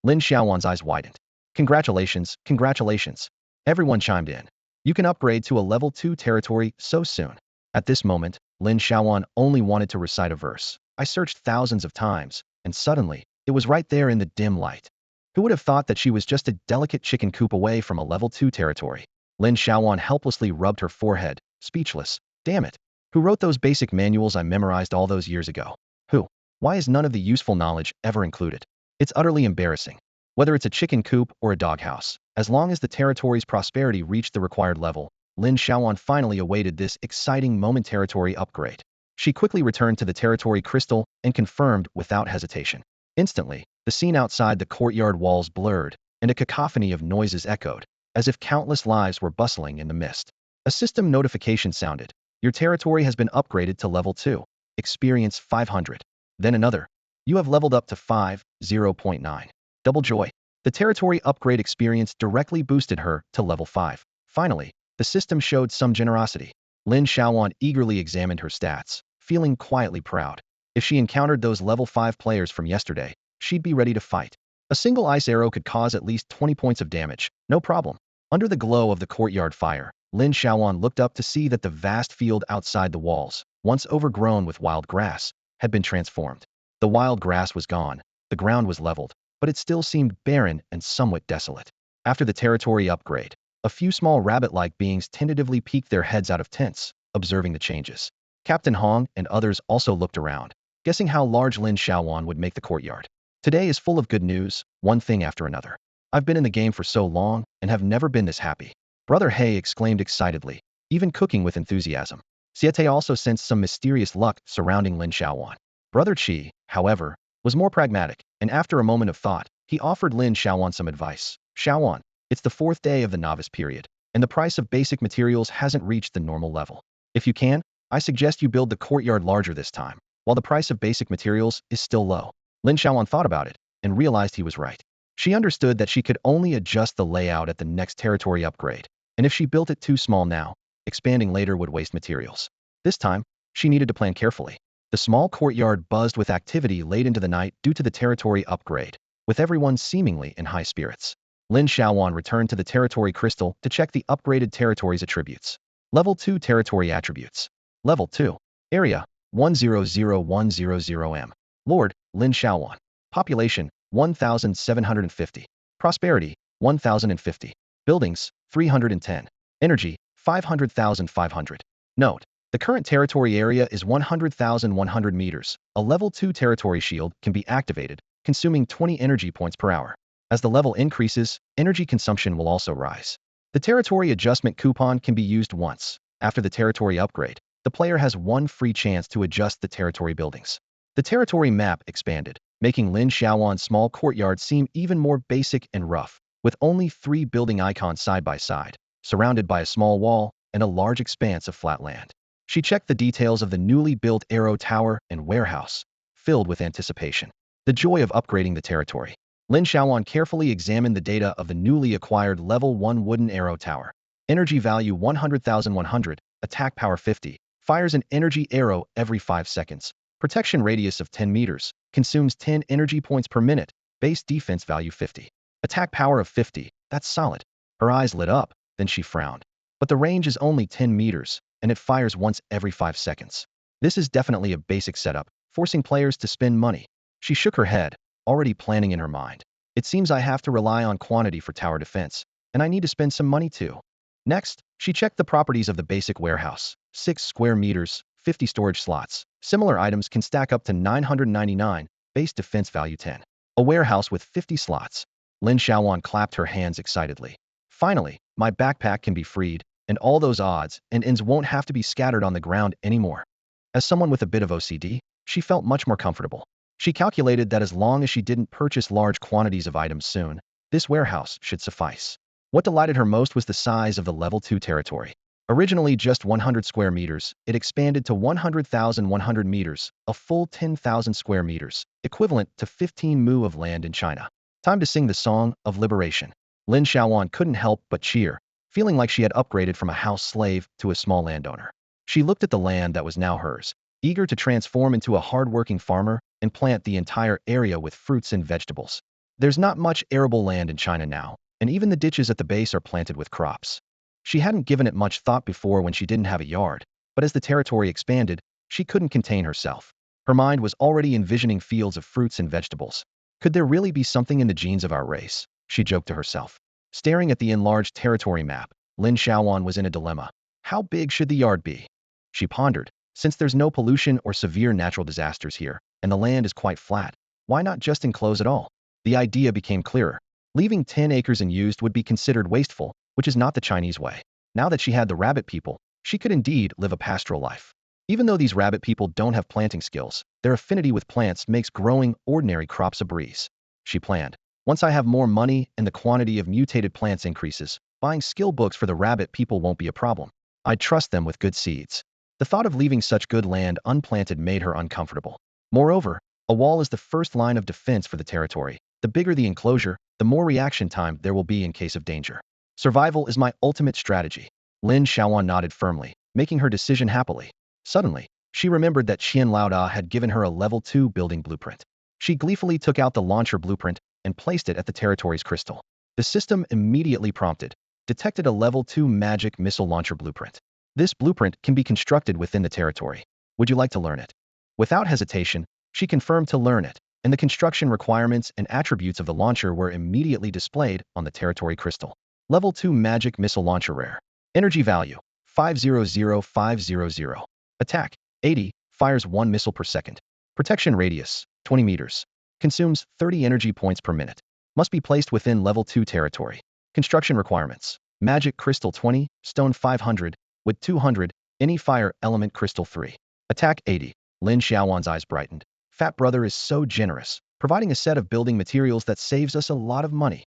Lin Xiaoyuan's eyes widened. Congratulations, congratulations. Everyone chimed in. You can upgrade to a level 2 territory so soon. At this moment, Lin Xiaoyuan only wanted to recite a verse. I searched thousands of times, and suddenly, it was right there in the dim light. Who would have thought that she was just a delicate chicken coop away from a level 2 territory? Lin Xiaoyuan helplessly rubbed her forehead, speechless. Damn it. Who wrote those basic manuals I memorized all those years ago? Who? Why is none of the useful knowledge ever included? It's utterly embarrassing. Whether it's a chicken coop or a doghouse, as long as the territory's prosperity reached the required level, Lin Xiaoyuan finally awaited this exciting moment territory upgrade. She quickly returned to the territory crystal and confirmed without hesitation. Instantly, the scene outside the courtyard walls blurred, and a cacophony of noises echoed, as if countless lives were bustling in the mist. A system notification sounded. Your territory has been upgraded to level 2. Experience 500. Then another. You have leveled up to 5.0.9. Double joy. The territory upgrade experience directly boosted her to level 5. Finally, the system showed some generosity. Lin Xiaoyuan eagerly examined her stats, feeling quietly proud. If she encountered those level 5 players from yesterday, she'd be ready to fight. A single ice arrow could cause at least 20 points of damage, no problem. Under the glow of the courtyard fire, Lin Xiaoyuan looked up to see that the vast field outside the walls, once overgrown with wild grass, had been transformed. The wild grass was gone, the ground was leveled, but it still seemed barren and somewhat desolate. After the territory upgrade, a few small rabbit-like beings tentatively peeked their heads out of tents, observing the changes. Captain Hong and others also looked around, guessing how large Lin Xiaoyuan would make the courtyard. Today is full of good news, one thing after another. I've been in the game for so long and have never been this happy. Brother He exclaimed excitedly, even cooking with enthusiasm. Siete also sensed some mysterious luck surrounding Lin Xiaoyuan. Brother Qi, however, was more pragmatic, and after a moment of thought, he offered Lin Xiaoyuan some advice. Xiaoyuan, it's the 4th day of the novice period, and the price of basic materials hasn't reached the normal level. If you can, I suggest you build the courtyard larger this time, while the price of basic materials is still low. Lin Xiaoyuan thought about it, and realized he was right. She understood that she could only adjust the layout at the next territory upgrade, and if she built it too small now, expanding later would waste materials. This time, she needed to plan carefully. The small courtyard buzzed with activity late into the night due to the territory upgrade, with everyone seemingly in high spirits. Lin Xiaoyuan returned to the territory crystal to check the upgraded territory's attributes. Level 2 territory attributes. Level 2. Area, 100100 m. Lord, Lin Xiaoyuan. Population, 1,750. Prosperity, 1,050. Buildings, 310. Energy, 500,500. Note: the current territory area is 100,100 meters. A level 2 territory shield can be activated, consuming 20 energy points per hour. As the level increases, energy consumption will also rise. The territory adjustment coupon can be used once. After the territory upgrade, the player has one free chance to adjust the territory buildings. The territory map expanded, making Lin Xiaoyuan's small courtyard seem even more basic and rough, with only 3 building icons side by side, surrounded by a small wall and a large expanse of flat land. She checked the details of the newly built arrow tower and warehouse, filled with anticipation. The joy of upgrading the territory. Lin Xiaoyuan carefully examined the data of the newly acquired Level 1 wooden arrow tower. Energy value 100,100, attack power 50, fires an energy arrow every 5 seconds. Protection radius of 10 meters, consumes 10 energy points per minute, base defense value 50. Attack power of 50, that's solid. Her eyes lit up, then she frowned. But the range is only 10 meters, and it fires once every 5 seconds. This is definitely a basic setup, forcing players to spend money. She shook her head, already planning in her mind. It seems I have to rely on quantity for tower defense, and I need to spend some money too. Next, she checked the properties of the basic warehouse. 6 square meters, 50 storage slots. Similar items can stack up to 999, base defense value 10. A warehouse with 50 slots. Lin Xiaoyuan clapped her hands excitedly. Finally, my backpack can be freed, and all those odds and ends won't have to be scattered on the ground anymore. As someone with a bit of OCD, she felt much more comfortable. She calculated that as long as she didn't purchase large quantities of items soon, this warehouse should suffice. What delighted her most was the size of the Level 2 territory. Originally just 100 square meters, it expanded to 100,100 meters, a full 10,000 square meters, equivalent to 15 mu of land in China. Time to sing the song of liberation. Lin Xiaoyuan couldn't help but cheer, feeling like she had upgraded from a house slave to a small landowner. She looked at the land that was now hers, eager to transform into a hard-working farmer and plant the entire area with fruits and vegetables. There's not much arable land in China now, and even the ditches at the base are planted with crops. She hadn't given it much thought before when she didn't have a yard, but as the territory expanded, she couldn't contain herself. Her mind was already envisioning fields of fruits and vegetables. Could there really be something in the genes of our race? She joked to herself. Staring at the enlarged territory map, Lin Xiaoyuan was in a dilemma. How big should the yard be? She pondered. Since there's no pollution or severe natural disasters here, and the land is quite flat, why not just enclose it all? The idea became clearer. Leaving 10 acres unused would be considered wasteful, which is not the Chinese way. Now that she had the rabbit people, she could indeed live a pastoral life. Even though these rabbit people don't have planting skills, their affinity with plants makes growing ordinary crops a breeze. She planned. Once I have more money and the quantity of mutated plants increases, buying skill books for the rabbit people won't be a problem. I'd trust them with good seeds. The thought of leaving such good land unplanted made her uncomfortable. Moreover, a wall is the first line of defense for the territory. The bigger the enclosure, the more reaction time there will be in case of danger. Survival is my ultimate strategy. Lin Xiaoyuan nodded firmly, making her decision happily. Suddenly, she remembered that Qian Laoda had given her a Level 2 building blueprint. She gleefully took out the launcher blueprint and placed it at the territory's crystal. The system immediately prompted, detected a Level 2 magic missile launcher blueprint. This blueprint can be constructed within the territory. Would you like to learn it? Without hesitation, she confirmed to learn it, and the construction requirements and attributes of the launcher were immediately displayed on the territory crystal. Level 2 magic missile launcher rare. Energy value, 500500. Attack, 80, fires 1 missile per second. Protection radius, 20 meters. Consumes 30 energy points per minute. Must be placed within Level 2 territory. Construction requirements. Magic crystal 20, stone 500, wood 200, any fire element crystal 3. Attack 80. Lin Xiaoyuan's eyes brightened. Fat Brother is so generous, providing a set of building materials that saves us a lot of money.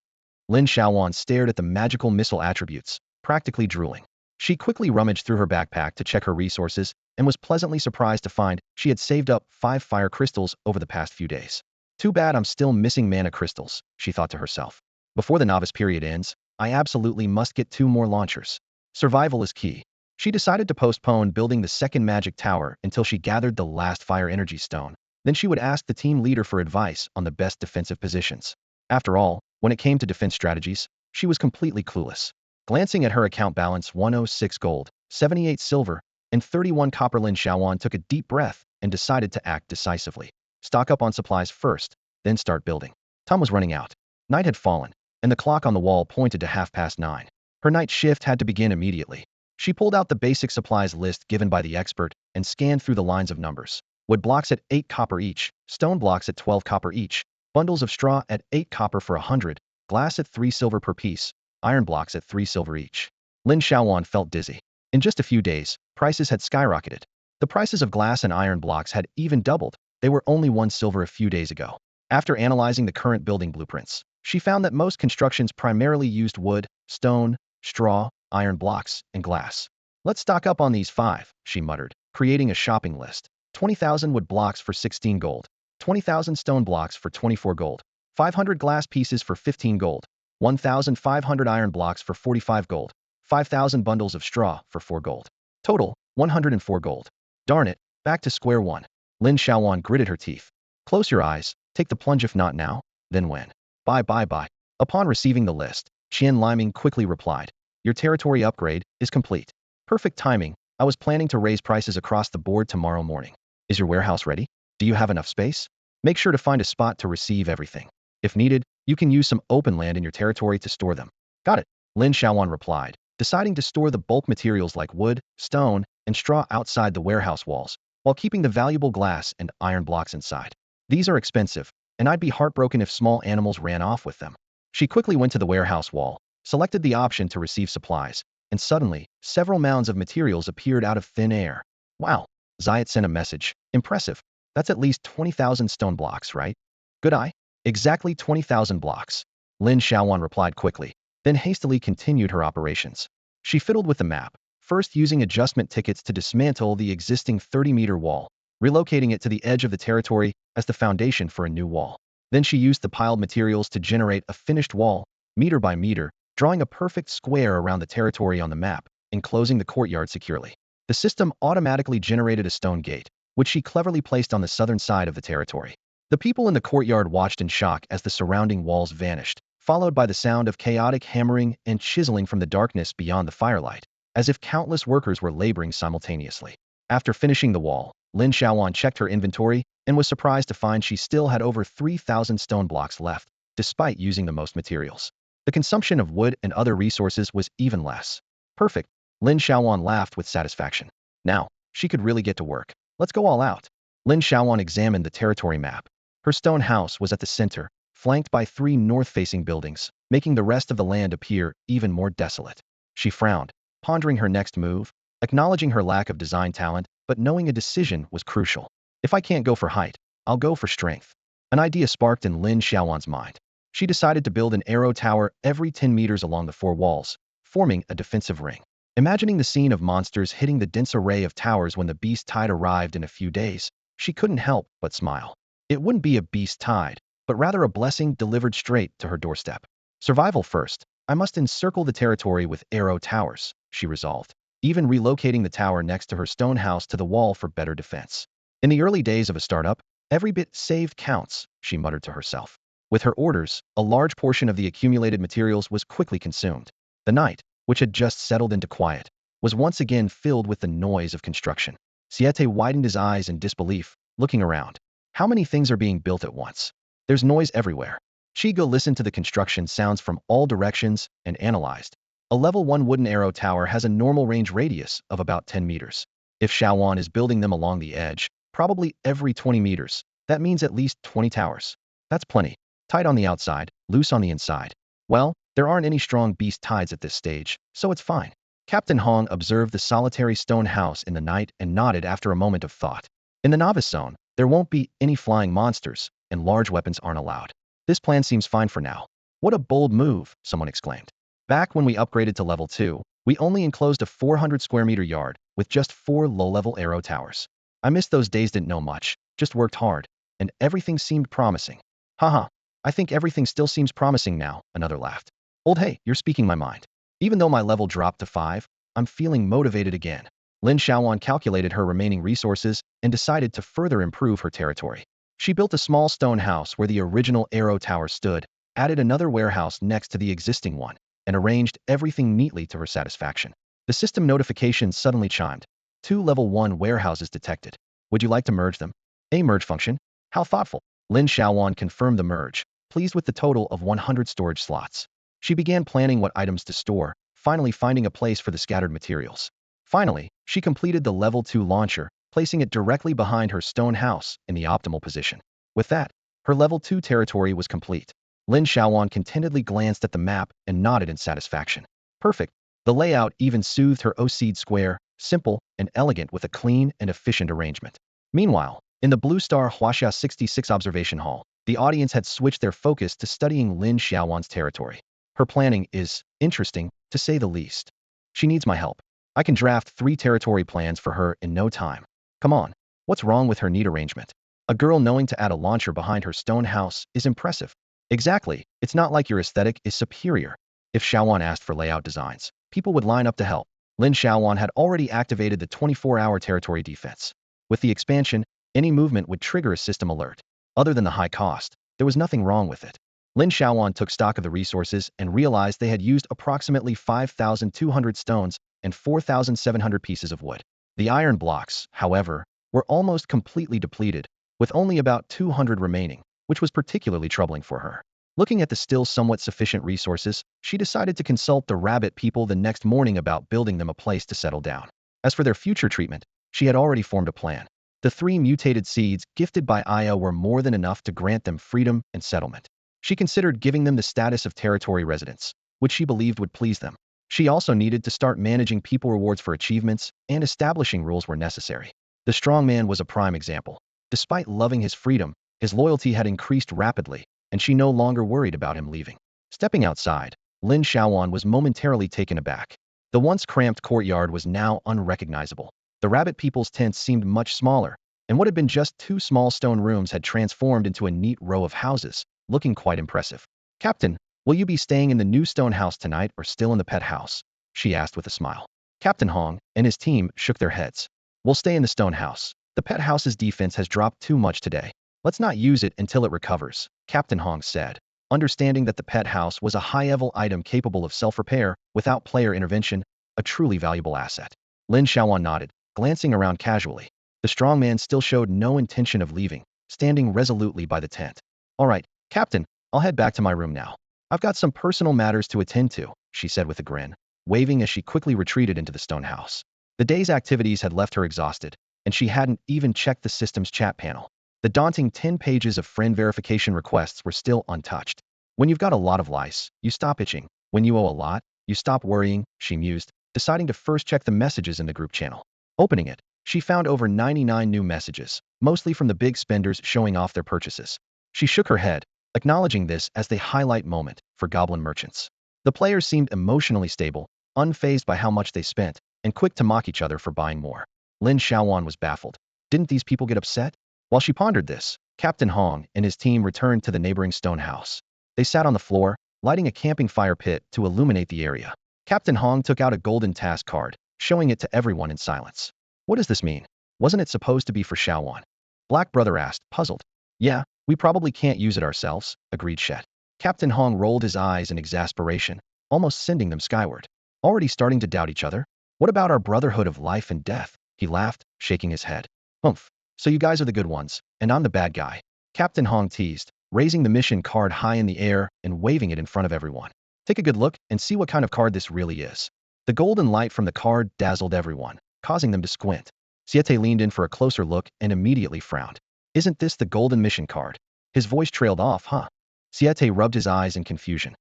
Lin Xiaoyuan stared at the magical missile attributes, practically drooling. She quickly rummaged through her backpack to check her resources and was pleasantly surprised to find she had saved up 5 fire crystals over the past few days. Too bad I'm still missing mana crystals, she thought to herself. Before the novice period ends, I absolutely must get 2 more launchers. Survival is key. She decided to postpone building the second magic tower until she gathered the last fire energy stone. Then she would ask the team leader for advice on the best defensive positions. After all, when it came to defense strategies, she was completely clueless. Glancing at her account balance 106 gold, 78 silver, and 31 copper, Lin Xiaoyuan took a deep breath and decided to act decisively. Stock up on supplies first, then start building. Time was running out. Night had fallen, and the clock on the wall pointed to 9:30. Her night shift had to begin immediately. She pulled out the basic supplies list given by the expert and scanned through the lines of numbers. Wood blocks at 8 copper each, stone blocks at 12 copper each, bundles of straw at 8 copper for 100, glass at 3 silver per piece, iron blocks at 3 silver each. Lin Xiaoyuan felt dizzy. In just a few days, prices had skyrocketed. The prices of glass and iron blocks had even doubled. They were only 1 silver a few days ago. After analyzing the current building blueprints, she found that most constructions primarily used wood, stone, straw, iron blocks, and glass. Let's stock up on these 5, she muttered, creating a shopping list. 20,000 wood blocks for 16 gold, 20,000 stone blocks for 24 gold, 500 glass pieces for 15 gold, 1,500 iron blocks for 45 gold, 5,000 bundles of straw for 4 gold. Total, 104 gold. Darn it, back to square one. Lin Xiaoyuan gritted her teeth. Close your eyes, take the plunge if not now, then when? Bye. Upon receiving the list, Qian Liming quickly replied, your territory upgrade is complete. Perfect timing, I was planning to raise prices across the board tomorrow morning. Is your warehouse ready? Do you have enough space? Make sure to find a spot to receive everything. If needed, you can use some open land in your territory to store them. Got it, Lin Xiaoyuan replied, deciding to store the bulk materials like wood, stone, and straw outside the warehouse walls, while keeping the valuable glass and iron blocks inside. These are expensive, and I'd be heartbroken if small animals ran off with them. She quickly went to the warehouse wall, selected the option to receive supplies, and suddenly, several mounds of materials appeared out of thin air. Wow, Zayat sent a message. Impressive. That's at least 20,000 stone blocks, right? Good eye. Exactly 20,000 blocks. Lin Xiaoyuan replied quickly, then hastily continued her operations. She fiddled with the map, first using adjustment tickets to dismantle the existing 30-meter wall, relocating it to the edge of the territory as the foundation for a new wall. Then she used the piled materials to generate a finished wall, meter by meter, drawing a perfect square around the territory on the map, enclosing the courtyard securely. The system automatically generated a stone gate, which she cleverly placed on the southern side of the territory. The people in the courtyard watched in shock as the surrounding walls vanished, followed by the sound of chaotic hammering and chiseling from the darkness beyond the firelight, as if countless workers were laboring simultaneously. After finishing the wall, Lin Xiaoyuan checked her inventory and was surprised to find she still had over 3,000 stone blocks left, despite using the most materials. The consumption of wood and other resources was even less. Perfect, Lin Xiaoyuan laughed with satisfaction. Now, she could really get to work. Let's go all out. Lin Xiaoyuan examined the territory map. Her stone house was at the center, flanked by 3 north-facing buildings, making the rest of the land appear even more desolate. She frowned, pondering her next move, acknowledging her lack of design talent, but knowing a decision was crucial. If I can't go for height, I'll go for strength. An idea sparked in Lin Xiaoyuan's mind. She decided to build an arrow tower every 10 meters along the 4 walls, forming a defensive ring. Imagining the scene of monsters hitting the dense array of towers when the beast tide arrived in a few days, she couldn't help but smile. It wouldn't be a beast tide, but rather a blessing delivered straight to her doorstep. Survival first. I must encircle the territory with arrow towers, she resolved, even relocating the tower next to her stone house to the wall for better defense. In the early days of a startup, every bit saved counts, she muttered to herself. With her orders, a large portion of the accumulated materials was quickly consumed. The night, which had just settled into quiet, was once again filled with the noise of construction. Siete widened his eyes in disbelief, looking around. How many things are being built at once? There's noise everywhere. Shigo listened to the construction sounds from all directions and analyzed. A level 1 wooden arrow tower has a normal range radius of about 10 meters. If Xiaoyuan is building them along the edge, probably every 20 meters, that means at least 20 towers. That's plenty. Tight on the outside, loose on the inside. Well, there aren't any strong beast tides at this stage, so it's fine. Captain Hong observed the solitary stone house in the night and nodded after a moment of thought. In the novice zone, there won't be any flying monsters, and large weapons aren't allowed. This plan seems fine for now. What a bold move, someone exclaimed. Back when we upgraded to level 2, we only enclosed a 400 square meter yard with just 4 low-level arrow towers. I miss those days, didn't know much, just worked hard, and everything seemed promising. Haha, I think everything still seems promising now, another laughed. Old hey, you're speaking my mind. Even though my level dropped to 5, I'm feeling motivated again. Lin Xiaoyuan calculated her remaining resources and decided to further improve her territory. She built a small stone house where the original arrow tower stood, added another warehouse next to the existing one, and arranged everything neatly to her satisfaction. The system notification suddenly chimed. 2 level 1 warehouses detected. Would you like to merge them? A merge function? How thoughtful. Lin Xiaoyuan confirmed the merge, pleased with the total of 100 storage slots. She began planning what items to store, finally finding a place for the scattered materials. Finally, she completed the level 2 launcher, placing it directly behind her stone house in the optimal position. With that, her level 2 territory was complete. Lin Xiaoyuan contentedly glanced at the map and nodded in satisfaction. Perfect. The layout even soothed her OC'd square, simple and elegant with a clean and efficient arrangement. Meanwhile, in the Blue Star Hasha 66 observation hall, the audience had switched their focus to studying Lin Xiaoyuan's territory. Her planning is interesting, to say the least. She needs my help. I can draft 3 territory plans for her in no time. Come on, what's wrong with her neat arrangement? A girl knowing to add a launcher behind her stone house is impressive. Exactly, it's not like your aesthetic is superior. If Xiaoyuan asked for layout designs, people would line up to help. Lin Xiaoyuan had already activated the 24-hour territory defense. With the expansion, any movement would trigger a system alert. Other than the high cost, there was nothing wrong with it. Lin Xiaoyuan took stock of the resources and realized they had used approximately 5,200 stones and 4,700 pieces of wood. The iron blocks, however, were almost completely depleted, with only about 200 remaining, which was particularly troubling for her. Looking at the still somewhat sufficient resources, she decided to consult the rabbit people the next morning about building them a place to settle down. As for their future treatment, she had already formed a plan. The 3 mutated seeds gifted by Aya were more than enough to grant them freedom and settlement. She considered giving them the status of territory residents, which she believed would please them. She also needed to start managing people rewards for achievements, and establishing rules were necessary. The strongman was a prime example. Despite loving his freedom, his loyalty had increased rapidly, and she no longer worried about him leaving. Stepping outside, Lin Xiaoyuan was momentarily taken aback. The once cramped courtyard was now unrecognizable. The rabbit people's tents seemed much smaller, and what had been just 2 small stone rooms had transformed into a neat row of houses, looking quite impressive. "Captain, will you be staying in the new stone house tonight or still in the pet house?" she asked with a smile. Captain Hong and his team shook their heads. "We'll stay in the stone house. The pet house's defense has dropped too much today. Let's not use it until it recovers," Captain Hong said, understanding that the pet house was a high-level item capable of self-repair without player intervention, a truly valuable asset. Lin Xiaoyuan nodded, glancing around casually. The strongman still showed no intention of leaving, standing resolutely by the tent. "All right, Captain, I'll head back to my room now. I've got some personal matters to attend to," she said with a grin, waving as she quickly retreated into the stone house. The day's activities had left her exhausted, and she hadn't even checked the system's chat panel. The daunting 10 pages of friend verification requests were still untouched. When you've got a lot of lice, you stop itching. When you owe a lot, you stop worrying, she mused, deciding to first check the messages in the group channel. Opening it, she found over 99 new messages, mostly from the big spenders showing off their purchases. She shook her head, acknowledging this as the highlight moment for goblin merchants. The players seemed emotionally stable, unfazed by how much they spent, and quick to mock each other for buying more. Lin Xiaoyuan was baffled. Didn't these people get upset? While she pondered this, Captain Hong and his team returned to the neighboring stone house. They sat on the floor, lighting a camping fire pit to illuminate the area. Captain Hong took out a golden task card, showing it to everyone in silence. "What does this mean? Wasn't it supposed to be for Xiaoyuan?" Black Brother asked, puzzled. "Yeah, we probably can't use it ourselves," agreed Shet. Captain Hong rolled his eyes in exasperation, almost sending them skyward. "Already starting to doubt each other? What about our brotherhood of life and death?" He laughed, shaking his head. "Humph. So you guys are the good ones, and I'm the bad guy," Captain Hong teased, raising the mission card high in the air and waving it in front of everyone. "Take a good look and see what kind of card this really is." The golden light from the card dazzled everyone, causing them to squint. Siete leaned in for a closer look and immediately frowned. "Isn't this the golden mission card?" His voice trailed off, huh? Siete rubbed his eyes in confusion.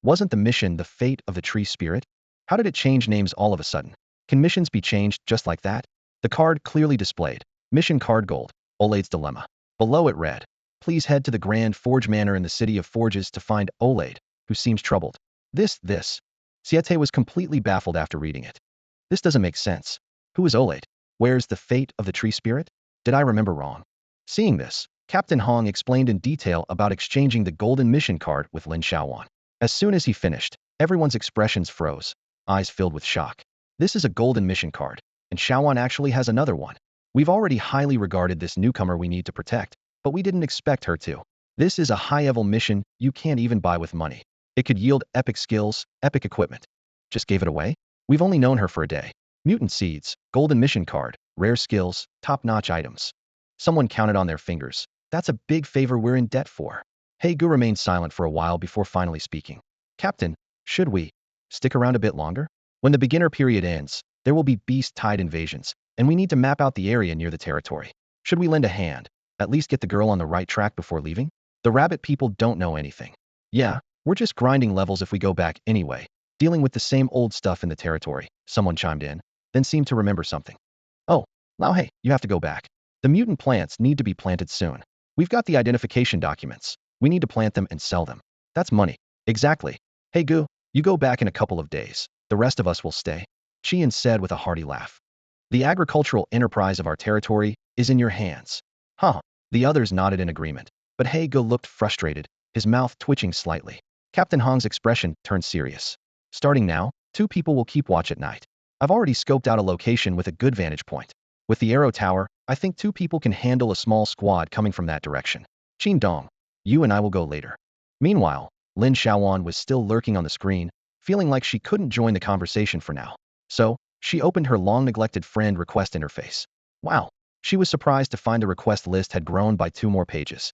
Wasn't the mission the fate of the tree spirit? How did it change names all of a sudden? Can missions be changed just like that? The card clearly displayed. Mission card gold, Olade's dilemma. Below it read, "Please head to the Grand Forge Manor in the City of Forges to find Olade, who seems troubled." This. Siete was completely baffled after reading it. This doesn't make sense. Who is Olade? Where's the fate of the tree spirit? Did I remember wrong? Seeing this, Captain Hong explained in detail about exchanging the golden mission card with Lin Xiaoyuan. As soon as he finished, everyone's expressions froze, eyes filled with shock. This is a golden mission card, and Xiaoyuan actually has another one. We've already highly regarded this newcomer we need to protect, but we didn't expect her to. This is a high-level mission you can't even buy with money. It could yield epic skills, epic equipment. Just gave it away? We've only known her for a day. Mutant seeds, golden mission card, rare skills, top-notch items. Someone counted on their fingers. That's a big favor we're in debt for. Gu remained silent for a while before finally speaking. "Captain, should we stick around a bit longer? When the beginner period ends, there will be beast tide invasions, and we need to map out the area near the territory. Should we lend a hand? At least get the girl on the right track before leaving?" The rabbit people don't know anything. "Yeah, we're just grinding levels if we go back anyway," Dealing with the same old stuff in the territory, someone chimed in, then seemed to remember something. Oh, Lao Hey, you have to go back. The mutant plants need to be planted soon. We've got the identification documents. We need to plant them and sell them. That's money. Exactly. Hey Gu, you go back in a couple of days. The rest of us will stay. Qian said with a hearty laugh. The agricultural enterprise of our territory is in your hands. Huh. The others nodded in agreement. But He Gu looked frustrated, his mouth twitching slightly. Captain Hong's expression turned serious. Starting now, 2 people will keep watch at night. I've already scoped out a location with a good vantage point. With the arrow tower, I think 2 people can handle a small squad coming from that direction. Qin Dong, you and I will go later. Meanwhile, Lin Xiaoyuan was still lurking on the screen, feeling like she couldn't join the conversation for now. So, she opened her long-neglected friend request interface. Wow. She was surprised to find the request list had grown by 2 more pages.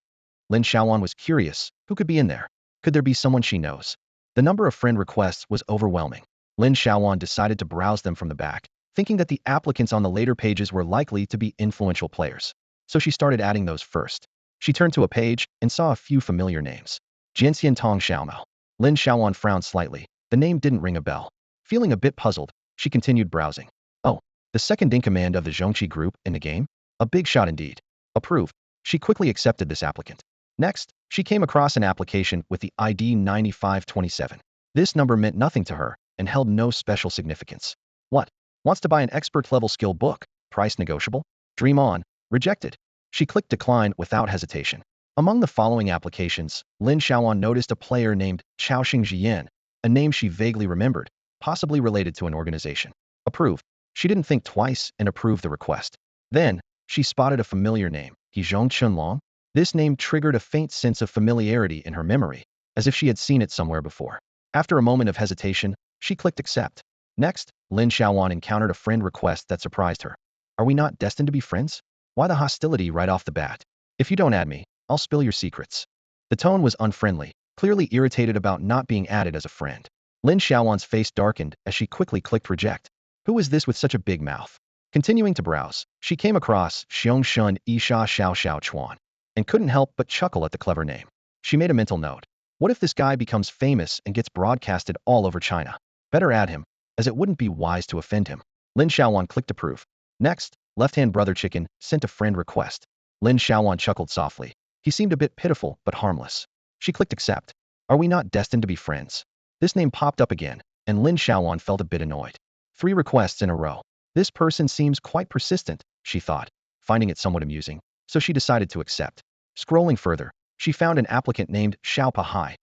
Lin Xiaoyuan was curious, who could be in there? Could there be someone she knows? The number of friend requests was overwhelming. Lin Xiaoyuan decided to browse them from the back, thinking that the applicants on the later pages were likely to be influential players. So she started adding those first. She turned to a page and saw a few familiar names. Jianxian Tong Xiaomao. Lin Xiaoyuan frowned slightly. The name didn't ring a bell. Feeling a bit puzzled, she continued browsing. Oh, the second-in-command of the Zhongqi group in the game? A big shot indeed. Approved. She quickly accepted this applicant. Next, she came across an application with the ID 9527. This number meant nothing to her and held no special significance. What? Wants to buy an expert-level skill book? Price negotiable? Dream on. Rejected. She clicked decline without hesitation. Among the following applications, Lin Xiaoyuan noticed a player named Chaoxing Jian, a name she vaguely remembered, possibly related to an organization. Approved. She didn't think twice and approved the request. Then, she spotted a familiar name, Hezhong Chunlong. This name triggered a faint sense of familiarity in her memory, as if she had seen it somewhere before. After a moment of hesitation, she clicked accept. Next, Lin Xiaoyuan encountered a friend request that surprised her. Are we not destined to be friends? Why the hostility right off the bat? If you don't add me, I'll spill your secrets. The tone was unfriendly, clearly irritated about not being added as a friend. Lin Xiaoyuan's face darkened as she quickly clicked reject. Who is this with such a big mouth? Continuing to browse, she came across Xiong Shun Yisha Xiao Xiao Chuan, and couldn't help but chuckle at the clever name. She made a mental note. What if this guy becomes famous and gets broadcasted all over China? Better add him, as it wouldn't be wise to offend him. Lin Xiaoyuan clicked approve. Next, left-hand brother chicken sent a friend request. Lin Xiaoyuan chuckled softly. He seemed a bit pitiful but harmless. She clicked accept. Are we not destined to be friends? This name popped up again, and Lin Xiaoyuan felt a bit annoyed. 3 requests in a row. This person seems quite persistent, she thought, finding it somewhat amusing, so she decided to accept. Scrolling further, she found an applicant named Xiao Pahai,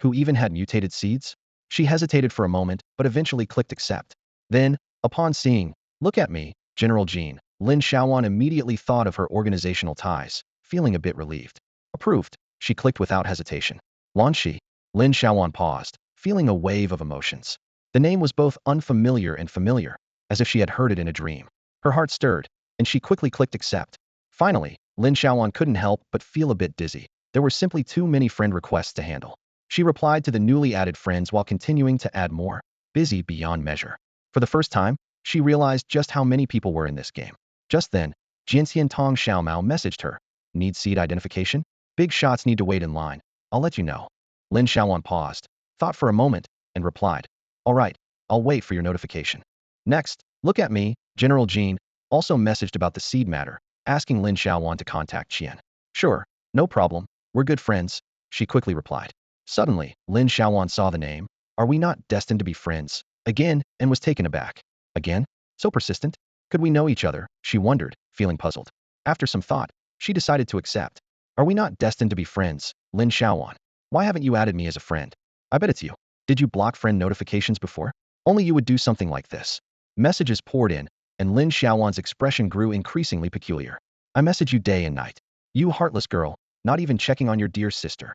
who even had mutated seeds. She hesitated for a moment, but eventually clicked accept. Then, upon seeing, look at me, General Jean, Lin Xiaoyuan immediately thought of her organizational ties, feeling a bit relieved. Approved, she clicked without hesitation. Lan Shi. Lin Xiaoyuan paused, feeling a wave of emotions. The name was both unfamiliar and familiar, as if she had heard it in a dream. Her heart stirred, and she quickly clicked accept. Finally, Lin Xiaoyuan couldn't help but feel a bit dizzy. There were simply too many friend requests to handle. She replied to the newly added friends while continuing to add more, busy beyond measure. For the first time, she realized just how many people were in this game. Just then, Jianxian Tong Xiaomao messaged her. Need seed identification? Big shots need to wait in line. I'll let you know. Lin Xiaoyuan paused, thought for a moment, and replied. All right, I'll wait for your notification. Next, look at me, General Jean, also messaged about the seed matter, asking Lin Xiaoyuan to contact Qian. Sure, no problem, we're good friends, she quickly replied. Suddenly, Lin Xiaoyuan saw the name. Are we not destined to be friends? Again, and was taken aback. Again? So persistent? Could we know each other? She wondered, feeling puzzled. After some thought, she decided to accept. Are we not destined to be friends, Lin Xiaoyuan? Why haven't you added me as a friend? I bet it's you. Did you block friend notifications before? Only you would do something like this. Messages poured in, and Lin Xiaoyuan's expression grew increasingly peculiar. I message you day and night. You heartless girl, not even checking on your dear sister.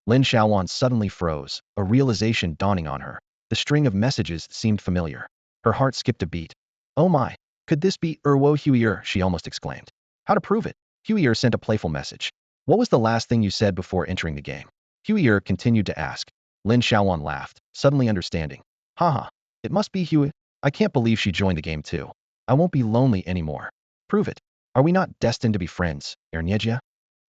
Lin Xiaoyuan suddenly froze, a realization dawning on her. The string of messages seemed familiar. Her heart skipped a beat. Oh my, could this be Erwo Huier? She almost exclaimed. How to prove it? Huier sent a playful message. What was the last thing you said before entering the game? Huier continued to ask. Lin Xiaoyuan laughed, suddenly understanding. Haha, it must be Huier. I can't believe she joined the game too. I won't be lonely anymore. Prove it. Are we not destined to be friends, Erniejia?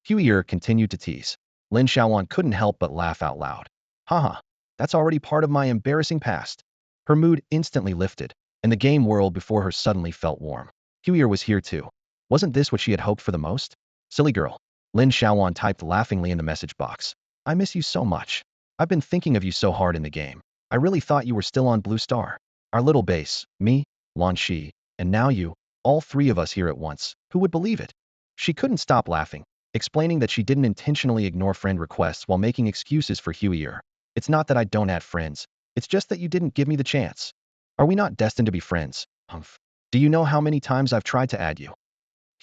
Huier continued to tease. Lin Xiaoyuan couldn't help but laugh out loud. Haha, that's already part of my embarrassing past. Her mood instantly lifted, and the game world before her suddenly felt warm. Huier was here too. Wasn't this what she had hoped for the most? Silly girl. Lin Xiaoyuan typed laughingly in the message box. I miss you so much. I've been thinking of you so hard in the game. I really thought you were still on Blue Star. Our little base, me, Lan Shi, and now you, all three of us here at once. Who would believe it? She couldn't stop laughing, explaining that she didn't intentionally ignore friend requests while making excuses for Huier. It's not that I don't add friends. It's just that you didn't give me the chance. Are we not destined to be friends? Humph. Do you know how many times I've tried to add you?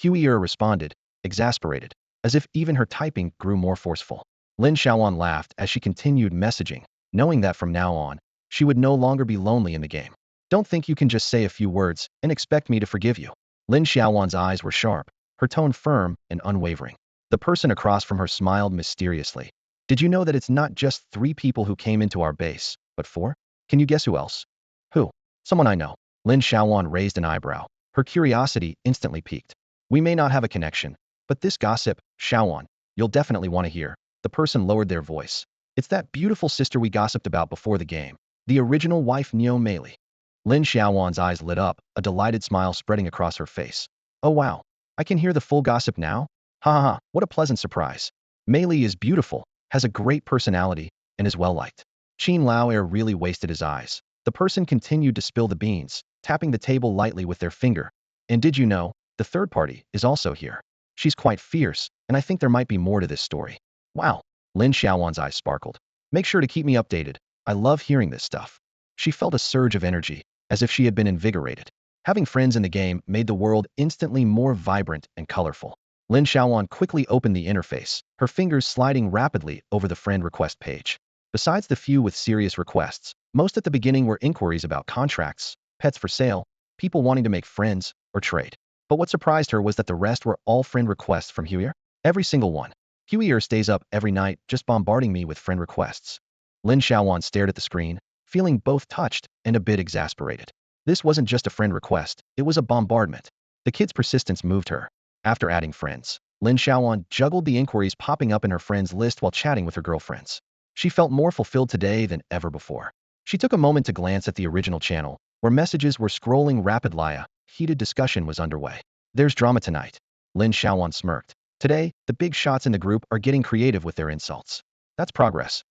Huier responded, exasperated, as if even her typing grew more forceful. Lin Xiaoyuan laughed as she continued messaging, knowing that from now on, she would no longer be lonely in the game. Don't think you can just say a few words and expect me to forgive you. Lin Xiaoyuan's eyes were sharp, her tone firm and unwavering. The person across from her smiled mysteriously. Did you know that it's not just 3 people who came into our base, but 4? Can you guess who else? Who? Someone I know. Lin Xiaoyuan raised an eyebrow. Her curiosity instantly piqued. We may not have a connection, but this gossip, Xiaoyuan, you'll definitely want to hear. The person lowered their voice. It's that beautiful sister we gossiped about before the game. The original wife Neo Meili. Lin Xiaoyuan's eyes lit up, a delighted smile spreading across her face. Oh wow. I can hear the full gossip now? Ha ha ha, what a pleasant surprise. Meili is beautiful, has a great personality, and is well liked. Qin Laoer really wasted his eyes. The person continued to spill the beans, tapping the table lightly with their finger. And did you know, the third party is also here. She's quite fierce, and I think there might be more to this story. Wow. Lin Xiaoyuan's eyes sparkled. Make sure to keep me updated. I love hearing this stuff. She felt a surge of energy, as if she had been invigorated. Having friends in the game made the world instantly more vibrant and colorful. Lin Xiaoyuan quickly opened the interface, her fingers sliding rapidly over the friend request page. Besides the few with serious requests, most at the beginning were inquiries about contracts, pets for sale, people wanting to make friends, or trade. But what surprised her was that the rest were all friend requests from Huier. Every single one. Huier stays up every night just bombarding me with friend requests. Lin Xiaoyuan stared at the screen, feeling both touched and a bit exasperated. This wasn't just a friend request, it was a bombardment. The kid's persistence moved her. After adding friends, Lin Xiaoyuan juggled the inquiries popping up in her friends list while chatting with her girlfriends. She felt more fulfilled today than ever before. She took a moment to glance at the original channel, where messages were scrolling rapidly. A heated discussion was underway. There's drama tonight. Lin Xiaoyuan smirked. Today, the big shots in the group are getting creative with their insults. That's progress.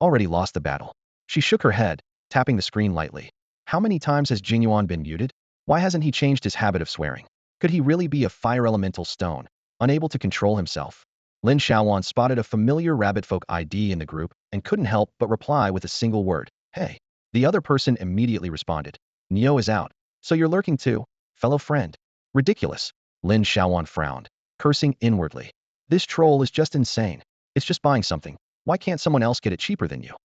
Already lost the battle. She shook her head, tapping the screen lightly. How many times has Jingyuan been muted? Why hasn't he changed his habit of swearing? Could he really be a fire elemental stone, unable to control himself? Lin Xiaoyuan spotted a familiar rabbit folk ID in the group and couldn't help but reply with a single word. Hey. The other person immediately responded. Neo is out. So you're lurking too, fellow friend. Ridiculous. Lin Xiaoyuan frowned, cursing inwardly. This troll is just insane. It's just buying something. Why can't someone else get it cheaper than you?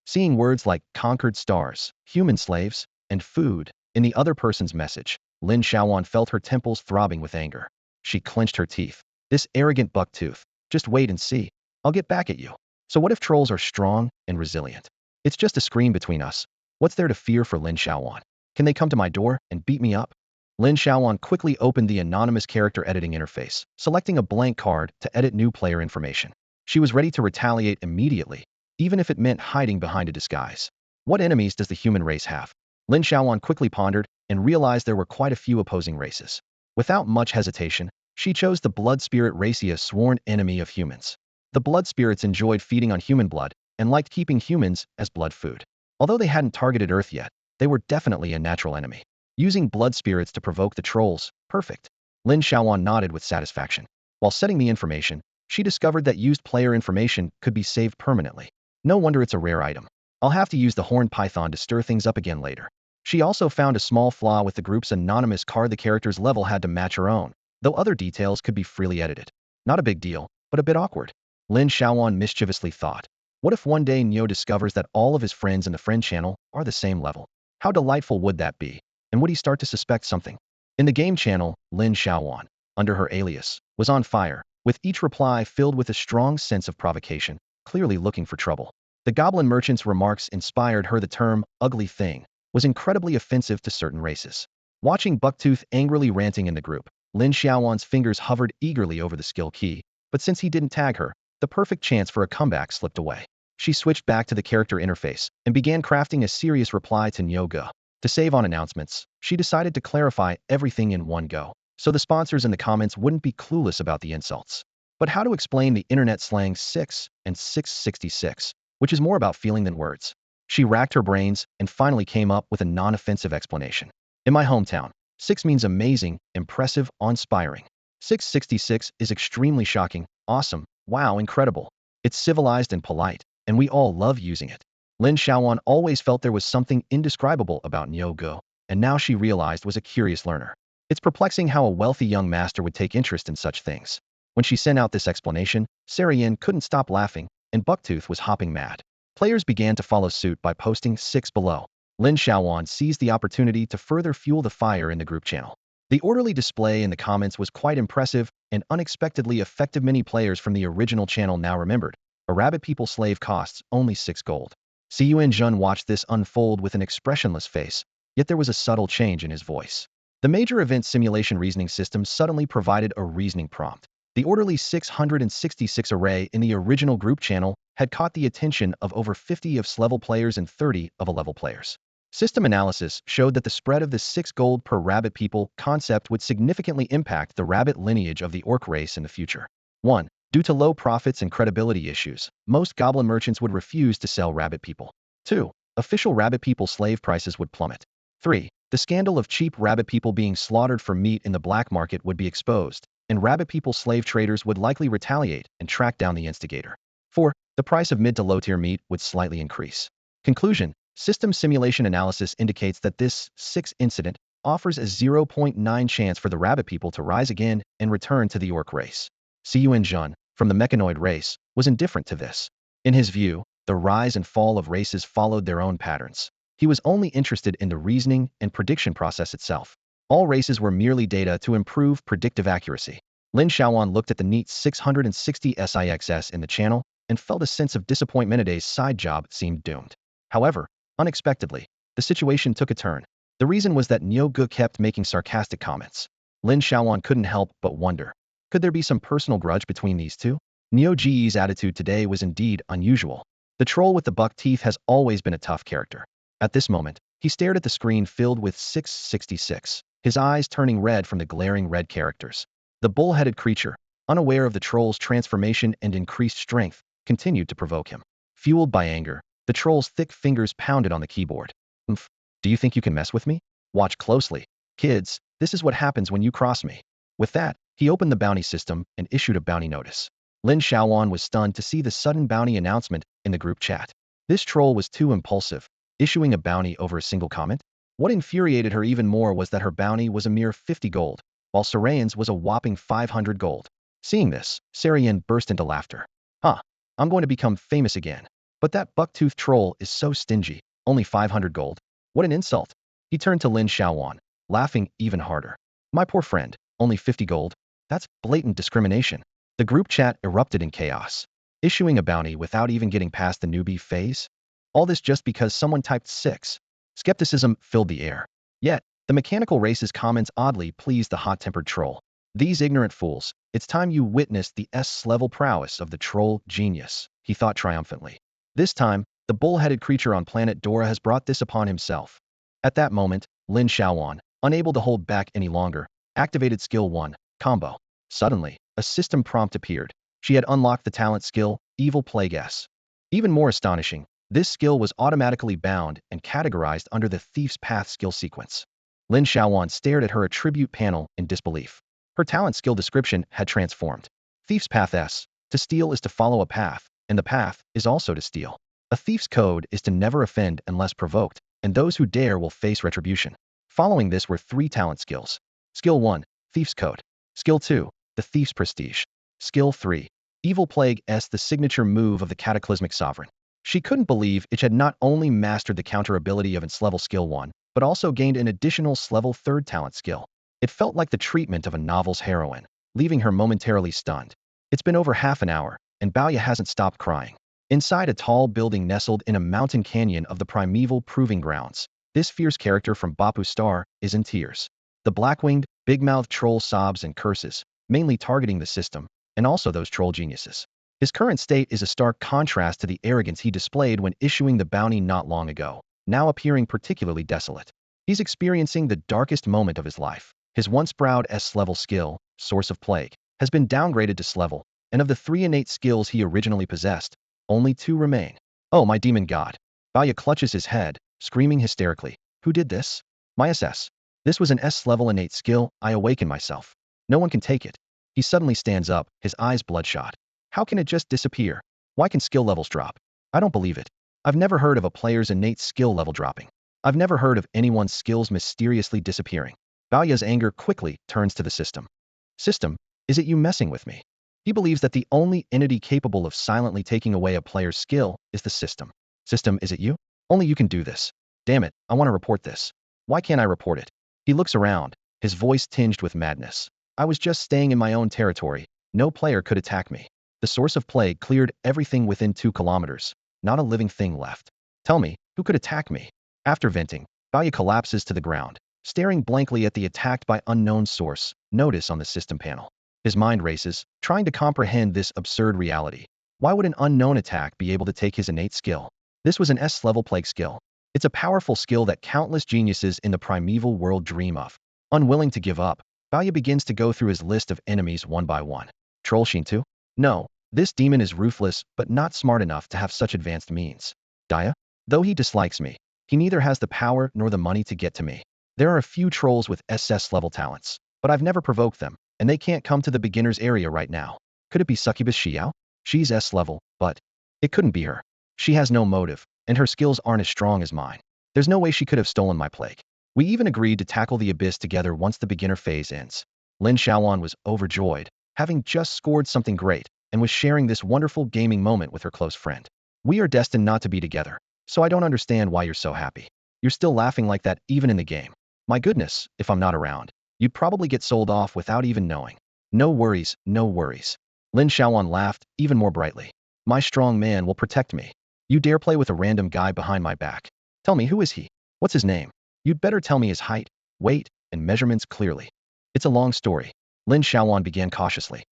Seeing words like conquered stars, human slaves, and food in the other person's message, Lin Xiaoyuan felt her temples throbbing with anger. She clenched her teeth. This arrogant bucktooth. Just wait and see. I'll get back at you. So what if trolls are strong and resilient? It's just a screen between us. What's there to fear for Lin Xiaoyuan? Can they come to my door and beat me up? Lin Xiaoyuan quickly opened the anonymous character editing interface, selecting a blank card to edit new player information. She was ready to retaliate immediately, even if it meant hiding behind a disguise. What enemies does the human race have? Lin Xiaoyuan quickly pondered and realized there were quite a few opposing races. Without much hesitation, she chose the blood spirit race, a sworn enemy of humans. The blood spirits enjoyed feeding on human blood and liked keeping humans as blood food. Although they hadn't targeted Earth yet, they were definitely a natural enemy. Using blood spirits to provoke the trolls, perfect. Lin Xiaoyuan nodded with satisfaction. While setting the information, she discovered that used player information could be saved permanently. No wonder it's a rare item. I'll have to use the horned python to stir things up again later. She also found a small flaw with the group's anonymous card. The character's level had to match her own, though other details could be freely edited. Not a big deal, but a bit awkward. Lin Xiaoyuan mischievously thought. What if one day Neo discovers that all of his friends in the friend channel are the same level? How delightful would that be? And would he start to suspect something? In the game channel, Lin Xiaoyuan, under her alias, was on fire, with each reply filled with a strong sense of provocation, clearly looking for trouble. The goblin merchant's remarks inspired her. The term, ugly thing, was incredibly offensive to certain races. Watching Bucktooth angrily ranting in the group, Lin Xiaoyuan's fingers hovered eagerly over the skill key, but since he didn't tag her, the perfect chance for a comeback slipped away. She switched back to the character interface and began crafting a serious reply to Nyoga. To save on announcements, she decided to clarify everything in one go, so the sponsors in the comments wouldn't be clueless about the insults. But how to explain the internet slang 6 and 666, which is more about feeling than words? She racked her brains and finally came up with a non-offensive explanation. In my hometown, 6 means amazing, impressive, awe-inspiring. 666 is extremely shocking, awesome, wow, incredible. It's civilized and polite, and we all love using it. Lin Xiaoyuan always felt there was something indescribable about Nyogo, and now she realized was a curious learner. It's perplexing how a wealthy young master would take interest in such things. When she sent out this explanation, Sarian couldn't stop laughing, and Bucktooth was hopping mad. Players began to follow suit by posting 6 below. Lin Xiaoyuan seized the opportunity to further fuel the fire in the group channel. The orderly display in the comments was quite impressive and unexpectedly effective. Many players from the original channel now remembered. A rabbit people slave costs only 6 gold. Xiyuan Jun watched this unfold with an expressionless face, yet there was a subtle change in his voice. The major event simulation reasoning system suddenly provided a reasoning prompt. The orderly 666 array in the original group channel had caught the attention of over 50 of S-level players and 30 of A-level players. System analysis showed that the spread of the 6 gold per rabbit people concept would significantly impact the rabbit lineage of the orc race in the future. 1. Due to low profits and credibility issues, most goblin merchants would refuse to sell rabbit people. 2. Official rabbit people slave prices would plummet. 3. The scandal of cheap rabbit people being slaughtered for meat in the black market would be exposed, and rabbit people slave traders would likely retaliate and track down the instigator. 4. The price of mid to low tier meat would slightly increase. Conclusion: system simulation analysis indicates that this 6 incident offers a 0.9 chance for the rabbit people to rise again and return to the orc race. Xiyuan Jun, from the mechanoid race, was indifferent to this. In his view, the rise and fall of races followed their own patterns. He was only interested in the reasoning and prediction process itself. All races were merely data to improve predictive accuracy. Lin Xiaoyuan looked at the neat 660 SIXS in the channel and felt a sense of disappointment. Today's side job seemed doomed. However, unexpectedly, the situation took a turn. The reason was that Nyoga kept making sarcastic comments. Lin Xiaoyuan couldn't help but wonder, could there be some personal grudge between these two? Nyogi's attitude today was indeed unusual. The troll with the buck teeth has always been a tough character. At this moment, he stared at the screen filled with 666, his eyes turning red from the glaring red characters. The bull-headed creature, unaware of the troll's transformation and increased strength, continued to provoke him. Fueled by anger, the troll's thick fingers pounded on the keyboard. "Oomph, do you think you can mess with me? Watch closely. Kids, this is what happens when you cross me." With that, he opened the bounty system and issued a bounty notice. Lin Xiaoyuan was stunned to see the sudden bounty announcement in the group chat. This troll was too impulsive, issuing a bounty over a single comment. What infuriated her even more was that her bounty was a mere 50 gold, while Sarayan's was a whopping 500 gold. Seeing this, Sarayan burst into laughter. "Huh, I'm going to become famous again. But that bucktooth troll is so stingy, only 500 gold. What an insult." He turned to Lin Xiaoyuan, laughing even harder. "My poor friend, only 50 gold? That's blatant discrimination." The group chat erupted in chaos. Issuing a bounty without even getting past the newbie phase? All this just because someone typed 6. Skepticism filled the air. Yet, the mechanical race's comments oddly pleased the hot-tempered troll. "These ignorant fools, it's time you witnessed the S-level prowess of the troll genius," he thought triumphantly. This time, the bull-headed creature on planet Dora has brought this upon himself. At that moment, Lin Xiaoyuan, unable to hold back any longer, activated Skill 1, Combo. Suddenly, a system prompt appeared. She had unlocked the talent skill, Evil Plague S. Even more astonishing, this skill was automatically bound and categorized under the Thief's Path skill sequence. Lin Xiaoyuan stared at her attribute panel in disbelief. Her talent skill description had transformed. Thief's Path S. To steal is to follow a path, and the path is also to steal. A thief's code is to never offend unless provoked, and those who dare will face retribution. Following this were 3 talent skills. Skill 1, Thief's Code. Skill 2, the Thief's Prestige. Skill 3, Evil Plague S, the signature move of the Cataclysmic Sovereign. She couldn't believe it had not only mastered the counter ability of its level Skill 1, but also gained an additional level 3rd talent skill. It felt like the treatment of a novel's heroine, leaving her momentarily stunned. It's been over half an hour, and Baoya hasn't stopped crying. Inside a tall building nestled in a mountain canyon of the primeval proving grounds, this fierce character from Bapu Star is in tears. The black-winged, big-mouthed troll sobs and curses, mainly targeting the system, and also those troll geniuses. His current state is a stark contrast to the arrogance he displayed when issuing the bounty not long ago, now appearing particularly desolate. He's experiencing the darkest moment of his life. His once proud S-level skill, Source of Plague, has been downgraded to S-level, and of the 3 innate skills he originally possessed, only 2 remain. Oh, my demon god. Balya clutches his head, screaming hysterically. Who did this? My SS. This was an S-level innate skill. I awaken myself. No one can take it. He suddenly stands up, his eyes bloodshot. How can it just disappear? Why can skill levels drop? I don't believe it. I've never heard of a player's innate skill level dropping. I've never heard of anyone's skills mysteriously disappearing. Balya's anger quickly turns to the system. System, is it you messing with me? He believes that the only entity capable of silently taking away a player's skill is the system. System, is it you? Only you can do this. Damn it, I want to report this. Why can't I report it? He looks around, his voice tinged with madness. I was just staying in my own territory. No player could attack me. The Source of Plague cleared everything within 2 kilometers. Not a living thing left. Tell me, who could attack me? After venting, Balya collapses to the ground, staring blankly at the attacked by unknown source notice on the system panel. His mind races, trying to comprehend this absurd reality. Why would an unknown attack be able to take his innate skill? This was an S-level plague skill. It's a powerful skill that countless geniuses in the primeval world dream of. Unwilling to give up, Balya begins to go through his list of enemies one by one. Trollsheen too? No, this demon is ruthless but not smart enough to have such advanced means. Dia? Though he dislikes me, he neither has the power nor the money to get to me. There are a few trolls with SS-level talents, but I've never provoked them, and they can't come to the beginner's area right now. Could it be Succubus Xiao? She's S-level, but it couldn't be her. She has no motive, and her skills aren't as strong as mine. There's no way she could have stolen my plague. We even agreed to tackle the abyss together once the beginner phase ends. Lin Xiaoyuan was overjoyed, having just scored something great, and was sharing this wonderful gaming moment with her close friend. We are destined not to be together, so I don't understand why you're so happy. You're still laughing like that even in the game. My goodness, if I'm not around, you'd probably get sold off without even knowing. No worries, no worries. Lin Xiaoyuan laughed even more brightly. My strong man will protect me. You dare play with a random guy behind my back. Tell me, who is he? What's his name? You'd better tell me his height, weight, and measurements clearly. It's a long story. Lin Xiaoyuan began cautiously.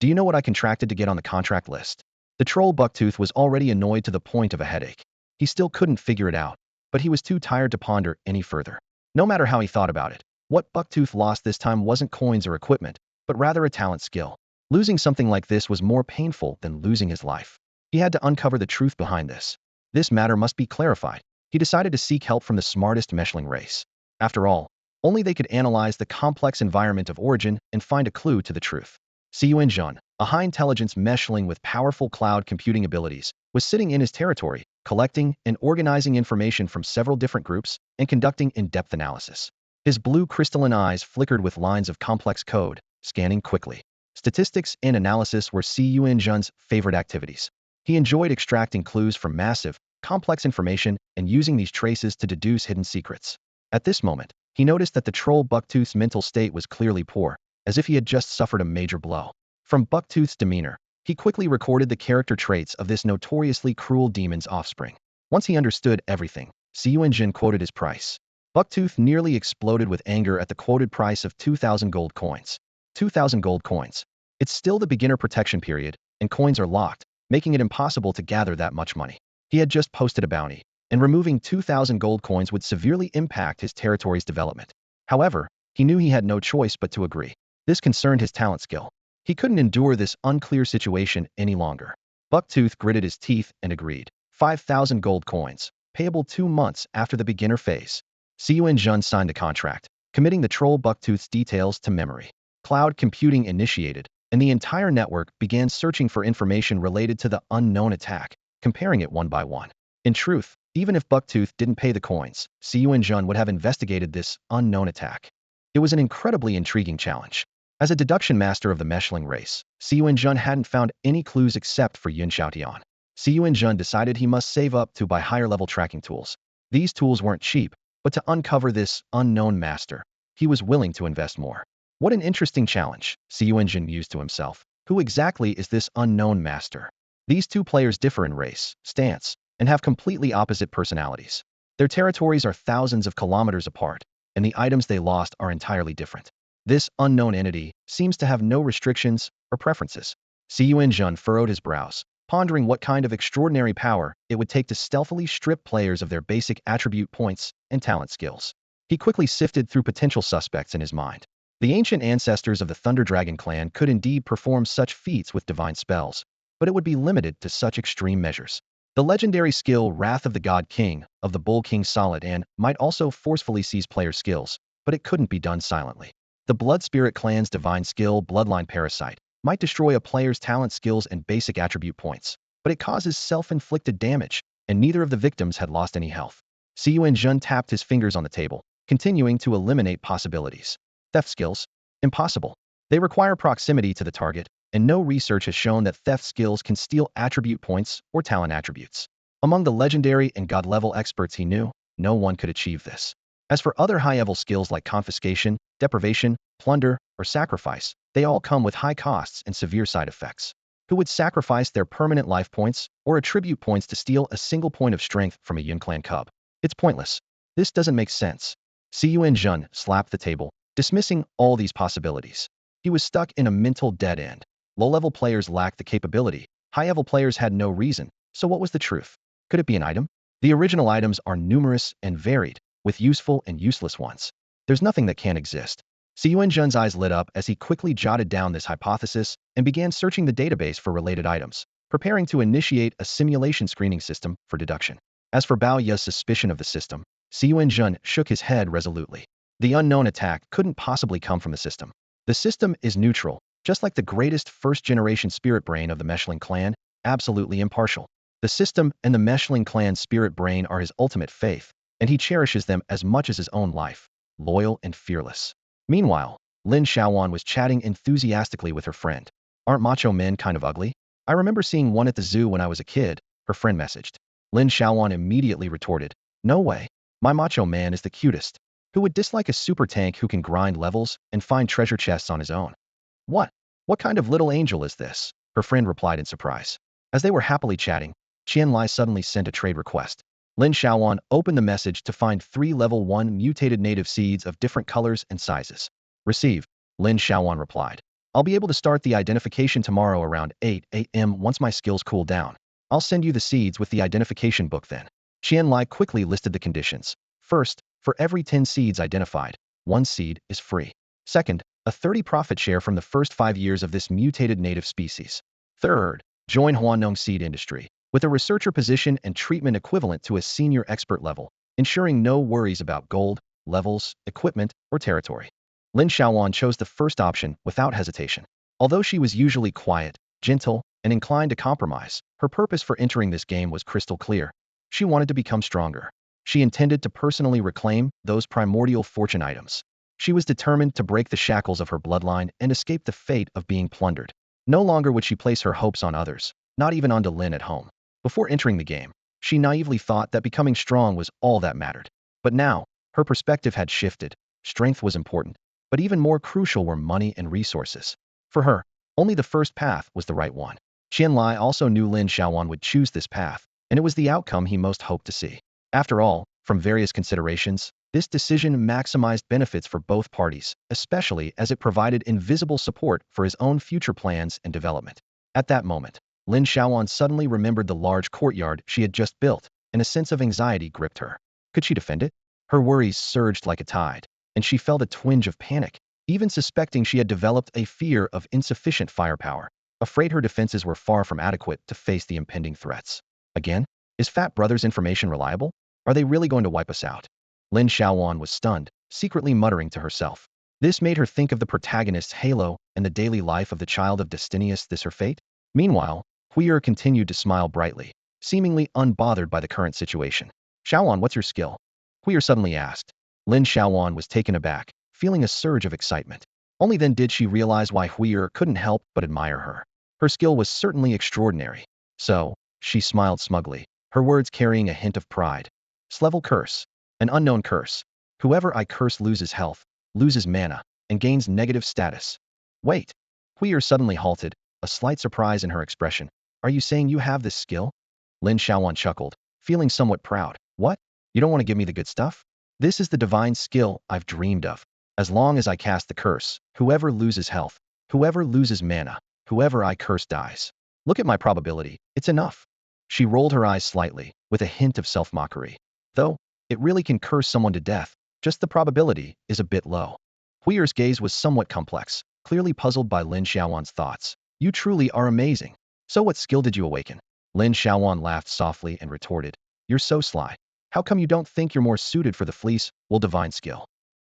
Do you know what I contracted to get on the contract list? The troll Bucktooth was already annoyed to the point of a headache. He still couldn't figure it out, but he was too tired to ponder any further. No matter how he thought about it, what Bucktooth lost this time wasn't coins or equipment, but rather a talent skill. Losing something like this was more painful than losing his life. He had to uncover the truth behind this. This matter must be clarified. He decided to seek help from the smartest meshling race. After all, only they could analyze the complex environment of origin and find a clue to the truth. Xiaoyuan, a high-intelligence meshling with powerful cloud computing abilities, was sitting in his territory, collecting and organizing information from several different groups and conducting in-depth analysis. His blue crystalline eyes flickered with lines of complex code, scanning quickly. Statistics and analysis were Xiaoyuan's favorite activities. He enjoyed extracting clues from massive, complex information and using these traces to deduce hidden secrets. At this moment, he noticed that the troll Bucktooth's mental state was clearly poor, as if he had just suffered a major blow. From Bucktooth's demeanor, he quickly recorded the character traits of this notoriously cruel demon's offspring. Once he understood everything, Xiaoyuan quoted his price. Bucktooth nearly exploded with anger at the quoted price of 2,000 gold coins. 2,000 gold coins. It's still the beginner protection period, and coins are locked, making it impossible to gather that much money. He had just posted a bounty, and removing 2,000 gold coins would severely impact his territory's development. However, he knew he had no choice but to agree. This concerned his talent skill. He couldn't endure this unclear situation any longer. Bucktooth gritted his teeth and agreed. 5,000 gold coins, payable 2 months after the beginner phase. Xiaoyuan signed the contract, committing the troll Bucktooth's details to memory. Cloud computing initiated, and the entire network began searching for information related to the unknown attack, comparing it one by one. In truth, even if Bucktooth didn't pay the coins, Xiaoyuan would have investigated this unknown attack. It was an incredibly intriguing challenge. As a deduction master of the meshling race, Xiaoyuan hadn't found any clues except for Lin Xiaoyuan. Xiaoyuan decided he must save up to buy higher-level tracking tools. These tools weren't cheap, but to uncover this unknown master, he was willing to invest more. What an interesting challenge, Xiaoyuan mused to himself. Who exactly is this unknown master? These two players differ in race, stance, and have completely opposite personalities. Their territories are thousands of kilometers apart, and the items they lost are entirely different. This unknown entity seems to have no restrictions or preferences. Xiaoyuan furrowed his brows, pondering what kind of extraordinary power it would take to stealthily strip players of their basic attribute points and talent skills. He quickly sifted through potential suspects in his mind. The ancient ancestors of the Thunder Dragon clan could indeed perform such feats with divine spells, but it would be limited to such extreme measures. The legendary skill Wrath of the God King of the Bull King Solid and might also forcefully seize player skills, but it couldn't be done silently. The Blood Spirit clan's divine skill Bloodline Parasite might destroy a player's talent skills and basic attribute points, but it causes self-inflicted damage, and neither of the victims had lost any health. Xiaoyuan tapped his fingers on the table, continuing to eliminate possibilities. Theft skills? Impossible. They require proximity to the target, and no research has shown that theft skills can steal attribute points or talent attributes. Among the legendary and god-level experts he knew, no one could achieve this. As for other high-level skills like confiscation, deprivation, plunder, or sacrifice, they all come with high costs and severe side effects. Who would sacrifice their permanent life points or attribute points to steal a single point of strength from a Yin Clan cub? It's pointless. This doesn't make sense. Xiaoyuan slapped the table, dismissing all these possibilities. He was stuck in a mental dead end. Low-level players lacked the capability. High-level players had no reason. So what was the truth? Could it be an item? The original items are numerous and varied, with useful and useless ones. There's nothing that can't exist. Xiaoyuan's eyes lit up as he quickly jotted down this hypothesis and began searching the database for related items, preparing to initiate a simulation screening system for deduction. As for Bao Ya's suspicion of the system, Xiaoyuan shook his head resolutely. The unknown attack couldn't possibly come from the system. The system is neutral, just like the greatest first-generation spirit brain of the Meshling clan, absolutely impartial. The system and the Meshling clan's spirit brain are his ultimate faith, and he cherishes them as much as his own life, loyal and fearless. Meanwhile, Lin Xiaoyuan was chatting enthusiastically with her friend. Aren't macho men kind of ugly? I remember seeing one at the zoo when I was a kid, her friend messaged. Lin Xiaoyuan immediately retorted, no way. My macho man is the cutest. Who would dislike a super tank who can grind levels and find treasure chests on his own? What? What kind of little angel is this? Her friend replied in surprise. As they were happily chatting, Qianlai suddenly sent a trade request. Lin Xiaoyuan opened the message to find 3 level 1 mutated native seeds of different colors and sizes. Receive, Lin Xiaoyuan replied. I'll be able to start the identification tomorrow around 8 a.m. once my skills cool down. I'll send you the seeds with the identification book then. Qianlai quickly listed the conditions. First, for every 10 seeds identified, 1 seed is free. Second, a 30 profit share from the first 5 years of this mutated native species. Third, join Huannong seed industry, with a researcher position and treatment equivalent to a senior expert level, ensuring no worries about gold, levels, equipment, or territory. Lin Xiaoyuan chose the first option without hesitation. Although she was usually quiet, gentle, and inclined to compromise, her purpose for entering this game was crystal clear. She wanted to become stronger. She intended to personally reclaim those primordial fortune items. She was determined to break the shackles of her bloodline and escape the fate of being plundered. No longer would she place her hopes on others, not even onto Lin at home. Before entering the game, she naively thought that becoming strong was all that mattered. But now, her perspective had shifted. Strength was important, but even more crucial were money and resources. For her, only the first path was the right one. Qianlai also knew Lin Xiaoyuan would choose this path, and it was the outcome he most hoped to see. After all, from various considerations, this decision maximized benefits for both parties, especially as it provided invisible support for his own future plans and development. At that moment, Lin Xiaoyuan suddenly remembered the large courtyard she had just built, and a sense of anxiety gripped her. Could she defend it? Her worries surged like a tide, and she felt a twinge of panic, even suspecting she had developed a fear of insufficient firepower, afraid her defenses were far from adequate to face the impending threats. Again? Is Fat Brother's information reliable? Are they really going to wipe us out? Lin Xiaoyuan was stunned, secretly muttering to herself. This made her think of the protagonist's halo and the daily life of the child of Destinius. This her fate? Meanwhile, Huier continued to smile brightly, seemingly unbothered by the current situation. Xiaoyuan, what's your skill? Huier suddenly asked. Lin Xiaoyuan was taken aback, feeling a surge of excitement. Only then did she realize why Huier couldn't help but admire her. Her skill was certainly extraordinary. So, she smiled smugly, her words carrying a hint of pride. Level curse. An unknown curse. Whoever I curse loses health, loses mana, and gains negative status. Wait. Huier suddenly halted, a slight surprise in her expression. Are you saying you have this skill? Lin Xiaoyuan chuckled, feeling somewhat proud. What? You don't want to give me the good stuff? This is the divine skill I've dreamed of. As long as I cast the curse, whoever loses health, whoever loses mana, Whoever I curse dies. Look at my probability. It's enough. She rolled her eyes slightly, with a hint of self-mockery. Though, it really can curse someone to death, just the probability is a bit low. Huier's gaze was somewhat complex, clearly puzzled by Lin Xiaoyuan's thoughts. You truly are amazing. So what skill did you awaken? Lin Xiaoyuan laughed softly and retorted. You're so sly. How come you don't think you're more suited for the fleece, divine skill?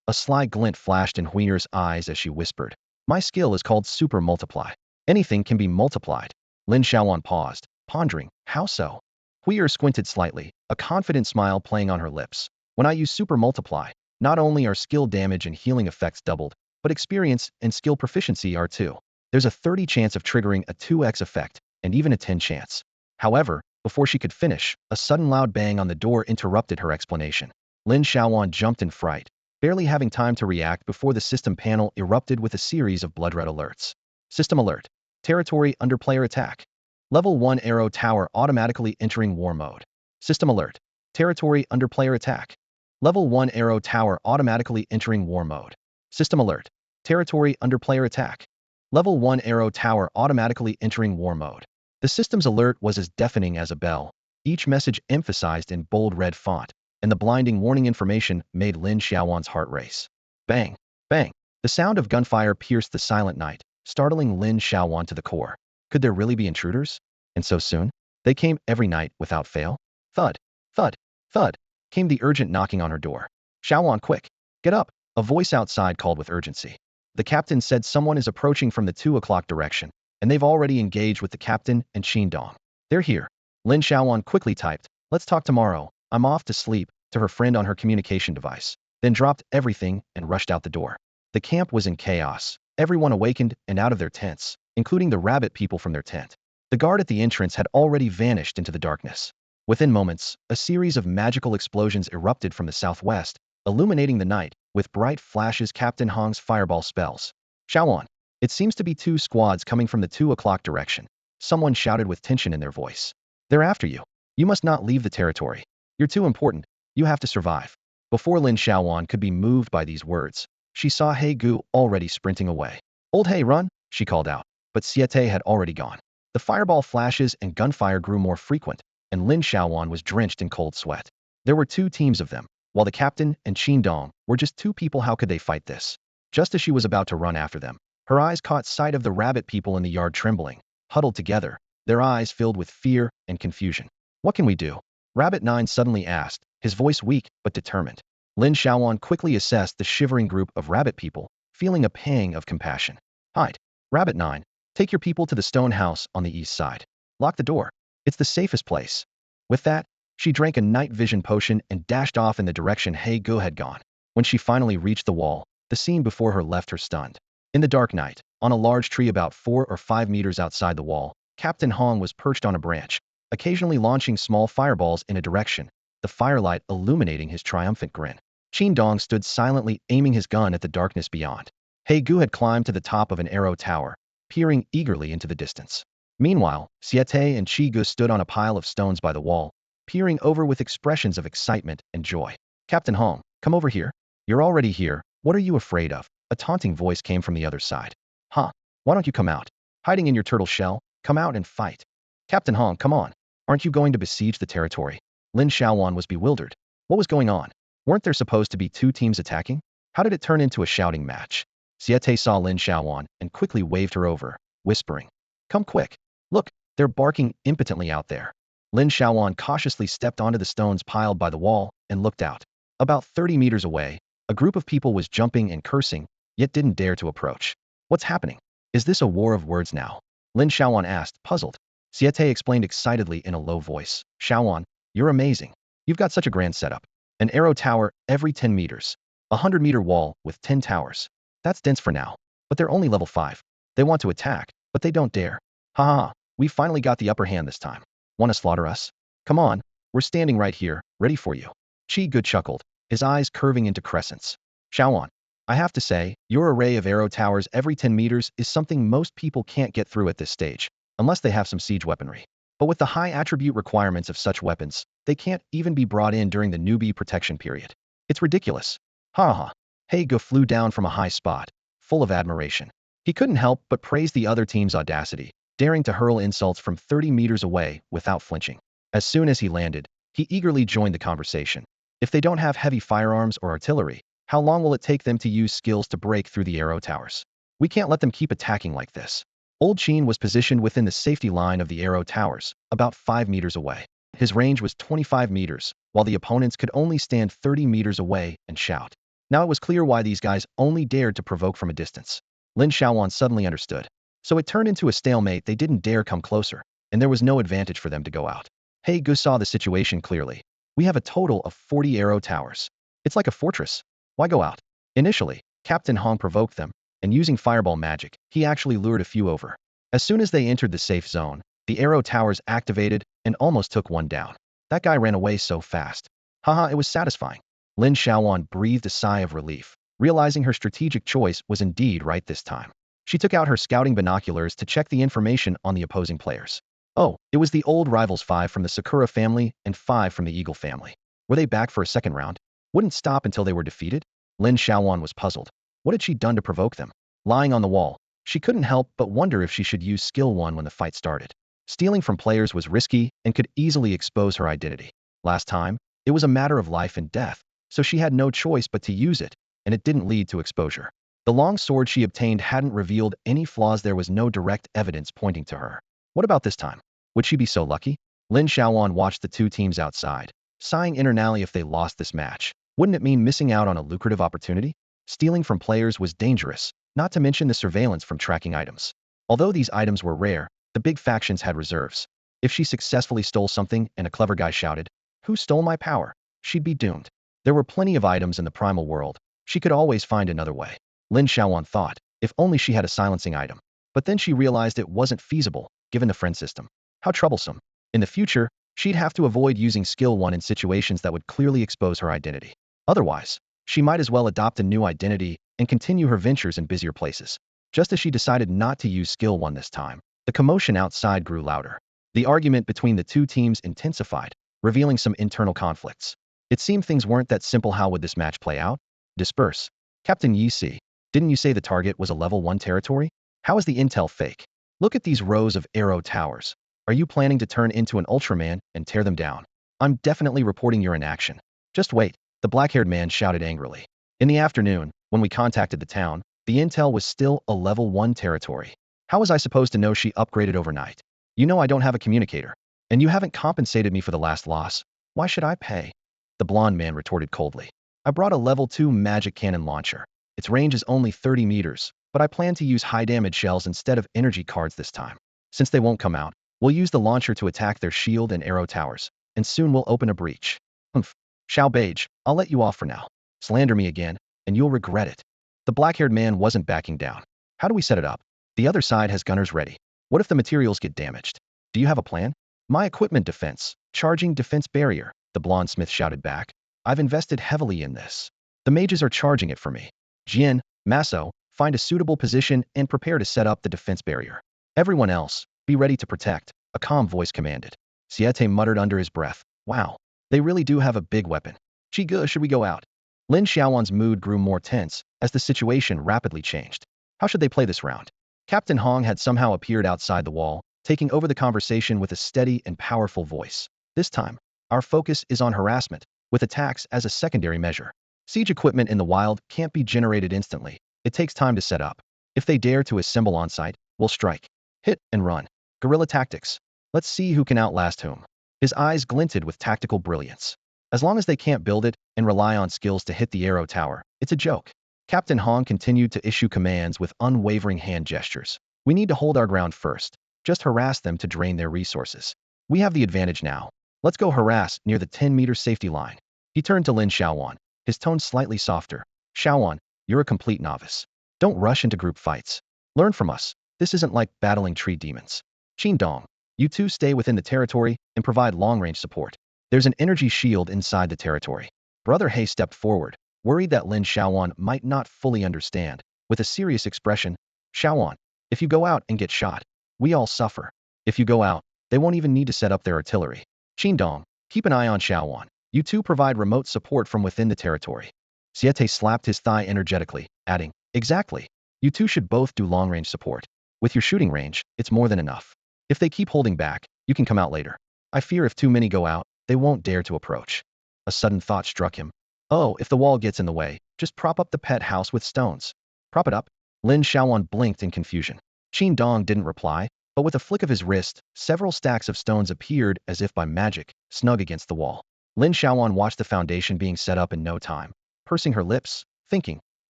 A sly glint flashed in Huier's eyes as she whispered. My skill is called Super Multiply. Anything can be multiplied. Lin Xiaoyuan paused, pondering, how so? Huier squinted slightly, a confident smile playing on her lips. When I use Super Multiply, not only are skill damage and healing effects doubled, but experience and skill proficiency are too. There's a 30 chance of triggering a 2x effect, and even a 10 chance. However, before she could finish, a sudden loud bang on the door interrupted her explanation. Lin Xiaoyuan jumped in fright, barely having time to react before the system panel erupted with a series of blood red alerts. System alert. Territory under player attack. Level 1 arrow tower automatically entering war mode. System alert. Territory under player attack. Level 1 arrow tower automatically entering war mode. System alert. Territory under player attack. Level 1 arrow tower automatically entering war mode. The system's alert was as deafening as a bell, each message emphasized in bold red font, and the blinding warning information made Lin Xiaoyuan's heart race. Bang! Bang! The sound of gunfire pierced the silent night, startling Lin Xiaoyuan to the core. Could there really be intruders? And so soon? They came every night without fail? Thud! Thud! Thud! Came the urgent knocking on her door. Xiaoyuan, quick! Get up! A voice outside called with urgency. The captain said someone is approaching from the 2 o'clock direction, and they've already engaged with the captain and Qindong. They're here. Lin Xiaoyuan quickly typed, let's talk tomorrow, I'm off to sleep, to her friend on her communication device, then dropped everything and rushed out the door. The camp was in chaos, everyone awakened and out of their tents, including the rabbit people from their tent. The guard at the entrance had already vanished into the darkness. Within moments, a series of magical explosions erupted from the southwest, illuminating the night with bright flashes Captain Hong's fireball spells. Xiaoyuan. It seems to be 2 squads coming from the 2 o'clock direction. Someone shouted with tension in their voice. They're after you. You must not leave the territory. You're too important. You have to survive. Before Lin Xiaoyuan could be moved by these words, she saw He Gu already sprinting away. Old He, run, she called out, but Siete had already gone. The fireball flashes and gunfire grew more frequent, and Lin Xiaoyuan was drenched in cold sweat. There were 2 teams of them, while the captain and Qindong were just 2 people. How could they fight this? Just as she was about to run after them, her eyes caught sight of the rabbit people in the yard trembling, huddled together, their eyes filled with fear and confusion. What can we do? Rabbit 9 suddenly asked, his voice weak but determined. Lin Xiaoyuan quickly assessed the shivering group of rabbit people, feeling a pang of compassion. Hide. Rabbit 9, take your people to the stone house on the east side. Lock the door. It's the safest place. With that, she drank a night vision potion and dashed off in the direction He Gu had gone. When she finally reached the wall, the scene before her left her stunned. In the dark night, on a large tree about 4 or 5 meters outside the wall, Captain Hong was perched on a branch, occasionally launching small fireballs in a direction, the firelight illuminating his triumphant grin. Qindong stood silently aiming his gun at the darkness beyond. He Gu had climbed to the top of an arrow tower, peering eagerly into the distance. Meanwhile, Siete and Qi Gu stood on a pile of stones by the wall, peering over with expressions of excitement and joy. Captain Hong, come over here. You're already here. What are you afraid of? A taunting voice came from the other side. Huh? Why don't you come out? Hiding in your turtle shell? Come out and fight. Captain Hong, come on. Aren't you going to besiege the territory? Lin Xiaoyuan was bewildered. What was going on? Weren't there supposed to be 2 teams attacking? How did it turn into a shouting match? Siete saw Lin Xiaoyuan and quickly waved her over, whispering, come quick. Look, they're barking impotently out there. Lin Xiaoyuan cautiously stepped onto the stones piled by the wall and looked out. About 30 meters away, a group of people was jumping and cursing, yet didn't dare to approach. What's happening? Is this a war of words now? Lin Xiaoyuan asked, puzzled. Siete explained excitedly in a low voice. Xiaoyuan, you're amazing. You've got such a grand setup. An arrow tower every 10 meters. A 100-meter wall with 10 towers. That's dense for now. But they're only level 5. They want to attack, but they don't dare. Ha ha, we finally got the upper hand this time. Want to slaughter us? Come on, we're standing right here, ready for you. Qi Gu chuckled, his eyes curving into crescents. Xiaoyuan, I have to say, your array of arrow towers every 10 meters is something most people can't get through at this stage, unless they have some siege weaponry. But with the high attribute requirements of such weapons, they can't even be brought in during the newbie protection period. It's ridiculous. Ha ha. He Gu flew down from a high spot, full of admiration. He couldn't help but praise the other team's audacity, daring to hurl insults from 30 meters away without flinching. As soon as he landed, he eagerly joined the conversation. If they don't have heavy firearms or artillery, how long will it take them to use skills to break through the arrow towers? We can't let them keep attacking like this. Old Chin was positioned within the safety line of the arrow towers, about 5 meters away. His range was 25 meters, while the opponents could only stand 30 meters away and shout. Now it was clear why these guys only dared to provoke from a distance. Lin Xiaoyuan suddenly understood. So it turned into a stalemate. They didn't dare come closer, and there was no advantage for them to go out. Hey Gu saw the situation clearly. We have a total of 40 arrow towers. It's like a fortress. Why go out? Initially, Captain Hong provoked them, and using fireball magic, he actually lured a few over. As soon as they entered the safe zone, the arrow towers activated and almost took one down. That guy ran away so fast. Haha, it was satisfying. Lin Xiaoyuan breathed a sigh of relief, realizing her strategic choice was indeed right this time. She took out her scouting binoculars to check the information on the opposing players. Oh, it was the old rivals, 5 from the Sakura family and 5 from the Eagle family. Were they back for a second round? Wouldn't stop until they were defeated? Lin Xiaoyuan was puzzled. What had she done to provoke them? Lying on the wall, she couldn't help but wonder if she should use skill 1 when the fight started. Stealing from players was risky and could easily expose her identity. Last time, it was a matter of life and death, so she had no choice but to use it, and it didn't lead to exposure. The long sword she obtained hadn't revealed any flaws. There was no direct evidence pointing to her. What about this time? Would she be so lucky? Lin Xiaoyuan watched the two teams outside, sighing internally. If they lost this match, wouldn't it mean missing out on a lucrative opportunity? Stealing from players was dangerous, not to mention the surveillance from tracking items. Although these items were rare, the big factions had reserves. If she successfully stole something and a clever guy shouted, "Who stole my power?" she'd be doomed. There were plenty of items in the Primal World. She could always find another way. Lin Xiaoyuan thought, if only she had a silencing item. But then she realized it wasn't feasible, given the friend system. How troublesome. In the future, she'd have to avoid using skill 1 in situations that would clearly expose her identity. Otherwise, she might as well adopt a new identity and continue her ventures in busier places. Just as she decided not to use skill 1 this time, the commotion outside grew louder. The argument between the two teams intensified, revealing some internal conflicts. It seemed things weren't that simple. How would this match play out? Disperse. Captain Yi Si, didn't you say the target was a level 1 territory? How is the intel fake? Look at these rows of arrow towers. Are you planning to turn into an Ultraman and tear them down? I'm definitely reporting your inaction. Just wait, the black-haired man shouted angrily. In the afternoon, when we contacted the town, the intel was still a level 1 territory. How was I supposed to know she upgraded overnight? You know I don't have a communicator. And you haven't compensated me for the last loss. Why should I pay? The blonde man retorted coldly. I brought a level 2 magic cannon launcher. Its range is only 30 meters, but I plan to use high-damage shells instead of energy cards this time. Since they won't come out, we'll use the launcher to attack their shield and arrow towers, and soon we'll open a breach. Humph. Xiao Beige, I'll let you off for now. Slander me again, and you'll regret it. The black-haired man wasn't backing down. How do we set it up? The other side has gunners ready. What if the materials get damaged? Do you have a plan? My equipment defense, charging defense barrier, the blonde smith shouted back. I've invested heavily in this. The mages are charging it for me. Jian, Maso, find a suitable position and prepare to set up the defense barrier. Everyone else, be ready to protect, a calm voice commanded. Siete muttered under his breath. Wow, they really do have a big weapon. Chiga, should we go out? Lin Xiaoyuan's mood grew more tense as the situation rapidly changed. How should they play this round? Captain Hong had somehow appeared outside the wall, taking over the conversation with a steady and powerful voice. This time, our focus is on harassment, with attacks as a secondary measure. Siege equipment in the wild can't be generated instantly. It takes time to set up. If they dare to assemble on site, we'll strike. Hit and run. Guerrilla tactics. Let's see who can outlast whom. His eyes glinted with tactical brilliance. As long as they can't build it and rely on skills to hit the arrow tower, it's a joke. Captain Hong continued to issue commands with unwavering hand gestures. We need to hold our ground first. Just harass them to drain their resources. We have the advantage now. Let's go harass near the 10-meter safety line. He turned to Lin Xiaoyuan, his tone slightly softer. Xiaoyuan, you're a complete novice. Don't rush into group fights. Learn from us. This isn't like battling tree demons. Qin Dong, you two stay within the territory and provide long-range support. There's an energy shield inside the territory. Brother He stepped forward, worried that Lin Xiaoyuan might not fully understand. With a serious expression, Xiaoyuan, if you go out and get shot, we all suffer. If you go out, they won't even need to set up their artillery. Qin Dong, keep an eye on Xiaoyuan. You two provide remote support from within the territory. Siete slapped his thigh energetically, adding, exactly. You two should both do long-range support. With your shooting range, it's more than enough. If they keep holding back, you can come out later. I fear if too many go out, they won't dare to approach. A sudden thought struck him. Oh, if the wall gets in the way, just prop up the pet house with stones. Prop it up? Lin Xiaoyuan blinked in confusion. Qin Dong didn't reply, but with a flick of his wrist, several stacks of stones appeared as if by magic, snug against the wall. Lin Xiaoyuan watched the foundation being set up in no time, pursing her lips, thinking,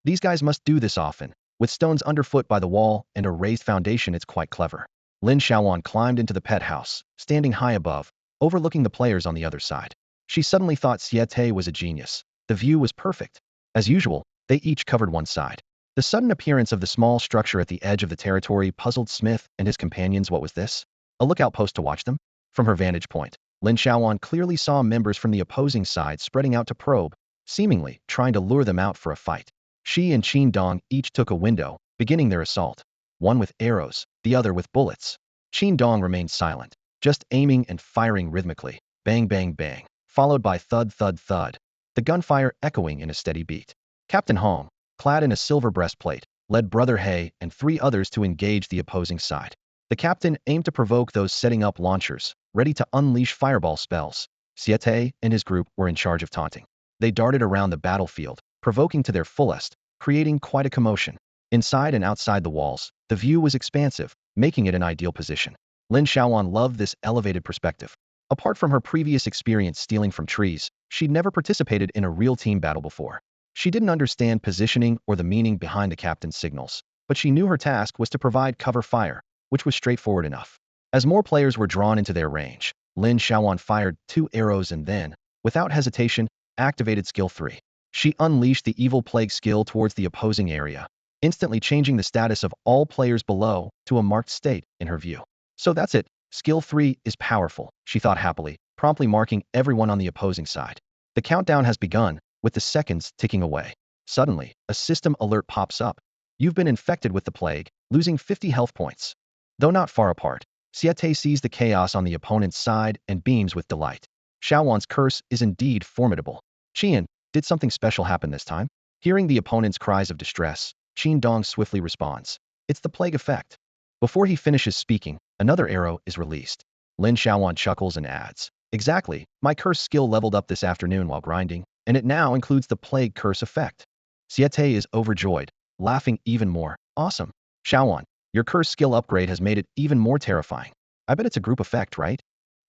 these guys must do this often. With stones underfoot by the wall and a raised foundation, it's quite clever. Lin Xiaoyuan climbed into the pet house, standing high above, overlooking the players on the other side. She suddenly thought Siete was a genius. The view was perfect. As usual, they each covered one side. The sudden appearance of the small structure at the edge of the territory puzzled Smith and his companions. What was this? A lookout post to watch them? From her vantage point, Lin Xiaoyuan clearly saw members from the opposing side spreading out to probe, seemingly trying to lure them out for a fight. She and Qin Dong each took a window, beginning their assault. One with arrows, the other with bullets. Qin Dong remained silent, just aiming and firing rhythmically. Bang, bang, bang, followed by thud, thud, thud. The gunfire echoing in a steady beat. Captain Hong, clad in a silver breastplate, led Brother He and 3 others to engage the opposing side. The captain aimed to provoke those setting up launchers, ready to unleash fireball spells. Siete and his group were in charge of taunting. They darted around the battlefield, provoking to their fullest, creating quite a commotion. Inside and outside the walls, the view was expansive, making it an ideal position. Lin Xiaoyuan loved this elevated perspective. Apart from her previous experience stealing from trees, she'd never participated in a real team battle before. She didn't understand positioning or the meaning behind the captain's signals, but she knew her task was to provide cover fire, which was straightforward enough. As more players were drawn into their range, Lin Xiaoyuan fired 2 arrows and then, without hesitation, activated skill 3. She unleashed the evil plague skill towards the opposing area, instantly changing the status of all players below to a marked state in her view. So that's it. Skill 3 is powerful, she thought happily, promptly marking everyone on the opposing side. The countdown has begun, with the seconds ticking away. Suddenly, a system alert pops up. You've been infected with the plague, losing 50 health points. Though not far apart, Siete sees the chaos on the opponent's side and beams with delight. Xiaowan's curse is indeed formidable. Qian, did something special happen this time? Hearing the opponent's cries of distress, Qin Dong swiftly responds. It's the plague effect. Before he finishes speaking, another arrow is released. Lin Xiaoyuan chuckles and adds, exactly, my curse skill leveled up this afternoon while grinding, and it now includes the plague curse effect. Siete is overjoyed, laughing even more. Awesome. Xiaowan, your curse skill upgrade has made it even more terrifying. I bet it's a group effect, right?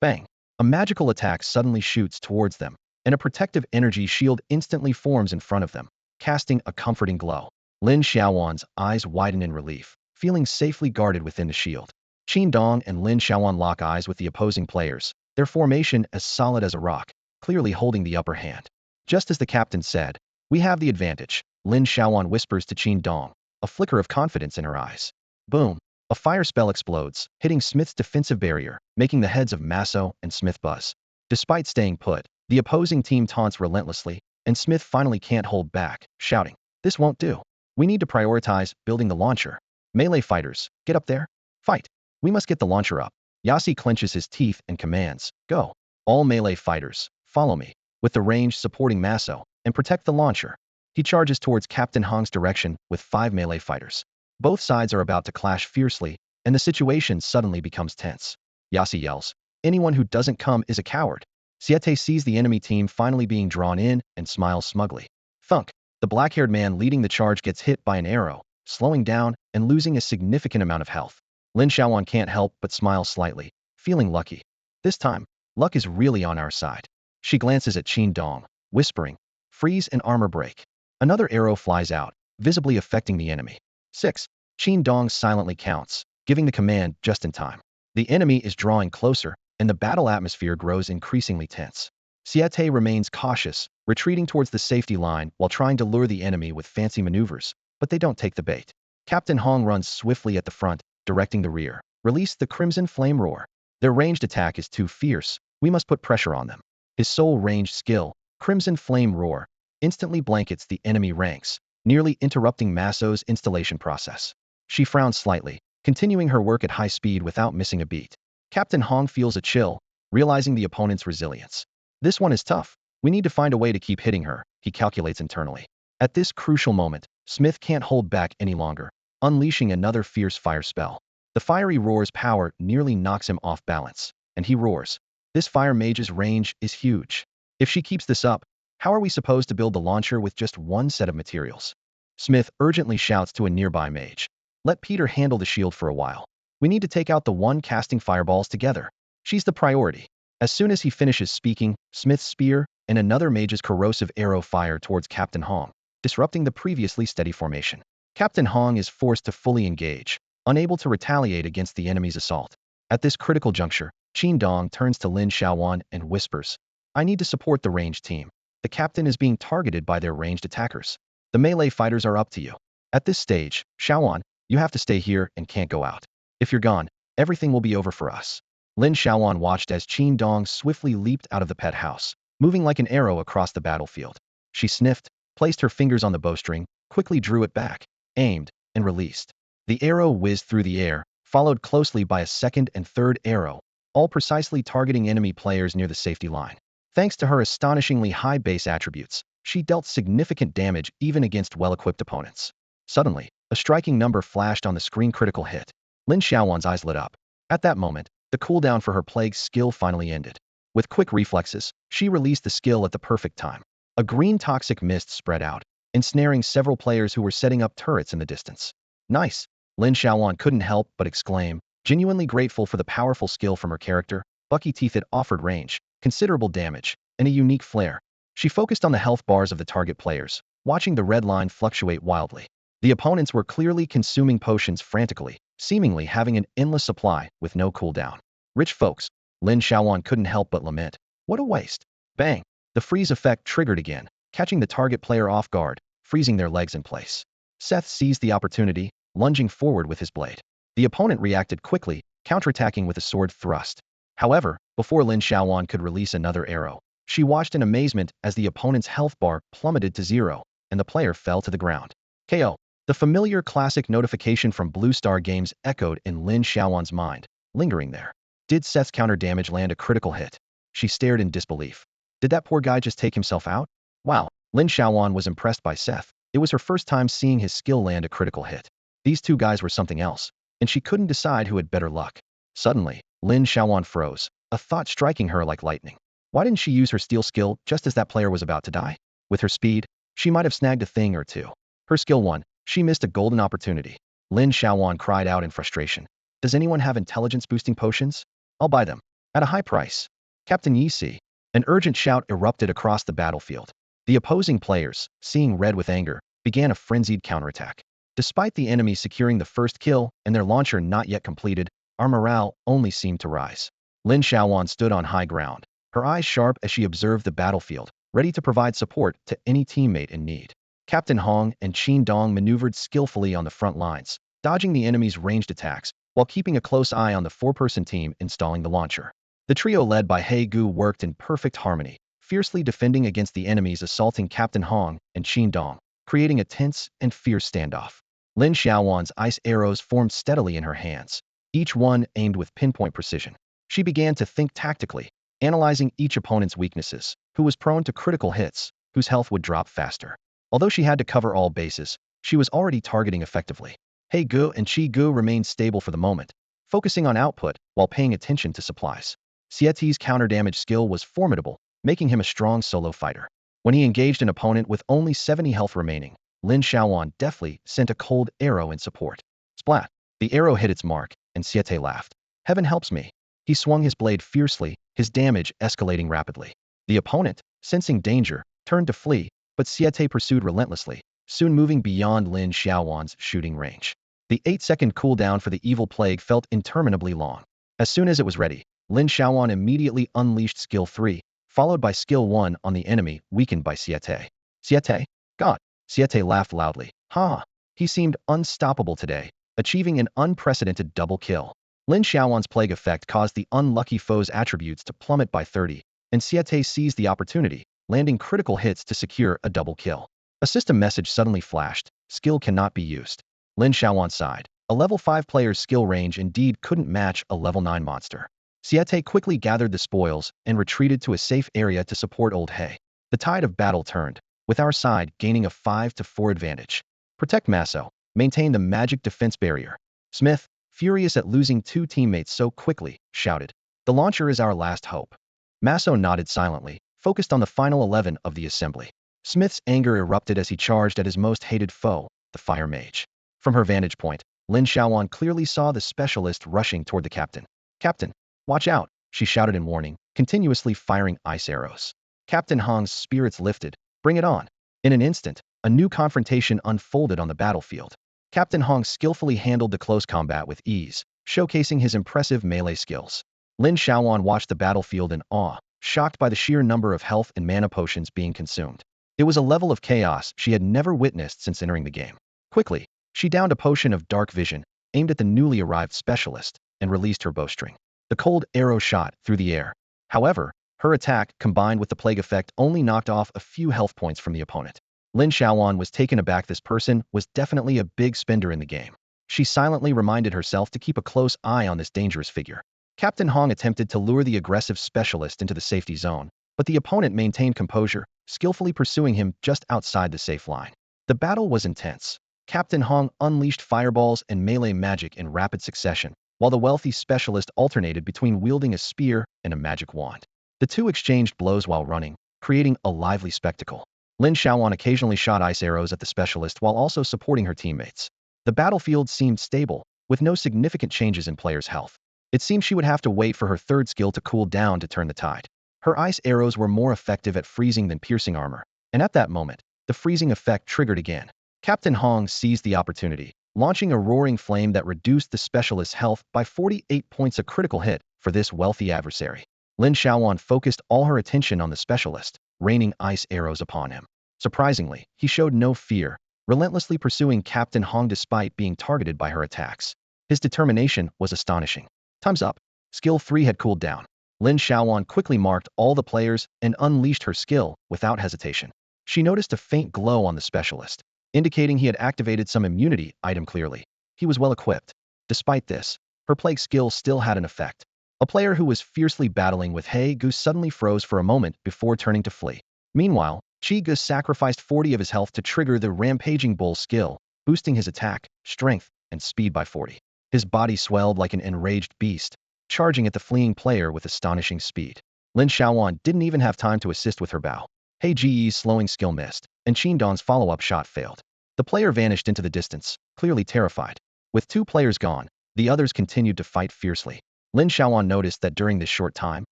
Bang. A magical attack suddenly shoots towards them, and a protective energy shield instantly forms in front of them, casting a comforting glow. Lin Xiaowan's eyes widen in relief, feeling safely guarded within the shield. Qin Dong and Lin Xiaoyuan lock eyes with the opposing players, their formation as solid as a rock, clearly holding the upper hand. Just as the captain said, we have the advantage, Lin Xiaoyuan whispers to Qin Dong, a flicker of confidence in her eyes. Boom. A fire spell explodes, hitting Smith's defensive barrier, making the heads of Masso and Smith buzz. Despite staying put, the opposing team taunts relentlessly, and Smith finally can't hold back, shouting, this won't do. We need to prioritize building the launcher. Melee fighters, get up there. Fight. We must get the launcher up. Yassi clenches his teeth and commands, go. All melee fighters, follow me. With the range supporting Masso, and protect the launcher. He charges towards Captain Hong's direction with 5 melee fighters. Both sides are about to clash fiercely, and the situation suddenly becomes tense. Yassi yells, anyone who doesn't come is a coward. Siete sees the enemy team finally being drawn in and smiles smugly. Thunk. The black-haired man leading the charge gets hit by an arrow, slowing down and losing a significant amount of health. Lin Xiaoyuan can't help but smile slightly, feeling lucky. This time, luck is really on our side. She glances at Qin Dong, whispering, freeze and armor break. Another arrow flies out, visibly affecting the enemy. 6. Qin Dong silently counts, giving the command just in time. The enemy is drawing closer, and the battle atmosphere grows increasingly tense. Siete remains cautious, retreating towards the safety line while trying to lure the enemy with fancy maneuvers, but they don't take the bait. Captain Hong runs swiftly at the front, directing the rear. Release the Crimson Flame Roar. Their ranged attack is too fierce, we must put pressure on them. His sole ranged skill, Crimson Flame Roar, instantly blankets the enemy ranks, nearly interrupting Masso's installation process. She frowns slightly, continuing her work at high speed without missing a beat. Captain Hong feels a chill, realizing the opponent's resilience. This one is tough. We need to find a way to keep hitting her, he calculates internally. At this crucial moment, Smith can't hold back any longer. unleashing another fierce fire spell. The fiery roar's power nearly knocks him off balance, and he roars. This fire mage's range is huge. If she keeps this up, how are we supposed to build the launcher with just one set of materials? Smith urgently shouts to a nearby mage. Let Peter handle the shield for a while. We need to take out the one casting fireballs together. She's the priority. As soon as he finishes speaking, Smith's spear and another mage's corrosive arrow fire towards Captain Hong, disrupting the previously steady formation. Captain Hong is forced to fully engage, unable to retaliate against the enemy's assault. At this critical juncture, Qin Dong turns to Lin Xiaoyuan and whispers, I need to support the ranged team. The captain is being targeted by their ranged attackers. The melee fighters are up to you. At this stage, Xiaoyuan, you have to stay here and can't go out. If you're gone, everything will be over for us. Lin Xiaoyuan watched as Qin Dong swiftly leaped out of the pet house, moving like an arrow across the battlefield. She sniffed, placed her fingers on the bowstring, quickly drew it back, aimed, and released. The arrow whizzed through the air, followed closely by a second and third arrow, all precisely targeting enemy players near the safety line. Thanks to her astonishingly high base attributes, she dealt significant damage even against well-equipped opponents. Suddenly, a striking number flashed on the screen. Critical hit. Lin Xiaoyuan's eyes lit up. At that moment, the cooldown for her plague skill finally ended. With quick reflexes, she released the skill at the perfect time. A green toxic mist spread out, ensnaring several players who were setting up turrets in the distance. Nice! Lin Xiaoyuan couldn't help but exclaim, genuinely grateful for the powerful skill from her character. Bucky Teeth. It offered range, considerable damage, and a unique flair. She focused on the health bars of the target players, watching the red line fluctuate wildly. The opponents were clearly consuming potions frantically, seemingly having an endless supply with no cooldown. Rich folks, Lin Xiaoyuan couldn't help but lament. What a waste. Bang! The freeze effect triggered again, catching the target player off guard, freezing their legs in place. Seth seized the opportunity, lunging forward with his blade. The opponent reacted quickly, counterattacking with a sword thrust. However, before Lin Xiaoyuan could release another arrow, she watched in amazement as the opponent's health bar plummeted to 0, and the player fell to the ground. KO. The familiar classic notification from Blue Star Games echoed in Lin Xiaoyuan's mind, lingering there. Did Seth's counter damage land a critical hit? She stared in disbelief. Did that poor guy just take himself out? Wow. Lin Xiaoyuan was impressed by Seth. It was her first time seeing his skill land a critical hit. These two guys were something else, and she couldn't decide who had better luck. Suddenly, Lin Xiaoyuan froze, a thought striking her like lightning. Why didn't she use her steal skill just as that player was about to die? With her speed, she might have snagged a thing or two. Her skill 1, she missed a golden opportunity. Lin Xiaoyuan cried out in frustration. Does anyone have intelligence-boosting potions? I'll buy them. At a high price. Captain Yi Si. An urgent shout erupted across the battlefield. The opposing players, seeing red with anger, began a frenzied counterattack. Despite the enemy securing the first kill and their launcher not yet completed, our morale only seemed to rise. Lin Xiaoyuan stood on high ground, her eyes sharp as she observed the battlefield, ready to provide support to any teammate in need. Captain Hong and Qin Dong maneuvered skillfully on the front lines, dodging the enemy's ranged attacks, while keeping a close eye on the 4-person team installing the launcher. The trio led by He Gu worked in perfect harmony, fiercely defending against the enemies assaulting Captain Hong and Qin Dong, creating a tense and fierce standoff. Lin Xiaoyuan's ice arrows formed steadily in her hands, each one aimed with pinpoint precision. She began to think tactically, analyzing each opponent's weaknesses, who was prone to critical hits, whose health would drop faster. Although she had to cover all bases, she was already targeting effectively. He Gu and Qi Gu remained stable for the moment, focusing on output while paying attention to supplies. Xieti's counter damage skill was formidable, making him a strong solo fighter. When he engaged an opponent with only 70 health remaining, Lin Xiaoyuan deftly sent a cold arrow in support. Splat! The arrow hit its mark, and Xiete laughed. Heaven helps me. He swung his blade fiercely, his damage escalating rapidly. The opponent, sensing danger, turned to flee, but Xiete pursued relentlessly, soon moving beyond Lin Xiaoyuan's shooting range. The 8-second cooldown for the evil plague felt interminably long. As soon as it was ready, Lin Xiaoyuan immediately unleashed skill 3, followed by skill 1 on the enemy, weakened by Xiete. Xiete? God! Xiete laughed loudly. Ha! He seemed unstoppable today, achieving an unprecedented double kill. Lin Xiaoyuan's plague effect caused the unlucky foe's attributes to plummet by 30, and Xiete seized the opportunity, landing critical hits to secure a double kill. A system message suddenly flashed. Skill cannot be used. Lin Xiaoyuan sighed. A level 5 player's skill range indeed couldn't match a level 9 monster. Xiete quickly gathered the spoils and retreated to a safe area to support Old He. The tide of battle turned, with our side gaining a 5-4 advantage. Protect Maso. Maintain the magic defense barrier. Smith, furious at losing two teammates so quickly, shouted, "The launcher is our last hope." Masso nodded silently, focused on the final 11 of the assembly. Smith's anger erupted as he charged at his most hated foe, the Fire Mage. From her vantage point, Lin Xiaoyuan clearly saw the specialist rushing toward the captain. "Captain, watch out," she shouted in warning, continuously firing ice arrows. Captain Hong's spirits lifted. "Bring it on." In an instant, a new confrontation unfolded on the battlefield. Captain Hong skillfully handled the close combat with ease, showcasing his impressive melee skills. Lin Xiaoyuan watched the battlefield in awe, shocked by the sheer number of health and mana potions being consumed. It was a level of chaos she had never witnessed since entering the game. Quickly, she downed a potion of dark vision, aimed at the newly arrived specialist, and released her bowstring. The cold arrow shot through the air. However, her attack, combined with the plague effect, only knocked off a few health points from the opponent. Lin Xiaoyuan was taken aback. This person was definitely a big spender in the game. She silently reminded herself to keep a close eye on this dangerous figure. Captain Hong attempted to lure the aggressive specialist into the safety zone, but the opponent maintained composure, skillfully pursuing him just outside the safe line. The battle was intense. Captain Hong unleashed fireballs and melee magic in rapid succession, while the wealthy specialist alternated between wielding a spear and a magic wand. The two exchanged blows while running, creating a lively spectacle. Lin Xiaoyuan occasionally shot ice arrows at the specialist while also supporting her teammates. The battlefield seemed stable, with no significant changes in players' health. It seemed she would have to wait for her third skill to cool down to turn the tide. Her ice arrows were more effective at freezing than piercing armor, and at that moment, the freezing effect triggered again. Captain Hong seized the opportunity, launching a roaring flame that reduced the specialist's health by 48 points, a critical hit for this wealthy adversary. Lin Xiaoyuan focused all her attention on the specialist, raining ice arrows upon him. Surprisingly, he showed no fear, relentlessly pursuing Captain Hong despite being targeted by her attacks. His determination was astonishing. "Time's up." Skill 3 had cooled down. Lin Xiaoyuan quickly marked all the players and unleashed her skill without hesitation. She noticed a faint glow on the specialist, indicating he had activated some immunity item. Clearly, he was well equipped. Despite this, her plague skill still had an effect. A player who was fiercely battling with He Gu suddenly froze for a moment before turning to flee. Meanwhile, Chi Gu sacrificed 40 of his health to trigger the Rampaging Bull skill, boosting his attack, strength, and speed by 40. His body swelled like an enraged beast, charging at the fleeing player with astonishing speed. Lin Xiaoyuan didn't even have time to assist with her bow. He Ji's slowing skill missed, and Qin Don's follow-up shot failed. The player vanished into the distance, clearly terrified. With two players gone, the others continued to fight fiercely. Lin Xiaoyuan noticed that during this short time,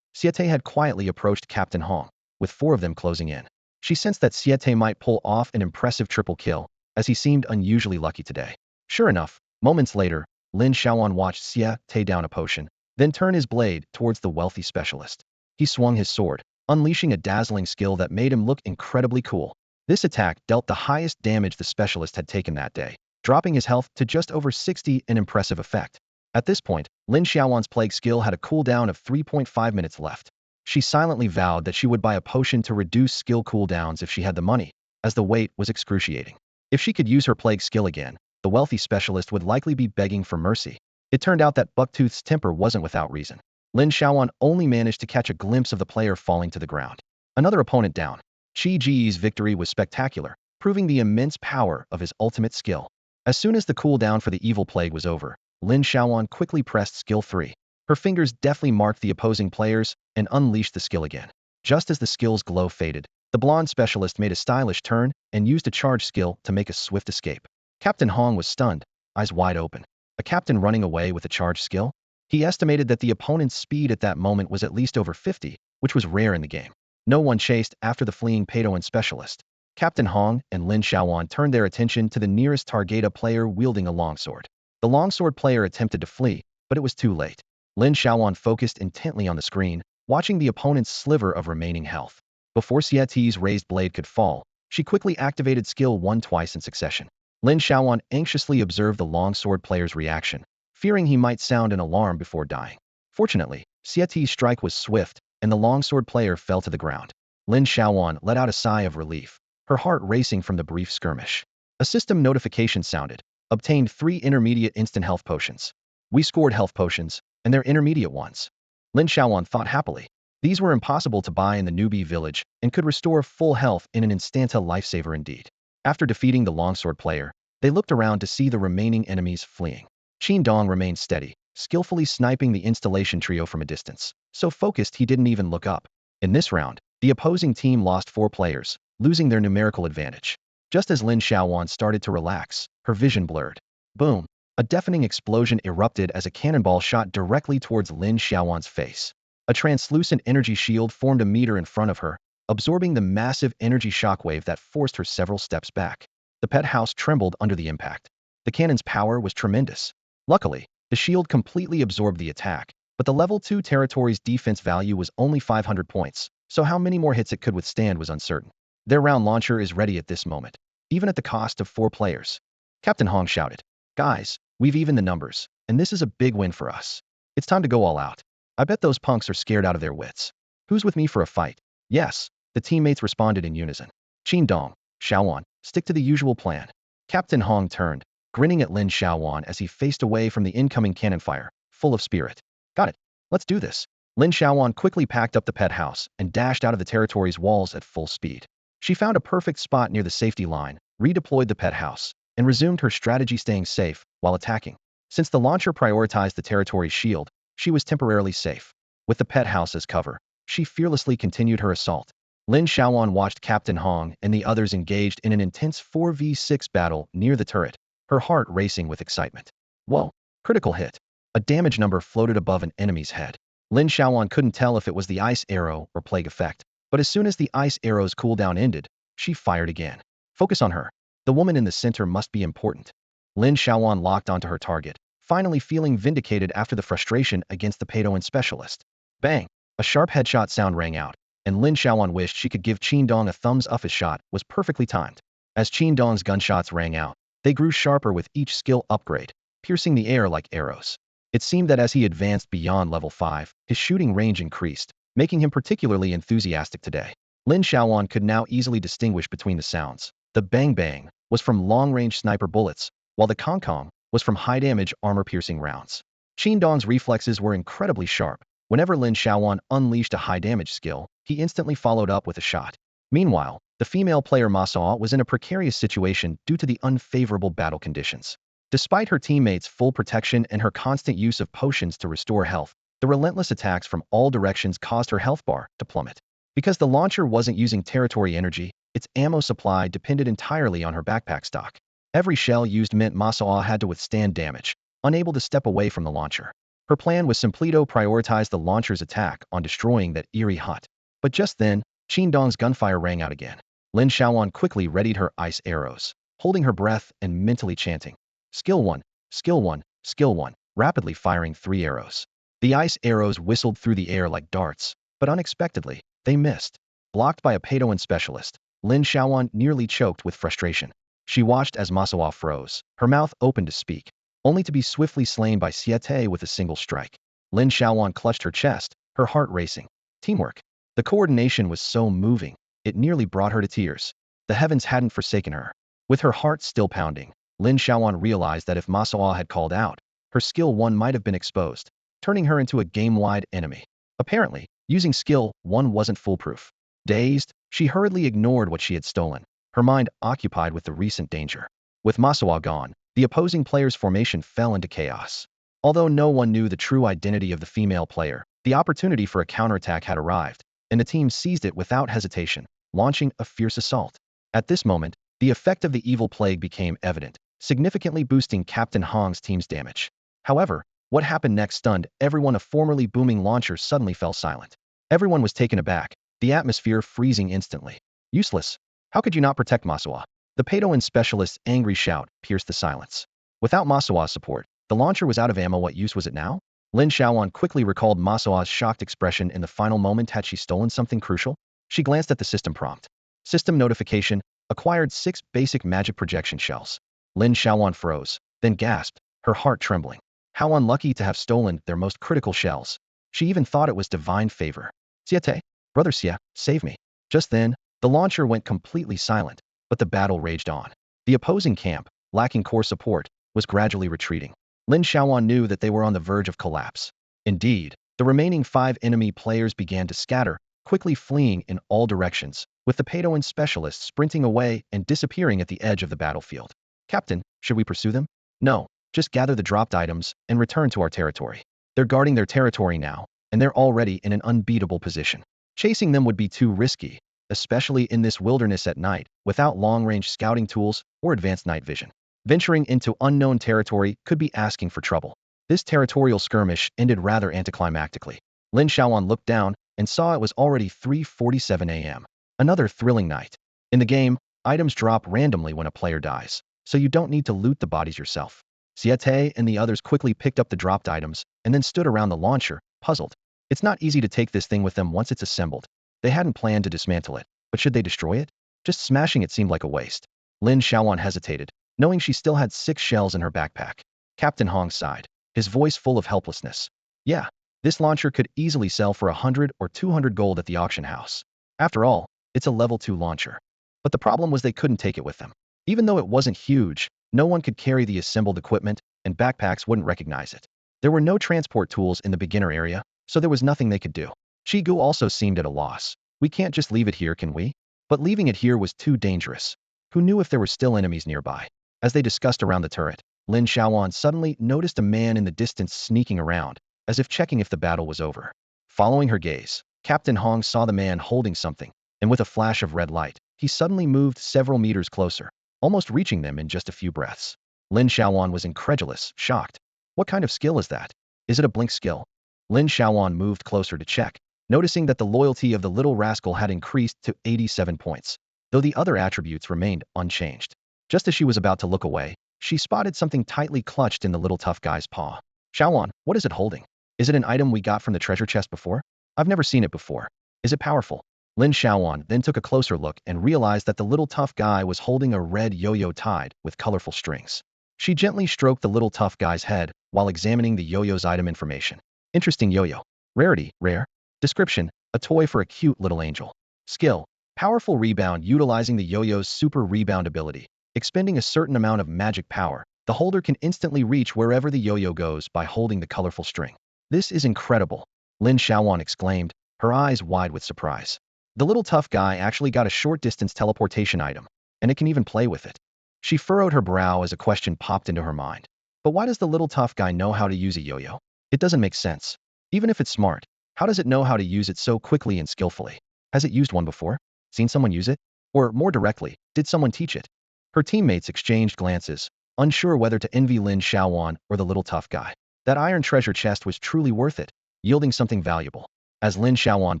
Siete had quietly approached Captain Hong, with 4 of them closing in. She sensed that Siete might pull off an impressive triple kill, as he seemed unusually lucky today. Sure enough, moments later, Lin Xiaoyuan watched Siete down a potion, then turn his blade towards the wealthy specialist. He swung his sword, unleashing a dazzling skill that made him look incredibly cool. This attack dealt the highest damage the specialist had taken that day, dropping his health to just over 60, an impressive effect. At this point, Lin Xiaoyuan's plague skill had a cooldown of 3.5 minutes left. She silently vowed that she would buy a potion to reduce skill cooldowns if she had the money, as the wait was excruciating. If she could use her plague skill again, the wealthy specialist would likely be begging for mercy. It turned out that Bucktooth's temper wasn't without reason. Lin Xiaoyuan only managed to catch a glimpse of the player falling to the ground. Another opponent down. Qi Ji's victory was spectacular, proving the immense power of his ultimate skill. As soon as the cooldown for the evil plague was over, Lin Xiaoyuan quickly pressed skill 3. Her fingers deftly marked the opposing players and unleashed the skill again. Just as the skill's glow faded, the blonde specialist made a stylish turn and used a charge skill to make a swift escape. Captain Hong was stunned, eyes wide open. A captain running away with a charge skill? He estimated that the opponent's speed at that moment was at least over 50, which was rare in the game. No one chased after the fleeing Padoan specialist. Captain Hong and Lin Xiaoyuan turned their attention to the nearest target, a player wielding a longsword. The longsword player attempted to flee, but it was too late. Lin Xiaoyuan focused intently on the screen, watching the opponent's sliver of remaining health. Before Siete's raised blade could fall, she quickly activated skill 1 twice in succession. Lin Xiaoyuan anxiously observed the longsword player's reaction, fearing he might sound an alarm before dying. Fortunately, Siete's strike was swift, and the longsword player fell to the ground. Lin Xiaoyuan let out a sigh of relief, her heart racing from the brief skirmish. A system notification sounded. Obtained 3 intermediate instant health potions. We scored health potions, and they're intermediate ones. Lin Xiaoyuan thought happily. These were impossible to buy in the newbie village and could restore full health in an instanta lifesaver indeed. After defeating the longsword player, They looked around to see the remaining enemies fleeing. Qin Dong remained steady, skillfully sniping the installation trio from a distance, so focused he didn't even look up. In this round, the opposing team lost 4 players, losing their numerical advantage. Just as Lin Xiaoyuan started to relax, her vision blurred. Boom! A deafening explosion erupted as a cannonball shot directly towards Lin Xiaoyuan's face. A translucent energy shield formed a meter in front of her, absorbing the massive energy shockwave that forced her several steps back. The pet house trembled under the impact. The cannon's power was tremendous. Luckily, the shield completely absorbed the attack, but the level 2 territory's defense value was only 500 points, so how many more hits it could withstand was uncertain. Their round launcher is ready at this moment, even at the cost of 4 players. Captain Hong shouted, "Guys, we've evened the numbers, and this is a big win for us. It's time to go all out. I bet those punks are scared out of their wits. Who's with me for a fight?" "Yes," the teammates responded in unison. Qin Dong, Xiaoyuan, stick to the usual plan. Captain Hong turned, grinning at Lin Xiaoyuan as he faced away from the incoming cannon fire, full of spirit. "Got it. Let's do this." Lin Xiaoyuan quickly packed up the pet house and dashed out of the territory's walls at full speed. She found a perfect spot near the safety line, redeployed the pet house, and resumed her strategy, staying safe while attacking. Since the launcher prioritized the territory's shield, she was temporarily safe. With the pet house as cover, she fearlessly continued her assault. Lin Xiaoyuan watched Captain Hong and the others engaged in an intense 4v6 battle near the turret, her heart racing with excitement. Whoa! Critical hit. A damage number floated above an enemy's head. Lin Xiaoyuan couldn't tell if it was the ice arrow or plague effect, but as soon as the ice arrow's cooldown ended, she fired again. Focus on her. The woman in the center must be important. Lin Xiaoyuan locked onto her target, finally feeling vindicated after the frustration against the Padoan specialist. Bang! A sharp headshot sound rang out, and Lin Xiaoyuan wished she could give Qin Dong a thumbs up. His shot was perfectly timed. As Qin Dong's gunshots rang out, they grew sharper with each skill upgrade, piercing the air like arrows. It seemed that as he advanced beyond level 5, his shooting range increased, making him particularly enthusiastic today. Lin Xiaoyuan could now easily distinguish between the sounds. The bang bang was from long-range sniper bullets, while the kong kong was from high-damage armor-piercing rounds. Qin Dong's reflexes were incredibly sharp. Whenever Lin Xiaoyuan unleashed a high-damage skill, he instantly followed up with a shot. Meanwhile, the female player Ma Sao was in a precarious situation due to the unfavorable battle conditions. Despite her teammates' full protection and her constant use of potions to restore health, the relentless attacks from all directions caused her health bar to plummet. Because the launcher wasn't using territory energy, its ammo supply depended entirely on her backpack stock. Every shell used meant Ma Sao had to withstand damage, unable to step away from the launcher. Her plan was simply to prioritize the launcher's attack on destroying that eerie hut. But just then, Qin Dong's gunfire rang out again. Lin Xiaoyuan quickly readied her ice arrows, holding her breath and mentally chanting, "Skill 1, Skill 1, Skill 1, rapidly firing 3 arrows. The ice arrows whistled through the air like darts, but unexpectedly, they missed. Blocked by a Padoan specialist, Lin Xiaoyuan nearly choked with frustration. She watched as Ma Sao froze, her mouth open to speak, only to be swiftly slain by Siete with a single strike. Lin Xiaoyuan clutched her chest, her heart racing. Teamwork. The coordination was so moving, it nearly brought her to tears. The heavens hadn't forsaken her. With her heart still pounding, Lin Xiaoyuan realized that if Ma Sao had called out, her skill 1 might have been exposed, turning her into a game-wide enemy. Apparently, using skill 1 wasn't foolproof. Dazed, she hurriedly ignored what she had stolen, her mind occupied with the recent danger. With Ma Sao gone, the opposing player's formation fell into chaos. Although no one knew the true identity of the female player, the opportunity for a counterattack had arrived, and the team seized it without hesitation, launching a fierce assault. At this moment, the effect of the evil plague became evident, significantly boosting Captain Hong's team's damage. However, what happened next stunned everyone. A formerly booming launcher suddenly fell silent. Everyone was taken aback, the atmosphere freezing instantly. "Useless. How could you not protect Ma Sao?" The Padoan specialist's angry shout pierced the silence. Without Ma Sao's support, the launcher was out of ammo. What use was it now? Lin Xiaoyuan quickly recalled Ma Sao's shocked expression in the final moment. Had she stolen something crucial? She glanced at the system prompt. System notification, acquired 6 basic magic projection shells. Lin Xiaoyuan froze, then gasped, her heart trembling. How unlucky to have stolen their most critical shells. She even thought it was divine favor. "Siete, brother Xia, save me." Just then, the launcher went completely silent, but the battle raged on. The opposing camp, lacking core support, was gradually retreating. Lin Xiaoyuan knew that they were on the verge of collapse. Indeed, the remaining 5 enemy players began to scatter, quickly fleeing in all directions, with the Padoan specialist sprinting away and disappearing at the edge of the battlefield. "Captain, Should we pursue them? No, just gather the dropped items and return to our territory. They're guarding their territory now, and they're already in an unbeatable position. Chasing them would be too risky, especially in this wilderness at night, without long-range scouting tools or advanced night vision. Venturing into unknown territory could be asking for trouble. This territorial skirmish ended rather anticlimactically. Lin Xiaoyuan looked down and saw it was already 3:47 a.m. Another thrilling night. In the game, items drop randomly when a player dies, so you don't need to loot the bodies yourself. Siete and the others quickly picked up the dropped items and then stood around the launcher, puzzled. It's not easy to take this thing with them once it's assembled. They hadn't planned to dismantle it, but should they destroy it? Just smashing it seemed like a waste. Lin Xiaoyuan hesitated, knowing she still had 6 shells in her backpack. Captain Hong sighed, his voice full of helplessness. Yeah, this launcher could easily sell for 100 or 200 gold at the auction house. After all, it's a level 2 launcher. But the problem was they couldn't take it with them. Even though it wasn't huge, no one could carry the assembled equipment, and backpacks wouldn't recognize it. There were no transport tools in the beginner area, so there was nothing they could do. Shigu also seemed at a loss. We can't just leave it here, can we? But leaving it here was too dangerous. Who knew if there were still enemies nearby? As they discussed around the turret, Lin Xiaoyuan suddenly noticed a man in the distance sneaking around, as if checking if the battle was over. Following her gaze, Captain Hong saw the man holding something, and with a flash of red light, he suddenly moved several meters closer, almost reaching them in just a few breaths. Lin Xiaoyuan was incredulous, shocked. What kind of skill is that? Is it a blink skill? Lin Xiaoyuan moved closer to check, noticing that the loyalty of the little rascal had increased to 87 points, though the other attributes remained unchanged. Just as she was about to look away, she spotted something tightly clutched in the little tough guy's paw. Xiaoyuan, what is it holding? Is it an item we got from the treasure chest before? I've never seen it before. Is it powerful? Lin Xiaoyuan then took a closer look and realized that the little tough guy was holding a red yo-yo tied with colorful strings. She gently stroked the little tough guy's head while examining the yo-yo's item information. Interesting yo-yo. Rarity, rare. Description, a toy for a cute little angel. Skill, powerful rebound utilizing the yo-yo's super rebound ability. Expending a certain amount of magic power, the holder can instantly reach wherever the yo-yo goes by holding the colorful string. This is incredible, Lin Xiaoyuan exclaimed, her eyes wide with surprise. The little tough guy actually got a short-distance teleportation item, and it can even play with it. She furrowed her brow as a question popped into her mind. But why does the little tough guy know how to use a yo-yo? It doesn't make sense. Even if it's smart, how does it know how to use it so quickly and skillfully? Has it used one before? Seen someone use it? Or, more directly, did someone teach it? Her teammates exchanged glances, unsure whether to envy Lin Xiaoyuan or the little tough guy. That iron treasure chest was truly worth it, yielding something valuable. As Lin Xiaoyuan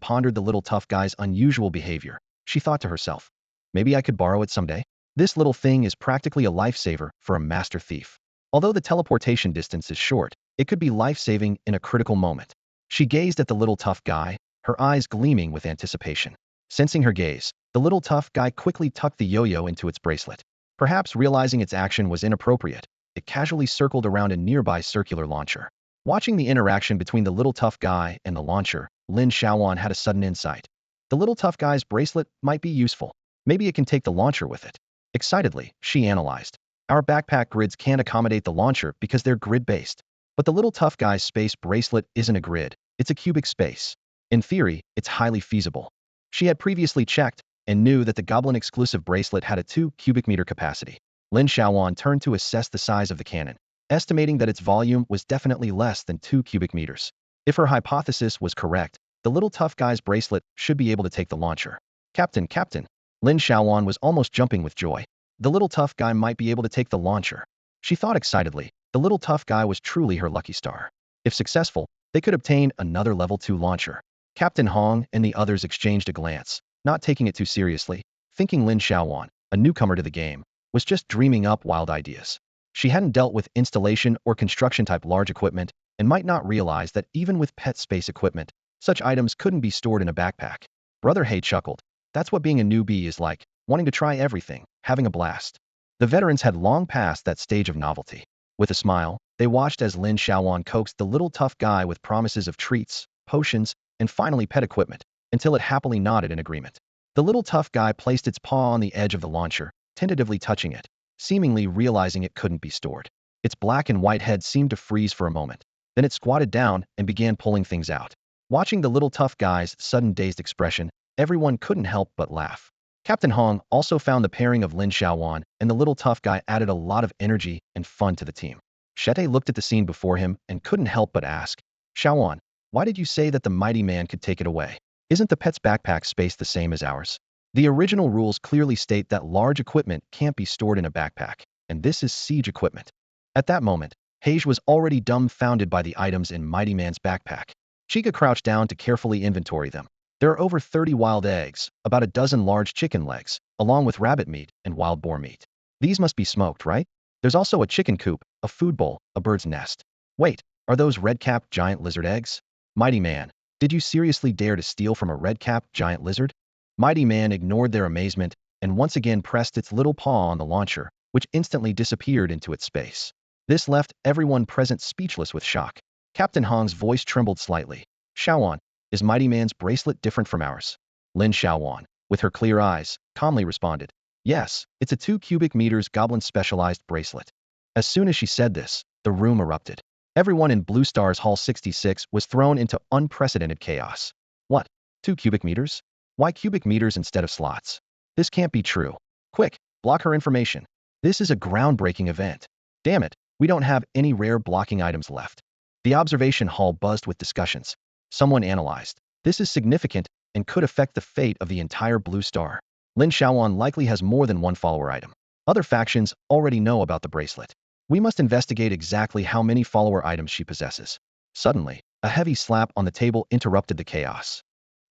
pondered the little tough guy's unusual behavior, she thought to herself, maybe I could borrow it someday? This little thing is practically a lifesaver for a master thief. Although the teleportation distance is short, it could be life-saving in a critical moment. She gazed at the little tough guy, her eyes gleaming with anticipation. Sensing her gaze, the little tough guy quickly tucked the yo-yo into its bracelet. Perhaps realizing its action was inappropriate, it casually circled around a nearby circular launcher. Watching the interaction between the little tough guy and the launcher, Lin Xiaoyuan had a sudden insight. The little tough guy's bracelet might be useful. Maybe it can take the launcher with it. Excitedly, she analyzed. Our backpack grids can't accommodate the launcher because they're grid-based. But the little tough guy's space bracelet isn't a grid, it's a cubic space. In theory, it's highly feasible. She had previously checked and knew that the goblin-exclusive bracelet had a 2 cubic meter capacity. Lin Xiaoyuan turned to assess the size of the cannon, estimating that its volume was definitely less than 2 cubic meters. If her hypothesis was correct, the little tough guy's bracelet should be able to take the launcher. Captain! Lin Xiaoyuan was almost jumping with joy. The little tough guy might be able to take the launcher. She thought excitedly, the little tough guy was truly her lucky star. If successful, they could obtain another level 2 launcher. Captain Hong and the others exchanged a glance, not taking it too seriously, thinking Lin Xiaoyuan, a newcomer to the game, was just dreaming up wild ideas. She hadn't dealt with installation or construction type large equipment and might not realize that even with pet space equipment, such items couldn't be stored in a backpack. Brother Hay chuckled. That's what being a newbie is like, wanting to try everything, having a blast. The veterans had long passed that stage of novelty. With a smile, they watched as Lin Xiaoyuan coaxed the little tough guy with promises of treats, potions, and finally pet equipment, until it happily nodded in agreement. The little tough guy placed its paw on the edge of the launcher, tentatively touching it, seemingly realizing it couldn't be stored. Its black and white head seemed to freeze for a moment. Then it squatted down and began pulling things out. Watching the little tough guy's sudden dazed expression, everyone couldn't help but laugh. Captain Hong also found the pairing of Lin Xiaoyuan and the little tough guy added a lot of energy and fun to the team. Shete looked at the scene before him and couldn't help but ask, Xiaoyuan, why did you say that the mighty man could take it away? Isn't the pet's backpack space the same as ours? The original rules clearly state that large equipment can't be stored in a backpack, and this is siege equipment. At that moment, Hage was already dumbfounded by the items in Mighty Man's backpack. Chica crouched down to carefully inventory them. There are over 30 wild eggs, about a dozen large chicken legs, along with rabbit meat and wild boar meat. These must be smoked, right? There's also a chicken coop, a food bowl, a bird's nest. Wait, are those red-capped giant lizard eggs? Mighty Man, did you seriously dare to steal from a red-capped giant lizard? Mighty Man ignored their amazement and once again pressed its little paw on the launcher, which instantly disappeared into its space. This left everyone present speechless with shock. Captain Hong's voice trembled slightly. Xiaoyuan, is Mighty Man's bracelet different from ours? Lin Xiaoyuan, with her clear eyes, calmly responded, yes, it's a 2 cubic meters goblin-specialized bracelet. As soon as she said this, the room erupted. Everyone in Blue Star's Hall 66 was thrown into unprecedented chaos. What? 2 cubic meters? Why cubic meters instead of slots? This can't be true. Quick, block her information. This is a groundbreaking event. Damn it, we don't have any rare blocking items left. The observation hall buzzed with discussions. Someone analyzed. This is significant and could affect the fate of the entire Blue Star. Lin Xiaoyuan likely has more than one follower item. Other factions already know about the bracelet. We must investigate exactly how many follower items she possesses. Suddenly, a heavy slap on the table interrupted the chaos.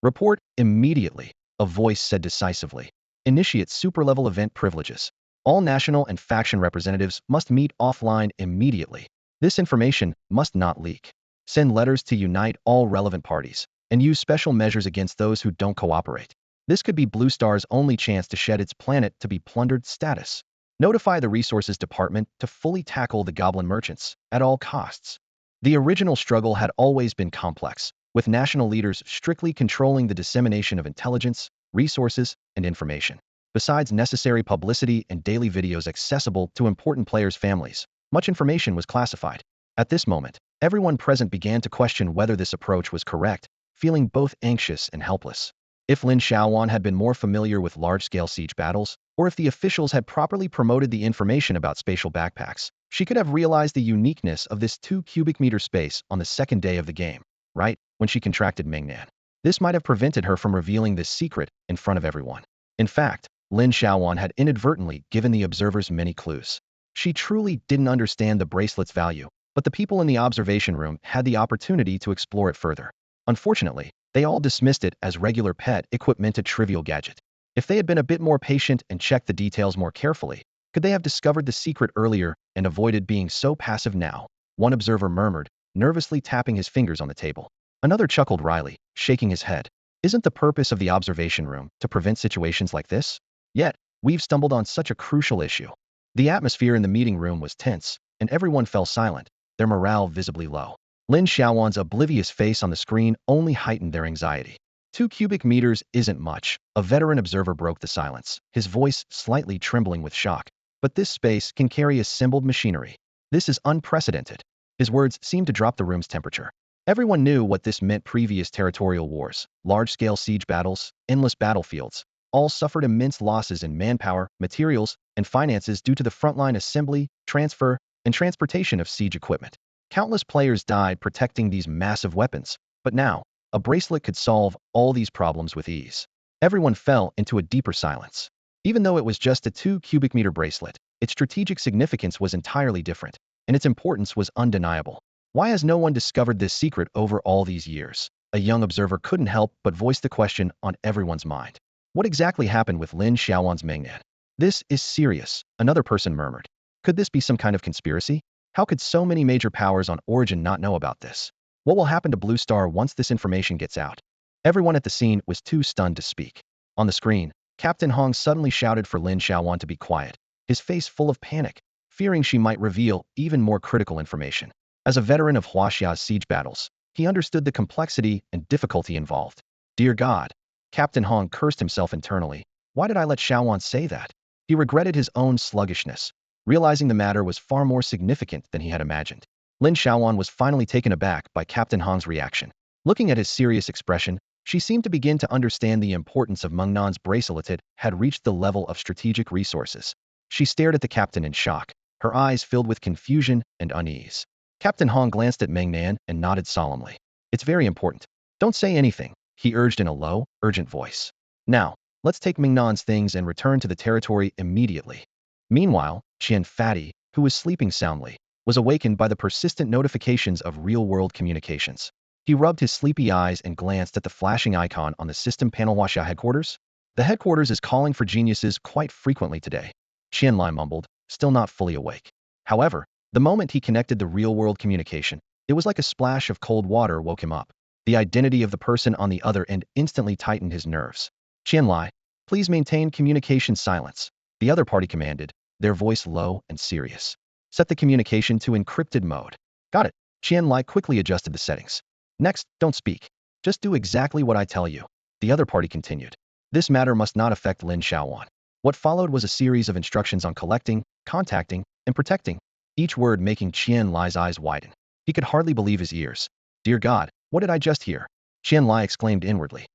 Report immediately, a voice said decisively. Initiate super-level event privileges. All national and faction representatives must meet offline immediately. This information must not leak. Send letters to unite all relevant parties, and use special measures against those who don't cooperate. This could be Blue Star's only chance to shed its planet to be plundered status. Notify the Resources Department to fully tackle the goblin merchants at all costs. The original struggle had always been complex, with national leaders strictly controlling the dissemination of intelligence, resources, and information. Besides necessary publicity and daily videos accessible to important players' families, much information was classified. At this moment, everyone present began to question whether this approach was correct, feeling both anxious and helpless. If Lin Xiaoyuan had been more familiar with large-scale siege battles, or if the officials had properly promoted the information about spatial backpacks, she could have realized the uniqueness of this 2 cubic meter space on the second day of the game, right when she contracted Mingnan. This might have prevented her from revealing this secret in front of everyone. In fact, Lin Xiaoyuan had inadvertently given the observers many clues. She truly didn't understand the bracelet's value, but the people in the observation room had the opportunity to explore it further. Unfortunately, they all dismissed it as regular pet equipment, a trivial gadget. If they had been a bit more patient and checked the details more carefully, could they have discovered the secret earlier and avoided being so passive now? One observer murmured, nervously tapping his fingers on the table. Another chuckled wryly, shaking his head. Isn't the purpose of the observation room to prevent situations like this? Yet, we've stumbled on such a crucial issue. The atmosphere in the meeting room was tense, and everyone fell silent, their morale visibly low. Lin Xiaoyuan's oblivious face on the screen only heightened their anxiety. 2 cubic meters isn't much, a veteran observer broke the silence, his voice slightly trembling with shock. But this space can carry assembled machinery. This is unprecedented. His words seemed to drop the room's temperature. Everyone knew what this meant: previous territorial wars, large-scale siege battles, endless battlefields, all suffered immense losses in manpower, materials, and finances due to the frontline assembly, transfer, and transportation of siege equipment. Countless players died protecting these massive weapons, but now, a bracelet could solve all these problems with ease. Everyone fell into a deeper silence. Even though it was just a 2 cubic meter bracelet, its strategic significance was entirely different, and its importance was undeniable. Why has no one discovered this secret over all these years? A young observer couldn't help but voice the question on everyone's mind. What exactly happened with Lin Xiaoyuan's Mingnan? This is serious, another person murmured. Could this be some kind of conspiracy? How could so many major powers on Origin not know about this? What will happen to Blue Star once this information gets out? Everyone at the scene was too stunned to speak. On the screen, Captain Hong suddenly shouted for Lin Xiaoyuan to be quiet, his face full of panic, fearing she might reveal even more critical information. As a veteran of Huaxia's siege battles, he understood the complexity and difficulty involved. Dear God! Captain Hong cursed himself internally. Why did I let Xiaoyuan say that? He regretted his own sluggishness, realizing the matter was far more significant than he had imagined. Lin Xiaoyuan was finally taken aback by Captain Hong's reaction. Looking at his serious expression, She seemed to begin to understand the importance of Mengnan's bracelet had reached the level of strategic resources. She stared at the captain in shock, her eyes filled with confusion and unease. Captain Hong glanced at Mengnan and nodded solemnly. It's very important. Don't say anything, he urged in a low, urgent voice. Now, let's take Mengnan's things and return to the territory immediately. Meanwhile, Qian Fatty, who was sleeping soundly, was awakened by the persistent notifications of real-world communications. He rubbed his sleepy eyes and glanced at the flashing icon on the system panel. Hasha headquarters? The headquarters is calling for geniuses quite frequently today. Qian Lai mumbled, still not fully awake. However, the moment he connected the real-world communication, it was like a splash of cold water woke him up. The identity of the person on the other end instantly tightened his nerves. Qian Lai, please maintain communication silence, the other party commanded, their voice low and serious. Set the communication to encrypted mode. Got it. Qian Lai quickly adjusted the settings. Next, don't speak. Just do exactly what I tell you. The other party continued. This matter must not affect Lin Xiaoyuan. What followed was a series of instructions on collecting, contacting, and protecting, each word making Qian Lai's eyes widen. He could hardly believe his ears. Dear God, what did I just hear? Qian Lai exclaimed inwardly.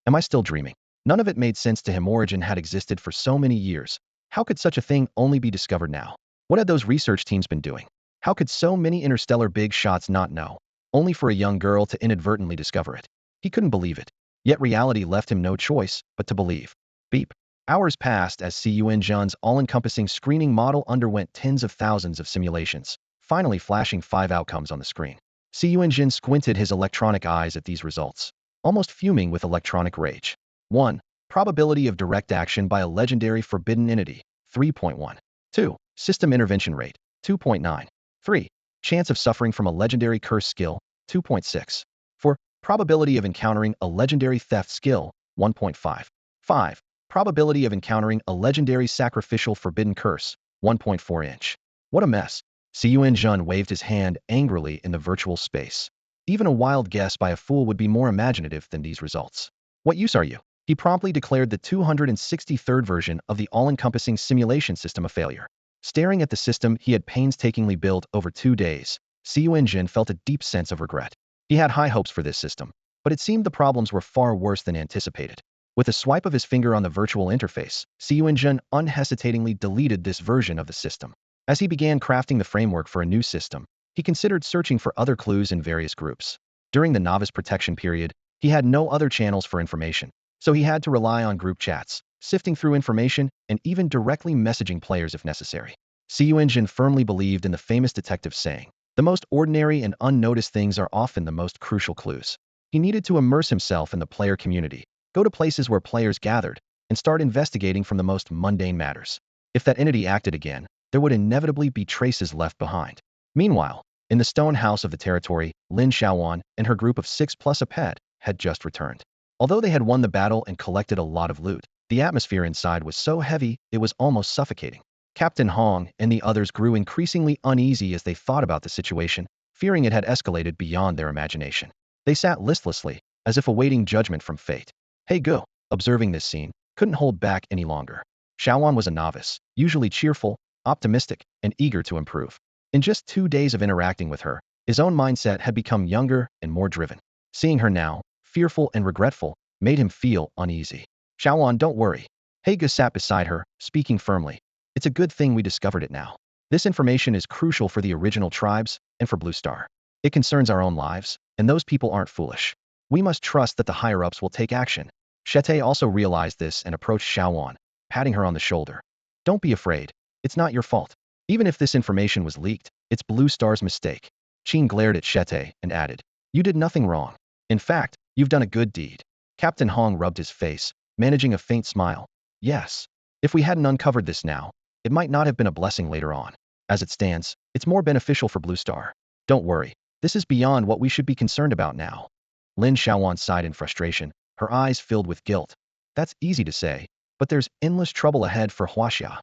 Am I still dreaming? None of it made sense to him. Origin had existed for so many years. How could such a thing only be discovered now? What had those research teams been doing? How could so many interstellar big shots not know? Only for a young girl to inadvertently discover it. He couldn't believe it. Yet reality left him no choice but to believe. Beep. Hours passed as Yuanzhan's all-encompassing screening model underwent tens of thousands of simulations, finally flashing 5 outcomes on the screen. Yuanzhan squinted his electronic eyes at these results, almost fuming with electronic rage. 1. Probability of direct action by a legendary forbidden entity, 3.1. 2. System intervention rate, 2.9. 3. Chance of suffering from a legendary curse skill, 2.6. 4. Probability of encountering a legendary theft skill, 1.5. 5. Probability of encountering a legendary sacrificial forbidden curse, 1.4 inch. What a mess. Yuanzhan waved his hand angrily in the virtual space. Even a wild guess by a fool would be more imaginative than these results. What use are you? He promptly declared the 263rd version of the all-encompassing simulation system a failure. Staring at the system he had painstakingly built over 2 days, Yuanzhan felt a deep sense of regret. He had high hopes for this system, but it seemed the problems were far worse than anticipated. With a swipe of his finger on the virtual interface, Yuanzhan unhesitatingly deleted this version of the system. As he began crafting the framework for a new system, he considered searching for other clues in various groups. During the novice protection period, he had no other channels for information, so he had to rely on group chats, sifting through information, and even directly messaging players if necessary. Yuanzhan firmly believed in the famous detective saying, the most ordinary and unnoticed things are often the most crucial clues. He needed to immerse himself in the player community, go to places where players gathered, and start investigating from the most mundane matters. If that entity acted again, there would inevitably be traces left behind. Meanwhile, in the stone house of the territory, Lin Xiaoyuan and her group of 6 plus a pet had just returned. Although they had won the battle and collected a lot of loot, the atmosphere inside was so heavy it was almost suffocating. Captain Hong and the others grew increasingly uneasy as they thought about the situation, fearing it had escalated beyond their imagination. They sat listlessly, as if awaiting judgment from fate. Hey Go, observing this scene, couldn't hold back any longer. Xiaoyuan was a novice, usually cheerful, optimistic, and eager to improve. In just 2 days of interacting with her, his own mindset had become younger and more driven. Seeing her now, fearful and regretful, made him feel uneasy. Xiaoyuan, don't worry. Hege sat beside her, speaking firmly. It's a good thing we discovered it now. This information is crucial for the original tribes and for Blue Star. It concerns our own lives, and those people aren't foolish. We must trust that the higher-ups will take action. Shete also realized this and approached Xiaoyuan, patting her on the shoulder. Don't be afraid. It's not your fault. Even if this information was leaked, it's Blue Star's mistake. Qin glared at Shete and added, you did nothing wrong. In fact, you've done a good deed. Captain Hong rubbed his face, managing a faint smile. Yes. If we hadn't uncovered this now, it might not have been a blessing later on. As it stands, it's more beneficial for Blue Star. Don't worry. This is beyond what we should be concerned about now. Lin Xiaoyuan sighed in frustration, her eyes filled with guilt. That's easy to say, but there's endless trouble ahead for Hasha.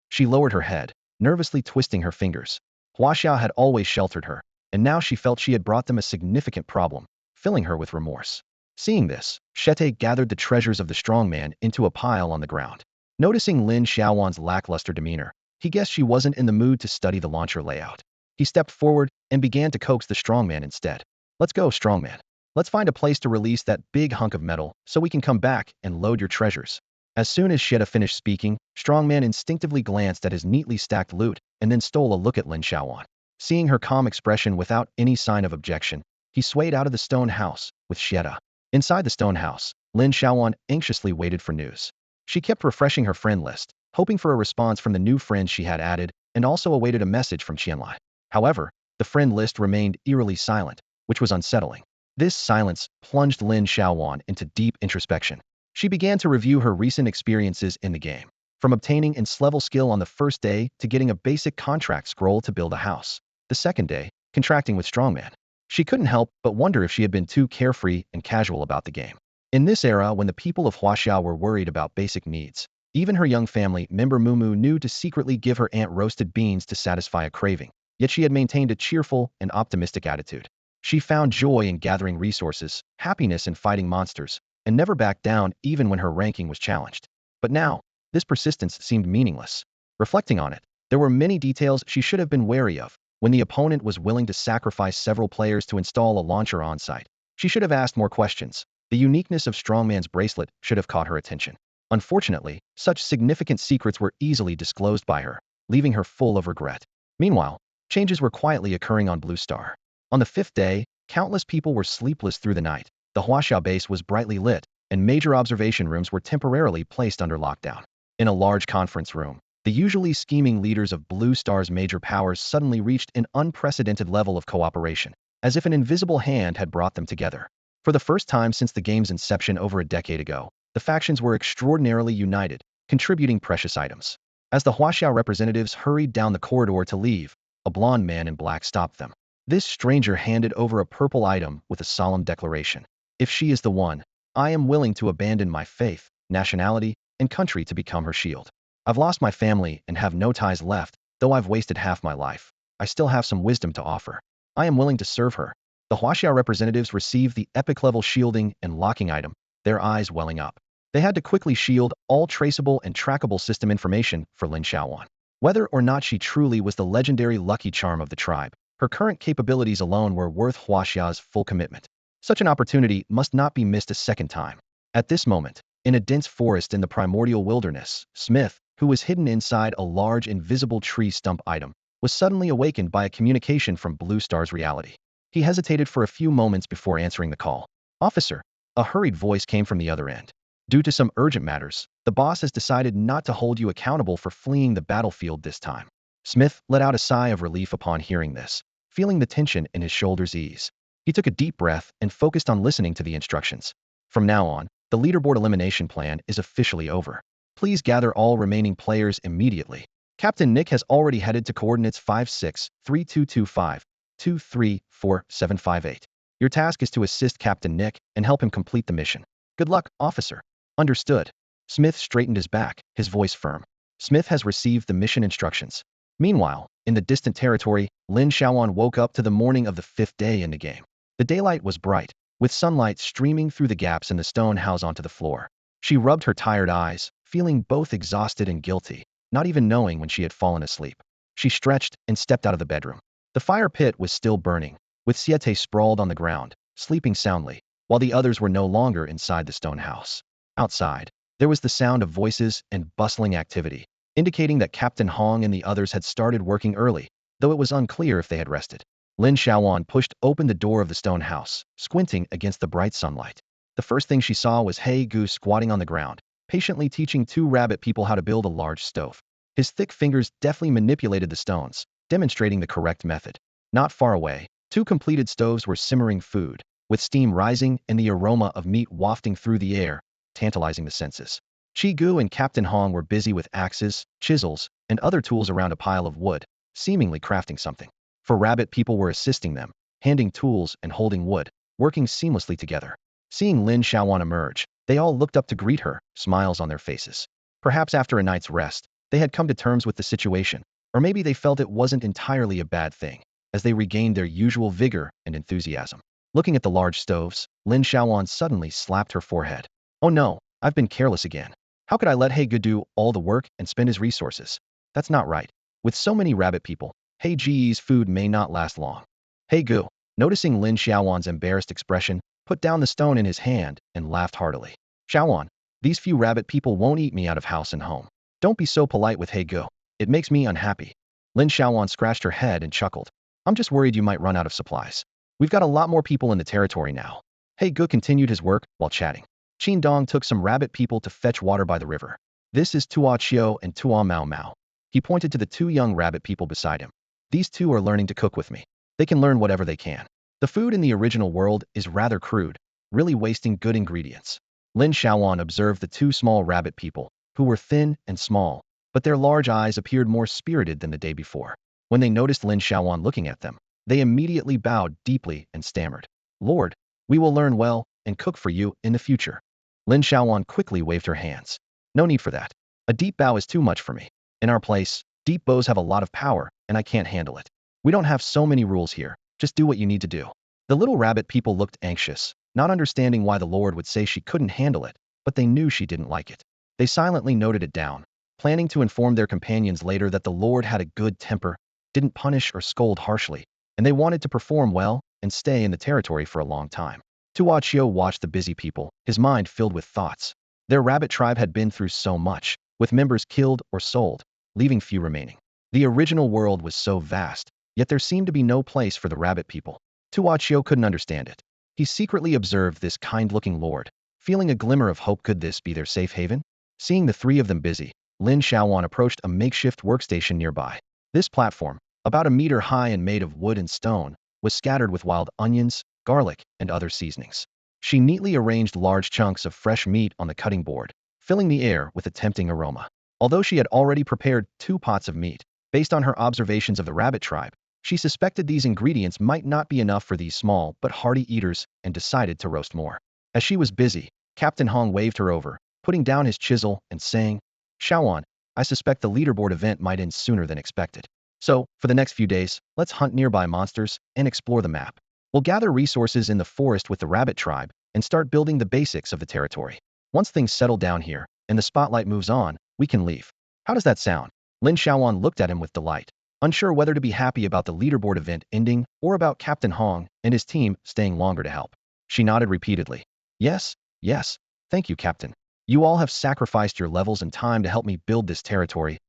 She lowered her head, nervously twisting her fingers. Hasha had always sheltered her, and now she felt she had brought them a significant problem, filling her with remorse. Seeing this, Shete gathered the treasures of the strongman into a pile on the ground. Noticing Lin Xiaoyuan's lackluster demeanor, he guessed she wasn't in the mood to study the launcher layout. He stepped forward and began to coax the strongman instead. Let's go, strongman. Let's find a place to release that big hunk of metal so we can come back and load your treasures. As soon as Sheta finished speaking, Strongman instinctively glanced at his neatly stacked loot and then stole a look at Lin Xiaoyuan. Seeing her calm expression without any sign of objection, he swayed out of the stone house with Sheta. Inside the stone house, Lin Xiaoyuan anxiously waited for news. She kept refreshing her friend list, hoping for a response from the new friends she had added, and also awaited a message from Qianlai. However, the friend list remained eerily silent, which was unsettling. This silence plunged Lin Xiaoyuan into deep introspection. She began to review her recent experiences in the game, from obtaining S-level skill on the first day to getting a basic contract scroll to build a house. The second day, contracting with Strongman. She couldn't help but wonder if she had been too carefree and casual about the game. In this era, when the people of Huaxia were worried about basic needs, even her young family member Mumu knew to secretly give her aunt roasted beans to satisfy a craving. Yet she had maintained a cheerful and optimistic attitude. She found joy in gathering resources, happiness in fighting monsters, and never backed down even when her ranking was challenged. But now, this persistence seemed meaningless. Reflecting on it, there were many details she should have been wary of. When the opponent was willing to sacrifice several players to install a launcher on-site, she should have asked more questions. The uniqueness of Strongman's bracelet should have caught her attention. Unfortunately, such significant secrets were easily disclosed by her, leaving her full of regret. Meanwhile, changes were quietly occurring on Blue Star. On the fifth day, countless people were sleepless through the night. The Huaxia base was brightly lit, and major observation rooms were temporarily placed under lockdown. In a large conference room, the usually scheming leaders of Blue Star's major powers suddenly reached an unprecedented level of cooperation, as if an invisible hand had brought them together. For the first time since the game's inception over a decade ago, the factions were extraordinarily united, contributing precious items. As the Huaxia representatives hurried down the corridor to leave, a blond man in black stopped them. This stranger handed over a purple item with a solemn declaration. If she is the one, I am willing to abandon my faith, nationality, and country to become her shield. I've lost my family and have no ties left, though I've wasted half my life. I still have some wisdom to offer. I am willing to serve her. The Huaxia representatives received the epic-level shielding and locking item, their eyes welling up. They had to quickly shield all traceable and trackable system information for Lin Xiaoyuan. Whether or not she truly was the legendary lucky charm of the tribe, her current capabilities alone were worth Huaxia's full commitment. Such an opportunity must not be missed a second time. At this moment, in a dense forest in the primordial wilderness, Smith, who was hidden inside a large invisible tree stump item, was suddenly awakened by a communication from Blue Star's reality. He hesitated for a few moments before answering the call. Officer, a hurried voice came from the other end. Due to some urgent matters, the boss has decided not to hold you accountable for fleeing the battlefield this time. Smith let out a sigh of relief upon hearing this, feeling the tension in his shoulders ease. He took a deep breath and focused on listening to the instructions. From now on, the leaderboard elimination plan is officially over. Please gather all remaining players immediately. Captain Nick has already headed to coordinates 563225-234-758. Your task is to assist Captain Nick and help him complete the mission. Good luck, officer. Understood. Smith straightened his back, his voice firm. Smith has received the mission instructions. Meanwhile, in the distant territory, Lin Xiaoyuan woke up to the morning of the fifth day in the game. The daylight was bright, with sunlight streaming through the gaps in the stone house onto the floor. She rubbed her tired eyes, feeling both exhausted and guilty, not even knowing when she had fallen asleep. She stretched and stepped out of the bedroom. The fire pit was still burning, with Siete sprawled on the ground, sleeping soundly, while the others were no longer inside the stone house. Outside, there was the sound of voices and bustling activity, indicating that Captain Hong and the others had started working early, though it was unclear if they had rested. Lin Xiaoyuan pushed open the door of the stone house, squinting against the bright sunlight. The first thing she saw was He Gu squatting on the ground, patiently teaching two rabbit people how to build a large stove. His thick fingers deftly manipulated the stones, demonstrating the correct method. Not far away, two completed stoves were simmering food, with steam rising and the aroma of meat wafting through the air, tantalizing the senses. Chi Gu and Captain Hong were busy with axes, chisels, and other tools around a pile of wood, seemingly crafting something. For rabbit people were assisting them, handing tools and holding wood, working seamlessly together. Seeing Lin Xiaoyuan emerge, they all looked up to greet her, smiles on their faces. Perhaps after a night's rest, they had come to terms with the situation, or maybe they felt it wasn't entirely a bad thing, as they regained their usual vigor and enthusiasm. Looking at the large stoves, Lin Xiaoyuan suddenly slapped her forehead. Oh no, I've been careless again. How could I let He Gu do all the work and spend his resources? That's not right. With so many rabbit people, He Ji's food may not last long. He Gu, noticing Lin Xiaoyuan's embarrassed expression, put down the stone in his hand, and laughed heartily. Xiaoyuan, these few rabbit people won't eat me out of house and home. Don't be so polite with hey go. It makes me unhappy. Lin Xiaoyuan scratched her head and chuckled. I'm just worried you might run out of supplies. We've got a lot more people in the territory now. Hey Gu continued his work while chatting. Qin Dong took some rabbit people to fetch water by the river. This is Tua Chiu and Tua Mao Mao. He pointed to the two young rabbit people beside him. These two are learning to cook with me. They can learn whatever they can. The food in the original world is rather crude, really wasting good ingredients. Lin Xiaoyuan observed the two small rabbit people, who were thin and small, but their large eyes appeared more spirited than the day before. When they noticed Lin Xiaoyuan looking at them, they immediately bowed deeply and stammered. Lord, we will learn well and cook for you in the future. Lin Xiaoyuan quickly waved her hands. No need for that. A deep bow is too much for me. In our place, deep bows have a lot of power, and I can't handle it. We don't have so many rules here. Just do what you need to do. The little rabbit people looked anxious, not understanding why the Lord would say she couldn't handle it, but they knew she didn't like it. They silently noted it down, planning to inform their companions later that the Lord had a good temper, didn't punish or scold harshly, and they wanted to perform well and stay in the territory for a long time. Tua Chiu watched the busy people, his mind filled with thoughts. Their rabbit tribe had been through so much, with members killed or sold, leaving few remaining. The original world was so vast, yet there seemed to be no place for the rabbit people. Tua Chiu couldn't understand it. He secretly observed this kind-looking lord, feeling a glimmer of hope. Could this be their safe haven? Seeing the three of them busy, Lin Xiaoyuan approached a makeshift workstation nearby. This platform, about a meter high and made of wood and stone, was scattered with wild onions, garlic, and other seasonings. She neatly arranged large chunks of fresh meat on the cutting board, filling the air with a tempting aroma. Although she had already prepared 2 pots of meat, based on her observations of the rabbit tribe, she suspected these ingredients might not be enough for these small but hearty eaters and decided to roast more. As she was busy, Captain Hong waved her over, putting down his chisel and saying, Xiaoyuan, I suspect the leaderboard event might end sooner than expected. So, for the next few days, let's hunt nearby monsters and explore the map. We'll gather resources in the forest with the rabbit tribe and start building the basics of the territory. Once things settle down here and the spotlight moves on, we can leave. How does that sound? Lin Xiaoyuan looked at him with delight, unsure whether to be happy about the leaderboard event ending or about Captain Hong and his team staying longer to help. She nodded repeatedly. Yes, yes, thank you, Captain. You all have sacrificed your levels and time to help me build this territory.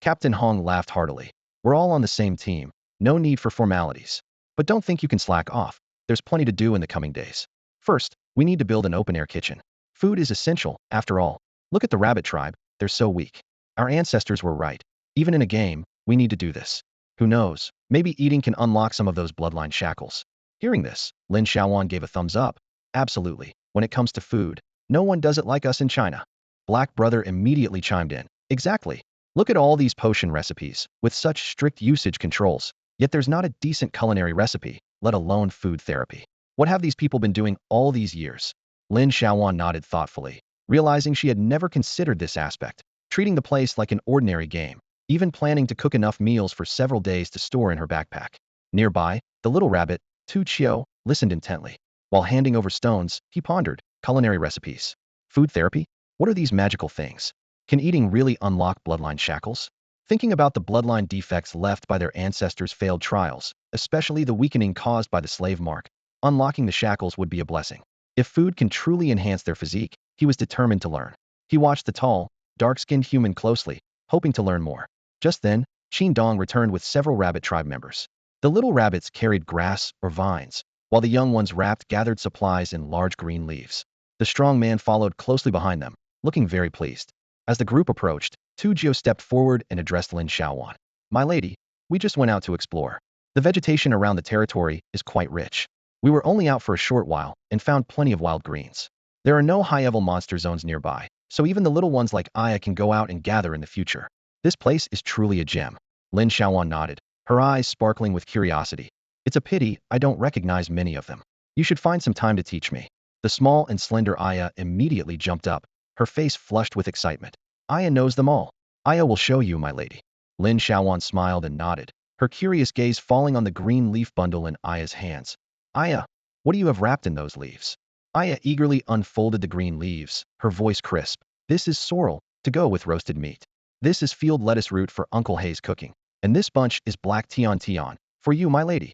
Captain Hong laughed heartily. We're all on the same team. No need for formalities. But don't think you can slack off. There's plenty to do in the coming days. First, we need to build an open-air kitchen. Food is essential, after all. Look at the rabbit tribe. They're so weak. Our ancestors were right. Even in a game, we need to do this. Who knows, maybe eating can unlock some of those bloodline shackles. Hearing this, Lin Xiaoyuan gave a thumbs up. Absolutely. When it comes to food, no one does it like us in China. Black Brother immediately chimed in. Exactly. Look at all these potion recipes, with such strict usage controls. Yet there's not a decent culinary recipe, let alone food therapy. What have these people been doing all these years? Lin Xiaoyuan nodded thoughtfully, realizing she had never considered this aspect, treating the place like an ordinary game, even planning to cook enough meals for several days to store in her backpack. Nearby, the little rabbit, Tu Chiu, listened intently. While handing over stones, he pondered, culinary recipes. Food therapy? What are these magical things? Can eating really unlock bloodline shackles? Thinking about the bloodline defects left by their ancestors' failed trials, especially the weakening caused by the slave mark, unlocking the shackles would be a blessing. If food can truly enhance their physique, he was determined to learn. He watched the tall, dark-skinned human closely, hoping to learn more. Just then, Qin Dong returned with several rabbit tribe members. The little rabbits carried grass or vines, while the young ones wrapped gathered supplies in large green leaves. The strong man followed closely behind them, looking very pleased. As the group approached, Tu Jiu stepped forward and addressed Lin Xiaoyuan. My lady, we just went out to explore. The vegetation around the territory is quite rich. We were only out for a short while and found plenty of wild greens. There are no high-level monster zones nearby, so even the little ones like Aya can go out and gather in the future. This place is truly a gem. Lin Xiaoyuan nodded, her eyes sparkling with curiosity. It's a pity I don't recognize many of them. You should find some time to teach me. The small and slender Aya immediately jumped up, her face flushed with excitement. Aya knows them all. Aya will show you, my lady. Lin Xiaoyuan smiled and nodded, her curious gaze falling on the green leaf bundle in Aya's hands. Aya, what do you have wrapped in those leaves? Aya eagerly unfolded the green leaves, her voice crisp. This is sorrel, to go with roasted meat. This is field lettuce root for Uncle Hay's cooking. And this bunch is black tian tian, for you, my lady.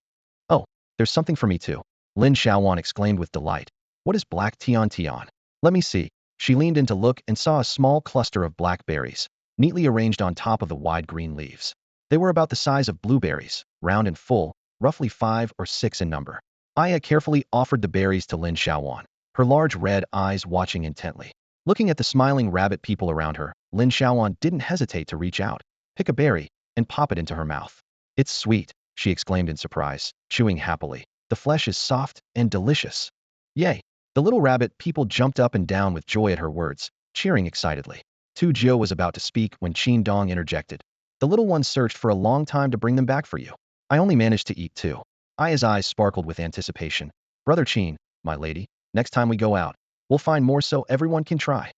Oh, there's something for me too. Lin Xiaoyuan exclaimed with delight. What is black tion tion? Let me see. She leaned in to look and saw a small cluster of black berries, neatly arranged on top of the wide green leaves. They were about the size of blueberries, round and full, roughly 5 or 6 in number. Aya carefully offered the berries to Lin Xiaoyuan, her large red eyes watching intently. Looking at the smiling rabbit people around her, Lin Xiaoyuan didn't hesitate to reach out, pick a berry, and pop it into her mouth. It's sweet, she exclaimed in surprise, chewing happily. The flesh is soft and delicious. Yay! The little rabbit people jumped up and down with joy at her words, cheering excitedly. Tu Jio was about to speak when Qin Dong interjected. The little ones searched for a long time to bring them back for you. I only managed to eat 2. Aya's eyes sparkled with anticipation. Brother Qin, my lady, next time we go out, we'll find more so everyone can try.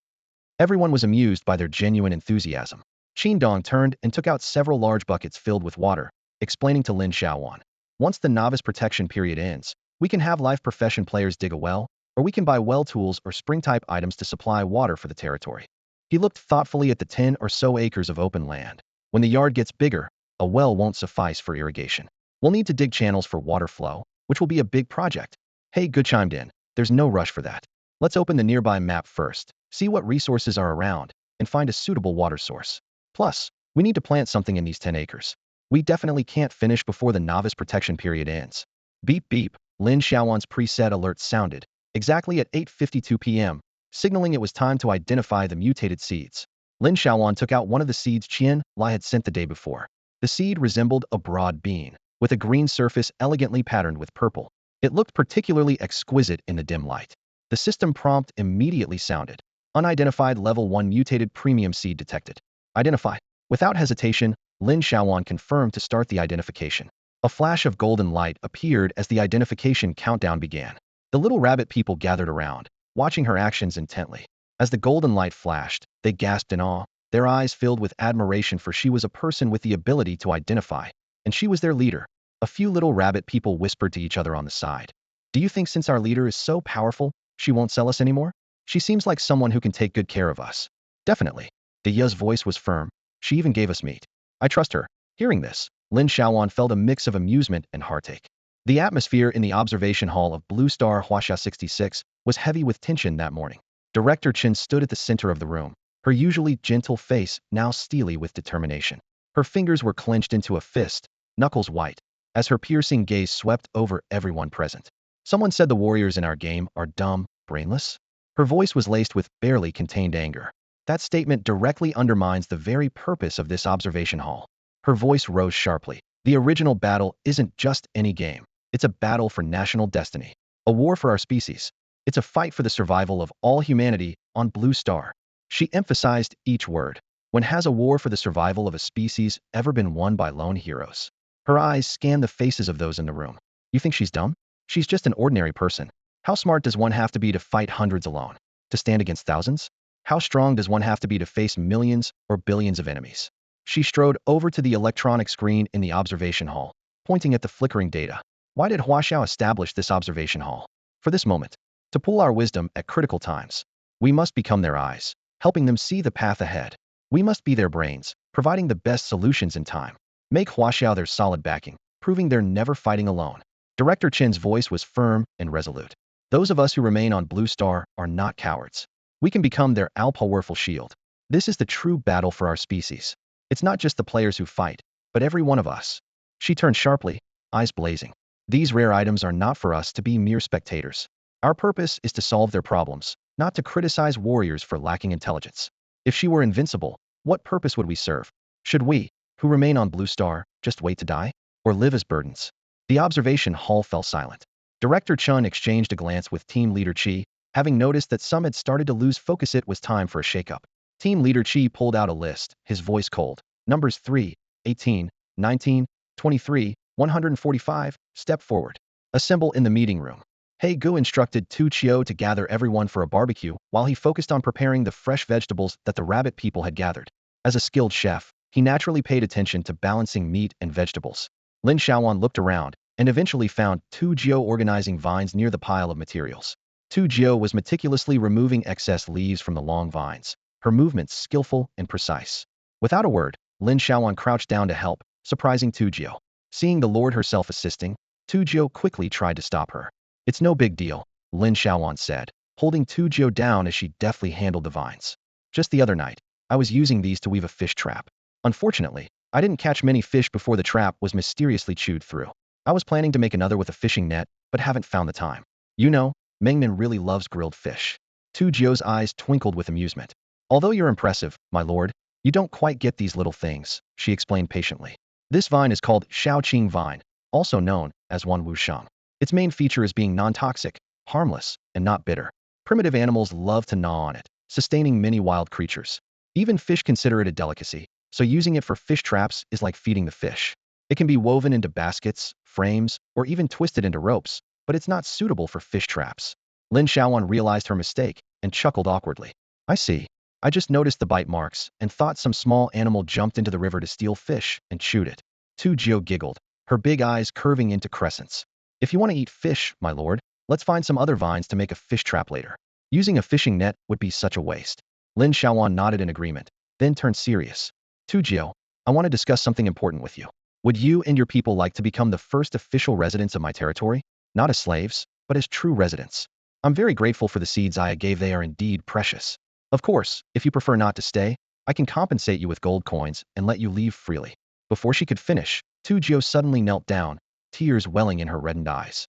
Everyone was amused by their genuine enthusiasm. Qin Dong turned and took out several large buckets filled with water, explaining to Lin Xiaoyuan. Once the novice protection period ends, we can have live profession players dig a well, or we can buy well tools or spring-type items to supply water for the territory. He looked thoughtfully at the 10 or so acres of open land. When the yard gets bigger, a well won't suffice for irrigation. We'll need to dig channels for water flow, which will be a big project. Hey, good chimed in. There's no rush for that. Let's open the nearby map first, see what resources are around, and find a suitable water source. Plus, we need to plant something in these 10 acres. We definitely can't finish before the novice protection period ends. Beep beep, Lin Xiaoyuan's preset alert sounded, exactly at 8:52 p.m., signaling it was time to identify the mutated seeds. Lin Xiaoyuan took out one of the seeds Qian Lai had sent the day before. The seed resembled a broad bean, with a green surface elegantly patterned with purple. It looked particularly exquisite in the dim light. The system prompt immediately sounded. Unidentified level 1 mutated premium seed detected. Identify. Without hesitation, Lin Xiaoyuan confirmed to start the identification. A flash of golden light appeared as the identification countdown began. The little rabbit people gathered around, watching her actions intently. As the golden light flashed, they gasped in awe, their eyes filled with admiration, for she was a person with the ability to identify, and she was their leader. A few little rabbit people whispered to each other on the side. Do you think since our leader is so powerful, she won't sell us anymore? She seems like someone who can take good care of us. Definitely. The Ya's voice was firm. She even gave us meat. I trust her. Hearing this, Lin Xiaoyuan felt a mix of amusement and heartache. The atmosphere in the observation hall of Blue Star Hasha 66 was heavy with tension that morning. Director Chen stood at the center of the room, her usually gentle face now steely with determination. Her fingers were clenched into a fist, knuckles white, as her piercing gaze swept over everyone present. Someone said the warriors in our game are dumb, brainless? Her voice was laced with barely contained anger. That statement directly undermines the very purpose of this observation hall. Her voice rose sharply. The original battle isn't just any game. It's a battle for national destiny. A war for our species. It's a fight for the survival of all humanity on Blue Star. She emphasized each word. When has a war for the survival of a species ever been won by lone heroes? Her eyes scanned the faces of those in the room. You think she's dumb? She's just an ordinary person. How smart does one have to be to fight hundreds alone? To stand against thousands? How strong does one have to be to face millions or billions of enemies? She strode over to the electronic screen in the observation hall, pointing at the flickering data. Why did Huaxiao establish this observation hall? For this moment. To pool our wisdom at critical times. We must become their eyes, helping them see the path ahead. We must be their brains, providing the best solutions in time. Make Huaxiao their solid backing, proving they're never fighting alone. Director Chen's voice was firm and resolute. Those of us who remain on Blue Star are not cowards. We can become their all-powerful shield. This is the true battle for our species. It's not just the players who fight, but every one of us. She turned sharply, eyes blazing. These rare items are not for us to be mere spectators. Our purpose is to solve their problems, not to criticize warriors for lacking intelligence. If she were invincible, what purpose would we serve? Should we, who remain on Blue Star, just wait to die? Or live as burdens? The observation hall fell silent. Director Chun exchanged a glance with Team Leader Chi. Having noticed that some had started to lose focus, it was time for a shakeup. Team Leader Chi pulled out a list, his voice cold. Numbers 3, 18, 19, 23, 145, step forward. Assemble in the meeting room. He Gu instructed Tu Chio to gather everyone for a barbecue while he focused on preparing the fresh vegetables that the rabbit people had gathered. As a skilled chef, he naturally paid attention to balancing meat and vegetables. Lin Xiaoyuan looked around and eventually found Tu Jio organizing vines near the pile of materials. Tu Jio was meticulously removing excess leaves from the long vines, her movements skillful and precise. Without a word, Lin Xiaoyuan crouched down to help, surprising Tu Jio. Seeing the Lord herself assisting, Tu Jio quickly tried to stop her. It's no big deal, Lin Xiaoyuan said, holding Tujio down as she deftly handled the vines. Just the other night, I was using these to weave a fish trap. Unfortunately, I didn't catch many fish before the trap was mysteriously chewed through. I was planning to make another with a fishing net, but haven't found the time. You know, Mengmin really loves grilled fish. Tujio's eyes twinkled with amusement. Although you're impressive, my lord, you don't quite get these little things, she explained patiently. This vine is called Shaoqing vine, also known as Wan Wushang. Its main feature is being non-toxic, harmless, and not bitter. Primitive animals love to gnaw on it, sustaining many wild creatures. Even fish consider it a delicacy, so using it for fish traps is like feeding the fish. It can be woven into baskets, frames, or even twisted into ropes, but it's not suitable for fish traps. Lin Xiaoyuan realized her mistake and chuckled awkwardly. I see. I just noticed the bite marks and thought some small animal jumped into the river to steal fish and chewed it. Tu Jio giggled, her big eyes curving into crescents. If you want to eat fish, my lord, let's find some other vines to make a fish trap later. Using a fishing net would be such a waste. Lin Xiaoyuan nodded in agreement, then turned serious. Tu Jio, I want to discuss something important with you. Would you and your people like to become the first official residents of my territory? Not as slaves, but as true residents. I'm very grateful for the seeds I gave. They are indeed precious. Of course, if you prefer not to stay, I can compensate you with gold coins and let you leave freely. Before she could finish, Tu Jio suddenly knelt down, tears welling in her reddened eyes.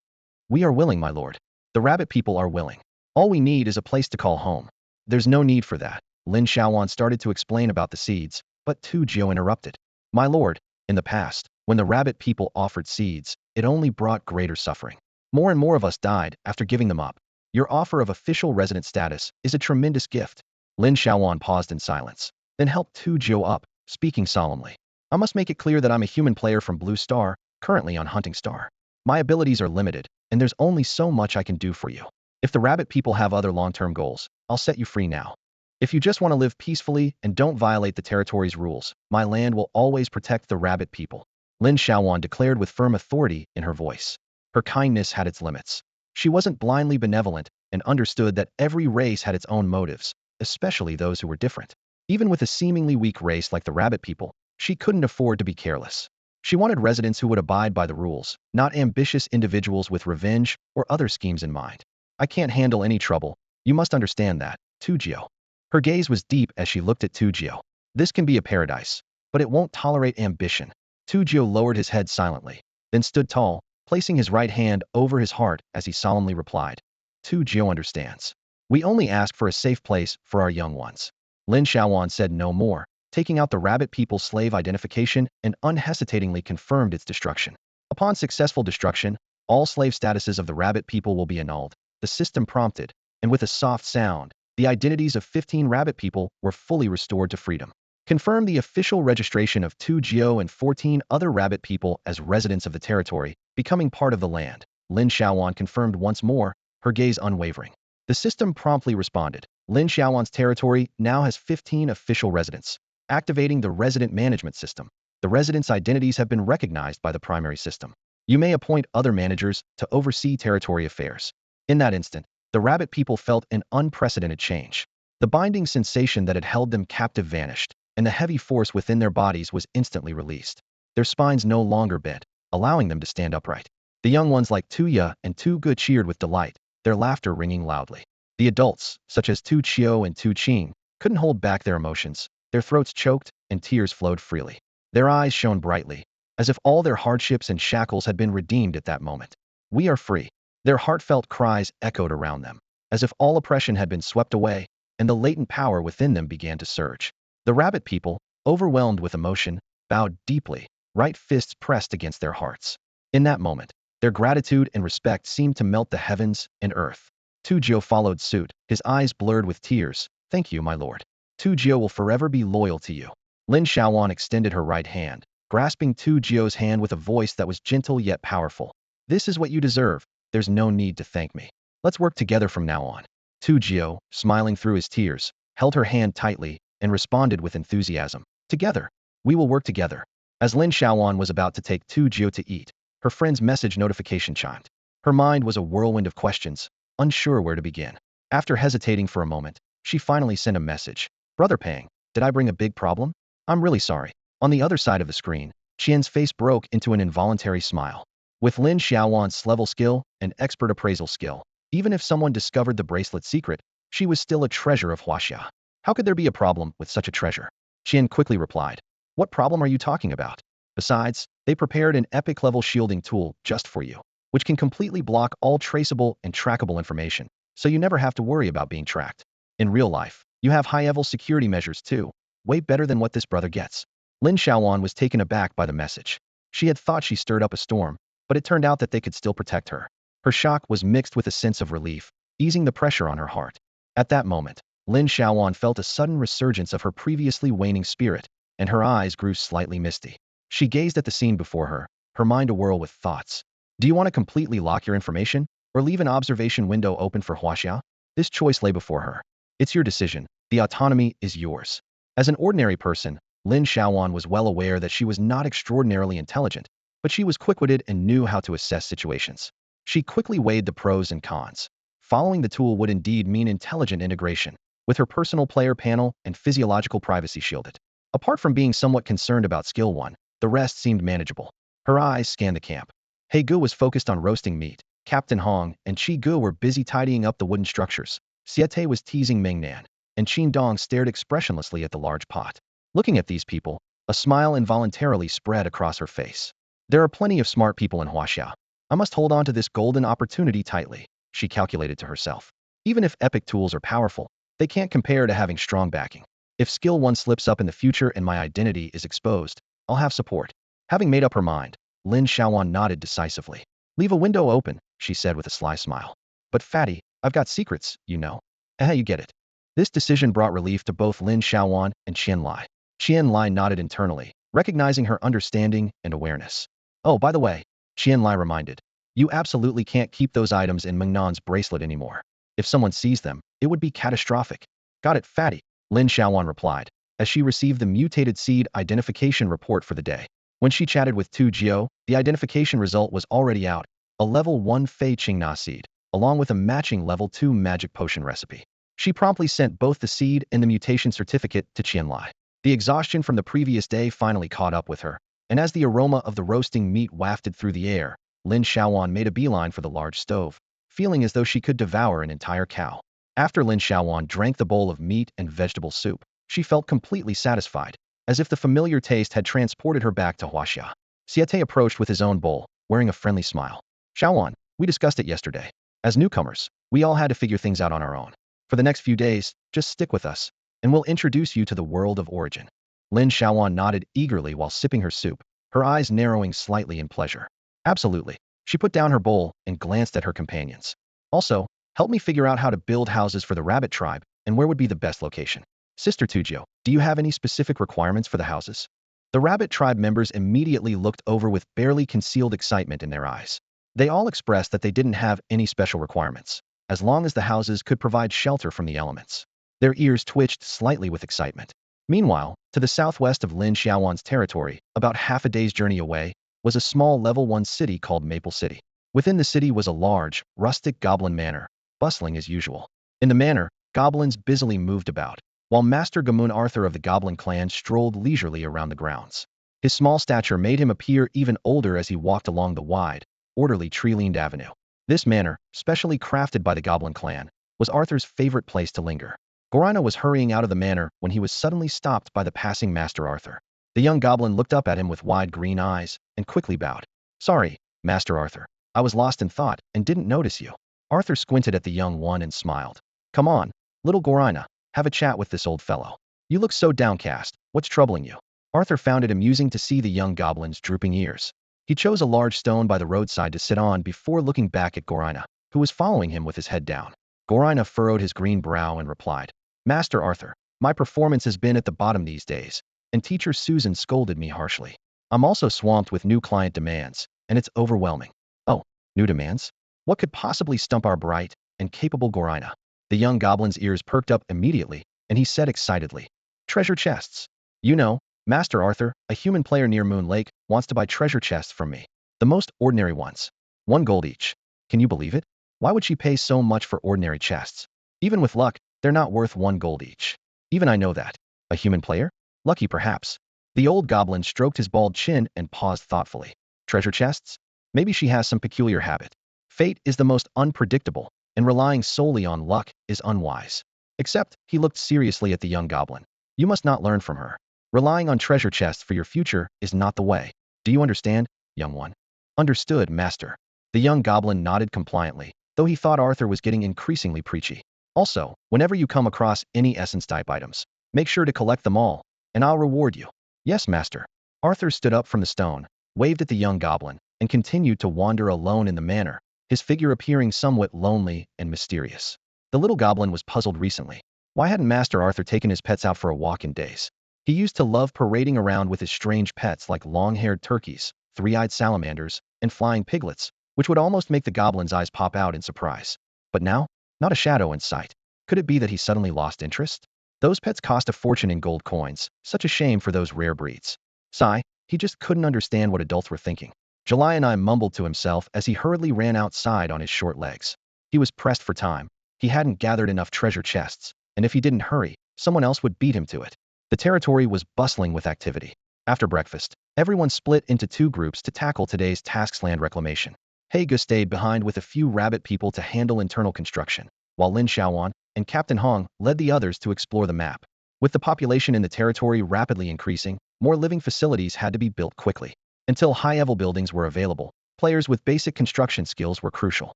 We are willing, my lord. The rabbit people are willing. All we need is a place to call home. There's no need for that. Lin Xiaoyuan started to explain about the seeds, but Tu Jio interrupted. My lord, in the past, when the rabbit people offered seeds, it only brought greater suffering. More and more of us died after giving them up. Your offer of official resident status is a tremendous gift. Lin Xiaoyuan paused in silence, then helped Tu Jio up, speaking solemnly. I must make it clear that I'm a human player from Blue Star, currently on Hunting Star. My abilities are limited, and there's only so much I can do for you. If the rabbit people have other long-term goals, I'll set you free now. If you just want to live peacefully and don't violate the territory's rules, my land will always protect the rabbit people. Lin Xiaoyuan declared with firm authority in her voice. Her kindness had its limits. She wasn't blindly benevolent and understood that every race had its own motives, especially those who were different. Even with a seemingly weak race like the rabbit people, she couldn't afford to be careless. She wanted residents who would abide by the rules, not ambitious individuals with revenge or other schemes in mind. I can't handle any trouble. You must understand that, Tujio. Her gaze was deep as she looked at Tujio. This can be a paradise, but it won't tolerate ambition. Tujio lowered his head silently, then stood tall, placing his right hand over his heart as he solemnly replied. Tujio understands. We only ask for a safe place for our young ones. Lin Xiaoyuan said no more, taking out the rabbit people's slave identification and unhesitatingly confirmed its destruction. Upon successful destruction, all slave statuses of the rabbit people will be annulled, the system prompted, and with a soft sound, the identities of 15 rabbit people were fully restored to freedom. Confirm the official registration of Tu Jio and 14 other rabbit people as residents of the territory, becoming part of the land. Lin Xiaoyuan confirmed once more, her gaze unwavering. The system promptly responded. Lin Xiaoyuan's territory now has 15 official residents. Activating the resident management system. The residents' identities have been recognized by the primary system. You may appoint other managers to oversee territory affairs. In that instant, the rabbit people felt an unprecedented change. The binding sensation that had held them captive vanished, and the heavy force within their bodies was instantly released. Their spines no longer bent, allowing them to stand upright. The young ones like Tu Ya and Tu Ge cheered with delight, their laughter ringing loudly. The adults, such as Tu Chio and Tu Qing, couldn't hold back their emotions. Their throats choked, and tears flowed freely. Their eyes shone brightly, as if all their hardships and shackles had been redeemed at that moment. We are free. Their heartfelt cries echoed around them, as if all oppression had been swept away, and the latent power within them began to surge. The rabbit people, overwhelmed with emotion, bowed deeply, right fists pressed against their hearts. In that moment, their gratitude and respect seemed to melt the heavens and earth. Tu Jio followed suit, his eyes blurred with tears. Thank you, my lord. Tu Jio will forever be loyal to you. Lin Xiaoyuan extended her right hand, grasping Tu Jio's hand with a voice that was gentle yet powerful. This is what you deserve. There's no need to thank me. Let's work together from now on. Tu Jio, smiling through his tears, held her hand tightly and responded with enthusiasm. Together. We will work together. As Lin Xiaoyuan was about to take Tu Jio to eat, her friend's message notification chimed. Her mind was a whirlwind of questions, unsure where to begin. After hesitating for a moment, she finally sent a message. Brother Pang, did I bring a big problem? I'm really sorry. On the other side of the screen, Qian's face broke into an involuntary smile. With Lin Xiaoyuan's level skill and expert appraisal skill, even if someone discovered the bracelet's secret, she was still a treasure of Huaxia. How could there be a problem with such a treasure? Qian quickly replied. What problem are you talking about? Besides, they prepared an epic-level shielding tool just for you, which can completely block all traceable and trackable information, so you never have to worry about being tracked. In real life, you have high-level security measures too, way better than what this brother gets. Lin Xiaoyuan was taken aback by the message. She had thought she stirred up a storm, but it turned out that they could still protect her. Her shock was mixed with a sense of relief, easing the pressure on her heart. At that moment, Lin Xiaoyuan felt a sudden resurgence of her previously waning spirit, and her eyes grew slightly misty. She gazed at the scene before her, her mind awhirl with thoughts. Do you want to completely lock your information, or leave an observation window open for Huaxia? This choice lay before her. It's your decision. The autonomy is yours. As an ordinary person, Lin Xiaoyuan was well aware that she was not extraordinarily intelligent, but she was quick-witted and knew how to assess situations. She quickly weighed the pros and cons. Following the tool would indeed mean intelligent integration, with her personal player panel and physiological privacy shielded. Apart from being somewhat concerned about skill 1, the rest seemed manageable. Her eyes scanned the camp. He Gu was focused on roasting meat. Captain Hong and Qi Gu were busy tidying up the wooden structures. Siete was teasing Ming Nan, and Qin Dong stared expressionlessly at the large pot. Looking at these people, a smile involuntarily spread across her face. There are plenty of smart people in Huaxia. I must hold on to this golden opportunity tightly, she calculated to herself. Even if epic tools are powerful, they can't compare to having strong backing. If skill 1 slips up in the future and my identity is exposed, I'll have support. Having made up her mind, Lin Xiaoyuan nodded decisively. Leave a window open, she said with a sly smile. But fatty, I've got secrets, you know. You get it. This decision brought relief to both Lin Xiaoyuan and Qian Lai. Qian Lai nodded internally, recognizing her understanding and awareness. Oh, by the way, Qian Lai reminded, you absolutely can't keep those items in Ming Nan's bracelet anymore. If someone sees them, it would be catastrophic. Got it, fatty, Lin Xiaoyuan replied, as she received the mutated seed identification report for the day. When she chatted with Tu Jiao, the identification result was already out, a level 1 Fei Qingna seed, along with a matching level 2 magic potion recipe. She promptly sent both the seed and the mutation certificate to Qian Lai. The exhaustion from the previous day finally caught up with her, and as the aroma of the roasting meat wafted through the air, Lin Xiaoyuan made a beeline for the large stove, feeling as though she could devour an entire cow. After Lin Xiaoyuan drank the bowl of meat and vegetable soup, she felt completely satisfied, as if the familiar taste had transported her back to Huaxia. Siete approached with his own bowl, wearing a friendly smile. Xiaoyuan, we discussed it yesterday. As newcomers, we all had to figure things out on our own. For the next few days, just stick with us, and we'll introduce you to the world of origin. Lin Xiaoyuan nodded eagerly while sipping her soup, her eyes narrowing slightly in pleasure. Absolutely. She put down her bowl and glanced at her companions. Also, help me figure out how to build houses for the rabbit tribe, and where would be the best location. Sister Tujio, do you have any specific requirements for the houses? The rabbit tribe members immediately looked over with barely concealed excitement in their eyes. They all expressed that they didn't have any special requirements, as long as the houses could provide shelter from the elements. Their ears twitched slightly with excitement. Meanwhile, to the southwest of Lin Xiaoyuan's territory, about half a day's journey away, was a small level 1 city called Maple City. Within the city was a large, rustic goblin manor, bustling as usual. In the manor, goblins busily moved about, while Master Gamoon Arthur of the Goblin clan strolled leisurely around the grounds. His small stature made him appear even older as he walked along the wide, orderly tree-lined avenue. This manor, specially crafted by the Goblin clan, was Arthur's favorite place to linger. Gorina was hurrying out of the manor when he was suddenly stopped by the passing Master Arthur. The young goblin looked up at him with wide green eyes and quickly bowed. Sorry, Master Arthur. I was lost in thought and didn't notice you. Arthur squinted at the young one and smiled. Come on, little Gorina. Have a chat with this old fellow. You look so downcast. What's troubling you? Arthur found it amusing to see the young goblin's drooping ears. He chose a large stone by the roadside to sit on before looking back at Gorina, who was following him with his head down. Gorina furrowed his green brow and replied, Master Arthur, my performance has been at the bottom these days, and Teacher Susan scolded me harshly. I'm also swamped with new client demands, and it's overwhelming. Oh, new demands? What could possibly stump our bright and capable Gorina? The young goblin's ears perked up immediately, and he said excitedly, Treasure chests. You know, Master Arthur, a human player near Moon Lake, wants to buy treasure chests from me. The most ordinary ones. 1 gold each. Can you believe it? Why would she pay so much for ordinary chests? Even with luck, they're not worth 1 gold each. Even I know that. A human player? Lucky perhaps. The old goblin stroked his bald chin and paused thoughtfully. Treasure chests? Maybe she has some peculiar habit. Fate is the most unpredictable, and relying solely on luck is unwise. Except, he looked seriously at the young goblin. You must not learn from her. Relying on treasure chests for your future is not the way. Do you understand, young one? Understood, master. The young goblin nodded compliantly, though he thought Arthur was getting increasingly preachy. Also, whenever you come across any essence-type items, make sure to collect them all, and I'll reward you. Yes, master. Arthur stood up from the stone, waved at the young goblin, and continued to wander alone in the manor, his figure appearing somewhat lonely and mysterious. The little goblin was puzzled recently. Why hadn't Master Arthur taken his pets out for a walk in days? He used to love parading around with his strange pets like long-haired turkeys, three-eyed salamanders, and flying piglets, which would almost make the goblin's eyes pop out in surprise. But now, not a shadow in sight. Could it be that he suddenly lost interest? Those pets cost a fortune in gold coins, such a shame for those rare breeds. Sigh, he just couldn't understand what adults were thinking. July and I mumbled to himself as he hurriedly ran outside on his short legs. He was pressed for time. He hadn't gathered enough treasure chests, and if he didn't hurry, someone else would beat him to it. The territory was bustling with activity. After breakfast, everyone split into two groups to tackle today's tasks: land reclamation. Haga stayed behind with a few rabbit people to handle internal construction, while Lin Xiaoyuan and Captain Hong led the others to explore the map. With the population in the territory rapidly increasing, more living facilities had to be built quickly. Until high-level buildings were available, players with basic construction skills were crucial.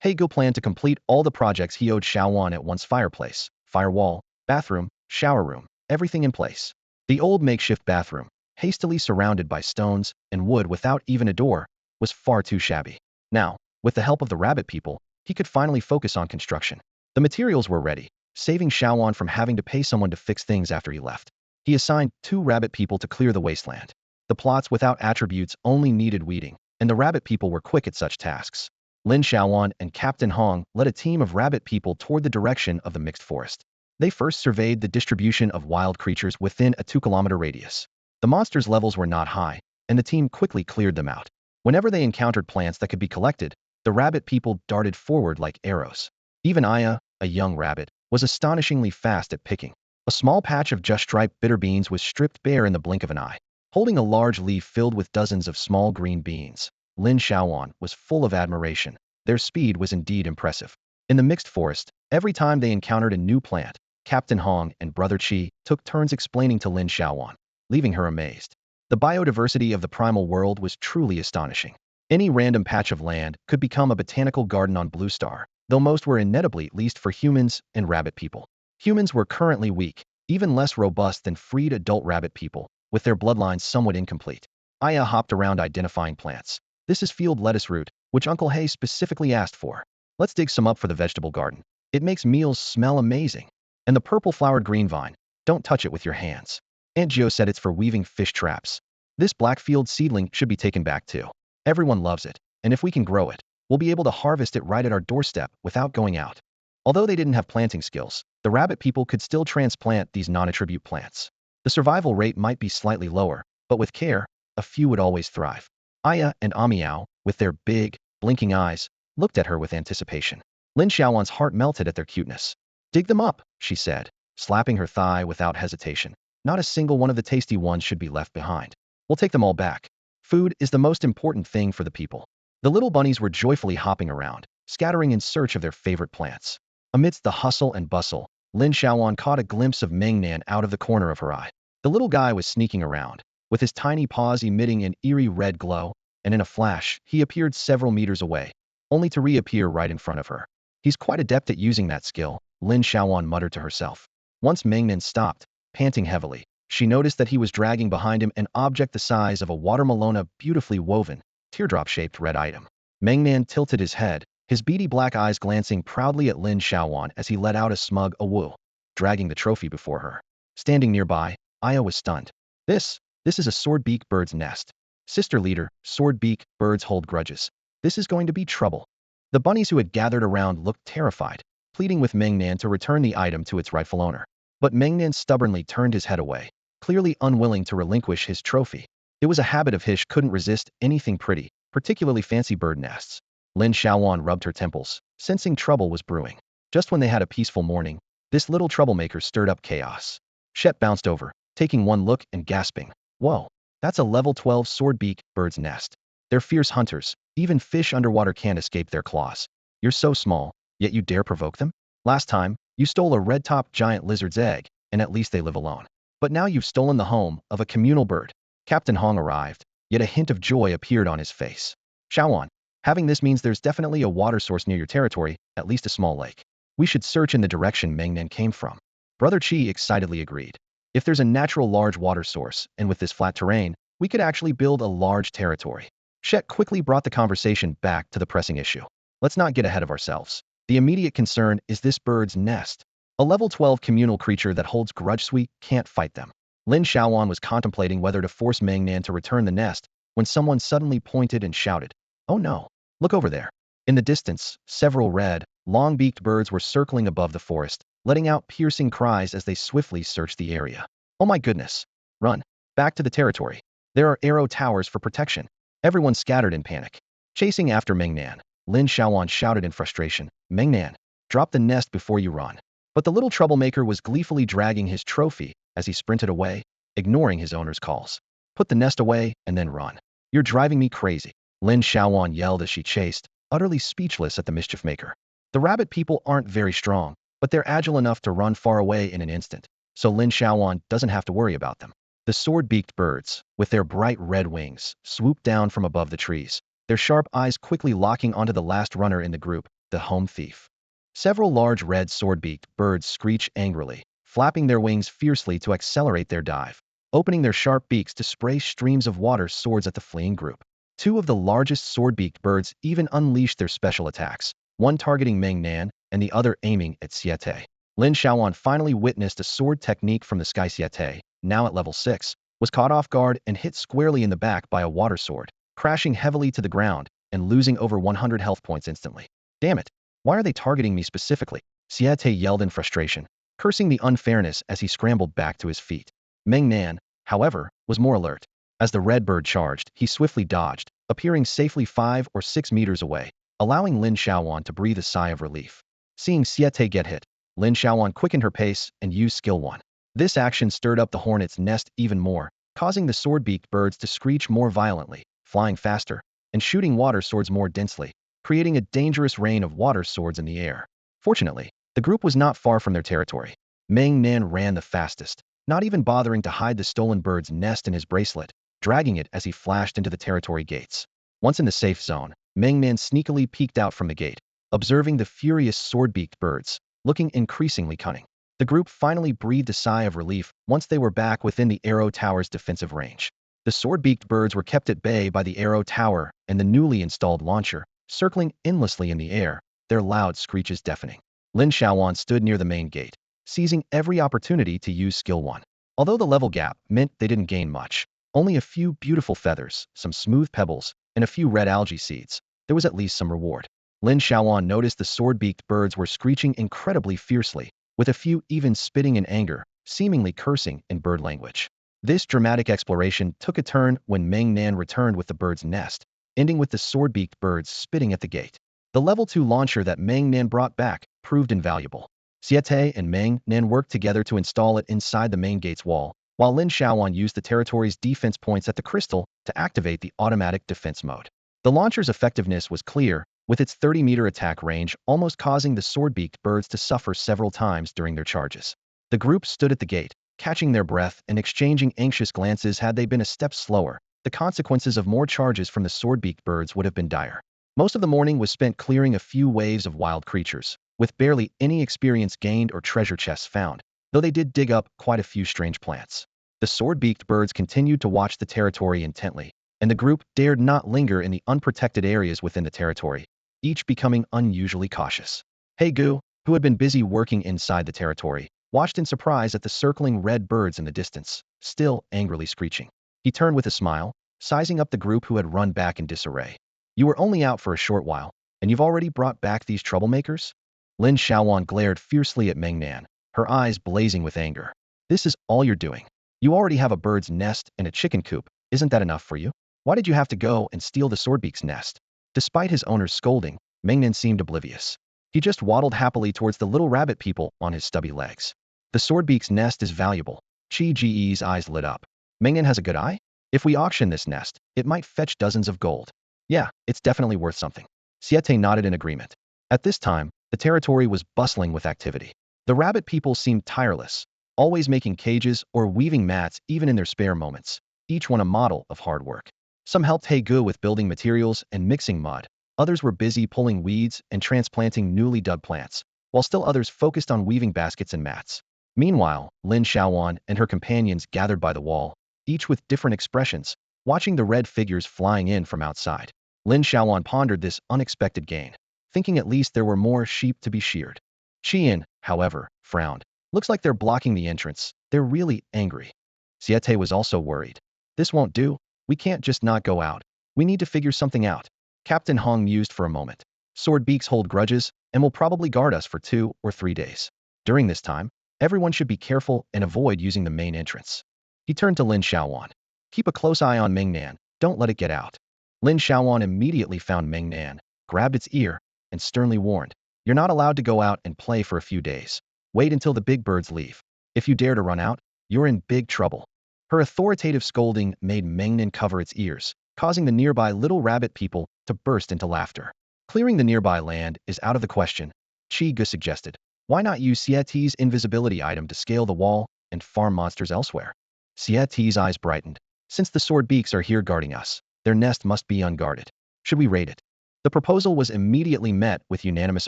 Hago planned to complete all the projects he owed Xiaoyuan at once: fireplace, firewall, bathroom, shower room, everything in place. The old makeshift bathroom, hastily surrounded by stones and wood without even a door, was far too shabby. Now, with the help of the rabbit people, he could finally focus on construction. The materials were ready, saving Xiaoyuan from having to pay someone to fix things after he left. He assigned 2 rabbit people to clear the wasteland. The plots without attributes only needed weeding, and the rabbit people were quick at such tasks. Lin Xiaoyuan and Captain Hong led a team of rabbit people toward the direction of the mixed forest. They first surveyed the distribution of wild creatures within a 2-kilometer radius. The monsters' levels were not high, and the team quickly cleared them out. Whenever they encountered plants that could be collected, the rabbit people darted forward like arrows. Even Aya, a young rabbit, was astonishingly fast at picking. A small patch of just-ripe bitter beans was stripped bare in the blink of an eye. Holding a large leaf filled with dozens of small green beans, Lin Xiaoyuan was full of admiration. Their speed was indeed impressive. In the mixed forest, every time they encountered a new plant, Captain Hong and Brother Chi took turns explaining to Lin Xiaoyuan, leaving her amazed. The biodiversity of the primal world was truly astonishing. Any random patch of land could become a botanical garden on Blue Star, though most were inedible, at least for humans and rabbit people. Humans were currently weak, even less robust than freed adult rabbit people, with their bloodlines somewhat incomplete. Aya hopped around identifying plants. This is field lettuce root, which Uncle Hay specifically asked for. Let's dig some up for the vegetable garden. It makes meals smell amazing. And the purple-flowered green vine, don't touch it with your hands. Aunt Gio said it's for weaving fish traps. This blackfield seedling should be taken back too. Everyone loves it, and if we can grow it, we'll be able to harvest it right at our doorstep without going out. Although they didn't have planting skills, the rabbit people could still transplant these non-attribute plants. The survival rate might be slightly lower, but with care, a few would always thrive. Aya and Amiao, with their big, blinking eyes, looked at her with anticipation. Lin Xiaoyuan's heart melted at their cuteness. Dig them up, she said, slapping her thigh without hesitation. Not a single one of the tasty ones should be left behind. We'll take them all back. Food is the most important thing for the people. The little bunnies were joyfully hopping around, scattering in search of their favorite plants. Amidst the hustle and bustle, Lin Xiaoyuan caught a glimpse of Mengnan out of the corner of her eye. The little guy was sneaking around, with his tiny paws emitting an eerie red glow, and in a flash, he appeared several meters away, only to reappear right in front of her. He's quite adept at using that skill, Lin Xiaoyuan muttered to herself. Once Mengnan stopped, panting heavily, she noticed that he was dragging behind him an object the size of a watermelon, a beautifully woven, teardrop-shaped red item. Mengnan tilted his head, his beady black eyes glancing proudly at Lin Xiaoyuan as he let out a smug "awoo," dragging the trophy before her. Standing nearby, Aya was stunned. This is a swordbeak bird's nest. Sister leader, swordbeak birds hold grudges. This is going to be trouble. The bunnies who had gathered around looked terrified, pleading with Mengnan to return the item to its rightful owner. But Mengnan stubbornly turned his head away, clearly unwilling to relinquish his trophy. It was a habit of his couldn't resist anything pretty, particularly fancy bird nests. Lin Xiaoyuan rubbed her temples, sensing trouble was brewing. Just when they had a peaceful morning, this little troublemaker stirred up chaos. Shet bounced over, taking one look and gasping, "Whoa, that's a level 12 swordbeak bird's nest. They're fierce hunters, Even fish underwater can't escape their claws. You're so small, yet you dare provoke them? Last time, you stole a red-topped giant lizard's egg, and at least they live alone. But now you've stolen the home of a communal bird. Captain Hong arrived, yet a hint of joy appeared on his face. Xiaoyuan, having this means there's definitely a water source near your territory, at least a small lake. We should search in the direction Mengnan came from. Brother Qi excitedly agreed. If there's a natural large water source, and with this flat terrain, we could actually build a large territory. Shet quickly brought the conversation back to the pressing issue. Let's not get ahead of ourselves. The immediate concern is this bird's nest. A level 12 communal creature that holds grudge sweet can't fight them. Lin Xiaoyuan was contemplating whether to force Mengnan to return the nest when someone suddenly pointed and shouted, "Oh no, look over there." In the distance, several red, long-beaked birds were circling above the forest, letting out piercing cries as they swiftly searched the area. Oh my goodness. Run. Back to the territory. There are arrow towers for protection. Everyone scattered in panic. Chasing after Mengnan, Lin Xiaoyuan shouted in frustration, "Mengnan, drop the nest before you run." But the little troublemaker was gleefully dragging his trophy as he sprinted away, ignoring his owner's calls. "Put the nest away and then run. You're driving me crazy," Lin Xiaoyuan yelled as she chased, utterly speechless at the mischief maker. The rabbit people aren't very strong, but they're agile enough to run far away in an instant, so Lin Xiaoyuan doesn't have to worry about them. The sword-beaked birds, with their bright red wings, swooped down from above the trees, their sharp eyes quickly locking onto the last runner in the group, the home thief. Several large red sword-beaked birds screech angrily, flapping their wings fiercely to accelerate their dive, opening their sharp beaks to spray streams of water swords at the fleeing group. Two of the largest sword-beaked birds even unleashed their special attacks, one targeting Mengnan and the other aiming at Siete. Lin Xiaoyuan finally witnessed a sword technique from the sky. Siete, now at level 6, was caught off guard and hit squarely in the back by a water sword, crashing heavily to the ground and losing over 100 health points instantly. Damn it, why are they targeting me specifically? Siete yelled in frustration, cursing the unfairness as he scrambled back to his feet. Mengnan, however, was more alert. As the red bird charged, he swiftly dodged, appearing safely 5 or 6 meters away, allowing Lin Xiaoyuan to breathe a sigh of relief. Seeing Siete get hit, Lin Xiaoyuan quickened her pace and used skill 1. This action stirred up the hornet's nest even more, causing the sword-beaked birds to screech more violently, flying faster, and shooting water swords more densely, creating a dangerous rain of water swords in the air. Fortunately, the group was not far from their territory. Mengnan ran the fastest, not even bothering to hide the stolen bird's nest in his bracelet, dragging it as he flashed into the territory gates. Once in the safe zone, Mengnan sneakily peeked out from the gate, observing the furious sword-beaked birds, looking increasingly cunning. The group finally breathed a sigh of relief once they were back within the arrow tower's defensive range. The sword-beaked birds were kept at bay by the arrow tower and the newly installed launcher, circling endlessly in the air, their loud screeches deafening. Lin Xiaoyuan stood near the main gate, seizing every opportunity to use skill 1. Although the level gap meant they didn't gain much, only a few beautiful feathers, some smooth pebbles, and a few red algae seeds, there was at least some reward. Lin Xiaoyuan noticed the sword-beaked birds were screeching incredibly fiercely, with a few even spitting in anger, seemingly cursing in bird language. This dramatic exploration took a turn when Mengnan returned with the bird's nest, ending with the sword-beaked birds spitting at the gate. The level 2 launcher that Mengnan brought back proved invaluable. Siete and Mengnan worked together to install it inside the main gate's wall, while Lin Xiaoyuan used the territory's defense points at the crystal to activate the automatic defense mode. The launcher's effectiveness was clear, with its 30-meter attack range almost causing the sword-beaked birds to suffer several times during their charges. The group stood at the gate, catching their breath and exchanging anxious glances. Had they been a step slower, the consequences of more charges from the sword-beaked birds would have been dire. Most of the morning was spent clearing a few waves of wild creatures, with barely any experience gained or treasure chests found, though they did dig up quite a few strange plants. The sword-beaked birds continued to watch the territory intently, and the group dared not linger in the unprotected areas within the territory, each becoming unusually cautious. Hey Gu, who had been busy working inside the territory, watched in surprise at the circling red birds in the distance, still angrily screeching. He turned with a smile, sizing up the group who had run back in disarray. You were only out for a short while, and you've already brought back these troublemakers? Lin Xiaoyuan glared fiercely at Mengnan, her eyes blazing with anger. This is all you're doing. You already have a bird's nest and a chicken coop, isn't that enough for you? Why did you have to go and steal the swordbeak's nest? Despite his owner's scolding, Mengnan seemed oblivious. He just waddled happily towards the little rabbit people on his stubby legs. The swordbeak's nest is valuable. Qi Ji's eyes lit up. Mengnan has a good eye? If we auction this nest, it might fetch dozens of gold. Yeah, it's definitely worth something. Siete nodded in agreement. At this time, the territory was bustling with activity. The rabbit people seemed tireless, always making cages or weaving mats even in their spare moments, each one a model of hard work. Some helped Haegu with building materials and mixing mud. Others were busy pulling weeds and transplanting newly dug plants, while still others focused on weaving baskets and mats. Meanwhile, Lin Xiaoyuan and her companions gathered by the wall, each with different expressions, watching the red figures flying in from outside. Lin Xiaoyuan pondered this unexpected gain, thinking at least there were more sheep to be sheared. Qian, however, frowned. Looks like they're blocking the entrance. They're really angry. Siete was also worried. This won't do. We can't just not go out. We need to figure something out. Captain Hong mused for a moment. Sword beaks hold grudges and will probably guard us for 2 or 3 days. During this time, everyone should be careful and avoid using the main entrance. He turned to Lin Xiaoyuan. Keep a close eye on Mingnan. Don't let it get out. Lin Xiaoyuan immediately found Mingnan, grabbed its ear, and sternly warned, "You're not allowed to go out and play for a few days. Wait until the big birds leave. If you dare to run out, you're in big trouble." Her authoritative scolding made Mingnan cover its ears, causing the nearby little rabbit people to burst into laughter. Clearing the nearby land is out of the question, Chi Gu suggested. Why not use Siete's invisibility item to scale the wall and farm monsters elsewhere? Siete's eyes brightened. Since the sword beaks are here guarding us, their nest must be unguarded. Should we raid it? The proposal was immediately met with unanimous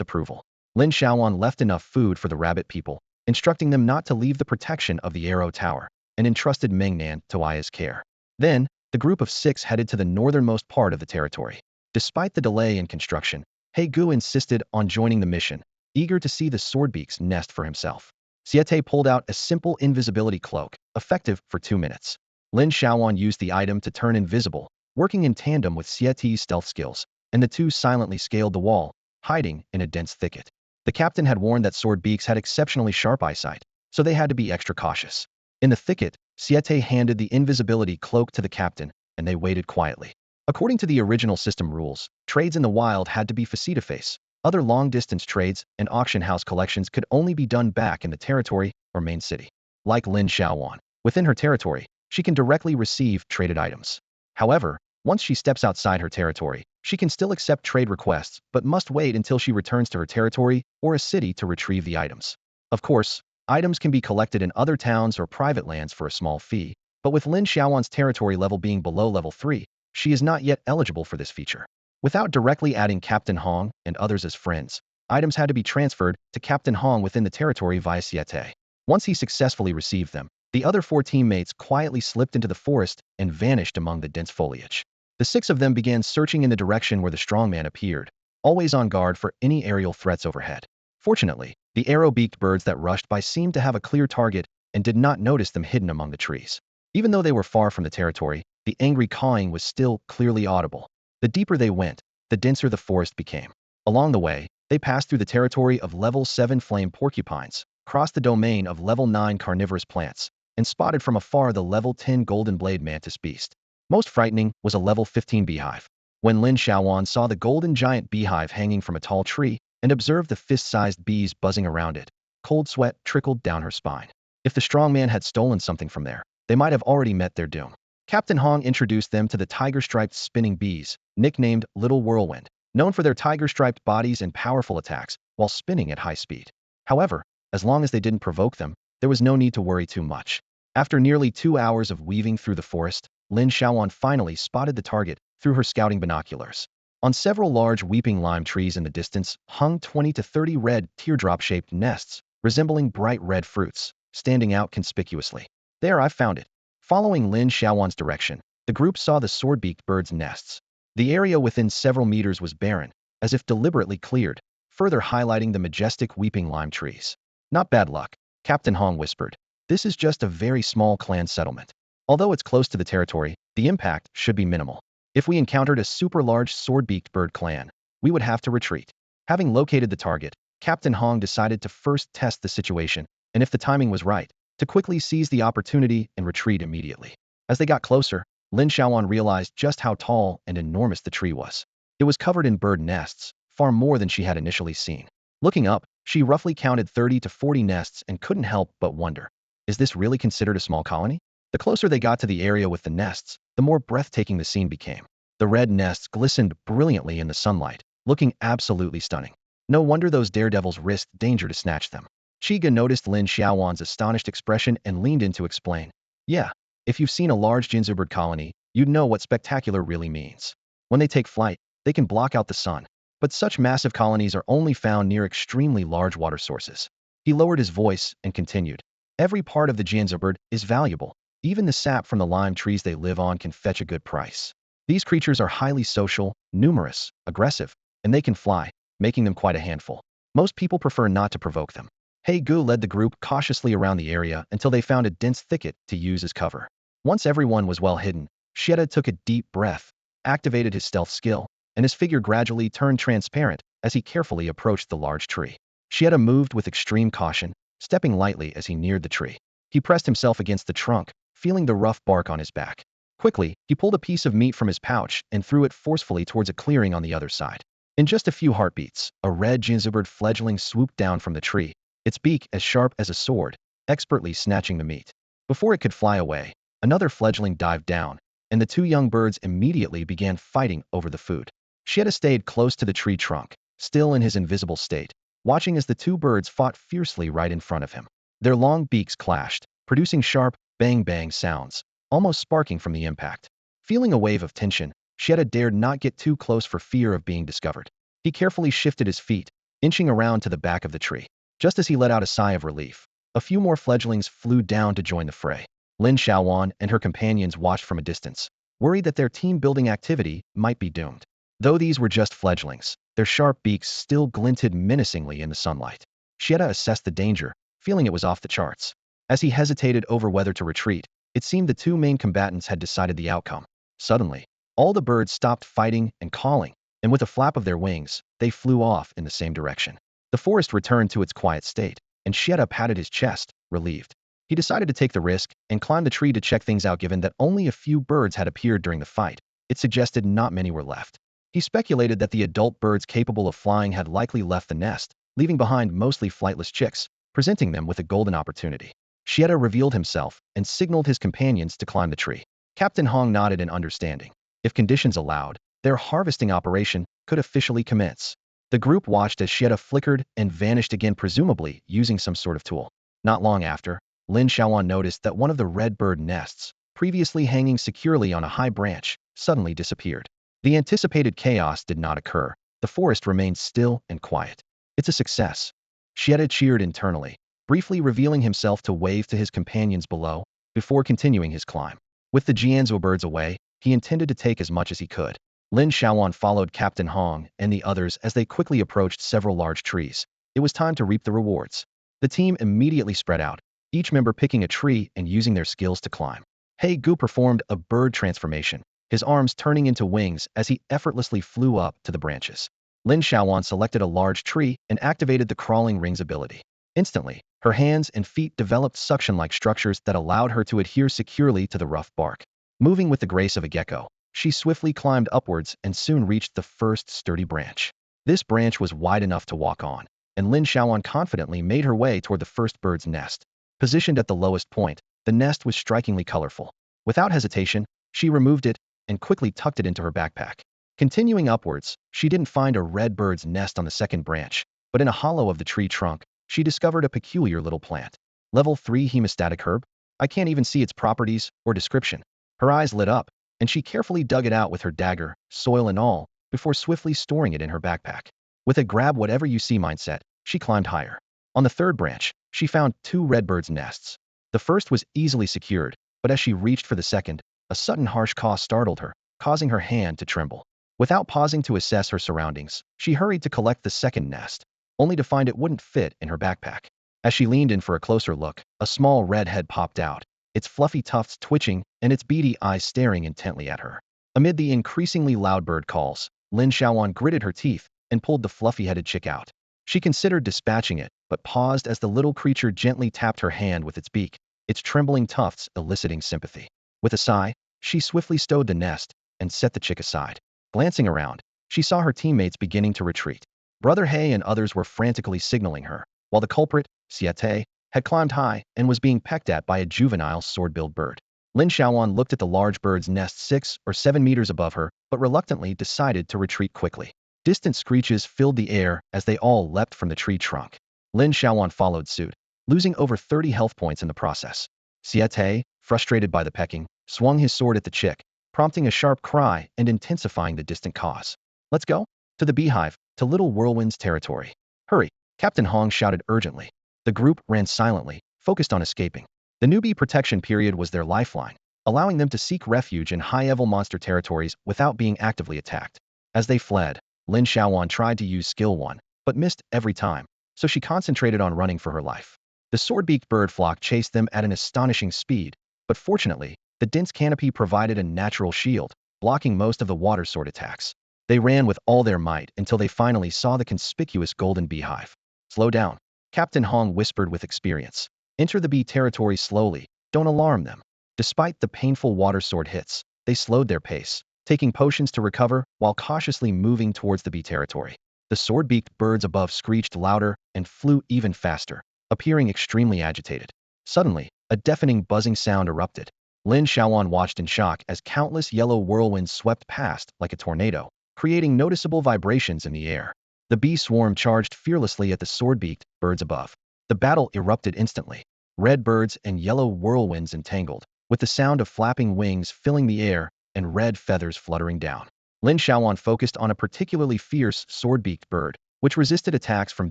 approval. Lin Xiaoyuan left enough food for the rabbit people, instructing them not to leave the protection of the Arrow Tower, and entrusted Mingnan to Aya's care. Then, the group of 6 headed to the northernmost part of the territory. Despite the delay in construction, Haegu insisted on joining the mission, eager to see the swordbeak's nest for himself. Siete pulled out a simple invisibility cloak, effective for 2 minutes. Lin Xiaoyuan used the item to turn invisible, working in tandem with Siete's stealth skills, and the two silently scaled the wall, hiding in a dense thicket. The captain had warned that sword beaks had exceptionally sharp eyesight, so they had to be extra cautious. In the thicket, Siete handed the invisibility cloak to the captain, and they waited quietly. According to the original system rules, trades in the wild had to be face-to-face. Other long-distance trades and auction house collections could only be done back in the territory or main city. Like Lin Xiaoyuan, within her territory, she can directly receive traded items. However, once she steps outside her territory, she can still accept trade requests but must wait until she returns to her territory or a city to retrieve the items. Of course, items can be collected in other towns or private lands for a small fee, but with Lin Xiaoyuan's territory level being below level 3, she is not yet eligible for this feature. Without directly adding Captain Hong and others as friends, items had to be transferred to Captain Hong within the territory via Siete. Once he successfully received them, the other 4 teammates quietly slipped into the forest and vanished among the dense foliage. The 6 of them began searching in the direction where the strongman appeared, always on guard for any aerial threats overhead. Fortunately, the arrow-beaked birds that rushed by seemed to have a clear target and did not notice them hidden among the trees. Even though they were far from the territory, the angry cawing was still clearly audible. The deeper they went, the denser the forest became. Along the way, they passed through the territory of level 7 flame porcupines, crossed the domain of level 9 carnivorous plants, and spotted from afar the level 10 golden blade mantis beast. Most frightening was a level 15 beehive. When Lin Xiaoyuan saw the golden giant beehive hanging from a tall tree and observed the fist-sized bees buzzing around it, cold sweat trickled down her spine. If the strongman had stolen something from there, they might have already met their doom. Captain Hong introduced them to the tiger-striped spinning bees, nicknamed Little Whirlwind, known for their tiger-striped bodies and powerful attacks while spinning at high speed. However, as long as they didn't provoke them, there was no need to worry too much. After nearly 2 hours of weaving through the forest, Lin Xiaoyuan finally spotted the target through her scouting binoculars. On several large weeping lime trees in the distance hung 20 to 30 red teardrop-shaped nests, resembling bright red fruits, standing out conspicuously. There, I found it. Following Lin Xiaoyuan's direction, the group saw the sword-beaked birds' nests. The area within several meters was barren, as if deliberately cleared, further highlighting the majestic weeping lime trees. Not bad luck, Captain Hong whispered. This is just a very small clan settlement. Although it's close to the territory, the impact should be minimal. If we encountered a super-large sword-beaked bird clan, we would have to retreat. Having located the target, Captain Hong decided to first test the situation, and if the timing was right, to quickly seize the opportunity and retreat immediately. As they got closer, Lin Xiaoyuan realized just how tall and enormous the tree was. It was covered in bird nests, far more than she had initially seen. Looking up, she roughly counted 30 to 40 nests and couldn't help but wonder, is this really considered a small colony? The closer they got to the area with the nests, the more breathtaking the scene became. The red nests glistened brilliantly in the sunlight, looking absolutely stunning. No wonder those daredevils risked danger to snatch them. Chiga noticed Lin Xiaoyuan's astonished expression and leaned in to explain. Yeah, if you've seen a large gingerbread colony, you'd know what spectacular really means. When they take flight, they can block out the sun, but such massive colonies are only found near extremely large water sources. He lowered his voice and continued. Every part of the gingerbread is valuable. Even the sap from the lime trees they live on can fetch a good price. These creatures are highly social, numerous, aggressive, and they can fly, making them quite a handful. Most people prefer not to provoke them. Hey Gu led the group cautiously around the area until they found a dense thicket to use as cover. Once everyone was well hidden, Shieta took a deep breath, activated his stealth skill, and his figure gradually turned transparent as he carefully approached the large tree. Shieta moved with extreme caution, stepping lightly as he neared the tree. He pressed himself against the trunk, feeling the rough bark on his back. Quickly, he pulled a piece of meat from his pouch and threw it forcefully towards a clearing on the other side. In just a few heartbeats, a red gingerbread fledgling swooped down from the tree, its beak as sharp as a sword, expertly snatching the meat. Before it could fly away, another fledgling dived down, and the two young birds immediately began fighting over the food. Shieta stayed close to the tree trunk, still in his invisible state, watching as the two birds fought fiercely right in front of him. Their long beaks clashed, producing sharp, bang-bang sounds, almost sparking from the impact. Feeling a wave of tension, Shieta dared not get too close for fear of being discovered. He carefully shifted his feet, inching around to the back of the tree. Just as he let out a sigh of relief, a few more fledglings flew down to join the fray. Lin Xiaoyuan and her companions watched from a distance, worried that their team-building activity might be doomed. Though these were just fledglings, their sharp beaks still glinted menacingly in the sunlight. Shieta assessed the danger, feeling it was off the charts. As he hesitated over whether to retreat, it seemed the two main combatants had decided the outcome. Suddenly, all the birds stopped fighting and calling, and with a flap of their wings, they flew off in the same direction. The forest returned to its quiet state, and Shieta patted his chest, relieved. He decided to take the risk and climb the tree to check things out. Given that only a few birds had appeared during the fight, it suggested not many were left. He speculated that the adult birds capable of flying had likely left the nest, leaving behind mostly flightless chicks, presenting them with a golden opportunity. Shieta revealed himself and signaled his companions to climb the tree. Captain Hong nodded in understanding. If conditions allowed, their harvesting operation could officially commence. The group watched as Shieta flickered and vanished again, presumably using some sort of tool. Not long after, Lin Xiaoyuan noticed that one of the red bird nests, previously hanging securely on a high branch, suddenly disappeared. The anticipated chaos did not occur. The forest remained still and quiet. It's a success. Shieta cheered internally, briefly revealing himself to wave to his companions below, before continuing his climb. With the Jianzhou birds away, he intended to take as much as he could. Lin Xiaoyuan followed Captain Hong and the others as they quickly approached several large trees. It was time to reap the rewards. The team immediately spread out, each member picking a tree and using their skills to climb. He Gu performed a bird transformation, his arms turning into wings as he effortlessly flew up to the branches. Lin Xiaoyuan selected a large tree and activated the crawling rings ability. Instantly, her hands and feet developed suction-like structures that allowed her to adhere securely to the rough bark. Moving with the grace of a gecko, she swiftly climbed upwards and soon reached the first sturdy branch. This branch was wide enough to walk on, and Lin Xiaoyuan confidently made her way toward the first bird's nest. Positioned at the lowest point, the nest was strikingly colorful. Without hesitation, she removed it and quickly tucked it into her backpack. Continuing upwards, she didn't find a red bird's nest on the second branch, but in a hollow of the tree trunk, she discovered a peculiar little plant. Level 3 hemostatic herb? I can't even see its properties or description. Her eyes lit up, and she carefully dug it out with her dagger, soil and all, before swiftly storing it in her backpack. With a grab whatever you see mindset, she climbed higher. On the third branch, she found 2 redbirds' nests. The first was easily secured, but as she reached for the second, a sudden harsh caw startled her, causing her hand to tremble. Without pausing to assess her surroundings, she hurried to collect the second nest, only to find it wouldn't fit in her backpack. As she leaned in for a closer look, a small red head popped out, its fluffy tufts twitching and its beady eyes staring intently at her. Amid the increasingly loud bird calls, Lin Xiaoyuan gritted her teeth and pulled the fluffy-headed chick out. She considered dispatching it, but paused as the little creature gently tapped her hand with its beak, its trembling tufts eliciting sympathy. With a sigh, she swiftly stowed the nest and set the chick aside. Glancing around, she saw her teammates beginning to retreat. Brother He and others were frantically signaling her, while the culprit, Siete, had climbed high and was being pecked at by a juvenile sword-billed bird. Lin Xiaoyuan looked at the large bird's nest 6 or 7 meters above her, but reluctantly decided to retreat quickly. Distant screeches filled the air as they all leapt from the tree trunk. Lin Xiaoyuan followed suit, losing over 30 health points in the process. Siete, frustrated by the pecking, swung his sword at the chick, prompting a sharp cry and intensifying the distant caws. Let's go? To the beehive, to Little Whirlwind's territory. Hurry, Captain Hong shouted urgently. The group ran silently, focused on escaping. The newbie protection period was their lifeline, allowing them to seek refuge in high-level monster territories without being actively attacked. As they fled, Lin Xiaoyuan tried to use Skill 1, but missed every time, so she concentrated on running for her life. The sword-beaked bird flock chased them at an astonishing speed, but fortunately, the dense canopy provided a natural shield, blocking most of the water sword attacks. They ran with all their might until they finally saw the conspicuous golden beehive. Slow down, Captain Hong whispered with experience. Enter the bee territory slowly, don't alarm them. Despite the painful water sword hits, they slowed their pace, taking potions to recover while cautiously moving towards the bee territory. The sword-beaked birds above screeched louder and flew even faster, appearing extremely agitated. Suddenly, a deafening buzzing sound erupted. Lin Xiaoyuan watched in shock as countless yellow whirlwinds swept past like a tornado, creating noticeable vibrations in the air. The bee swarm charged fearlessly at the sword-beaked birds above. The battle erupted instantly. Red birds and yellow whirlwinds entangled, with the sound of flapping wings filling the air and red feathers fluttering down. Lin Xiaoyuan focused on a particularly fierce sword-beaked bird, which resisted attacks from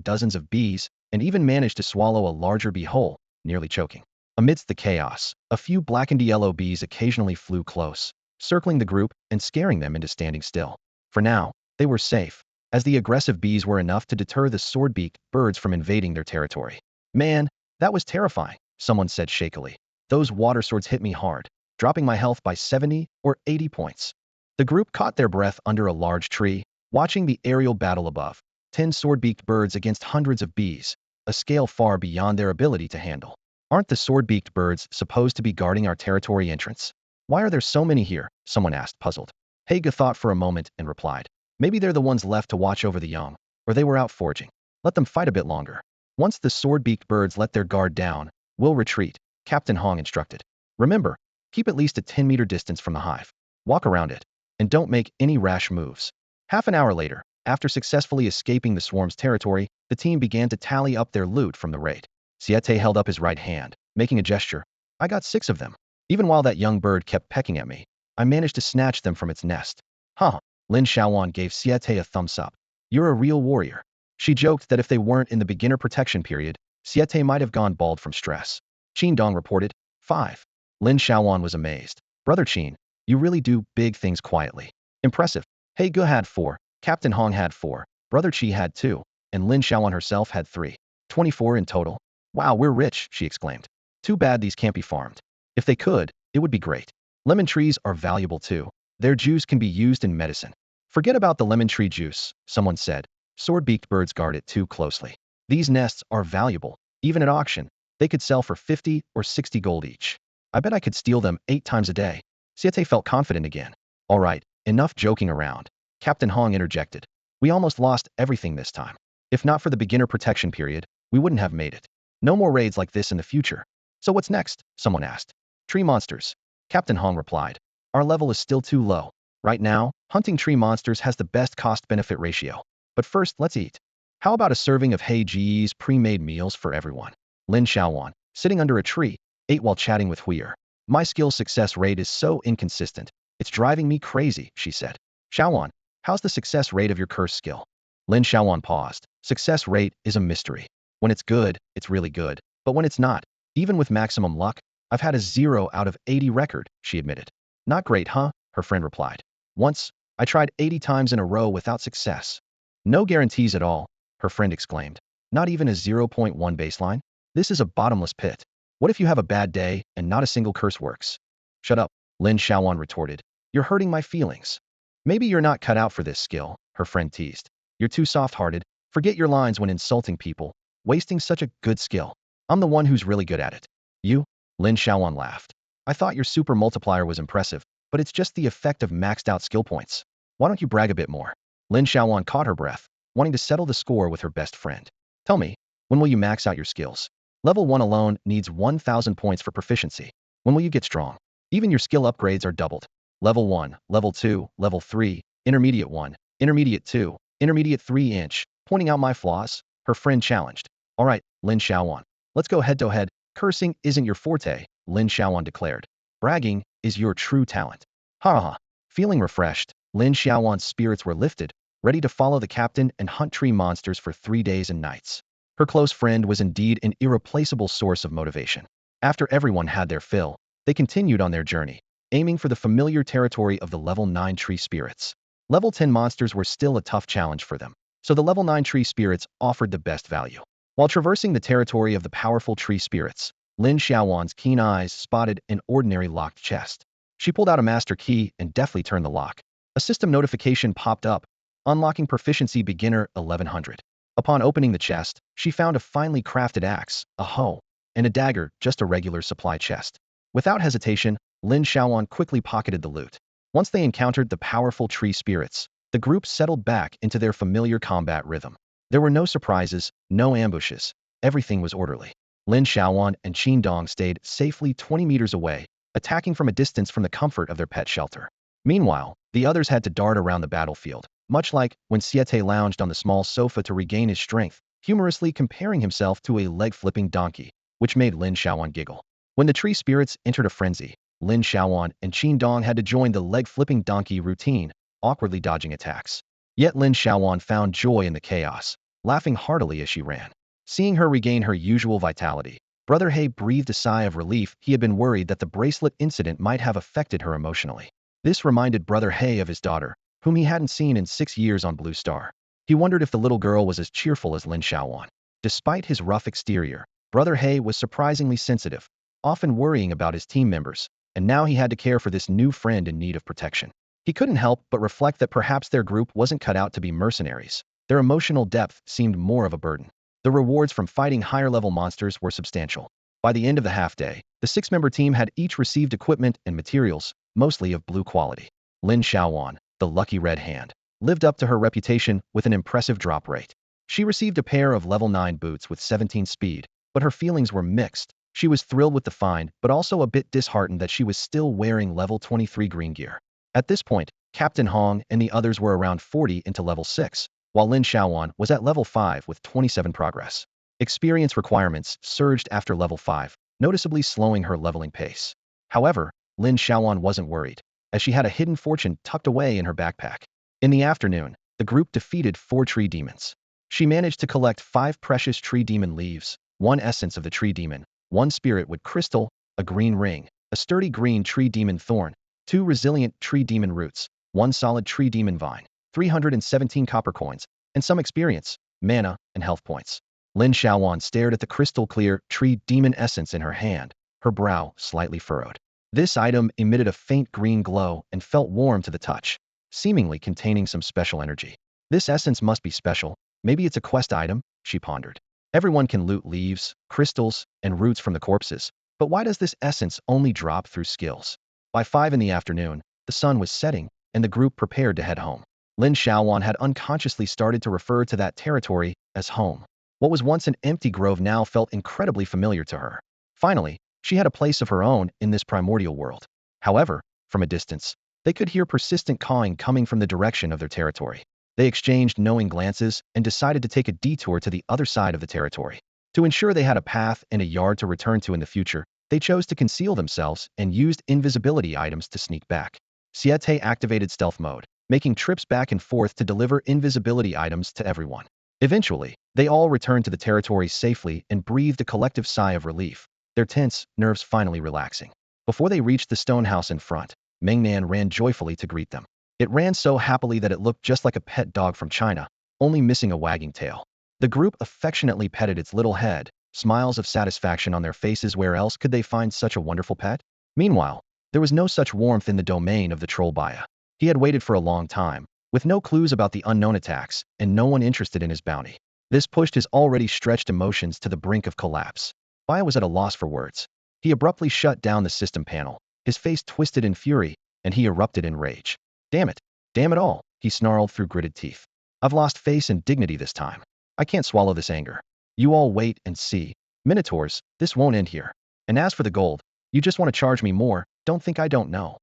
dozens of bees and even managed to swallow a larger bee whole, nearly choking. Amidst the chaos, a few blackened yellow bees occasionally flew close, circling the group and scaring them into standing still. For now, they were safe, as the aggressive bees were enough to deter the sword-beaked birds from invading their territory. Man, that was terrifying, someone said shakily. Those water swords hit me hard, dropping my health by 70 or 80 points. The group caught their breath under a large tree, watching the aerial battle above. 10 sword-beaked birds against hundreds of bees, a scale far beyond their ability to handle. Aren't the sword-beaked birds supposed to be guarding our territory entrance? Why are there so many here? Someone asked, puzzled. Haga thought for a moment and replied. Maybe they're the ones left to watch over the young, or they were out foraging. Let them fight a bit longer. Once the sword-beaked birds let their guard down, we'll retreat, Captain Hong instructed. Remember, keep at least a 10-meter distance from the hive. Walk around it, and don't make any rash moves. Half an hour later, after successfully escaping the swarm's territory, the team began to tally up their loot from the raid. Siete held up his right hand, making a gesture. I got 6 of them. Even while that young bird kept pecking at me, I managed to snatch them from its nest. Huh. Lin Xiaoyuan gave Siete a thumbs up. You're a real warrior. She joked that if they weren't in the beginner protection period, Siete might have gone bald from stress. Qin Dong reported. 5. Lin Xiaoyuan was amazed. Brother Qin, you really do big things quietly. Impressive. Hey Gu had 4, Captain Hong had 4, Brother Qi had 2, and Lin Xiaoyuan herself had 3. 24 in total. Wow, we're rich, she exclaimed. Too bad these can't be farmed. If they could, it would be great. Lemon trees are valuable too. Their juice can be used in medicine. Forget about the lemon tree juice, someone said. Sword-beaked birds guard it too closely. These nests are valuable. Even at auction, they could sell for 50 or 60 gold each. I bet I could steal them 8 times a day. Siete felt confident again. All right, enough joking around. Captain Hong interjected. We almost lost everything this time. If not for the beginner protection period, we wouldn't have made it. No more raids like this in the future. So what's next? Someone asked. Tree monsters. Captain Hong replied. Our level is still too low. Right now, hunting tree monsters has the best cost-benefit ratio. But first, let's eat. How about a serving of Hey Gee's pre-made meals for everyone? Lin Xiaoyuan, sitting under a tree, ate while chatting with Huier. My skill success rate is so inconsistent. It's driving me crazy, she said. Xiaoyuan, how's the success rate of your curse skill? Lin Xiaoyuan paused. Success rate is a mystery. When it's good, it's really good. But when it's not, even with maximum luck, I've had a 0 out of 80 record, she admitted. Not great, huh? Her friend replied. Once, I tried 80 times in a row without success. No guarantees at all, her friend exclaimed. Not even a 0.1 baseline? This is a bottomless pit. What if you have a bad day and not a single curse works? Shut up, Lin Xiaoyuan retorted. You're hurting my feelings. Maybe you're not cut out for this skill, her friend teased. You're too soft-hearted. Forget your lines when insulting people. Wasting such a good skill. I'm the one who's really good at it. You? Lin Xiaoyuan laughed. I thought your super multiplier was impressive, but it's just the effect of maxed out skill points. Why don't you brag a bit more? Lin Xiaoyuan caught her breath, wanting to settle the score with her best friend. Tell me, when will you max out your skills? Level 1 alone needs 1,000 points for proficiency. When will you get strong? Even your skill upgrades are doubled. Level 1, Level 2, Level 3, Intermediate 1, Intermediate 2, Intermediate 3". Pointing out my flaws, her friend challenged. Alright, Lin Xiaoyuan. Let's go head to head. Cursing isn't your forte, Lin Xiaoyuan declared. Bragging is your true talent. Ha ha. Feeling refreshed, Lin Xiaoyuan's spirits were lifted, ready to follow the captain and hunt tree monsters for 3 days and nights. Her close friend was indeed an irreplaceable source of motivation. After everyone had their fill, they continued on their journey, aiming for the familiar territory of the level 9 tree spirits. Level 10 monsters were still a tough challenge for them, so the level 9 tree spirits offered the best value. While traversing the territory of the powerful tree spirits, Lin Xiaoyuan's keen eyes spotted an ordinary locked chest. She pulled out a master key and deftly turned the lock. A system notification popped up, unlocking proficiency beginner 1100. Upon opening the chest, she found a finely crafted axe, a hoe, and a dagger, just a regular supply chest. Without hesitation, Lin Xiaoyuan quickly pocketed the loot. Once they encountered the powerful tree spirits, the group settled back into their familiar combat rhythm. There were no surprises, no ambushes. Everything was orderly. Lin Xiaoyuan and Qin Dong stayed safely 20 meters away, attacking from a distance from the comfort of their pet shelter. Meanwhile, the others had to dart around the battlefield, much like when Siete lounged on the small sofa to regain his strength, humorously comparing himself to a leg-flipping donkey, which made Lin Xiaoyuan giggle. When the tree spirits entered a frenzy, Lin Xiaoyuan and Qin Dong had to join the leg-flipping donkey routine, awkwardly dodging attacks. Yet Lin Xiaoyuan found joy in the chaos, laughing heartily as she ran. Seeing her regain her usual vitality, Brother He breathed a sigh of relief. He had been worried that the bracelet incident might have affected her emotionally. This reminded Brother He of his daughter, whom he hadn't seen in 6 years on Blue Star. He wondered if the little girl was as cheerful as Lin Xiaoyuan. Despite his rough exterior, Brother He was surprisingly sensitive, often worrying about his team members, and now he had to care for this new friend in need of protection. He couldn't help but reflect that perhaps their group wasn't cut out to be mercenaries. Their emotional depth seemed more of a burden. The rewards from fighting higher-level monsters were substantial. By the end of the half-day, the 6-member team had each received equipment and materials, mostly of blue quality. Lin Xiaoyuan, the lucky red hand, lived up to her reputation with an impressive drop rate. She received a pair of level 9 boots with 17 speed, but her feelings were mixed. She was thrilled with the find, but also a bit disheartened that she was still wearing level 23 green gear. At this point, Captain Hong and the others were around 40 into level 6, while Lin Xiaoyuan was at level 5 with 27 progress. Experience requirements surged after level 5, noticeably slowing her leveling pace. However, Lin Xiaoyuan wasn't worried, as she had a hidden fortune tucked away in her backpack. In the afternoon, the group defeated 4 tree demons. She managed to collect 5 precious tree demon leaves, 1 essence of the tree demon, 1 spirit wood crystal, a green ring, a sturdy green tree demon thorn, 2 resilient tree demon roots, 1 solid tree demon vine, 317 copper coins, and some experience, mana, and health points. Lin Xiaoyuan stared at the crystal-clear tree demon essence in her hand, her brow slightly furrowed. This item emitted a faint green glow and felt warm to the touch, seemingly containing some special energy. This essence must be special. Maybe it's a quest item, she pondered. Everyone can loot leaves, crystals, and roots from the corpses, but why does this essence only drop through skills? By 5 in the afternoon, the sun was setting, and the group prepared to head home. Lin Xiaoyuan had unconsciously started to refer to that territory as home. What was once an empty grove now felt incredibly familiar to her. Finally, she had a place of her own in this primordial world. However, from a distance, they could hear persistent cawing coming from the direction of their territory. They exchanged knowing glances and decided to take a detour to the other side of the territory. To ensure they had a path and a yard to return to in the future, they chose to conceal themselves and used invisibility items to sneak back. Siete activated stealth mode, making trips back and forth to deliver invisibility items to everyone. Eventually, they all returned to the territory safely and breathed a collective sigh of relief, their tense nerves finally relaxing. Before they reached the stone house in front, Mengnan ran joyfully to greet them. It ran so happily that it looked just like a pet dog from China, only missing a wagging tail. The group affectionately petted its little head, smiles of satisfaction on their faces. Where else could they find such a wonderful pet? Meanwhile, there was no such warmth in the domain of the troll Baya. He had waited for a long time, with no clues about the unknown attacks and no one interested in his bounty. This pushed his already stretched emotions to the brink of collapse. Baya was at a loss for words. He abruptly shut down the system panel, his face twisted in fury, and he erupted in rage. Damn it! Damn it all! He snarled through gritted teeth. I've lost face and dignity this time. I can't swallow this anger. You all wait and see. Minotaurs, this won't end here. And as for the gold, you just want to charge me more, Don't think I don't know.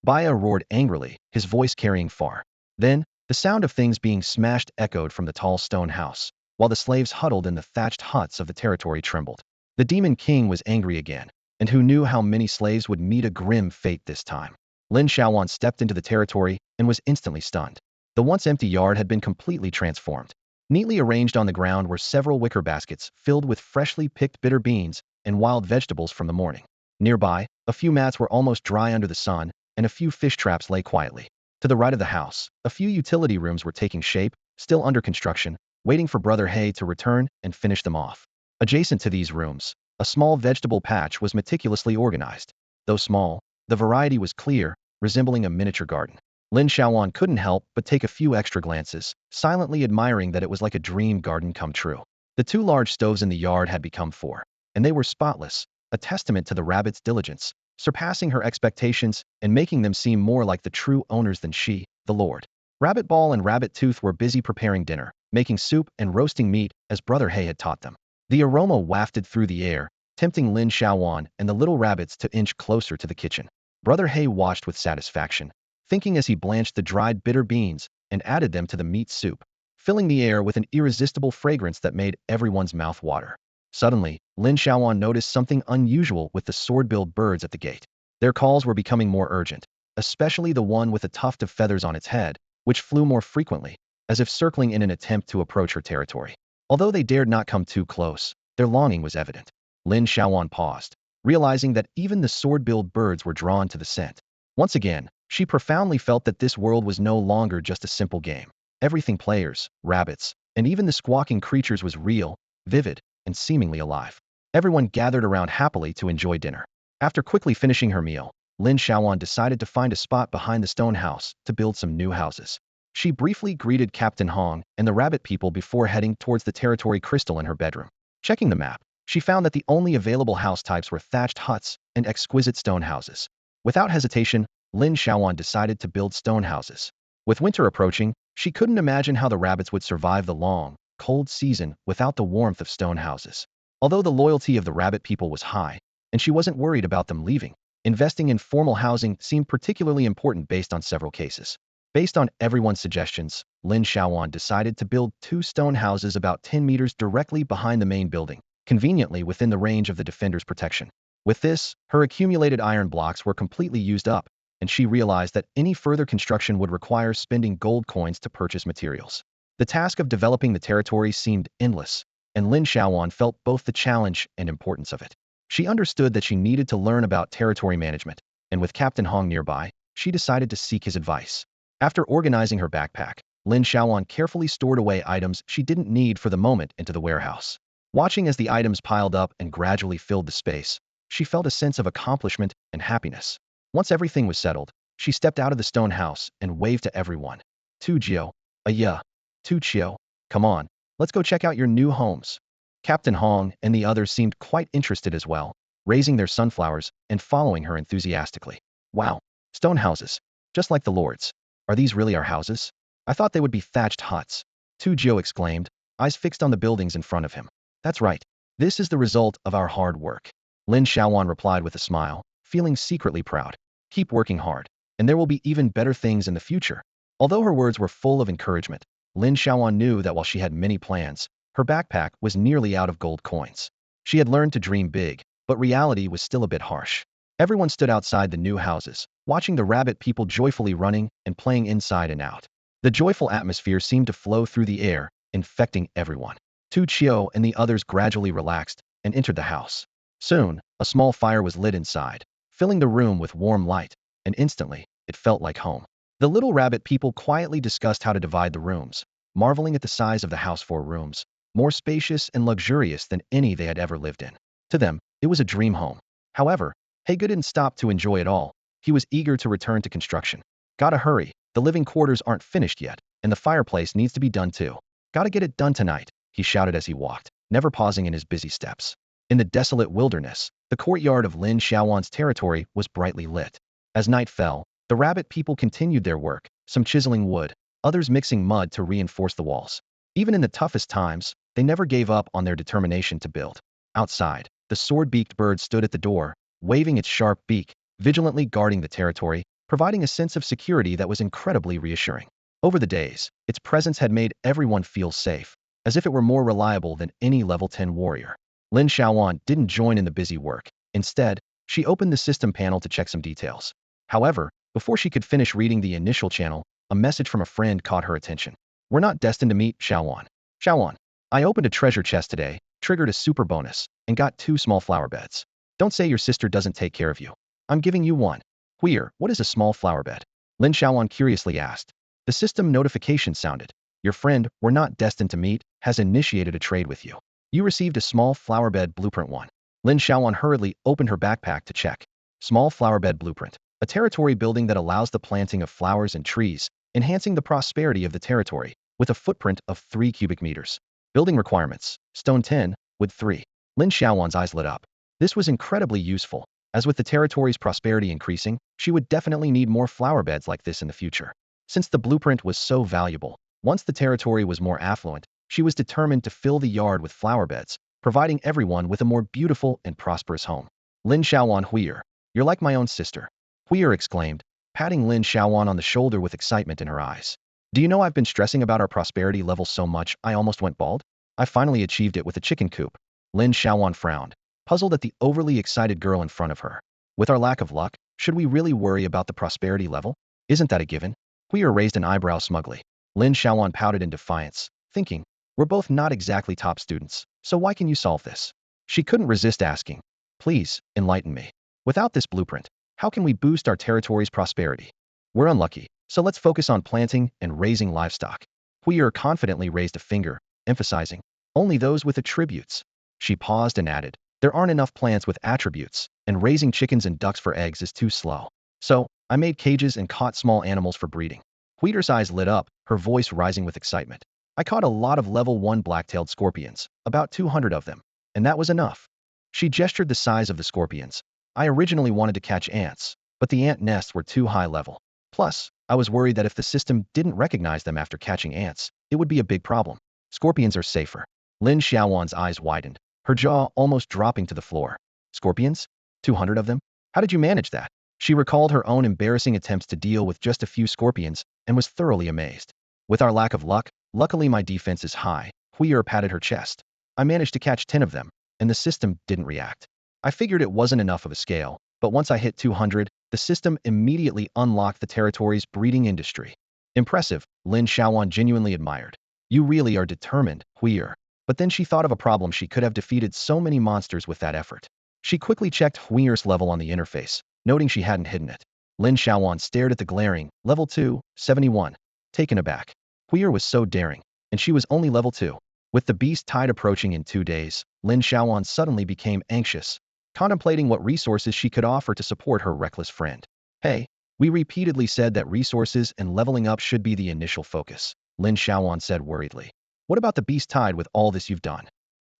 Baya roared angrily, his voice carrying far. Then, the sound of things being smashed echoed from the tall stone house, while the slaves huddled in the thatched huts of the territory trembled. The Demon King was angry again, and who knew how many slaves would meet a grim fate this time. Lin Xiaoyuan stepped into the territory and was instantly stunned. The once empty yard had been completely transformed. Neatly arranged on the ground were several wicker baskets filled with freshly picked bitter beans and wild vegetables from the morning. Nearby, a few mats were almost dry under the sun, and a few fish traps lay quietly. To the right of the house, a few utility rooms were taking shape, still under construction, waiting for Brother Hay to return and finish them off. Adjacent to these rooms, a small vegetable patch was meticulously organized. Though small, the variety was clear, resembling a miniature garden. Lin Xiaoyuan couldn't help but take a few extra glances, silently admiring that it was like a dream garden come true. The two large stoves in the yard had become four, and they were spotless, a testament to the rabbit's diligence, surpassing her expectations and making them seem more like the true owners than she, the Lord. Rabbit Ball and Rabbit Tooth were busy preparing dinner, making soup and roasting meat as Brother Hay had taught them. The aroma wafted through the air, tempting Lin Xiaoyuan and the little rabbits to inch closer to the kitchen. Brother Hay watched with satisfaction, thinking as he blanched the dried bitter beans and added them to the meat soup, filling the air with an irresistible fragrance that made everyone's mouth water. Suddenly, Lin Xiaoyuan noticed something unusual with the sword-billed birds at the gate. Their calls were becoming more urgent, especially the one with a tuft of feathers on its head, which flew more frequently, as if circling in an attempt to approach her territory. Although they dared not come too close, their longing was evident. Lin Xiaoyuan paused, realizing that even the sword-billed birds were drawn to the scent. Once again, she profoundly felt that this world was no longer just a simple game. Everything players, rabbits, and even the squawking creatures was real, vivid, and seemingly alive. Everyone gathered around happily to enjoy dinner. After quickly finishing her meal, Lin Xiaoyuan decided to find a spot behind the stone house to build some new houses. She briefly greeted Captain Hong and the rabbit people before heading towards the territory crystal in her bedroom. Checking the map, she found that the only available house types were thatched huts and exquisite stone houses. Without hesitation, Lin Xiaoyuan decided to build stone houses. With winter approaching, she couldn't imagine how the rabbits would survive the long, cold season without the warmth of stone houses. Although the loyalty of the rabbit people was high, and she wasn't worried about them leaving, investing in formal housing seemed particularly important based on several cases. Based on everyone's suggestions, Lin Xiaoyuan decided to build 2 stone houses about 10 meters directly behind the main building, conveniently within the range of the defender's protection. With this, her accumulated iron blocks were completely used up, and she realized that any further construction would require spending gold coins to purchase materials. The task of developing the territory seemed endless, and Lin Xiaoyuan felt both the challenge and importance of it. She understood that she needed to learn about territory management, and with Captain Hong nearby, she decided to seek his advice. After organizing her backpack, Lin Xiaoyuan carefully stored away items she didn't need for the moment into the warehouse. Watching as the items piled up and gradually filled the space, she felt a sense of accomplishment and happiness. Once everything was settled, she stepped out of the stone house and waved to everyone. Tu Jio, yeah. Tu Chio, come on, let's go check out your new homes. Captain Hong and the others seemed quite interested as well, raising their sunflowers and following her enthusiastically. Wow, stone houses, just like the Lord's. Are these really our houses? I thought they would be thatched huts. Tu Jio exclaimed, eyes fixed on the buildings in front of him. That's right. This is the result of our hard work. Lin Xiaoyuan replied with a smile, feeling secretly proud. Keep working hard, and there will be even better things in the future. Although her words were full of encouragement, Lin Xiaoyuan knew that while she had many plans, her backpack was nearly out of gold coins. She had learned to dream big, but reality was still a bit harsh. Everyone stood outside the new houses, watching the rabbit people joyfully running and playing inside and out. The joyful atmosphere seemed to flow through the air, infecting everyone. Tu Chio and the others gradually relaxed and entered the house. Soon, a small fire was lit inside, filling the room with warm light, and instantly, it felt like home. The little rabbit people quietly discussed how to divide the rooms, marveling at the size of the house. 4 rooms, more spacious and luxurious than any they had ever lived in. To them, it was a dream home. However, Haga didn't stop to enjoy it all. He was eager to return to construction. Gotta hurry, the living quarters aren't finished yet, and the fireplace needs to be done too. Gotta get it done tonight, he shouted as he walked, never pausing in his busy steps. In the desolate wilderness, the courtyard of Lin Xiaoyuan's territory was brightly lit. As night fell, the rabbit people continued their work, some chiseling wood, others mixing mud to reinforce the walls. Even in the toughest times, they never gave up on their determination to build. Outside, the sword-beaked bird stood at the door, waving its sharp beak, vigilantly guarding the territory, providing a sense of security that was incredibly reassuring. Over the days, its presence had made everyone feel safe, as if it were more reliable than any level 10 warrior. Lin Xiaoyuan didn't join in the busy work. Instead, she opened the system panel to check some details. However, before she could finish reading the initial channel, a message from a friend caught her attention. We're not destined to meet, Xiaoyuan. Xiaoyuan, I opened a treasure chest today, triggered a super bonus, and got 2 small flower beds. Don't say your sister doesn't take care of you. I'm giving you one. Huir, what is a small flower bed? Lin Xiaoyuan curiously asked. The system notification sounded. Your friend, we're not destined to meet, has initiated a trade with you. You received a small flower bed blueprint 1. Lin Xiaoyuan hurriedly opened her backpack to check. Small flower bed blueprint. A territory building that allows the planting of flowers and trees, enhancing the prosperity of the territory, with a footprint of 3 cubic meters. Building requirements. Stone 10, wood 3. Lin Xiaoyuan's eyes lit up. This was incredibly useful. As with the territory's prosperity increasing, she would definitely need more flower beds like this in the future. Since the blueprint was so valuable, once the territory was more affluent, she was determined to fill the yard with flower beds, providing everyone with a more beautiful and prosperous home. Lin Xiaoyuan Huir, you're like my own sister. Huir exclaimed, patting Lin Xiaoyuan on the shoulder with excitement in her eyes. Do you know I've been stressing about our prosperity level so much I almost went bald? I finally achieved it with a chicken coop. Lin Xiaoyuan frowned, puzzled at the overly excited girl in front of her. With our lack of luck, should we really worry about the prosperity level? Isn't that a given? Huir raised an eyebrow smugly. Lin Xiaoyuan pouted in defiance, thinking, we're both not exactly top students, so why can you solve this? She couldn't resist asking. Please, enlighten me. Without this blueprint, how can we boost our territory's prosperity? We're unlucky, so let's focus on planting and raising livestock. Huir confidently raised a finger, emphasizing, only those with attributes. She paused and added, there aren't enough plants with attributes, and raising chickens and ducks for eggs is too slow. So, I made cages and caught small animals for breeding. Huir's eyes lit up, her voice rising with excitement. I caught a lot of level 1 black-tailed scorpions, about 200 of them, and that was enough. She gestured the size of the scorpions. I originally wanted to catch ants, but the ant nests were too high level. Plus, I was worried that if the system didn't recognize them after catching ants, it would be a big problem. Scorpions are safer. Lin Xiaoyuan's eyes widened, her jaw almost dropping to the floor. Scorpions? 200 of them? How did you manage that? She recalled her own embarrassing attempts to deal with just a few scorpions and was thoroughly amazed. With our lack of luck, luckily my defense is high. Huir patted her chest. I managed to catch 10 of them, and the system didn't react. I figured it wasn't enough of a scale, but once I hit 200, the system immediately unlocked the territory's breeding industry. Impressive, Lin Xiaoyuan genuinely admired. You really are determined, Huir. But then she thought of a problem. She could have defeated so many monsters with that effort. She quickly checked Huir's level on the interface, noting she hadn't hidden it. Lin Xiaoyuan stared at the glaring, level 2, 71. Taken aback. Huir was so daring, and she was only level 2. With the beast tide approaching in 2 days, Lin Xiaoyuan suddenly became anxious, contemplating what resources she could offer to support her reckless friend. Hey, we repeatedly said that resources and leveling up should be the initial focus, Lin Xiaoyuan said worriedly. What about the beast tide with all this you've done?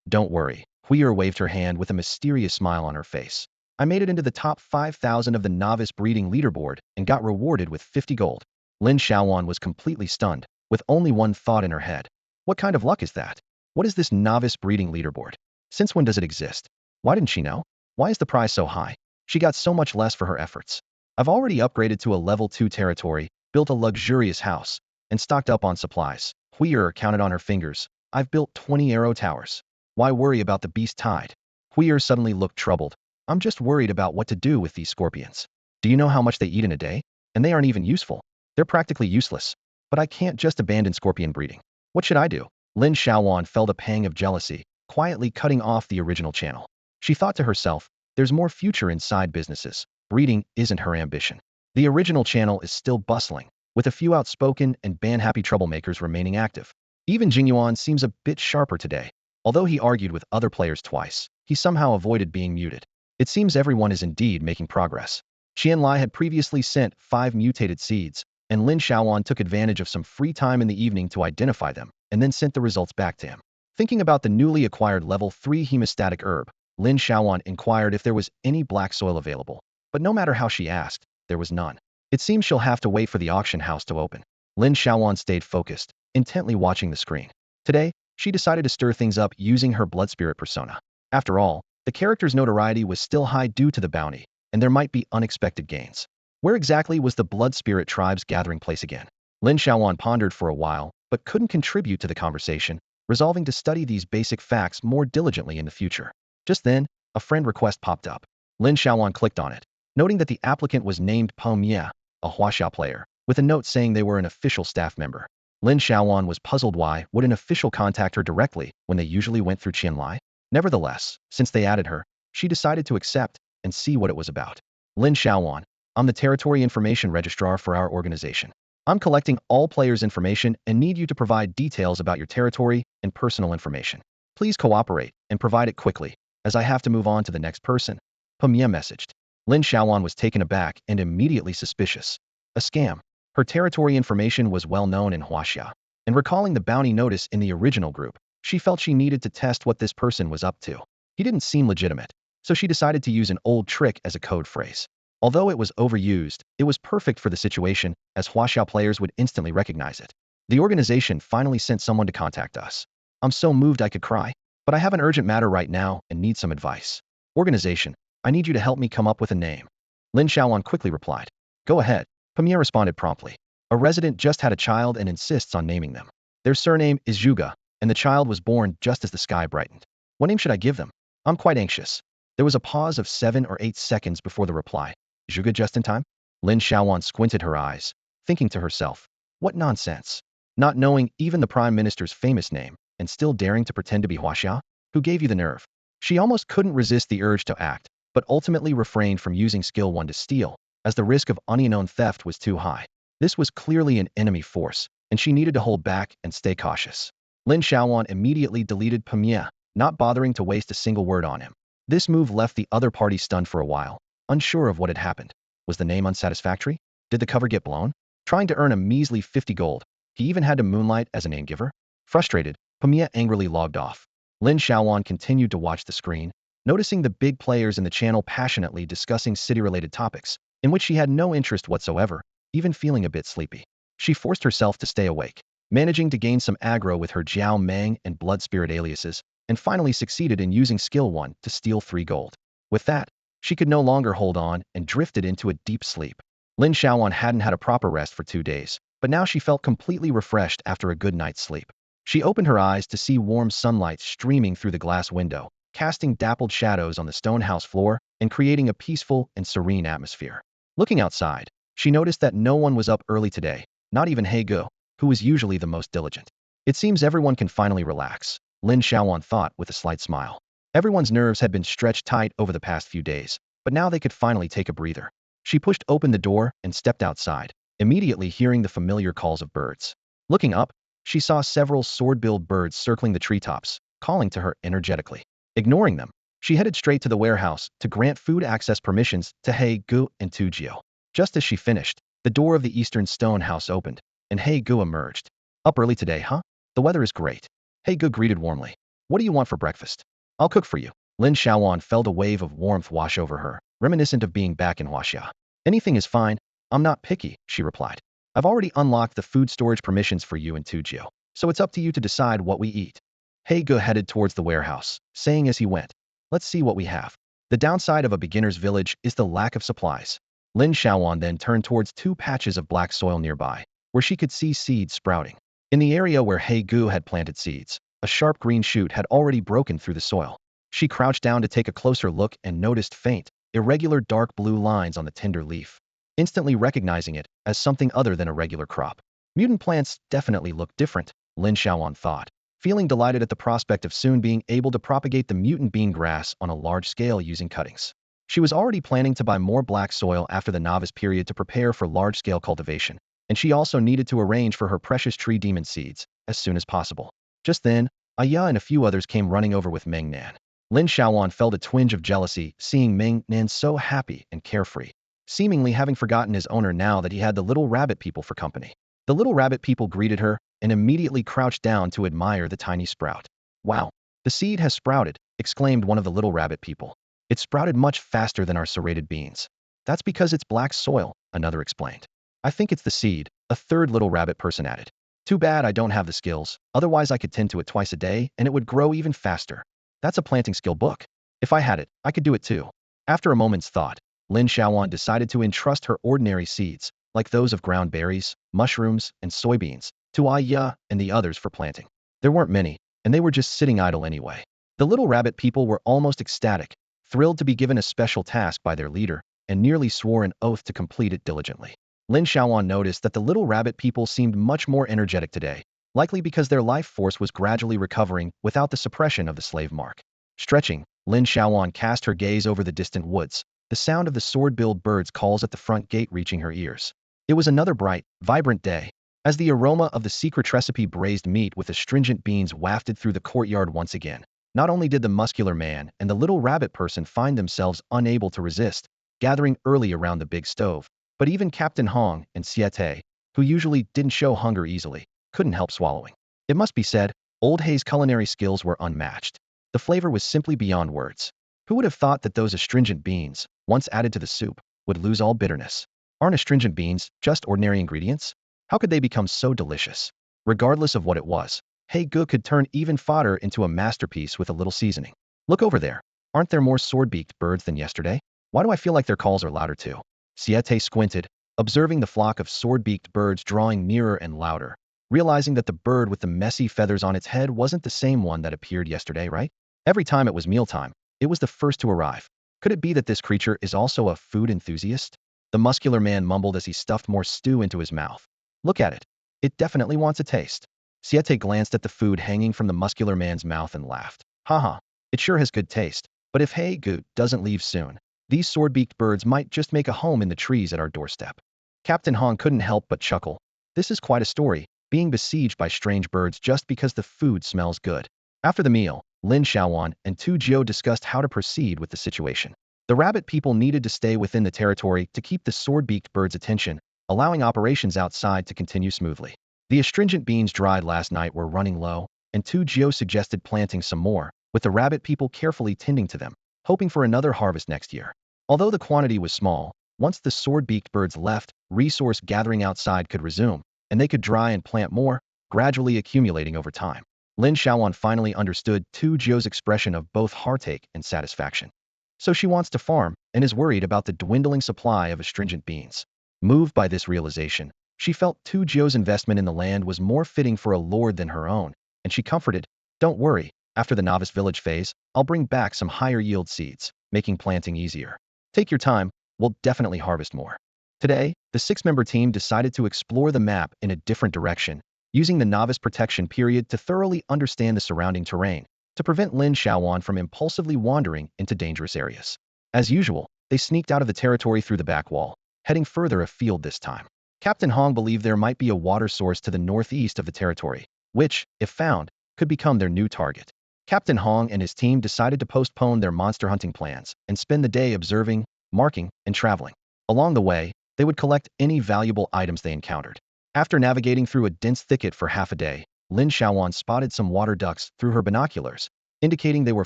Don't worry, Huir waved her hand with a mysterious smile on her face. I made it into the top 5,000 of the novice breeding leaderboard and got rewarded with 50 gold. Lin Xiaoyuan was completely stunned, with only one thought in her head. What kind of luck is that? What is this novice breeding leaderboard? Since when does it exist? Why didn't she know? Why is the prize so high? She got so much less for her efforts. I've already upgraded to a level 2 territory, built a luxurious house, and stocked up on supplies. Huir counted on her fingers. I've built 20 arrow towers. Why worry about the beast tide? Huir suddenly looked troubled. I'm just worried about what to do with these scorpions. Do you know how much they eat in a day? And they aren't even useful. They're practically useless. But I can't just abandon scorpion breeding. What should I do? Lin Xiaoyuan felt a pang of jealousy, quietly cutting off the original channel. She thought to herself, there's more future in side businesses. Breeding isn't her ambition. The original channel is still bustling, with a few outspoken and ban-happy troublemakers remaining active. Even Jingyuan seems a bit sharper today. Although he argued with other players twice, he somehow avoided being muted. It seems everyone is indeed making progress. Qianlai had previously sent 5 mutated seeds, and Lin Xiaoyuan took advantage of some free time in the evening to identify them, and then sent the results back to him. Thinking about the newly acquired level 3 hemostatic herb, Lin Xiaoyuan inquired if there was any black soil available, but no matter how she asked, there was none. It seems she'll have to wait for the auction house to open. Lin Xiaoyuan stayed focused, intently watching the screen. Today, she decided to stir things up using her blood spirit persona. After all, the character's notoriety was still high due to the bounty, and there might be unexpected gains. Where exactly was the blood spirit tribe's gathering place again? Lin Xiaoyuan pondered for a while, but couldn't contribute to the conversation, resolving to study these basic facts more diligently in the future. Just then, a friend request popped up. Lin Xiaoyuan clicked on it, noting that the applicant was named Po Mia, a Huaxia player, with a note saying they were an official staff member. Lin Xiaoyuan was puzzled why would an official contact her directly when they usually went through Qianlai. Nevertheless, since they added her, she decided to accept and see what it was about. Lin Xiaoyuan, I'm the Territory Information Registrar for our organization. I'm collecting all players' information and need you to provide details about your territory and personal information. Please cooperate and provide it quickly, as I have to move on to the next person. Pamia messaged. Lin Xiaoyuan was taken aback and immediately suspicious. A scam. Her territory information was well known in Huaxia, and recalling the bounty notice in the original group, she felt she needed to test what this person was up to. He didn't seem legitimate, so she decided to use an old trick as a code phrase. Although it was overused, it was perfect for the situation, as Huaxia players would instantly recognize it. The organization finally sent someone to contact us. I'm so moved I could cry, but I have an urgent matter right now and need some advice. Organization, I need you to help me come up with a name. Lin Xiaoyuan quickly replied. Go ahead. Pamia responded promptly. A resident just had a child and insists on naming them. Their surname is Zhuge, and the child was born just as the sky brightened. What name should I give them? I'm quite anxious. There was a pause of 7 or 8 seconds before the reply. Zhuge just in time? Lin Xiaoyuan squinted her eyes, thinking to herself, what nonsense. Not knowing even the Prime Minister's famous name, and still daring to pretend to be Huaxia? Who gave you the nerve? She almost couldn't resist the urge to act, but ultimately refrained from using skill 1 to steal, as the risk of unknown theft was too high. This was clearly an enemy force, and she needed to hold back and stay cautious. Lin Xiaoyuan immediately deleted Pamia, not bothering to waste a single word on him. This move left the other party stunned for a while, unsure of what had happened. Was the name unsatisfactory? Did the cover get blown? Trying to earn a measly 50 gold, he even had to moonlight as a name giver? Frustrated, Pamia angrily logged off. Lin Xiaoyuan continued to watch the screen, noticing the big players in the channel passionately discussing city-related topics, in which she had no interest whatsoever, even feeling a bit sleepy. She forced herself to stay awake, managing to gain some aggro with her Jiao Meng and Blood Spirit aliases, and finally succeeded in using skill 1 to steal 3 gold. With that, she could no longer hold on and drifted into a deep sleep. Lin Xiaoyuan hadn't had a proper rest for 2 days, but now she felt completely refreshed after a good night's sleep. She opened her eyes to see warm sunlight streaming through the glass window, casting dappled shadows on the stone house floor and creating a peaceful and serene atmosphere. Looking outside, she noticed that no one was up early today, not even He Gu, who was usually the most diligent. It seems everyone can finally relax, Lin Xiaoyuan thought with a slight smile. Everyone's nerves had been stretched tight over the past few days, but now they could finally take a breather. She pushed open the door and stepped outside, immediately hearing the familiar calls of birds. Looking up, she saw several sword-billed birds circling the treetops, calling to her energetically. Ignoring them, she headed straight to the warehouse to grant food access permissions to He Gu and Tu Jiu. Just as she finished, the door of the eastern stone house opened, and He Gu emerged. Up early today, huh? The weather is great. He Gu greeted warmly. What do you want for breakfast? I'll cook for you. Lin Xiaoyuan felt a wave of warmth wash over her, reminiscent of being back in Huaxia. Anything is fine. I'm not picky, she replied. I've already unlocked the food storage permissions for you and Tu Jiu, so it's up to you to decide what we eat. He Gu headed towards the warehouse, saying as he went, let's see what we have. The downside of a beginner's village is the lack of supplies. Lin Xiaoyuan then turned towards 2 patches of black soil nearby, where she could see seeds sprouting. In the area where He Gu had planted seeds, a sharp green shoot had already broken through the soil. She crouched down to take a closer look and noticed faint, irregular dark blue lines on the tender leaf, instantly recognizing it as something other than a regular crop. Mutant plants definitely look different, Lin Xiaoyuan thought, feeling delighted at the prospect of soon being able to propagate the mutant bean grass on a large scale using cuttings. She was already planning to buy more black soil after the novice period to prepare for large-scale cultivation, and she also needed to arrange for her precious tree demon seeds as soon as possible. Just then, Aya and a few others came running over with Meng Nan. Lin Xiaoyuan felt a twinge of jealousy seeing Meng Nan so happy and carefree, seemingly having forgotten his owner now that he had the little rabbit people for company. The little rabbit people greeted her and immediately crouched down to admire the tiny sprout. Wow, the seed has sprouted, exclaimed one of the little rabbit people. It sprouted much faster than our serrated beans. That's because it's black soil, another explained. I think it's the seed, a third little rabbit person added. Too bad I don't have the skills, otherwise I could tend to it twice a day and it would grow even faster. That's a planting skill book. If I had it, I could do it too. After a moment's thought, Lin Xiaoyuan decided to entrust her ordinary seeds, like those of ground berries, mushrooms, and soybeans, to Aya and the others for planting. There weren't many, and they were just sitting idle anyway. The little rabbit people were almost ecstatic, thrilled to be given a special task by their leader, and nearly swore an oath to complete it diligently. Lin Xiaoyuan noticed that the little rabbit people seemed much more energetic today, likely because their life force was gradually recovering without the suppression of the slave mark. Stretching, Lin Xiaoyuan cast her gaze over the distant woods, the sound of the sword-billed birds' calls at the front gate reaching her ears. It was another bright, vibrant day, as the aroma of the secret recipe braised meat with astringent beans wafted through the courtyard once again. Not only did the muscular man and the little rabbit person find themselves unable to resist, gathering early around the big stove, but even Captain Hong and Siete, who usually didn't show hunger easily, couldn't help swallowing. It must be said, Old Hay's culinary skills were unmatched. The flavor was simply beyond words. Who would have thought that those astringent beans, once added to the soup, would lose all bitterness? Aren't astringent beans just ordinary ingredients? How could they become so delicious? Regardless of what it was, Hey-gu could turn even fodder into a masterpiece with a little seasoning. Look over there. Aren't there more sword-beaked birds than yesterday? Why do I feel like their calls are louder too? Siete squinted, observing the flock of sword-beaked birds drawing nearer and louder, realizing that the bird with the messy feathers on its head wasn't the same one that appeared yesterday, right? Every time it was mealtime, it was the first to arrive. Could it be that this creature is also a food enthusiast? The muscular man mumbled as he stuffed more stew into his mouth. Look at it. It definitely wants a taste. Siete glanced at the food hanging from the muscular man's mouth and laughed. Haha, it sure has good taste, but if Hey-gu doesn't leave soon, these sword-beaked birds might just make a home in the trees at our doorstep. Captain Hong couldn't help but chuckle. This is quite a story, being besieged by strange birds just because the food smells good. After the meal, Lin Xiaoyuan and Tu Jiu discussed how to proceed with the situation. The rabbit people needed to stay within the territory to keep the sword-beaked birds' attention, allowing operations outside to continue smoothly. The astringent beans dried last night were running low, and Tu Jiu suggested planting some more, with the rabbit people carefully tending to them, hoping for another harvest next year. Although the quantity was small, once the sword-beaked birds left, resource gathering outside could resume, and they could dry and plant more, gradually accumulating over time. Lin Xiaoyuan finally understood Tu Jiu's expression of both heartache and satisfaction. So she wants to farm, and is worried about the dwindling supply of astringent beans. Moved by this realization, she felt Tu Jiu's investment in the land was more fitting for a lord than her own, and she comforted, "Don't worry, after the novice village phase, I'll bring back some higher yield seeds, making planting easier. Take your time, we'll definitely harvest more." Today, the six-member team decided to explore the map in a different direction, using the novice protection period to thoroughly understand the surrounding terrain, to prevent Lin Xiaoyuan from impulsively wandering into dangerous areas. As usual, they sneaked out of the territory through the back wall, heading further afield this time. Captain Hong believed there might be a water source to the northeast of the territory, which, if found, could become their new target. Captain Hong and his team decided to postpone their monster hunting plans and spend the day observing, marking, and traveling. Along the way, they would collect any valuable items they encountered. After navigating through a dense thicket for half a day, Lin Xiaoyuan spotted some water ducks through her binoculars, indicating they were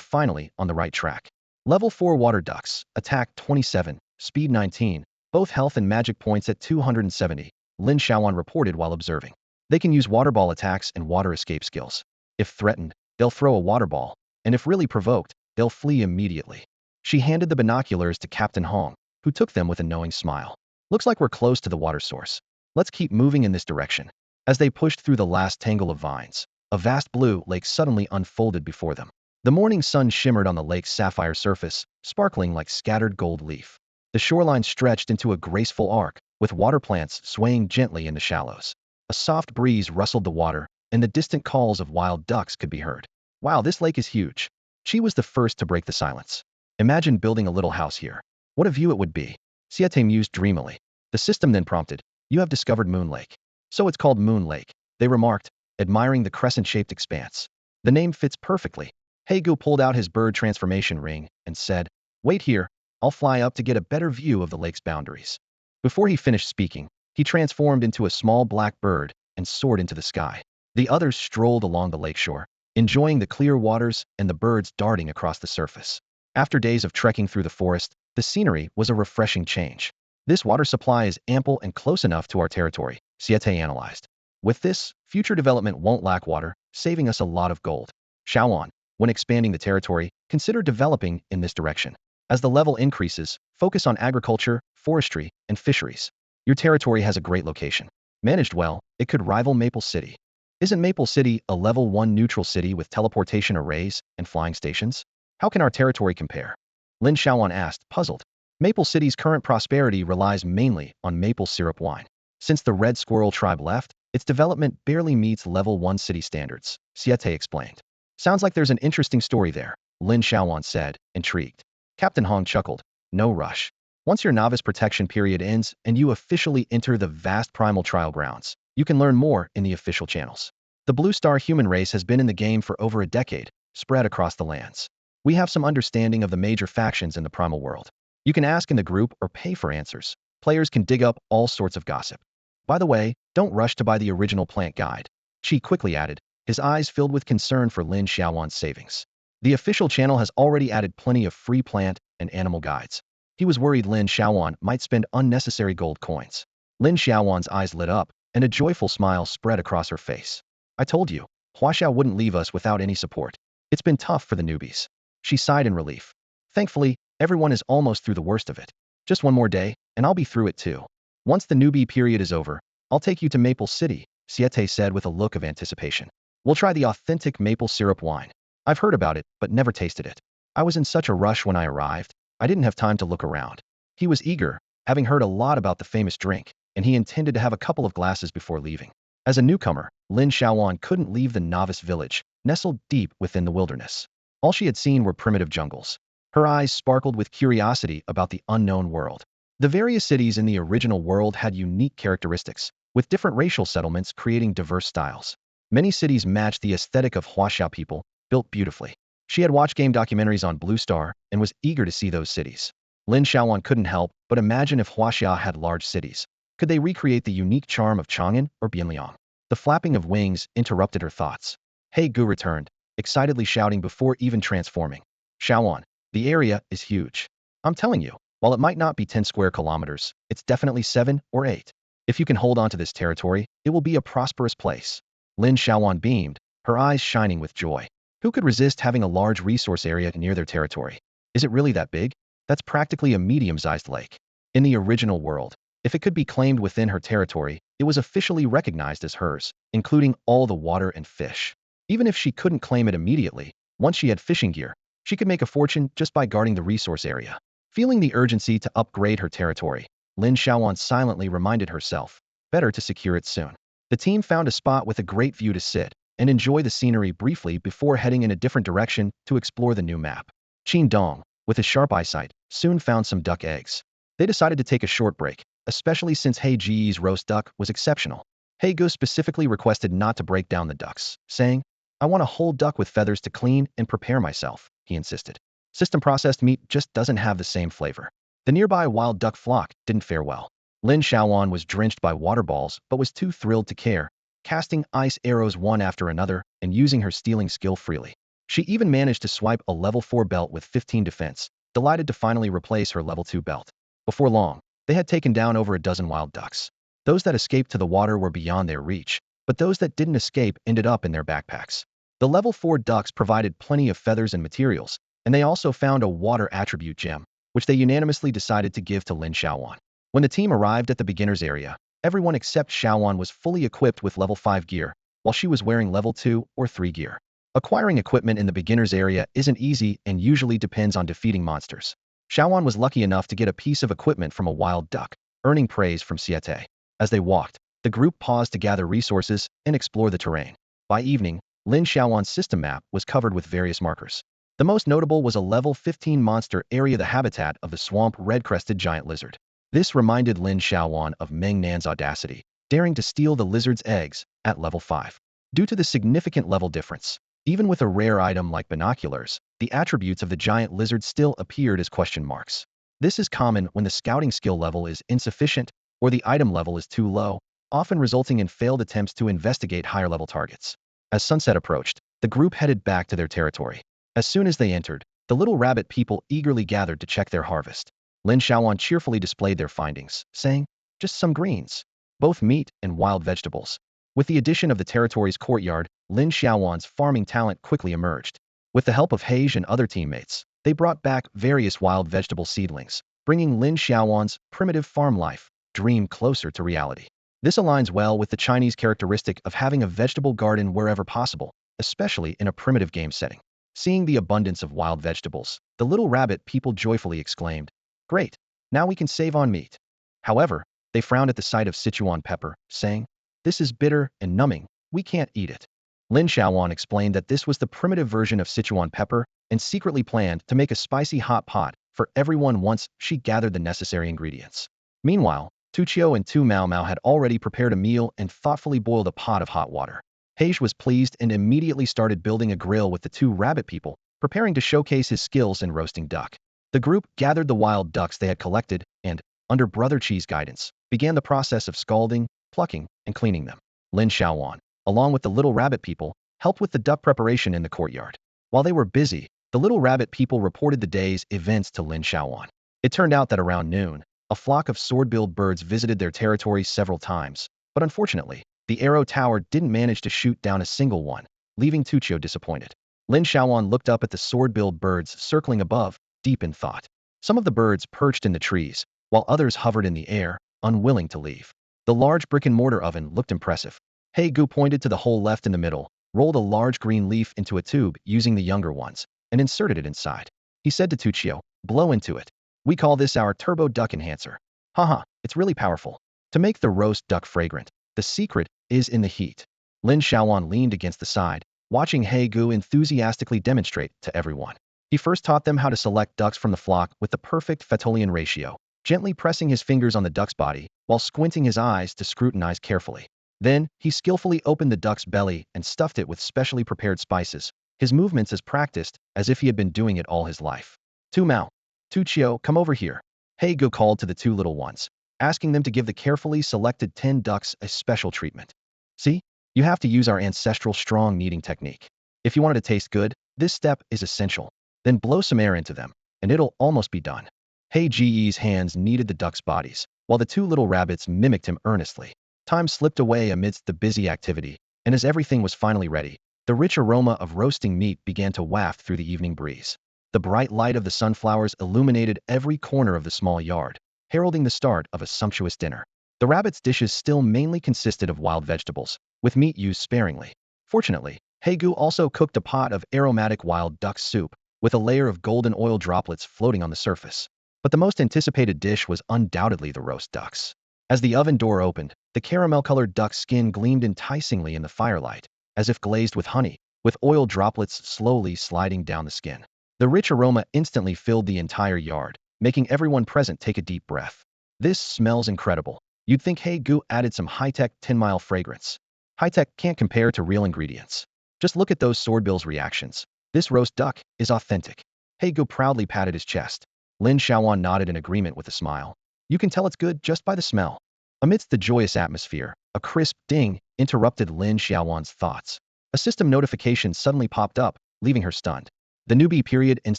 finally on the right track. Level 4 water ducks, attack 27, speed 19, both health and magic points at 270, Lin Xiaoyuan reported while observing. They can use water ball attacks and water escape skills. If threatened, they'll throw a water ball, and if really provoked, they'll flee immediately. She handed the binoculars to Captain Hong, who took them with a knowing smile. Looks like we're close to the water source. Let's keep moving in this direction. As they pushed through the last tangle of vines, a vast blue lake suddenly unfolded before them. The morning sun shimmered on the lake's sapphire surface, sparkling like scattered gold leaf. The shoreline stretched into a graceful arc, with water plants swaying gently in the shallows. A soft breeze rustled the water, and the distant calls of wild ducks could be heard. Wow, this lake is huge. She was the first to break the silence. Imagine building a little house here. What a view it would be. Siete mused dreamily. The system then prompted, "You have discovered Moon Lake." "So it's called Moon Lake," they remarked, admiring the crescent-shaped expanse. "The name fits perfectly." Hey-gu pulled out his bird transformation ring and said, "Wait here, I'll fly up to get a better view of the lake's boundaries." Before he finished speaking, he transformed into a small black bird and soared into the sky. The others strolled along the lakeshore, enjoying the clear waters and the birds darting across the surface. After days of trekking through the forest, the scenery was a refreshing change. This water supply is ample and close enough to our territory, Siete analyzed. With this, future development won't lack water, saving us a lot of gold. Xiaoyuan, when expanding the territory, consider developing in this direction. As the level increases, focus on agriculture, forestry, and fisheries. Your territory has a great location. Managed well, it could rival Maple City. Isn't Maple City a level 1 neutral city with teleportation arrays and flying stations? How can our territory compare? Lin Xiaoyuan asked, puzzled. Maple City's current prosperity relies mainly on maple syrup wine. Since the Red Squirrel tribe left, its development barely meets level 1 city standards, Siete explained. Sounds like there's an interesting story there, Lin Xiaoyuan said, intrigued. Captain Hong chuckled. No rush. Once your novice protection period ends and you officially enter the vast primal trial grounds, you can learn more in the official channels. The Blue Star human race has been in the game for over a decade, spread across the lands. We have some understanding of the major factions in the primal world. You can ask in the group or pay for answers. Players can dig up all sorts of gossip. By the way, don't rush to buy the original plant guide. Chi quickly added, his eyes filled with concern for Lin Xiaoyuan's savings. The official channel has already added plenty of free plant and animal guides. He was worried Lin Xiaoyuan might spend unnecessary gold coins. Lin Xiaoyuan's eyes lit up, and a joyful smile spread across her face. I told you, Hasha wouldn't leave us without any support. It's been tough for the newbies. She sighed in relief. Thankfully, everyone is almost through the worst of it. Just one more day, and I'll be through it too. Once the newbie period is over, I'll take you to Maple City, Siete said with a look of anticipation. We'll try the authentic maple syrup wine. I've heard about it, but never tasted it. I was in such a rush when I arrived, I didn't have time to look around. He was eager, having heard a lot about the famous drink, and he intended to have a couple of glasses before leaving. As a newcomer, Lin Xiaoyuan couldn't leave the novice village, nestled deep within the wilderness. All she had seen were primitive jungles. Her eyes sparkled with curiosity about the unknown world. The various cities in the original world had unique characteristics, with different racial settlements creating diverse styles. Many cities matched the aesthetic of Huaxia people, built beautifully. She had watched game documentaries on Blue Star and was eager to see those cities. Lin Xiaoyuan couldn't help but imagine if Huaxia had large cities. Could they recreate the unique charm of Chang'an or Bianliang? The flapping of wings interrupted her thoughts. Hey Gu returned, excitedly shouting before even transforming. Xiaoyuan, the area is huge. I'm telling you, while it might not be 10 square kilometers, it's definitely 7 or 8. If you can hold on to this territory, it will be a prosperous place. Lin Xiaoyuan beamed, her eyes shining with joy. Who could resist having a large resource area near their territory? Is it really that big? That's practically a medium-sized lake. In the original world, if it could be claimed within her territory, it was officially recognized as hers, including all the water and fish. Even if she couldn't claim it immediately, once she had fishing gear, she could make a fortune just by guarding the resource area. Feeling the urgency to upgrade her territory, Lin Xiaoyuan silently reminded herself, better to secure it soon. The team found a spot with a great view to sit and enjoy the scenery briefly before heading in a different direction to explore the new map. Qin Dong, with his sharp eyesight, soon found some duck eggs. They decided to take a short break, especially since He Ji's roast duck was exceptional. He Gu specifically requested not to break down the ducks, saying, I want a whole duck with feathers to clean and prepare myself, he insisted. System processed meat just doesn't have the same flavor. The nearby wild duck flock didn't fare well. Lin Xiaoyuan was drenched by water balls but was too thrilled to care, casting ice arrows one after another and using her stealing skill freely. She even managed to swipe a level 4 belt with 15 defense, delighted to finally replace her level 2 belt. Before long, they had taken down over a dozen wild ducks. Those that escaped to the water were beyond their reach, but those that didn't escape ended up in their backpacks. The level 4 ducks provided plenty of feathers and materials, and they also found a water attribute gem, which they unanimously decided to give to Lin Xiaoyuan. When the team arrived at the beginner's area, everyone except Xiaoyuan was fully equipped with level 5 gear, while she was wearing level 2 or 3 gear. Acquiring equipment in the beginner's area isn't easy and usually depends on defeating monsters. Xiaoyuan was lucky enough to get a piece of equipment from a wild duck, earning praise from Siete. As they walked, the group paused to gather resources and explore the terrain. By evening, Lin Xiaoyuan's system map was covered with various markers. The most notable was a level 15 monster area, the habitat of the swamp red-crested giant lizard. This reminded Lin Xiaoyuan of Meng Nan's audacity, daring to steal the lizard's eggs at level 5. Due to the significant level difference, even with a rare item like binoculars, the attributes of the giant lizard still appeared as question marks. This is common when the scouting skill level is insufficient or the item level is too low, often resulting in failed attempts to investigate higher-level targets. As sunset approached, the group headed back to their territory. As soon as they entered, the little rabbit people eagerly gathered to check their harvest. Lin Xiaoyuan cheerfully displayed their findings, saying, just some greens, both meat and wild vegetables. With the addition of the territory's courtyard, Lin Xiaoyuan's farming talent quickly emerged. With the help of Hage and other teammates, They brought back various wild vegetable seedlings, bringing Lin Xiaoyuan's primitive farm life dream closer to reality. This aligns well with the Chinese characteristic of having a vegetable garden wherever possible, especially in a primitive game setting. Seeing the abundance of wild vegetables, the little rabbit people joyfully exclaimed, "Great! Now we can save on meat." However, they frowned at the sight of Sichuan pepper, saying, "This is bitter and numbing, we can't eat it." Lin Xiaoyuan explained that this was the primitive version of Sichuan pepper and secretly planned to make a spicy hot pot for everyone once she gathered the necessary ingredients. Meanwhile, Tu Chio and Tu Mao Mao had already prepared a meal and thoughtfully boiled a pot of hot water. Hage was pleased and immediately started building a grill with the two rabbit people, preparing to showcase his skills in roasting duck. The group gathered the wild ducks they had collected and, under Brother Chi's guidance, began the process of scalding, plucking, and cleaning them. Lin Xiaoyuan, along with the little rabbit people, helped with the duck preparation in the courtyard. While they were busy, the little rabbit people reported the day's events to Lin Xiaoyuan. It turned out that around noon, a flock of sword-billed birds visited their territory several times, but unfortunately, the arrow tower didn't manage to shoot down a single one, leaving Tuchio disappointed. Lin Xiaoyuan looked up at the sword-billed birds circling above, deep in thought. Some of the birds perched in the trees, while others hovered in the air, unwilling to leave. The large brick-and-mortar oven looked impressive. Gu pointed to the hole left in the middle, rolled a large green leaf into a tube using the younger ones, and inserted it inside. He said to Tuchio, "Blow into it. We call this our turbo duck enhancer. Haha, it's really powerful. To make the roast duck fragrant, the secret is in the heat." Lin Xiaoyuan leaned against the side, watching Gu enthusiastically demonstrate to everyone. He first taught them how to select ducks from the flock with the perfect Fetolian ratio, gently pressing his fingers on the duck's body while squinting his eyes to scrutinize carefully. Then, he skillfully opened the duck's belly and stuffed it with specially prepared spices, his movements as practiced as if he had been doing it all his life. "Tu Mao, Tu Chio, come over here." Gu called to the two little ones, asking them to give the carefully selected 10 ducks a special treatment. "See, you have to use our ancestral strong kneading technique. If you want it to taste good, this step is essential. Then blow some air into them, and it'll almost be done." Ge's hands kneaded the ducks' bodies, while the two little rabbits mimicked him earnestly. Time slipped away amidst the busy activity, and as everything was finally ready, the rich aroma of roasting meat began to waft through the evening breeze. The bright light of the sunflowers illuminated every corner of the small yard, heralding the start of a sumptuous dinner. The rabbits' dishes still mainly consisted of wild vegetables, with meat used sparingly. Fortunately, Gu also cooked a pot of aromatic wild duck soup, with a layer of golden oil droplets floating on the surface. But the most anticipated dish was undoubtedly the roast ducks. As the oven door opened, the caramel-colored duck's skin gleamed enticingly in the firelight, as if glazed with honey, with oil droplets slowly sliding down the skin. The rich aroma instantly filled the entire yard, making everyone present take a deep breath. "This smells incredible." You'd think Gu added some high-tech 10-mile fragrance. High-tech can't compare to real ingredients. Just look at those swordbill's reactions. "This roast duck is authentic." Gu proudly patted his chest. Lin Xiaoyuan nodded in agreement with a smile. "You can tell it's good just by the smell." Amidst the joyous atmosphere, a crisp ding interrupted Lin Xiaoyuan's thoughts. A system notification suddenly popped up, leaving her stunned. The newbie period ends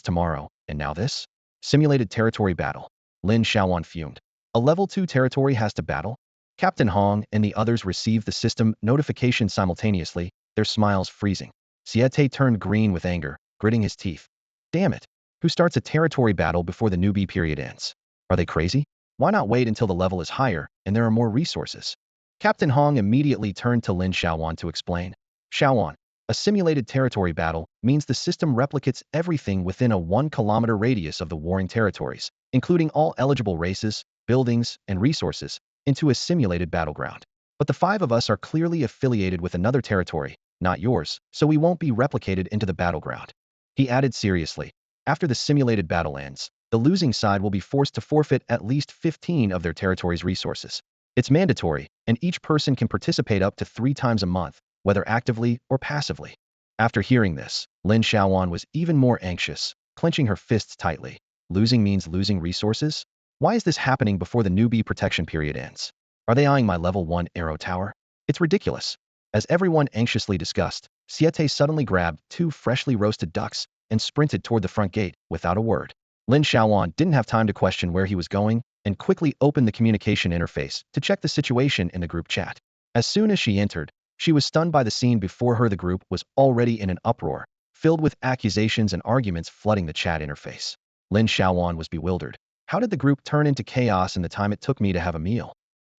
tomorrow, and now this? Simulated territory battle. Lin Xiaoyuan fumed. A level 2 territory has to battle? Captain Hong and the others received the system notification simultaneously, their smiles freezing. Siete turned green with anger, gritting his teeth. Damn it. Who starts a territory battle before the newbie period ends? Are they crazy? Why not wait until the level is higher and there are more resources? Captain Hong immediately turned to Lin Xiaoyuan to explain. "Xiaoyuan, a simulated territory battle means the system replicates everything within a 1-kilometer radius of the warring territories, including all eligible races, buildings, and resources, into a simulated battleground. But the 5 of us are clearly affiliated with another territory, not yours, so we won't be replicated into the battleground." He added seriously, "After the simulated battle ends, the losing side will be forced to forfeit at least 15 of their territory's resources. It's mandatory, and each person can participate up to 3 times a month, whether actively or passively." After hearing this, Lin Xiaoyuan was even more anxious, clenching her fists tightly. Losing means losing resources? Why is this happening before the newbie protection period ends? Are they eyeing my level 1 arrow tower? It's ridiculous. As everyone anxiously discussed, Siete suddenly grabbed 2 freshly roasted ducks and sprinted toward the front gate without a word. Lin Xiaoyuan didn't have time to question where he was going and quickly opened the communication interface to check the situation in the group chat. As soon as she entered, she was stunned by the scene before her. The group was already in an uproar, filled with accusations and arguments flooding the chat interface. Lin Xiaoyuan was bewildered. How did the group turn into chaos in the time it took me to have a meal?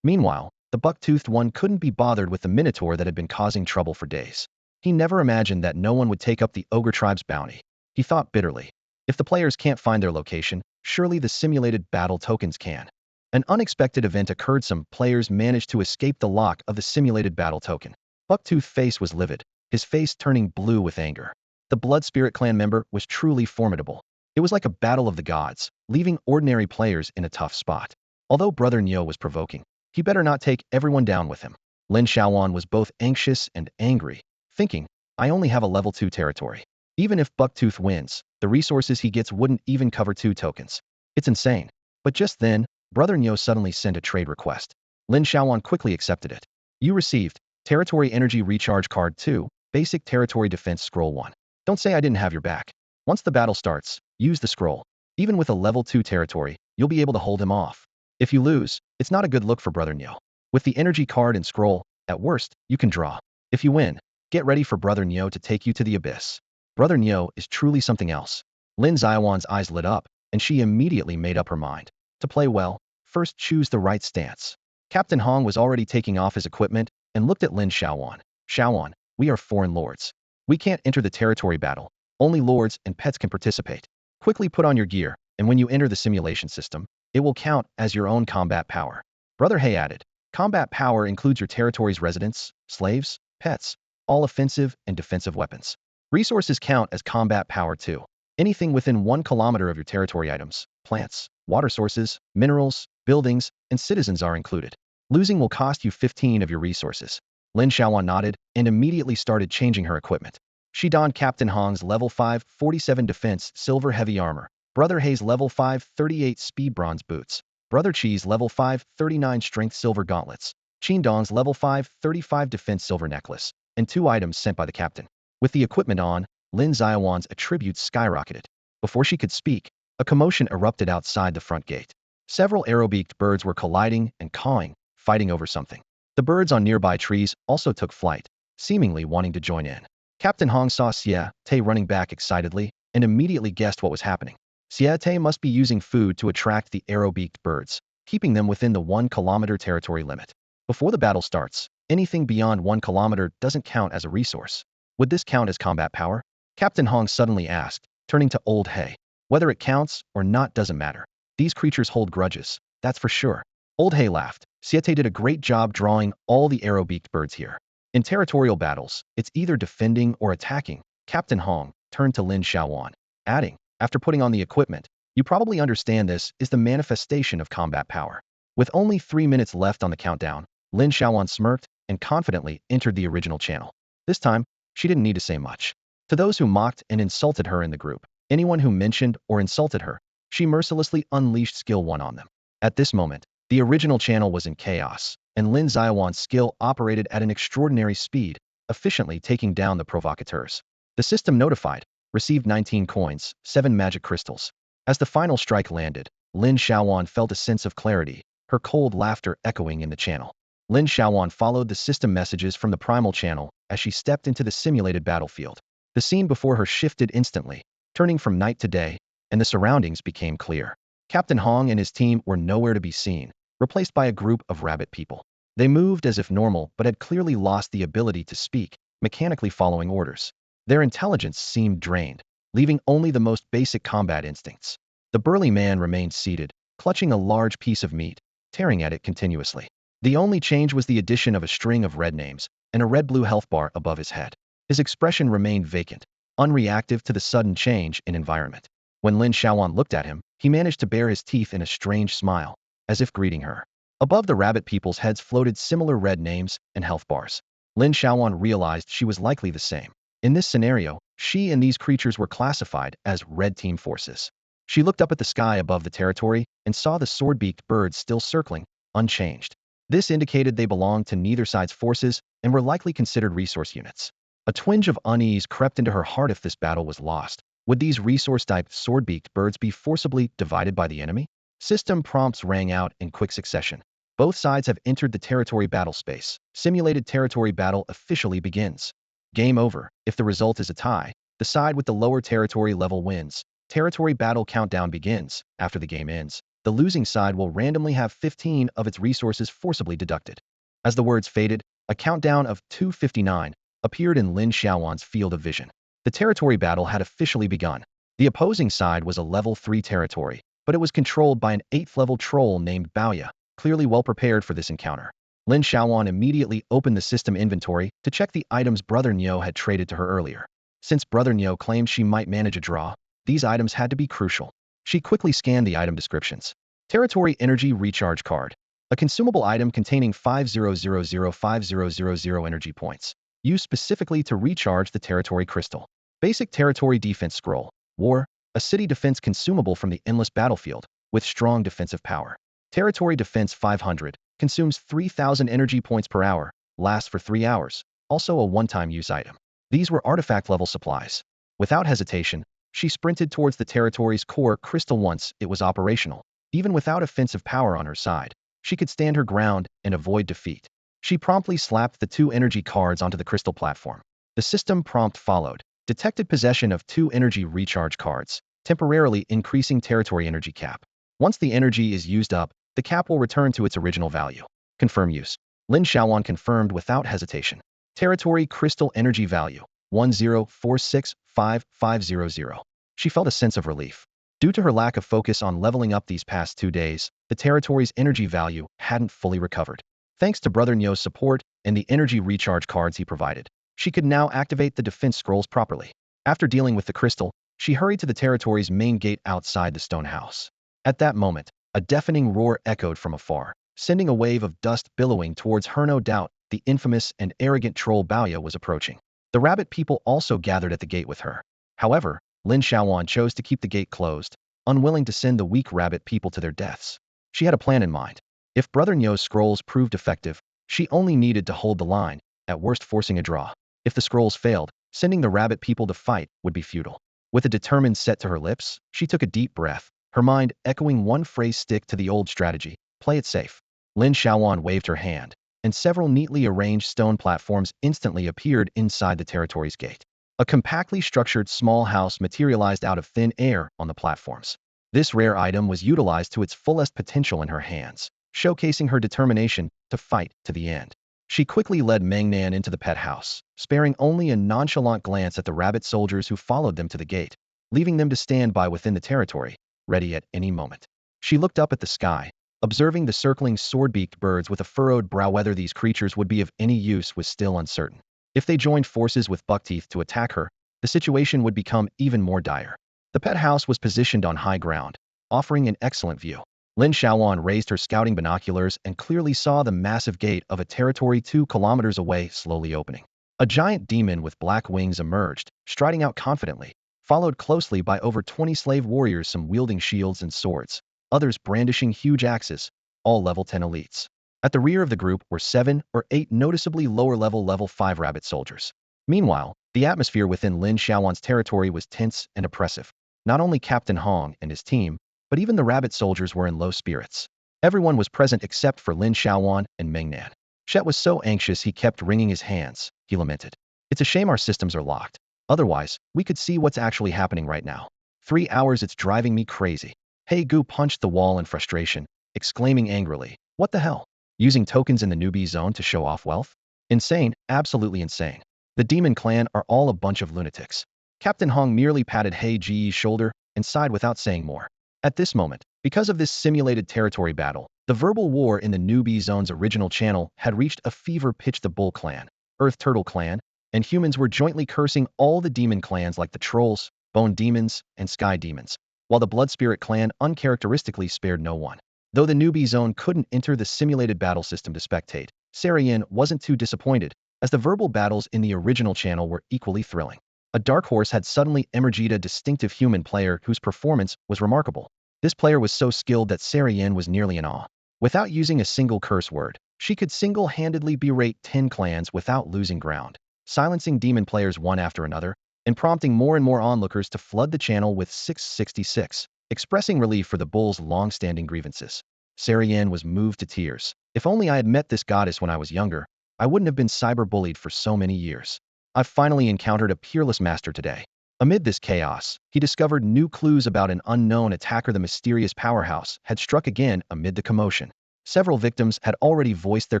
Meanwhile, the buck-toothed one couldn't be bothered with the minotaur that had been causing trouble for days. He never imagined that no one would take up the ogre tribe's bounty. He thought bitterly, if the players can't find their location, surely the simulated battle tokens can. An unexpected event occurred. Some players managed to escape the lock of the simulated battle token. Bucktooth's face was livid, his face turning blue with anger. The Blood Spirit clan member was truly formidable. It was like a battle of the gods, leaving ordinary players in a tough spot. Although Brother Nyo was provoking, he better not take everyone down with him. Lin Xiaoyuan was both anxious and angry, thinking, I only have a level 2 territory. Even if Bucktooth wins, the resources he gets wouldn't even cover 2 tokens. It's insane. But just then, Brother Nyo suddenly sent a trade request. Lin Xiaoyuan quickly accepted it. You received Territory Energy Recharge Card 2, Basic Territory Defense Scroll 1. Don't say I didn't have your back. Once the battle starts, use the scroll. Even with a level 2 territory, you'll be able to hold him off. If you lose, it's not a good look for Brother Nyo. With the energy card and scroll, at worst, you can draw. If you win, get ready for Brother Nyo to take you to the abyss. Brother Nyo is truly something else. Lin Xiaoyuan's eyes lit up, and she immediately made up her mind. To play well, first choose the right stance. Captain Hong was already taking off his equipment and looked at Lin Xiaoyuan. Xiaoyuan, we are foreign lords. We can't enter the territory battle. Only lords and pets can participate. Quickly put on your gear, and when you enter the simulation system, it will count as your own combat power. Brother He added, combat power includes your territory's residents, slaves, pets, all offensive and defensive weapons. Resources count as combat power too. Anything within 1 kilometer of your territory items, plants, water sources, minerals, buildings, and citizens are included. Losing will cost you 15 of your resources. Lin Xiaoyuan nodded and immediately started changing her equipment. She donned Captain Hong's level 5, 47 defense, silver heavy armor, Brother He's level 5, 38 speed bronze boots, Brother Chi's level 5, 39 strength silver gauntlets, Qin Dong's level 5, 35 defense silver necklace, and 2 items sent by the captain. With the equipment on, Lin Xiaoyuan's attributes skyrocketed. Before she could speak, a commotion erupted outside the front gate. Several arrow-beaked birds were colliding and cawing, fighting over something. The birds on nearby trees also took flight, seemingly wanting to join in. Captain Hong saw Xie Te running back excitedly and immediately guessed what was happening. Xie Te must be using food to attract the arrow-beaked birds, keeping them within the 1 kilometer territory limit. Before the battle starts, anything beyond 1 kilometer doesn't count as a resource. Would this count as combat power? Captain Hong suddenly asked, turning to Old He. Whether it counts or not doesn't matter. These creatures hold grudges, that's for sure. Old He laughed. Xie Te did a great job drawing all the arrow-beaked birds here. In territorial battles, it's either defending or attacking. Captain Hong turned to Lin Xiaoyuan, adding, after putting on the equipment, you probably understand this is the manifestation of combat power. With only 3 minutes left on the countdown, Lin Xiaoyuan smirked and confidently entered the original channel. This time, she didn't need to say much. To those who mocked and insulted her in the group, anyone who mentioned or insulted her, she mercilessly unleashed skill 1 on them. At this moment, the original channel was in chaos, and Lin Xiaoyuan's skill operated at an extraordinary speed, efficiently taking down the provocateurs. The system notified, received 19 coins, 7 magic crystals. As the final strike landed, Lin Xiaoyuan felt a sense of clarity, her cold laughter echoing in the channel. Lin Xiaoyuan followed the system messages from the Primal channel as she stepped into the simulated battlefield. The scene before her shifted instantly, turning from night to day, and the surroundings became clear. Captain Hong and his team were nowhere to be seen, replaced by a group of rabbit people. They moved as if normal but had clearly lost the ability to speak, mechanically following orders. Their intelligence seemed drained, leaving only the most basic combat instincts. The burly man remained seated, clutching a large piece of meat, tearing at it continuously. The only change was the addition of a string of red names and a red-blue health bar above his head. His expression remained vacant, unreactive to the sudden change in environment. When Lin Xiaoyuan looked at him, he managed to bare his teeth in a strange smile, as if greeting her. Above the rabbit people's heads floated similar red names and health bars. Lin Xiaoyuan realized she was likely the same. In this scenario, she and these creatures were classified as red team forces. She looked up at the sky above the territory and saw the sword-beaked birds still circling, unchanged. This indicated they belonged to neither side's forces and were likely considered resource units. A twinge of unease crept into her heart. If this battle was lost, would these resource-type sword-beaked birds be forcibly divided by the enemy? System prompts rang out in quick succession. Both sides have entered the territory battle space. Simulated territory battle officially begins. Game over. If the result is a tie, The side with the lower territory level wins. Territory battle countdown begins. After the game ends, the losing side will randomly have 15 of its resources forcibly deducted. As the words faded, a countdown of 259 appeared in Lin Xiaoyuan's field of vision. The territory battle had officially begun. The opposing side was a level 3 territory, but it was controlled by an 8th level troll named Baoya, clearly well prepared for this encounter. Lin Xiaoyuan immediately opened the system inventory to check the items Brother Niu had traded to her earlier. Since Brother Niu claimed she might manage a draw, these items had to be crucial. She quickly scanned the item descriptions. Territory Energy Recharge Card. A consumable item containing 50005000 energy points, used specifically to recharge the territory crystal. Basic Territory Defense Scroll. War. A city defense consumable from the endless battlefield, with strong defensive power. Territory Defense 500. Consumes 3000 energy points per hour, lasts for 3 hours. Also a one-time use item. These were artifact-level supplies. Without hesitation, she sprinted towards the territory's core crystal once it was operational. Even without offensive power on her side, she could stand her ground and avoid defeat. She promptly slapped the 2 energy cards onto the crystal platform. The system prompt followed. Detected possession of 2 energy recharge cards, temporarily increasing territory energy cap. Once the energy is used up, the cap will return to its original value. Confirm use. Lin Xiaoyuan confirmed without hesitation. Territory crystal energy value, 10465500. She felt a sense of relief. Due to her lack of focus on leveling up these past 2 days, the territory's energy value hadn't fully recovered. Thanks to Brother Niu's support and the energy recharge cards he provided, she could now activate the defense scrolls properly. After dealing with the crystal, she hurried to the territory's main gate outside the stone house. At that moment, a deafening roar echoed from afar, sending a wave of dust billowing towards her. No doubt, the infamous and arrogant troll Baoya was approaching. The rabbit people also gathered at the gate with her. However, Lin Xiaoyuan chose to keep the gate closed, unwilling to send the weak rabbit people to their deaths. She had a plan in mind. If Brother Niu's scrolls proved effective, she only needed to hold the line, at worst forcing a draw. If the scrolls failed, sending the rabbit people to fight would be futile. With a determined set to her lips, she took a deep breath, her mind echoing one phrase: stick to the old strategy, play it safe. Lin Xiaoyuan waved her hand, and several neatly arranged stone platforms instantly appeared inside the territory's gate. A compactly structured small house materialized out of thin air on the platforms. This rare item was utilized to its fullest potential in her hands, showcasing her determination to fight to the end. She quickly led Mengnan into the pet house, sparing only a nonchalant glance at the rabbit soldiers who followed them to the gate, leaving them to stand by within the territory, ready at any moment. She looked up at the sky, observing the circling sword-beaked birds with a furrowed brow. Whether these creatures would be of any use was still uncertain. If they joined forces with Buckteeth to attack her, the situation would become even more dire. The pet house was positioned on high ground, offering an excellent view. Lin Xiaoyuan raised her scouting binoculars and clearly saw the massive gate of a territory 2 kilometers away slowly opening. A giant demon with black wings emerged, striding out confidently, followed closely by over 20 slave warriors, some wielding shields and swords, others brandishing huge axes, all level 10 elites. At the rear of the group were 7 or 8 noticeably lower level 5 rabbit soldiers. Meanwhile, the atmosphere within Lin Xiaoyuan's territory was tense and oppressive. Not only Captain Hong and his team, but even the rabbit soldiers were in low spirits. Everyone was present except for Lin Xiaoyuan and Mengnan. Chet was so anxious he kept wringing his hands, he lamented. It's a shame our systems are locked. Otherwise, we could see what's actually happening right now. 3 hours, it's driving me crazy. Hey Gu punched the wall in frustration, exclaiming angrily, what the hell? Using tokens in the newbie zone to show off wealth? Insane, absolutely insane. The demon clan are all a bunch of lunatics. Captain Hong merely patted He Ji's shoulder and sighed without saying more. At this moment, because of this simulated territory battle, the verbal war in the newbie zone's original channel had reached a fever pitch. The Bull clan, Earth Turtle clan, and humans were jointly cursing all the demon clans like the trolls, bone demons, and sky demons, while the Blood Spirit clan uncharacteristically spared no one. Though the newbie zone couldn't enter the simulated battle system to spectate, Sarian wasn't too disappointed, as the verbal battles in the original channel were equally thrilling. A dark horse had suddenly emerged, a distinctive human player whose performance was remarkable. This player was so skilled that Sarian was nearly in awe. Without using a single curse word, she could single-handedly berate 10 clans without losing ground, silencing demon players one after another, and prompting more and more onlookers to flood the channel with 666. Expressing relief for the Bull's long-standing grievances. Sarian was moved to tears. If only I had met this goddess when I was younger, I wouldn't have been cyber-bullied for so many years. I've finally encountered a peerless master today. Amid this chaos, he discovered new clues about an unknown attacker. The mysterious powerhouse had struck again amid the commotion. Several victims had already voiced their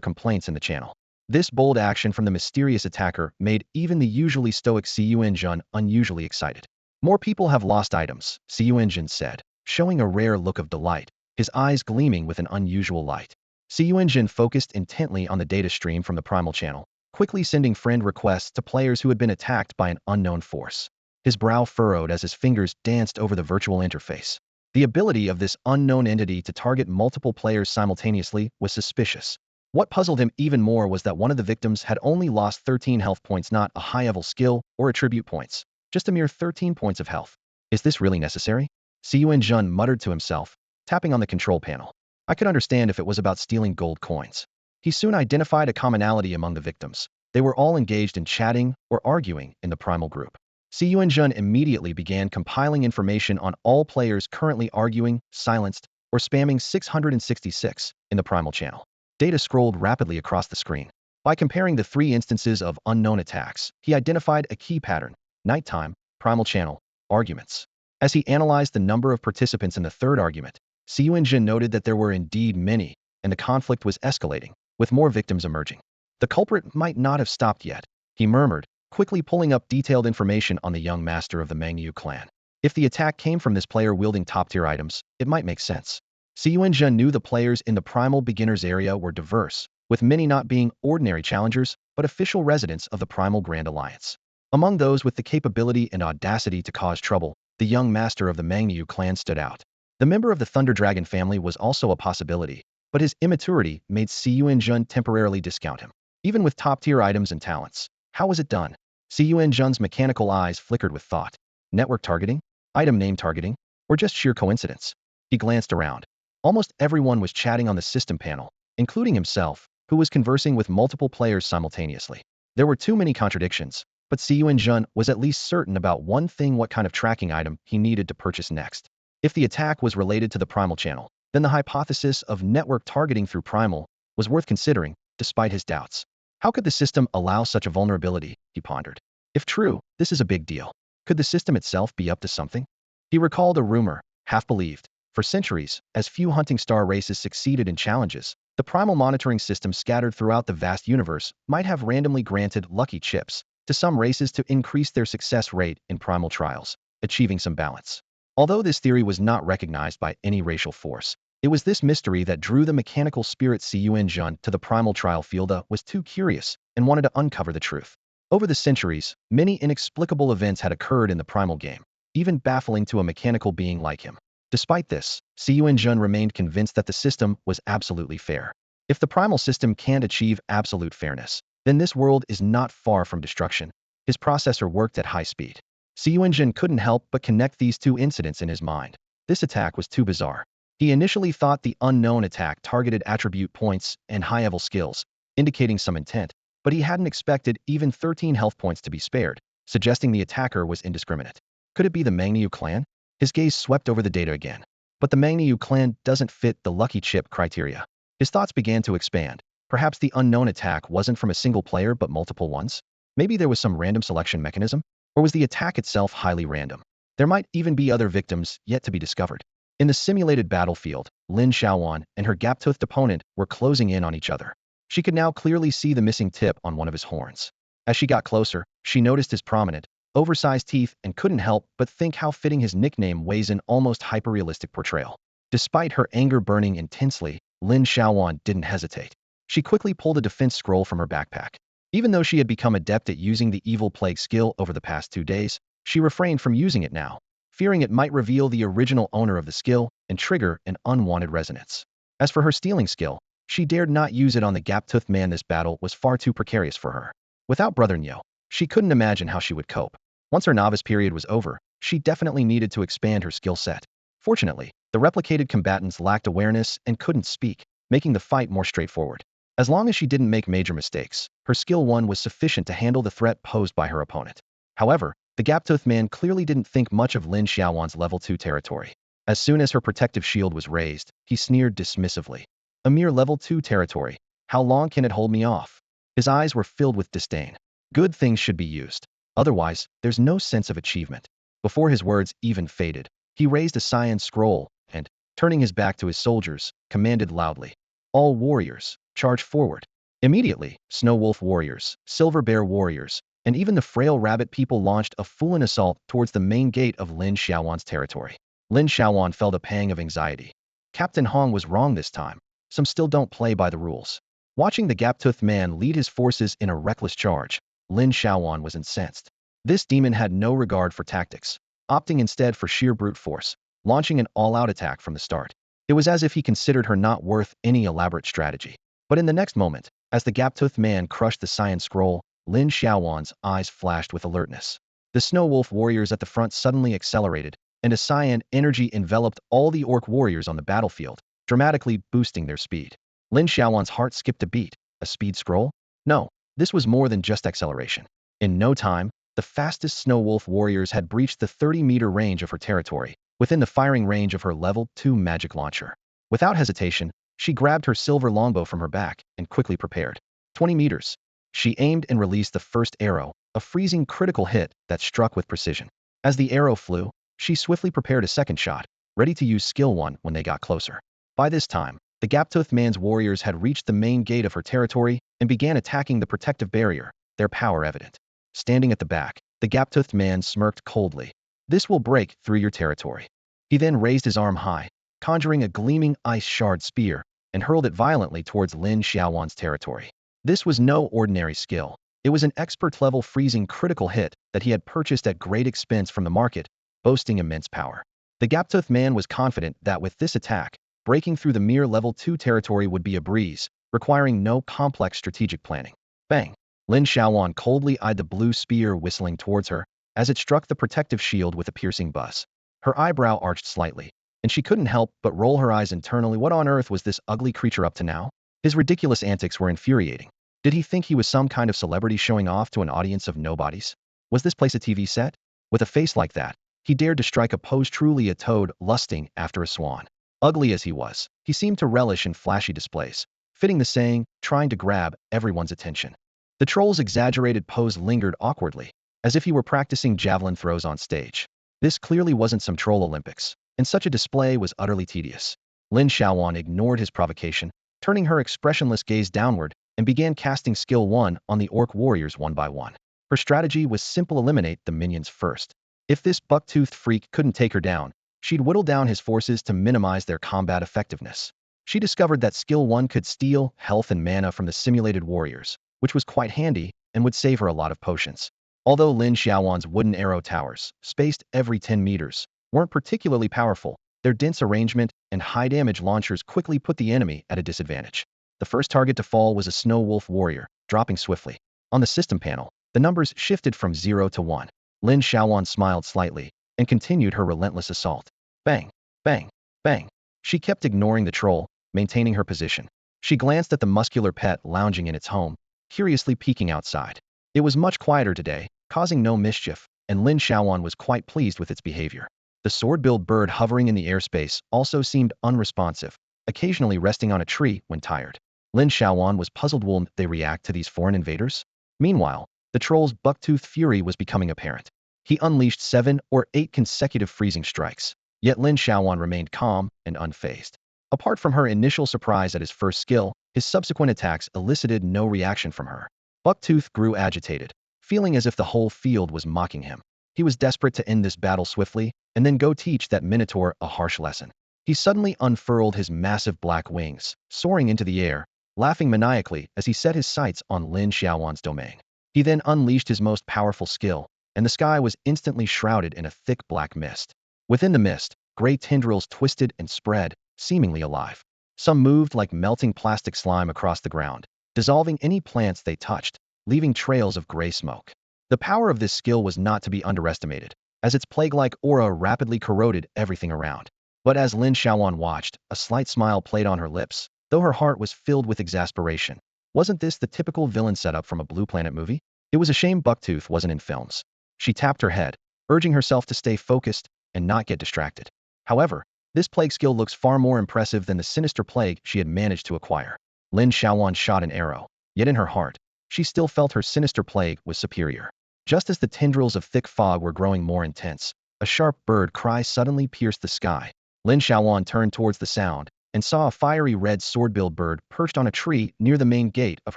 complaints in the channel. This bold action from the mysterious attacker made even the usually stoic Xiaoyuan unusually excited. More people have lost items, Xiaoyuan said, showing a rare look of delight, his eyes gleaming with an unusual light. Xiaoyuan focused intently on the data stream from the Primal channel, quickly sending friend requests to players who had been attacked by an unknown force. His brow furrowed as his fingers danced over the virtual interface. The ability of this unknown entity to target multiple players simultaneously was suspicious. What puzzled him even more was that one of the victims had only lost 13 health points, not a high-level skill or attribute points, just a mere 13 points of health. Is this really necessary? Xiaoyuan muttered to himself, tapping on the control panel. I could understand if it was about stealing gold coins. He soon identified a commonality among the victims. They were all engaged in chatting or arguing in the Primal group. Xiaoyuan immediately began compiling information on all players currently arguing, silenced, or spamming 666 in the Primal channel. Data scrolled rapidly across the screen. By comparing the three instances of unknown attacks, he identified a key pattern: nighttime, Primal channel, arguments. As he analyzed the number of participants in the third argument, Xiaoyuan noted that there were indeed many, and the conflict was escalating, with more victims emerging. The culprit might not have stopped yet, he murmured, quickly pulling up detailed information on the young master of the Mangyu clan. If the attack came from this player wielding top-tier items, it might make sense. Xiaoyuan knew the players in the Primal beginners area were diverse, with many not being ordinary challengers, but official residents of the Primal Grand Alliance. Among those with the capability and audacity to cause trouble, the young master of the Mangyu clan stood out. The member of the Thunder Dragon family was also a possibility, but his immaturity made Xiaoyuan temporarily discount him. Even with top-tier items and talents, how was it done? Xiaoyuan's mechanical eyes flickered with thought. Network targeting? Item name targeting? Or just sheer coincidence? He glanced around. Almost everyone was chatting on the system panel, including himself, who was conversing with multiple players simultaneously. There were too many contradictions, but Xiaoyuan was at least certain about one thing: what kind of tracking item he needed to purchase next. If the attack was related to the Primal channel, then the hypothesis of network targeting through Primal was worth considering, despite his doubts. How could the system allow such a vulnerability, he pondered. If true, this is a big deal. Could the system itself be up to something? He recalled a rumor, half believed. For centuries, as few hunting star races succeeded in challenges, the Primal monitoring system scattered throughout the vast universe might have randomly granted lucky chips to some races to increase their success rate in Primal trials, achieving some balance. Although this theory was not recognized by any racial force, it was this mystery that drew the mechanical spirit Xiaoyuan to the Primal trial field. Was too curious and wanted to uncover the truth. Over the centuries, many inexplicable events had occurred in the Primal game, even baffling to a mechanical being like him. Despite this, Xiaoyuan remained convinced that the system was absolutely fair. If the Primal system can't achieve absolute fairness, then this world is not far from destruction. His processor worked at high speed. Xiaoyuan couldn't help but connect these two incidents in his mind. This attack was too bizarre. He initially thought the unknown attack targeted attribute points and high-level skills, indicating some intent, but he hadn't expected even 13 health points to be spared, suggesting the attacker was indiscriminate. Could it be the Mangyu clan? His gaze swept over the data again. But the Mangyu clan doesn't fit the lucky chip criteria. His thoughts began to expand. Perhaps the unknown attack wasn't from a single player but multiple ones? Maybe there was some random selection mechanism? Or was the attack itself highly random? There might even be other victims yet to be discovered. In the simulated battlefield, Lin Xiaoyuan and her gap-toothed opponent were closing in on each other. She could now clearly see the missing tip on one of his horns. As she got closer, she noticed his prominent, oversized teeth and couldn't help but think how fitting his nickname was in almost hyper-realistic portrayal. Despite her anger burning intensely, Lin Xiaoyuan didn't hesitate. She quickly pulled a defense scroll from her backpack. Even though she had become adept at using the Evil Plague skill over the past 2 days, she refrained from using it now, fearing it might reveal the original owner of the skill and trigger an unwanted resonance. As for her stealing skill, she dared not use it on the gap-toothed man. This battle was far too precarious for her. Without Brother Nyo, she couldn't imagine how she would cope. Once her novice period was over, she definitely needed to expand her skill set. Fortunately, the replicated combatants lacked awareness and couldn't speak, making the fight more straightforward. As long as she didn't make major mistakes, her skill 1 was sufficient to handle the threat posed by her opponent. However, the gap-toothed man clearly didn't think much of Lin Xiaoyuan's level 2 territory. As soon as her protective shield was raised, he sneered dismissively. A mere level 2 territory. How long can it hold me off? His eyes were filled with disdain. Good things should be used. Otherwise, there's no sense of achievement. Before his words even faded, he raised a cyan scroll and, turning his back to his soldiers, commanded loudly, "All warriors, charge forward." Immediately, Snow Wolf warriors, Silver Bear warriors, and even the frail rabbit people launched a full-on assault towards the main gate of Lin Xiaoyuan's territory. Lin Xiaoyuan felt a pang of anxiety. Captain Hong was wrong this time. Some still don't play by the rules. Watching the gap-toothed man lead his forces in a reckless charge, Lin Xiaoyuan was incensed. This demon had no regard for tactics, opting instead for sheer brute force, launching an all-out attack from the start. It was as if he considered her not worth any elaborate strategy. But in the next moment, as the gap-toothed man crushed the cyan scroll, Lin Xiaoyuan's eyes flashed with alertness. The Snow Wolf warriors at the front suddenly accelerated, and a cyan energy enveloped all the orc warriors on the battlefield, dramatically boosting their speed. Lin Xiaoyuan's heart skipped a beat. A speed scroll? No, this was more than just acceleration. In no time, the fastest Snow Wolf warriors had breached the 30-meter range of her territory, within the firing range of her level 2 magic launcher. Without hesitation, she grabbed her silver longbow from her back and quickly prepared. 20 meters. She aimed and released the first arrow, a freezing critical hit that struck with precision. As the arrow flew, she swiftly prepared a second shot, ready to use skill 1 when they got closer. By this time, the gap-toothed man's warriors had reached the main gate of her territory and began attacking the protective barrier, their power evident. Standing at the back, the gap-toothed man smirked coldly. "This will break through your territory." He then raised his arm high, conjuring a gleaming ice shard spear, and hurled it violently towards Lin Xiaoyuan's territory. This was no ordinary skill. It was an expert-level freezing critical hit that he had purchased at great expense from the market, boasting immense power. The gap-toothed man was confident that with this attack, breaking through the mere level 2 territory would be a breeze, requiring no complex strategic planning. Bang! Lin Xiaoyuan coldly eyed the blue spear whistling towards her as it struck the protective shield with a piercing buzz. Her eyebrow arched slightly, and she couldn't help but roll her eyes internally. What on earth was this ugly creature up to now? His ridiculous antics were infuriating. Did he think he was some kind of celebrity showing off to an audience of nobodies? Was this place a TV set? With a face like that, he dared to strike a pose truly a toad lusting after a swan. Ugly as he was, he seemed to relish in flashy displays, fitting the saying, trying to grab everyone's attention. The troll's exaggerated pose lingered awkwardly, as if he were practicing javelin throws on stage. This clearly wasn't some troll Olympics, and such a display was utterly tedious. Lin Xiaoyuan ignored his provocation, turning her expressionless gaze downward, and began casting skill 1 on the orc warriors one by one. Her strategy was simple: eliminate the minions first. If this buck-toothed freak couldn't take her down, she'd whittle down his forces to minimize their combat effectiveness. She discovered that skill 1 could steal health and mana from the simulated warriors, which was quite handy and would save her a lot of potions. Although Lin Xiaoyuan's wooden arrow towers, spaced every 10 meters, weren't particularly powerful, their dense arrangement and high-damage launchers quickly put the enemy at a disadvantage. The first target to fall was a Snow Wolf warrior, dropping swiftly. On the system panel, the numbers shifted from 0 to 1. Lin Xiaoyuan smiled slightly and continued her relentless assault. Bang, bang, bang. She kept ignoring the troll, maintaining her position. She glanced at the muscular pet lounging in its home, curiously peeking outside. It was much quieter today, causing no mischief, and Lin Xiaoyuan was quite pleased with its behavior. The sword-billed bird hovering in the airspace also seemed unresponsive, occasionally resting on a tree when tired. Lin Xiaoyuan was puzzled. Will they react to these foreign invaders? Meanwhile, the troll's buck-toothed fury was becoming apparent. He unleashed 7 or 8 consecutive freezing strikes, yet Lin Xiaoyuan remained calm and unfazed. Apart from her initial surprise at his first skill, his subsequent attacks elicited no reaction from her. Bucktooth grew agitated, feeling as if the whole field was mocking him. He was desperate to end this battle swiftly and then go teach that minotaur a harsh lesson. He suddenly unfurled his massive black wings, soaring into the air, laughing maniacally as he set his sights on Lin Xiaoyuan's domain. He then unleashed his most powerful skill, and the sky was instantly shrouded in a thick black mist. Within the mist, gray tendrils twisted and spread, seemingly alive. Some moved like melting plastic slime across the ground, dissolving any plants they touched, leaving trails of gray smoke. The power of this skill was not to be underestimated, as its plague-like aura rapidly corroded everything around. But as Lin Xiaoyuan watched, a slight smile played on her lips, though her heart was filled with exasperation. Wasn't this the typical villain setup from a Blue Planet movie? It was a shame Bucktooth wasn't in films. She tapped her head, urging herself to stay focused and not get distracted. However, this plague skill looks far more impressive than the sinister plague she had managed to acquire. Lin Xiaoyuan shot an arrow, yet in her heart, she still felt her sinister plague was superior. Just as the tendrils of thick fog were growing more intense, a sharp bird cry suddenly pierced the sky. Lin Xiaoyuan turned towards the sound and saw a fiery red sword-billed bird perched on a tree near the main gate of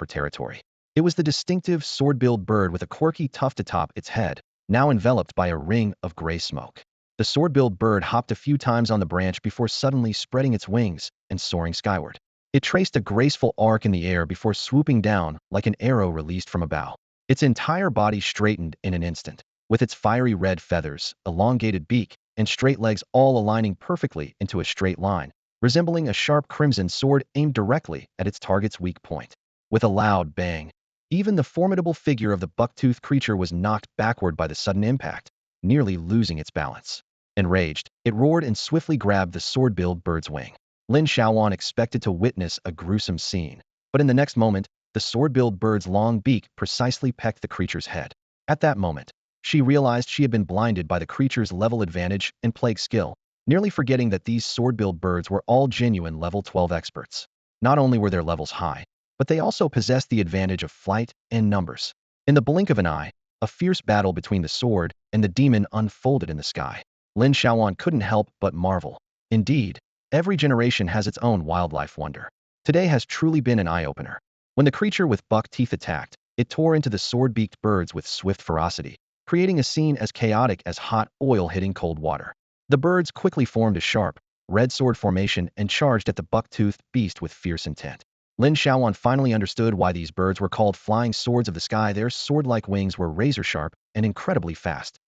her territory. It was the distinctive sword-billed bird with a quirky tuft atop its head, now enveloped by a ring of gray smoke. The sword-billed bird hopped a few times on the branch before suddenly spreading its wings and soaring skyward. It traced a graceful arc in the air before swooping down like an arrow released from a bow. Its entire body straightened in an instant, with its fiery red feathers, elongated beak, and straight legs all aligning perfectly into a straight line, resembling a sharp crimson sword aimed directly at its target's weak point. With a loud bang, even the formidable figure of the buck-toothed creature was knocked backward by the sudden impact, nearly losing its balance. Enraged, it roared and swiftly grabbed the sword-billed bird's wing. Lin Xiaoyuan expected to witness a gruesome scene, but in the next moment, the sword-billed bird's long beak precisely pecked the creature's head. At that moment, she realized she had been blinded by the creature's level advantage and plague skill, nearly forgetting that these sword-billed birds were all genuine level 12 experts. Not only were their levels high, but they also possessed the advantage of flight and numbers. In the blink of an eye, a fierce battle between the sword and the demon unfolded in the sky. Lin Xiaoyuan couldn't help but marvel. Indeed, every generation has its own wildlife wonder. Today has truly been an eye-opener. When the creature with buck teeth attacked, it tore into the sword-beaked birds with swift ferocity, creating a scene as chaotic as hot oil hitting cold water. The birds quickly formed a sharp, red sword formation and charged at the buck-toothed beast with fierce intent. Lin Xiaoyuan finally understood why these birds were called flying swords of the sky. Their sword-like wings were razor-sharp and incredibly fast.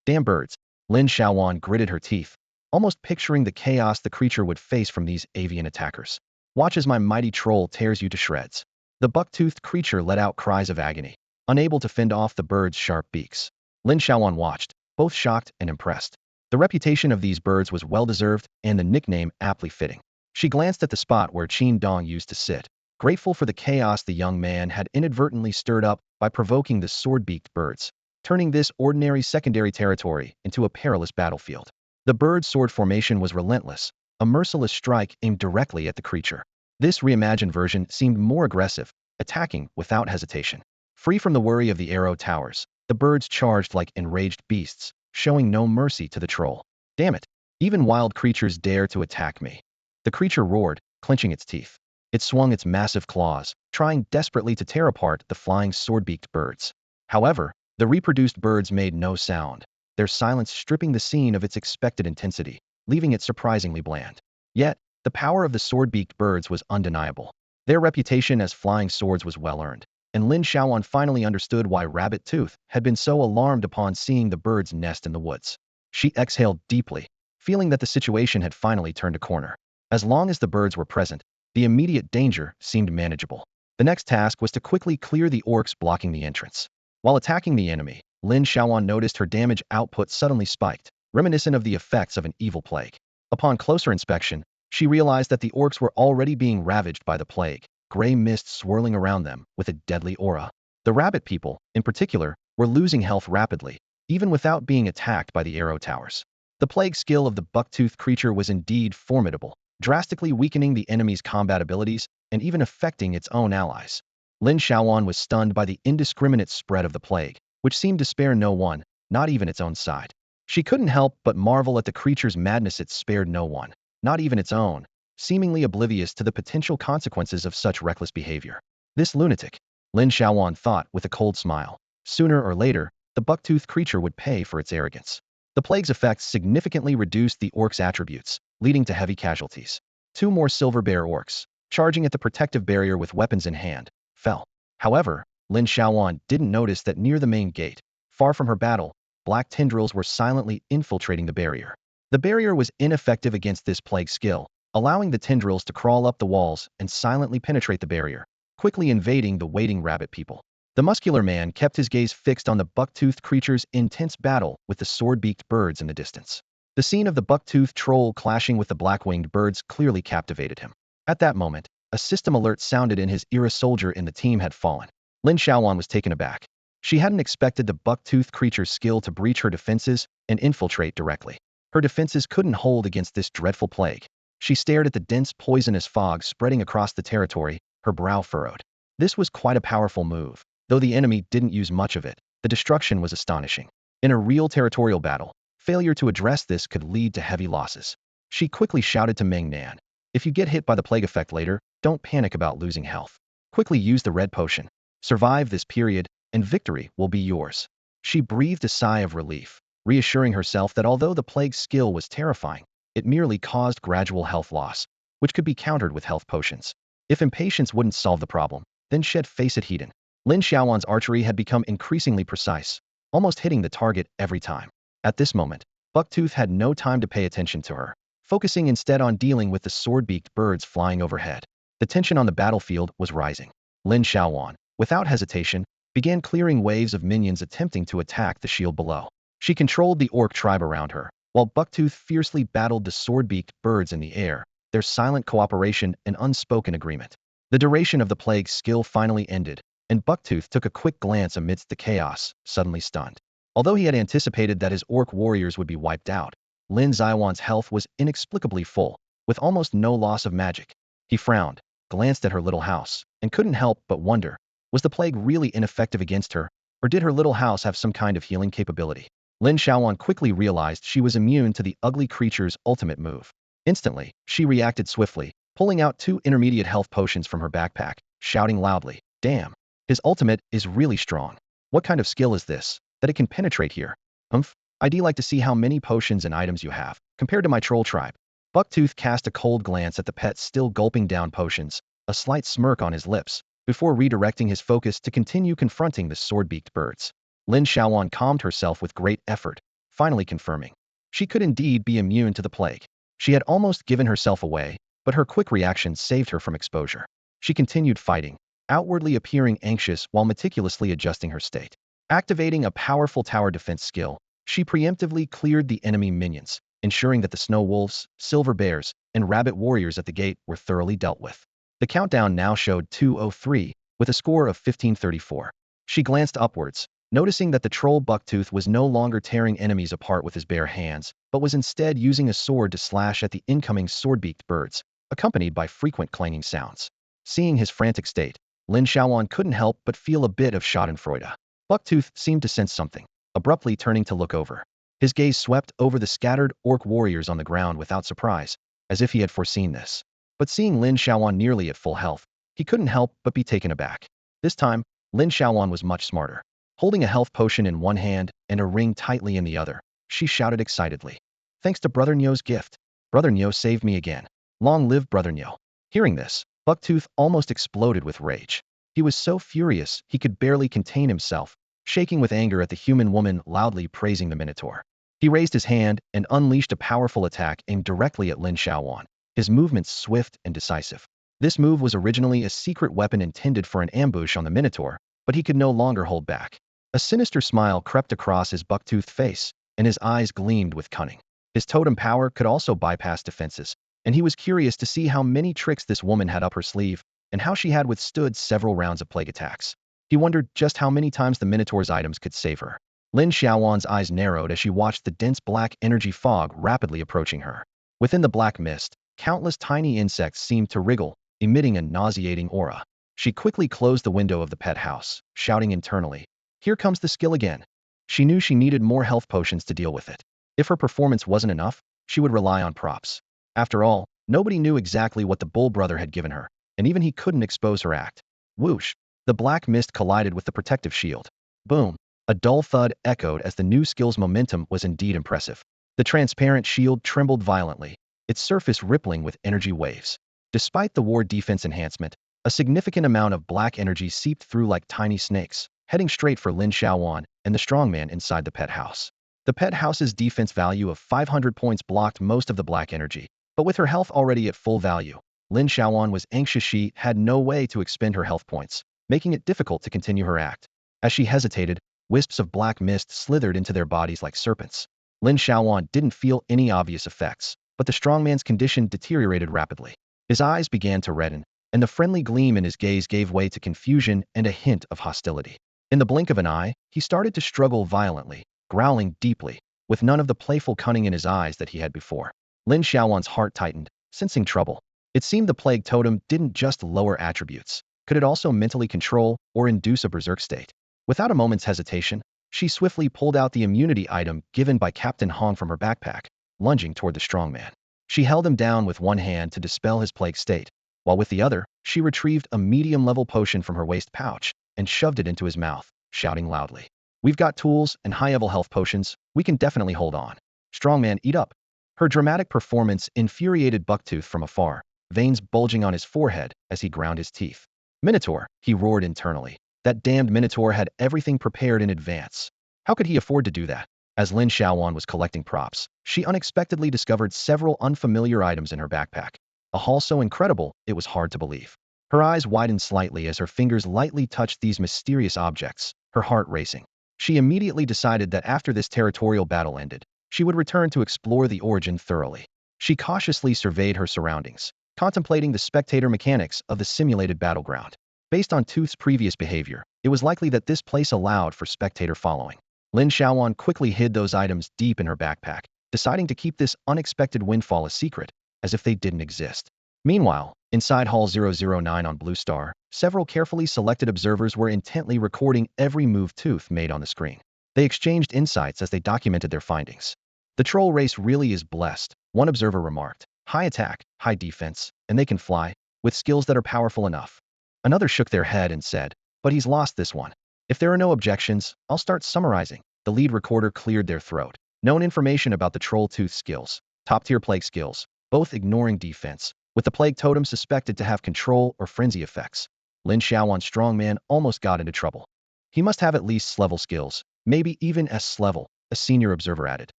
Damn birds. Lin Xiaoyuan gritted her teeth, almost picturing the chaos the creature would face from these avian attackers. Watch as my mighty troll tears you to shreds. The buck-toothed creature let out cries of agony, unable to fend off the bird's sharp beaks. Lin Xiaoyuan watched, both shocked and impressed. The reputation of these birds was well-deserved and the nickname aptly fitting. She glanced at the spot where Qin Dong used to sit, grateful for the chaos the young man had inadvertently stirred up by provoking the sword-beaked birds, turning this ordinary secondary territory into a perilous battlefield. The bird's sword formation was relentless, a merciless strike aimed directly at the creature. This reimagined version seemed more aggressive, attacking without hesitation. Free from the worry of the arrow towers, the birds charged like enraged beasts, showing no mercy to the troll. Damn it! Even wild creatures dare to attack me. The creature roared, clenching its teeth. It swung its massive claws, trying desperately to tear apart the flying sword-beaked birds. However, the reproduced birds made no sound, their silence stripping the scene of its expected intensity, leaving it surprisingly bland. Yet, the power of the sword-beaked birds was undeniable. Their reputation as flying swords was well-earned, and Lin Xiaoyuan finally understood why Rabbit Tooth had been so alarmed upon seeing the bird's nest in the woods. She exhaled deeply, feeling that the situation had finally turned a corner. As long as the birds were present, the immediate danger seemed manageable. The next task was to quickly clear the orcs blocking the entrance. While attacking the enemy, Lin Xiaoyuan noticed her damage output suddenly spiked, reminiscent of the effects of an evil plague. Upon closer inspection, she realized that the orcs were already being ravaged by the plague, gray mist swirling around them with a deadly aura. The rabbit people, in particular, were losing health rapidly, even without being attacked by the arrow towers. The plague skill of the buck-toothed creature was indeed formidable, drastically weakening the enemy's combat abilities and even affecting its own allies. Lin Xiaoyuan was stunned by the indiscriminate spread of the plague, which seemed to spare no one, not even its own side. She couldn't help but marvel at the creature's madness. It spared no one, not even its own, seemingly oblivious to the potential consequences of such reckless behavior. This lunatic, Lin Xiaoyuan thought with a cold smile. Sooner or later, the buck-toothed creature would pay for its arrogance. The plague's effects significantly reduced the orc's attributes, leading to heavy casualties. 2 more silver bear orcs, charging at the protective barrier with weapons in hand, fell. However, Lin Xiaoyuan didn't notice that near the main gate, far from her battle, black tendrils were silently infiltrating the barrier. The barrier was ineffective against this plague skill, allowing the tendrils to crawl up the walls and silently penetrate the barrier, quickly invading the waiting rabbit people. The muscular man kept his gaze fixed on the buck-toothed creature's intense battle with the sword-beaked birds in the distance. The scene of the buck-toothed troll clashing with the black-winged birds clearly captivated him. At that moment, a system alert sounded in his ear. A soldier in the team had fallen. Lin Xiaoyuan was taken aback. She hadn't expected the buck-toothed creature's skill to breach her defenses and infiltrate directly. Her defenses couldn't hold against this dreadful plague. She stared at the dense poisonous fog spreading across the territory, her brow furrowed. This was quite a powerful move, though the enemy didn't use much of it. The destruction was astonishing. In a real territorial battle, failure to address this could lead to heavy losses. She quickly shouted to Meng Nan, "If you get hit by the plague effect later, don't panic about losing health. Quickly use the red potion. Survive this period, and victory will be yours." She breathed a sigh of relief, reassuring herself that although the plague skill was terrifying, it merely caused gradual health loss, which could be countered with health potions. If impatience wouldn't solve the problem, then she'd face it head-on. Lin Xiaoyuan's archery had become increasingly precise, almost hitting the target every time. At this moment, Bucktooth had no time to pay attention to her, focusing instead on dealing with the sword-beaked birds flying overhead. The tension on the battlefield was rising. Lin Xiaoyuan, without hesitation, began clearing waves of minions attempting to attack the shield below. She controlled the orc tribe around her, while Bucktooth fiercely battled the sword-beaked birds in the air, their silent cooperation and unspoken agreement. The duration of the plague skill finally ended, and Bucktooth took a quick glance amidst the chaos, suddenly stunned. Although he had anticipated that his orc warriors would be wiped out, Lin Xiaoyuan's health was inexplicably full, with almost no loss of magic. He frowned, glanced at her little house, and couldn't help but wonder, was the plague really ineffective against her, or did her little house have some kind of healing capability? Lin Xiaoyuan quickly realized she was immune to the ugly creature's ultimate move. Instantly, she reacted swiftly, pulling out 2 intermediate health potions from her backpack, shouting loudly, "Damn! His ultimate is really strong. What kind of skill is this, that it can penetrate here? Humph, I'd like to see how many potions and items you have, compared to my troll tribe." Bucktooth cast a cold glance at the pet still gulping down potions, a slight smirk on his lips, before redirecting his focus to continue confronting the sword-beaked birds. Lin Xiaoyuan calmed herself with great effort, finally confirming. She could indeed be immune to the plague. She had almost given herself away, but her quick reaction saved her from exposure. She continued fighting, outwardly appearing anxious while meticulously adjusting her state. Activating a powerful tower defense skill, she preemptively cleared the enemy minions, ensuring that the snow wolves, silver bears, and rabbit warriors at the gate were thoroughly dealt with. The countdown now showed 2:03, with a score of 1534. She glanced upwards, noticing that the troll Bucktooth was no longer tearing enemies apart with his bare hands, but was instead using a sword to slash at the incoming sword-beaked birds, accompanied by frequent clanging sounds. Seeing his frantic state, Lin Xiaoyuan couldn't help but feel a bit of schadenfreude. Bucktooth seemed to sense something, abruptly turning to look over. His gaze swept over the scattered orc warriors on the ground without surprise, as if he had foreseen this. But seeing Lin Xiaoyuan nearly at full health, he couldn't help but be taken aback. This time, Lin Xiaoyuan was much smarter. Holding a health potion in one hand and a ring tightly in the other, she shouted excitedly, "Thanks to Brother Nyo's gift. Brother Nyo saved me again. Long live Brother Nyo." Hearing this, Bucktooth almost exploded with rage. He was so furious he could barely contain himself, shaking with anger at the human woman loudly praising the Minotaur. He raised his hand and unleashed a powerful attack aimed directly at Lin Xiaoyuan, his movements swift and decisive. This move was originally a secret weapon intended for an ambush on the Minotaur, but he could no longer hold back. A sinister smile crept across his buck-toothed face, and his eyes gleamed with cunning. His totem power could also bypass defenses, and he was curious to see how many tricks this woman had up her sleeve, and how she had withstood several rounds of plague attacks. He wondered just how many times the Minotaur's items could save her. Lin Xiaoyuan's eyes narrowed as she watched the dense black energy fog rapidly approaching her. Within the black mist, countless tiny insects seemed to wriggle, emitting a nauseating aura. She quickly closed the window of the pet house, shouting internally, "Here comes the skill again." She knew she needed more health potions to deal with it. If her performance wasn't enough, she would rely on props. After all, nobody knew exactly what the Bull Brother had given her, and even he couldn't expose her act. Whoosh! The black mist collided with the protective shield. Boom! A dull thud echoed as the new skill's momentum was indeed impressive. The transparent shield trembled violently, its surface rippling with energy waves. Despite the war defense enhancement, a significant amount of black energy seeped through like tiny snakes, heading straight for Lin Xiaoyuan and the strongman inside the pet house. The pet house's defense value of 500 points blocked most of the black energy, but with her health already at full value, Lin Xiaoyuan was anxious. She had no way to expend her health points, making it difficult to continue her act. As she hesitated, wisps of black mist slithered into their bodies like serpents. Lin Xiaoyuan didn't feel any obvious effects, but the strongman's condition deteriorated rapidly. His eyes began to redden, and the friendly gleam in his gaze gave way to confusion and a hint of hostility. In the blink of an eye, he started to struggle violently, growling deeply, with none of the playful cunning in his eyes that he had before. Lin Xiaoyuan's heart tightened, sensing trouble. It seemed the plague totem didn't just lower attributes. Could it also mentally control or induce a berserk state? Without a moment's hesitation, She swiftly pulled out the immunity item given by Captain Hong from her backpack, lunging toward the strongman. She held him down with one hand to dispel his plague state, while with the other, she retrieved a medium-level potion from her waist pouch and shoved it into his mouth, shouting loudly. We've got tools and high-level health potions. We can definitely hold on. Strongman, eat up. Her dramatic performance infuriated Bucktooth from afar, veins bulging on his forehead as he ground his teeth. Minotaur, he roared internally. That damned Minotaur had everything prepared in advance. How could he afford to do that? As Lin Xiaoyuan was collecting props, she unexpectedly discovered several unfamiliar items in her backpack. A haul so incredible, it was hard to believe. Her eyes widened slightly as her fingers lightly touched these mysterious objects, her heart racing. She immediately decided that after this territorial battle ended, she would return to explore the origin thoroughly. She cautiously surveyed her surroundings, contemplating the spectator mechanics of the simulated battleground. Based on Tooth's previous behavior, it was likely that this place allowed for spectator following. Lin Xiaoyuan quickly hid those items deep in her backpack, deciding to keep this unexpected windfall a secret, as if they didn't exist. Meanwhile, inside Hall 009 on Blue Star, several carefully selected observers were intently recording every move Tooth made on the screen. They exchanged insights as they documented their findings. The troll race really is blessed, one observer remarked. High attack, high defense, and they can fly, with skills that are powerful enough. Another shook their head and said, but he's lost this one. If there are no objections, I'll start summarizing. The lead recorder cleared their throat. Known information about the troll Tooth skills, top-tier plague skills, both ignoring defense, with the plague totem suspected to have control or frenzy effects. Lin Xiaoyuan's strongman almost got into trouble. He must have at least S-level skills, maybe even S-level, a senior observer added.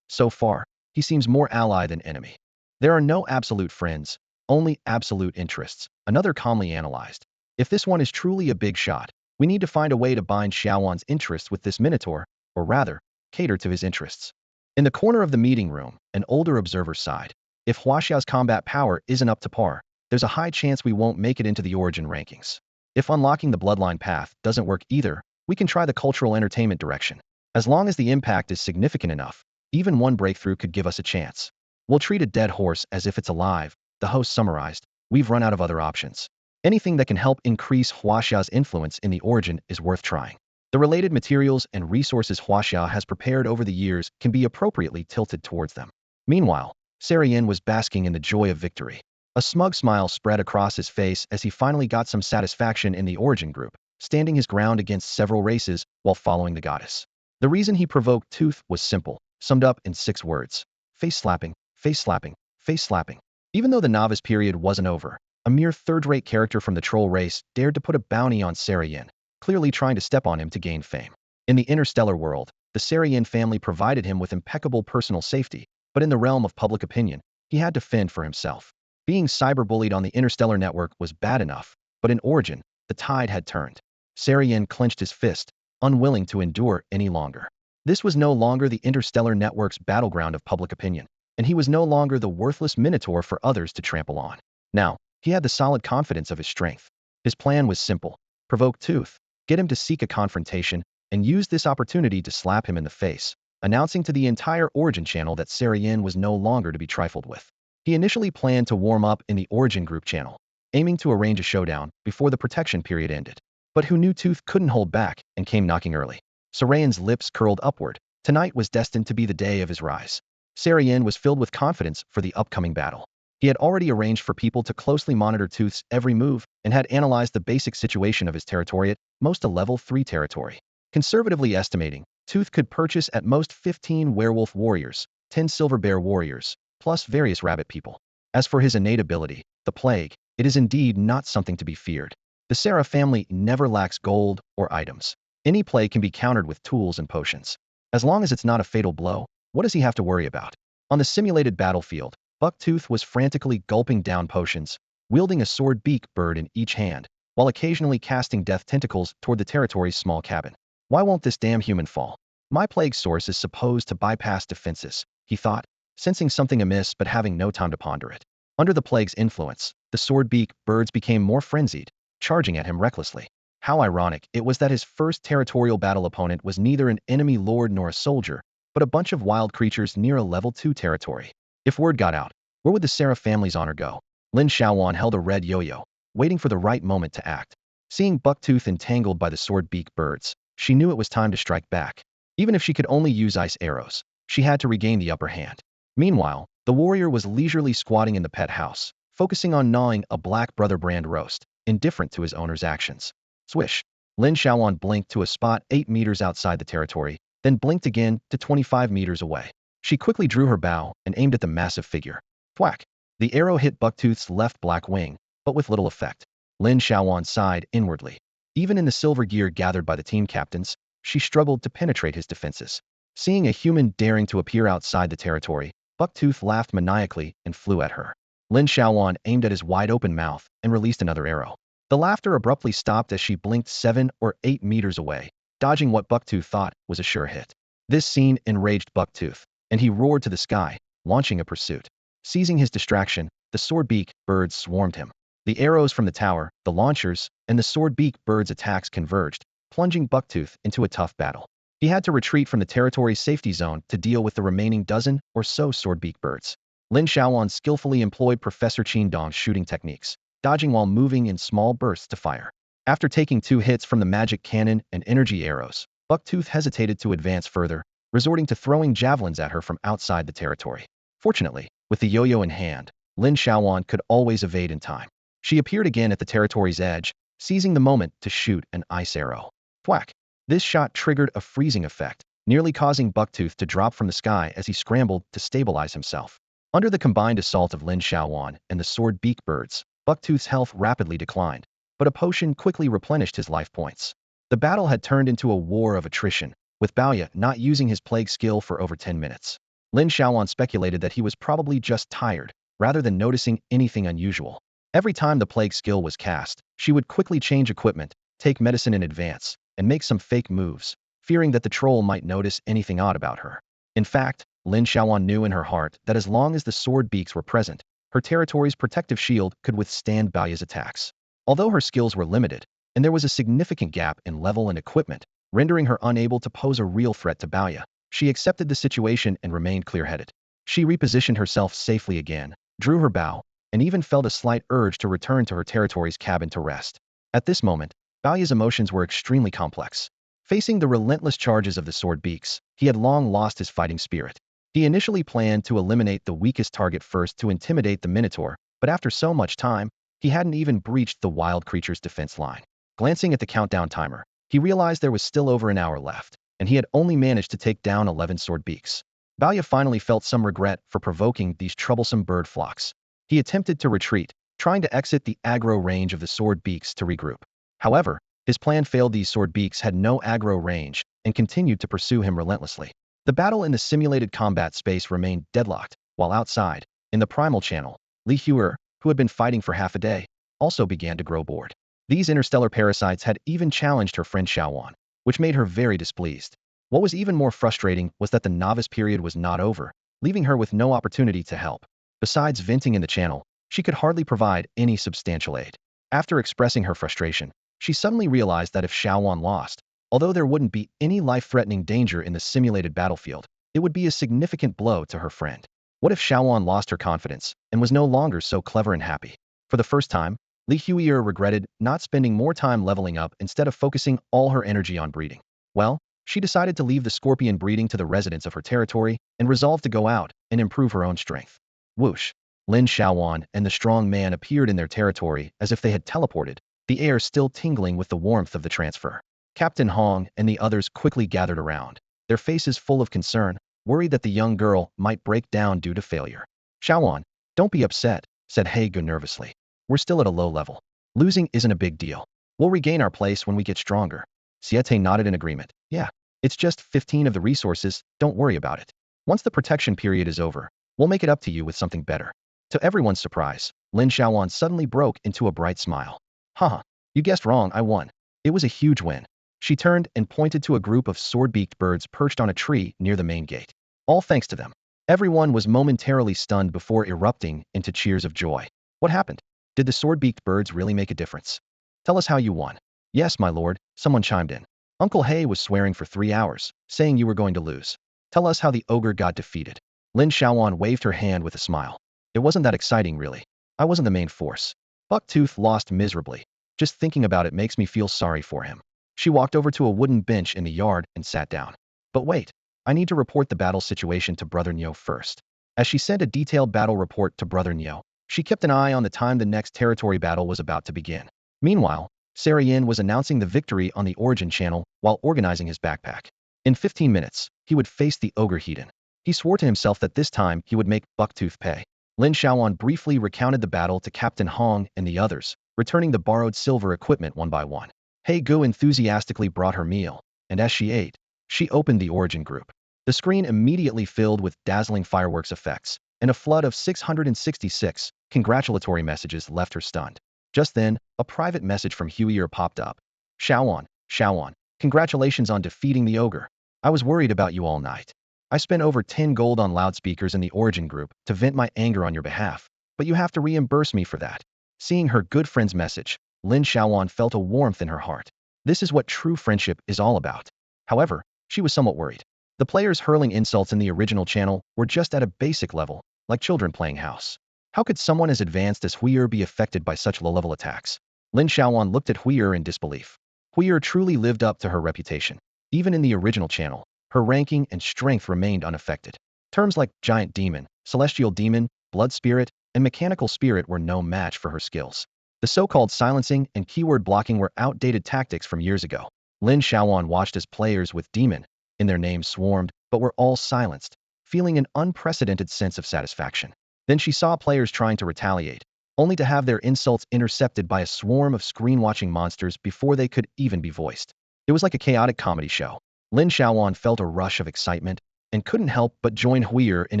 So far, he seems more ally than enemy. There are no absolute friends, only absolute interests, another calmly analyzed. If this one is truly a big shot, we need to find a way to bind Xiaoyuan's interests with this Minotaur, or rather, cater to his interests. In the corner of the meeting room, an older observer sighed. If Huaxiao's combat power isn't up to par, there's a high chance we won't make it into the origin rankings. If unlocking the bloodline path doesn't work either, we can try the cultural entertainment direction. As long as the impact is significant enough, even one breakthrough could give us a chance. We'll treat a dead horse as if it's alive, the host summarized. We've run out of other options. Anything that can help increase Huaxiao's influence in the origin is worth trying. The related materials and resources Huaxia has prepared over the years can be appropriately tilted towards them. Meanwhile, Sarian was basking in the joy of victory. A smug smile spread across his face as he finally got some satisfaction in the origin group, standing his ground against several races while following the goddess. The reason he provoked Tooth was simple, summed up in 6 words. Face slapping, face slapping, face slapping. Even though the novice period wasn't over, a mere third-rate character from the troll race dared to put a bounty on Sarian, clearly trying to step on him to gain fame. In the interstellar world, the Sarian family provided him with impeccable personal safety, but in the realm of public opinion, he had to fend for himself. Being cyberbullied on the interstellar network was bad enough, but in origin, the tide had turned. Sarian clenched his fist, unwilling to endure any longer. This was no longer the interstellar network's battleground of public opinion, and he was no longer the worthless Minotaur for others to trample on. Now, he had the solid confidence of his strength. His plan was simple. Provoke Tooth, get him to seek a confrontation, and use this opportunity to slap him in the face, announcing to the entire Origin channel that Sarian was no longer to be trifled with. He initially planned to warm up in the Origin group channel, aiming to arrange a showdown before the protection period ended. But who knew Tooth couldn't hold back and came knocking early. Sarian's lips curled upward. Tonight was destined to be the day of his rise. Sarian was filled with confidence for the upcoming battle. He had already arranged for people to closely monitor Tooth's every move and had analyzed the basic situation of his territory at most a level 3 territory. Conservatively estimating, Tooth could purchase at most 15 werewolf warriors, 10 silver bear warriors, plus various rabbit people. As for his innate ability, the plague, it is indeed not something to be feared. The Serra family never lacks gold or items. Any plague can be countered with tools and potions. As long as it's not a fatal blow, what does he have to worry about? On the simulated battlefield, Bucktooth was frantically gulping down potions, wielding a sword-beak bird in each hand, while occasionally casting death tentacles toward the territory's small cabin. Why won't this damn human fall? My plague source is supposed to bypass defenses, he thought, sensing something amiss but having no time to ponder it. Under the plague's influence, the sword-beak birds became more frenzied, charging at him recklessly. How ironic it was that his first territorial battle opponent was neither an enemy lord nor a soldier, but a bunch of wild creatures near a level 2 territory. If word got out, where would the Serra family's honor go? Lin Xiaoyuan held a red yo-yo, waiting for the right moment to act. Seeing Bucktooth entangled by the sword-beak birds, she knew it was time to strike back. Even if she could only use ice arrows, she had to regain the upper hand. Meanwhile, the warrior was leisurely squatting in the pet house, focusing on gnawing a Black Brother brand roast, indifferent to his owner's actions. Swish! Lin Xiaoyuan blinked to a spot 8 meters outside the territory, then blinked again to 25 meters away. She quickly drew her bow and aimed at the massive figure. Thwack! The arrow hit Bucktooth's left black wing, but with little effect. Lin Xiaoyuan sighed inwardly. Even in the silver gear gathered by the team captains, she struggled to penetrate his defenses. Seeing a human daring to appear outside the territory, Bucktooth laughed maniacally and flew at her. Lin Xiaoyuan aimed at his wide-open mouth and released another arrow. The laughter abruptly stopped as she blinked 7 or 8 meters away, dodging what Bucktooth thought was a sure hit. This scene enraged Bucktooth, and he roared to the sky, launching a pursuit. Seizing his distraction, the swordbeak birds swarmed him. The arrows from the tower, the launchers, and the swordbeak birds' attacks converged, plunging Bucktooth into a tough battle. He had to retreat from the territory's safety zone to deal with the remaining dozen or so swordbeak birds. Lin Xiaoyuan skillfully employed Professor Qingdong's shooting techniques, dodging while moving in small bursts to fire. After taking 2 hits from the magic cannon and energy arrows, Bucktooth hesitated to advance further, resorting to throwing javelins at her from outside the territory. Fortunately, with the yo-yo in hand, Lin Xiaoyuan could always evade in time. She appeared again at the territory's edge, seizing the moment to shoot an ice arrow. Thwack! This shot triggered a freezing effect, nearly causing Bucktooth to drop from the sky as he scrambled to stabilize himself. Under the combined assault of Lin Xiaoyuan and the sword-beak birds, Bucktooth's health rapidly declined, but a potion quickly replenished his life points. The battle had turned into a war of attrition, with Baoya not using his plague skill for over 10 minutes. Lin Xiaoyuan speculated that he was probably just tired, rather than noticing anything unusual. Every time the plague skill was cast, she would quickly change equipment, take medicine in advance, and make some fake moves, fearing that the troll might notice anything odd about her. In fact, Lin Xiaoyuan knew in her heart that as long as the sword beaks were present, her territory's protective shield could withstand Baoya's attacks. Although her skills were limited, and there was a significant gap in level and equipment, rendering her unable to pose a real threat to Baoya, she accepted the situation and remained clear-headed. She repositioned herself safely again, drew her bow, and even felt a slight urge to return to her territory's cabin to rest. At this moment, Baoya's emotions were extremely complex. Facing the relentless charges of the sword beaks, he had long lost his fighting spirit. He initially planned to eliminate the weakest target first to intimidate the Minotaur, but after so much time, he hadn't even breached the wild creature's defense line. Glancing at the countdown timer, he realized there was still over an hour left, and he had only managed to take down 11 sword beaks. Baoya finally felt some regret for provoking these troublesome bird flocks. He attempted to retreat, trying to exit the aggro range of the sword beaks to regroup. However, his plan failed. These sword beaks had no aggro range and continued to pursue him relentlessly. The battle in the simulated combat space remained deadlocked, while outside, in the Primal Channel, Li Xiaoyuan, who had been fighting for half a day, also began to grow bored. These interstellar parasites had even challenged her friend Xiaoyuan, which made her very displeased. What was even more frustrating was that the novice period was not over, leaving her with no opportunity to help. Besides venting in the channel, she could hardly provide any substantial aid. After expressing her frustration, she suddenly realized that if Xiaoyuan lost, although there wouldn't be any life-threatening danger in the simulated battlefield, it would be a significant blow to her friend. What if Xiaoyuan lost her confidence and was no longer so clever and happy? For the first time, Li Xiaoyuan regretted not spending more time leveling up instead of focusing all her energy on breeding. Well, she decided to leave the scorpion breeding to the residents of her territory and resolved to go out and improve her own strength. Whoosh! Lin Xiaoyuan and the strong man appeared in their territory as if they had teleported, the air still tingling with the warmth of the transfer. Captain Hong and the others quickly gathered around, their faces full of concern, worried that the young girl might break down due to failure. Xiaoyuan, don't be upset, said He Gu nervously. We're still at a low level. Losing isn't a big deal. We'll regain our place when we get stronger. Siete nodded in agreement. Yeah, it's just 15 of the resources, don't worry about it. Once the protection period is over, we'll make it up to you with something better. To everyone's surprise, Lin Xiaoyuan suddenly broke into a bright smile. Haha, you guessed wrong, I won. It was a huge win. She turned and pointed to a group of sword-beaked birds perched on a tree near the main gate. All thanks to them. Everyone was momentarily stunned before erupting into cheers of joy. What happened? Did the sword-beaked birds really make a difference? Tell us how you won. Yes, my lord, someone chimed in. Uncle He was swearing for 3 hours, saying you were going to lose. Tell us how the ogre got defeated. Lin Xiaoyuan waved her hand with a smile. It wasn't that exciting, really. I wasn't the main force. Bucktooth lost miserably. Just thinking about it makes me feel sorry for him. She walked over to a wooden bench in the yard and sat down. But wait, I need to report the battle situation to Brother Nyo first. As she sent a detailed battle report to Brother Nyo, she kept an eye on the time the next territory battle was about to begin. Meanwhile, Sarayin was announcing the victory on the Origin channel while organizing his backpack. In 15 minutes, he would face the Ogre Heathen. He swore to himself that this time he would make Bucktooth pay. Lin Xiaoyuan briefly recounted the battle to Captain Hong and the others, returning the borrowed silver equipment one by one. Hei Gu enthusiastically brought her meal, and as she ate, she opened the Origin group. The screen immediately filled with dazzling fireworks effects, and a flood of 666 congratulatory messages left her stunned. Just then, a private message from Huier popped up. Xiaoyuan, congratulations on defeating the ogre. I was worried about you all night. I spent over 10 gold on loudspeakers in the Origin group to vent my anger on your behalf, but you have to reimburse me for that. Seeing her good friend's message, Lin Xiaoyuan felt a warmth in her heart. This is what true friendship is all about. However, she was somewhat worried. The players hurling insults in the original channel were just at a basic level, like children playing house. How could someone as advanced as Huier be affected by such low-level attacks? Lin Xiaoyuan looked at Huier in disbelief. Huier truly lived up to her reputation. Even in the original channel, her ranking and strength remained unaffected. Terms like giant demon, celestial demon, blood spirit, and mechanical spirit were no match for her skills. The so-called silencing and keyword blocking were outdated tactics from years ago. Lin Xiaoyuan watched as players with demon in their names swarmed, but were all silenced, feeling an unprecedented sense of satisfaction. Then she saw players trying to retaliate, only to have their insults intercepted by a swarm of screen-watching monsters before they could even be voiced. It was like a chaotic comedy show. Lin Xiaoyuan felt a rush of excitement and couldn't help but join Huier in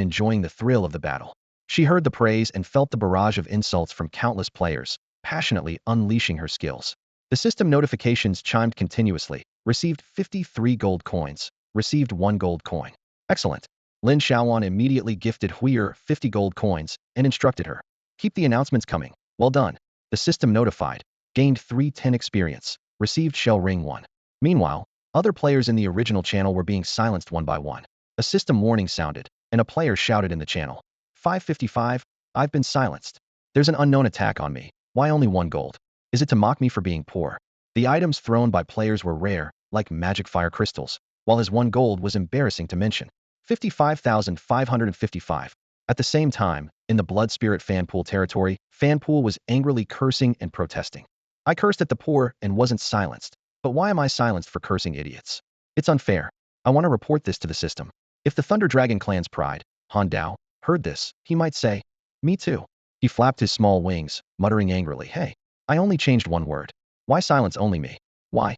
enjoying the thrill of the battle. She heard the praise and felt the barrage of insults from countless players, passionately unleashing her skills. The system notifications chimed continuously. Received 53 gold coins. Received 1 gold coin. Excellent. Lin Xiaoyuan immediately gifted Huier 50 gold coins and instructed her. Keep the announcements coming. Well done. The system notified. Gained 310 experience. Received shell ring 1. Meanwhile, other players in the original channel were being silenced one by one. A system warning sounded, and a player shouted in the channel. 555, I've been silenced. There's an unknown attack on me. Why only 1 gold? Is it to mock me for being poor? The items thrown by players were rare, like magic fire crystals, while his 1 gold was embarrassing to mention. 55,555. At the same time, in the Blood Spirit Fanpool territory, Fanpool was angrily cursing and protesting. I cursed at the poor and wasn't silenced. But why am I silenced for cursing idiots? It's unfair. I want to report this to the system. If the Thunder Dragon clan's pride, Han Dao, heard this, he might say, me too. He flapped his small wings, muttering angrily, hey, I only changed 1 word. Why silence only me? Why?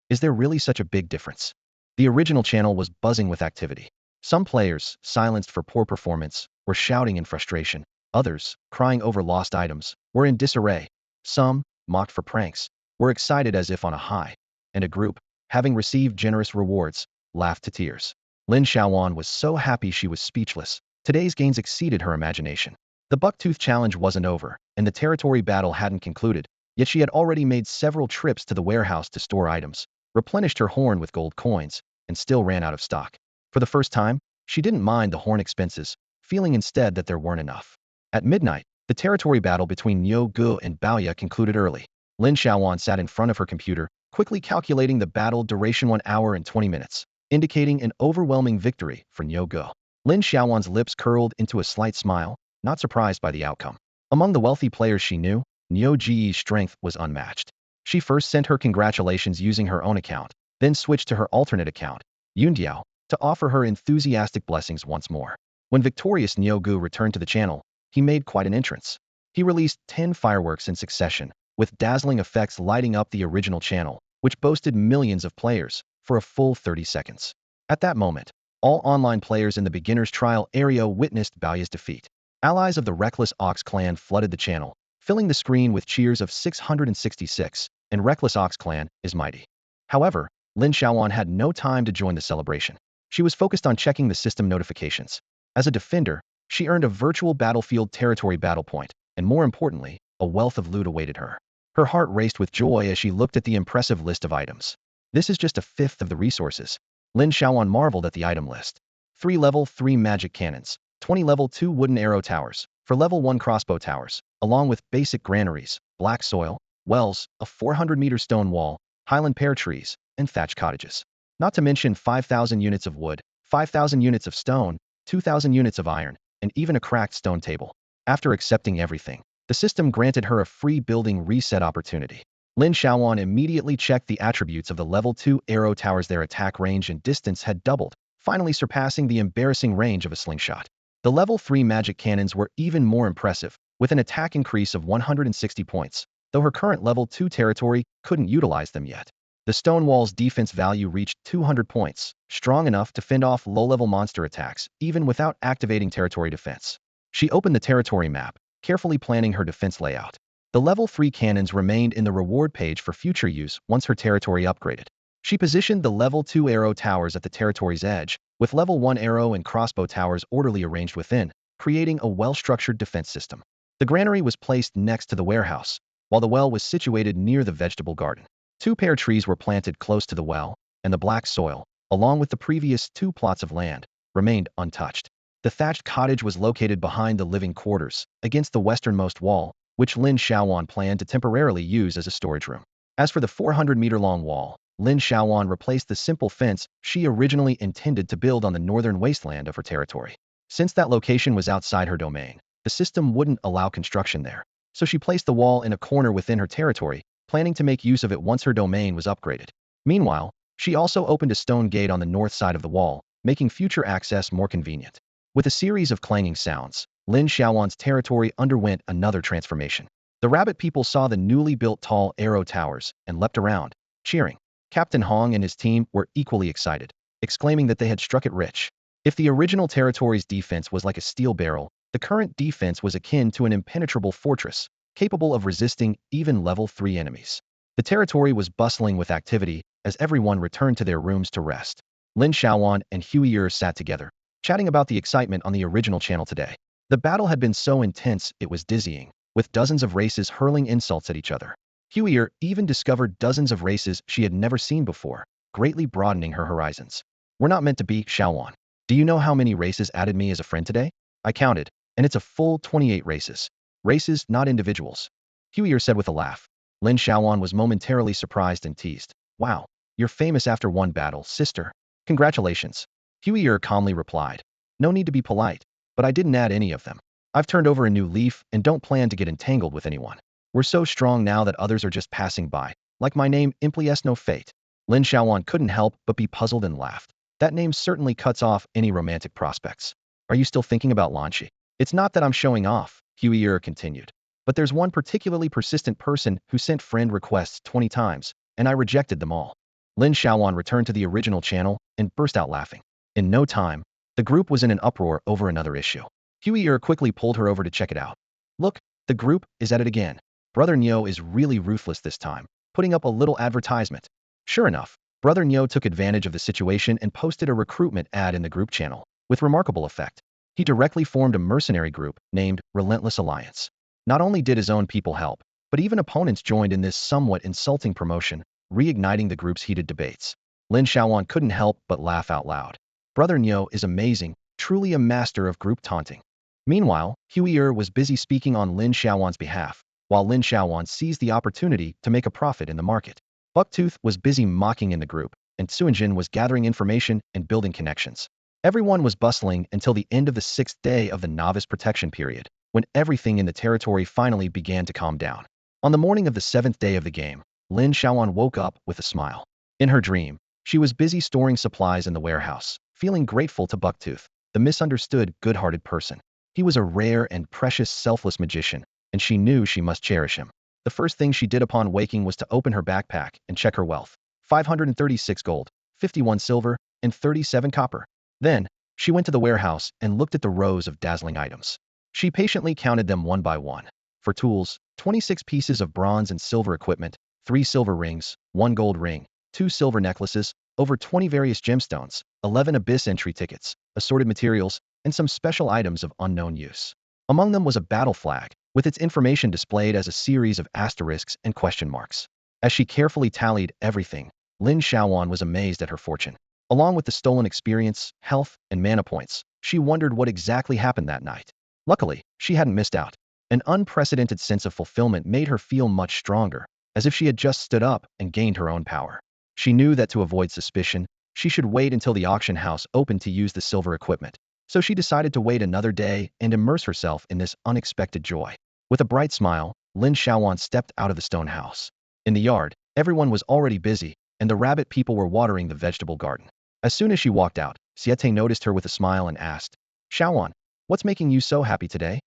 Is there really such a big difference? The original channel was buzzing with activity. Some players, silenced for poor performance, were shouting in frustration. Others, crying over lost items, were in disarray. Some, mocked for pranks, were excited as if on a high. And a group, having received generous rewards, laughed to tears. Lin Xiaoyuan was so happy she was speechless. Today's gains exceeded her imagination. The Bucktooth challenge wasn't over, and the territory battle hadn't concluded, yet she had already made several trips to the warehouse to store items, replenished her horn with gold coins, and still ran out of stock. For the first time, she didn't mind the horn expenses, feeling instead that there weren't enough. At midnight, the territory battle between Nyo Gu and Baoya concluded early. Lin Xiaoyuan sat in front of her computer, quickly calculating the battle duration 1 hour and 20 minutes, indicating an overwhelming victory for Nyo Gu. Lin Xiaoyuan's lips curled into a slight smile, not surprised by the outcome. Among the wealthy players she knew, Nyo Ji's strength was unmatched. She first sent her congratulations using her own account, then switched to her alternate account, Yundiao, to offer her enthusiastic blessings once more. When victorious Nyo Gu returned to the channel, he made quite an entrance. He released 10 fireworks in succession, with dazzling effects lighting up the original channel, which boasted millions of players, for a full 30 seconds. At that moment, all online players in the beginner's trial area witnessed Baoya's defeat. Allies of the Reckless Ox clan flooded the channel, filling the screen with cheers of 666, and Reckless Ox clan is mighty. However, Lin Xiaoyuan had no time to join the celebration. She was focused on checking the system notifications. As a defender, she earned a virtual battlefield territory battle point, and more importantly, a wealth of loot awaited her. Her heart raced with joy as she looked at the impressive list of items. This is just a fifth of the resources. Lin Xiaoyuan marveled at the item list. 3 level 3 magic cannons, 20 level 2 wooden arrow towers, for level 1 crossbow towers, along with basic granaries, black soil, wells, a 400-meter stone wall, highland pear trees, and thatched cottages. not to mention 5,000 units of wood, 5,000 units of stone, 2,000 units of iron, and even a cracked stone table. After accepting everything, the system granted her a free building reset opportunity. Lin Xiaoyuan immediately checked the attributes of the level 2 arrow towers. Their attack range and distance had doubled, finally surpassing the embarrassing range of a slingshot. The level 3 magic cannons were even more impressive, with an attack increase of 160 points, though her current level 2 territory couldn't utilize them yet. The stone wall's defense value reached 200 points, strong enough to fend off low-level monster attacks, even without activating territory defense. She opened the territory map, carefully planning her defense layout. The level 3 cannons remained in the reward page for future use once her territory upgraded. She positioned the level 2 arrow towers at the territory's edge, with level 1 arrow and crossbow towers orderly arranged within, creating a well-structured defense system. The granary was placed next to the warehouse, while the well was situated near the vegetable garden. 2 pear trees were planted close to the well, and the black soil, along with the previous 2 plots of land, remained untouched. The thatched cottage was located behind the living quarters, against the westernmost wall, which Lin Xiaoyuan planned to temporarily use as a storage room. As for the 400-meter-long wall, Lin Xiaoyuan replaced the simple fence she originally intended to build on the northern wasteland of her territory. Since that location was outside her domain, the system wouldn't allow construction there, so she placed the wall in a corner within her territory, planning to make use of it once her domain was upgraded. Meanwhile, she also opened a stone gate on the north side of the wall, making future access more convenient. With a series of clanging sounds, Lin Xiaoyuan's territory underwent another transformation. The rabbit people saw the newly built tall arrow towers and leapt around, cheering. Captain Hong and his team were equally excited, exclaiming that they had struck it rich. If the original territory's defense was like a steel barrel, the current defense was akin to an impenetrable fortress, capable of resisting even level 3 enemies. The territory was bustling with activity as everyone returned to their rooms to rest. Lin Xiaoyuan and Huier sat together, chatting about the excitement on the original channel today. The battle had been so intense it was dizzying, with dozens of races hurling insults at each other. Huier even discovered dozens of races she had never seen before, greatly broadening her horizons. We're not meant to be, Xiaoyuan. Do you know how many races added me as a friend today? I counted, and it's a full 28 races. Races, not individuals. Huier said with a laugh. Lin Xiaoyuan was momentarily surprised and teased. Wow, you're famous after one battle, sister. Congratulations. Huier calmly replied. No need to be polite, but I didn't add any of them. I've turned over a new leaf and don't plan to get entangled with anyone. We're so strong now that others are just passing by, like my name implies no fate. Lin Xiaoyuan couldn't help but be puzzled and laughed. That name certainly cuts off any romantic prospects. Are you still thinking about Lanchi? It's not that I'm showing off, Huier continued. But there's one particularly persistent person who sent friend requests 20 times, and I rejected them all. Lin Xiaoyuan returned to the original channel and burst out laughing. In no time, the group was in an uproar over another issue. Huier quickly pulled her over to check it out. Look, the group is at it again. Brother Nyo is really ruthless this time, putting up a little advertisement. Sure enough, Brother Nyo took advantage of the situation and posted a recruitment ad in the group channel, with remarkable effect. He directly formed a mercenary group named Relentless Alliance. Not only did his own people help, but even opponents joined in this somewhat insulting promotion, reigniting the group's heated debates. Lin Xiaoyuan couldn't help but laugh out loud. Brother Nyo is amazing, truly a master of group taunting. Meanwhile, Huier was busy speaking on Lin Xiaoyuan's behalf, while Lin Xiaoyuan seized the opportunity to make a profit in the market. Bucktooth was busy mocking in the group, and Suinjin was gathering information and building connections. Everyone was bustling until the end of the 6th day of the novice protection period, when everything in the territory finally began to calm down. On the morning of the 7th day of the game, Lin Xiaoyuan woke up with a smile. In her dream, she was busy storing supplies in the warehouse, feeling grateful to Bucktooth, the misunderstood, good-hearted person. He was a rare and precious selfless magician, and she knew she must cherish him. The first thing she did upon waking was to open her backpack and check her wealth. 536 gold, 51 silver, and 37 copper. Then, she went to the warehouse and looked at the rows of dazzling items. She patiently counted them one by one. For tools, 26 pieces of bronze and silver equipment, 3 silver rings, 1 gold ring, 2 silver necklaces, over 20 various gemstones, 11 abyss entry tickets, assorted materials, and some special items of unknown use. Among them was a battle flag, with its information displayed as a series of asterisks and question marks. As she carefully tallied everything, Lin Xiaoyuan was amazed at her fortune. Along with the stolen experience, health, and mana points, she wondered what exactly happened that night. Luckily, she hadn't missed out. An unprecedented sense of fulfillment made her feel much stronger, as if she had just stood up and gained her own power. She knew that to avoid suspicion, She should wait until the auction house opened to use the silver equipment. So she decided to wait another day and immerse herself in this unexpected joy. With a bright smile, Lin Xiaoyuan stepped out of the stone house. In the yard, everyone was already busy, and the rabbit people were watering the vegetable garden. As soon as she walked out, Siete noticed her with a smile and asked, "Xiaoyuan, what's making you so happy today?"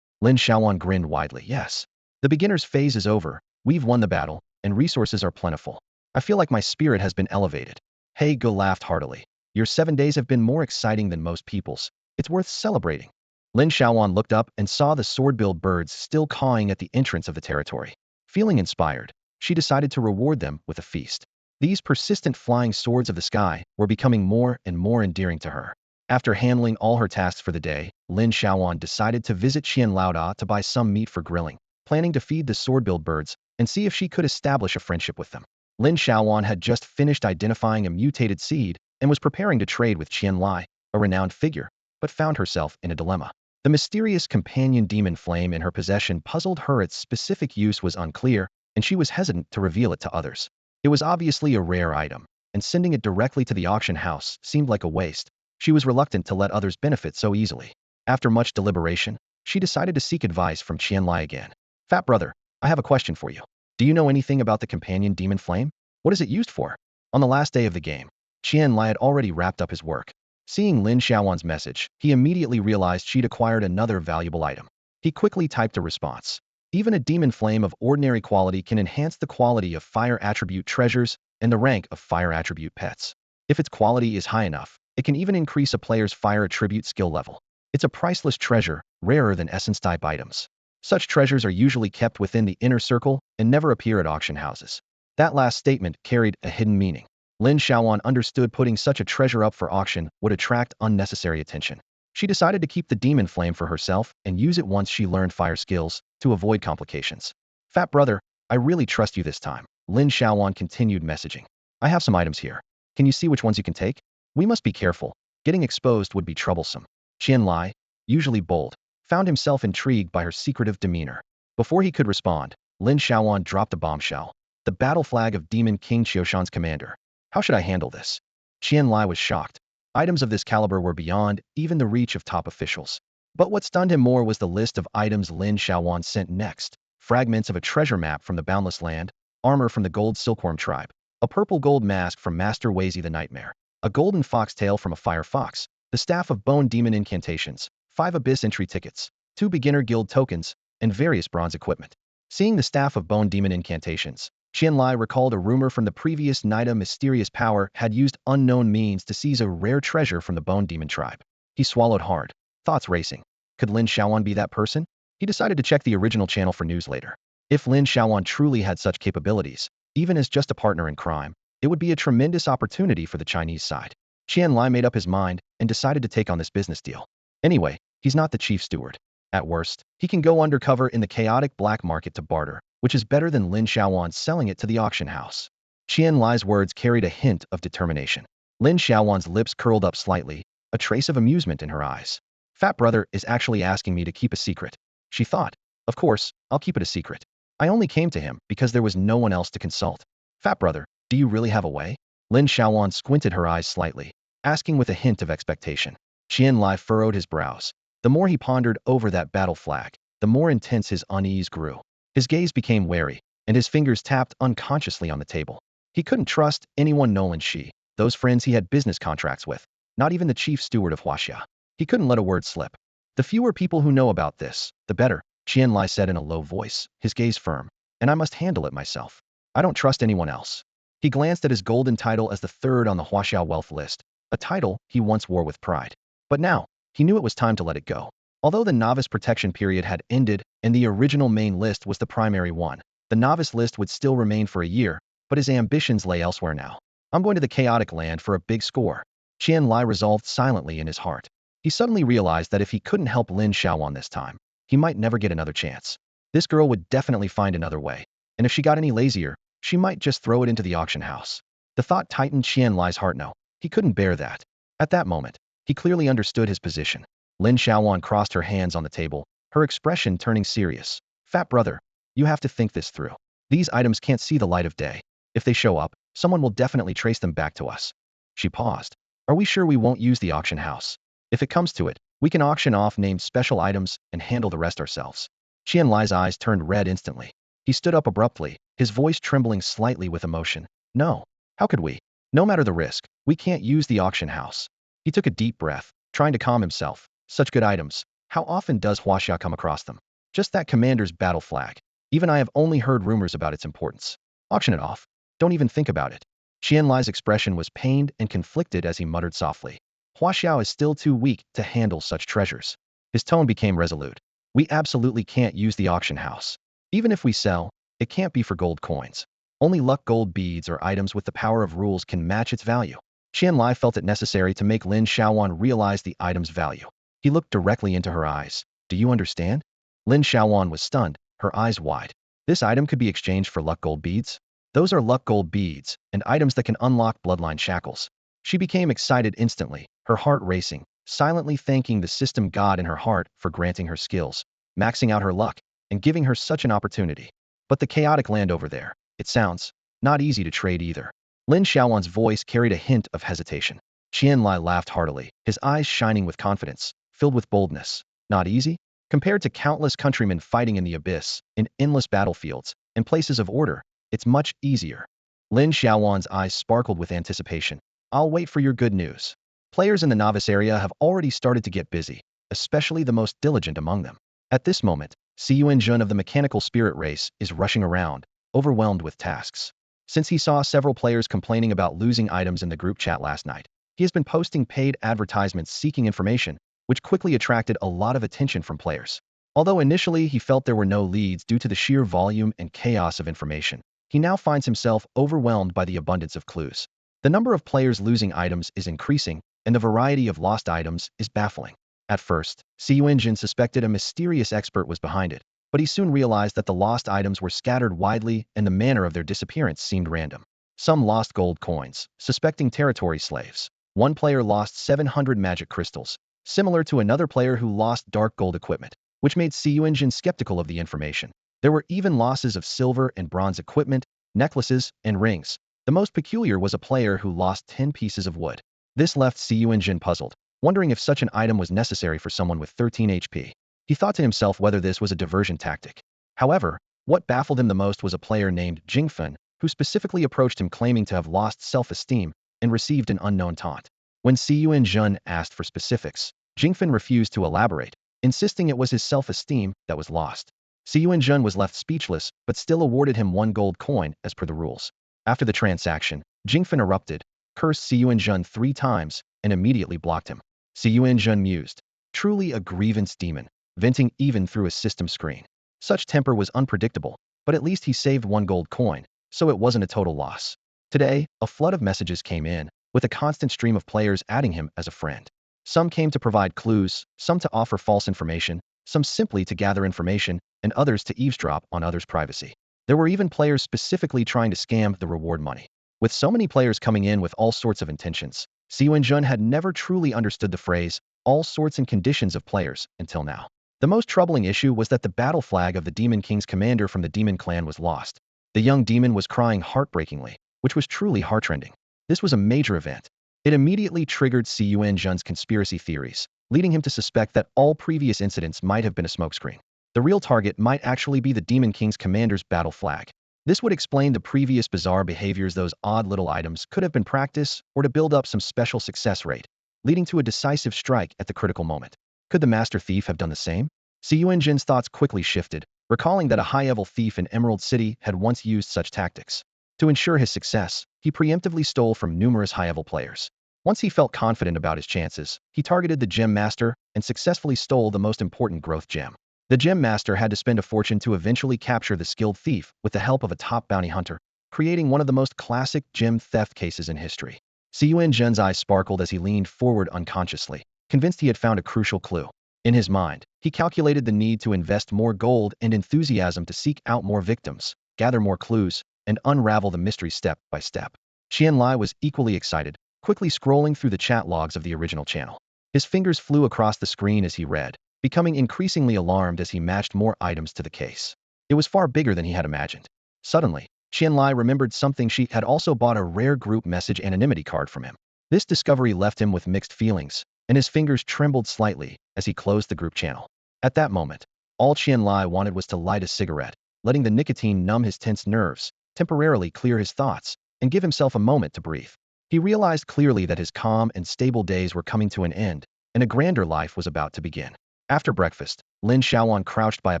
Lin Xiaoyuan grinned widely. "Yes. The beginner's phase is over, we've won the battle, and resources are plentiful. I feel like my spirit has been elevated." Hey Go laughed heartily. "Your 7 days have been more exciting than most people's. It's worth celebrating." Lin Xiaoyuan looked up and saw the sword-billed birds still cawing at the entrance of the territory. Feeling inspired, she decided to reward them with a feast. These persistent flying swords of the sky were becoming more and more endearing to her. After handling all her tasks for the day, Lin Xiaoyuan decided to visit Qian Laoda to buy some meat for grilling, planning to feed the sword-billed birds and see if she could establish a friendship with them. Lin Xiaoyuan had just finished identifying a mutated seed and was preparing to trade with Qian Lai, a renowned figure, but found herself in a dilemma. The mysterious companion demon flame in her possession puzzled her. Its specific use was unclear, and she was hesitant to reveal it to others. It was obviously a rare item, and sending it directly to the auction house seemed like a waste. She was reluctant to let others benefit so easily. After much deliberation, she decided to seek advice from Qian Lai again. "Fat brother, I have a question for you. Do you know anything about the companion demon flame? What is it used for?" On the last day of the game, Qian Lai had already wrapped up his work. Seeing Lin Xiaoyuan's message, he immediately realized she'd acquired another valuable item. He quickly typed a response. "Even a demon flame of ordinary quality can enhance the quality of fire attribute treasures and the rank of fire attribute pets. If its quality is high enough, it can even increase a player's fire attribute skill level. It's a priceless treasure, rarer than essence-type items. Such treasures are usually kept within the inner circle and never appear at auction houses." That last statement carried a hidden meaning. Lin Xiaoyuan understood putting such a treasure up for auction would attract unnecessary attention. She decided to keep the demon flame for herself and use it once she learned fire skills to avoid complications. "Fat brother, I really trust you this time." Lin Xiaoyuan continued messaging. "I have some items here. Can you see which ones you can take? We must be careful. Getting exposed would be troublesome." Qian Lai, usually bold, found himself intrigued by her secretive demeanor. Before he could respond, Lin Xiaoyuan dropped a bombshell. "The battle flag of Demon King Qiushan's commander. How should I handle this?" Qian Lai was shocked. Items of this caliber were beyond even the reach of top officials. But what stunned him more was the list of items Lin Xiaoyuan sent next. Fragments of a treasure map from the Boundless Land, armor from the Gold Silkworm tribe, a purple gold mask from Master Wazy the Nightmare, a golden foxtail from a fire fox, the staff of Bone Demon incantations, 5 Abyss entry tickets, 2 beginner guild tokens, and various bronze equipment. Seeing the staff of Bone Demon incantations, Qian Lai recalled a rumor from the previous night a mysterious power had used unknown means to seize a rare treasure from the Bone Demon tribe. He swallowed hard, thoughts racing. Could Lin Xiaoyuan be that person? He decided to check the original channel for news later. If Lin Xiaoyuan truly had such capabilities, even as just a partner in crime, it would be a tremendous opportunity for the Chinese side. Qian Lai made up his mind and decided to take on this business deal. Anyway, he's not the chief steward. At worst, he can go undercover in the chaotic black market to barter, which is better than Lin Xiaoyuan selling it to the auction house. Qian Lai's words carried a hint of determination. Lin Xiaoyuan's lips curled up slightly, a trace of amusement in her eyes. "Fat brother is actually asking me to keep a secret," she thought. "Of course, I'll keep it a secret. I only came to him because there was no one else to consult." "Fat brother, do you really have a way?" Lin Xiaoyuan squinted her eyes slightly, asking with a hint of expectation. Qian Lai furrowed his brows. The more he pondered over that battle flag, the more intense his unease grew. His gaze became wary, and his fingers tapped unconsciously on the table. He couldn't trust anyone Nolan Shi, those friends he had business contracts with, not even the chief steward of Hasha. He couldn't let a word slip. "The fewer people who know about this, the better," Qian Lai said in a low voice, his gaze firm. "And I must handle it myself. I don't trust anyone else." He glanced at his golden title as the third on the Huaxiao wealth list, a title he once wore with pride. But now, he knew it was time to let it go. Although the novice protection period had ended and the original main list was the primary one, the novice list would still remain for a year, but his ambitions lay elsewhere now. "I'm going to the chaotic land for a big score," Qian Lai resolved silently in his heart. He suddenly realized that if he couldn't help Lin Xiaoyuan this time, he might never get another chance. This girl would definitely find another way, and if she got any lazier, she might just throw it into the auction house. The thought tightened Qian Lai's heart. No, he couldn't bear that. At that moment, he clearly understood his position. Lin Xiaoyuan crossed her hands on the table, her expression turning serious. "Fat brother, you have to think this through. These items can't see the light of day. If they show up, someone will definitely trace them back to us." She paused. Are we sure we won't use the auction house? If it comes to it, we can auction off named special items and handle the rest ourselves. Qianlai's eyes turned red instantly. He stood up abruptly, his voice trembling slightly with emotion. No. How could we? No matter the risk, we can't use the auction house. He took a deep breath, trying to calm himself. Such good items. How often does Huaxia come across them? Just that commander's battle flag. Even I have only heard rumors about its importance. Auction it off. Don't even think about it. Qianlai's expression was pained and conflicted as he muttered softly. Huaxiao is still too weak to handle such treasures. His tone became resolute. We absolutely can't use the auction house. Even if we sell, it can't be for gold coins. Only luck gold beads or items with the power of rules can match its value. Qianlai felt it necessary to make Lin Xiaoyuan realize the item's value. He looked directly into her eyes. Do you understand? Lin Xiaoyuan was stunned, her eyes wide. This item could be exchanged for luck gold beads? Those are luck gold beads, and items that can unlock bloodline shackles. She became excited instantly, her heart racing, silently thanking the system god in her heart for granting her skills, maxing out her luck, and giving her such an opportunity. But the chaotic land over there, it sounds not easy to trade either. Lin Xiaoyuan's voice carried a hint of hesitation. Qianlai laughed heartily, his eyes shining with confidence, filled with boldness. Not easy? Compared to countless countrymen fighting in the abyss, in endless battlefields, and places of order, it's much easier. Lin Xiaoyuan's eyes sparkled with anticipation. I'll wait for your good news. Players in the novice area have already started to get busy, especially the most diligent among them. At this moment, Xiyuan Jun of the mechanical spirit race is rushing around, overwhelmed with tasks. Since he saw several players complaining about losing items in the group chat last night, he has been posting paid advertisements seeking information, which quickly attracted a lot of attention from players. Although initially he felt there were no leads due to the sheer volume and chaos of information, he now finds himself overwhelmed by the abundance of clues. The number of players losing items is increasing, and the variety of lost items is baffling. At first, Xiyuan Jin suspected a mysterious expert was behind it, but he soon realized that the lost items were scattered widely and the manner of their disappearance seemed random. Some lost gold coins, suspecting territory slaves. One player lost 700 magic crystals, similar to another player who lost dark gold equipment, which made Xiyuan Jin skeptical of the information. There were even losses of silver and bronze equipment, necklaces, and rings. The most peculiar was a player who lost 10 pieces of wood. This left Xiyuan Jin puzzled, wondering if such an item was necessary for someone with 13 HP. He thought to himself whether this was a diversion tactic. However, what baffled him the most was a player named Jingfen, who specifically approached him claiming to have lost self-esteem and received an unknown taunt. When Xiyuan Jun asked for specifics, Jingfen refused to elaborate, insisting it was his self-esteem that was lost. Xiyuan Jun was left speechless, but still awarded him 1 gold coin as per the rules. After the transaction, Jingfen erupted, cursed Xiyuan Jun 3 times, and immediately blocked him. Xiyuan Jun mused. Truly a grievance demon, venting even through a system screen. Such temper was unpredictable, but at least he saved 1 gold coin, so it wasn't a total loss. Today, a flood of messages came in, with a constant stream of players adding him as a friend. Some came to provide clues, some to offer false information, some simply to gather information, and others to eavesdrop on others' privacy. There were even players specifically trying to scam the reward money. With so many players coming in with all sorts of intentions, Xiyuan Jun had never truly understood the phrase, all sorts and conditions of players, until now. The most troubling issue was that the battle flag of the Demon King's commander from the Demon Clan was lost. The young demon was crying heartbreakingly, which was truly heartrending. This was a major event. It immediately triggered Xiyuan Jun's conspiracy theories, leading him to suspect that all previous incidents might have been a smokescreen. The real target might actually be the Demon King's commander's battle flag. This would explain the previous bizarre behaviors. Those odd little items could have been practice or to build up some special success rate, leading to a decisive strike at the critical moment. Could the master thief have done the same? Xiyuan Jin's thoughts quickly shifted, recalling that a high-level thief in Emerald City had once used such tactics. To ensure his success, he preemptively stole from numerous high-level players. Once he felt confident about his chances, he targeted the Gem Master and successfully stole the most important growth gem. The Gem Master had to spend a fortune to eventually capture the skilled thief with the help of a top bounty hunter, creating one of the most classic gem theft cases in history. Xiyuan Jin's eyes sparkled as he leaned forward unconsciously, convinced he had found a crucial clue. In his mind, he calculated the need to invest more gold and enthusiasm to seek out more victims, gather more clues, and unravel the mystery step by step. Qianlai was equally excited, quickly scrolling through the chat logs of the original channel. His fingers flew across the screen as he read, becoming increasingly alarmed as he matched more items to the case. It was far bigger than he had imagined. Suddenly, Qianlai remembered something. She had also bought a rare group message anonymity card from him. This discovery left him with mixed feelings, and his fingers trembled slightly as he closed the group channel. At that moment, all Qianlai wanted was to light a cigarette, letting the nicotine numb his tense nerves, temporarily clear his thoughts, and give himself a moment to breathe. He realized clearly that his calm and stable days were coming to an end, and a grander life was about to begin. After breakfast, Lin Xiaoyuan crouched by a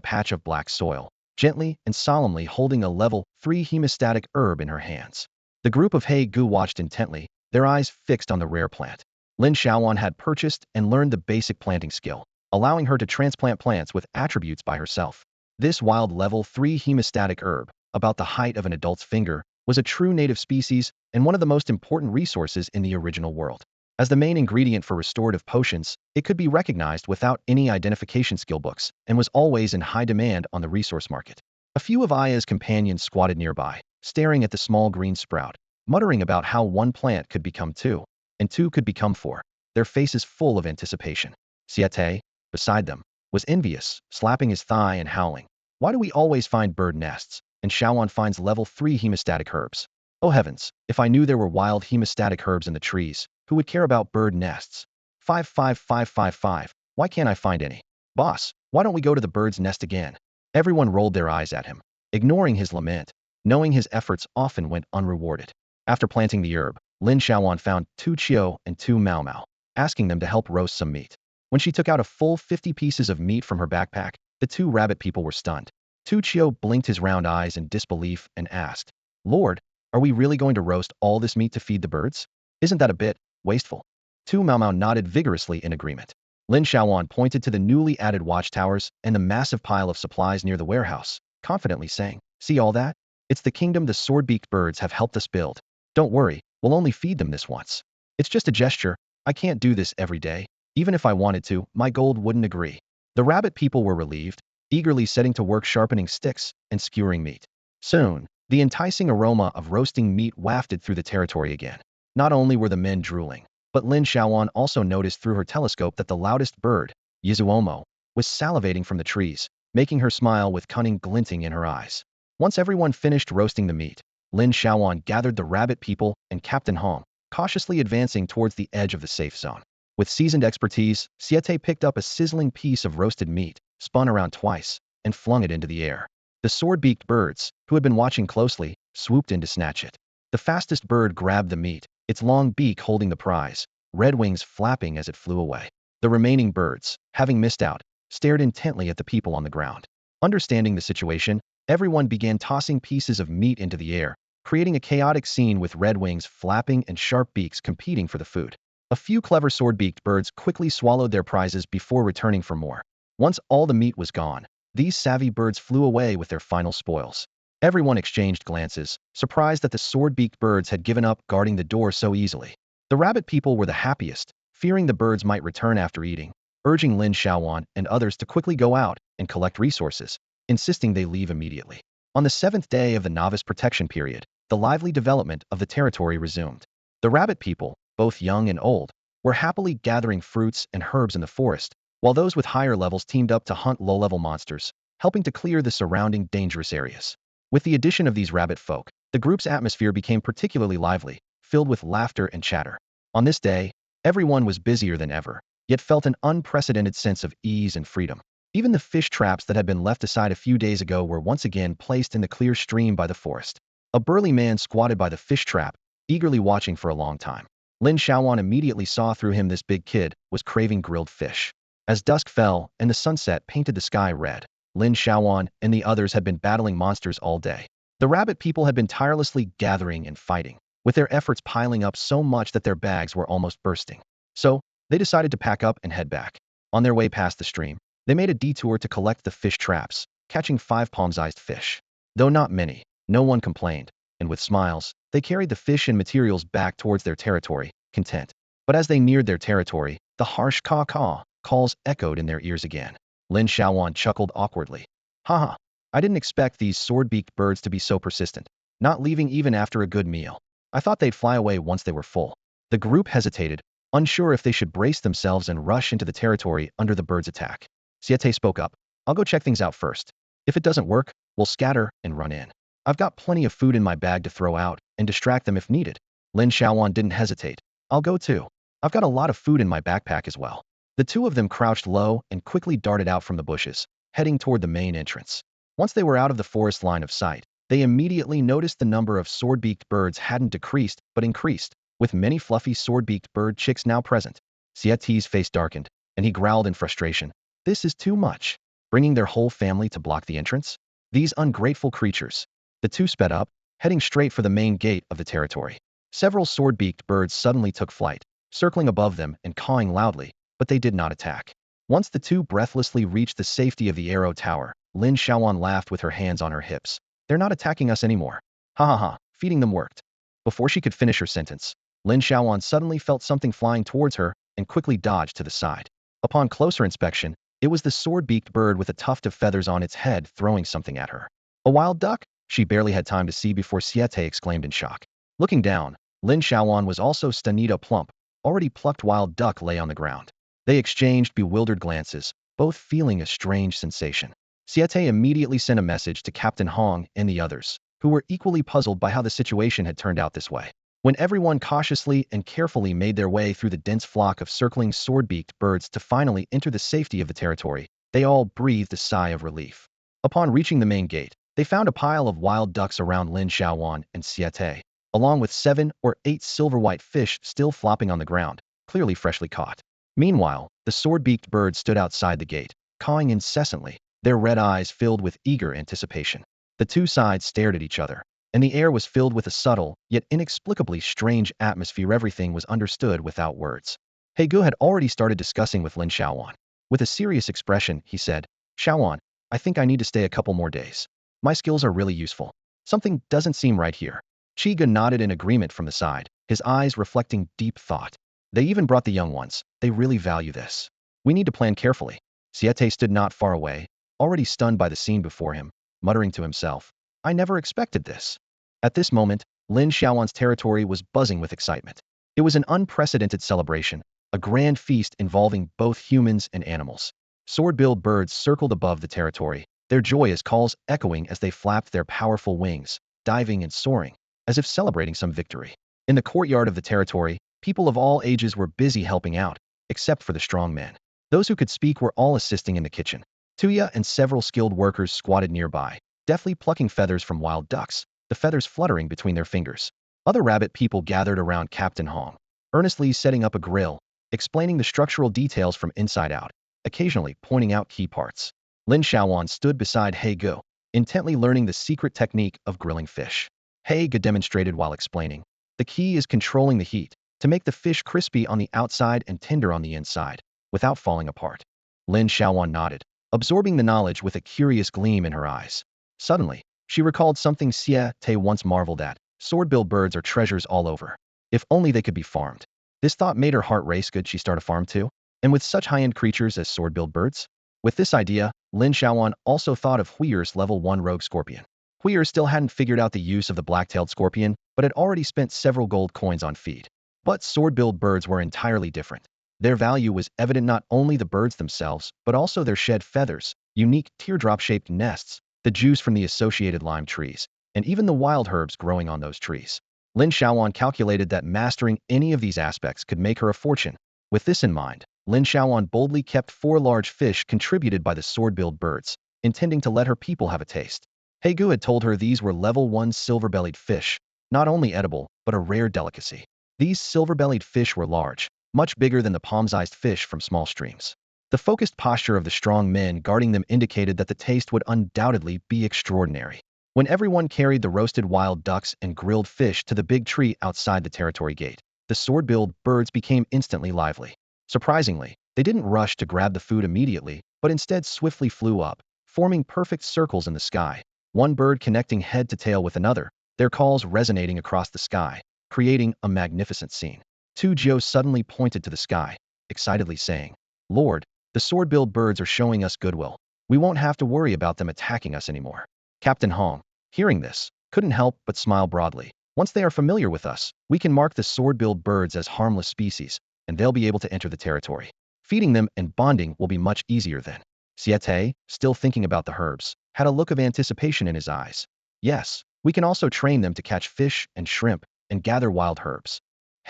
patch of black soil, gently and solemnly holding a level 3 hemostatic herb in her hands. The group of He Gu watched intently, their eyes fixed on the rare plant. Lin Xiaoyuan had purchased and learned the basic planting skill, allowing her to transplant plants with attributes by herself. This wild level 3 hemostatic herb, about the height of an adult's finger, was a true native species and one of the most important resources in the original world. As the main ingredient for restorative potions, it could be recognized without any identification skill books and was always in high demand on the resource market. A few of Aya's companions squatted nearby, staring at the small green sprout, muttering about how one plant could become two, and two could become four, their faces full of anticipation. Siete, beside them, was envious, slapping his thigh and howling. Why do we always find bird nests, and Xiaoyuan finds level 3 hemostatic herbs? Oh heavens, if I knew there were wild hemostatic herbs in the trees, who would care about bird nests? 55555, why can't I find any? Boss, why don't we go to the bird's nest again? Everyone rolled their eyes at him, ignoring his lament, knowing his efforts often went unrewarded. After planting the herb, Lin Xiaoyuan found 2 Chio and 2 Mao Mao, asking them to help roast some meat. When she took out a full 50 pieces of meat from her backpack, the 2 rabbit people were stunned. 2 Chio blinked his round eyes in disbelief and asked, Lord, are we really going to roast all this meat to feed the birds? Isn't that a bit wasteful? 2 Mao Mao nodded vigorously in agreement. Lin Xiaoyuan pointed to the newly added watchtowers and the massive pile of supplies near the warehouse, confidently saying, See all that? It's the kingdom the sword-beaked birds have helped us build. Don't worry, we'll only feed them this once. It's just a gesture. I can't do this every day. Even if I wanted to, my gold wouldn't agree. The rabbit people were relieved, eagerly setting to work sharpening sticks and skewering meat. Soon, the enticing aroma of roasting meat wafted through the territory again. Not only were the men drooling, but Lin Xiaoyuan also noticed through her telescope that the loudest bird, Yizuomo, was salivating from the trees, making her smile with cunning glinting in her eyes. Once everyone finished roasting the meat, Lin Xiaoyuan gathered the rabbit people and Captain Hong, cautiously advancing towards the edge of the safe zone. With seasoned expertise, Siete picked up a sizzling piece of roasted meat, spun around twice, and flung it into the air. The sword-beaked birds, who had been watching closely, swooped in to snatch it. The fastest bird grabbed the meat, its long beak holding the prize, red wings flapping as it flew away. The remaining birds, having missed out, stared intently at the people on the ground. Understanding the situation, everyone began tossing pieces of meat into the air, creating a chaotic scene with red wings flapping and sharp beaks competing for the food. A few clever sword-beaked birds quickly swallowed their prizes before returning for more. Once all the meat was gone, these savvy birds flew away with their final spoils. Everyone exchanged glances, surprised that the sword-beaked birds had given up guarding the door so easily. The rabbit people were the happiest, fearing the birds might return after eating, urging Lin Xiaoyuan and others to quickly go out and collect resources, insisting they leave immediately. On the 7th day of the novice protection period, the lively development of the territory resumed. The rabbit people, both young and old, were happily gathering fruits and herbs in the forest, while those with higher levels teamed up to hunt low-level monsters, helping to clear the surrounding dangerous areas. With the addition of these rabbit folk, the group's atmosphere became particularly lively, filled with laughter and chatter. On this day, everyone was busier than ever, yet felt an unprecedented sense of ease and freedom. Even the fish traps that had been left aside a few days ago were once again placed in the clear stream by the forest. A burly man squatted by the fish trap, eagerly watching for a long time. Lin Xiaoyuan immediately saw through him this big kid was craving grilled fish. As dusk fell and the sunset painted the sky red, Lin Xiaoyuan and the others had been battling monsters all day. The rabbit people had been tirelessly gathering and fighting, with their efforts piling up so much that their bags were almost bursting. So, they decided to pack up and head back. On their way past the stream, they made a detour to collect the fish traps, catching 5 palm-sized fish. Though not many, no one complained, and with smiles, they carried the fish and materials back towards their territory, content. But as they neared their territory, the harsh caw-caw calls echoed in their ears again. Lin Xiaoyuan chuckled awkwardly. Haha, I didn't expect these sword-beaked birds to be so persistent, not leaving even after a good meal. I thought they'd fly away once they were full. The group hesitated, unsure if they should brace themselves and rush into the territory under the birds' attack. Siete spoke up. I'll go check things out first. If it doesn't work, we'll scatter and run in. I've got plenty of food in my bag to throw out and distract them if needed. Lin Xiaoyuan didn't hesitate. I'll go too. I've got a lot of food in my backpack as well. The two of them crouched low and quickly darted out from the bushes, heading toward the main entrance. Once they were out of the forest line of sight, they immediately noticed the number of sword-beaked birds hadn't decreased but increased, with many fluffy sword-beaked bird chicks now present. Xiaoti's face darkened, and he growled in frustration. This is too much. Bringing their whole family to block the entrance? These ungrateful creatures. The two sped up, heading straight for the main gate of the territory. Several sword-beaked birds suddenly took flight, circling above them and cawing loudly, but they did not attack. Once the two breathlessly reached the safety of the arrow tower, Lin Xiaoyuan laughed with her hands on her hips. They're not attacking us anymore. Ha ha ha, feeding them worked. Before she could finish her sentence, Lin Xiaoyuan suddenly felt something flying towards her and quickly dodged to the side. Upon closer inspection, it was the sword-beaked bird with a tuft of feathers on its head throwing something at her. A wild duck? She barely had time to see before Siete exclaimed in shock. Looking down, Lin Xiaoyuan was also stunned. A plump, already plucked wild duck lay on the ground. They exchanged bewildered glances, both feeling a strange sensation. Siete immediately sent a message to Captain Hong and the others, who were equally puzzled by how the situation had turned out this way. When everyone cautiously and carefully made their way through the dense flock of circling sword-beaked birds to finally enter the safety of the territory, they all breathed a sigh of relief. Upon reaching the main gate, they found a pile of wild ducks around Lin Xiaoyuan and Siete, along with 7 or 8 silver-white fish still flopping on the ground, clearly freshly caught. Meanwhile, the sword-beaked birds stood outside the gate, cawing incessantly, their red eyes filled with eager anticipation. The two sides stared at each other, and the air was filled with a subtle, yet inexplicably strange atmosphere. Everything was understood without words. Gu had already started discussing with Lin Xiaoyuan. With a serious expression, he said, Xiaoyuan, I think I need to stay a couple more days. My skills are really useful. Something doesn't seem right here. Chiga nodded in agreement from the side, his eyes reflecting deep thought. They even brought the young ones. They really value this. We need to plan carefully. Siete stood not far away, already stunned by the scene before him, muttering to himself, I never expected this. At this moment, Lin Xiaoyuan's territory was buzzing with excitement. It was an unprecedented celebration, a grand feast involving both humans and animals. Sword-billed birds circled above the territory, their joyous calls echoing as they flapped their powerful wings, diving and soaring, as if celebrating some victory. In the courtyard of the territory, people of all ages were busy helping out, except for the strong men. Those who could speak were all assisting in the kitchen. Tuya and several skilled workers squatted nearby, deftly plucking feathers from wild ducks, the feathers fluttering between their fingers. Other rabbit people gathered around Captain Hong, earnestly setting up a grill, explaining the structural details from inside out, occasionally pointing out key parts. Lin Xiaoyuan stood beside Gu, intently learning the secret technique of grilling fish. Gu demonstrated while explaining. The key is controlling the heat, to make the fish crispy on the outside and tender on the inside, without falling apart. Lin Xiaoyuan nodded, absorbing the knowledge with a curious gleam in her eyes. Suddenly, she recalled something Siete once marveled at. Sword-billed birds are treasures all over. If only they could be farmed. This thought made her heart race. Could she start a farm too? And with such high-end creatures as sword-billed birds? With this idea, Lin Xiaoyuan also thought of Huir's level 1 rogue scorpion. Huir still hadn't figured out the use of the black-tailed scorpion, but had already spent several gold coins on feed. But sword-billed birds were entirely different. Their value was evident not only the birds themselves, but also their shed feathers, unique teardrop-shaped nests, the juice from the associated lime trees, and even the wild herbs growing on those trees. Lin Xiaoyuan calculated that mastering any of these aspects could make her a fortune. With this in mind, Lin Xiaoyuan boldly kept 4 large fish contributed by the sword-billed birds, intending to let her people have a taste. Gu had told her these were level 1 silver-bellied fish, not only edible, but a rare delicacy. These silver-bellied fish were large, much bigger than the palm-sized fish from small streams. The focused posture of the strong men guarding them indicated that the taste would undoubtedly be extraordinary. When everyone carried the roasted wild ducks and grilled fish to the big tree outside the territory gate, the sword-billed birds became instantly lively. Surprisingly, they didn't rush to grab the food immediately, but instead swiftly flew up, forming perfect circles in the sky, one bird connecting head to tail with another, their calls resonating across the sky, creating a magnificent scene. Tu Jiu suddenly pointed to the sky, excitedly saying, Lord, the sword-billed birds are showing us goodwill. We won't have to worry about them attacking us anymore. Captain Hong, hearing this, couldn't help but smile broadly. Once they are familiar with us, we can mark the sword-billed birds as harmless species, and they'll be able to enter the territory. Feeding them and bonding will be much easier then. Siete, still thinking about the herbs, had a look of anticipation in his eyes. Yes, we can also train them to catch fish and shrimp and gather wild herbs.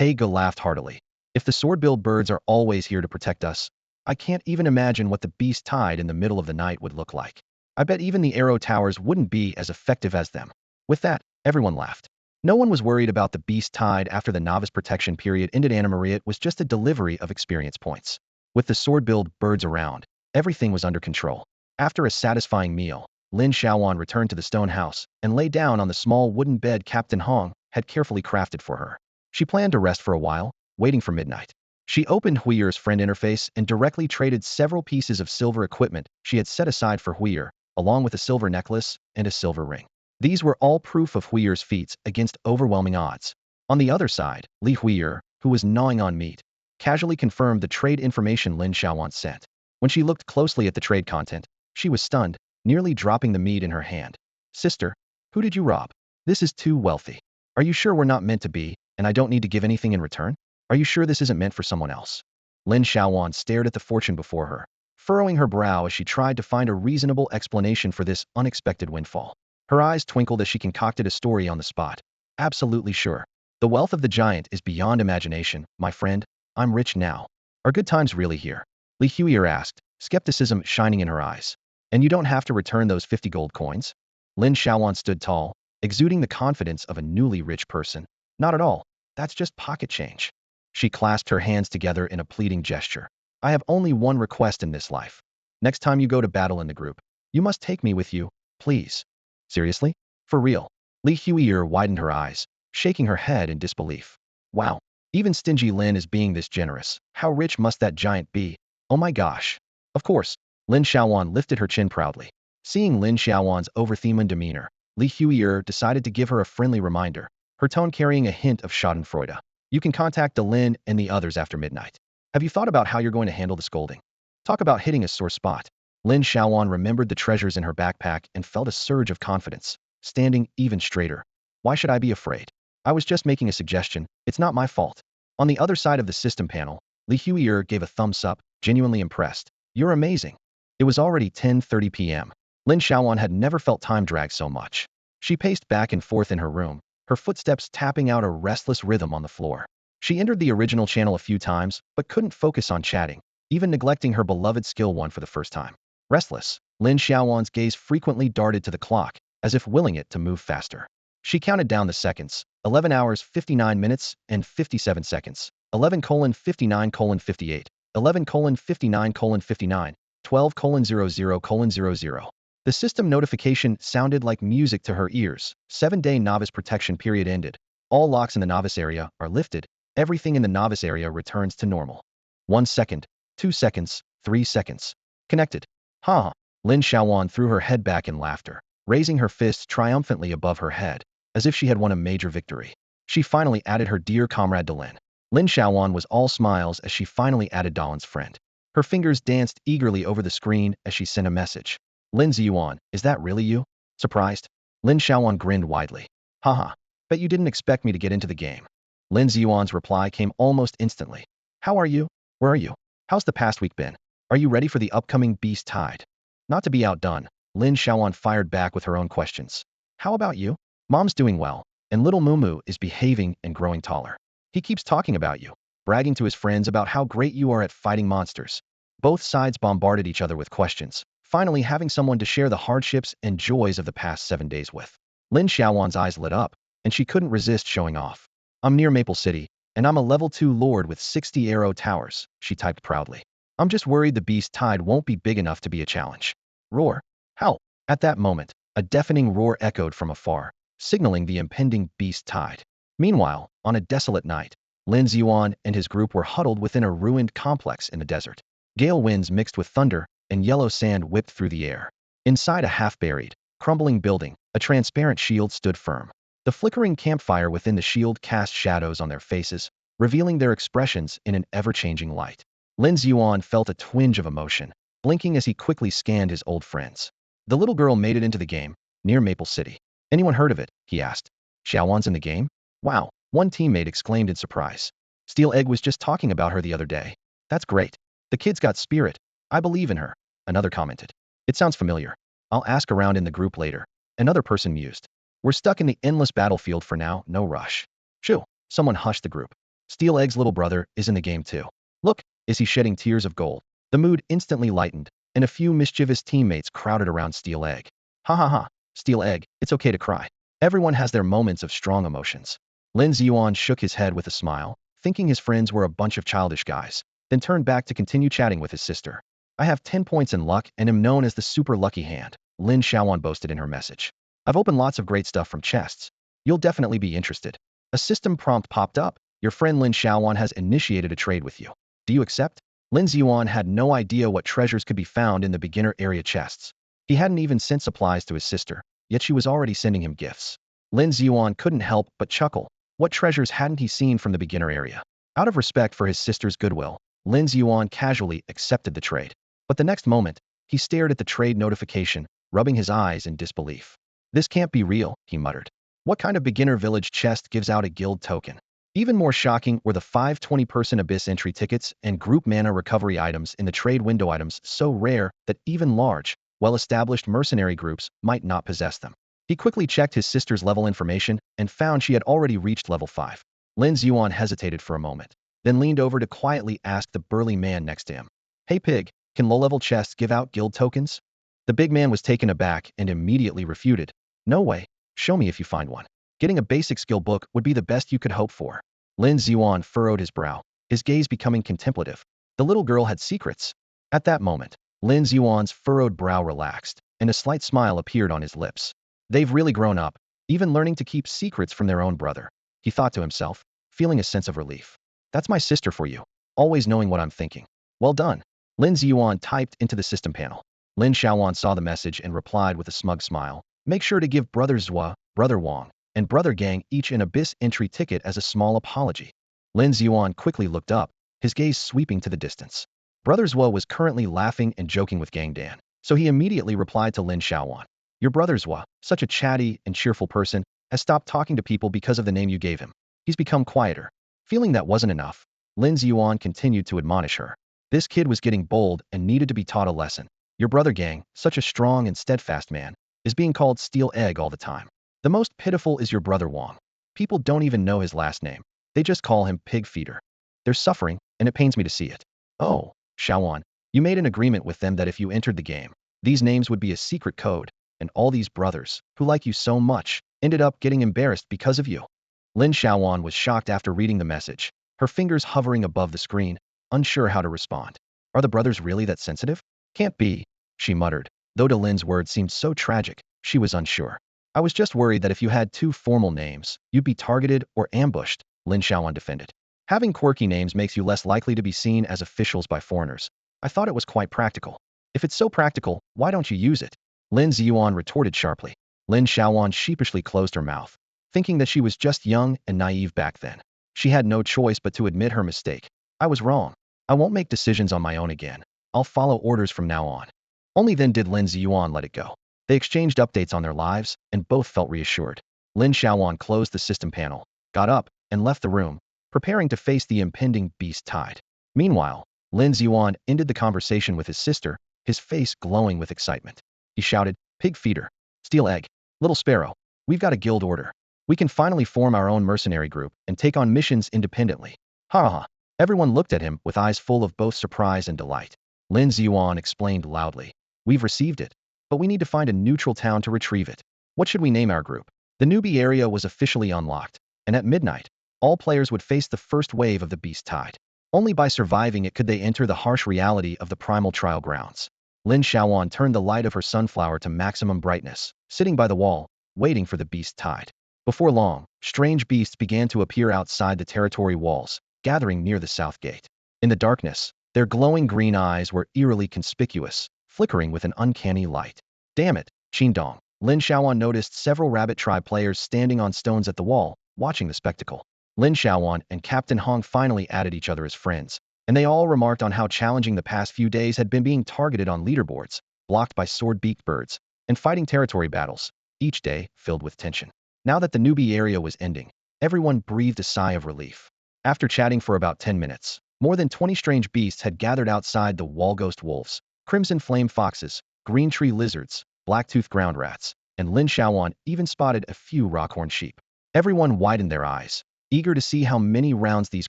Haga laughed heartily. If the sword-billed birds are always here to protect us, I can't even imagine what the beast tide in the middle of the night would look like. I bet even the arrow towers wouldn't be as effective as them. With that, everyone laughed. No one was worried about the beast tide after the novice protection period ended. Anna Maria. It was just a delivery of experience points. With the sword-billed birds around, everything was under control. After a satisfying meal, Lin Xiaoyuan returned to the stone house and lay down on the small wooden bed Captain Hong had carefully crafted for her. She planned to rest for a while, waiting for midnight. She opened Huiyer's friend interface and directly traded several pieces of silver equipment she had set aside for Huiyer, along with a silver necklace and a silver ring. These were all proof of Huiyer's feats against overwhelming odds. On the other side, Li Huiyer, who was gnawing on meat, casually confirmed the trade information Lin Xiaoyuan sent. When she looked closely at the trade content, she was stunned, nearly dropping the meat in her hand. Sister, who did you rob? This is too wealthy. Are you sure we're not meant to be, and I don't need to give anything in return? Are you sure this isn't meant for someone else? Lin Xiaoyuan stared at the fortune before her, furrowing her brow as she tried to find a reasonable explanation for this unexpected windfall. Her eyes twinkled as she concocted a story on the spot. Absolutely sure. The wealth of the giant is beyond imagination, my friend. I'm rich now. Are good times really here? Li Huiyer asked, skepticism shining in her eyes. And you don't have to return those 50 gold coins? Lin Xiaoyuan stood tall, exuding the confidence of a newly rich person. Not at all. That's just pocket change. She clasped her hands together in a pleading gesture. I have only one request in this life. Next time you go to battle in the group, you must take me with you, please. Seriously? For real? Li Huiyer widened her eyes, shaking her head in disbelief. Wow. Even stingy Lin is being this generous. How rich must that giant be? Oh my gosh. Of course. Lin Xiaoyuan lifted her chin proudly. Seeing Lin Xiaoyuan's overtheman demeanor, Li Huiyer decided to give her a friendly reminder, her tone carrying a hint of schadenfreude. You can contact Lin and the others after midnight. Have you thought about how you're going to handle the scolding? Talk about hitting a sore spot. Lin Xiaoyuan remembered the treasures in her backpack and felt a surge of confidence, standing even straighter. Why should I be afraid? I was just making a suggestion. It's not my fault. On the other side of the system panel, Li Huiyer gave a thumbs up, genuinely impressed. You're amazing. It was already 10:30 p.m. Lin Xiaoyuan had never felt time drag so much. She paced back and forth in her room, her footsteps tapping out a restless rhythm on the floor. She entered the original channel a few times, but couldn't focus on chatting, even neglecting her beloved skill 1 for the first time. Restless, Lin Xiaoyuan's gaze frequently darted to the clock, as if willing it to move faster. She counted down the seconds, 11 hours 59 minutes and 57 seconds, 11:59:58, 11:59:59, 12:00:00. The system notification sounded like music to her ears. 7-day novice protection period ended. All locks in the novice area are lifted. Everything in the novice area returns to normal. 1 second, 2 seconds, 3 seconds. Connected. Ha! Lin Xiaoyuan threw her head back in laughter, raising her fists triumphantly above her head, as if she had won a major victory. She finally added her dear comrade Dalin. Lin Xiaoyuan was all smiles as she finally added Dalin's friend. Her fingers danced eagerly over the screen as she sent a message. Lin Xiaoyuan, is that really you? Surprised? Lin Xiaoyuan grinned widely. Haha, bet you didn't expect me to get into the game. Lin Xiaoyuan's reply came almost instantly. How are you? Where are you? How's the past week been? Are you ready for the upcoming beast tide? Not to be outdone, Lin Xiaoyuan fired back with her own questions. How about you? Mom's doing well, and little Mumu is behaving and growing taller. He keeps talking about you, bragging to his friends about how great you are at fighting monsters. Both sides bombarded each other with questions, finally having someone to share the hardships and joys of the past 7 days with. Lin Xiaoyuan's eyes lit up, and she couldn't resist showing off. I'm near Maple City, and I'm a level 2 lord with 60 arrow towers, she typed proudly. I'm just worried the beast tide won't be big enough to be a challenge. Roar. How? At that moment, a deafening roar echoed from afar, signaling the impending beast tide. Meanwhile, on a desolate night, Lin Xiaoyuan and his group were huddled within a ruined complex in the desert. Gale winds mixed with thunder, and yellow sand whipped through the air. Inside a half-buried, crumbling building, a transparent shield stood firm. The flickering campfire within the shield cast shadows on their faces, revealing their expressions in an ever-changing light. Lin Xiaoyuan felt a twinge of emotion, blinking as he quickly scanned his old friends. The little girl made it into the game, near Maple City. Anyone heard of it? He asked. Xiaoyuan's in the game? Wow, one teammate exclaimed in surprise. Steel Egg was just talking about her the other day. That's great. The kid's got spirit. I believe in her, another commented. It sounds familiar. I'll ask around in the group later. Another person mused. We're stuck in the endless battlefield for now, no rush. Shoo, someone hushed the group. Steel Egg's little brother is in the game too. Look, is he shedding tears of gold? The mood instantly lightened, and a few mischievous teammates crowded around Steel Egg. Ha ha ha, Steel Egg, it's okay to cry. Everyone has their moments of strong emotions. Lin Xiaoyuan shook his head with a smile, thinking his friends were a bunch of childish guys, then turned back to continue chatting with his sister. I have 10 points in luck and am known as the super lucky hand, Lin Xiaoyuan boasted in her message. I've opened lots of great stuff from chests. You'll definitely be interested. A system prompt popped up. Your friend Lin Xiaoyuan has initiated a trade with you. Do you accept? Lin Xiaoyuan had no idea what treasures could be found in the beginner area chests. He hadn't even sent supplies to his sister, yet she was already sending him gifts. Lin Xiaoyuan couldn't help but chuckle. What treasures hadn't he seen from the beginner area? Out of respect for his sister's goodwill, Lin Xiaoyuan casually accepted the trade. But the next moment, he stared at the trade notification, rubbing his eyes in disbelief. This can't be real, he muttered. What kind of beginner village chest gives out a guild token? Even more shocking were the 5 20-person Abyss entry tickets and group mana recovery items in the trade window, items so rare that even large, well-established mercenary groups might not possess them. He quickly checked his sister's level information and found she had already reached level 5. Lin Xiaoyuan hesitated for a moment, then leaned over to quietly ask the burly man next to him. Hey pig, can low-level chests give out guild tokens? The big man was taken aback and immediately refuted. No way, show me if you find one. Getting a basic skill book would be the best you could hope for. Lin Xiaoyuan furrowed his brow, his gaze becoming contemplative. The little girl had secrets. At that moment, Lin Xiaoyuan's furrowed brow relaxed, and a slight smile appeared on his lips. They've really grown up, even learning to keep secrets from their own brother, he thought to himself, feeling a sense of relief. That's my sister for you, always knowing what I'm thinking. Well done. Lin Xiaoyuan typed into the system panel. Lin Xiaoyuan saw the message and replied with a smug smile. Make sure to give Brother Zhua, Brother Wang, and Brother Gang each an Abyss entry ticket as a small apology. Lin Xiaoyuan quickly looked up, his gaze sweeping to the distance. Brother Zhua was currently laughing and joking with Gang Dan, so he immediately replied to Lin Xiaoyuan. Your brother Zhua, such a chatty and cheerful person, has stopped talking to people because of the name you gave him. He's become quieter. Feeling that wasn't enough, Lin Xiaoyuan continued to admonish her. This kid was getting bold and needed to be taught a lesson. Your brother Gang, such a strong and steadfast man, is being called Steel Egg all the time. The most pitiful is your brother Wang. People don't even know his last name. They just call him Pig Feeder. They're suffering, and it pains me to see it. Oh, Xiaoyuan, you made an agreement with them that if you entered the game, these names would be a secret code, and all these brothers, who like you so much, ended up getting embarrassed because of you. Lin Xiaoyuan was shocked after reading the message, her fingers hovering above the screen, unsure how to respond. Are the brothers really that sensitive? Can't be, she muttered, though to Lin's words seemed so tragic, she was unsure. I was just worried that if you had 2 formal names, you'd be targeted or ambushed, Lin Xiaoyuan defended. Having quirky names makes you less likely to be seen as officials by foreigners. I thought it was quite practical. If it's so practical, why don't you use it? Lin Xiaoyuan retorted sharply. Lin Xiaoyuan sheepishly closed her mouth, thinking that she was just young and naive back then. She had no choice but to admit her mistake. I was wrong. I won't make decisions on my own again. I'll follow orders from now on. Only then did Lin Xiaoyuan let it go. They exchanged updates on their lives, and both felt reassured. Lin Xiaoyuan closed the system panel, got up, and left the room, preparing to face the impending beast tide. Meanwhile, Lin Xiaoyuan ended the conversation with his sister, his face glowing with excitement. He shouted, Pig Feeder, Steel Egg, Little Sparrow, we've got a guild order. We can finally form our own mercenary group and take on missions independently. Ha ha. Everyone looked at him with eyes full of both surprise and delight. Lin Xiaoyuan explained loudly. We've received it, but we need to find a neutral town to retrieve it. What should we name our group? The newbie area was officially unlocked, and at midnight, all players would face the first wave of the beast tide. Only by surviving it could they enter the harsh reality of the primal trial grounds. Lin Xiaoyuan turned the light of her sunflower to maximum brightness, sitting by the wall, waiting for the beast tide. Before long, strange beasts began to appear outside the territory walls, gathering near the south gate. In the darkness, their glowing green eyes were eerily conspicuous, flickering with an uncanny light. Damn it, Qingdong. Lin Xiaoyuan noticed several rabbit tribe players standing on stones at the wall, watching the spectacle. Lin Xiaoyuan and Captain Hong finally added each other as friends, and they all remarked on how challenging the past few days had been being targeted on leaderboards, blocked by sword-beaked birds, and fighting territory battles, each day filled with tension. Now that the newbie area was ending, everyone breathed a sigh of relief. After chatting for about 10 minutes, more than 20 strange beasts had gathered outside the wall: ghost wolves, crimson flame foxes, green tree lizards, black-toothed ground rats, and Lin Xiaoyuan even spotted a few rockhorn sheep. Everyone widened their eyes. eager to see how many rounds these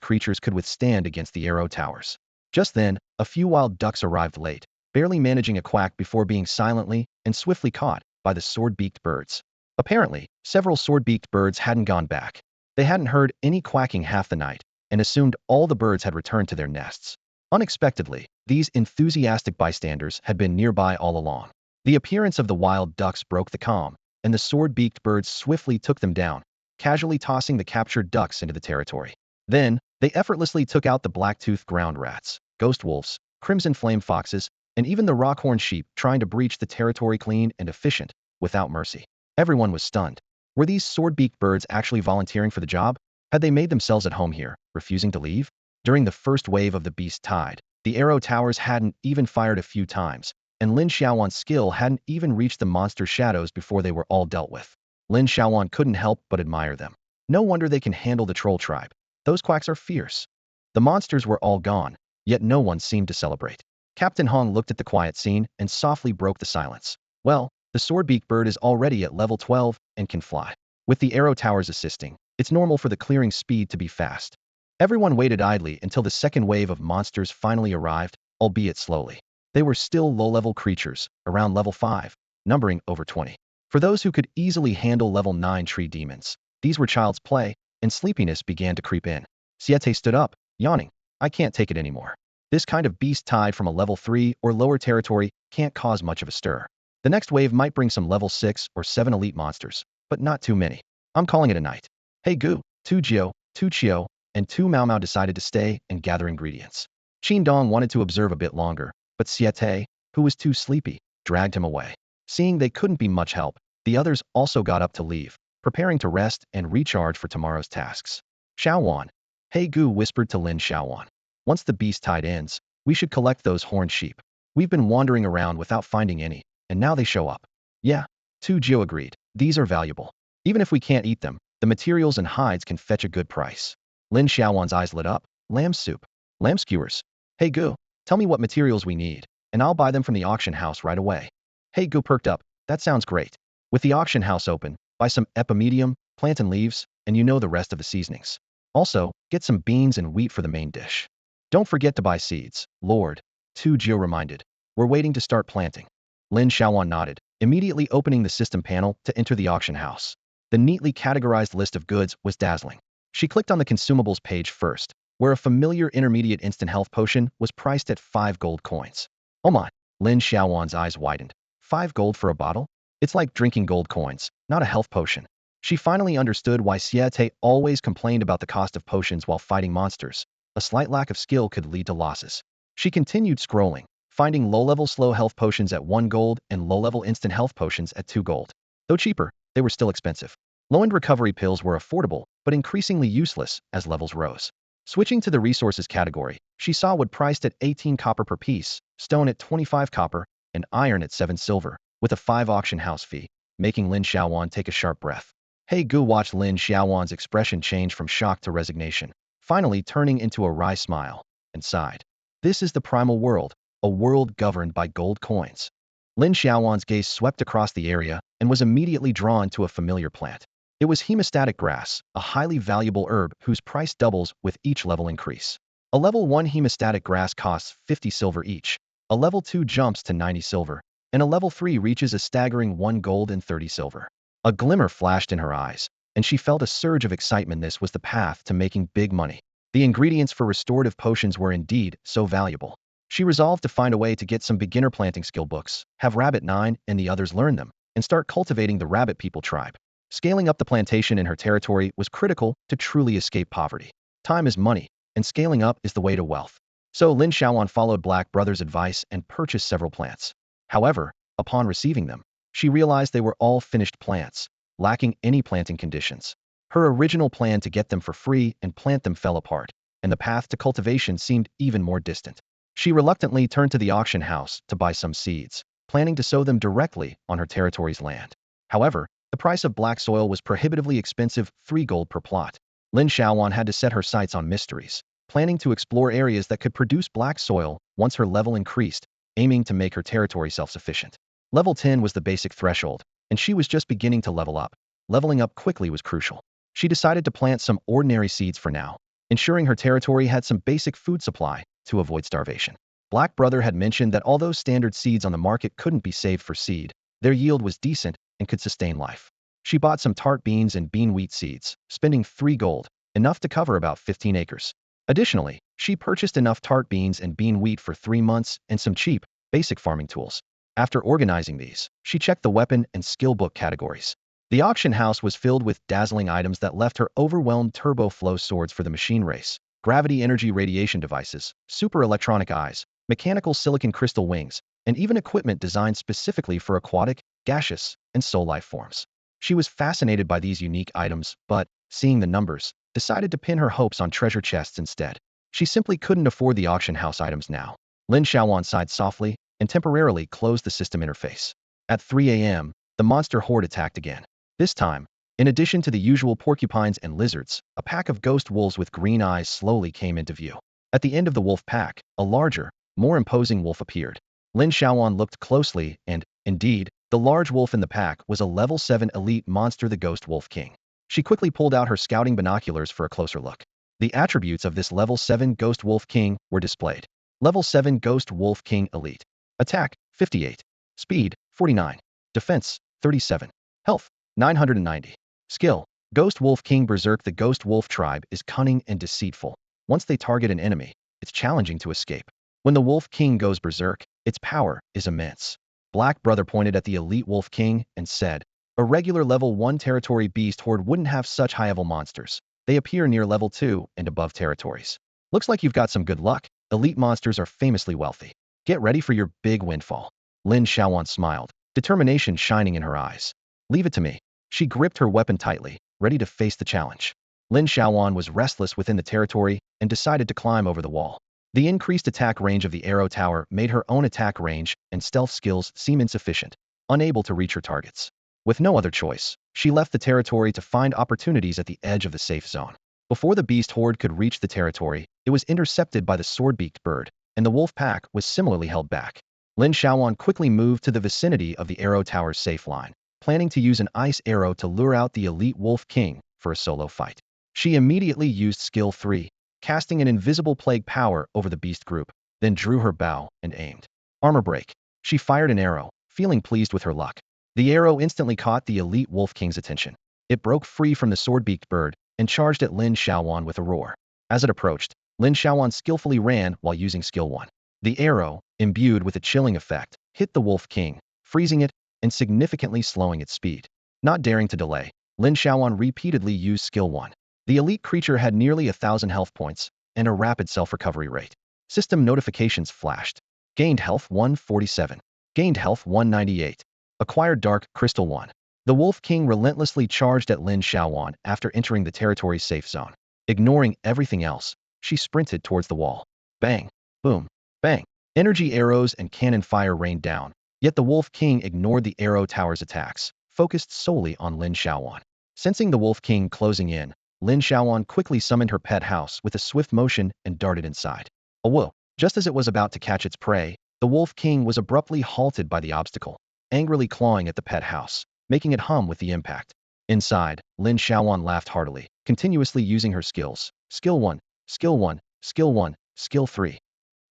creatures could withstand against the arrow towers. Just then, a few wild ducks arrived late, barely managing a quack before being silently and swiftly caught by the sword-beaked birds. Apparently, several sword-beaked birds hadn't gone back. They hadn't heard any quacking half the night and assumed all the birds had returned to their nests. Unexpectedly, these enthusiastic bystanders had been nearby all along. The appearance of the wild ducks broke the calm, and the sword-beaked birds swiftly took them down, casually tossing the captured ducks into the territory. Then, they effortlessly took out the black-toothed ground rats, ghost wolves, crimson flame foxes, and even the rockhorn sheep, trying to breach the territory clean and efficient, without mercy. Everyone was stunned. Were these sword-beaked birds actually volunteering for the job? Had they made themselves at home here, refusing to leave? During the first wave of the beast tide, the arrow towers hadn't even fired a few times, and Lin Xiaoyuan's skill hadn't even reached the monster's shadows before they were all dealt with. Lin Xiaoyuan couldn't help but admire them. No wonder they can handle the troll tribe. Those quacks are fierce. The monsters were all gone, yet no one seemed to celebrate. Captain Hong looked at the quiet scene and softly broke the silence. Well, the sword-beaked bird is already at level 12 and can fly. With the arrow towers assisting, it's normal for the clearing speed to be fast. Everyone waited idly until the second wave of monsters finally arrived, albeit slowly. They were still low-level creatures, around level 5, numbering over 20. For those who could easily handle level 9 tree demons, these were child's play, and sleepiness began to creep in. Siete stood up, yawning. I can't take it anymore. This kind of beast tide from a level 3 or lower territory can't cause much of a stir. The next wave might bring some level 6 or 7 elite monsters, but not too many. I'm calling it a night. Hey Gu, Tu Jio, Tu Chio, and Tu Mao Mao decided to stay and gather ingredients. Qin Dong wanted to observe a bit longer, but Siete, who was too sleepy, dragged him away. Seeing they couldn't be much help, the others also got up to leave, preparing to rest and recharge for tomorrow's tasks. Xiaowan. Hey Gu whispered to Lin Xiaoyuan. Once the beast tide ends, we should collect those horned sheep. We've been wandering around without finding any, and now they show up. Yeah, Tu Jio agreed. These are valuable. Even if we can't eat them, the materials and hides can fetch a good price. Lin Xiaowan's eyes lit up. Lamb soup. Lamb skewers. Hey Gu, tell me what materials we need, and I'll buy them from the auction house right away. Hey Gu perked up. That sounds great. With the auction house open, buy some epimedium, plantain leaves, and you know the rest of the seasonings. Also, get some beans and wheat for the main dish. Don't forget to buy seeds, Lord, Tu Jio reminded. We're waiting to start planting. Lin Xiaoyuan nodded, immediately opening the system panel to enter the auction house. The neatly categorized list of goods was dazzling. She clicked on the consumables page first, where a familiar intermediate instant health potion was priced at 5 gold coins. Oh my, Lin Xiaoyuan's eyes widened. 5 gold for a bottle? It's like drinking gold coins, not a health potion. She finally understood why Siete always complained about the cost of potions while fighting monsters. A slight lack of skill could lead to losses. She continued scrolling, finding low-level slow health potions at 1 gold and low-level instant health potions at 2 gold. Though cheaper, they were still expensive. Low-end recovery pills were affordable, but increasingly useless as levels rose. Switching to the resources category, she saw wood priced at 18 copper per piece, stone at 25 copper, and iron at 7 silver, with a 5 auction house fee, making Lin Xiaoyuan take a sharp breath. Hey Gu watched Lin Xiaoyuan's expression change from shock to resignation, finally turning into a wry smile, and sighed. This is the Primal World, a world governed by gold coins. Lin Xiaoyuan's gaze swept across the area and was immediately drawn to a familiar plant. It was hemostatic grass, a highly valuable herb whose price doubles with each level increase. A level 1 hemostatic grass costs 50 silver each, a level 2 jumps to 90 silver, and a level 3 reaches a staggering 1 gold and 30 silver. A glimmer flashed in her eyes, and she felt a surge of excitement. This was the path to making big money. The ingredients for restorative potions were indeed so valuable. She resolved to find a way to get some beginner planting skill books, have Rabbit 9 and the others learn them, and start cultivating the rabbit people tribe. Scaling up the plantation in her territory was critical to truly escape poverty. Time is money, and scaling up is the way to wealth. So Lin Xiaoyuan followed Black Brother's advice and purchased several plants. However, upon receiving them, she realized they were all finished plants, lacking any planting conditions. Her original plan to get them for free and plant them fell apart, and the path to cultivation seemed even more distant. She reluctantly turned to the auction house to buy some seeds, planning to sow them directly on her territory's land. However, the price of black soil was prohibitively expensive, 3 gold per plot. Lin Xiaoyuan had to set her sights on mysteries, planning to explore areas that could produce black soil once her level increased, aiming to make her territory self-sufficient. Level 10 was the basic threshold, and she was just beginning to level up. Leveling up quickly was crucial. She decided to plant some ordinary seeds for now, ensuring her territory had some basic food supply to avoid starvation. Black Brother had mentioned that although standard seeds on the market couldn't be saved for seed, their yield was decent and could sustain life. She bought some tart beans and bean wheat seeds, spending 3 gold, enough to cover about 15 acres. Additionally, she purchased enough tart beans and bean wheat for 3 months and some cheap, basic farming tools. After organizing these, she checked the weapon and skill book categories. The auction house was filled with dazzling items that left her overwhelmed. Turbo flow swords for the machine race, gravity energy radiation devices, super electronic eyes, mechanical silicon crystal wings, and even equipment designed specifically for aquatic, gaseous, and soul life forms. She was fascinated by these unique items, but, seeing the numbers, decided to pin her hopes on treasure chests instead. She simply couldn't afford the auction house items now. Lin Xiaoyuan sighed softly and temporarily closed the system interface. At 3 a.m., the monster horde attacked again. This time, in addition to the usual porcupines and lizards, a pack of ghost wolves with green eyes slowly came into view. At the end of the wolf pack, a larger, more imposing wolf appeared. Lin Xiaoyuan looked closely and, indeed, the large wolf in the pack was a level 7 elite monster, the Ghost Wolf King. She quickly pulled out her scouting binoculars for a closer look. The attributes of this level 7 Ghost Wolf King were displayed. Level 7 Ghost Wolf King Elite. Attack, 58. Speed, 49. Defense, 37. Health, 990. Skill, Ghost Wolf King Berserk. The Ghost Wolf tribe is cunning and deceitful. Once they target an enemy, it's challenging to escape. When the Wolf King goes berserk, its power is immense. Black Brother pointed at the elite Wolf King and said, a regular level 1 territory beast horde wouldn't have such high-level monsters. They appear near level 2 and above territories. Looks like you've got some good luck. Elite monsters are famously wealthy. Get ready for your big windfall. Lin Xiaoyuan smiled, determination shining in her eyes. Leave it to me. She gripped her weapon tightly, ready to face the challenge. Lin Xiaoyuan was restless within the territory and decided to climb over the wall. The increased attack range of the arrow tower made her own attack range and stealth skills seem insufficient, unable to reach her targets. With no other choice, she left the territory to find opportunities at the edge of the safe zone. Before the beast horde could reach the territory, it was intercepted by the sword-beaked bird, and the wolf pack was similarly held back. Lin Xiaoyuan quickly moved to the vicinity of the arrow tower's safe line, planning to use an ice arrow to lure out the elite Wolf King for a solo fight. She immediately used Skill 3, casting an invisible plague power over the beast group, then drew her bow and aimed. Armor break. She fired an arrow, feeling pleased with her luck. The arrow instantly caught the elite Wolf King's attention. It broke free from the sword-beaked bird and charged at Lin Xiaoyuan with a roar. As it approached, Lin Xiaoyuan skillfully ran while using Skill 1. The arrow, imbued with a chilling effect, hit the Wolf King, freezing it and significantly slowing its speed. Not daring to delay, Lin Xiaoyuan repeatedly used Skill 1. The elite creature had nearly 1,000 health points and a rapid self-recovery rate. System notifications flashed. Gained health 147. Gained health 198. Acquired Dark Crystal 1. The Wolf King relentlessly charged at Lin Xiaoyuan after entering the territory's safe zone. Ignoring everything else, she sprinted towards the wall. Bang! Boom! Bang! Energy arrows and cannon fire rained down, yet the Wolf King ignored the arrow tower's attacks, focused solely on Lin Xiaoyuan. Sensing the Wolf King closing in, Lin Xiaoyuan quickly summoned her pet house with a swift motion and darted inside. Oh whoa! Just as it was about to catch its prey, the Wolf King was abruptly halted by the obstacle, angrily clawing at the pet house, making it hum with the impact. Inside, Lin Xiaoyuan laughed heartily, continuously using her skills. Skill 1, Skill 1, Skill 1, Skill 3.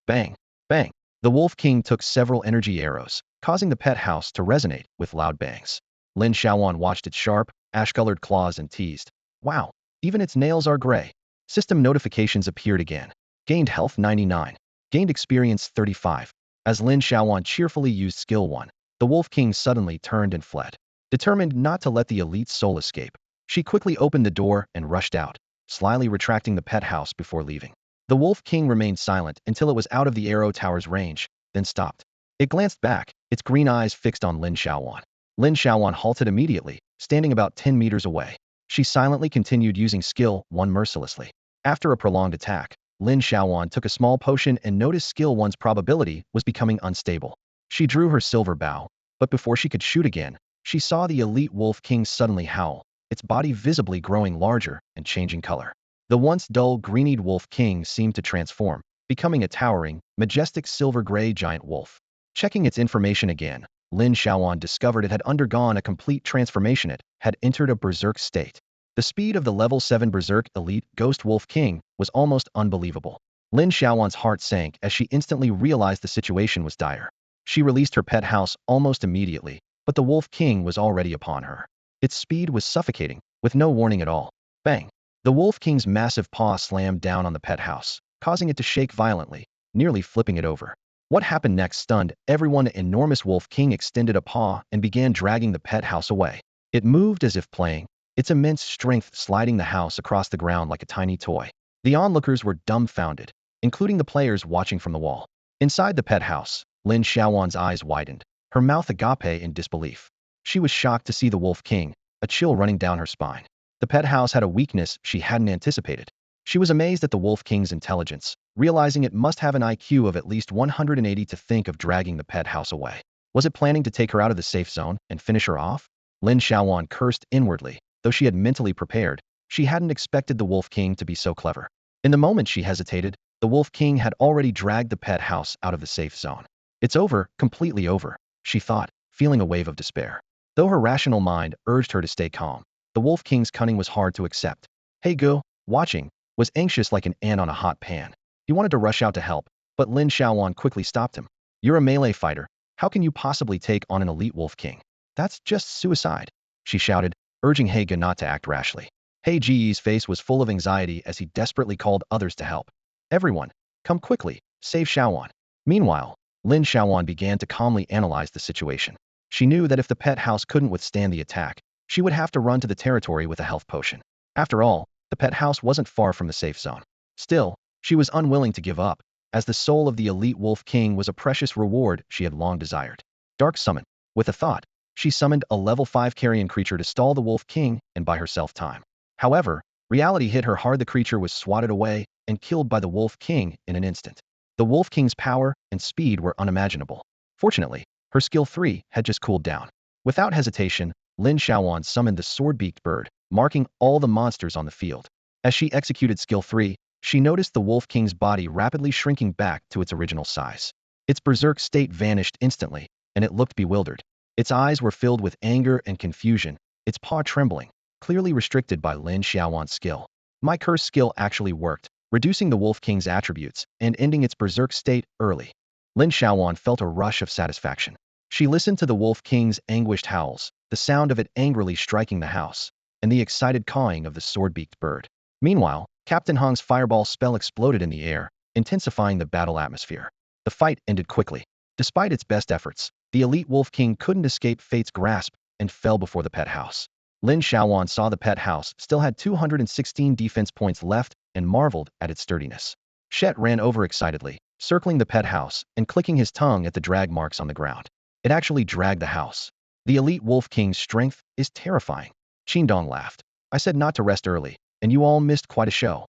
Bang! Bang! The Wolf King took several energy arrows, causing the pet house to resonate with loud bangs. Lin Xiaoyuan watched its sharp, ash-colored claws and teased. Wow! Even its nails are gray. System notifications appeared again. Gained health 99. Gained experience 35. As Lin Xiaoyuan cheerfully used Skill 1, the Wolf King suddenly turned and fled. Determined not to let the elite soul escape, she quickly opened the door and rushed out, slyly retracting the pet house before leaving. The Wolf King remained silent until it was out of the arrow tower's range, then stopped. It glanced back, its green eyes fixed on Lin Xiaoyuan. Lin Xiaoyuan halted immediately, standing about 10 meters away. She silently continued using Skill 1 mercilessly. After a prolonged attack, Lin Xiaoyuan took a small potion and noticed Skill 1's probability was becoming unstable. She drew her silver bow, but before she could shoot again, she saw the elite Wolf King suddenly howl, its body visibly growing larger and changing color. The once dull green-eyed Wolf King seemed to transform, becoming a towering, majestic silver-gray giant wolf. Checking its information again, Lin Xiaoyuan discovered it had undergone a complete transformation. It had entered a berserk state. The speed of the level 7 Berserk Elite Ghost Wolf King was almost unbelievable. Lin Xiaoyuan's heart sank as she instantly realized the situation was dire. She released her pet house almost immediately, but the Wolf King was already upon her. Its speed was suffocating, with no warning at all. Bang! The Wolf King's massive paw slammed down on the pet house, causing it to shake violently, nearly flipping it over. What happened next stunned everyone. An enormous Wolf King extended a paw and began dragging the pet house away. It moved as if playing, its immense strength sliding the house across the ground like a tiny toy. The onlookers were dumbfounded, including the players watching from the wall. Inside the pet house, Lin Xiaoyuan's eyes widened, her mouth agape in disbelief. She was shocked to see the Wolf King, a chill running down her spine. The pet house had a weakness she hadn't anticipated. She was amazed at the Wolf King's intelligence, realizing it must have an IQ of at least 180 to think of dragging the pet house away. Was it planning to take her out of the safe zone and finish her off? Lin Xiaoyuan cursed inwardly. Though she had mentally prepared, she hadn't expected the Wolf King to be so clever. In the moment she hesitated, the Wolf King had already dragged the pet house out of the safe zone. It's over, completely over, she thought, feeling a wave of despair. Though her rational mind urged her to stay calm, the Wolf King's cunning was hard to accept. Hey Go, watching, was anxious like an ant on a hot pan. He wanted to rush out to help, but Lin Xiaoyuan quickly stopped him. You're a melee fighter. How can you possibly take on an elite Wolf King? That's just suicide, she shouted, urging Haga not to act rashly. Hei Ji's face was full of anxiety as he desperately called others to help. Everyone, come quickly, save Xiaoyuan. Meanwhile, Lin Xiaoyuan began to calmly analyze the situation. She knew that if the pet house couldn't withstand the attack, she would have to run to the territory with a health potion. After all, the pet house wasn't far from the safe zone. Still, she was unwilling to give up, as the soul of the elite Wolf King was a precious reward she had long desired. Dark Summon. With a thought, she summoned a level 5 carrion creature to stall the Wolf King and buy herself time. However, reality hit her hard. The creature was swatted away and killed by the Wolf King in an instant. The Wolf King's power and speed were unimaginable. Fortunately, her skill 3 had just cooled down. Without hesitation, Lin Xiaoyuan summoned the sword-beaked bird, marking all the monsters on the field. As she executed skill 3, she noticed the Wolf King's body rapidly shrinking back to its original size. Its berserk state vanished instantly, and it looked bewildered. Its eyes were filled with anger and confusion, its paw trembling, clearly restricted by Lin Xiaoyuan's skill. My curse skill actually worked, reducing the Wolf King's attributes and ending its berserk state early. Lin Xiaoyuan felt a rush of satisfaction. She listened to the Wolf King's anguished howls, the sound of it angrily striking the house, and the excited cawing of the sword-beaked bird. Meanwhile, Captain Hong's fireball spell exploded in the air, intensifying the battle atmosphere. The fight ended quickly. Despite its best efforts, the elite Wolf King couldn't escape fate's grasp and fell before the pet house. Lin Xiaoyuan saw the pet house still had 216 defense points left and marveled at its sturdiness. Shet ran over excitedly, circling the pet house and clicking his tongue at the drag marks on the ground. It actually dragged the house. The elite Wolf King's strength is terrifying. Qingdong laughed. I said not to rest early, and you all missed quite a show.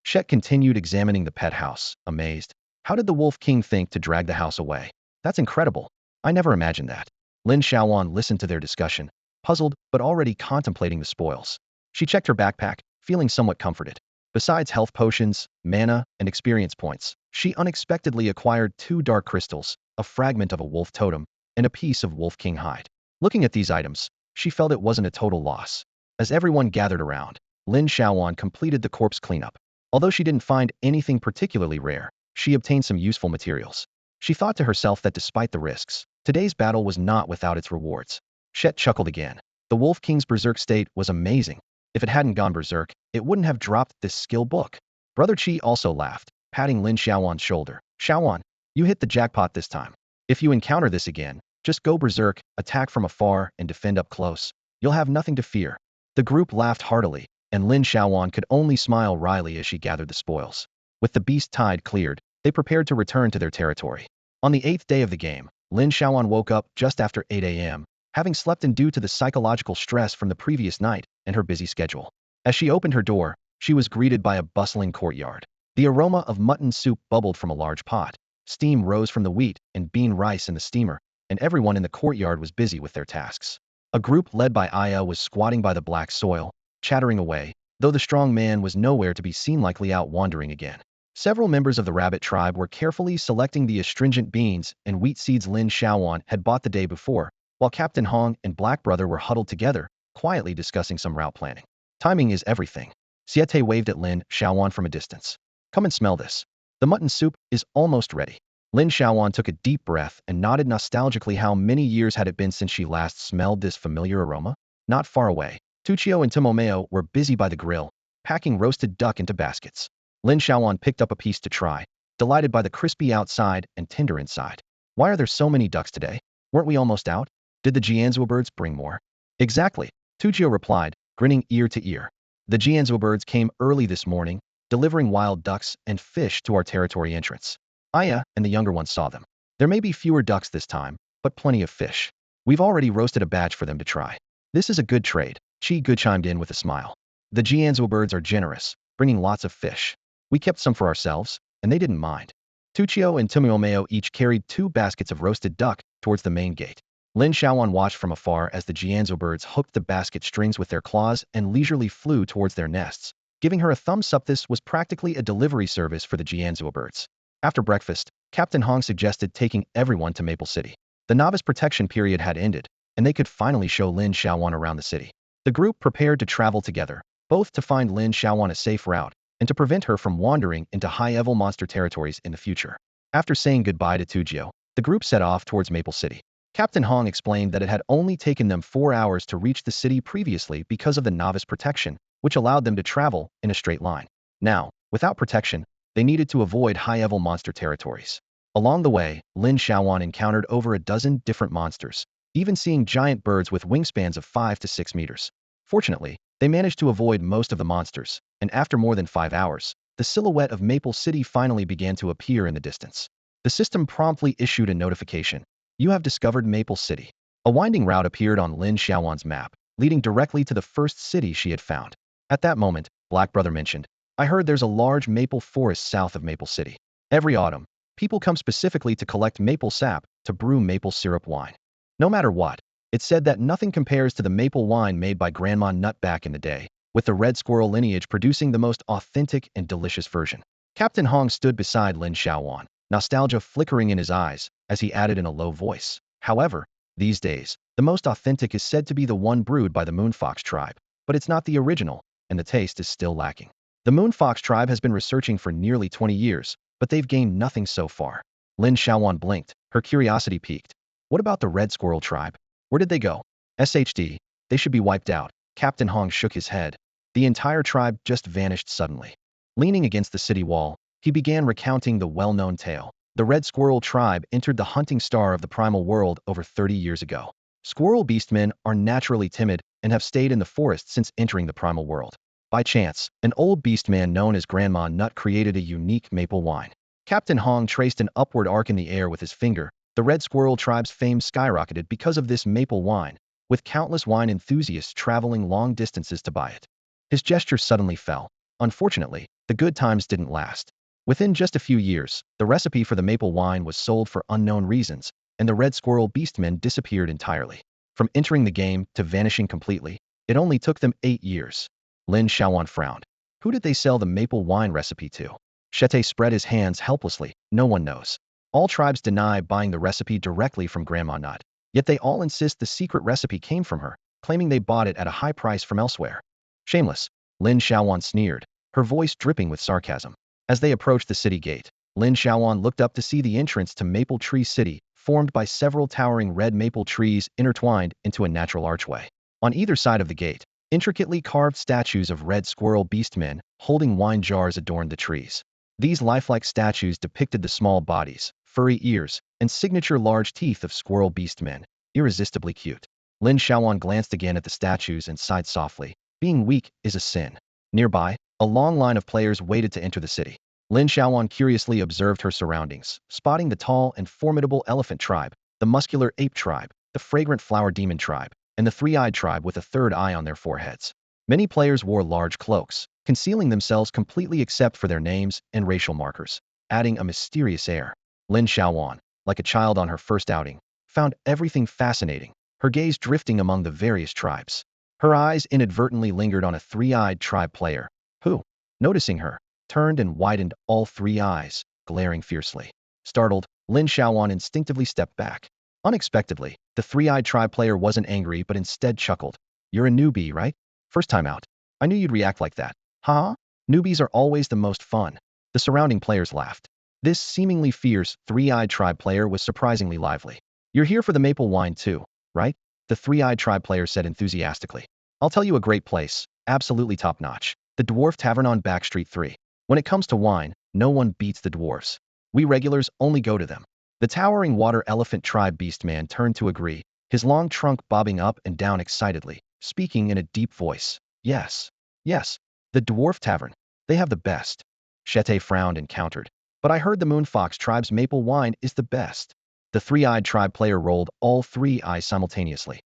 Shet continued examining the pet house, amazed. How did the Wolf King think to drag the house away? That's incredible. I never imagined that. Lin Xiaoyuan listened to their discussion, puzzled but already contemplating the spoils. She checked her backpack, feeling somewhat comforted. Besides health potions, mana, and experience points, she unexpectedly acquired 2 dark crystals, a fragment of a wolf totem, and a piece of Wolf King hide. Looking at these items, she felt it wasn't a total loss. As everyone gathered around, Lin Xiaoyuan completed the corpse cleanup. Although she didn't find anything particularly rare, she obtained some useful materials. She thought to herself that despite the risks, today's battle was not without its rewards. Shet chuckled again. The Wolf King's berserk state was amazing. If it hadn't gone berserk, it wouldn't have dropped this skill book. Brother Qi also laughed, patting Lin Xiaoyuan's shoulder. Xiaoyuan, you hit the jackpot this time. If you encounter this again, just go berserk, attack from afar, and defend up close. You'll have nothing to fear. The group laughed heartily, and Lin Xiaoyuan could only smile wryly as she gathered the spoils. With the beast tide cleared, they prepared to return to their territory. On the 8th day of the game, Lin Xiaoyuan woke up just after 8 a.m., having slept in due to the psychological stress from the previous night and her busy schedule. As she opened her door, she was greeted by a bustling courtyard. The aroma of mutton soup bubbled from a large pot. Steam rose from the wheat and bean rice in the steamer, and everyone in the courtyard was busy with their tasks. A group led by Aya was squatting by the black soil, chattering away, though the strong man was nowhere to be seen, likely out wandering again. Several members of the rabbit tribe were carefully selecting the astringent beans and wheat seeds Lin Xiaoyuan had bought the day before, while Captain Hong and Black Brother were huddled together, quietly discussing some route planning. Timing is everything. Siete waved at Lin Xiaoyuan from a distance. Come and smell this. The mutton soup is almost ready. Lin Xiaoyuan took a deep breath and nodded nostalgically. How many years had it been since she last smelled this familiar aroma? Not far away, Tuccio and Timomeo were busy by the grill, packing roasted duck into baskets. Lin Xiaoyuan picked up a piece to try, delighted by the crispy outside and tender inside. Why are there so many ducks today? Weren't we almost out? Did the Jianzhou birds bring more? Exactly, Tuccio replied, grinning ear to ear. The Jianzhou birds came early this morning, delivering wild ducks and fish to our territory entrance. Aya and the younger ones saw them. There may be fewer ducks this time, but plenty of fish. We've already roasted a batch for them to try. This is a good trade, Chi Gu chimed in with a smile. The Jianzhou birds are generous, bringing lots of fish. We kept some for ourselves, and they didn't mind. Tuccio and Timomeo each carried 2 baskets of roasted duck towards the main gate. Lin Xiaoyuan watched from afar as the Jianzhou birds hooked the basket strings with their claws and leisurely flew towards their nests, giving her a thumbs up. This was practically a delivery service for the Jianzhou birds. After breakfast, Captain Hong suggested taking everyone to Maple City. The novice protection period had ended, and they could finally show Lin Xiaoyuan around the city. The group prepared to travel together, both to find Lin Xiaoyuan a safe route and to prevent her from wandering into high-level monster territories in the future. After saying goodbye to Tujio, the group set off towards Maple City. Captain Hong explained that it had only taken them 4 hours to reach the city previously because of the novice protection, which allowed them to travel in a straight line. Now, without protection, they needed to avoid high-level monster territories. Along the way, Lin Xiaoyuan encountered over a dozen different monsters, even seeing giant birds with wingspans of 5 to 6 meters. Fortunately, they managed to avoid most of the monsters, and after more than 5 hours, the silhouette of Maple City finally began to appear in the distance. The system promptly issued a notification. You have discovered Maple City. A winding route appeared on Lin Xiaoyuan's map, leading directly to the first city she had found. At that moment, Black Brother mentioned, I heard there's a large maple forest south of Maple City. Every autumn, people come specifically to collect maple sap to brew maple syrup wine. No matter what, it's said that nothing compares to the maple wine made by Grandma Nut back in the day, with the red squirrel lineage producing the most authentic and delicious version. Captain Hong stood beside Lin Xiaoyuan, nostalgia flickering in his eyes, as he added in a low voice. However, these days, the most authentic is said to be the one brewed by the Moonfox tribe, but it's not the original, and the taste is still lacking. The Moonfox tribe has been researching for nearly 20 years, but they've gained nothing so far. Lin Xiaoyuan blinked, her curiosity piqued. What about the red squirrel tribe? Where did they go? SHD, they should be wiped out. Captain Hong shook his head. The entire tribe just vanished suddenly. Leaning against the city wall, he began recounting the well-known tale. The red squirrel tribe entered the hunting star of the Primal World over 30 years ago. Squirrel beastmen are naturally timid and have stayed in the forest since entering the Primal World. By chance, an old beastman known as Grandma Nut created a unique maple wine. Captain Hong traced an upward arc in the air with his finger. The red squirrel tribe's fame skyrocketed because of this maple wine, with countless wine enthusiasts traveling long distances to buy it. His gesture suddenly fell. Unfortunately, the good times didn't last. Within just a few years, the recipe for the maple wine was sold for unknown reasons, and the red squirrel beastmen disappeared entirely. From entering the game to vanishing completely, it only took them 8 years. Lin Xiaoyuan frowned. Who did they sell the maple wine recipe to? Shete spread his hands helplessly. No one knows. All tribes deny buying the recipe directly from Grandma Nut, yet they all insist the secret recipe came from her, claiming they bought it at a high price from elsewhere. Shameless, Lin Xiaoyuan sneered, her voice dripping with sarcasm. As they approached the city gate, Lin Xiaoyuan looked up to see the entrance to Maple Tree City, formed by several towering red maple trees intertwined into a natural archway. On either side of the gate, intricately carved statues of red squirrel beastmen holding wine jars adorned the trees. These lifelike statues depicted the small bodies, furry ears, and signature large teeth of squirrel beastmen, irresistibly cute. Lin Xiaoyuan glanced again at the statues and sighed softly. Being weak is a sin. Nearby, a long line of players waited to enter the city. Lin Xiaoyuan curiously observed her surroundings, spotting the tall and formidable elephant tribe, the muscular ape tribe, the fragrant flower demon tribe, and the three-eyed tribe with a third eye on their foreheads. Many players wore large cloaks, concealing themselves completely except for their names and racial markers, adding a mysterious air. Lin Xiaoyuan, like a child on her first outing, found everything fascinating, her gaze drifting among the various tribes. Her eyes inadvertently lingered on a three-eyed tribe player, who, noticing her, turned and widened all 3 eyes, glaring fiercely. Startled, Lin Xiaoyuan instinctively stepped back. Unexpectedly, the three-eyed tribe player wasn't angry but instead chuckled. You're a newbie, right? First time out. I knew you'd react like that. Huh? Newbies are always the most fun. The surrounding players laughed. This seemingly fierce, three-eyed tribe player was surprisingly lively. You're here for the maple wine too, right? The three-eyed tribe player said enthusiastically. I'll tell you a great place, absolutely top-notch. The Dwarf Tavern on Backstreet 3. When it comes to wine, no one beats the dwarves. We regulars only go to them. The towering water elephant tribe beastman turned to agree, his long trunk bobbing up and down excitedly, speaking in a deep voice. Yes. Yes. The Dwarf Tavern. They have the best. Shete frowned and countered. But I heard the Moonfox tribe's maple wine is the best. The three-eyed tribe player rolled all three eyes simultaneously.